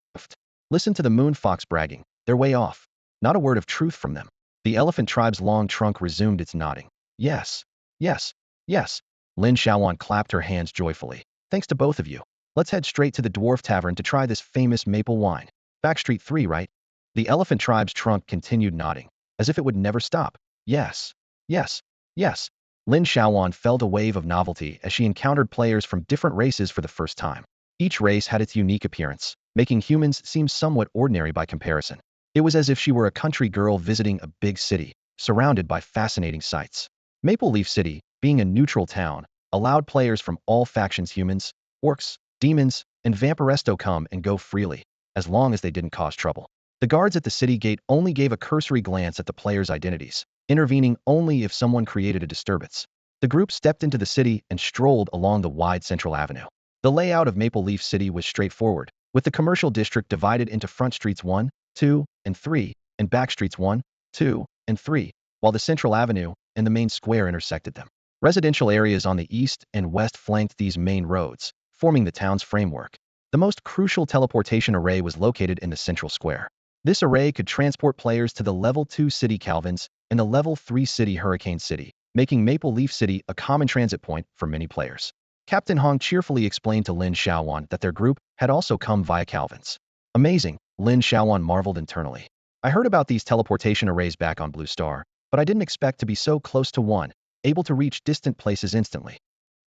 Listen to the Moonfox bragging. They're way off. Not a word of truth from them. The elephant tribe's long trunk resumed its nodding. Yes. Yes. Yes. Lin Xiaoyuan clapped her hands joyfully. Thanks to both of you. Let's head straight to the Dwarf Tavern to try this famous maple wine. Backstreet 3, right? The elephant tribe's trunk continued nodding, as if it would never stop. Yes. Yes. Yes. Lin Xiaoyuan felt a wave of novelty as she encountered players from different races for the first time. Each race had its unique appearance, making humans seem somewhat ordinary by comparison. It was as if she were a country girl visiting a big city, surrounded by fascinating sights. Maple Leaf City, being a neutral town, allowed players from all factions humans, orcs, demons, and vampiresto come and go freely, as long as they didn't cause trouble. The guards at the city gate only gave a cursory glance at the players' identities, intervening only if someone created a disturbance. The group stepped into the city and strolled along the wide central avenue. The layout of Maple Leaf City was straightforward, with the commercial district divided into front streets 1, 2, and 3, and back streets 1, 2, and 3, while the central avenue and the main square intersected them. Residential areas on the east and west flanked these main roads, forming the town's framework. The most crucial teleportation array was located in the central square. This array could transport players to the Level 2 City Calvins and the Level 3 City Hurricane City, making Maple Leaf City a common transit point for many players. Captain Hong cheerfully explained to Lin Xiaoyuan that their group had also come via Calvins. Amazing, Lin Xiaoyuan marveled internally. I heard about these teleportation arrays back on Blue Star, but I didn't expect to be so close to one, able to reach distant places instantly.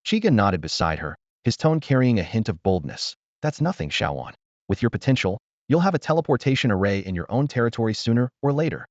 Chiga nodded beside her, his tone carrying a hint of boldness. That's nothing, Xiaoyuan. With your potential, you'll have a teleportation array in your own territory sooner or later.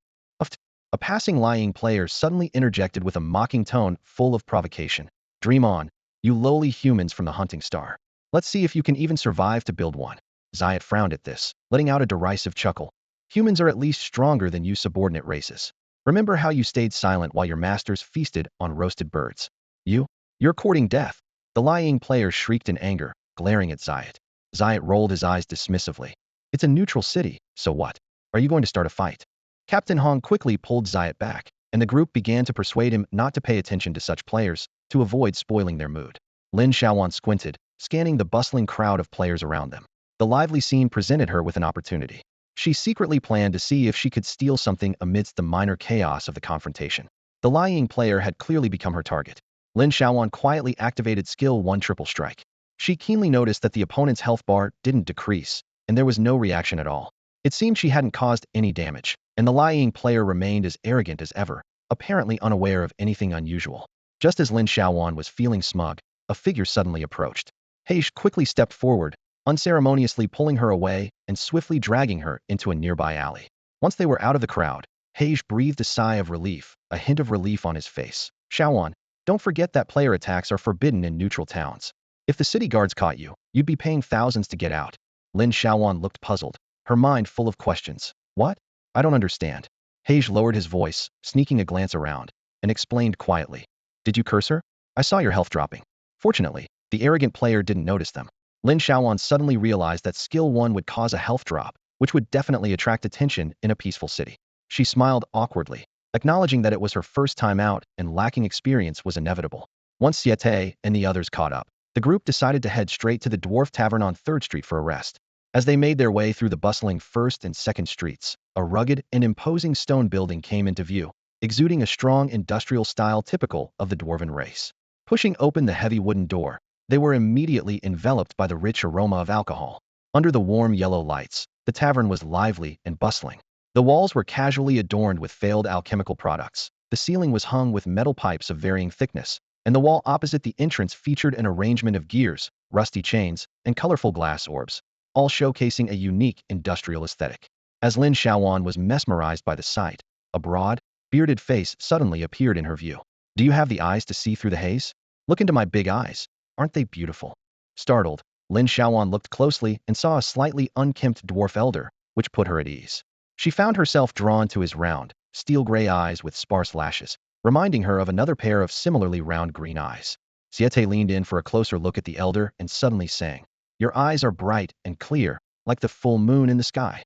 A passing lying player suddenly interjected with a mocking tone full of provocation. Dream on, you lowly humans from the hunting star. Let's see if you can even survive to build one. Zayat frowned at this, letting out a derisive chuckle. Humans are at least stronger than you subordinate races. Remember how you stayed silent while your masters feasted on roasted birds. You're courting death. The lying player shrieked in anger, glaring at Zayat. Zayat rolled his eyes dismissively. It's a neutral city, so what? Are you going to start a fight? Captain Hong quickly pulled Zayat back, and the group began to persuade him not to pay attention to such players, to avoid spoiling their mood. Lin Xiaoyuan squinted, scanning the bustling crowd of players around them. The lively scene presented her with an opportunity. She secretly planned to see if she could steal something amidst the minor chaos of the confrontation. The lying player had clearly become her target. Lin Xiaoyuan quietly activated Skill 1 Triple Strike. She keenly noticed that the opponent's health bar didn't decrease, and there was no reaction at all. It seemed she hadn't caused any damage, and the lying player remained as arrogant as ever, apparently unaware of anything unusual. Just as Lin Xiaoyuan was feeling smug, a figure suddenly approached. Heish quickly stepped forward, unceremoniously pulling her away and swiftly dragging her into a nearby alley. Once they were out of the crowd, Heish breathed a sigh of relief, a hint of relief on his face. Xiaoyuan, don't forget that player attacks are forbidden in neutral towns. If the city guards caught you, you'd be paying thousands to get out. Lin Xiaoyuan looked puzzled, her mind full of questions. What? I don't understand. Heish lowered his voice, sneaking a glance around, and explained quietly. Did you curse her? I saw your health dropping. Fortunately, the arrogant player didn't notice them. Lin Xiaoyuan suddenly realized that Skill 1 would cause a health drop, which would definitely attract attention in a peaceful city. She smiled awkwardly, acknowledging that it was her first time out and lacking experience was inevitable. Once Siete and the others caught up, the group decided to head straight to the Dwarf Tavern on 3rd Street for a rest. As they made their way through the bustling 1st and 2nd Streets, a rugged and imposing stone building came into view, exuding a strong industrial style typical of the dwarven race. Pushing open the heavy wooden door, they were immediately enveloped by the rich aroma of alcohol. Under the warm yellow lights, the tavern was lively and bustling. The walls were casually adorned with failed alchemical products. The ceiling was hung with metal pipes of varying thickness, and the wall opposite the entrance featured an arrangement of gears, rusty chains, and colorful glass orbs, all showcasing a unique industrial aesthetic. As Lin Xiaoyuan was mesmerized by the sight, A broad, bearded face suddenly appeared in her view. Do you have the eyes to see through the haze? Look into my big eyes. Aren't they beautiful? Startled, Lin Xiaoyuan looked closely and saw a slightly unkempt dwarf elder, which put her at ease. She found herself drawn to his round, steel-gray eyes with sparse lashes, reminding her of another pair of similarly round green eyes. Siete leaned in for a closer look at the elder and suddenly sang, "Your eyes are bright and clear, like the full moon in the sky."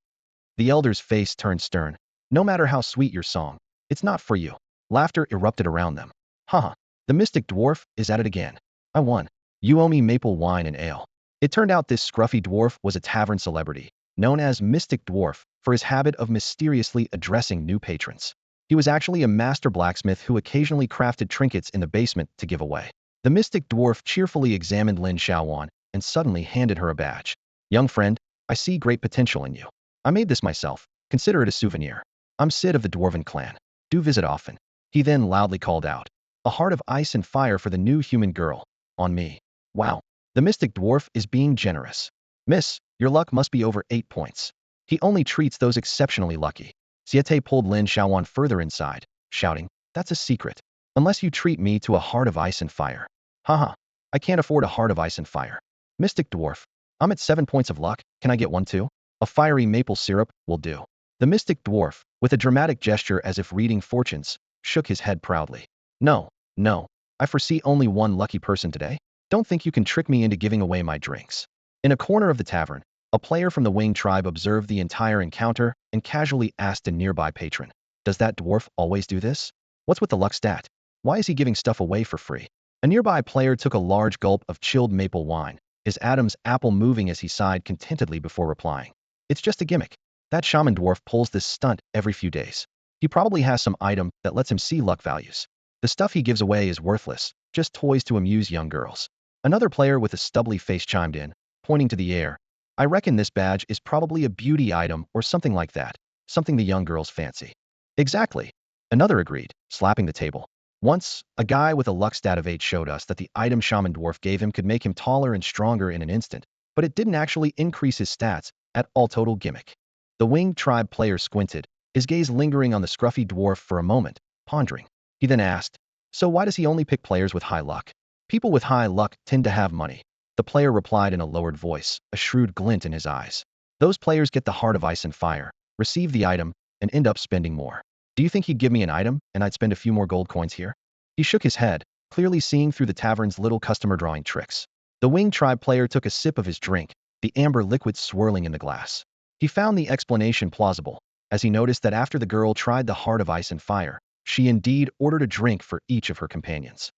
The elder's face turned stern. "No matter how sweet your song, it's not for you." Laughter erupted around them. Haha, the mystic dwarf is at it again. I won. You owe me maple wine and ale. It turned out this scruffy dwarf was a tavern celebrity, known as Mystic Dwarf, for his habit of mysteriously addressing new patrons. He was actually a master blacksmith who occasionally crafted trinkets in the basement to give away. The Mystic Dwarf cheerfully examined Lin Xiaoyuan and suddenly handed her a badge. "Young friend, I see great potential in you. I made this myself. Consider it a souvenir. I'm Sid of the Dwarven clan. Do visit often." He then loudly called out, "A heart of ice and fire for the new human girl. On me." Wow. The Mystic Dwarf is being generous. "Miss, your luck must be over 8 points. He only treats those exceptionally lucky." Siete pulled Lin Xiaoyuan further inside, shouting, "That's a secret. Unless you treat me to a heart of ice and fire." Haha, I can't afford a heart of ice and fire. Mystic Dwarf, I'm at 7 points of luck. Can I get one too? A fiery maple syrup will do. The Mystic Dwarf, with a dramatic gesture as if reading fortunes, shook his head proudly. No, no, I foresee only one lucky person today. Don't think you can trick me into giving away my drinks. In a corner of the tavern, a player from the Wing tribe observed the entire encounter and casually asked a nearby patron, "Does that dwarf always do this? What's with the luck stat? Why is he giving stuff away for free?" A nearby player took a large gulp of chilled maple wine, his Adam's apple moving as he sighed contentedly before replying, "It's just a gimmick. That shaman dwarf pulls this stunt every few days. He probably has some item that lets him see luck values. The stuff he gives away is worthless, just toys to amuse young girls." Another player with a stubbly face chimed in, pointing to the air, "I reckon this badge is probably a beauty item or something like that, something the young girls fancy." Exactly. Another agreed, slapping the table. "Once, a guy with a luck stat of 8 showed us that the item shaman dwarf gave him could make him taller and stronger in an instant, but it didn't actually increase his stats at all. Total gimmick." The Wing tribe player squinted, his gaze lingering on the scruffy dwarf for a moment, pondering. He then asked, "So why does he only pick players with high luck?" "People with high luck tend to have money." The player replied in a lowered voice, a shrewd glint in his eyes. "Those players get the heart of ice and fire, receive the item, and end up spending more. Do you think he'd give me an item, and I'd spend a few more gold coins here?" He shook his head, clearly seeing through the tavern's little customer drawing tricks. The Wing tribe player took a sip of his drink, the amber liquid swirling in the glass. He found the explanation plausible, as he noticed that after the girl tried the heart of ice and fire, she indeed ordered a drink for each of her companions.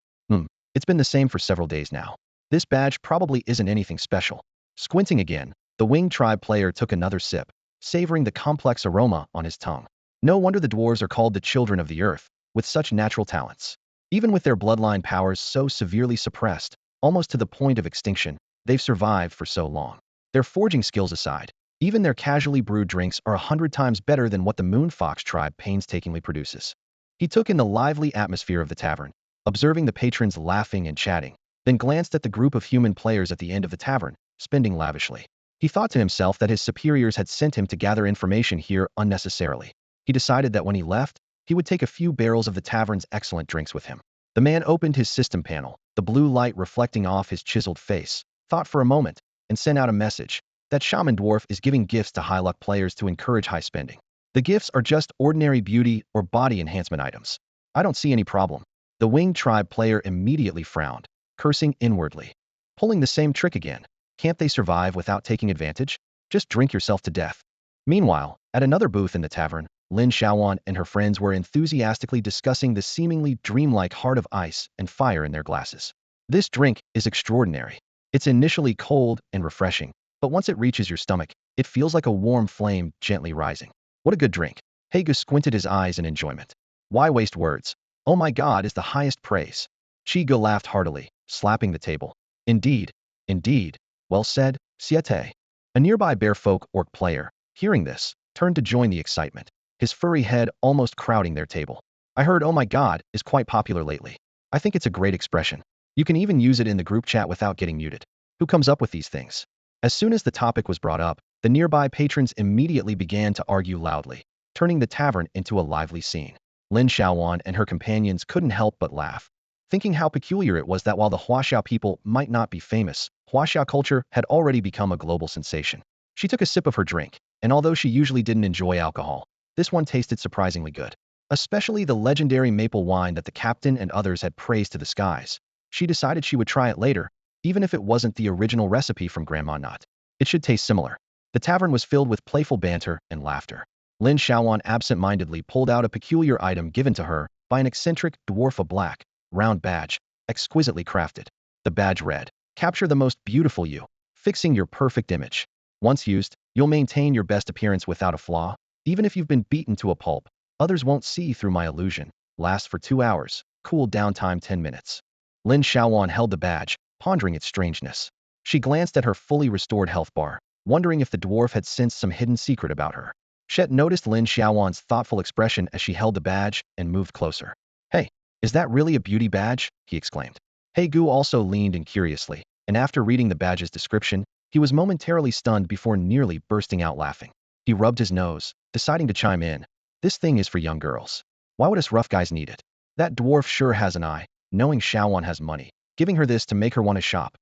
It's been the same for several days now. This badge probably isn't anything special." Squinting again, the Wing tribe player took another sip, savoring the complex aroma on his tongue. No wonder the dwarves are called the children of the earth, with such natural talents. Even with their bloodline powers so severely suppressed, almost to the point of extinction, they've survived for so long. Their forging skills aside, even their casually brewed drinks are 100 times better than what the Moonfox tribe painstakingly produces. He took in the lively atmosphere of the tavern, observing the patrons laughing and chatting, then glanced at the group of human players at the end of the tavern, spending lavishly. He thought to himself that his superiors had sent him to gather information here unnecessarily. He decided that when he left, he would take a few barrels of the tavern's excellent drinks with him. The man opened his system panel, the blue light reflecting off his chiseled face, thought for a moment, and sent out a message. That shaman dwarf is giving gifts to high luck players to encourage high spending. The gifts are just ordinary beauty or body enhancement items. I don't see any problem. The Wing tribe player immediately frowned, cursing inwardly. Pulling the same trick again. Can't they survive without taking advantage? Just drink yourself to death. Meanwhile, at another booth in the tavern, Lin Xiaoyuan and her friends were enthusiastically discussing the seemingly dreamlike heart of ice and fire in their glasses. This drink is extraordinary. It's initially cold and refreshing, but once it reaches your stomach, it feels like a warm flame gently rising. What a good drink. Hagus squinted his eyes in enjoyment. Why waste words? "Oh my God" is the highest praise. Chigo laughed heartily, slapping the table. Indeed, indeed. Well said, Siete. A nearby bearfolk orc player, hearing this, turned to join the excitement, his furry head almost crowding their table. "I heard 'oh my God' is quite popular lately. I think it's a great expression. You can even use it in the group chat without getting muted. Who comes up with these things?" As soon as the topic was brought up, the nearby patrons immediately began to argue loudly. turning the tavern into a lively scene. Lin Xiaoyuan and her companions couldn't help but laugh, thinking how peculiar it was that while the Huaxiao people might not be famous, Huaxiao culture had already become a global sensation. She took a sip of her drink, and although she usually didn't enjoy alcohol, this one tasted surprisingly good. Especially the legendary maple wine that the captain and others had praised to the skies. She decided she would try it later, even if it wasn't the original recipe from Grandma Nut. It should taste similar. The tavern was filled with playful banter and laughter. Lin Xiaoyuan absent-mindedly pulled out a peculiar item given to her by an eccentric dwarf, a black, round badge, exquisitely crafted. The badge read, "Capture the most beautiful you, fixing your perfect image. Once used, you'll maintain your best appearance without a flaw. Even if you've been beaten to a pulp, others won't see through my illusion. Lasts for 2 hours, cool down time 10 minutes." Lin Xiaoyuan held the badge, pondering its strangeness. She glanced at her fully restored health bar, wondering if the dwarf had sensed some hidden secret about her. Shet noticed Lin Xiaoyuan's thoughtful expression as she held the badge and moved closer. "Hey, is that really a beauty badge?" he exclaimed. He Gu also leaned in curiously, and after reading the badge's description, he was momentarily stunned before nearly bursting out laughing. He rubbed his nose, deciding to chime in. "This thing is for young girls. Why would us rough guys need it? That dwarf sure has an eye, knowing Xiaowan has money, giving her this to make her want to shop."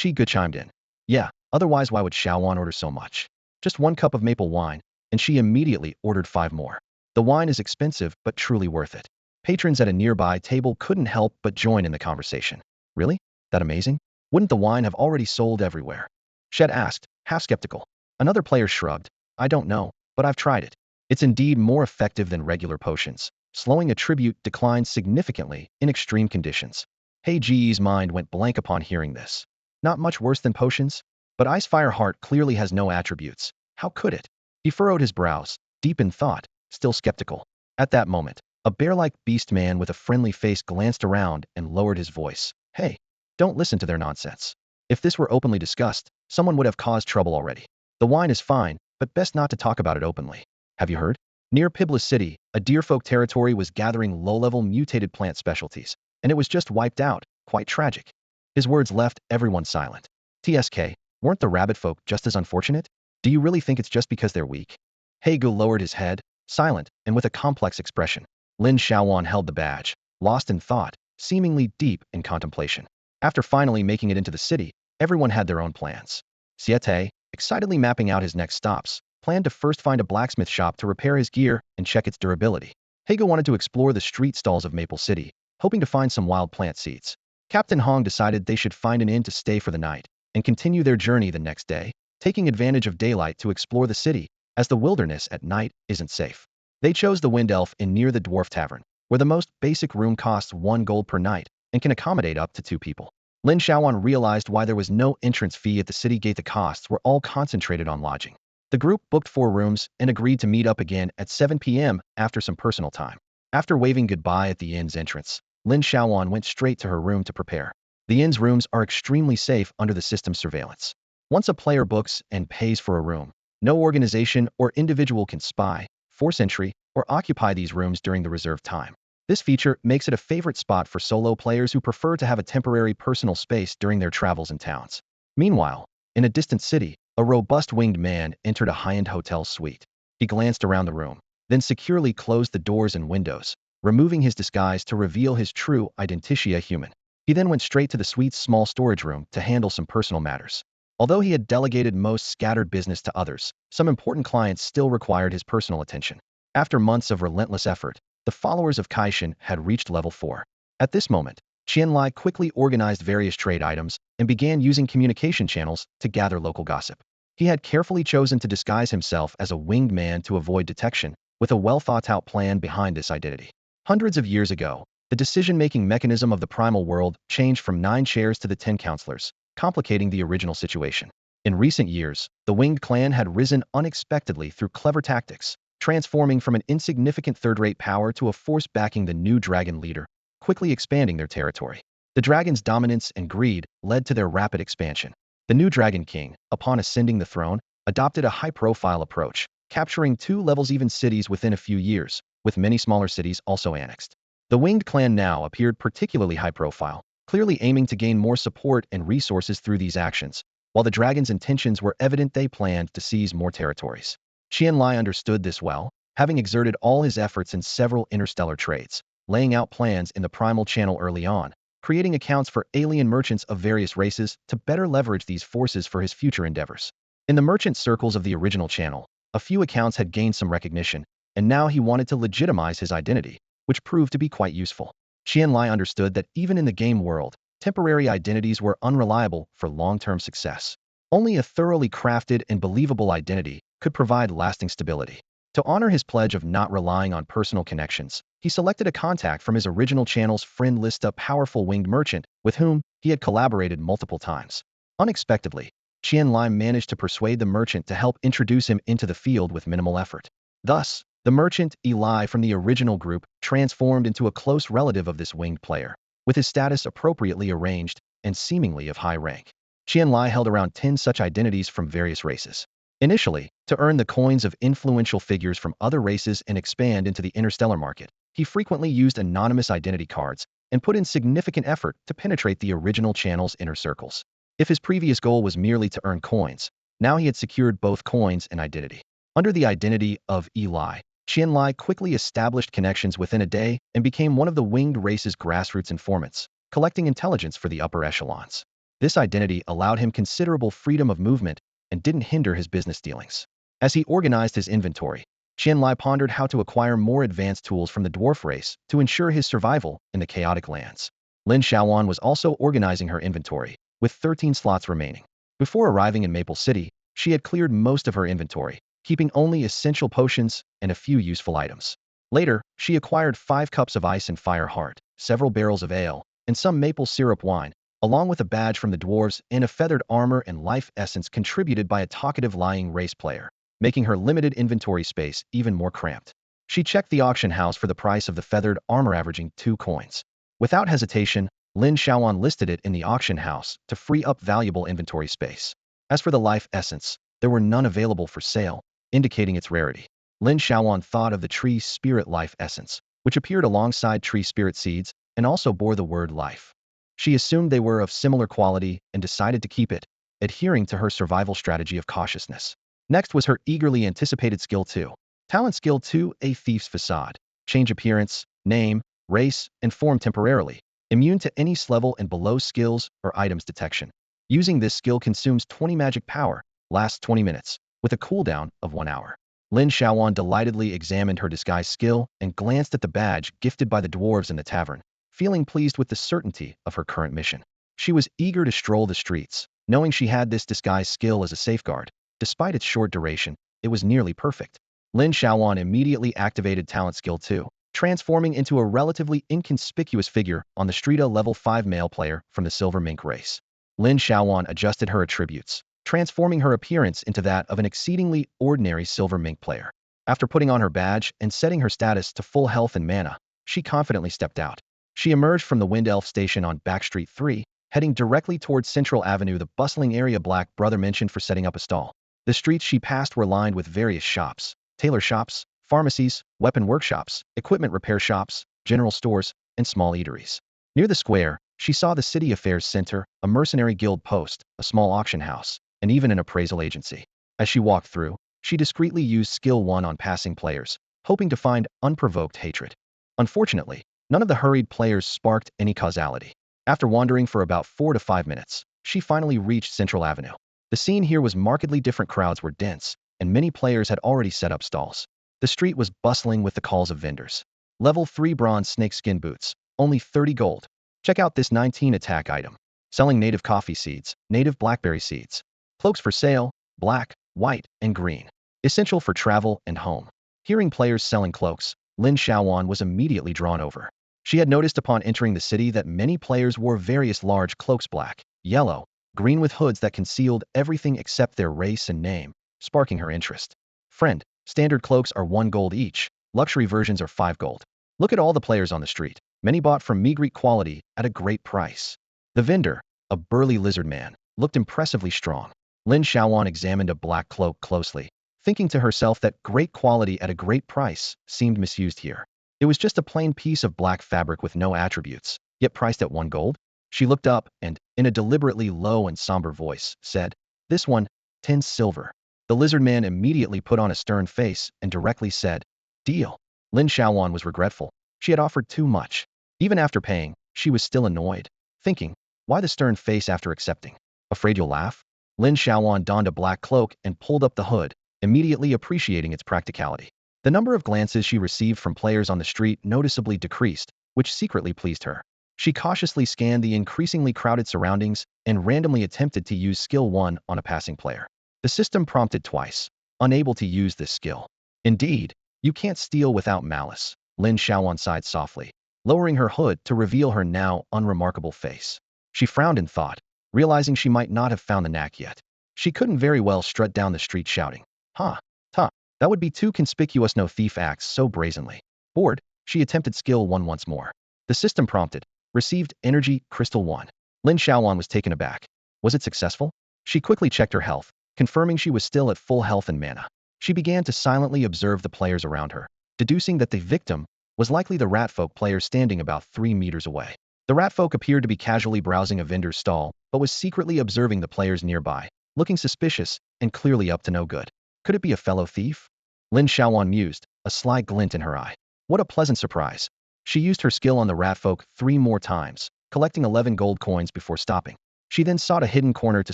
Chi Gu chimed in. "Yeah, otherwise why would Xiaowan order so much? Just 1 cup of maple wine," and she immediately ordered 5 more. The wine is expensive, but truly worth it. Patrons at a nearby table couldn't help but join in the conversation. "Really? That amazing? Wouldn't the wine have already sold everywhere?" Shed asked, half skeptical. Another player shrugged. "I don't know, but I've tried it. It's indeed more effective than regular potions. Slowing attribute declines significantly in extreme conditions." He Ji's mind went blank upon hearing this. Not much worse than potions? But Icefire Heart clearly has no attributes. How could it? He furrowed his brows, deep in thought, still skeptical. At that moment, a bear-like beast man with a friendly face glanced around and lowered his voice. "Hey, don't listen to their nonsense. If this were openly discussed, someone would have caused trouble already. The wine is fine, but best not to talk about it openly. Have you heard? Near Pibla City, a deerfolk territory was gathering low-level mutated plant specialties, and it was just wiped out. Quite tragic." His words left everyone silent. TSK, weren't the rabbit folk just as unfortunate? Do you really think it's just because they're weak? Hegu lowered his head, silent and with a complex expression. Lin Xiaowan held the badge, lost in thought, seemingly deep in contemplation. After finally making it into the city, everyone had their own plans. Siete, excitedly mapping out his next stops, planned to first find a blacksmith shop to repair his gear and check its durability. Hego wanted to explore the street stalls of Maple City, hoping to find some wild plant seeds. Captain Hong decided they should find an inn to stay for the night and continue their journey the next day, taking advantage of daylight to explore the city, as the wilderness at night isn't safe. They chose the Wind Elf Inn near the Dwarf Tavern, where the most basic room costs 1 gold per night and can accommodate up to 2 people. Lin Xiaowan realized why there was no entrance fee at the city gate. The costs were all concentrated on lodging. The group booked 4 rooms and agreed to meet up again at 7 p.m. after some personal time. After waving goodbye at the inn's entrance, Lin Xiaowan went straight to her room to prepare. The inn's rooms are extremely safe under the system's surveillance. Once a player books and pays for a room, no organization or individual can spy, force entry, or occupy these rooms during the reserved time. This feature makes it a favorite spot for solo players who prefer to have a temporary personal space during their travels in towns. Meanwhile, in a distant city, a robust winged man entered a high-end hotel suite. He glanced around the room, then securely closed the doors and windows, removing his disguise to reveal his true identity, a human. He then went straight to the suite's small storage room to handle some personal matters. Although he had delegated most scattered business to others, some important clients still required his personal attention. After months of relentless effort, the followers of Kaishin had reached level 4. At this moment, Qianlai quickly organized various trade items and began using communication channels to gather local gossip. He had carefully chosen to disguise himself as a winged man to avoid detection, with a well-thought-out plan behind this identity. Hundreds of years ago, the decision-making mechanism of the Primal World changed from 9 chairs to the 10 counselors, complicating the original situation. In recent years, the Winged Clan had risen unexpectedly through clever tactics, transforming from an insignificant third-rate power to a force backing the new dragon leader, quickly expanding their territory. The dragon's dominance and greed led to their rapid expansion. The new Dragon King, upon ascending the throne, adopted a high-profile approach, capturing 2 levels-even cities within a few years, with many smaller cities also annexed. The Winged Clan now appeared particularly high-profile, clearly aiming to gain more support and resources through these actions. While the dragon's intentions were evident, they planned to seize more territories. Qianlai understood this well, Having exerted all his efforts in several interstellar trades, laying out plans in the Primal Channel early on, creating accounts for alien merchants of various races to better leverage these forces for his future endeavors. In the merchant circles of the original channel, a few accounts had gained some recognition, and now he wanted to legitimize his identity, which proved to be quite useful. Qianlai understood that even in the game world, temporary identities were unreliable for long-term success. Only a thoroughly crafted and believable identity could provide lasting stability. To honor his pledge of not relying on personal connections, he selected a contact from his original channel's friend list, a powerful winged merchant with whom he had collaborated multiple times. Unexpectedly, Qianlai managed to persuade the merchant to help introduce him into the field with minimal effort. Thus, the merchant, Eli from the original group, transformed into a close relative of this winged player, with his status appropriately arranged and seemingly of high rank. Qianlai held around 10 such identities from various races. Initially, to earn the coins of influential figures from other races and expand into the interstellar market, he frequently used anonymous identity cards and put in significant effort to penetrate the original channel's inner circles. If his previous goal was merely to earn coins, now he had secured both coins and identity. Under the identity of Eli, Qianlai quickly established connections within a day and became one of the winged race's grassroots informants, collecting intelligence for the upper echelons. This identity allowed him considerable freedom of movement and didn't hinder his business dealings. As he organized his inventory, Qianlai pondered how to acquire more advanced tools from the dwarf race to ensure his survival in the chaotic lands. Lin Xiaoyuan was also organizing her inventory, with 13 slots remaining. Before arriving in Maple City, she had cleared most of her inventory, keeping only essential potions and a few useful items. Later, she acquired 5 cups of ice and fire heart, several barrels of ale, and some maple syrup wine, along with a badge from the dwarves and a feathered armor and life essence contributed by a talkative lying race player, making her limited inventory space even more cramped. She checked the auction house for the price of the feathered armor, averaging 2 coins. Without hesitation, Lin Xiaoyuan listed it in the auction house to free up valuable inventory space. As for the life essence, there were none available for sale, indicating its rarity. Lin Xiaoyuan thought of the tree spirit life essence, which appeared alongside tree spirit seeds and also bore the word life. She assumed they were of similar quality and decided to keep it, adhering to her survival strategy of cautiousness. Next was her eagerly anticipated skill 2. Talent skill 2, a thief's facade. Change appearance, name, race, and form temporarily. Immune to any level and below skills or items detection. Using this skill consumes 20 magic power, lasts 20 minutes, with a cooldown of 1 hour. Lin Xiaoyuan delightedly examined her disguise skill and glanced at the badge gifted by the dwarves in the tavern, feeling pleased with the certainty of her current mission. She was eager to stroll the streets, knowing she had this disguise skill as a safeguard. Despite its short duration, it was nearly perfect. Lin Xiaoyuan immediately activated talent skill 2, transforming into a relatively inconspicuous figure on the street, a level 5 male player from the Silver Mink race. Lin Xiaoyuan adjusted her attributes, transforming her appearance into that of an exceedingly ordinary Silver Mink player. After putting on her badge and setting her status to full health and mana, she confidently stepped out. She emerged from the Wind Elf station on Backstreet 3, heading directly towards Central Avenue, the bustling area Black Brother mentioned for setting up a stall. The streets she passed were lined with various shops, tailor shops, pharmacies, weapon workshops, equipment repair shops, general stores, and small eateries. Near the square, she saw the City Affairs Center, a mercenary guild post, a small auction house, and even an appraisal agency. As she walked through, she discreetly used skill 1 on passing players, hoping to find unprovoked hatred. Unfortunately, none of the hurried players sparked any causality. After wandering for about 4 to 5 minutes, she finally reached Central Avenue. The scene here was markedly different. Crowds were dense, and many players had already set up stalls. The street was bustling with the calls of vendors. Level 3 bronze snakeskin boots, only 30 gold. Check out this 19 attack item. Selling native coffee seeds, native blackberry seeds. Cloaks for sale, black, white, and green. Essential for travel and home. Hearing players selling cloaks, Lin Xiaoyuan was immediately drawn over. She had noticed upon entering the city that many players wore various large cloaks, black, yellow, green, with hoods that concealed everything except their race and name, sparking her interest. Friend, standard cloaks are 1 gold each, luxury versions are 5 gold. Look at all the players on the street, many bought from meager quality at a great price. The vendor, a burly lizard man, looked impressively strong. Lin Xiaoyuan examined a black cloak closely, thinking to herself that great quality at a great price seemed misused here. It was just a plain piece of black fabric with no attributes, yet priced at 1 gold? She looked up and, in a deliberately low and somber voice, said, "This one, 10 silver." The lizard man immediately put on a stern face and directly said, Deal. Lin Xiaoyuan was regretful. She had offered too much. Even after paying, she was still annoyed, thinking, why the stern face after accepting? Afraid you'll laugh? Lin Xiaoyuan donned a black cloak and pulled up the hood, immediately appreciating its practicality. The number of glances she received from players on the street noticeably decreased, which secretly pleased her. She cautiously scanned the increasingly crowded surroundings and randomly attempted to use skill 1 on a passing player. The system prompted twice, unable to use this skill. Indeed, you can't steal without malice. Lin Xiaoyuan sighed softly, lowering her hood to reveal her now unremarkable face. She frowned in thought, realizing she might not have found the knack yet. She couldn't very well strut down the street shouting, "Ha! Ta!" That would be too conspicuous. No thief acts so brazenly. Bored, she attempted skill 1 once more. The system prompted, received energy crystal 1. Lin Xiaoyuan was taken aback. Was it successful? She quickly checked her health, confirming she was still at full health and mana. She began to silently observe the players around her, deducing that the victim was likely the ratfolk player standing about 3 meters away. The ratfolk appeared to be casually browsing a vendor's stall, but was secretly observing the players nearby, looking suspicious and clearly up to no good. Could it be a fellow thief? Lin Xiaoyuan mused, a sly glint in her eye. What a pleasant surprise. She used her skill on the ratfolk 3 more times, collecting 11 gold coins before stopping. She then sought a hidden corner to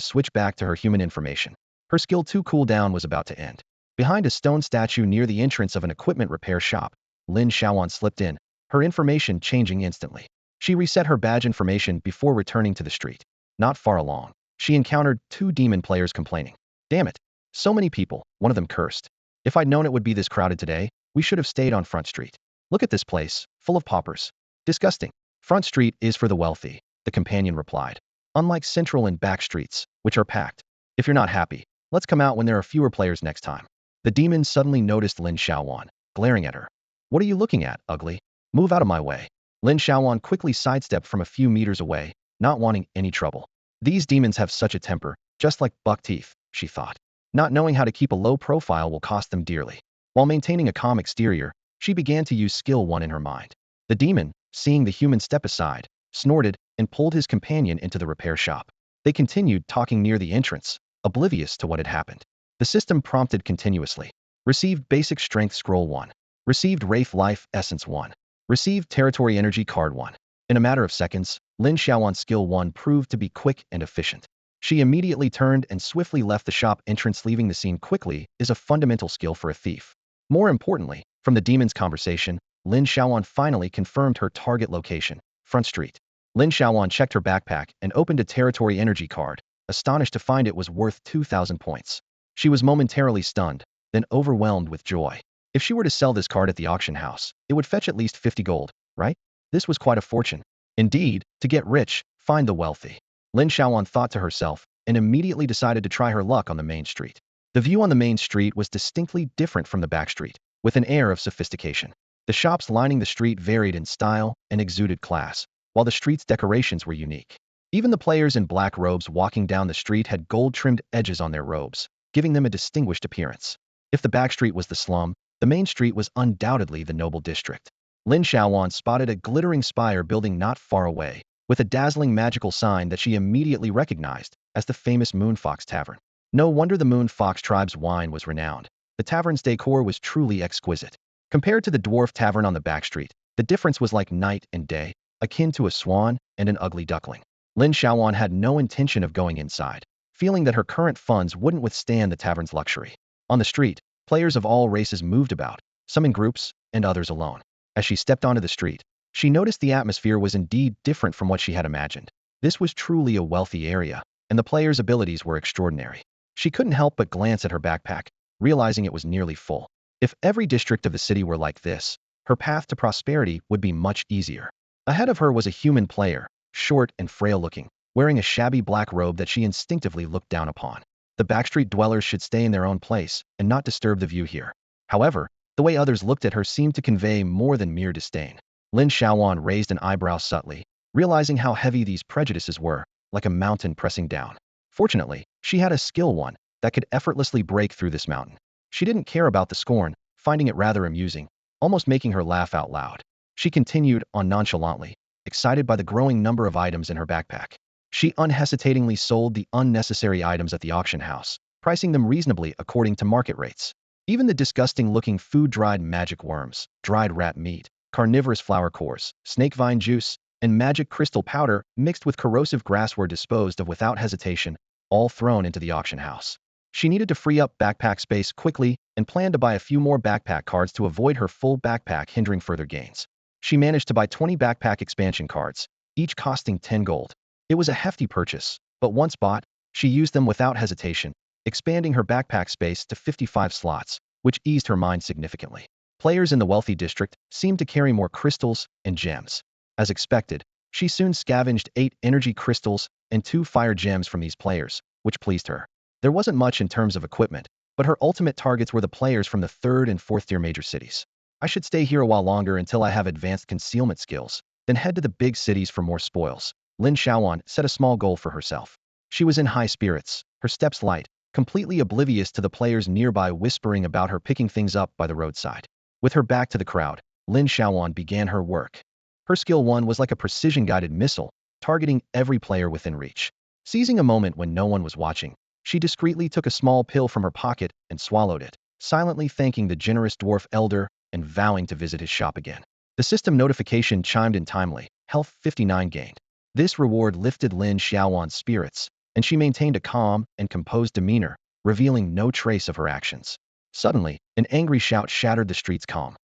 switch back to her human information. Her skill 2 cooldown was about to end. Behind a stone statue near the entrance of an equipment repair shop, Lin Xiaoyuan slipped in, her information changing instantly. She reset her badge information before returning to the street. Not far along, she encountered 2 demon players complaining. Damn it. So many people, one of them cursed. If I'd known it would be this crowded today, we should have stayed on Front Street. Look at this place, full of paupers. Disgusting. Front Street is for the wealthy, the companion replied. Unlike Central and back streets, which are packed. If you're not happy, let's come out when there are fewer players next time. The demon suddenly noticed Lin Xiaoyuan, glaring at her. What are you looking at, ugly? Move out of my way. Lin Xiaoyuan quickly sidestepped from a few meters away, not wanting any trouble. These demons have such a temper, just like buck teeth, she thought. Not knowing how to keep a low profile will cost them dearly. While maintaining a calm exterior, she began to use skill 1 in her mind. The demon, seeing the human step aside, snorted and pulled his companion into the repair shop. They continued talking near the entrance, oblivious to what had happened. The system prompted continuously. Received basic strength scroll 1. Received Wraith Life Essence 1. Received Territory Energy Card 1. In a matter of seconds, Lin Xiaoyuan's skill 1 proved to be quick and efficient. She immediately turned and swiftly left the shop entrance. Leaving the scene quickly is a fundamental skill for a thief. More importantly, from the demon's conversation, Lin Xiaoyuan finally confirmed her target location, Front Street. Lin Xiaoyuan checked her backpack and opened a Territory Energy card, astonished to find it was worth 2,000 points. She was momentarily stunned, then overwhelmed with joy. If she were to sell this card at the auction house, it would fetch at least 50 gold, right? This was quite a fortune. Indeed, to get rich, find the wealthy. Lin Xiaoyuan thought to herself and immediately decided to try her luck on the main street. The view on the main street was distinctly different from the back street, with an air of sophistication. The shops lining the street varied in style and exuded class, while the street's decorations were unique. Even the players in black robes walking down the street had gold-trimmed edges on their robes, giving them a distinguished appearance. If the back street was the slum, the main street was undoubtedly the noble district. Lin Xiaoyuan spotted a glittering spire building not far away, with a dazzling magical sign that she immediately recognized as the famous Moon Fox Tavern. No wonder the Moon Fox tribe's wine was renowned. The tavern's decor was truly exquisite. Compared to the dwarf tavern on the back street, the difference was like night and day, akin to a swan and an ugly duckling. Lin Xiaoyuan had no intention of going inside, feeling that her current funds wouldn't withstand the tavern's luxury. On the street, players of all races moved about, some in groups and others alone. As she stepped onto the street, she noticed the atmosphere was indeed different from what she had imagined. This was truly a wealthy area, and the players' abilities were extraordinary. She couldn't help but glance at her backpack, realizing it was nearly full. If every district of the city were like this, her path to prosperity would be much easier. Ahead of her was a human player, short and frail-looking, wearing a shabby black robe that she instinctively looked down upon. The backstreet dwellers should stay in their own place and not disturb the view here. However, the way others looked at her seemed to convey more than mere disdain. Lin Xiaoyuan raised an eyebrow subtly, realizing how heavy these prejudices were, like a mountain pressing down. Fortunately, she had a skill 1 that could effortlessly break through this mountain. She didn't care about the scorn, finding it rather amusing, almost making her laugh out loud. She continued on nonchalantly, excited by the growing number of items in her backpack. She unhesitatingly sold the unnecessary items at the auction house, pricing them reasonably according to market rates. Even the disgusting-looking food-dried magic worms, dried rat meat, carnivorous flower cores, snake vine juice, and magic crystal powder mixed with corrosive grass were disposed of without hesitation, all thrown into the auction house. She needed to free up backpack space quickly and planned to buy a few more backpack cards to avoid her full backpack hindering further gains. She managed to buy 20 backpack expansion cards, each costing 10 gold. It was a hefty purchase, but once bought, she used them without hesitation, expanding her backpack space to 55 slots, which eased her mind significantly. Players in the wealthy district seemed to carry more crystals and gems. As expected, she soon scavenged 8 energy crystals and 2 fire gems from these players, which pleased her. There wasn't much in terms of equipment, but her ultimate targets were the players from the 3rd and 4th tier major cities. I should stay here a while longer until I have advanced concealment skills, then head to the big cities for more spoils. Lin Xiaoyuan set a small goal for herself. She was in high spirits, her steps light, completely oblivious to the players nearby whispering about her picking things up by the roadside. With her back to the crowd, Lin Xiaoyuan began her work. Her skill 1 was like a precision-guided missile, targeting every player within reach. Seizing a moment when no one was watching, she discreetly took a small pill from her pocket and swallowed it, silently thanking the generous dwarf elder and vowing to visit his shop again. The system notification chimed in timely, health 59 gained. This reward lifted Lin Xiaoyuan's spirits, and she maintained a calm and composed demeanor, revealing no trace of her actions. Suddenly, an angry shout shattered the street's calm.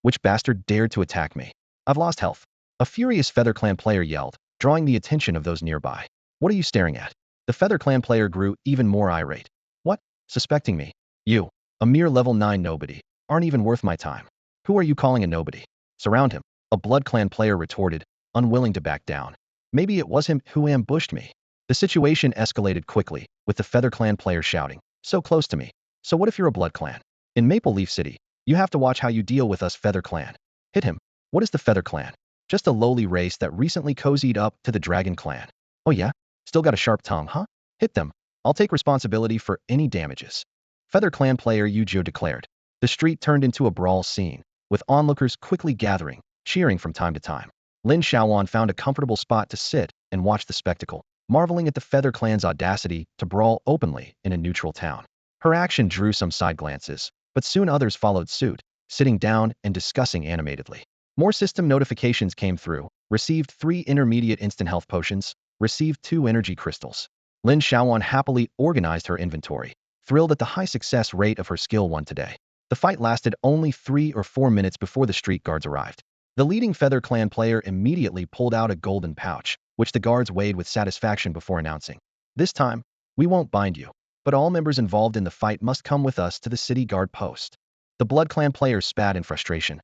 Which bastard dared to attack me? I've lost health. A furious Feather Clan player yelled, drawing the attention of those nearby. What are you staring at? The Feather Clan player grew even more irate. What? Suspecting me? You, a mere level 9 nobody, aren't even worth my time. Who are you calling a nobody? Surround him, a Blood Clan player retorted, unwilling to back down. Maybe it was him who ambushed me. The situation escalated quickly, with the Feather Clan player shouting, so close to me. So what if you're a Blood Clan? In Maple Leaf City, you have to watch how you deal with us Feather Clan. Hit him. What is the Feather Clan? Just a lowly race that recently cozied up to the Dragon Clan. Oh yeah? Still got a sharp tongue, huh? Hit them. I'll take responsibility for any damages. Feather Clan player Yuzhou declared. The street turned into a brawl scene, with onlookers quickly gathering, cheering from time to time. Lin Xiaoyuan found a comfortable spot to sit and watch the spectacle, marveling at the Feather Clan's audacity to brawl openly in a neutral town. Her action drew some side glances, but soon others followed suit, sitting down and discussing animatedly. More system notifications came through, received 3 intermediate instant health potions, received 2 energy crystals. Lin Xiaoyuan happily organized her inventory, thrilled at the high success rate of her skill 1 today. The fight lasted only 3 or 4 minutes before the street guards arrived. The leading Feather Clan player immediately pulled out a golden pouch, which the guards weighed with satisfaction before announcing. This time, we won't bind you, but all members involved in the fight must come with us to the city guard post. The Blood Clan player spat in frustration.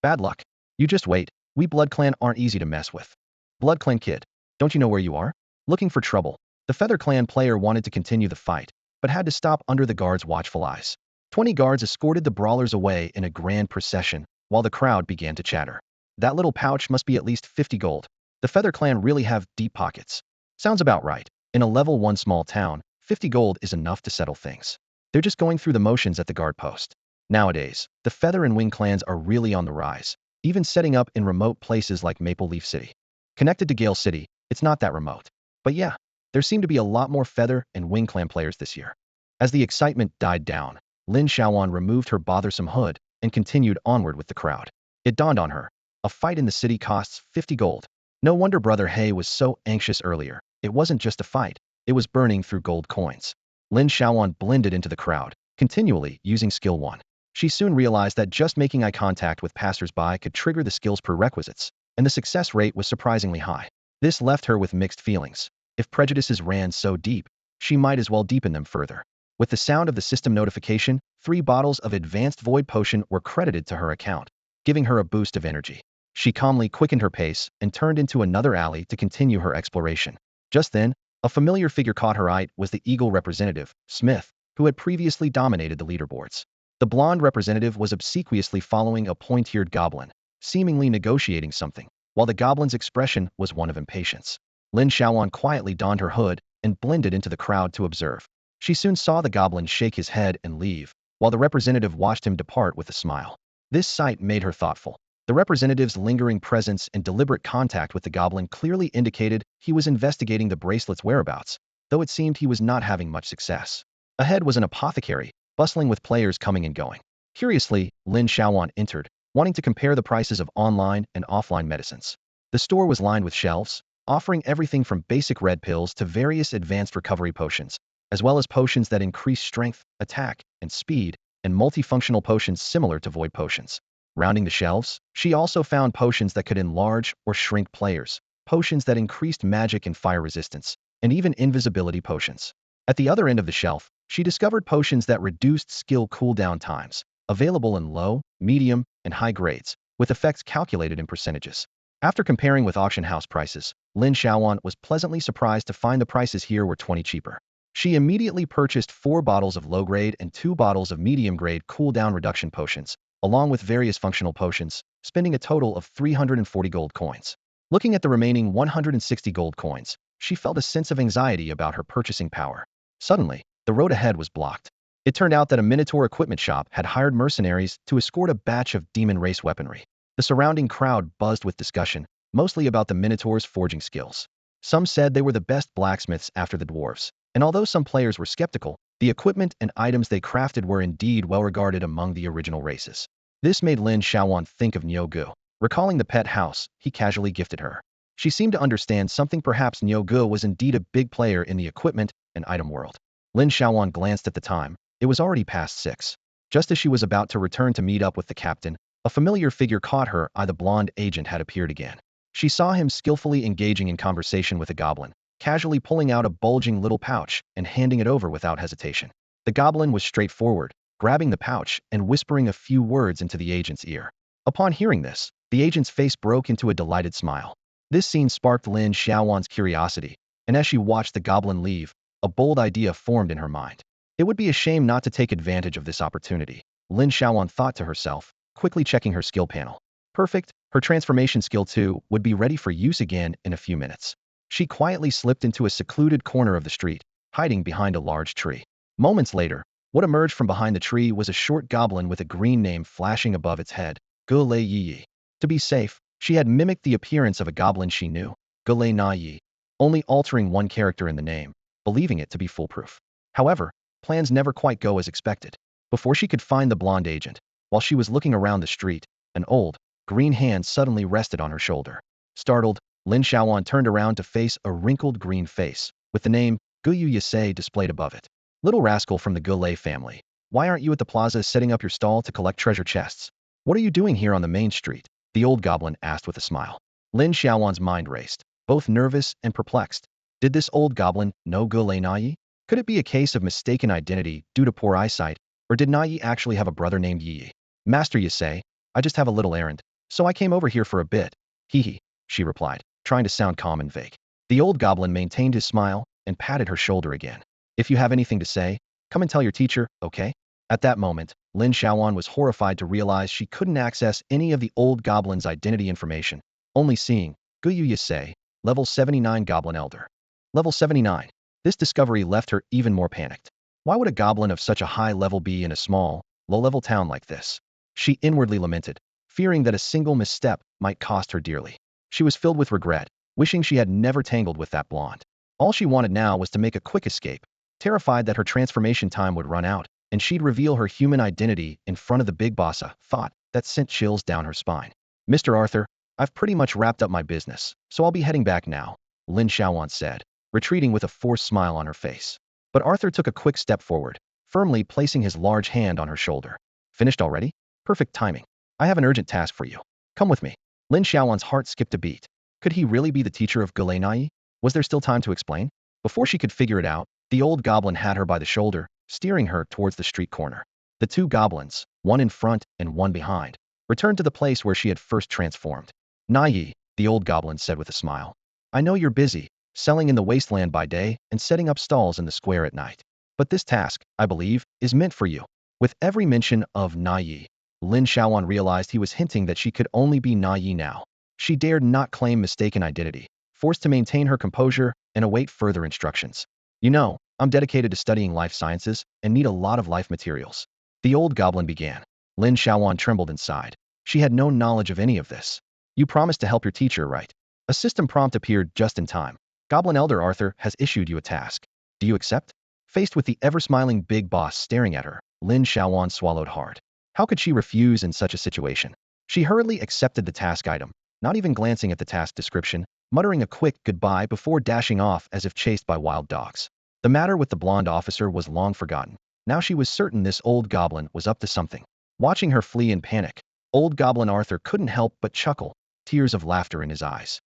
Bad luck. You just wait. We Blood Clan aren't easy to mess with. Blood Clan kid, don't you know where you are? Looking for trouble. The Feather Clan player wanted to continue the fight, but had to stop under the guards' watchful eyes. 20 guards escorted the brawlers away in a grand procession, while the crowd began to chatter. That little pouch must be at least 50 gold. The Feather Clan really have deep pockets. Sounds about right. In a level 1 small town, 50 gold is enough to settle things. They're just going through the motions at the guard post. Nowadays, the Feather and Wing clans are really on the rise, even setting up in remote places like Maple Leaf City. Connected to Gale City, it's not that remote. But yeah, there seem to be a lot more Feather and Wing clan players this year. As the excitement died down, Lin Xiaoyuan removed her bothersome hood and continued onward with the crowd. It dawned on her. A fight in the city costs 50 gold. No wonder Brother Hay was so anxious earlier. It wasn't just a fight. It was burning through gold coins. Lin Xiaoyuan blended into the crowd, continually using skill 1. She soon realized that just making eye contact with passers-by could trigger the skill's prerequisites, and the success rate was surprisingly high. This left her with mixed feelings. If prejudices ran so deep, she might as well deepen them further. With the sound of the system notification, 3 bottles of advanced void potion were credited to her account, giving her a boost of energy. She calmly quickened her pace and turned into another alley to continue her exploration. Just then, a familiar figure caught her eye was the Eagle representative, Smith, who had previously dominated the leaderboards. The blonde representative was obsequiously following a point-eared goblin, seemingly negotiating something, while the goblin's expression was one of impatience. Lin Xiaoyuan quietly donned her hood and blended into the crowd to observe. She soon saw the goblin shake his head and leave, while the representative watched him depart with a smile. This sight made her thoughtful. The representative's lingering presence and deliberate contact with the goblin clearly indicated he was investigating the bracelet's whereabouts, though it seemed he was not having much success. Ahead was an apothecary, bustling with players coming and going. Curiously, Lin Xiaoyuan entered, wanting to compare the prices of online and offline medicines. The store was lined with shelves, offering everything from basic red pills to various advanced recovery potions, as well as potions that increase strength, attack, and speed, and multifunctional potions similar to void potions. Rounding the shelves, she also found potions that could enlarge or shrink players, potions that increased magic and fire resistance, and even invisibility potions. At the other end of the shelf, she discovered potions that reduced skill cooldown times, available in low, medium, and high grades, with effects calculated in percentages. After comparing with auction house prices, Lin Xiaoyuan was pleasantly surprised to find the prices here were 20 cheaper. She immediately purchased 4 bottles of low-grade and 2 bottles of medium-grade cooldown reduction potions, along with various functional potions, spending a total of 340 gold coins. Looking at the remaining 160 gold coins, she felt a sense of anxiety about her purchasing power. Suddenly, the road ahead was blocked. It turned out that a Minotaur equipment shop had hired mercenaries to escort a batch of demon race weaponry. The surrounding crowd buzzed with discussion, mostly about the Minotaur's forging skills. Some said they were the best blacksmiths after the dwarves, and although some players were skeptical, the equipment and items they crafted were indeed well regarded among the original races. This made Lin Xiaoyuan think of Niugu, recalling the pet house he casually gifted her. She seemed to understand something. Perhaps Niugu was indeed a big player in the equipment and item world. Lin Xiaoyuan glanced at the time. It was already past 6. Just as she was about to return to meet up with the captain, a familiar figure caught her eye. The blonde agent had appeared again. She saw him skillfully engaging in conversation with a goblin, casually pulling out a bulging little pouch and handing it over without hesitation. The goblin was straightforward, grabbing the pouch and whispering a few words into the agent's ear. Upon hearing this, the agent's face broke into a delighted smile. This scene sparked Lin Xiaoyuan's curiosity, and as she watched the goblin leave, a bold idea formed in her mind. It would be a shame not to take advantage of this opportunity, Lin Xiaoyuan thought to herself, quickly checking her skill panel. Perfect, her transformation skill 2 would be ready for use again in a few minutes. She quietly slipped into a secluded corner of the street, hiding behind a large tree. Moments later, what emerged from behind the tree was a short goblin with a green name flashing above its head, Ge Lei Yi. To be safe, she had mimicked the appearance of a goblin she knew, Ge Lei Na Yi, only altering one character in the name, believing it to be foolproof. However, plans never quite go as expected. Before she could find the blonde agent, while she was looking around the street, an old, green hand suddenly rested on her shoulder. Startled, Lin Xiaoyuan turned around to face a wrinkled green face, with the name Guyu Yasei displayed above it. Little rascal from the Gulei family, why aren't you at the plaza setting up your stall to collect treasure chests? What are you doing here on the main street? The old goblin asked with a smile. Lin Xiaoyuan's mind raced, both nervous and perplexed. Did this old goblin know Gulei Nai? Could it be a case of mistaken identity due to poor eyesight, or did Nai actually have a brother named Yi? Master Yasei, I just have a little errand, so I came over here for a bit. Hee, she replied, trying to sound calm and vague. The old goblin maintained his smile and patted her shoulder again. If you have anything to say, come and tell your teacher, okay? At that moment, Lin Xiaoyuan was horrified to realize she couldn't access any of the old goblin's identity information, only seeing Guyu Yasei, level 79 Goblin Elder. Level 79. This discovery left her even more panicked. Why would a goblin of such a high level be in a small, low-level town like this? She inwardly lamented, fearing that a single misstep might cost her dearly. She was filled with regret, wishing she had never tangled with that blonde. All she wanted now was to make a quick escape, terrified that her transformation time would run out, and she'd reveal her human identity in front of the big boss. A thought that sent chills down her spine. Mr. Arthur, I've pretty much wrapped up my business, so I'll be heading back now, Lin Xiaoyuan said, retreating with a forced smile on her face. But Arthur took a quick step forward, firmly placing his large hand on her shoulder. Finished already? Perfect timing. I have an urgent task for you. Come with me. Lin Xiaoyuan's heart skipped a beat. Could he really be the teacher of Gulenai? Was there still time to explain? Before she could figure it out, the old goblin had her by the shoulder, steering her towards the street corner. The two goblins, one in front and one behind, returned to the place where she had first transformed. Nai, the old goblin said with a smile. I know you're busy, selling in the wasteland by day and setting up stalls in the square at night. But this task, I believe, is meant for you. With every mention of Nai, Lin Xiaoyuan realized he was hinting that she could only be Nai now. She dared not claim mistaken identity, forced to maintain her composure and await further instructions. You know, I'm dedicated to studying life sciences and need a lot of life materials. The old goblin began. Lin Xiaoyuan trembled inside. She had no knowledge of any of this. You promised to help your teacher, right? A system prompt appeared just in time. Goblin Elder Arthur has issued you a task. Do you accept? Faced with the ever-smiling big boss staring at her, Lin Xiaoyuan swallowed hard. How could she refuse in such a situation? She hurriedly accepted the task item, not even glancing at the task description, muttering a quick goodbye before dashing off as if chased by wild dogs. The matter with the blonde officer was long forgotten. Now she was certain this old goblin was up to something. Watching her flee in panic, old goblin Arthur couldn't help but chuckle, tears of laughter in his eyes.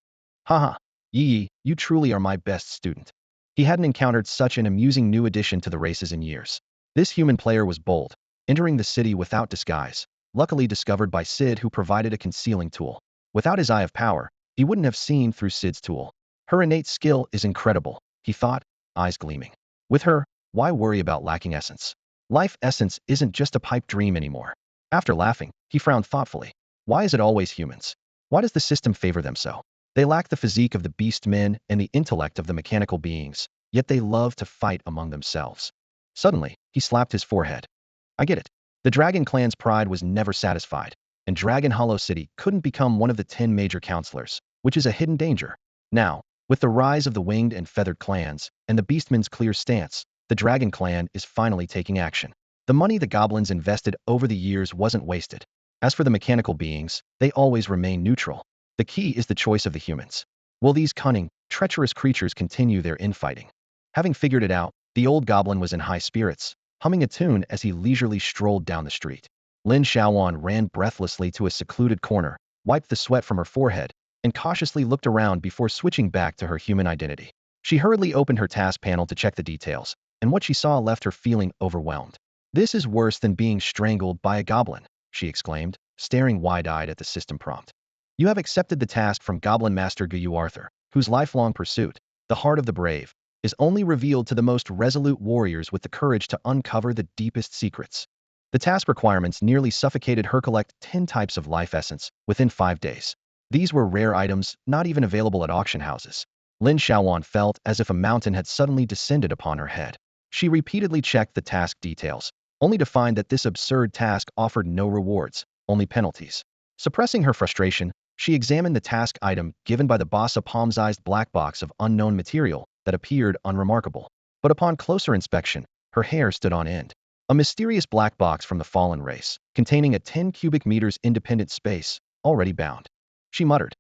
Haha, Yi, you truly are my best student. He hadn't encountered such an amusing new addition to the races in years. This human player was bold, entering the city without disguise, luckily discovered by Sid, who provided a concealing tool. Without his eye of power, he wouldn't have seen through Sid's tool. Her innate skill is incredible, he thought, eyes gleaming. With her, why worry about lacking essence? Life essence isn't just a pipe dream anymore. After laughing, he frowned thoughtfully. Why is it always humans? Why does the system favor them so? They lack the physique of the beast men and the intellect of the mechanical beings, yet they love to fight among themselves. Suddenly, he slapped his forehead. I get it. The Dragon Clan's pride was never satisfied, and Dragon Hollow City couldn't become one of the 10 major counselors, which is a hidden danger. Now, with the rise of the winged and feathered clans, and the Beastmen's clear stance, the Dragon Clan is finally taking action. The money the goblins invested over the years wasn't wasted. As for the mechanical beings, they always remain neutral. The key is the choice of the humans. Will these cunning, treacherous creatures continue their infighting? Having figured it out, the old goblin was in high spirits, humming a tune as he leisurely strolled down the street. Lin Xiaoyuan ran breathlessly to a secluded corner, wiped the sweat from her forehead, and cautiously looked around before switching back to her human identity. She hurriedly opened her task panel to check the details, and what she saw left her feeling overwhelmed. This is worse than being strangled by a goblin, she exclaimed, staring wide-eyed at the system prompt. You have accepted the task from Goblin Master Guyu Arthur, whose lifelong pursuit, the heart of the brave, is only revealed to the most resolute warriors with the courage to uncover the deepest secrets. The task requirements nearly suffocated her. Collect 10 types of life essence within 5 days. These were rare items, not even available at auction houses. Lin Xiaoyuan felt as if a mountain had suddenly descended upon her head. She repeatedly checked the task details, only to find that this absurd task offered no rewards, only penalties. Suppressing her frustration, she examined the task item given by the boss, a palm-sized black box of unknown material that appeared unremarkable. But upon closer inspection, her hair stood on end. A mysterious black box from the fallen race, containing a 10 cubic meters independent space, already bound. She muttered,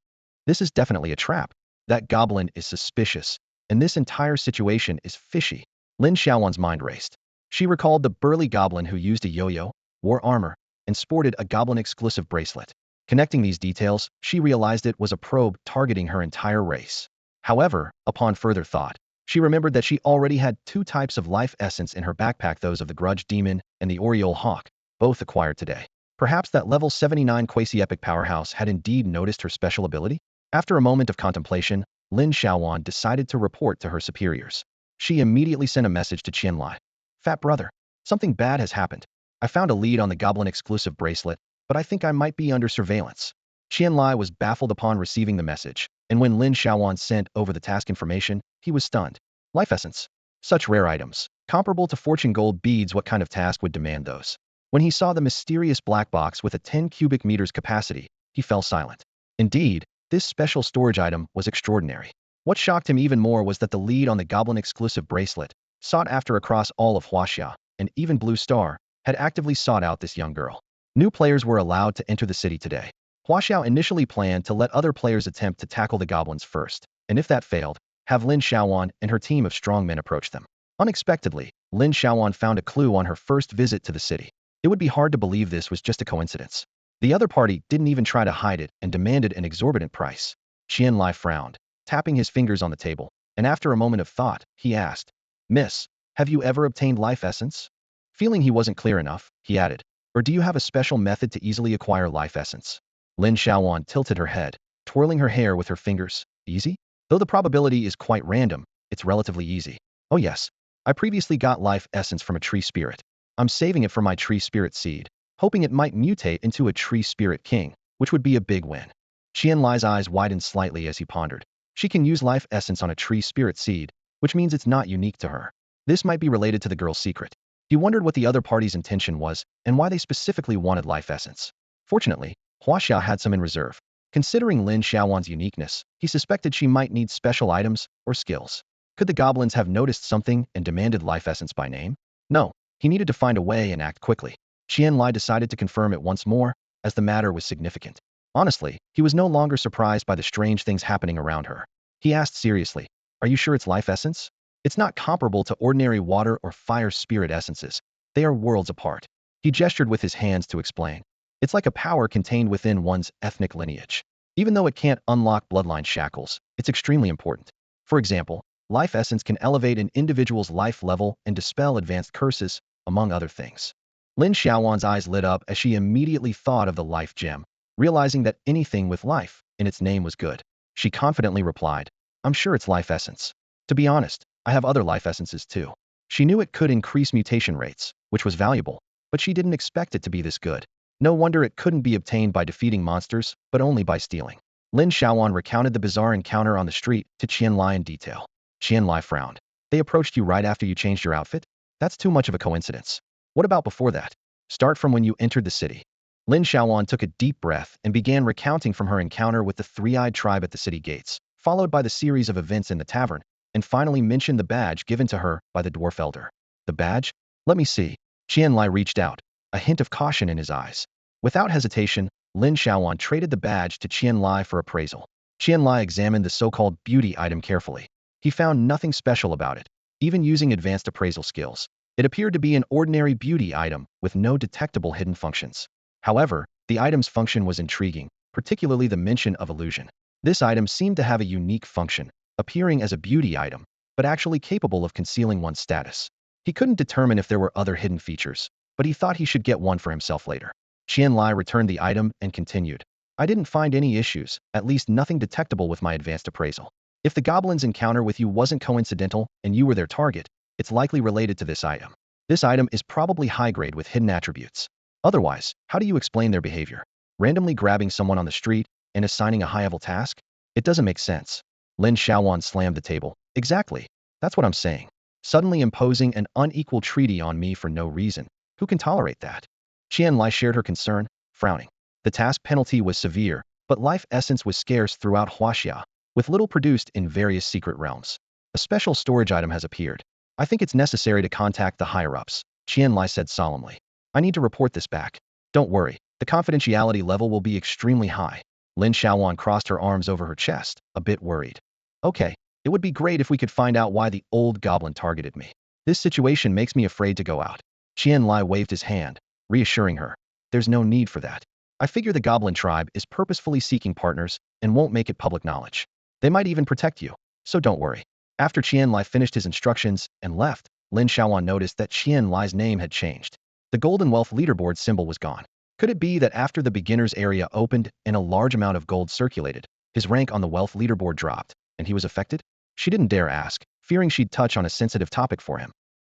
this is definitely a trap. That goblin is suspicious, and this entire situation is fishy. Lin Xiaoyuan's mind raced. She recalled the burly goblin who used a yo-yo, wore armor, and sported a goblin-exclusive bracelet. Connecting these details, she realized it was a probe targeting her entire race. However, upon further thought, she remembered that she already had 2 types of life essence in her backpack, those of the Grudge Demon and the Oriole Hawk, both acquired today. Perhaps that level 79 quasi-epic powerhouse had indeed noticed her special ability? After a moment of contemplation, Lin Xiaoyuan decided to report to her superiors. She immediately sent a message to Qianlai. Fat brother, something bad has happened. I found a lead on the goblin-exclusive bracelet, but I think I might be under surveillance. Qianlai was baffled upon receiving the message, and when Lin Xiaoyuan sent over the task information, he was stunned. Life essence. Such rare items, comparable to fortune gold beads, what kind of task would demand those? When he saw the mysterious black box with a 10 cubic meters capacity, he fell silent. Indeed, this special storage item was extraordinary. What shocked him even more was that the lead on the goblin-exclusive bracelet, sought after across all of Huaxia, and even Blue Star, had actively sought out this young girl. New players were allowed to enter the city today. Huaxiao initially planned to let other players attempt to tackle the goblins first, and if that failed, have Lin Xiaoyuan and her team of strongmen approach them. Unexpectedly, Lin Xiaoyuan found a clue on her first visit to the city. It would be hard to believe this was just a coincidence. The other party didn't even try to hide it and demanded an exorbitant price. Qianlai frowned, tapping his fingers on the table, and after a moment of thought, he asked, Miss, have you ever obtained life essence? Feeling he wasn't clear enough, he added, or do you have a special method to easily acquire life essence? Lin Xiaoyuan tilted her head, twirling her hair with her fingers. Easy? Though the probability is quite random, it's relatively easy. Oh yes, I previously got life essence from a tree spirit. I'm saving it for my tree spirit seed, hoping it might mutate into a tree spirit king, which would be a big win. Qianlai's eyes widened slightly as he pondered. She can use life essence on a tree spirit seed, which means it's not unique to her. This might be related to the girl's secret. He wondered what the other party's intention was and why they specifically wanted life essence. Fortunately, Huaxia had some in reserve. Considering Lin Xiaoyuan's uniqueness, he suspected she might need special items or skills. Could the goblins have noticed something and demanded life essence by name? No. He needed to find a way and act quickly. Qianlai decided to confirm it once more, as the matter was significant. Honestly, he was no longer surprised by the strange things happening around her. He asked seriously, "Are you sure it's life essence? It's not comparable to ordinary water or fire spirit essences. They are worlds apart." He gestured with his hands to explain. "It's like a power contained within one's ethnic lineage. Even though it can't unlock bloodline shackles, it's extremely important. For example, life essence can elevate an individual's life level and dispel advanced curses, among other things." Lin Xiaoyuan's eyes lit up as she immediately thought of the life gem, realizing that anything with life in its name was good. She confidently replied, "I'm sure it's life essence. To be honest, I have other life essences too." She knew it could increase mutation rates, which was valuable, but she didn't expect it to be this good. No wonder it couldn't be obtained by defeating monsters, but only by stealing. Lin Xiaoyuan recounted the bizarre encounter on the street to Qianlai in detail. Qianlai frowned. "They approached you right after you changed your outfit? That's too much of a coincidence. What about before that? Start from when you entered the city." Lin Xiaoyuan took a deep breath and began recounting from her encounter with the three-eyed tribe at the city gates, followed by the series of events in the tavern, and finally mentioned the badge given to her by the dwarf elder. "The badge? Let me see." Qianlai reached out, a hint of caution in his eyes. Without hesitation, Lin Xiaoyuan traded the badge to Qianlai for appraisal. Qianlai examined the so-called beauty item carefully. He found nothing special about it, even using advanced appraisal skills. It appeared to be an ordinary beauty item with no detectable hidden functions. However, the item's function was intriguing, particularly the mention of illusion. This item seemed to have a unique function, appearing as a beauty item, but actually capable of concealing one's status. He couldn't determine if there were other hidden features, but he thought he should get one for himself later. Qianlai returned the item and continued, "I didn't find any issues, at least nothing detectable with my advanced appraisal. If the goblin's encounter with you wasn't coincidental and you were their target, it's likely related to this item. This item is probably high-grade with hidden attributes. Otherwise, how do you explain their behavior? Randomly grabbing someone on the street and assigning a high-level task? It doesn't make sense." Lin Xiaoyuan slammed the table. "Exactly. That's what I'm saying. Suddenly imposing an unequal treaty on me for no reason. Who can tolerate that?" Qianlai shared her concern, frowning. The task penalty was severe, but life essence was scarce throughout Huaxia, with little produced in various secret realms. "A special storage item has appeared. I think it's necessary to contact the higher-ups," Qianlai said solemnly. "I need to report this back. Don't worry, the confidentiality level will be extremely high." Lin Xiaoyuan crossed her arms over her chest, a bit worried. "Okay, it would be great if we could find out why the old goblin targeted me. This situation makes me afraid to go out." Qianlai waved his hand, reassuring her. "There's no need for that. I figure the goblin tribe is purposefully seeking partners and won't make it public knowledge. They might even protect you, so don't worry." After Qianlai finished his instructions and left, Lin Xiaoyuan noticed that Qianlai's name had changed. The Golden Wealth Leaderboard symbol was gone. Could it be that after the beginner's area opened and a large amount of gold circulated, his rank on the Wealth Leaderboard dropped, and he was affected? She didn't dare ask, fearing she'd touch on a sensitive topic for him.